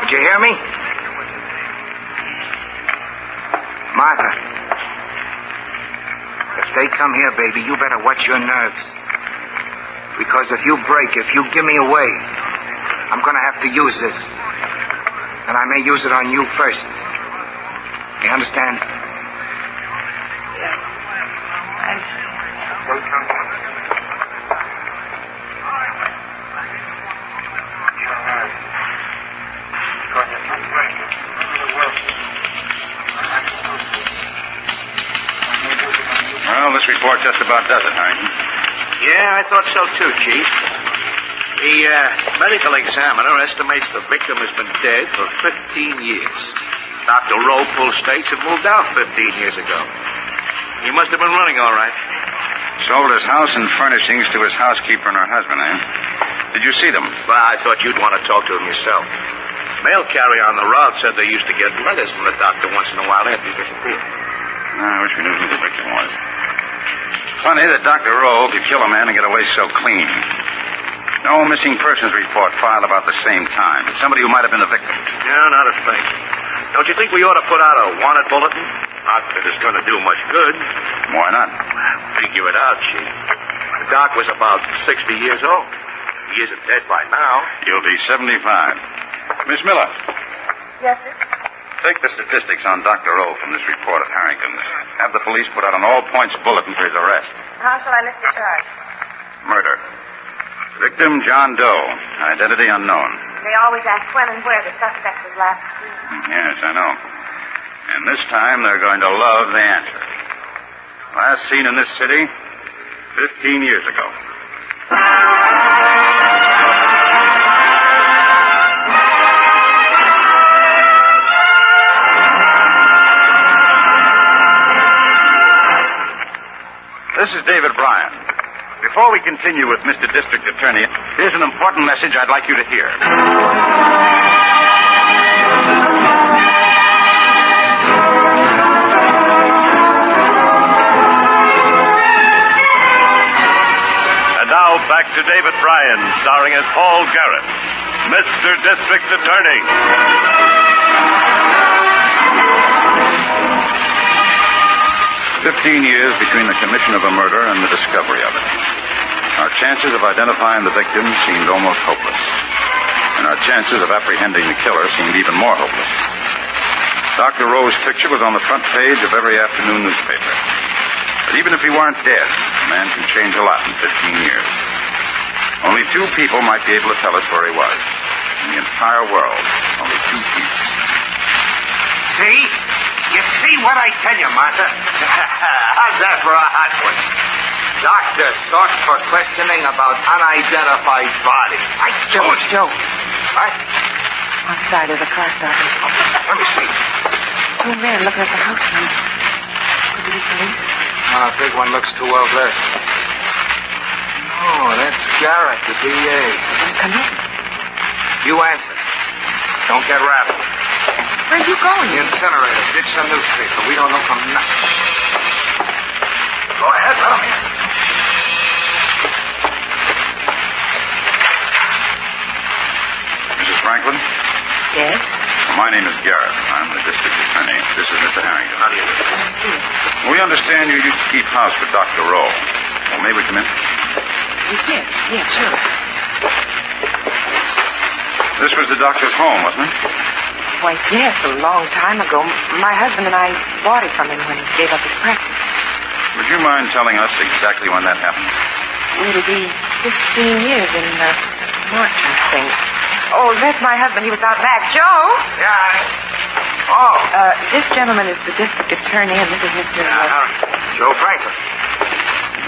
[SPEAKER 16] Did you hear me? Martha. If they come here, baby, you better watch your nerves. Because if you give me away, I'm going to have to use this. And I may use it on you first. You understand?
[SPEAKER 4] Yeah. I understand.
[SPEAKER 20] Well, this report just about does it, Harrington.
[SPEAKER 19] Yeah, I thought so too, Chief. The medical examiner estimates the victim has been dead for 15 years. Dr. Rowe pulled stakes and moved out 15 years ago. He must have been running all right.
[SPEAKER 20] Sold his house and furnishings to his housekeeper and her husband, eh? Did you see them?
[SPEAKER 19] Well, I thought you'd want to talk to him yourself. Mail carrier on the route said they used to get letters from the doctor once in a while after he disappeared.
[SPEAKER 20] I wish we knew who the victim was. Funny that Dr. Rowe could kill a man and get away so clean. No missing persons report filed about the same time. Somebody who might have been the victim.
[SPEAKER 19] Yeah, not a thing. Don't you think we ought to put out a wanted bulletin? Not that it's going to do much good.
[SPEAKER 20] Why not?
[SPEAKER 19] Figure it out, Chief. The doc was about 60 years old. He isn't dead by now.
[SPEAKER 20] He'll be 75. Miss Miller.
[SPEAKER 4] Yes, sir?
[SPEAKER 20] Take the statistics on Dr. Rowe from this report at Harrington's. Have the police put out an all-points bulletin for his arrest.
[SPEAKER 4] How shall I list the charge?
[SPEAKER 20] Murder. Victim, John Doe. Identity unknown.
[SPEAKER 4] They always ask when and where the suspect was last seen.
[SPEAKER 20] Yes, I know. And this time they're going to love the answer. Last seen in this city, 15 years ago. This is David Bryan. Before we continue with Mr. District Attorney, here's an important message I'd like you to hear.
[SPEAKER 6] And now back to David Bryan, starring as Paul Garrett, Mr. District Attorney.
[SPEAKER 20] 15 years between the commission of a murder and the discovery of it. Our chances of identifying the victim seemed almost hopeless. And our chances of apprehending the killer seemed even more hopeless. Dr. Rowe's picture was on the front page of every afternoon newspaper. But even if he weren't dead, a man can change a lot in 15 years. Only two people might be able to tell us where he was. In the entire world, only two people.
[SPEAKER 16] See? You see what I tell you, Martha?
[SPEAKER 19] How's that for a hot one?
[SPEAKER 16] Doctor sought for questioning about unidentified body.
[SPEAKER 4] Joe.
[SPEAKER 16] What?
[SPEAKER 4] Outside of the car started.
[SPEAKER 16] Let me see.
[SPEAKER 4] Two men looking at the house now. Could it be police?
[SPEAKER 16] The big one looks too well dressed. Oh, that's Garrett, the DA.
[SPEAKER 4] Come in.
[SPEAKER 16] You answer. Don't get rattled.
[SPEAKER 4] Where are you going?
[SPEAKER 16] The incinerator. Ditch some newspaper. We don't know from nothing. Go ahead, let him in.
[SPEAKER 20] Mrs. Franklin?
[SPEAKER 4] Yes?
[SPEAKER 20] My name is Garrett. I'm the district attorney. This is Mr. Harrington. How do you do? We understand you used to keep house for Dr. Rowe. Well, may we come in?
[SPEAKER 4] You did? Yes, sure.
[SPEAKER 20] This was the doctor's home, wasn't it?
[SPEAKER 4] Why, yes, a long time ago. My husband and I bought it from him when he gave up his practice.
[SPEAKER 20] Would you mind telling us exactly when that happened?
[SPEAKER 4] It'll be 15 years in March, I think. Oh, that's my husband. He was out back. Joe?
[SPEAKER 16] Yeah. Oh.
[SPEAKER 4] This gentleman is the district attorney, and this is Mr.
[SPEAKER 16] Joe Franklin.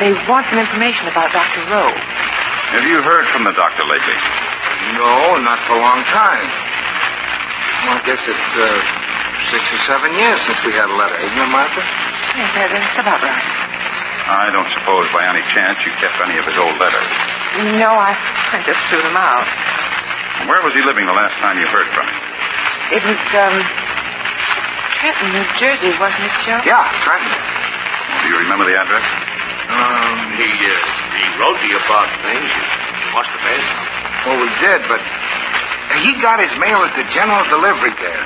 [SPEAKER 4] They want some information about Dr. Rowe.
[SPEAKER 20] Have you heard from the doctor lately?
[SPEAKER 16] No, not for a long time. Well, I guess it's 6 or 7 years since we had a letter, isn't it, Martha?
[SPEAKER 4] Yes, that's about right.
[SPEAKER 20] I don't suppose by any chance you kept any of his old letters.
[SPEAKER 4] No, I just threw them out.
[SPEAKER 20] Where was he living the last time you heard from him?
[SPEAKER 4] It was, Trenton, New Jersey, wasn't it, Joe?
[SPEAKER 16] Yeah, Trenton.
[SPEAKER 20] Do you remember the address?
[SPEAKER 19] He wrote to you about things. You must have been.
[SPEAKER 16] Well, we did, but he got his mail at the general delivery there.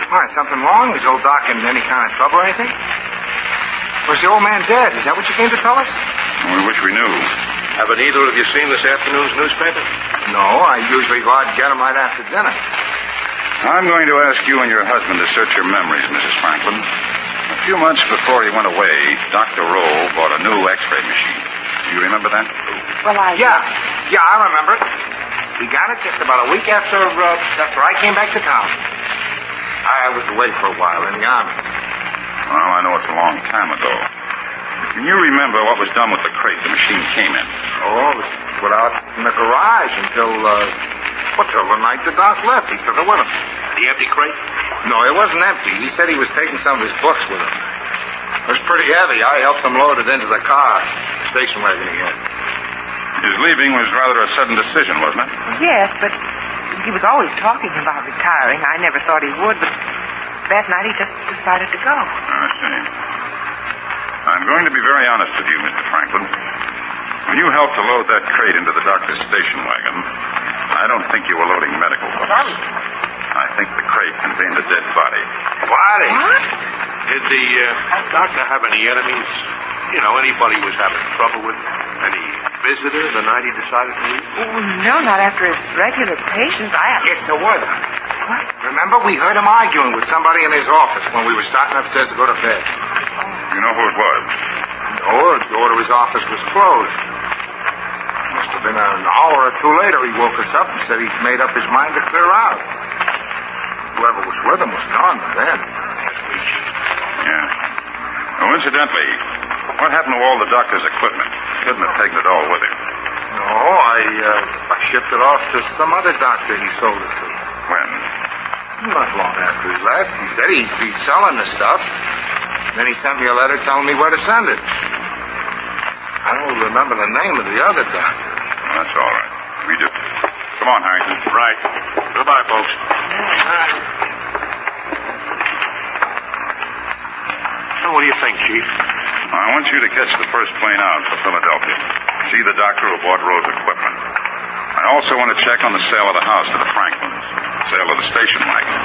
[SPEAKER 16] Why, something wrong? Is old Doc in any kind of trouble or anything? Was the old man dead? Is that what you came to tell us?
[SPEAKER 20] We wish we knew.
[SPEAKER 19] Haven't either of you seen this afternoon's newspaper?
[SPEAKER 16] No, I usually go out and get them right after dinner.
[SPEAKER 20] I'm going to ask you and your husband to search your memories, Mrs. Franklin. A few months before he went away, Dr. Rowe bought a new X-ray machine. Do you remember that?
[SPEAKER 4] Well,
[SPEAKER 16] Yeah, I remember it. He got it just about a week after I came back to town. I was away for a while in the Army.
[SPEAKER 20] Well, I know it's a long time ago. Can you remember what was done with the crate the machine came in?
[SPEAKER 16] Oh, it was put out in the garage until the night the doc left. He took it with him.
[SPEAKER 19] The empty crate?
[SPEAKER 16] No, it wasn't empty. He said he was taking some of his books with him. It was pretty heavy. I helped him load it into the car. Station wagon he had.
[SPEAKER 20] His leaving was rather a sudden decision, wasn't it?
[SPEAKER 4] yes, but he was always talking about retiring. I never thought he would, but that night he just decided to go.
[SPEAKER 20] I see. I'm going to be very honest with you, Mr. Franklin. When you helped to load that crate into the doctor's station wagon, I don't think you were loading medical books. I think the crate contained a dead body.
[SPEAKER 16] Body?
[SPEAKER 4] What?
[SPEAKER 19] Did the doctor have any enemies? You know, anybody was having trouble with? Any visitor the night he decided to leave?
[SPEAKER 4] Oh, no, not after his regular patients.
[SPEAKER 16] Yes, there was. What? Remember, we heard him arguing with somebody in his office when we were starting upstairs to go to bed.
[SPEAKER 20] You know who it was?
[SPEAKER 16] No, the door to his office was closed. Must have been an hour or two later he woke us up and said he'd made up his mind to clear out. Whoever was with him was gone by then.
[SPEAKER 20] Yeah. Oh, incidentally, what happened to all the doctor's equipment? He couldn't have taken it all with him.
[SPEAKER 16] No, I shipped it off to some other doctor he sold it to.
[SPEAKER 20] When?
[SPEAKER 16] Not long after he left. He said he'd be selling the stuff. Then he sent me a letter telling me where to send it. I don't remember the name of the other doctor.
[SPEAKER 20] Well, that's all right. We do. Come on, Harrington.
[SPEAKER 19] Right. Goodbye, folks. So what do you think, Chief?
[SPEAKER 20] I want you to catch the first plane out for Philadelphia. See the doctor who bought Rowe's equipment. I also want to check on the sale of the house to the Franklins, sale of the station wagon,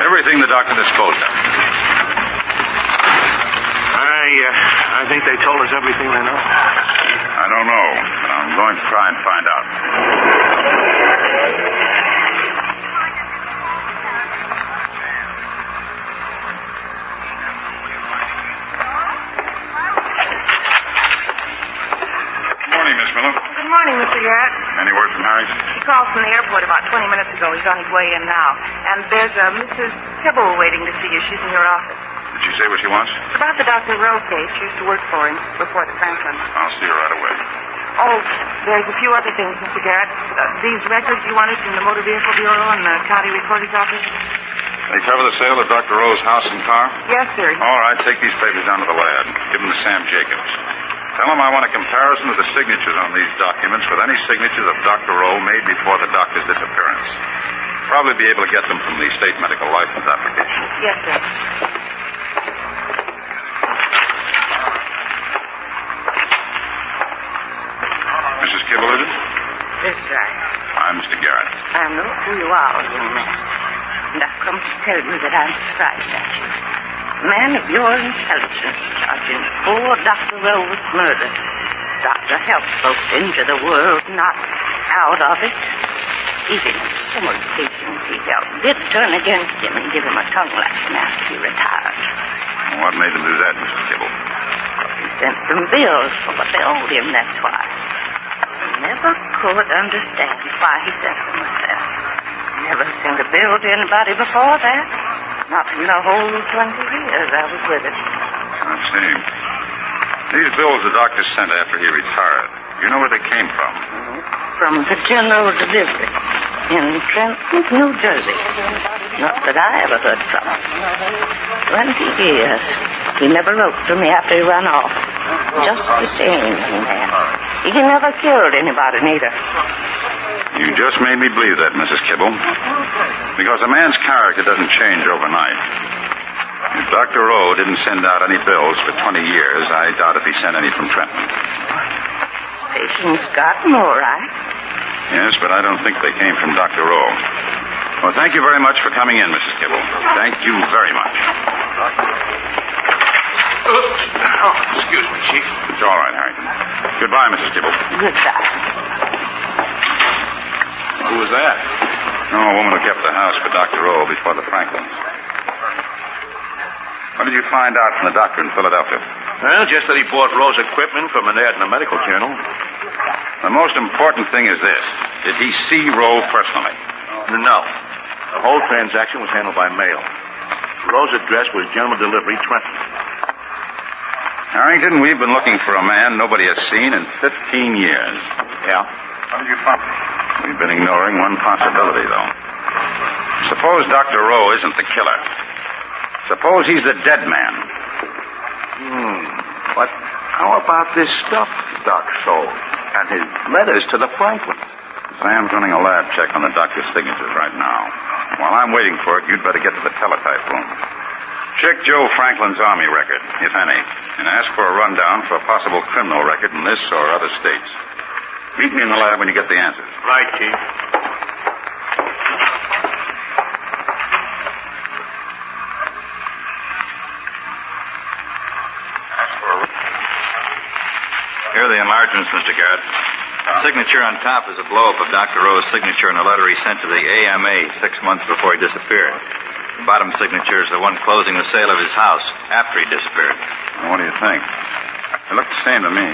[SPEAKER 20] everything the doctor disposed of.
[SPEAKER 19] I think they told us everything they know.
[SPEAKER 20] I don't know, but I'm going to try and find out. Good morning, Miss Miller.
[SPEAKER 4] Good morning, Mr. Garrett.
[SPEAKER 20] Any word from Harry?
[SPEAKER 4] He called from the airport about 20 minutes ago. He's on his way in now. And there's a Mrs. Fibber waiting to see you. She's in your office.
[SPEAKER 20] Did she say what she wants?
[SPEAKER 4] It's about the Dr. Rowe case. She used to work for him before the Franklins.
[SPEAKER 20] I'll see her right away.
[SPEAKER 4] Oh, there's a few other things, Mr. Garrett. These records you wanted from the Motor Vehicle Bureau and the County Recorder's Office?
[SPEAKER 20] They cover the sale of Dr. Rowe's house and car?
[SPEAKER 4] Yes, sir.
[SPEAKER 20] All right, take these papers down to the lab. Give them to Sam Jacobs. Tell him I want a comparison of the signatures on these documents with any signatures of Dr. Rowe made before the doctor's disappearance. Probably be able to get them from the state medical license application.
[SPEAKER 4] Yes, sir.
[SPEAKER 20] Mrs. Kibble, is it?
[SPEAKER 4] That's right.
[SPEAKER 20] I'm Mr. Garrett.
[SPEAKER 4] I know who you are, young man. And I've come to tell you that I'm surprised at you. A man of your intelligence charging poor Dr. Rowe with murder. Doctor helped folks into the world, not out of it. Even some of the patients he helped did turn against him and give him a tongue lashing after he retired.
[SPEAKER 20] What made them do that, Mrs. Kibble?
[SPEAKER 4] He sent them bills for what they owed him, that's why. I never could understand why he sent them myself. Never sent a bill to anybody before that. Not in the whole 20 years I was with him.
[SPEAKER 20] I see. These bills the doctor sent after he retired, you know where they came from?
[SPEAKER 4] From the general delivery in Trenton, New Jersey. Not that I ever heard from him. 20 years. He never wrote to me after he ran off. Just the same, young man. He never killed anybody, neither.
[SPEAKER 20] You just made me believe that, Mrs. Kibble. Because a man's character doesn't change overnight. If Dr. Rowe didn't send out any bills for 20 years, I doubt if he sent any from Trenton.
[SPEAKER 4] Patients got them all right.
[SPEAKER 20] Yes, but I don't think they came from Dr. Rowe. Well, thank you very much for coming in, Mrs. Kibble. Thank you very much.
[SPEAKER 19] Oh, excuse me, Chief.
[SPEAKER 20] It's all right, Harrington. Goodbye, Mrs. Tibble.
[SPEAKER 4] Goodbye.
[SPEAKER 20] Who was that? Oh, a woman who kept the house for Dr. O before the Franklins. What did you find out from the doctor in Philadelphia?
[SPEAKER 19] Well, just that he bought Rose equipment from an ad in the medical journal.
[SPEAKER 20] The most important thing is this. Did he see Roe personally?
[SPEAKER 19] No. The whole transaction was handled by mail. Rose's address was General Delivery, Trenton.
[SPEAKER 20] Harrington, we've been looking for a man nobody has seen in 15 years.
[SPEAKER 19] Yeah?
[SPEAKER 20] What did you find? We've been ignoring one possibility, though. Suppose Dr. Roe isn't the killer. Suppose he's the dead man.
[SPEAKER 19] But how about this stuff Doc sold? And his letters to the Franklins?
[SPEAKER 20] Sam's running a lab check on the doctor's signatures right now. While I'm waiting for it, you'd better get to the teletype room. Check Joe Franklin's Army record, if any, and ask for a rundown for a possible criminal record in this or other states. Meet me in the lab when you get the answers.
[SPEAKER 19] Right, Chief.
[SPEAKER 2] Here are the enlargements, Mr. Garrett. The signature on top is a blow-up of Dr. Rowe's signature in a letter he sent to the AMA 6 months before he disappeared. The bottom signature is the one closing the sale of his house after he disappeared.
[SPEAKER 20] Well, what do you think? It looked the same to me.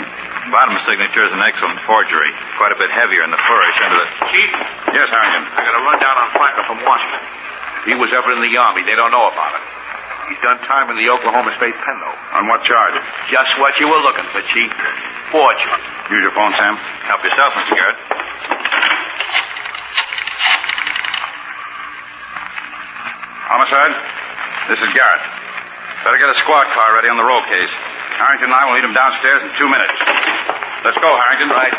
[SPEAKER 2] The bottom signature is an excellent forgery, quite a bit heavier in the flourish under the...
[SPEAKER 19] Chief?
[SPEAKER 20] Yes, Harrington.
[SPEAKER 19] I got a rundown on Franklin from Washington. He was ever in the Army. They don't know about it. He's done time in the Oklahoma State Pen, though.
[SPEAKER 20] On what charge?
[SPEAKER 19] Just what you were looking for, Chief. Forgery.
[SPEAKER 20] Use your phone, Sam.
[SPEAKER 2] Help yourself, Mr. Garrett.
[SPEAKER 20] Homicide? This is Garrett. Better get a squad car ready on the roll case. Harrington and I will meet him downstairs in 2 minutes. Let's go, Harrington.
[SPEAKER 19] Right.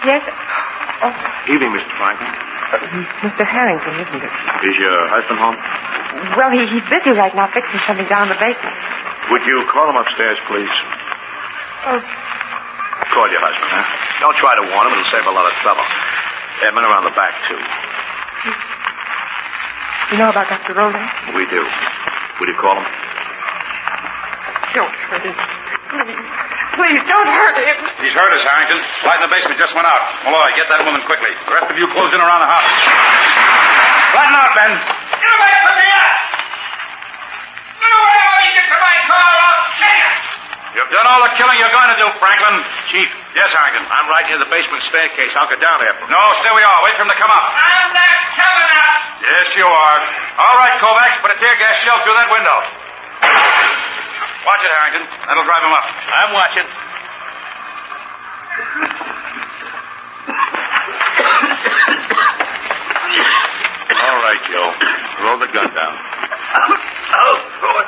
[SPEAKER 4] Yes? Oh,
[SPEAKER 19] Evening, Mr. Franklin.
[SPEAKER 4] Mr. Harrington, isn't it?
[SPEAKER 19] Is your husband home?
[SPEAKER 4] Well, he's busy right now fixing something down in the basement.
[SPEAKER 19] Would you call him upstairs, please?
[SPEAKER 4] Oh.
[SPEAKER 19] Call your husband, huh? Don't try to warn him. It'll save a lot of trouble. There are men around the back, too.
[SPEAKER 4] You know about Dr. Rowe?
[SPEAKER 19] We do. Would you call him?
[SPEAKER 4] Don't hurt him. Please, don't hurt him.
[SPEAKER 20] He's hurt us, Harrington. Light in the basement just went out. Malloy, get that woman quickly. The rest of you close in around the house. Flatten out, men.
[SPEAKER 16] Get away from me! Get away or you get to my car, I'll kill you!
[SPEAKER 20] You've done all the killing you're going to do, Franklin.
[SPEAKER 19] Chief.
[SPEAKER 20] Yes, Harrington.
[SPEAKER 19] I'm right near the basement staircase. I'll get down there.
[SPEAKER 20] No, stay where you are. Wait for him to come up.
[SPEAKER 16] I'm not coming up!
[SPEAKER 20] Yes, you are. All right, Kovacs, put a tear gas shell through that window. Watch it, Harrington. That'll drive him up.
[SPEAKER 19] I'm watching. All right, Joe. Roll the gun down.
[SPEAKER 16] Oh, good.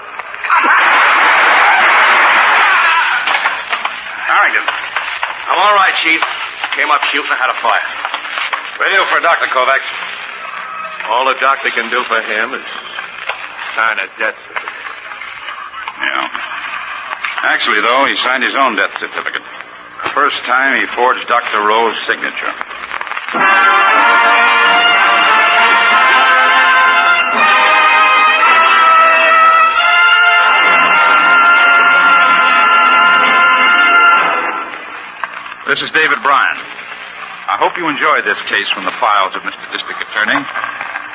[SPEAKER 20] Harrington.
[SPEAKER 19] I'm all right, Chief. Came up shooting. I had a fire.
[SPEAKER 20] Radio for Dr. Kovacs.
[SPEAKER 19] All the doctor can do for him is sign a death certificate.
[SPEAKER 20] Yeah. Actually, though, he signed his own death certificate. The first time he forged Dr. Rowe's signature. This is David Bryan. I hope you enjoyed this case from the files of Mr. District Attorney.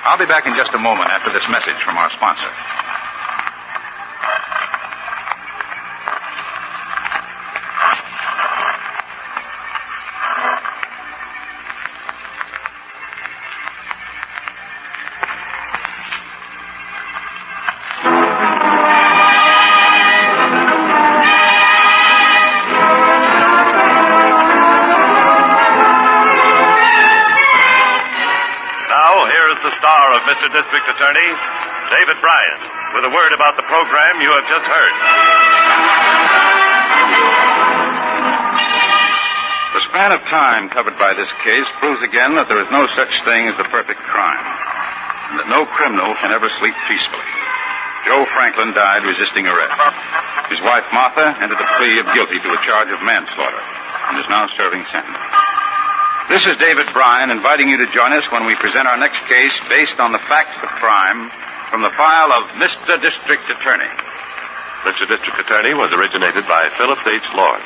[SPEAKER 20] I'll be back in just a moment after this message from our sponsor.
[SPEAKER 6] Mr. District Attorney, David Bryan, with a word about the program you have just heard.
[SPEAKER 20] The span of time covered by this case proves again that there is no such thing as the perfect crime, and that no criminal can ever sleep peacefully. Joe Franklin died resisting arrest. His wife, Martha, entered a plea of guilty to a charge of manslaughter. and is now serving sentence. This is David Bryan inviting you to join us when we present our next case based on the facts of crime from the file of Mr. District Attorney.
[SPEAKER 6] Mr. District Attorney was originated by Phillips H. Lord.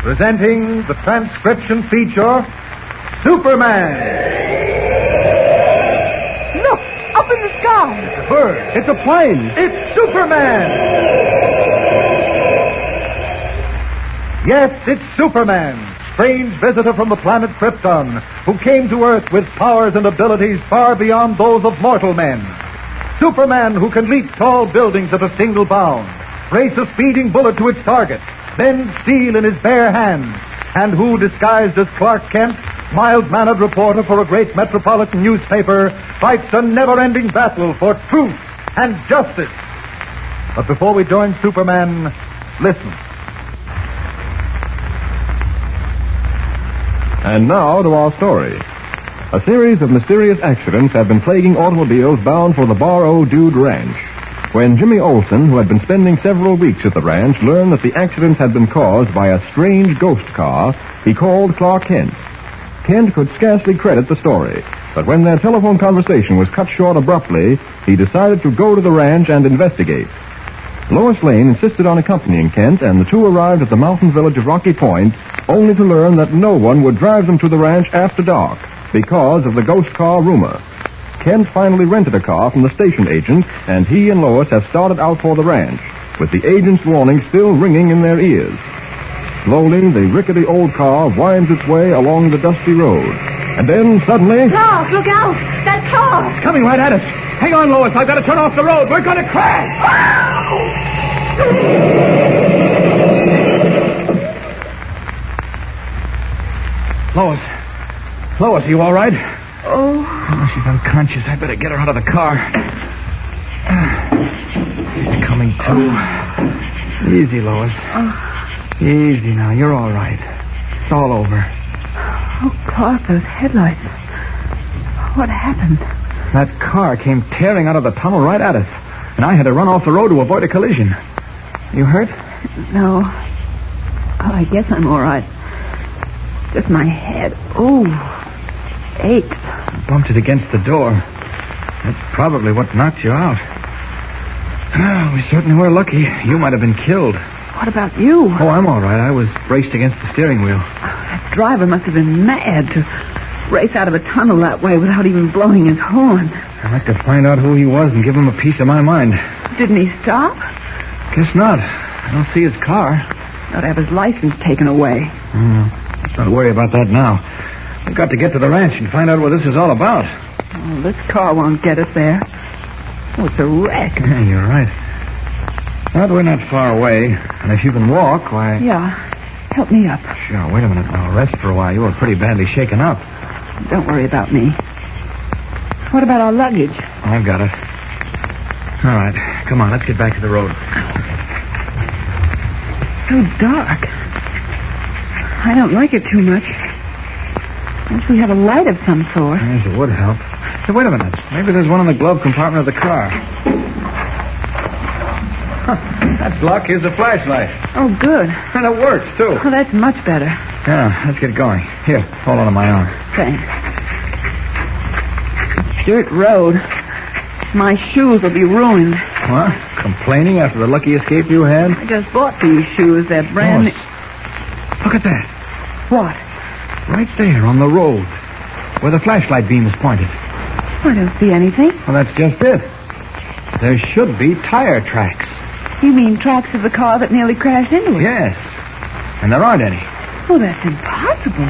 [SPEAKER 1] Presenting the transcription feature, Superman.
[SPEAKER 21] Look, up in the sky.
[SPEAKER 1] It's a bird. It's a plane. It's Superman. Yes, it's Superman, strange visitor from the planet Krypton, who came to Earth with powers and abilities far beyond those of mortal men. Superman, who can leap tall buildings at a single bound, race a speeding bullet to its target, bend steel in his bare hands, and who, disguised as Clark Kent, mild-mannered reporter for a great metropolitan newspaper, fights a never-ending battle for truth and justice. But before we join Superman, listen.
[SPEAKER 22] And now to our story. A series of mysterious accidents have been plaguing automobiles bound for the Bar-O Dude Ranch. When Jimmy Olsen, who had been spending several weeks at the ranch, learned that the accidents had been caused by a strange ghost car, he called Clark Kent. Kent could scarcely credit the story, but when their telephone conversation was cut short abruptly, he decided to go to the ranch and investigate. Lois Lane insisted on accompanying Kent, and the two arrived at the mountain village of Rocky Point, only to learn that no one would drive them to the ranch after dark because of the ghost car rumor. Kent finally rented a car from the station agent, and he and Lois have started out for the ranch, with the agent's warning still ringing in their ears. Slowly, the rickety old car winds its way along the dusty road. And then, suddenly...
[SPEAKER 21] Clark, look out! That car!
[SPEAKER 1] It's coming right at us. Hang on, Lois. I've got to turn off the road. We're going to crash! Lois, are you all right?
[SPEAKER 21] Oh,
[SPEAKER 1] she's unconscious. I better get her out of the car. She's coming to. Easy, Lois. Easy now. You're all right. It's all over.
[SPEAKER 21] Oh, Clark, those headlights. What happened?
[SPEAKER 1] That car came tearing out of the tunnel right at us, and I had to run off the road to avoid a collision. You hurt?
[SPEAKER 21] No. Oh, I guess I'm all right. Just my head. Oh, aches.
[SPEAKER 1] I bumped it against the door. That's probably what knocked you out. Oh, we certainly were lucky. You might have been killed.
[SPEAKER 21] What about you?
[SPEAKER 1] Oh, I'm all right. I was braced against the steering wheel.
[SPEAKER 21] That driver must have been mad to race out of a tunnel that way without even blowing his horn.
[SPEAKER 1] I'd like to find out who he was and give him a piece of my mind.
[SPEAKER 21] Didn't he stop?
[SPEAKER 1] Guess not. I don't see his car.
[SPEAKER 21] Ought to have his license taken away.
[SPEAKER 1] Let's not worry about that now. We've got to get to the ranch and find out what this is all about.
[SPEAKER 21] Oh, this car won't get us there. Oh, it's a wreck.
[SPEAKER 1] Yeah, you're right. But we're not far away. And if you can walk, why...
[SPEAKER 21] Yeah. Help me up.
[SPEAKER 1] Sure. Wait a minute now. Rest for a while. You were pretty badly shaken up.
[SPEAKER 21] Don't worry about me. What about our luggage?
[SPEAKER 1] I've got it. All right. Come on. Let's get back to the road.
[SPEAKER 21] So dark. I don't like it too much. Wish we had a light of some sort.
[SPEAKER 1] Yes, it would help. Hey, wait a minute. Maybe there's one in the glove compartment of the car. Huh, that's luck. Here's a flashlight.
[SPEAKER 21] Oh, good.
[SPEAKER 1] And it works, too.
[SPEAKER 21] Oh, that's much better.
[SPEAKER 1] Yeah, let's get going. Here, hold on to my arm.
[SPEAKER 21] Thanks. Dirt road. My shoes will be ruined.
[SPEAKER 1] What? Complaining after the lucky escape you had?
[SPEAKER 21] I just bought these shoes. They're brand new.
[SPEAKER 1] Look at that.
[SPEAKER 21] What?
[SPEAKER 1] Right there on the road, where the flashlight beam is pointed.
[SPEAKER 21] I don't see anything.
[SPEAKER 1] Well, that's just it. There should be tire tracks.
[SPEAKER 21] You mean tracks of the car that nearly crashed into it?
[SPEAKER 1] Yes.
[SPEAKER 9] And there aren't any.
[SPEAKER 21] Oh, that's impossible.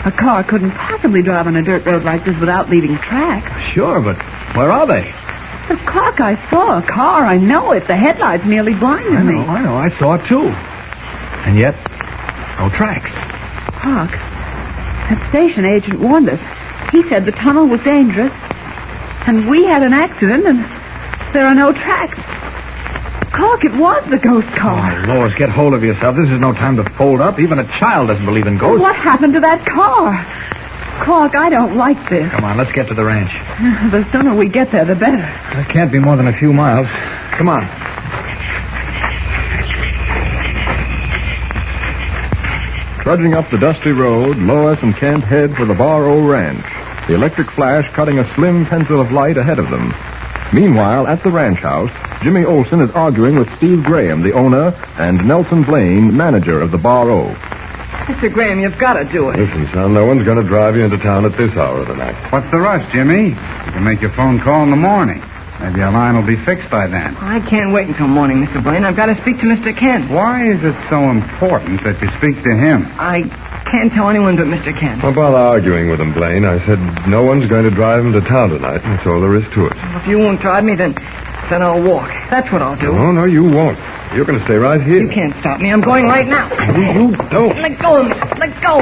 [SPEAKER 21] A car couldn't possibly drive on a dirt road like this without leaving tracks.
[SPEAKER 9] Sure, but where are they?
[SPEAKER 21] But, Clark, I saw a car. I know it. The headlights nearly blinded me.
[SPEAKER 9] I know. I saw it, too. And yet, no tracks.
[SPEAKER 21] Clark, that station agent warned us. He said the tunnel was dangerous, and we had an accident, and there are no tracks. Clark, it was the ghost car.
[SPEAKER 9] Oh, Lois, get hold of yourself. This is no time to fold up. Even a child doesn't believe in ghosts.
[SPEAKER 21] What happened to that car? Clark, I don't like this.
[SPEAKER 9] Come on, let's get to the ranch.
[SPEAKER 21] The sooner we get there, the better.
[SPEAKER 9] It can't be more than a few miles. Come on.
[SPEAKER 22] Trudging up the dusty road, Lois and Kent head for the Bar-O Ranch, the electric flash cutting a slim pencil of light ahead of them. Meanwhile, at the ranch house, Jimmy Olsen is arguing with Steve Graham, the owner, and Nelson Blaine, manager of the Bar-O.
[SPEAKER 21] Mr. Graham, you've got to do it.
[SPEAKER 10] Listen, son, no one's going to drive you into town at this hour of the night.
[SPEAKER 17] What's the rush, Jimmy? You can make your phone call in the morning. Maybe our line will be fixed by then.
[SPEAKER 21] I can't wait until morning, Mr. Blaine. I've got to speak to Mr. Kent.
[SPEAKER 17] Why is it so important that you speak to him?
[SPEAKER 21] I can't tell anyone but Mr. Kent.
[SPEAKER 10] Don't bother arguing with him, Blaine. I said no one's going to drive him to town tonight, and that's all there is to it.
[SPEAKER 21] If you won't drive me, then I'll walk. That's what I'll do.
[SPEAKER 10] No, you won't. You're going to stay right here.
[SPEAKER 21] You can't stop me. I'm going right now.
[SPEAKER 10] You don't.
[SPEAKER 21] Let go of me. Let go.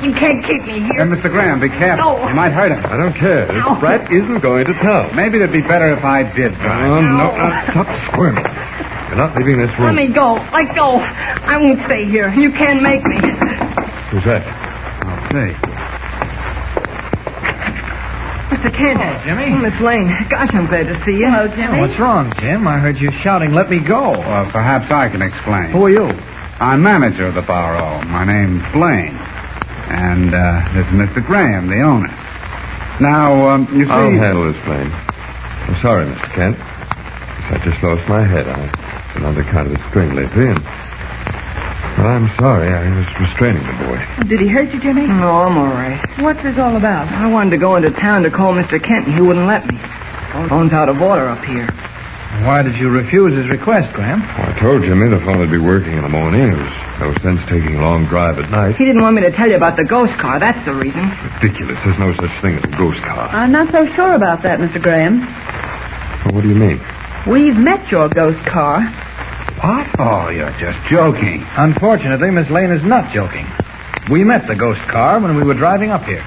[SPEAKER 21] You can't keep me here.
[SPEAKER 17] Mr. Graham, be careful.
[SPEAKER 21] No.
[SPEAKER 17] You might hurt him.
[SPEAKER 10] I don't care. This
[SPEAKER 21] No.
[SPEAKER 10] brat isn't going to town.
[SPEAKER 17] Maybe it'd be better if I did drive.
[SPEAKER 10] No. Stop squirming. You're not leaving this room.
[SPEAKER 21] Let me go. Let go. I won't stay here. You can't make me.
[SPEAKER 10] Who's that?
[SPEAKER 17] I'll see.
[SPEAKER 21] Mr. Kent.
[SPEAKER 9] Hello, Jimmy.
[SPEAKER 21] Oh, Miss Lane. Gosh, I'm glad to see you. Hello, Jimmy.
[SPEAKER 9] What's wrong, Jim? I heard you shouting, let me go.
[SPEAKER 17] Well, perhaps I can explain.
[SPEAKER 9] Who are you?
[SPEAKER 17] I'm manager of the Bar-O. My name's Blaine. And this is Mr. Graham, the owner. Now, you see...
[SPEAKER 10] I'll handle this, Blaine. I'm sorry, Mr. Kent. I just lost my head. I've been under kind of a string lately, and... Well, I'm sorry. I was restraining the boy.
[SPEAKER 21] Did he hurt you, Jimmy? No, I'm all right. What's this all about? I wanted to go into town to call Mr. Kent, and he wouldn't let me. Phone's out of order up here.
[SPEAKER 9] Why did you refuse his request, Graham?
[SPEAKER 10] Well, I told Jimmy the phone would be working in the morning. It was no sense taking a long drive at night.
[SPEAKER 21] He didn't want me to tell you about the ghost car. That's the reason.
[SPEAKER 10] Ridiculous. There's no such thing as a ghost car.
[SPEAKER 21] I'm not so sure about that, Mr. Graham.
[SPEAKER 10] Well, what do you mean?
[SPEAKER 21] We've met your ghost car.
[SPEAKER 17] What? Oh, you're just joking.
[SPEAKER 9] Unfortunately, Miss Lane is not joking. We met the ghost car when we were driving up here.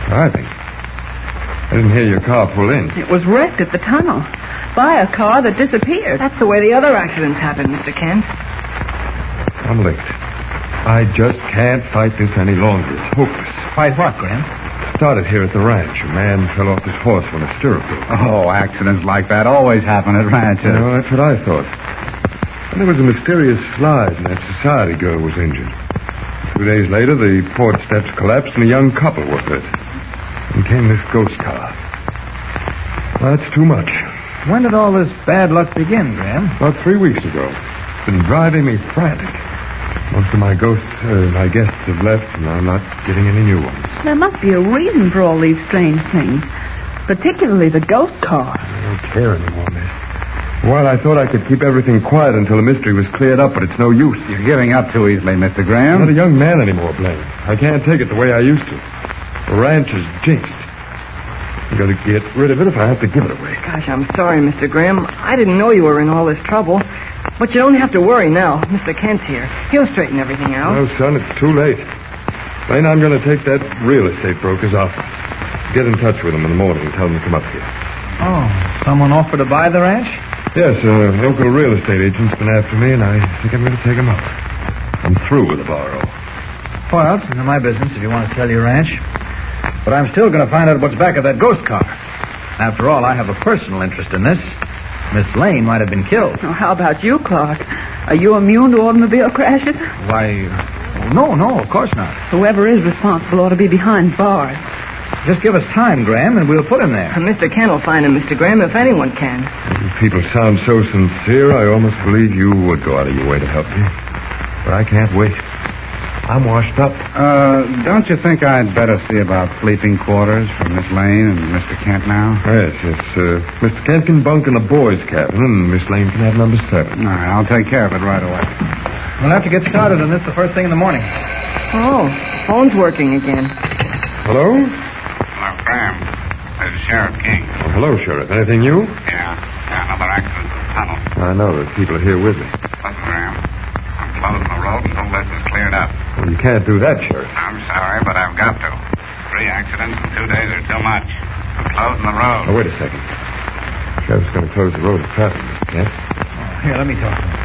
[SPEAKER 10] Driving? I didn't hear your car pull in.
[SPEAKER 21] It was wrecked at the tunnel by a car that disappeared. That's the way the other accidents happened, Mr. Kent.
[SPEAKER 10] I'm licked. I just can't fight this any longer. It's hopeless.
[SPEAKER 9] Fight what, Graham?
[SPEAKER 10] Started here at the ranch. A man fell off his horse when a stirrup broke.
[SPEAKER 17] Oh, accidents like that always happen at ranches.
[SPEAKER 10] No, that's what I thought. And there was a mysterious slide, and that society girl was injured. 2 days later, the porch steps collapsed, and a young couple were hurt. And came this ghost car. Well, that's too much.
[SPEAKER 9] When did all this bad luck begin, Graham?
[SPEAKER 10] About 3 weeks ago. It's been driving me frantic. Most of my guests have left, and I'm not getting any new ones.
[SPEAKER 21] There must be a reason for all these strange things, particularly the ghost car.
[SPEAKER 10] I don't care anymore, miss. Well, I thought I could keep everything quiet until the mystery was cleared up, but it's no use.
[SPEAKER 17] You're giving up too easily, Mr. Graham.
[SPEAKER 10] I'm not a young man anymore, Blaine. I can't take it the way I used to. The ranch is jinxed. I'm going to get rid of it if I have to give it away.
[SPEAKER 21] Gosh, I'm sorry, Mr. Graham. I didn't know you were in all this trouble. But you don't have to worry now. Mr. Kent's here. He'll straighten everything out.
[SPEAKER 10] No, son, it's too late. Blaine, I'm going to take that real estate broker's office. Get in touch with him in the morning and tell him to come up here.
[SPEAKER 9] Oh, someone offered to buy the ranch?
[SPEAKER 10] Yes, a local real estate agent's been after me, and I think I'm going to take him up. I'm through with the Bar-O.
[SPEAKER 9] Well, it's none of my business if you want to sell your ranch. But I'm still going to find out what's back of that ghost car. After all, I have a personal interest in this. Miss Lane might have been killed.
[SPEAKER 21] Oh, how about you, Clark? Are you immune to automobile crashes?
[SPEAKER 9] Why, no, of course not.
[SPEAKER 21] Whoever is responsible ought to be behind bars.
[SPEAKER 9] Just give us time, Graham, and we'll put him there.
[SPEAKER 21] Mr. Kent will find him, Mr. Graham, if anyone can.
[SPEAKER 10] You people sound so sincere, I almost believe you would go out of your way to help me. But I can't wait. I'm washed up.
[SPEAKER 17] Don't you think I'd better see about sleeping quarters for Miss Lane and Mr. Kent now?
[SPEAKER 10] Yes. Mr. Kent can bunk in the boys' cabin, and Miss Lane can have number 7.
[SPEAKER 17] All right, I'll take care of it right away.
[SPEAKER 9] We'll have to get started on this the first thing in the morning.
[SPEAKER 11] Oh, phone's working again.
[SPEAKER 10] Hello?
[SPEAKER 17] Hello, Graham. This is Sheriff King.
[SPEAKER 10] Oh, hello, Sheriff. Anything new?
[SPEAKER 17] Yeah, another accident in the tunnel.
[SPEAKER 10] I know. The people are here with me.
[SPEAKER 17] Listen, Graham. I'm closing the road until this is cleared up.
[SPEAKER 10] Well, you can't do that, Sheriff.
[SPEAKER 17] I'm sorry, but I've got to. 3 accidents in 2 days are too much. I'm closing the road.
[SPEAKER 10] Oh, wait a second. Sheriff's going to close the road to traffic, Mr. Kent.
[SPEAKER 9] Here, let me talk to him.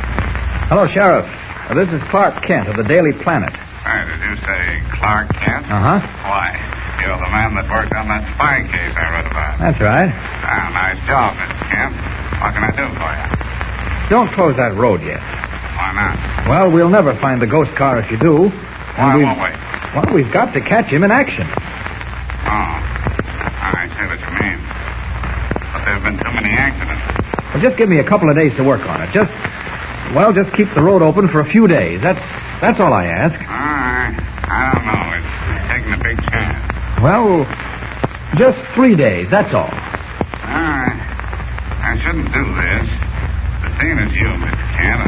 [SPEAKER 9] Hello, Sheriff. This is Clark Kent of the Daily Planet.
[SPEAKER 17] Did you say Clark Kent?
[SPEAKER 9] Uh-huh.
[SPEAKER 17] Why, you're the man that worked on that spy case I read about.
[SPEAKER 9] That's right.
[SPEAKER 17] Nice job, Mr. Kent. What can I do for you?
[SPEAKER 9] Don't close that road yet.
[SPEAKER 17] Why not?
[SPEAKER 9] Well, we'll never find the ghost car if you do.
[SPEAKER 17] Why won't we?
[SPEAKER 9] Well, we've got to catch him in action.
[SPEAKER 17] Oh, I see what you mean. But there have been too many accidents.
[SPEAKER 9] Well, just give me a couple of days to work on it. Just keep the road open for a few days. That's all I ask.
[SPEAKER 17] I don't know. It's taking a big chance.
[SPEAKER 9] Well, just 3 days, that's all.
[SPEAKER 17] I shouldn't do this. But seeing as you, Mr. Kent,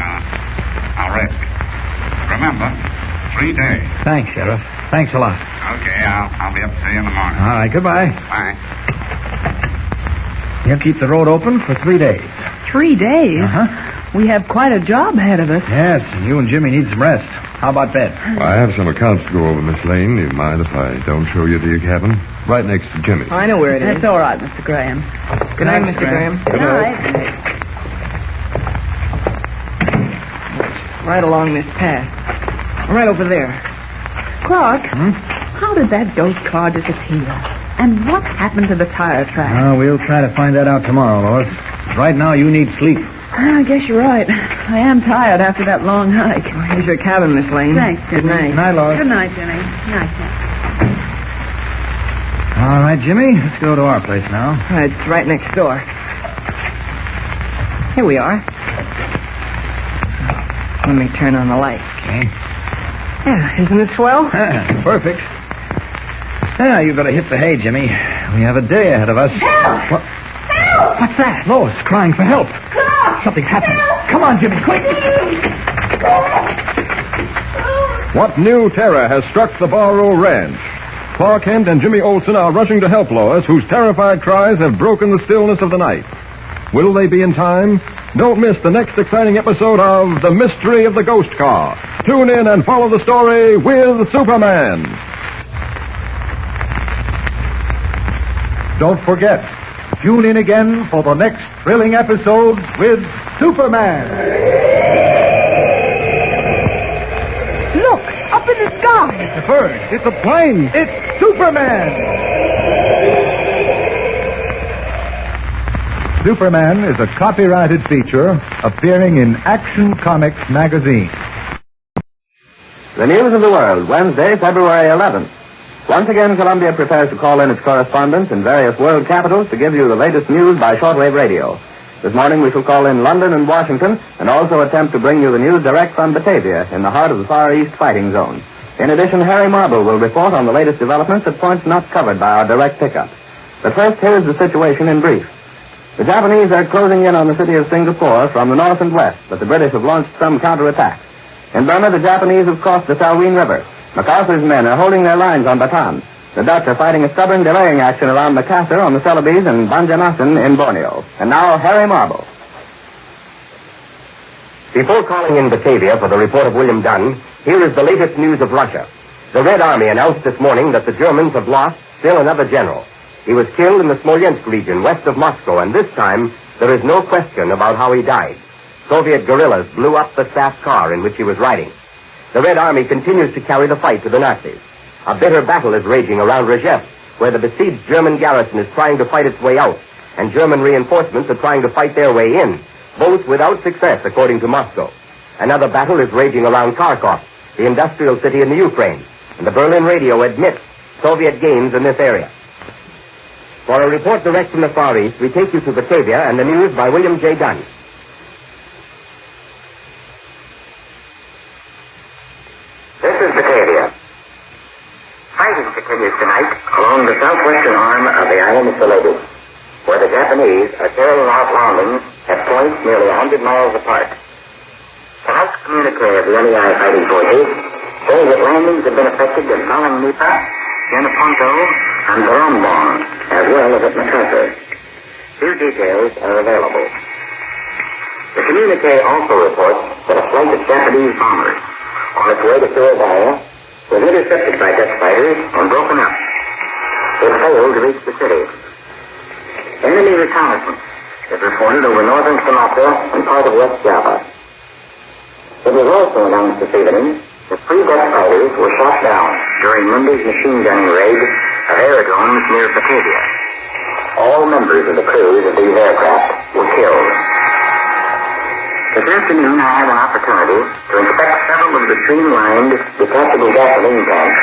[SPEAKER 17] I'll rest you. Remember, 3 days.
[SPEAKER 9] Thanks, Sheriff. Thanks a lot.
[SPEAKER 17] Okay, I'll be up to see you in the morning.
[SPEAKER 9] All right, goodbye.
[SPEAKER 17] Bye.
[SPEAKER 9] He'll keep the road open for 3 days.
[SPEAKER 21] 3 days?
[SPEAKER 9] Uh-huh.
[SPEAKER 21] We have quite a job ahead of us.
[SPEAKER 9] Yes, and you and Jimmy need some rest. How about bed?
[SPEAKER 10] Well, I have some accounts to go over, Miss Lane. Do you mind if I don't show you to your cabin? Right next to Jimmy's.
[SPEAKER 11] I know where it is.
[SPEAKER 21] That's all right, Mr. Graham.
[SPEAKER 11] Good night, Mr. Graham.
[SPEAKER 21] Good night.
[SPEAKER 11] Right along this path. Right over there.
[SPEAKER 21] Clark, how did that ghost car disappear? And what happened to the tire track?
[SPEAKER 9] Oh, we'll try to find that out tomorrow, Lois. Right now, you need sleep.
[SPEAKER 21] I guess you're right. I am tired after that long hike.
[SPEAKER 11] Well, here's your cabin, Miss Lane.
[SPEAKER 21] Thanks,
[SPEAKER 11] Good night.
[SPEAKER 9] Good night, Lois.
[SPEAKER 21] Good night, Jimmy. Night, Jimmy.
[SPEAKER 9] All right, Jimmy, let's go to our place now.
[SPEAKER 11] It's right next door. Here we are. Let me turn on the light.
[SPEAKER 9] Okay.
[SPEAKER 11] Yeah, isn't it swell?
[SPEAKER 9] Perfect. Now, you better hit the hay, Jimmy. We have a day ahead of us.
[SPEAKER 5] Help!
[SPEAKER 9] What?
[SPEAKER 5] Help!
[SPEAKER 9] What's that? Lois crying for help. Something's happened. Come on, Jimmy, quick.
[SPEAKER 22] What new terror has struck the Barrow Ranch? Clark Kent and Jimmy Olsen are rushing to help Lois, whose terrified cries have broken the stillness of the night. Will they be in time? Don't miss the next exciting episode of The Mystery of the Ghost Car. Tune in and follow the story with Superman.
[SPEAKER 1] Don't forget, tune in again for the next thrilling episode with Superman.
[SPEAKER 21] Look, up in the sky.
[SPEAKER 1] It's a bird. It's a plane. It's Superman. Superman is a copyrighted feature appearing in Action Comics magazine.
[SPEAKER 18] The news of the world, Wednesday, February 11th. Once again, Columbia prepares to call in its correspondents in various world capitals to give you the latest news by shortwave radio. This morning we shall call in London and Washington and also attempt to bring you the news direct from Batavia in the heart of the Far East fighting zone. In addition, Harry Marble will report on the latest developments at points not covered by our direct pickup. But first, here's the situation in brief. The Japanese are closing in on the city of Singapore from the north and west, but the British have launched some counterattacks. In Burma, the Japanese have crossed the Salween River. MacArthur's men are holding their lines on Bataan. The Dutch are fighting a stubborn delaying action around Makassar on the Celebes and Banjarmasin in Borneo. And now, Harry Marble.
[SPEAKER 23] Before calling in Batavia for the report of William Dunn, here is the latest news of Russia. The Red Army announced this morning that the Germans have lost still another general. He was killed in the Smolensk region west of Moscow, and this time there is no question about how he died. Soviet guerrillas blew up the staff car in which he was riding. The Red Army continues to carry the fight to the Nazis. A bitter battle is raging around Rzhev, where the besieged German garrison is trying to fight its way out, and German reinforcements are trying to fight their way in, both without success, according to Moscow. Another battle is raging around Kharkov, the industrial city in the Ukraine, and the Berlin radio admits Soviet gains in this area. For a report direct from the Far East, we take you to Batavia and the news by William J. Dunn. This is Batavia. Fighting continues tonight along the southwestern arm of the island of Celebes, where the Japanese are carrying out landings at points nearly 100 miles apart. Tonight's communique of the NEI fighting forces shows that landings have been effected at Balangnipa, Yenaponto, and Rambon, as well as at Macassar. Few details are available. The communique also reports that a flight of Japanese bombers on its way to Surabaya was intercepted by Dutch fighters and broken up. It failed to reach the city. Enemy reconnaissance is reported over northern Sumatra and part of West Java. It was also announced this evening that 3 Dutch fighters were shot down during Monday's machine gunning raid of aerodromes near Batavia. All members of the crews of these aircraft were killed. This afternoon I had an opportunity to inspect several of the streamlined detachable gasoline tanks,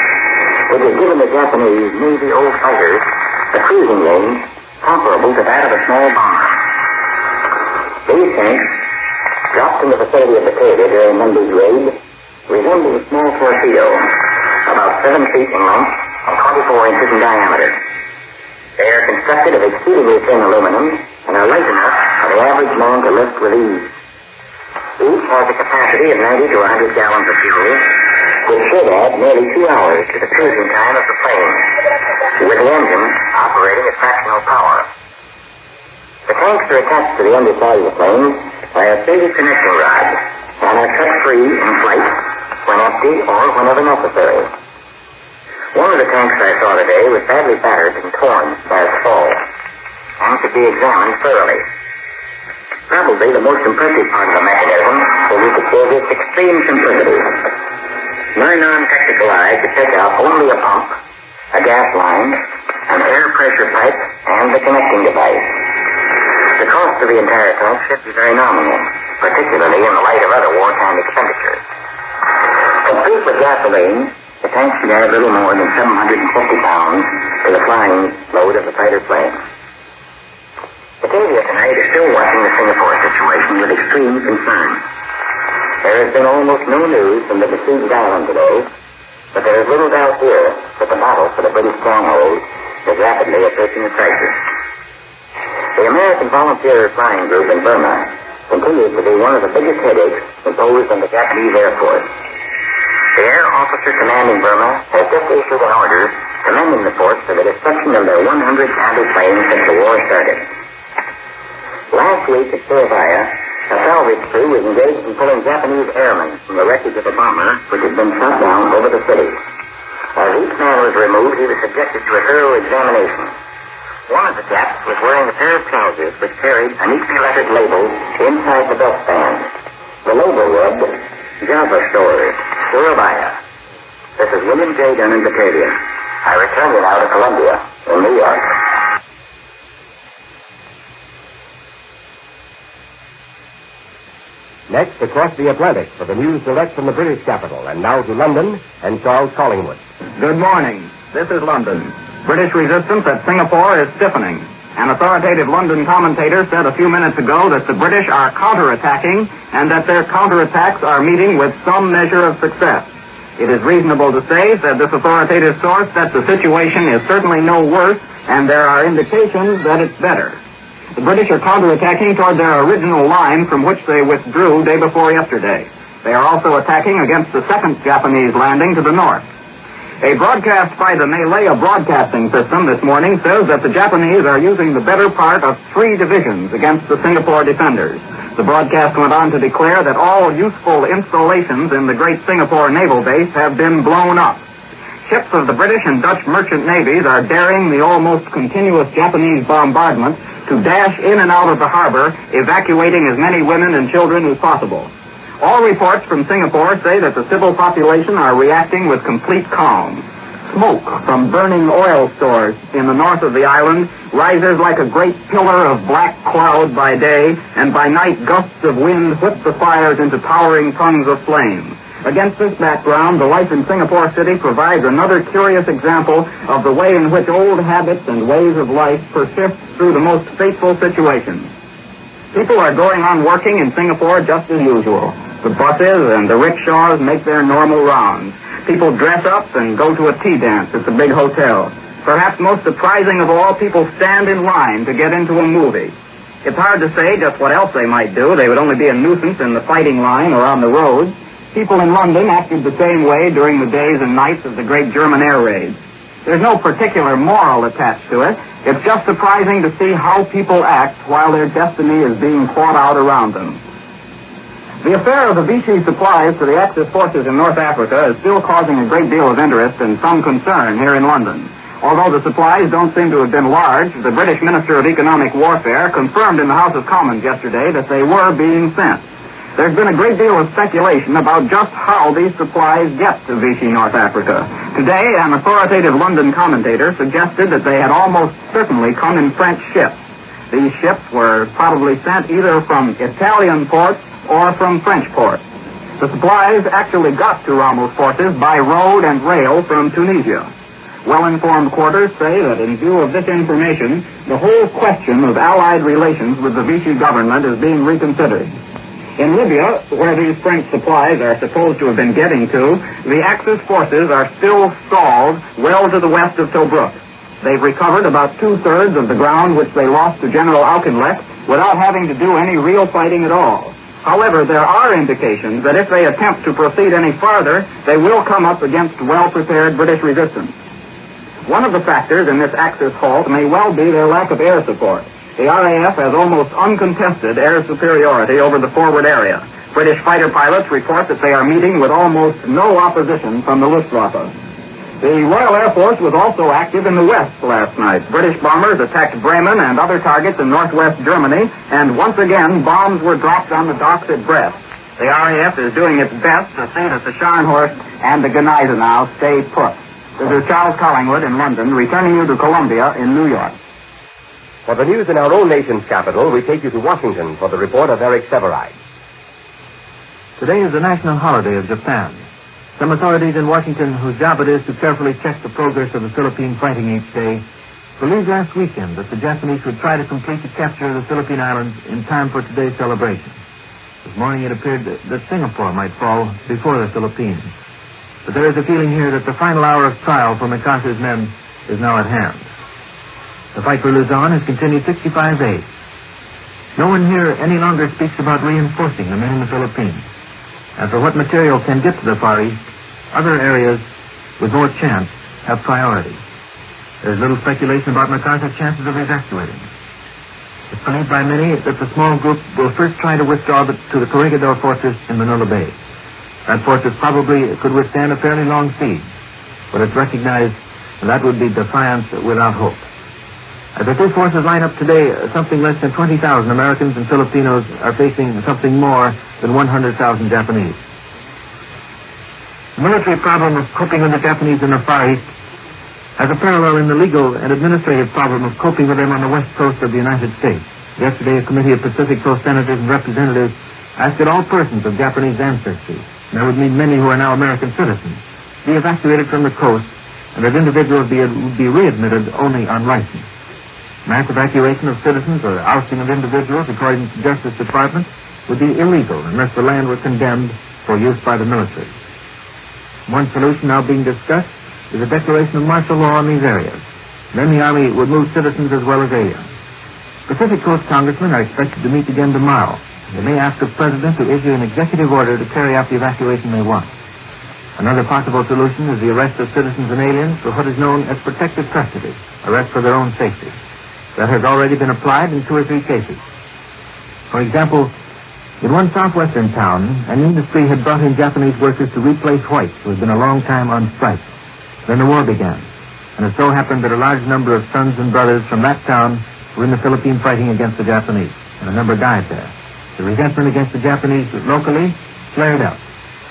[SPEAKER 23] which have given the Japanese Navy old fighters a cruising range comparable to that of a small bomber. These tanks, dropped in the vicinity of Batavia during Monday's raid, resemble a small torpedo, about 7 feet in length and 24 inches in diameter. They are constructed of exceedingly thin aluminum and are light enough for the average man to lift with ease. Each has a capacity of 90 to 100 gallons of fuel, which should add nearly 2 hours to the cruising time of the plane, with the engine operating at fractional power. The tanks are attached to the underside of the plane by a faded connecting rod and are cut free in flight when empty or whenever necessary. One of the tanks I saw today was badly battered and torn by its fall and could be examined thoroughly. Probably the most impressive part of the mechanism is its extreme simplicity. My non-technical eye could pick out only a pump, a gas line, an air pressure pipe, and the connecting device. The cost of the entire tank should be very nominal, particularly in the light of other wartime expenditures. Complete with gasoline, the tank should add little more than 750 pounds to the flying load of the fighter plane. Batavia tonight is still watching the Singapore situation with extreme concern. There has been almost no news from the besieged island today, but there is little doubt here that the battle for the British stronghold is rapidly approaching a crisis. The American Volunteer Flying Group in Burma continues to be one of the biggest headaches imposed on the Japanese Air Force. The Air Officer commanding Burma has just issued an order commending the force for the destruction of their 100 anti-planes since the war started. Last week at Surabaya, a salvage crew was engaged in pulling Japanese airmen from the wreckage of a bomber which had been shot down over the city. As each man was removed, he was subjected to a thorough examination. One of the Japs was wearing a pair of trousers which carried a neatly lettered label inside the belt band. The label read, Java Stores, Surabaya. This is William J. Dunn in Batavia. I return you now to Columbia, in New York. Next, across the Atlantic for the news direct from the British capital, and now to London and Charles Collingwood.
[SPEAKER 12] Good morning. This is London. British resistance at Singapore is stiffening. An authoritative London commentator said a few minutes ago that the British are counterattacking and that their counterattacks are meeting with some measure of success. It is reasonable to say, said this authoritative source, that the situation is certainly no worse and there are indications that it's better. The British are counterattacking toward their original line from which they withdrew day before yesterday. They are also attacking against the second Japanese landing to the north. A broadcast by the Malaya Broadcasting System this morning says that the Japanese are using the better part of 3 divisions against the Singapore defenders. The broadcast went on to declare that all useful installations in the Great Singapore Naval Base have been blown up. Ships of the British and Dutch merchant navies are daring the almost continuous Japanese bombardment to dash in and out of the harbor, evacuating as many women and children as possible. All reports from Singapore say that the civil population are reacting with complete calm. Smoke from burning oil stores in the north of the island rises like a great pillar of black cloud by day, and by night gusts of wind whip the fires into towering tongues of flame. Against this background, the life in Singapore City provides another curious example of the way in which old habits and ways of life persist through the most fateful situations. People are going on working in Singapore just as usual. The buses and the rickshaws make their normal rounds. People dress up and go to a tea dance at the big hotel. Perhaps most surprising of all, people stand in line to get into a movie. It's hard to say just what else they might do. They would only be a nuisance in the fighting line or on the roads. People in London acted the same way during the days and nights of the great German air raids. There's no particular moral attached to it. It's just surprising to see how people act while their destiny is being fought out around them. The affair of the Vichy supplies to the Axis forces in North Africa is still causing a great deal of interest and some concern here in London. Although the supplies don't seem to have been large, the British Minister of Economic Warfare confirmed in the House of Commons yesterday that they were being sent. There's been a great deal of speculation about just how these supplies get to Vichy, North Africa. Today, an authoritative London commentator suggested that they had almost certainly come in French ships. These ships were probably sent either from Italian ports or from French ports. The supplies actually got to Rommel's forces by road and rail from Tunisia. Well-informed quarters say that in view of this information, the whole question of Allied relations with the Vichy government is being reconsidered. In Libya, where these French supplies are supposed to have been getting to, the Axis forces are still stalled well to the west of Tobruk. They've recovered about two-thirds of the ground which they lost to General Auchinleck without having to do any real fighting at all. However, there are indications that if they attempt to proceed any farther, they will come up against well-prepared British resistance. One of the factors in this Axis halt may well be their lack of air support. The RAF has almost uncontested air superiority over the forward area. British fighter pilots report that they are meeting with almost no opposition from the Luftwaffe. The Royal Air Force was also active in the west last night. British bombers attacked Bremen and other targets in northwest Germany, and once again, bombs were dropped on the docks at Brest. The RAF is doing its best to see that the Scharnhorst and the Gneisenau stay put. This is Charles Collingwood in London, returning you to Columbia in New York.
[SPEAKER 23] For the news in our own nation's capital, we take you to Washington for the report of Eric Severide.
[SPEAKER 13] Today is the national holiday of Japan. Some authorities in Washington, whose job it is to carefully check the progress of the Philippine fighting each day, believed last weekend that the Japanese would try to complete the capture of the Philippine Islands in time for today's celebration. This morning it appeared that Singapore might fall before the Philippines. But there is a feeling here that the final hour of trial for MacArthur's men is now at hand. The fight for Luzon has continued 65 days. No one here any longer speaks about reinforcing the men in the Philippines. And for what material can get to the Far East, other areas with more chance have priority. There's little speculation about MacArthur's chances of evacuating. It's believed by many that the small group will first try to withdraw to the Corregidor Fortress in Manila Bay. That fortress probably could withstand a fairly long siege, but it's recognized that would be defiance without hope. As the two forces line up today, something less than 20,000 Americans and Filipinos are facing something more than 100,000 Japanese. The military problem of coping with the Japanese in the Far East has a parallel in the legal and administrative problem of coping with them on the west coast of the United States. Yesterday, a committee of Pacific Coast senators and representatives asked that all persons of Japanese ancestry, and that would mean many who are now American citizens, be evacuated from the coast, and that individuals be readmitted only on license. Mass evacuation of citizens or ousting of individuals, according to the Justice Department, would be illegal unless the land were condemned for use by the military. One solution now being discussed is a declaration of martial law in these areas. Then the Army would move citizens as well as aliens. Pacific Coast congressmen are expected to meet again tomorrow. They may ask the President to issue an executive order to carry out the evacuation they want. Another possible solution is the arrest of citizens and aliens for what is known as protective custody, arrest for their own safety. That has already been applied in 2 or 3 cases. For example, in one southwestern town, an industry had brought in Japanese workers to replace whites who had been a long time on strike. Then the war began, and it so happened that a large number of sons and brothers from that town were in the Philippines fighting against the Japanese, and a number died there. The resentment against the Japanese locally flared up,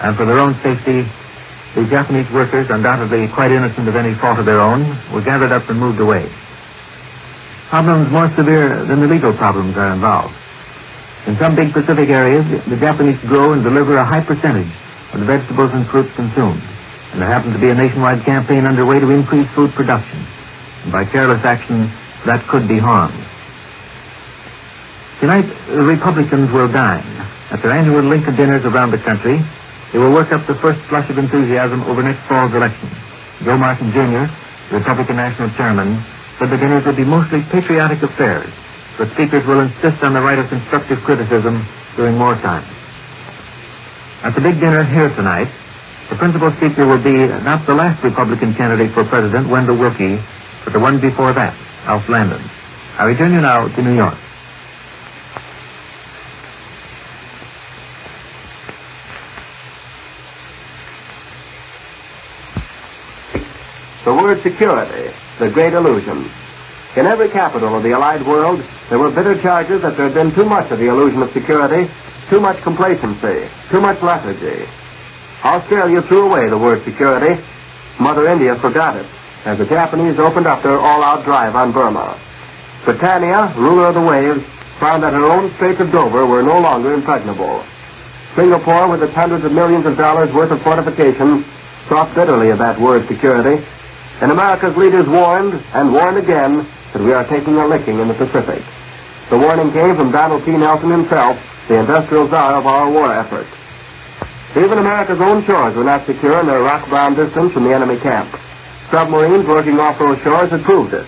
[SPEAKER 13] and for their own safety, the Japanese workers, undoubtedly quite innocent of any fault of their own, were gathered up and moved away. Problems more severe than the legal problems are involved. In some big Pacific areas, the Japanese grow and deliver a high percentage of the vegetables and fruits consumed, and there happens to be a nationwide campaign underway to increase food production, and by careless action, that could be harmed. Tonight, the Republicans will dine. At their annual Lincoln dinners around the country, they will work up the first flush of enthusiasm over next fall's election. Joe Martin, Jr., the Republican National Chairman, said the dinners would be mostly patriotic affairs, the speakers will insist on the right of constructive criticism during wartime. At the big dinner here tonight, the principal speaker will be not the last Republican candidate for president, Wendell Willkie, but the one before that, Alf Landon. I return you now to New York.
[SPEAKER 23] The word security, the great illusion. In every capital of the Allied world, there were bitter charges that there had been too much of the illusion of security, too much complacency, too much lethargy. Australia threw away the word security. Mother India forgot it as the Japanese opened up their all-out drive on Burma. Britannia, ruler of the waves, found that her own Straits of Dover were no longer impregnable. Singapore, with its hundreds of millions of dollars worth of fortifications, thought bitterly of that word security. And America's leaders warned and warned again that we are taking a licking in the Pacific. The warning came from Donald P. Nelson himself, the industrial czar of our war effort. Even America's own shores were not secure in their rock-bound distance from the enemy camp. Submarines working off those shores had proved it.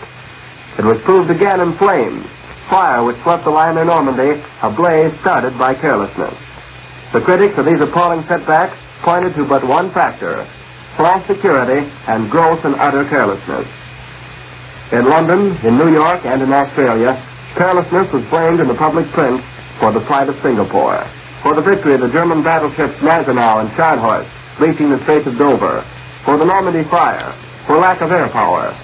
[SPEAKER 23] It was proved again in flames, fire which swept the liner Normandy, a blaze started by carelessness. The critics of these appalling setbacks pointed to but one factor: false security and gross and utter carelessness. In London, in New York, and in Australia, carelessness was blamed in the public print for the plight of Singapore, for the victory of the German battleships Gneisenau and Scharnhorst, reaching the Straits of Dover, for the Normandy fire, for lack of air power.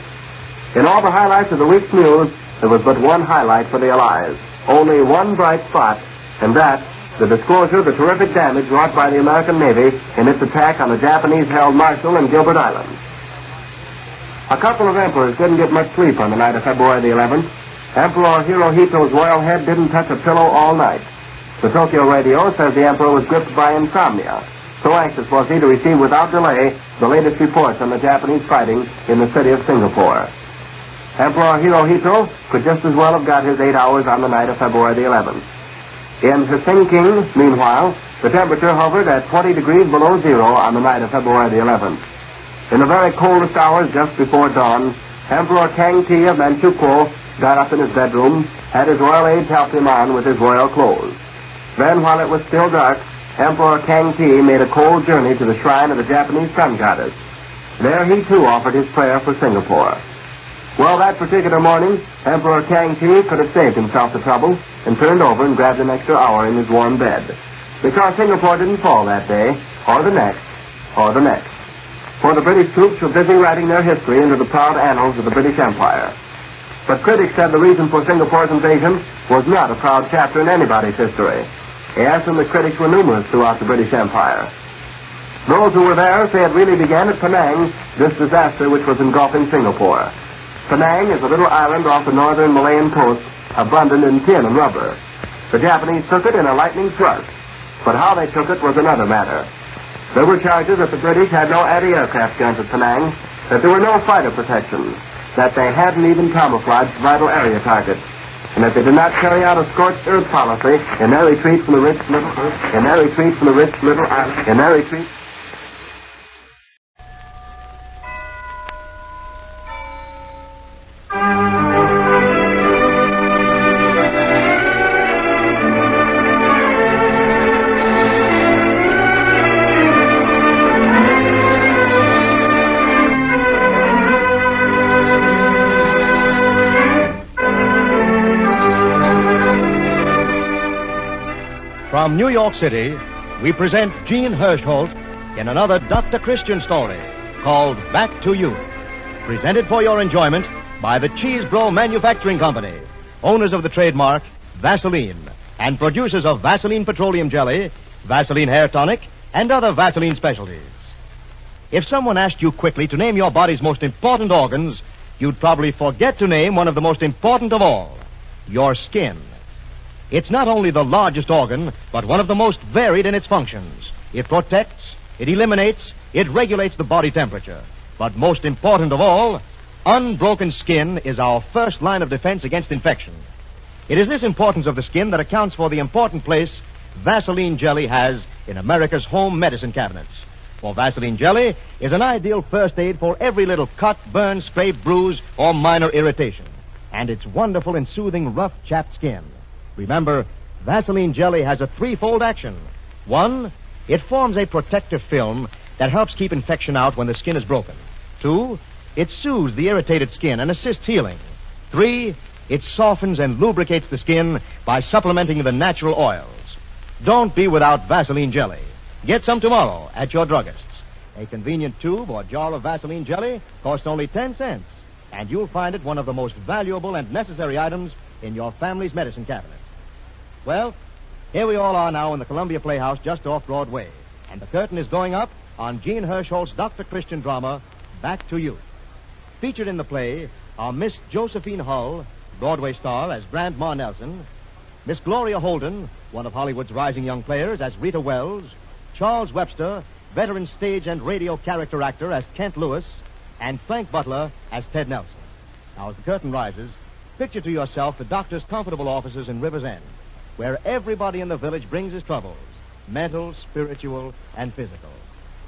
[SPEAKER 23] In all the highlights of the week's news, there was but one highlight for the Allies, only one bright spot, and that, the disclosure of the terrific damage wrought by the American Navy in its attack on the Japanese-held Marshall and Gilbert Islands. A couple of emperors didn't get much sleep on the night of February the 11th. Emperor Hirohito's royal head didn't touch a pillow all night. The Tokyo radio says the emperor was gripped by insomnia. So anxious was he to receive without delay the latest reports on the Japanese fighting in the city of Singapore. Emperor Hirohito could just as well have got his 8 hours on the night of February the 11th. In Helsinki, meanwhile, the temperature hovered at 20 degrees below zero on the night of February the 11th. In the very coldest hours just before dawn, Emperor Kangti of Manchukuo got up in his bedroom, had his royal aides help him on with his royal clothes. Then, while it was still dark, Emperor Kangti made a cold journey to the shrine of the Japanese sun goddess. There he, too, offered his prayer for Singapore. Well, that particular morning, Emperor Kangti could have saved himself the trouble and turned over and grabbed an extra hour in his warm bed. Because Singapore didn't fall that day, or the next, or the next. For the British troops were busy writing their history into the proud annals of the British Empire. But critics said the reason for Singapore's invasion was not a proud chapter in anybody's history. Yes, and the critics were numerous throughout the British Empire. Those who were there say it really began at Penang, this disaster which was engulfing Singapore. Penang is a little island off the northern Malayan coast, abundant in tin and rubber. The Japanese took it in a lightning thrust, but how they took it was another matter. There were charges that the British had no anti-aircraft guns at Penang, that there were no fighter protections, that they hadn't even camouflaged vital area targets, and that they did not carry out a scorched earth policy in their retreat from the rich little island, in their retreat.
[SPEAKER 8] From New York City, we present Gene Hirschholt in another Dr. Christian story called Back to You. Presented for your enjoyment by the Cheese Bro Manufacturing Company, owners of the trademark Vaseline, and producers of Vaseline Petroleum Jelly, Vaseline Hair Tonic, and other Vaseline specialties. If someone asked you quickly to name your body's most important organs, you'd probably forget to name one of the most important of all, your skin. It's not only the largest organ, but one of the most varied in its functions. It protects, it eliminates, it regulates the body temperature. But most important of all, unbroken skin is our first line of defense against infection. It is this importance of the skin that accounts for the important place Vaseline Jelly has in America's home medicine cabinets. For Vaseline Jelly is an ideal first aid for every little cut, burn, scrape, bruise, or minor irritation. and its wonderful and soothing rough, chapped skin. Remember, Vaseline Jelly has a threefold action. 1, it forms a protective film that helps keep infection out when the skin is broken. 2, it soothes the irritated skin and assists healing. 3, it softens and lubricates the skin by supplementing the natural oils. Don't be without Vaseline Jelly. Get some tomorrow at your druggist's. A convenient tube or jar of Vaseline Jelly costs only 10 cents, and you'll find it one of the most valuable and necessary items in your family's medicine cabinet. Well, here we all are now in the Columbia Playhouse just off Broadway, and the curtain is going up on Gene Hirschholt's Dr. Christian drama, Back to Youth. Featured in the play are Miss Josephine Hull, Broadway star, as Grandma Nelson, Miss Gloria Holden, one of Hollywood's rising young players, as Rita Wells, Charles Webster, veteran stage and radio character actor, as Kent Lewis, and Frank Butler as Ted Nelson. Now, as the curtain rises, picture to yourself the doctor's comfortable offices in River's End, where everybody in the village brings his troubles, mental, spiritual, and physical.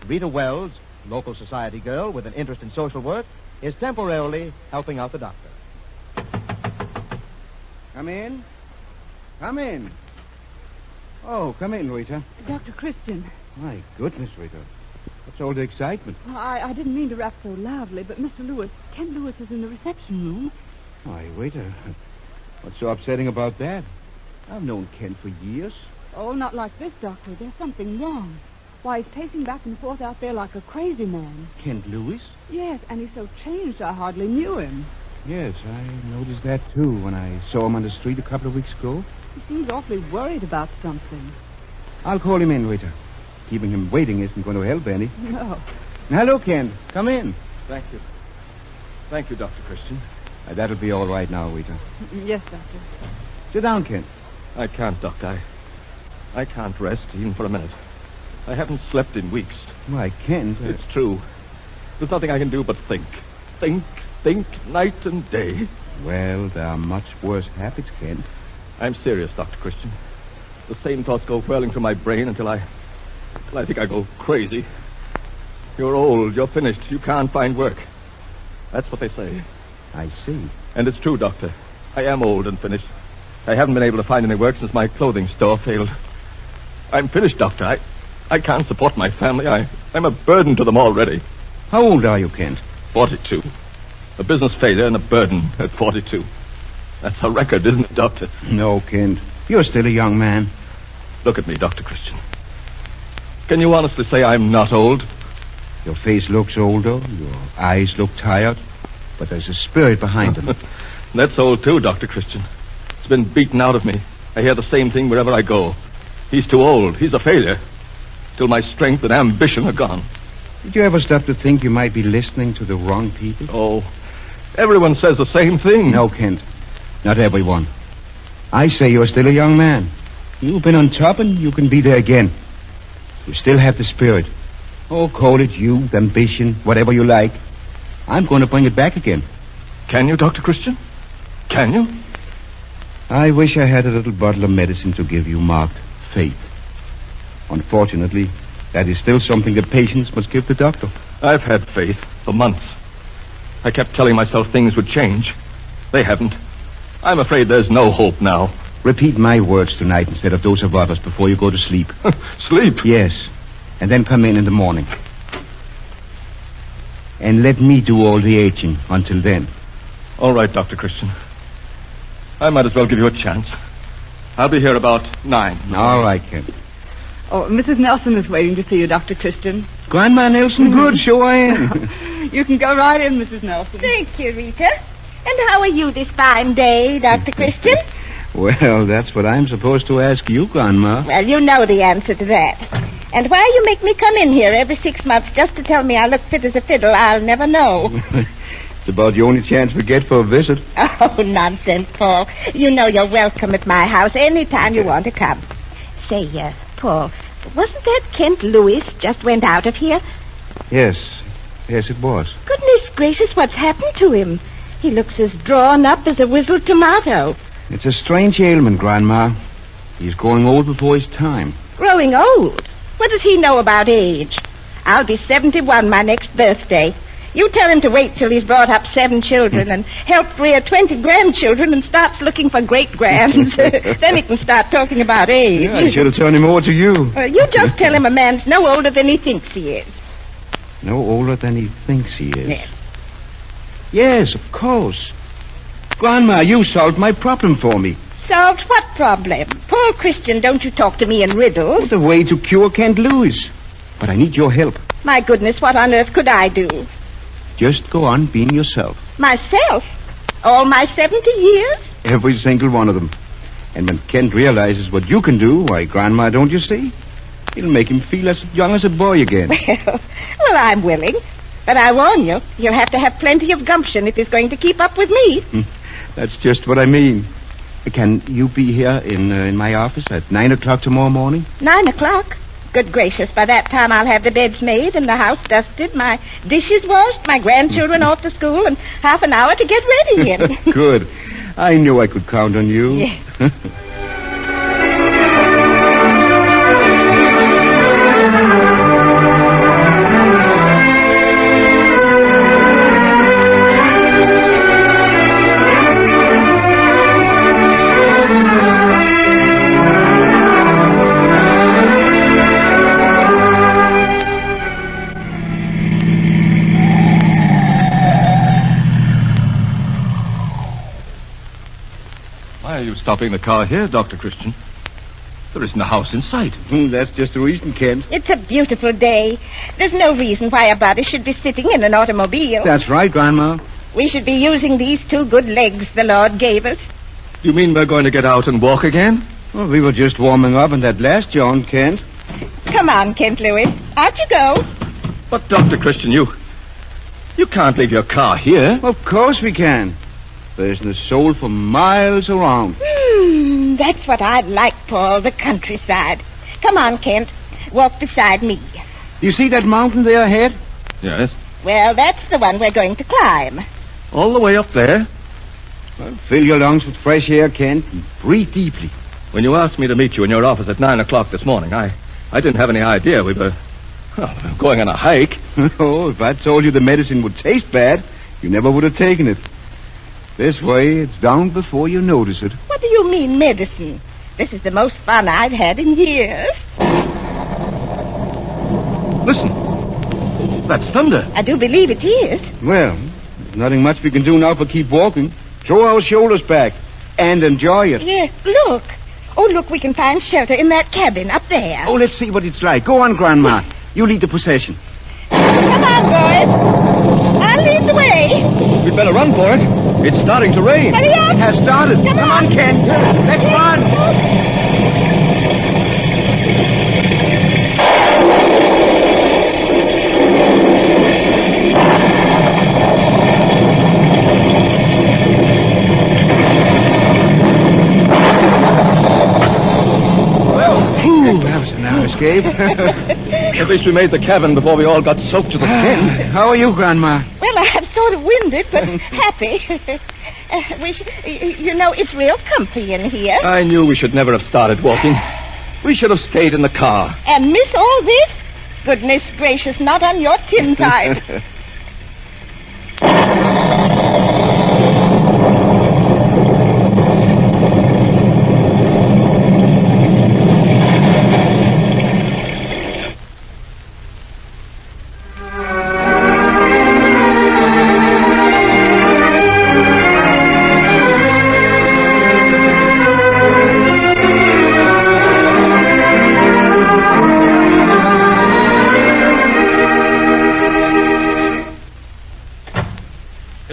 [SPEAKER 8] Rita Wells, local society girl with an interest in social work, is temporarily helping out the doctor.
[SPEAKER 17] Come in. Come in. Oh, come in, Rita.
[SPEAKER 21] Dr. Christian.
[SPEAKER 17] My goodness, Rita. What's all the excitement?
[SPEAKER 21] Well, I didn't mean to rap so loudly, but Mr. Lewis, Ken Lewis is in the reception room.
[SPEAKER 17] Why, Rita, what's so upsetting about that? I've known Ken for years.
[SPEAKER 21] Oh, not like this, Doctor. There's something wrong. Why, he's pacing back and forth out there like a crazy man.
[SPEAKER 17] Kent Lewis?
[SPEAKER 21] Yes, and he's so changed I hardly knew him.
[SPEAKER 17] Yes, I noticed that, too, when I saw him on the street a couple of weeks ago.
[SPEAKER 21] He seems awfully worried about something.
[SPEAKER 17] I'll call him in, Rita. Keeping him waiting isn't going to help any.
[SPEAKER 21] No.
[SPEAKER 17] Now, look, Kent. Come in.
[SPEAKER 7] Thank you. Thank you, Dr. Christian.
[SPEAKER 17] That'll be all right now, Rita.
[SPEAKER 21] Yes, Doctor.
[SPEAKER 17] Sit down, Kent.
[SPEAKER 7] I can't, Doctor. I can't rest even for a minute. I haven't slept in weeks.
[SPEAKER 17] Why, Kent...
[SPEAKER 7] It's true. There's nothing I can do but think. Think, night and day.
[SPEAKER 17] Well, there are much worse habits, Kent.
[SPEAKER 7] I'm serious, Dr. Christian. The same thoughts go whirling through my brain until I think I go crazy. You're old. You're finished. You can't find work. That's what they say.
[SPEAKER 17] I see.
[SPEAKER 7] And it's true, Doctor. I am old and finished. I haven't been able to find any work since my clothing store failed. I'm finished, Doctor. I can't support my family. I'm a burden to them already.
[SPEAKER 17] How old are you, Kent?
[SPEAKER 7] 42. A business failure and a burden at 42. That's a record, isn't it, Doctor?
[SPEAKER 17] No, Kent. You're still a young man.
[SPEAKER 7] Look at me, Dr. Christian. Can you honestly say I'm not old?
[SPEAKER 17] Your face looks older. Your eyes look tired. But there's a spirit behind them.
[SPEAKER 7] That's old, too, Dr. Christian. It's been beaten out of me. I hear the same thing wherever I go. He's too old. He's a failure. Till my strength and ambition are gone.
[SPEAKER 17] Did you ever stop to think you might be listening to the wrong people?
[SPEAKER 7] Oh, everyone says the same thing.
[SPEAKER 17] No, Kent. Not everyone. I say you're still a young man. You've been on top and you can be there again. You still have the spirit. Oh, call it youth, ambition, whatever you like. I'm going to bring it back again.
[SPEAKER 7] Can you, Dr. Christian? Can you?
[SPEAKER 17] I wish I had a little bottle of medicine to give you marked faith. Unfortunately, that is still something that patients must give the doctor.
[SPEAKER 7] I've had faith for months. I kept telling myself things would change. They haven't. I'm afraid there's no hope now.
[SPEAKER 17] Repeat my words tonight instead of those of others before you go to sleep.
[SPEAKER 7] Sleep?
[SPEAKER 17] Yes. And then come in the morning. And let me do all the aging until then.
[SPEAKER 7] All right, Dr. Christian. I might as well give you a chance. I'll be here about 9.
[SPEAKER 17] All right, Kent.
[SPEAKER 21] Oh, Mrs. Nelson is waiting to see you, Dr. Christian.
[SPEAKER 17] Grandma Nelson? Good, sure I am.
[SPEAKER 21] You can go right in, Mrs. Nelson.
[SPEAKER 5] Thank you, Rita. And how are you this fine day, Dr. Christian?
[SPEAKER 17] Well, that's what I'm supposed to ask you, Grandma.
[SPEAKER 5] Well, you know the answer to that. And why you make me come in here every 6 months just to tell me I look fit as a fiddle, I'll never know.
[SPEAKER 17] It's about the only chance we get for a visit.
[SPEAKER 5] Oh, nonsense, Paul. You know you're welcome at my house any time you want to come. Say, Paul, wasn't that Kent Lewis just went out of here?
[SPEAKER 17] Yes, it was.
[SPEAKER 5] Goodness gracious, what's happened to him? He looks as drawn up as a whizzled tomato.
[SPEAKER 17] It's a strange ailment, Grandma. He's growing old before his time.
[SPEAKER 5] Growing old? What does he know about age? I'll be 71 my next birthday. You tell him to wait till he's brought up 7 children and helped rear 20 grandchildren and starts looking for great-grands. Then he can start talking about age.
[SPEAKER 17] Yeah, I should have turned him over to you.
[SPEAKER 5] You just tell him a man's no older than he thinks he is.
[SPEAKER 17] No older than he thinks he is?
[SPEAKER 5] Yes.
[SPEAKER 17] Yes, of course. Grandma, you solved my problem for me.
[SPEAKER 5] Solved what problem? Paul Christian, don't you talk to me in riddles.
[SPEAKER 17] The way to cure Kent Lewis. But I need your help.
[SPEAKER 5] My goodness, what on earth could I do?
[SPEAKER 17] Just go on being yourself.
[SPEAKER 5] Myself? All my 70 years?
[SPEAKER 17] Every single one of them. And when Kent realizes what you can do, why, Grandma, don't you see? It'll make him feel as young as a boy again.
[SPEAKER 5] Well, I'm willing. But I warn you, he'll have to have plenty of gumption if he's going to keep up with me.
[SPEAKER 17] That's just what I mean. Can you be here in my office at 9 o'clock tomorrow morning?
[SPEAKER 5] 9 o'clock? Good gracious, by that time I'll have the beds made and the house dusted, my dishes washed, my grandchildren off to school, and half an hour to get ready in.
[SPEAKER 17] Good. I knew I could count on you.
[SPEAKER 5] Yes.
[SPEAKER 7] Why are you stopping the car here, Dr. Christian? There isn't a house in sight.
[SPEAKER 17] That's just the reason, Kent.
[SPEAKER 5] It's a beautiful day. There's no reason why a body should be sitting in an automobile.
[SPEAKER 17] That's right, Grandma.
[SPEAKER 5] We should be using these 2 good legs the Lord gave us.
[SPEAKER 7] You mean we're going to get out and walk again?
[SPEAKER 17] Well, we were just warming up in that last jaunt, Kent.
[SPEAKER 5] Come on, Kent Lewis. Out you go.
[SPEAKER 7] But, Dr. Christian, you can't leave your car here.
[SPEAKER 17] Of course we can. There isn't a soul for miles around.
[SPEAKER 5] That's what I'd like, Paul, the countryside. Come on, Kent. Walk beside me.
[SPEAKER 17] You see that mountain there ahead?
[SPEAKER 7] Yes.
[SPEAKER 5] Well, that's the one we're going to climb.
[SPEAKER 7] All the way up there?
[SPEAKER 17] Well, fill your lungs with fresh air, Kent, and breathe deeply.
[SPEAKER 7] When you asked me to meet you in your office at 9 o'clock this morning, I didn't have any idea we were going on a hike.
[SPEAKER 17] Oh, if I told you the medicine would taste bad, you never would have taken it. This way, it's down before you notice it.
[SPEAKER 5] What do you mean, medicine? This is the most fun I've had in years.
[SPEAKER 7] Listen. That's thunder.
[SPEAKER 5] I do believe it is.
[SPEAKER 17] Well, there's nothing much we can do now but keep walking. Throw our shoulders back and enjoy it.
[SPEAKER 5] Yeah, look. Oh, look, we can find shelter in that cabin up there.
[SPEAKER 17] Oh, let's see what it's like. Go on, Grandma. You lead the procession.
[SPEAKER 5] Come on, boys. I'll lead the way.
[SPEAKER 7] We'd better run for it. It's starting to rain.
[SPEAKER 5] Hurry up.
[SPEAKER 17] It has started.
[SPEAKER 5] Come on,
[SPEAKER 17] Ken. Let's run. That was a narrow escape.
[SPEAKER 7] At least we made the cabin before we all got soaked to the skin.
[SPEAKER 17] How are you, Grandma?
[SPEAKER 5] Well, I'm sort of winded, but happy. It's real comfy in here.
[SPEAKER 7] I knew we should never have started walking. We should have stayed in the car.
[SPEAKER 5] And miss all this? Goodness gracious, not on your tin type.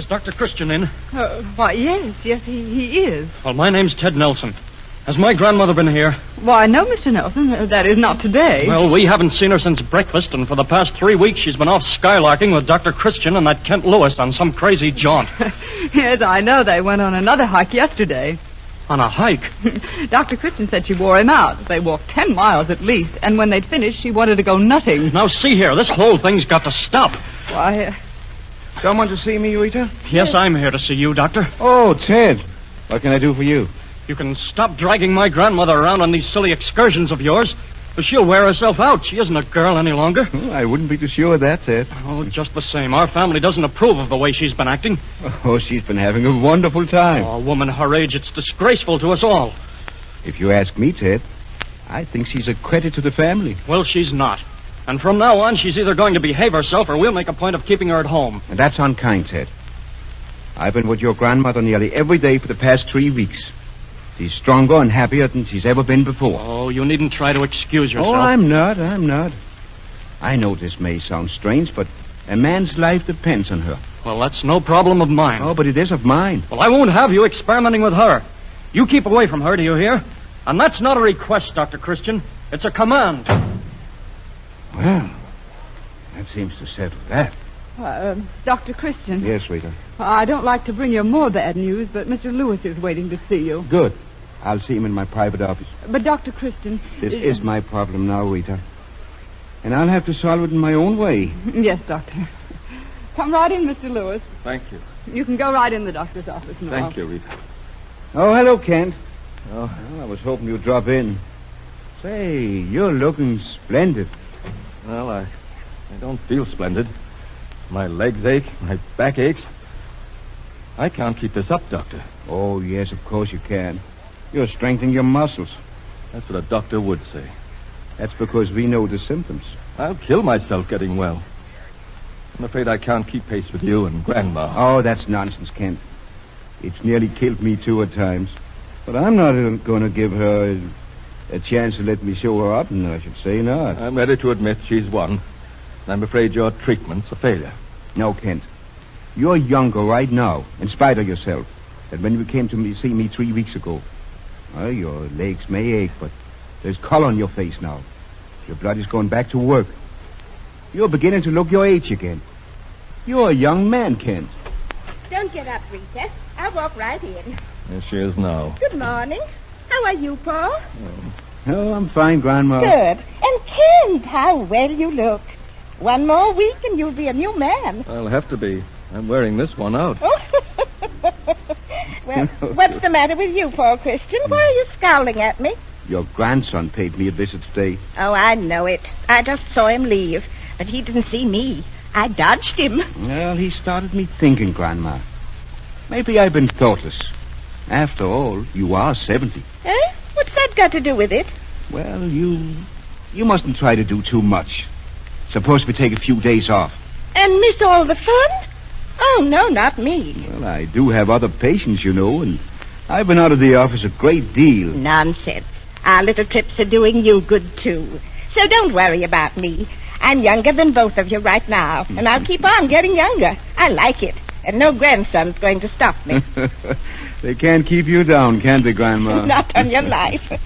[SPEAKER 3] Dr. Christian in?
[SPEAKER 11] Why, yes, he is.
[SPEAKER 3] Well, my name's Ted Nelson. Has my grandmother been here?
[SPEAKER 11] Why, no, Mr. Nelson. That is not today.
[SPEAKER 3] Well, we haven't seen her since breakfast, and for the past 3 weeks she's been off skylarking with Dr. Christian and that Kent Lewis on some crazy jaunt.
[SPEAKER 11] Yes, I know. They went on another hike yesterday.
[SPEAKER 3] On a hike?
[SPEAKER 11] Dr. Christian said she wore him out. They walked 10 miles at least, and when they'd finished, she wanted to go nutting.
[SPEAKER 3] Now, see here. This whole thing's got to stop.
[SPEAKER 11] Why,
[SPEAKER 17] Someone to see me, Rita?
[SPEAKER 3] Yes, I'm here to see you, Doctor.
[SPEAKER 17] Oh, Ted. What can I do for you?
[SPEAKER 3] You can stop dragging my grandmother around on these silly excursions of yours. But she'll wear herself out. She isn't a girl any longer.
[SPEAKER 17] Oh, I wouldn't be too sure of that, Ted.
[SPEAKER 3] Oh, just the same. Our family doesn't approve of the way she's been acting.
[SPEAKER 17] Oh, she's been having a wonderful time.
[SPEAKER 3] Oh, a woman her age, it's disgraceful to us all.
[SPEAKER 17] If you ask me, Ted, I think she's a credit to the family.
[SPEAKER 3] Well, she's not. And from now on, she's either going to behave herself or we'll make a point of keeping her at home.
[SPEAKER 17] And that's unkind, Ted. I've been with your grandmother nearly every day for the past 3 weeks. She's stronger and happier than she's ever been before.
[SPEAKER 3] Oh, you needn't try to excuse yourself.
[SPEAKER 17] Oh, I'm not. I know this may sound strange, but a man's life depends on her.
[SPEAKER 3] Well, that's no problem of mine.
[SPEAKER 17] Oh, but it is of mine.
[SPEAKER 3] Well, I won't have you experimenting with her. You keep away from her, do you hear? And that's not a request, Dr. Christian. It's a command.
[SPEAKER 17] Well, that seems to settle that.
[SPEAKER 11] Dr. Christian.
[SPEAKER 17] Yes, sweetheart.
[SPEAKER 11] I don't like to bring you more bad news, but Mr. Lewis is waiting to see you.
[SPEAKER 17] Good. I'll see him in my private office.
[SPEAKER 11] But, Dr. Christian...
[SPEAKER 17] This is my problem now, Rita. And I'll have to solve it in my own way.
[SPEAKER 11] Yes, Doctor. Come right in, Mr. Lewis.
[SPEAKER 7] Thank you.
[SPEAKER 11] You can go right in the doctor's office now.
[SPEAKER 7] Thank you, Rita.
[SPEAKER 17] Oh, hello, Kent. Oh, I was hoping you'd drop in. Say, you're looking splendid.
[SPEAKER 7] Well, I don't feel splendid. My legs ache, my back aches. I can't keep this up, Doctor.
[SPEAKER 17] Oh, yes, of course you can. You're strengthening your muscles.
[SPEAKER 7] That's what a doctor would say.
[SPEAKER 17] That's because we know the symptoms.
[SPEAKER 7] I'll kill myself getting well. I'm afraid I can't keep pace with you and Grandma.
[SPEAKER 17] Oh, that's nonsense, Kent. It's nearly killed me, too, at times. But I'm not going to give her a chance to let me show her up, and I should say not.
[SPEAKER 7] I'm ready to admit she's won. I'm afraid your treatment's a failure.
[SPEAKER 17] No, Kent. You're younger right now, in spite of yourself, than when you came to see me 3 weeks ago. Well, your legs may ache, but there's color on your face now. Your blood is going back to work. You're beginning to look your age again. You're a young man, Kent.
[SPEAKER 5] Don't get up, Rita. I'll walk right in.
[SPEAKER 7] There she is now.
[SPEAKER 5] Good morning. How are you, Paul?
[SPEAKER 17] Oh, I'm fine, Grandma.
[SPEAKER 5] Good. And Kent, how well you look. 1 more week and you'll be a new man.
[SPEAKER 7] I'll have to be. I'm wearing this one out.
[SPEAKER 5] Well, what's the matter with you, Paul Christian? Why are you scowling at me?
[SPEAKER 17] Your grandson paid me a visit today.
[SPEAKER 5] Oh, I know it. I just saw him leave, but he didn't see me. I dodged him.
[SPEAKER 17] Well, he started me thinking, Grandma. Maybe I've been thoughtless. After all, you are 70.
[SPEAKER 5] Eh? What's that got to do with it?
[SPEAKER 17] Well, you mustn't try to do too much. Suppose we take a few days off.
[SPEAKER 5] And miss all the fun? Oh, no, not me.
[SPEAKER 17] Well, I do have other patients, you know, and I've been out of the office a great deal.
[SPEAKER 5] Nonsense. Our little trips are doing you good, too. So don't worry about me. I'm younger than both of you right now, and I'll keep on getting younger. I like it, and no grandson's going to stop me.
[SPEAKER 17] They can't keep you down, can they, Grandma?
[SPEAKER 5] Not on your life.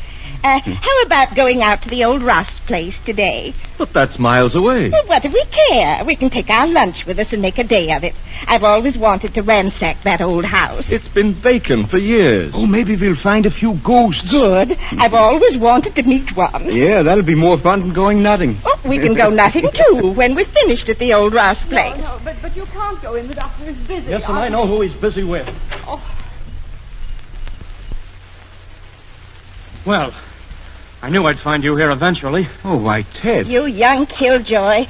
[SPEAKER 5] How about going out to the old Ross place today?
[SPEAKER 7] But that's miles away.
[SPEAKER 5] Well, what do we care? We can take our lunch with us and make a day of it. I've always wanted to ransack that old house.
[SPEAKER 7] It's been vacant for years.
[SPEAKER 17] Oh, maybe we'll find a few ghosts.
[SPEAKER 5] Good. I've always wanted to meet one.
[SPEAKER 17] Yeah, that'll be more fun than going nutting.
[SPEAKER 5] Oh, we can go nutting, too, when we're finished at the old Ross place.
[SPEAKER 11] No, but you can't go in. The doctor is busy.
[SPEAKER 3] Yes, and I know who he's busy with.
[SPEAKER 11] Oh.
[SPEAKER 3] Well, I knew I'd find you here eventually.
[SPEAKER 17] Oh, why, Ted.
[SPEAKER 5] You young killjoy.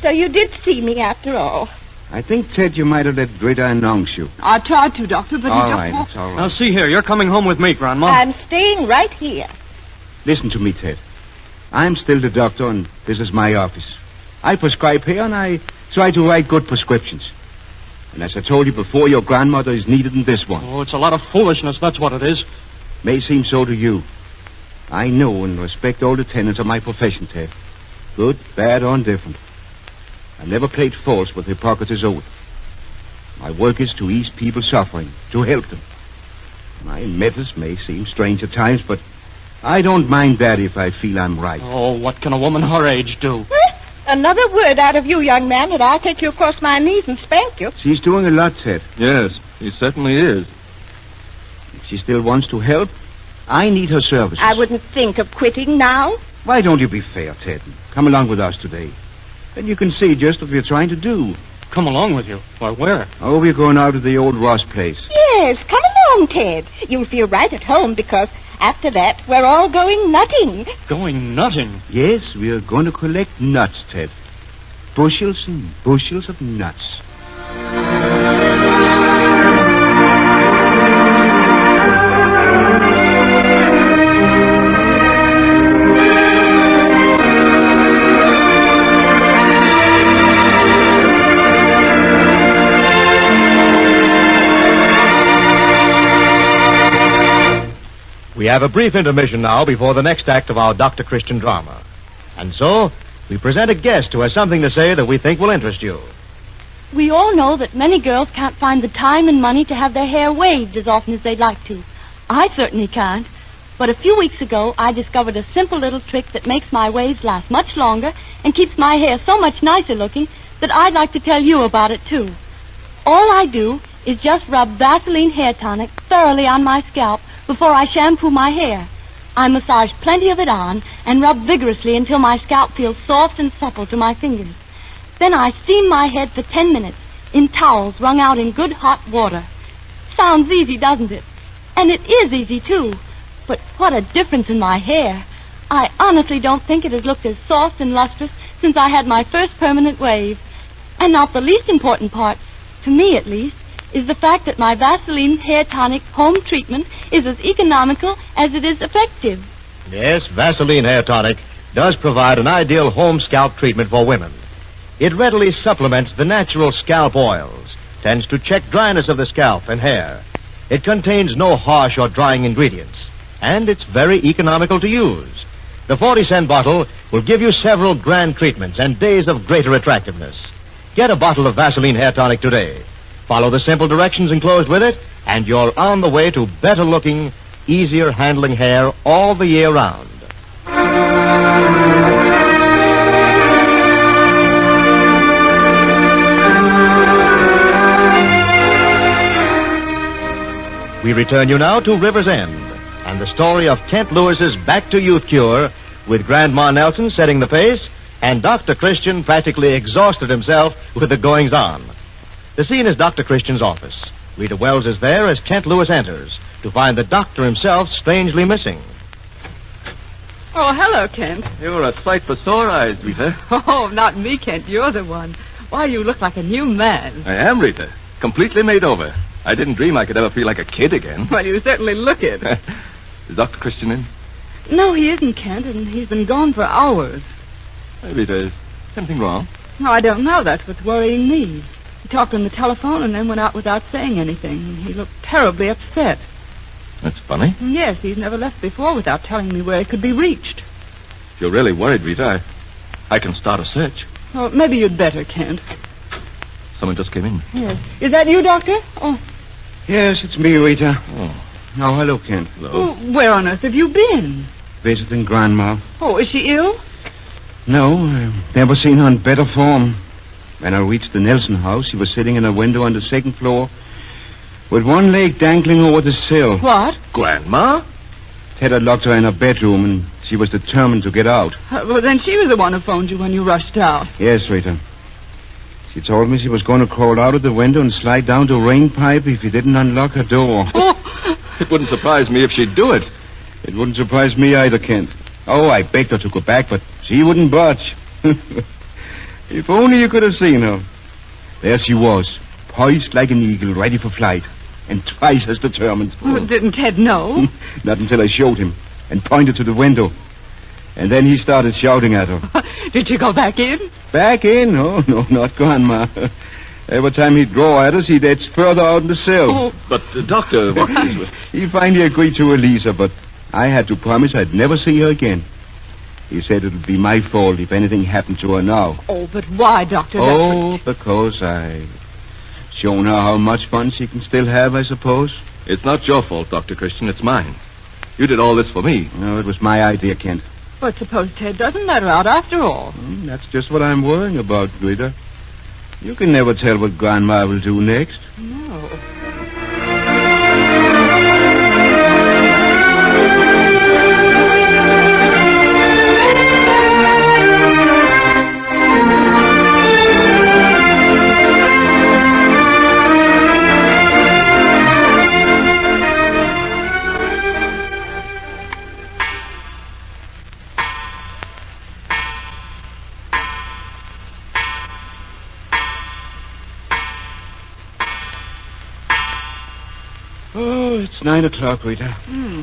[SPEAKER 5] So you did see me after all.
[SPEAKER 17] I think, Ted, you might have let Greta announce you.
[SPEAKER 11] I tried to, Doctor, but
[SPEAKER 17] all
[SPEAKER 11] he just
[SPEAKER 17] right,
[SPEAKER 11] walked...
[SPEAKER 17] it's all right.
[SPEAKER 3] Now, see here, you're coming home with me, Grandma.
[SPEAKER 5] I'm staying right here.
[SPEAKER 17] Listen to me, Ted. I'm still the doctor, and this is my office. I prescribe here, and I try to write good prescriptions. And as I told you before, your grandmother is needed in this one.
[SPEAKER 3] Oh, it's a lot of foolishness, that's what it is.
[SPEAKER 17] May seem so to you. I know and respect all the tenets of my profession, Ted. Good, bad, or indifferent. I've never played false with Hippocrates' oath. My work is to ease people's suffering, to help them. My methods may seem strange at times, but I don't mind that if I feel I'm right.
[SPEAKER 3] Oh, what can a woman her age do?
[SPEAKER 5] Another word out of you, young man, and I'll take you across my knees and spank you.
[SPEAKER 17] She's doing a lot, Ted.
[SPEAKER 7] Yes, he certainly is.
[SPEAKER 17] If she still wants to help, I need her services.
[SPEAKER 5] I wouldn't think of quitting now.
[SPEAKER 17] Why don't you be fair, Ted? Come along with us today. Then you can see just what we're trying to do.
[SPEAKER 3] Come along with you? Why, where?
[SPEAKER 17] Oh, we're going out to the old Ross place.
[SPEAKER 5] Yes, come along, Ted. You'll feel right at home because after that, we're all going nutting.
[SPEAKER 3] Going nutting?
[SPEAKER 17] Yes, we are going to collect nuts, Ted. Bushels and bushels of nuts.
[SPEAKER 8] We have a brief intermission now before the next act of our Dr. Christian drama. And so, we present a guest who has something to say that we think will interest you.
[SPEAKER 2] We all know that many girls can't find the time and money to have their hair waved as often as they'd like to. I certainly can't. But a few weeks ago, I discovered a simple little trick that makes my waves last much longer and keeps my hair so much nicer looking that I'd like to tell you about it, too. All I do is just rub Vaseline hair tonic thoroughly on my scalp before I shampoo my hair. I massage plenty of it on and rub vigorously until my scalp feels soft and supple to my fingers. Then I steam my head for 10 minutes in towels wrung out in good hot water. Sounds easy, doesn't it? And it is easy, too. But what a difference in my hair. I honestly don't think it has looked as soft and lustrous since I had my first permanent wave. And not the least important part, to me at least, is the fact that my Vaseline hair tonic home treatment is as economical as it is effective.
[SPEAKER 8] Yes, Vaseline hair tonic does provide an ideal home scalp treatment for women. It readily supplements the natural scalp oils, tends to check dryness of the scalp and hair. It contains no harsh or drying ingredients, and it's very economical to use. The 40-cent bottle will give you several grand treatments and days of greater attractiveness. Get a bottle of Vaseline hair tonic today. Follow the simple directions enclosed with it, and you're on the way to better-looking, easier-handling hair all the year round. We return you now to River's End and the story of Kent Lewis's Back to Youth cure, with Grandma Nelson setting the pace and Dr. Christian practically exhausted himself with the goings-on. The scene is Dr. Christian's office. Rita Wells is there as Kent Lewis enters to find the doctor himself strangely missing.
[SPEAKER 11] Oh, hello, Kent.
[SPEAKER 7] You're a sight for sore eyes, Rita.
[SPEAKER 11] Oh, not me, Kent. You're the one. Why, you look like a new man.
[SPEAKER 7] I am, Rita. Completely made over. I didn't dream I could ever feel like a kid again.
[SPEAKER 11] Well, you certainly look it.
[SPEAKER 7] Is Dr. Christian in?
[SPEAKER 11] No, he isn't, Kent, and he's been gone for hours.
[SPEAKER 7] Hey, Rita, is anything wrong?
[SPEAKER 11] No, I don't know. That's what's worrying me. He talked on the telephone and then went out without saying anything. He looked terribly upset.
[SPEAKER 7] That's funny.
[SPEAKER 11] Yes, he's never left before without telling me where he could be reached.
[SPEAKER 7] If you're really worried, Rita, I can start a search.
[SPEAKER 11] Well, maybe you'd better, Kent.
[SPEAKER 7] Someone just came in.
[SPEAKER 11] Yes. Is that you, Doctor? Oh.
[SPEAKER 17] Yes, it's me, Rita.
[SPEAKER 7] Oh,
[SPEAKER 17] hello, Kent.
[SPEAKER 7] Hello.
[SPEAKER 11] Oh, where on earth have you been?
[SPEAKER 17] Visiting Grandma.
[SPEAKER 11] Oh, is she ill?
[SPEAKER 17] No, I've never seen her in better form. When I reached the Nelson house, she was sitting in a window on the second floor with one leg dangling over the sill.
[SPEAKER 11] What?
[SPEAKER 7] Grandma?
[SPEAKER 17] Ted had locked her in her bedroom, and she was determined to get out.
[SPEAKER 11] Well, then she was the one who phoned you when you rushed out.
[SPEAKER 17] Yes, Rita. She told me she was going to crawl out of the window and slide down the rain pipe if you didn't unlock her door.
[SPEAKER 7] Oh, it wouldn't surprise me if she'd do it.
[SPEAKER 17] It wouldn't surprise me either, Kent. Oh, I begged her to go back, but she wouldn't budge. If only you could have seen her. There she was, poised like an eagle, ready for flight, and twice as determined.
[SPEAKER 11] Oh, didn't Ted know?
[SPEAKER 17] Not until I showed him and pointed to the window. And then he started shouting at her.
[SPEAKER 11] Did you go back in?
[SPEAKER 17] Back in? Oh, no, not Grandma. Every time he'd draw at us, he'd edge further out in the sill.
[SPEAKER 7] Oh, but, Doctor, what is...
[SPEAKER 17] He finally agreed to release her, but I had to promise I'd never see her again. He said it would be my fault if anything happened to her now.
[SPEAKER 11] Oh, but why, Doctor?
[SPEAKER 17] Oh, because I've shown her how much fun she can still have, I suppose.
[SPEAKER 7] It's not your fault, Dr. Christian. It's mine. You did all this for me.
[SPEAKER 17] No, it was my idea, Kent.
[SPEAKER 11] But suppose Ted doesn't let her out after all.
[SPEAKER 17] That's just what I'm worrying about, Rita. You can never tell what Grandma will do next.
[SPEAKER 11] No.
[SPEAKER 17] Oh, it's 9 o'clock, Rita.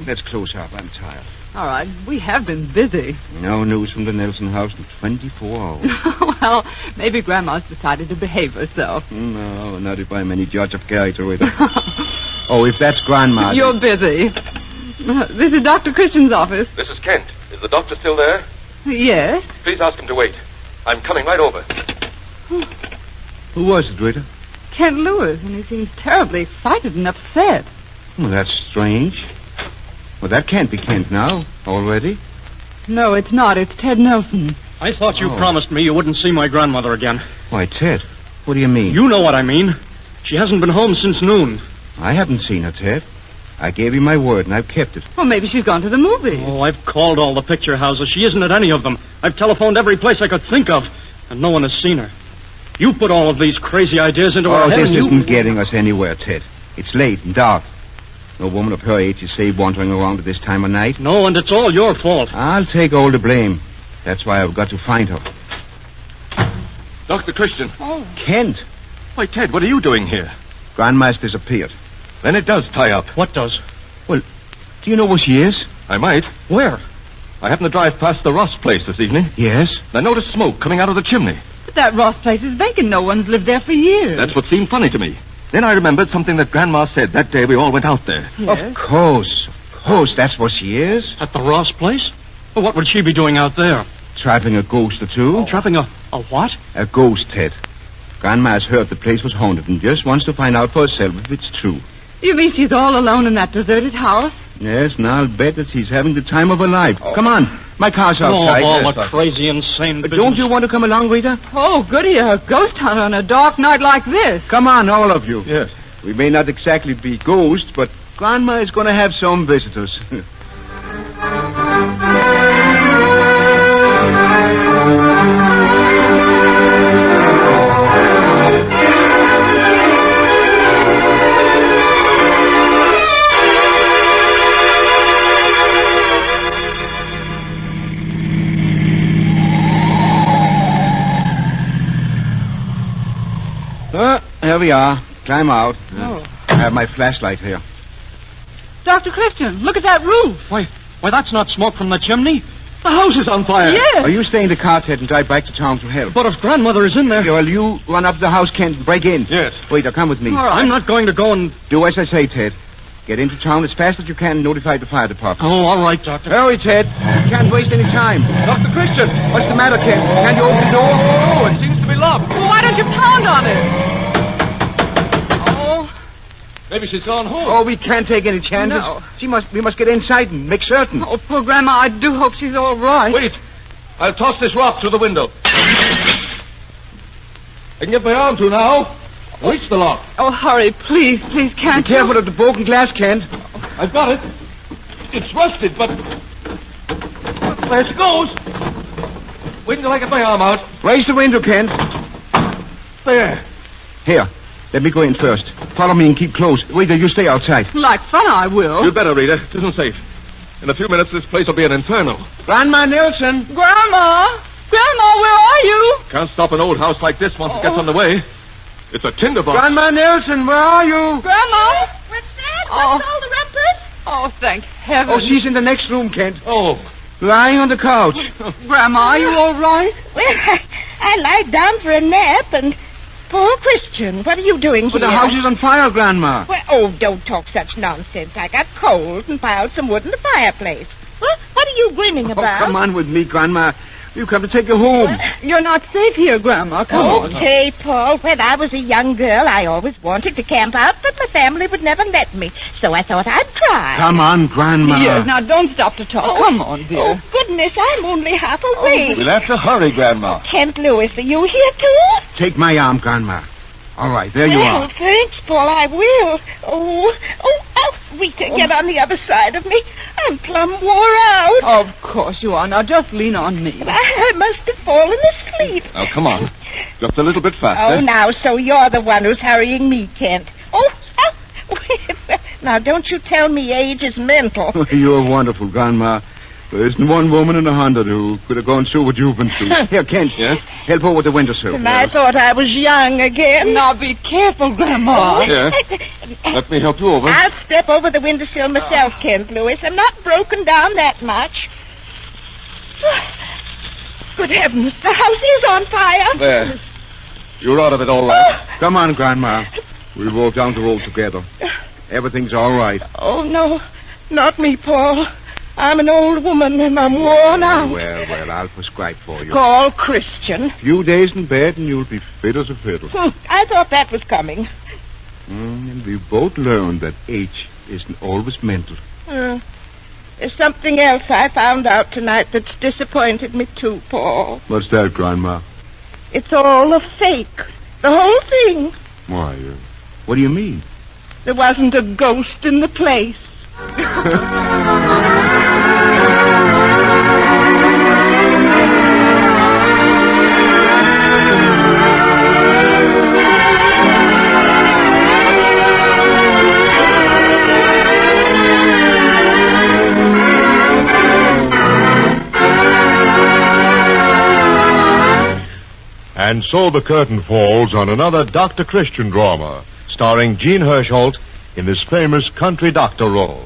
[SPEAKER 17] Let's close up. I'm tired.
[SPEAKER 11] All right. We have been busy.
[SPEAKER 17] No news from the Nelson house in 24 hours.
[SPEAKER 11] Well, maybe Grandma's decided to behave herself.
[SPEAKER 17] No, not if I'm any judge of character, Rita. Oh, if that's Grandma...
[SPEAKER 11] You're busy. This is Dr. Christian's office.
[SPEAKER 7] This is Kent. Is the doctor still there?
[SPEAKER 11] Yes.
[SPEAKER 7] Please ask him to wait. I'm coming right over.
[SPEAKER 17] Who was it, Rita?
[SPEAKER 11] Kent Lewis, and he seems terribly excited and upset.
[SPEAKER 17] Well, that's strange. Well, that can't be Kent now, already.
[SPEAKER 11] No, it's not. It's Ted Nelson.
[SPEAKER 3] I thought you promised me you wouldn't see my grandmother again.
[SPEAKER 17] Why, Ted, what do you mean?
[SPEAKER 3] You know what I mean. She hasn't been home since noon.
[SPEAKER 17] I haven't seen her, Ted. I gave you my word, and I've kept it.
[SPEAKER 11] Well, maybe she's gone to the movies.
[SPEAKER 3] Oh, I've called all the picture houses. She isn't at any of them. I've telephoned every place I could think of, and no one has seen her. You put all of these crazy ideas into her head.
[SPEAKER 17] Oh, this isn't getting us anywhere, Ted. It's late and dark. No woman of her age is safe wandering around at this time of night.
[SPEAKER 3] No, and it's all your fault.
[SPEAKER 17] I'll take all the blame. That's why I've got to find her.
[SPEAKER 7] Dr. Christian.
[SPEAKER 11] Oh.
[SPEAKER 17] Kent.
[SPEAKER 7] Why, Ted, what are you doing here?
[SPEAKER 17] Grandma's disappeared.
[SPEAKER 7] Then it does tie up.
[SPEAKER 3] What does?
[SPEAKER 17] Well, do you know where she is?
[SPEAKER 7] I might.
[SPEAKER 3] Where?
[SPEAKER 7] I happened to drive past the Ross place this evening.
[SPEAKER 17] Yes?
[SPEAKER 7] And I noticed smoke coming out of the chimney.
[SPEAKER 11] But that Ross place is vacant. No one's lived there for years.
[SPEAKER 7] That's what seemed funny to me. Then I remembered something that Grandma said that day we all went out there.
[SPEAKER 11] Yes?
[SPEAKER 17] Of course. That's where she is.
[SPEAKER 3] At the Ross place? Well, what would she be doing out there?
[SPEAKER 17] Trapping a ghost or two.
[SPEAKER 3] Trapping a what?
[SPEAKER 17] A ghost, Ted. Grandma's heard the place was haunted and just wants to find out for herself if it's true.
[SPEAKER 11] You mean she's all alone in that deserted house?
[SPEAKER 17] Yes, and I'll bet that she's having the time of her life. Come on. My car's outside.
[SPEAKER 3] All the crazy, insane business.
[SPEAKER 17] Don't you want to come along, Rita?
[SPEAKER 11] Oh, goody, a ghost hunt on a dark night like this.
[SPEAKER 17] Come on, all of you.
[SPEAKER 7] Yes.
[SPEAKER 17] We may not exactly be ghosts, but Grandma is going to have some visitors. Here we are. Climb out.
[SPEAKER 11] Oh.
[SPEAKER 17] I have my flashlight here.
[SPEAKER 11] Dr. Christian, look at that roof.
[SPEAKER 3] Why, that's not smoke from the chimney. The house is on fire.
[SPEAKER 11] Yes.
[SPEAKER 17] Are you staying in the car, Ted, and drive back to town to help?
[SPEAKER 3] But if Grandmother is in there...
[SPEAKER 17] Well, you run up to the house, Kent, and break in.
[SPEAKER 7] Yes.
[SPEAKER 17] Wait, come with me.
[SPEAKER 3] All right. I'm not going to go and...
[SPEAKER 17] Do as I say, Ted. Get into town as fast as you can and notify the fire department.
[SPEAKER 3] Oh, all right, Doctor.
[SPEAKER 17] Hurry, Ted. You can't waste any time.
[SPEAKER 7] Dr. Christian!
[SPEAKER 17] What's the matter, Kent? Can't you open the door?
[SPEAKER 7] Oh, it seems to be locked.
[SPEAKER 11] Well, why don't you pound on it?
[SPEAKER 7] Maybe she's gone home.
[SPEAKER 17] Oh, we can't take any chances.
[SPEAKER 11] No.
[SPEAKER 17] We must get inside and make certain.
[SPEAKER 11] Oh, poor Grandma, I do hope she's all right.
[SPEAKER 7] Wait. I'll toss this rock through the window. I can get my arm through now. Reach the lock.
[SPEAKER 11] Oh, hurry, please, can't
[SPEAKER 17] Be careful of the broken glass, Kent.
[SPEAKER 7] I've got it. It's rusted, but... There she goes. Wait until I get my arm out.
[SPEAKER 17] Raise the window, Kent.
[SPEAKER 7] There.
[SPEAKER 17] Here. Let me go in first. Follow me and keep close. Rita, you stay outside.
[SPEAKER 11] Like fun, I will.
[SPEAKER 7] You'd better, Rita. It isn't safe. In a few minutes, this place will be an inferno.
[SPEAKER 17] Grandma Nelson.
[SPEAKER 11] Grandma, where are you?
[SPEAKER 7] Can't stop an old house like this once it gets on the way. It's a tinderbox.
[SPEAKER 17] Grandma Nelson, where are you?
[SPEAKER 11] Grandma?
[SPEAKER 5] What's that? What's all the rumpus?
[SPEAKER 11] Oh, thank heaven.
[SPEAKER 17] Oh, she's in the next room, Kent.
[SPEAKER 7] Oh.
[SPEAKER 17] Lying on the couch.
[SPEAKER 11] Grandma, are you all right?
[SPEAKER 5] Well, I lied down for a nap and... Poor Christian, what are you doing here?
[SPEAKER 17] But the house is on fire, Grandma.
[SPEAKER 5] Well, oh, don't talk such nonsense. I got coals and piled some wood in the fireplace. What are you grinning about?
[SPEAKER 17] Oh, come on with me, Grandma. You come to take you home.
[SPEAKER 11] You're not safe here, Grandma. Come on.
[SPEAKER 5] Okay, Paul. When I was a young girl, I always wanted to camp out, but my family would never let me. So I thought I'd try.
[SPEAKER 17] Come on, Grandma.
[SPEAKER 11] Yes, now don't stop to talk. Come on, dear.
[SPEAKER 5] Oh, goodness, I'm only half awake.
[SPEAKER 7] We'll have to hurry, Grandma.
[SPEAKER 5] Kent Lewis, are you here, too?
[SPEAKER 17] Take my arm, Grandma. All right, there you
[SPEAKER 5] Well,
[SPEAKER 17] are.
[SPEAKER 5] thanks, Paul, I will. Oh, Rita, get on the other side of me. I'm plumb wore out.
[SPEAKER 11] Of course you are. Now just lean on me.
[SPEAKER 5] I must have fallen asleep.
[SPEAKER 7] Now, come on. Just a little bit faster.
[SPEAKER 5] Oh, now, so you're the one who's hurrying me, Kent. Now, don't you tell me age is mental.
[SPEAKER 17] You're wonderful, Grandma. There isn't one woman in 100 who could have gone through what you've been through. Here, Kent. Yeah? Help her with the windowsill.
[SPEAKER 5] And I thought I was young again.
[SPEAKER 11] Now be careful, Grandma.
[SPEAKER 17] Yeah. Let me help you over.
[SPEAKER 5] I'll step over the windowsill myself, Kent Lewis. I'm not broken down that much. Good heavens, the house is on fire.
[SPEAKER 17] There. You're out of it all right. Come on, Grandma. We'll walk down the road together. Everything's all right.
[SPEAKER 5] Oh, no. Not me, Paul. I'm an old woman and I'm worn out.
[SPEAKER 17] Well, I'll prescribe for you.
[SPEAKER 5] Call Christian.
[SPEAKER 17] A few days in bed and you'll be fit as a fiddle.
[SPEAKER 5] I thought that was coming.
[SPEAKER 17] And we both learned that age isn't always mental.
[SPEAKER 5] There's something else I found out tonight that's disappointed me too, Paul.
[SPEAKER 10] What's that, Grandma?
[SPEAKER 5] It's all a fake. The whole thing.
[SPEAKER 10] Why,
[SPEAKER 17] what do you mean?
[SPEAKER 5] There wasn't a ghost in the place.
[SPEAKER 10] And so the curtain falls on another Dr. Christian drama, starring Gene Hirschholt in this famous country doctor role.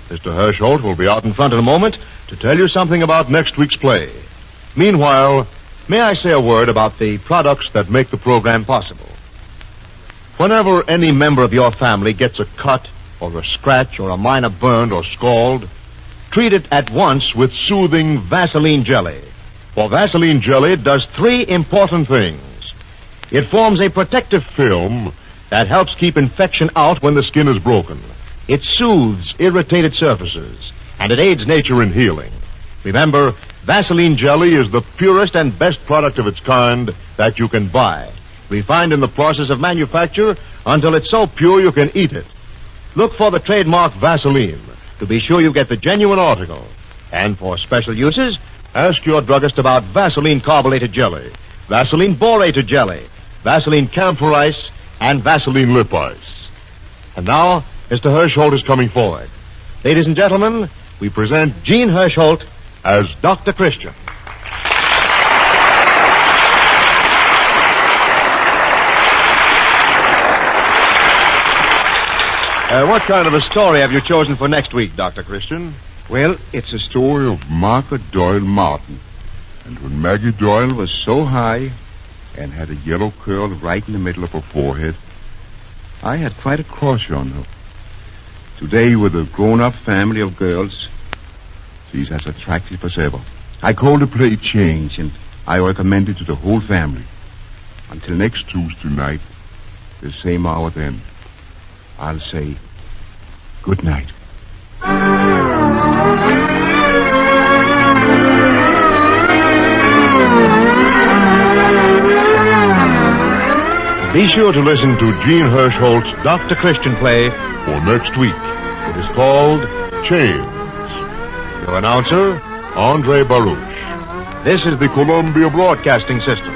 [SPEAKER 10] Mr. Hirschholt will be out in front in a moment to tell you something about next week's play. Meanwhile, may I say a word about the products that make the program possible? Whenever any member of your family gets a cut or a scratch or a minor burn or scald, treat it at once with soothing Vaseline jelly. For Vaseline jelly does 3 important things. It forms a protective film that helps keep infection out when the skin is broken. It soothes irritated surfaces, and it aids nature in healing. Remember, Vaseline jelly is the purest and best product of its kind that you can buy. Refined in the process of manufacture until it's so pure you can eat it. Look for the trademark Vaseline to be sure you get the genuine article. And for special uses, ask your druggist about Vaseline carbonated jelly, Vaseline borated jelly, Vaseline camphor ice, and Vaseline lip ice. And now, Mr. Hirschholt is coming forward. Ladies and gentlemen, we present Gene Hirschholt as Dr. Christian. What kind of a story have you chosen for next week, Dr. Christian?
[SPEAKER 17] Well, it's a story of Martha Doyle Martin. And when Maggie Doyle was so high and had a yellow curl right in the middle of her forehead, I had quite a crush on her. Today, with a grown-up family of girls, she's as attractive as ever. I called the play Change, and I recommend it to the whole family. Until next Tuesday night, the same hour then, I'll say good night.
[SPEAKER 10] Be sure to listen to Gene Hirschholt's Dr. Christian play for next week. It is called Chains. Your announcer, Andre Baruch. This is the Columbia Broadcasting System.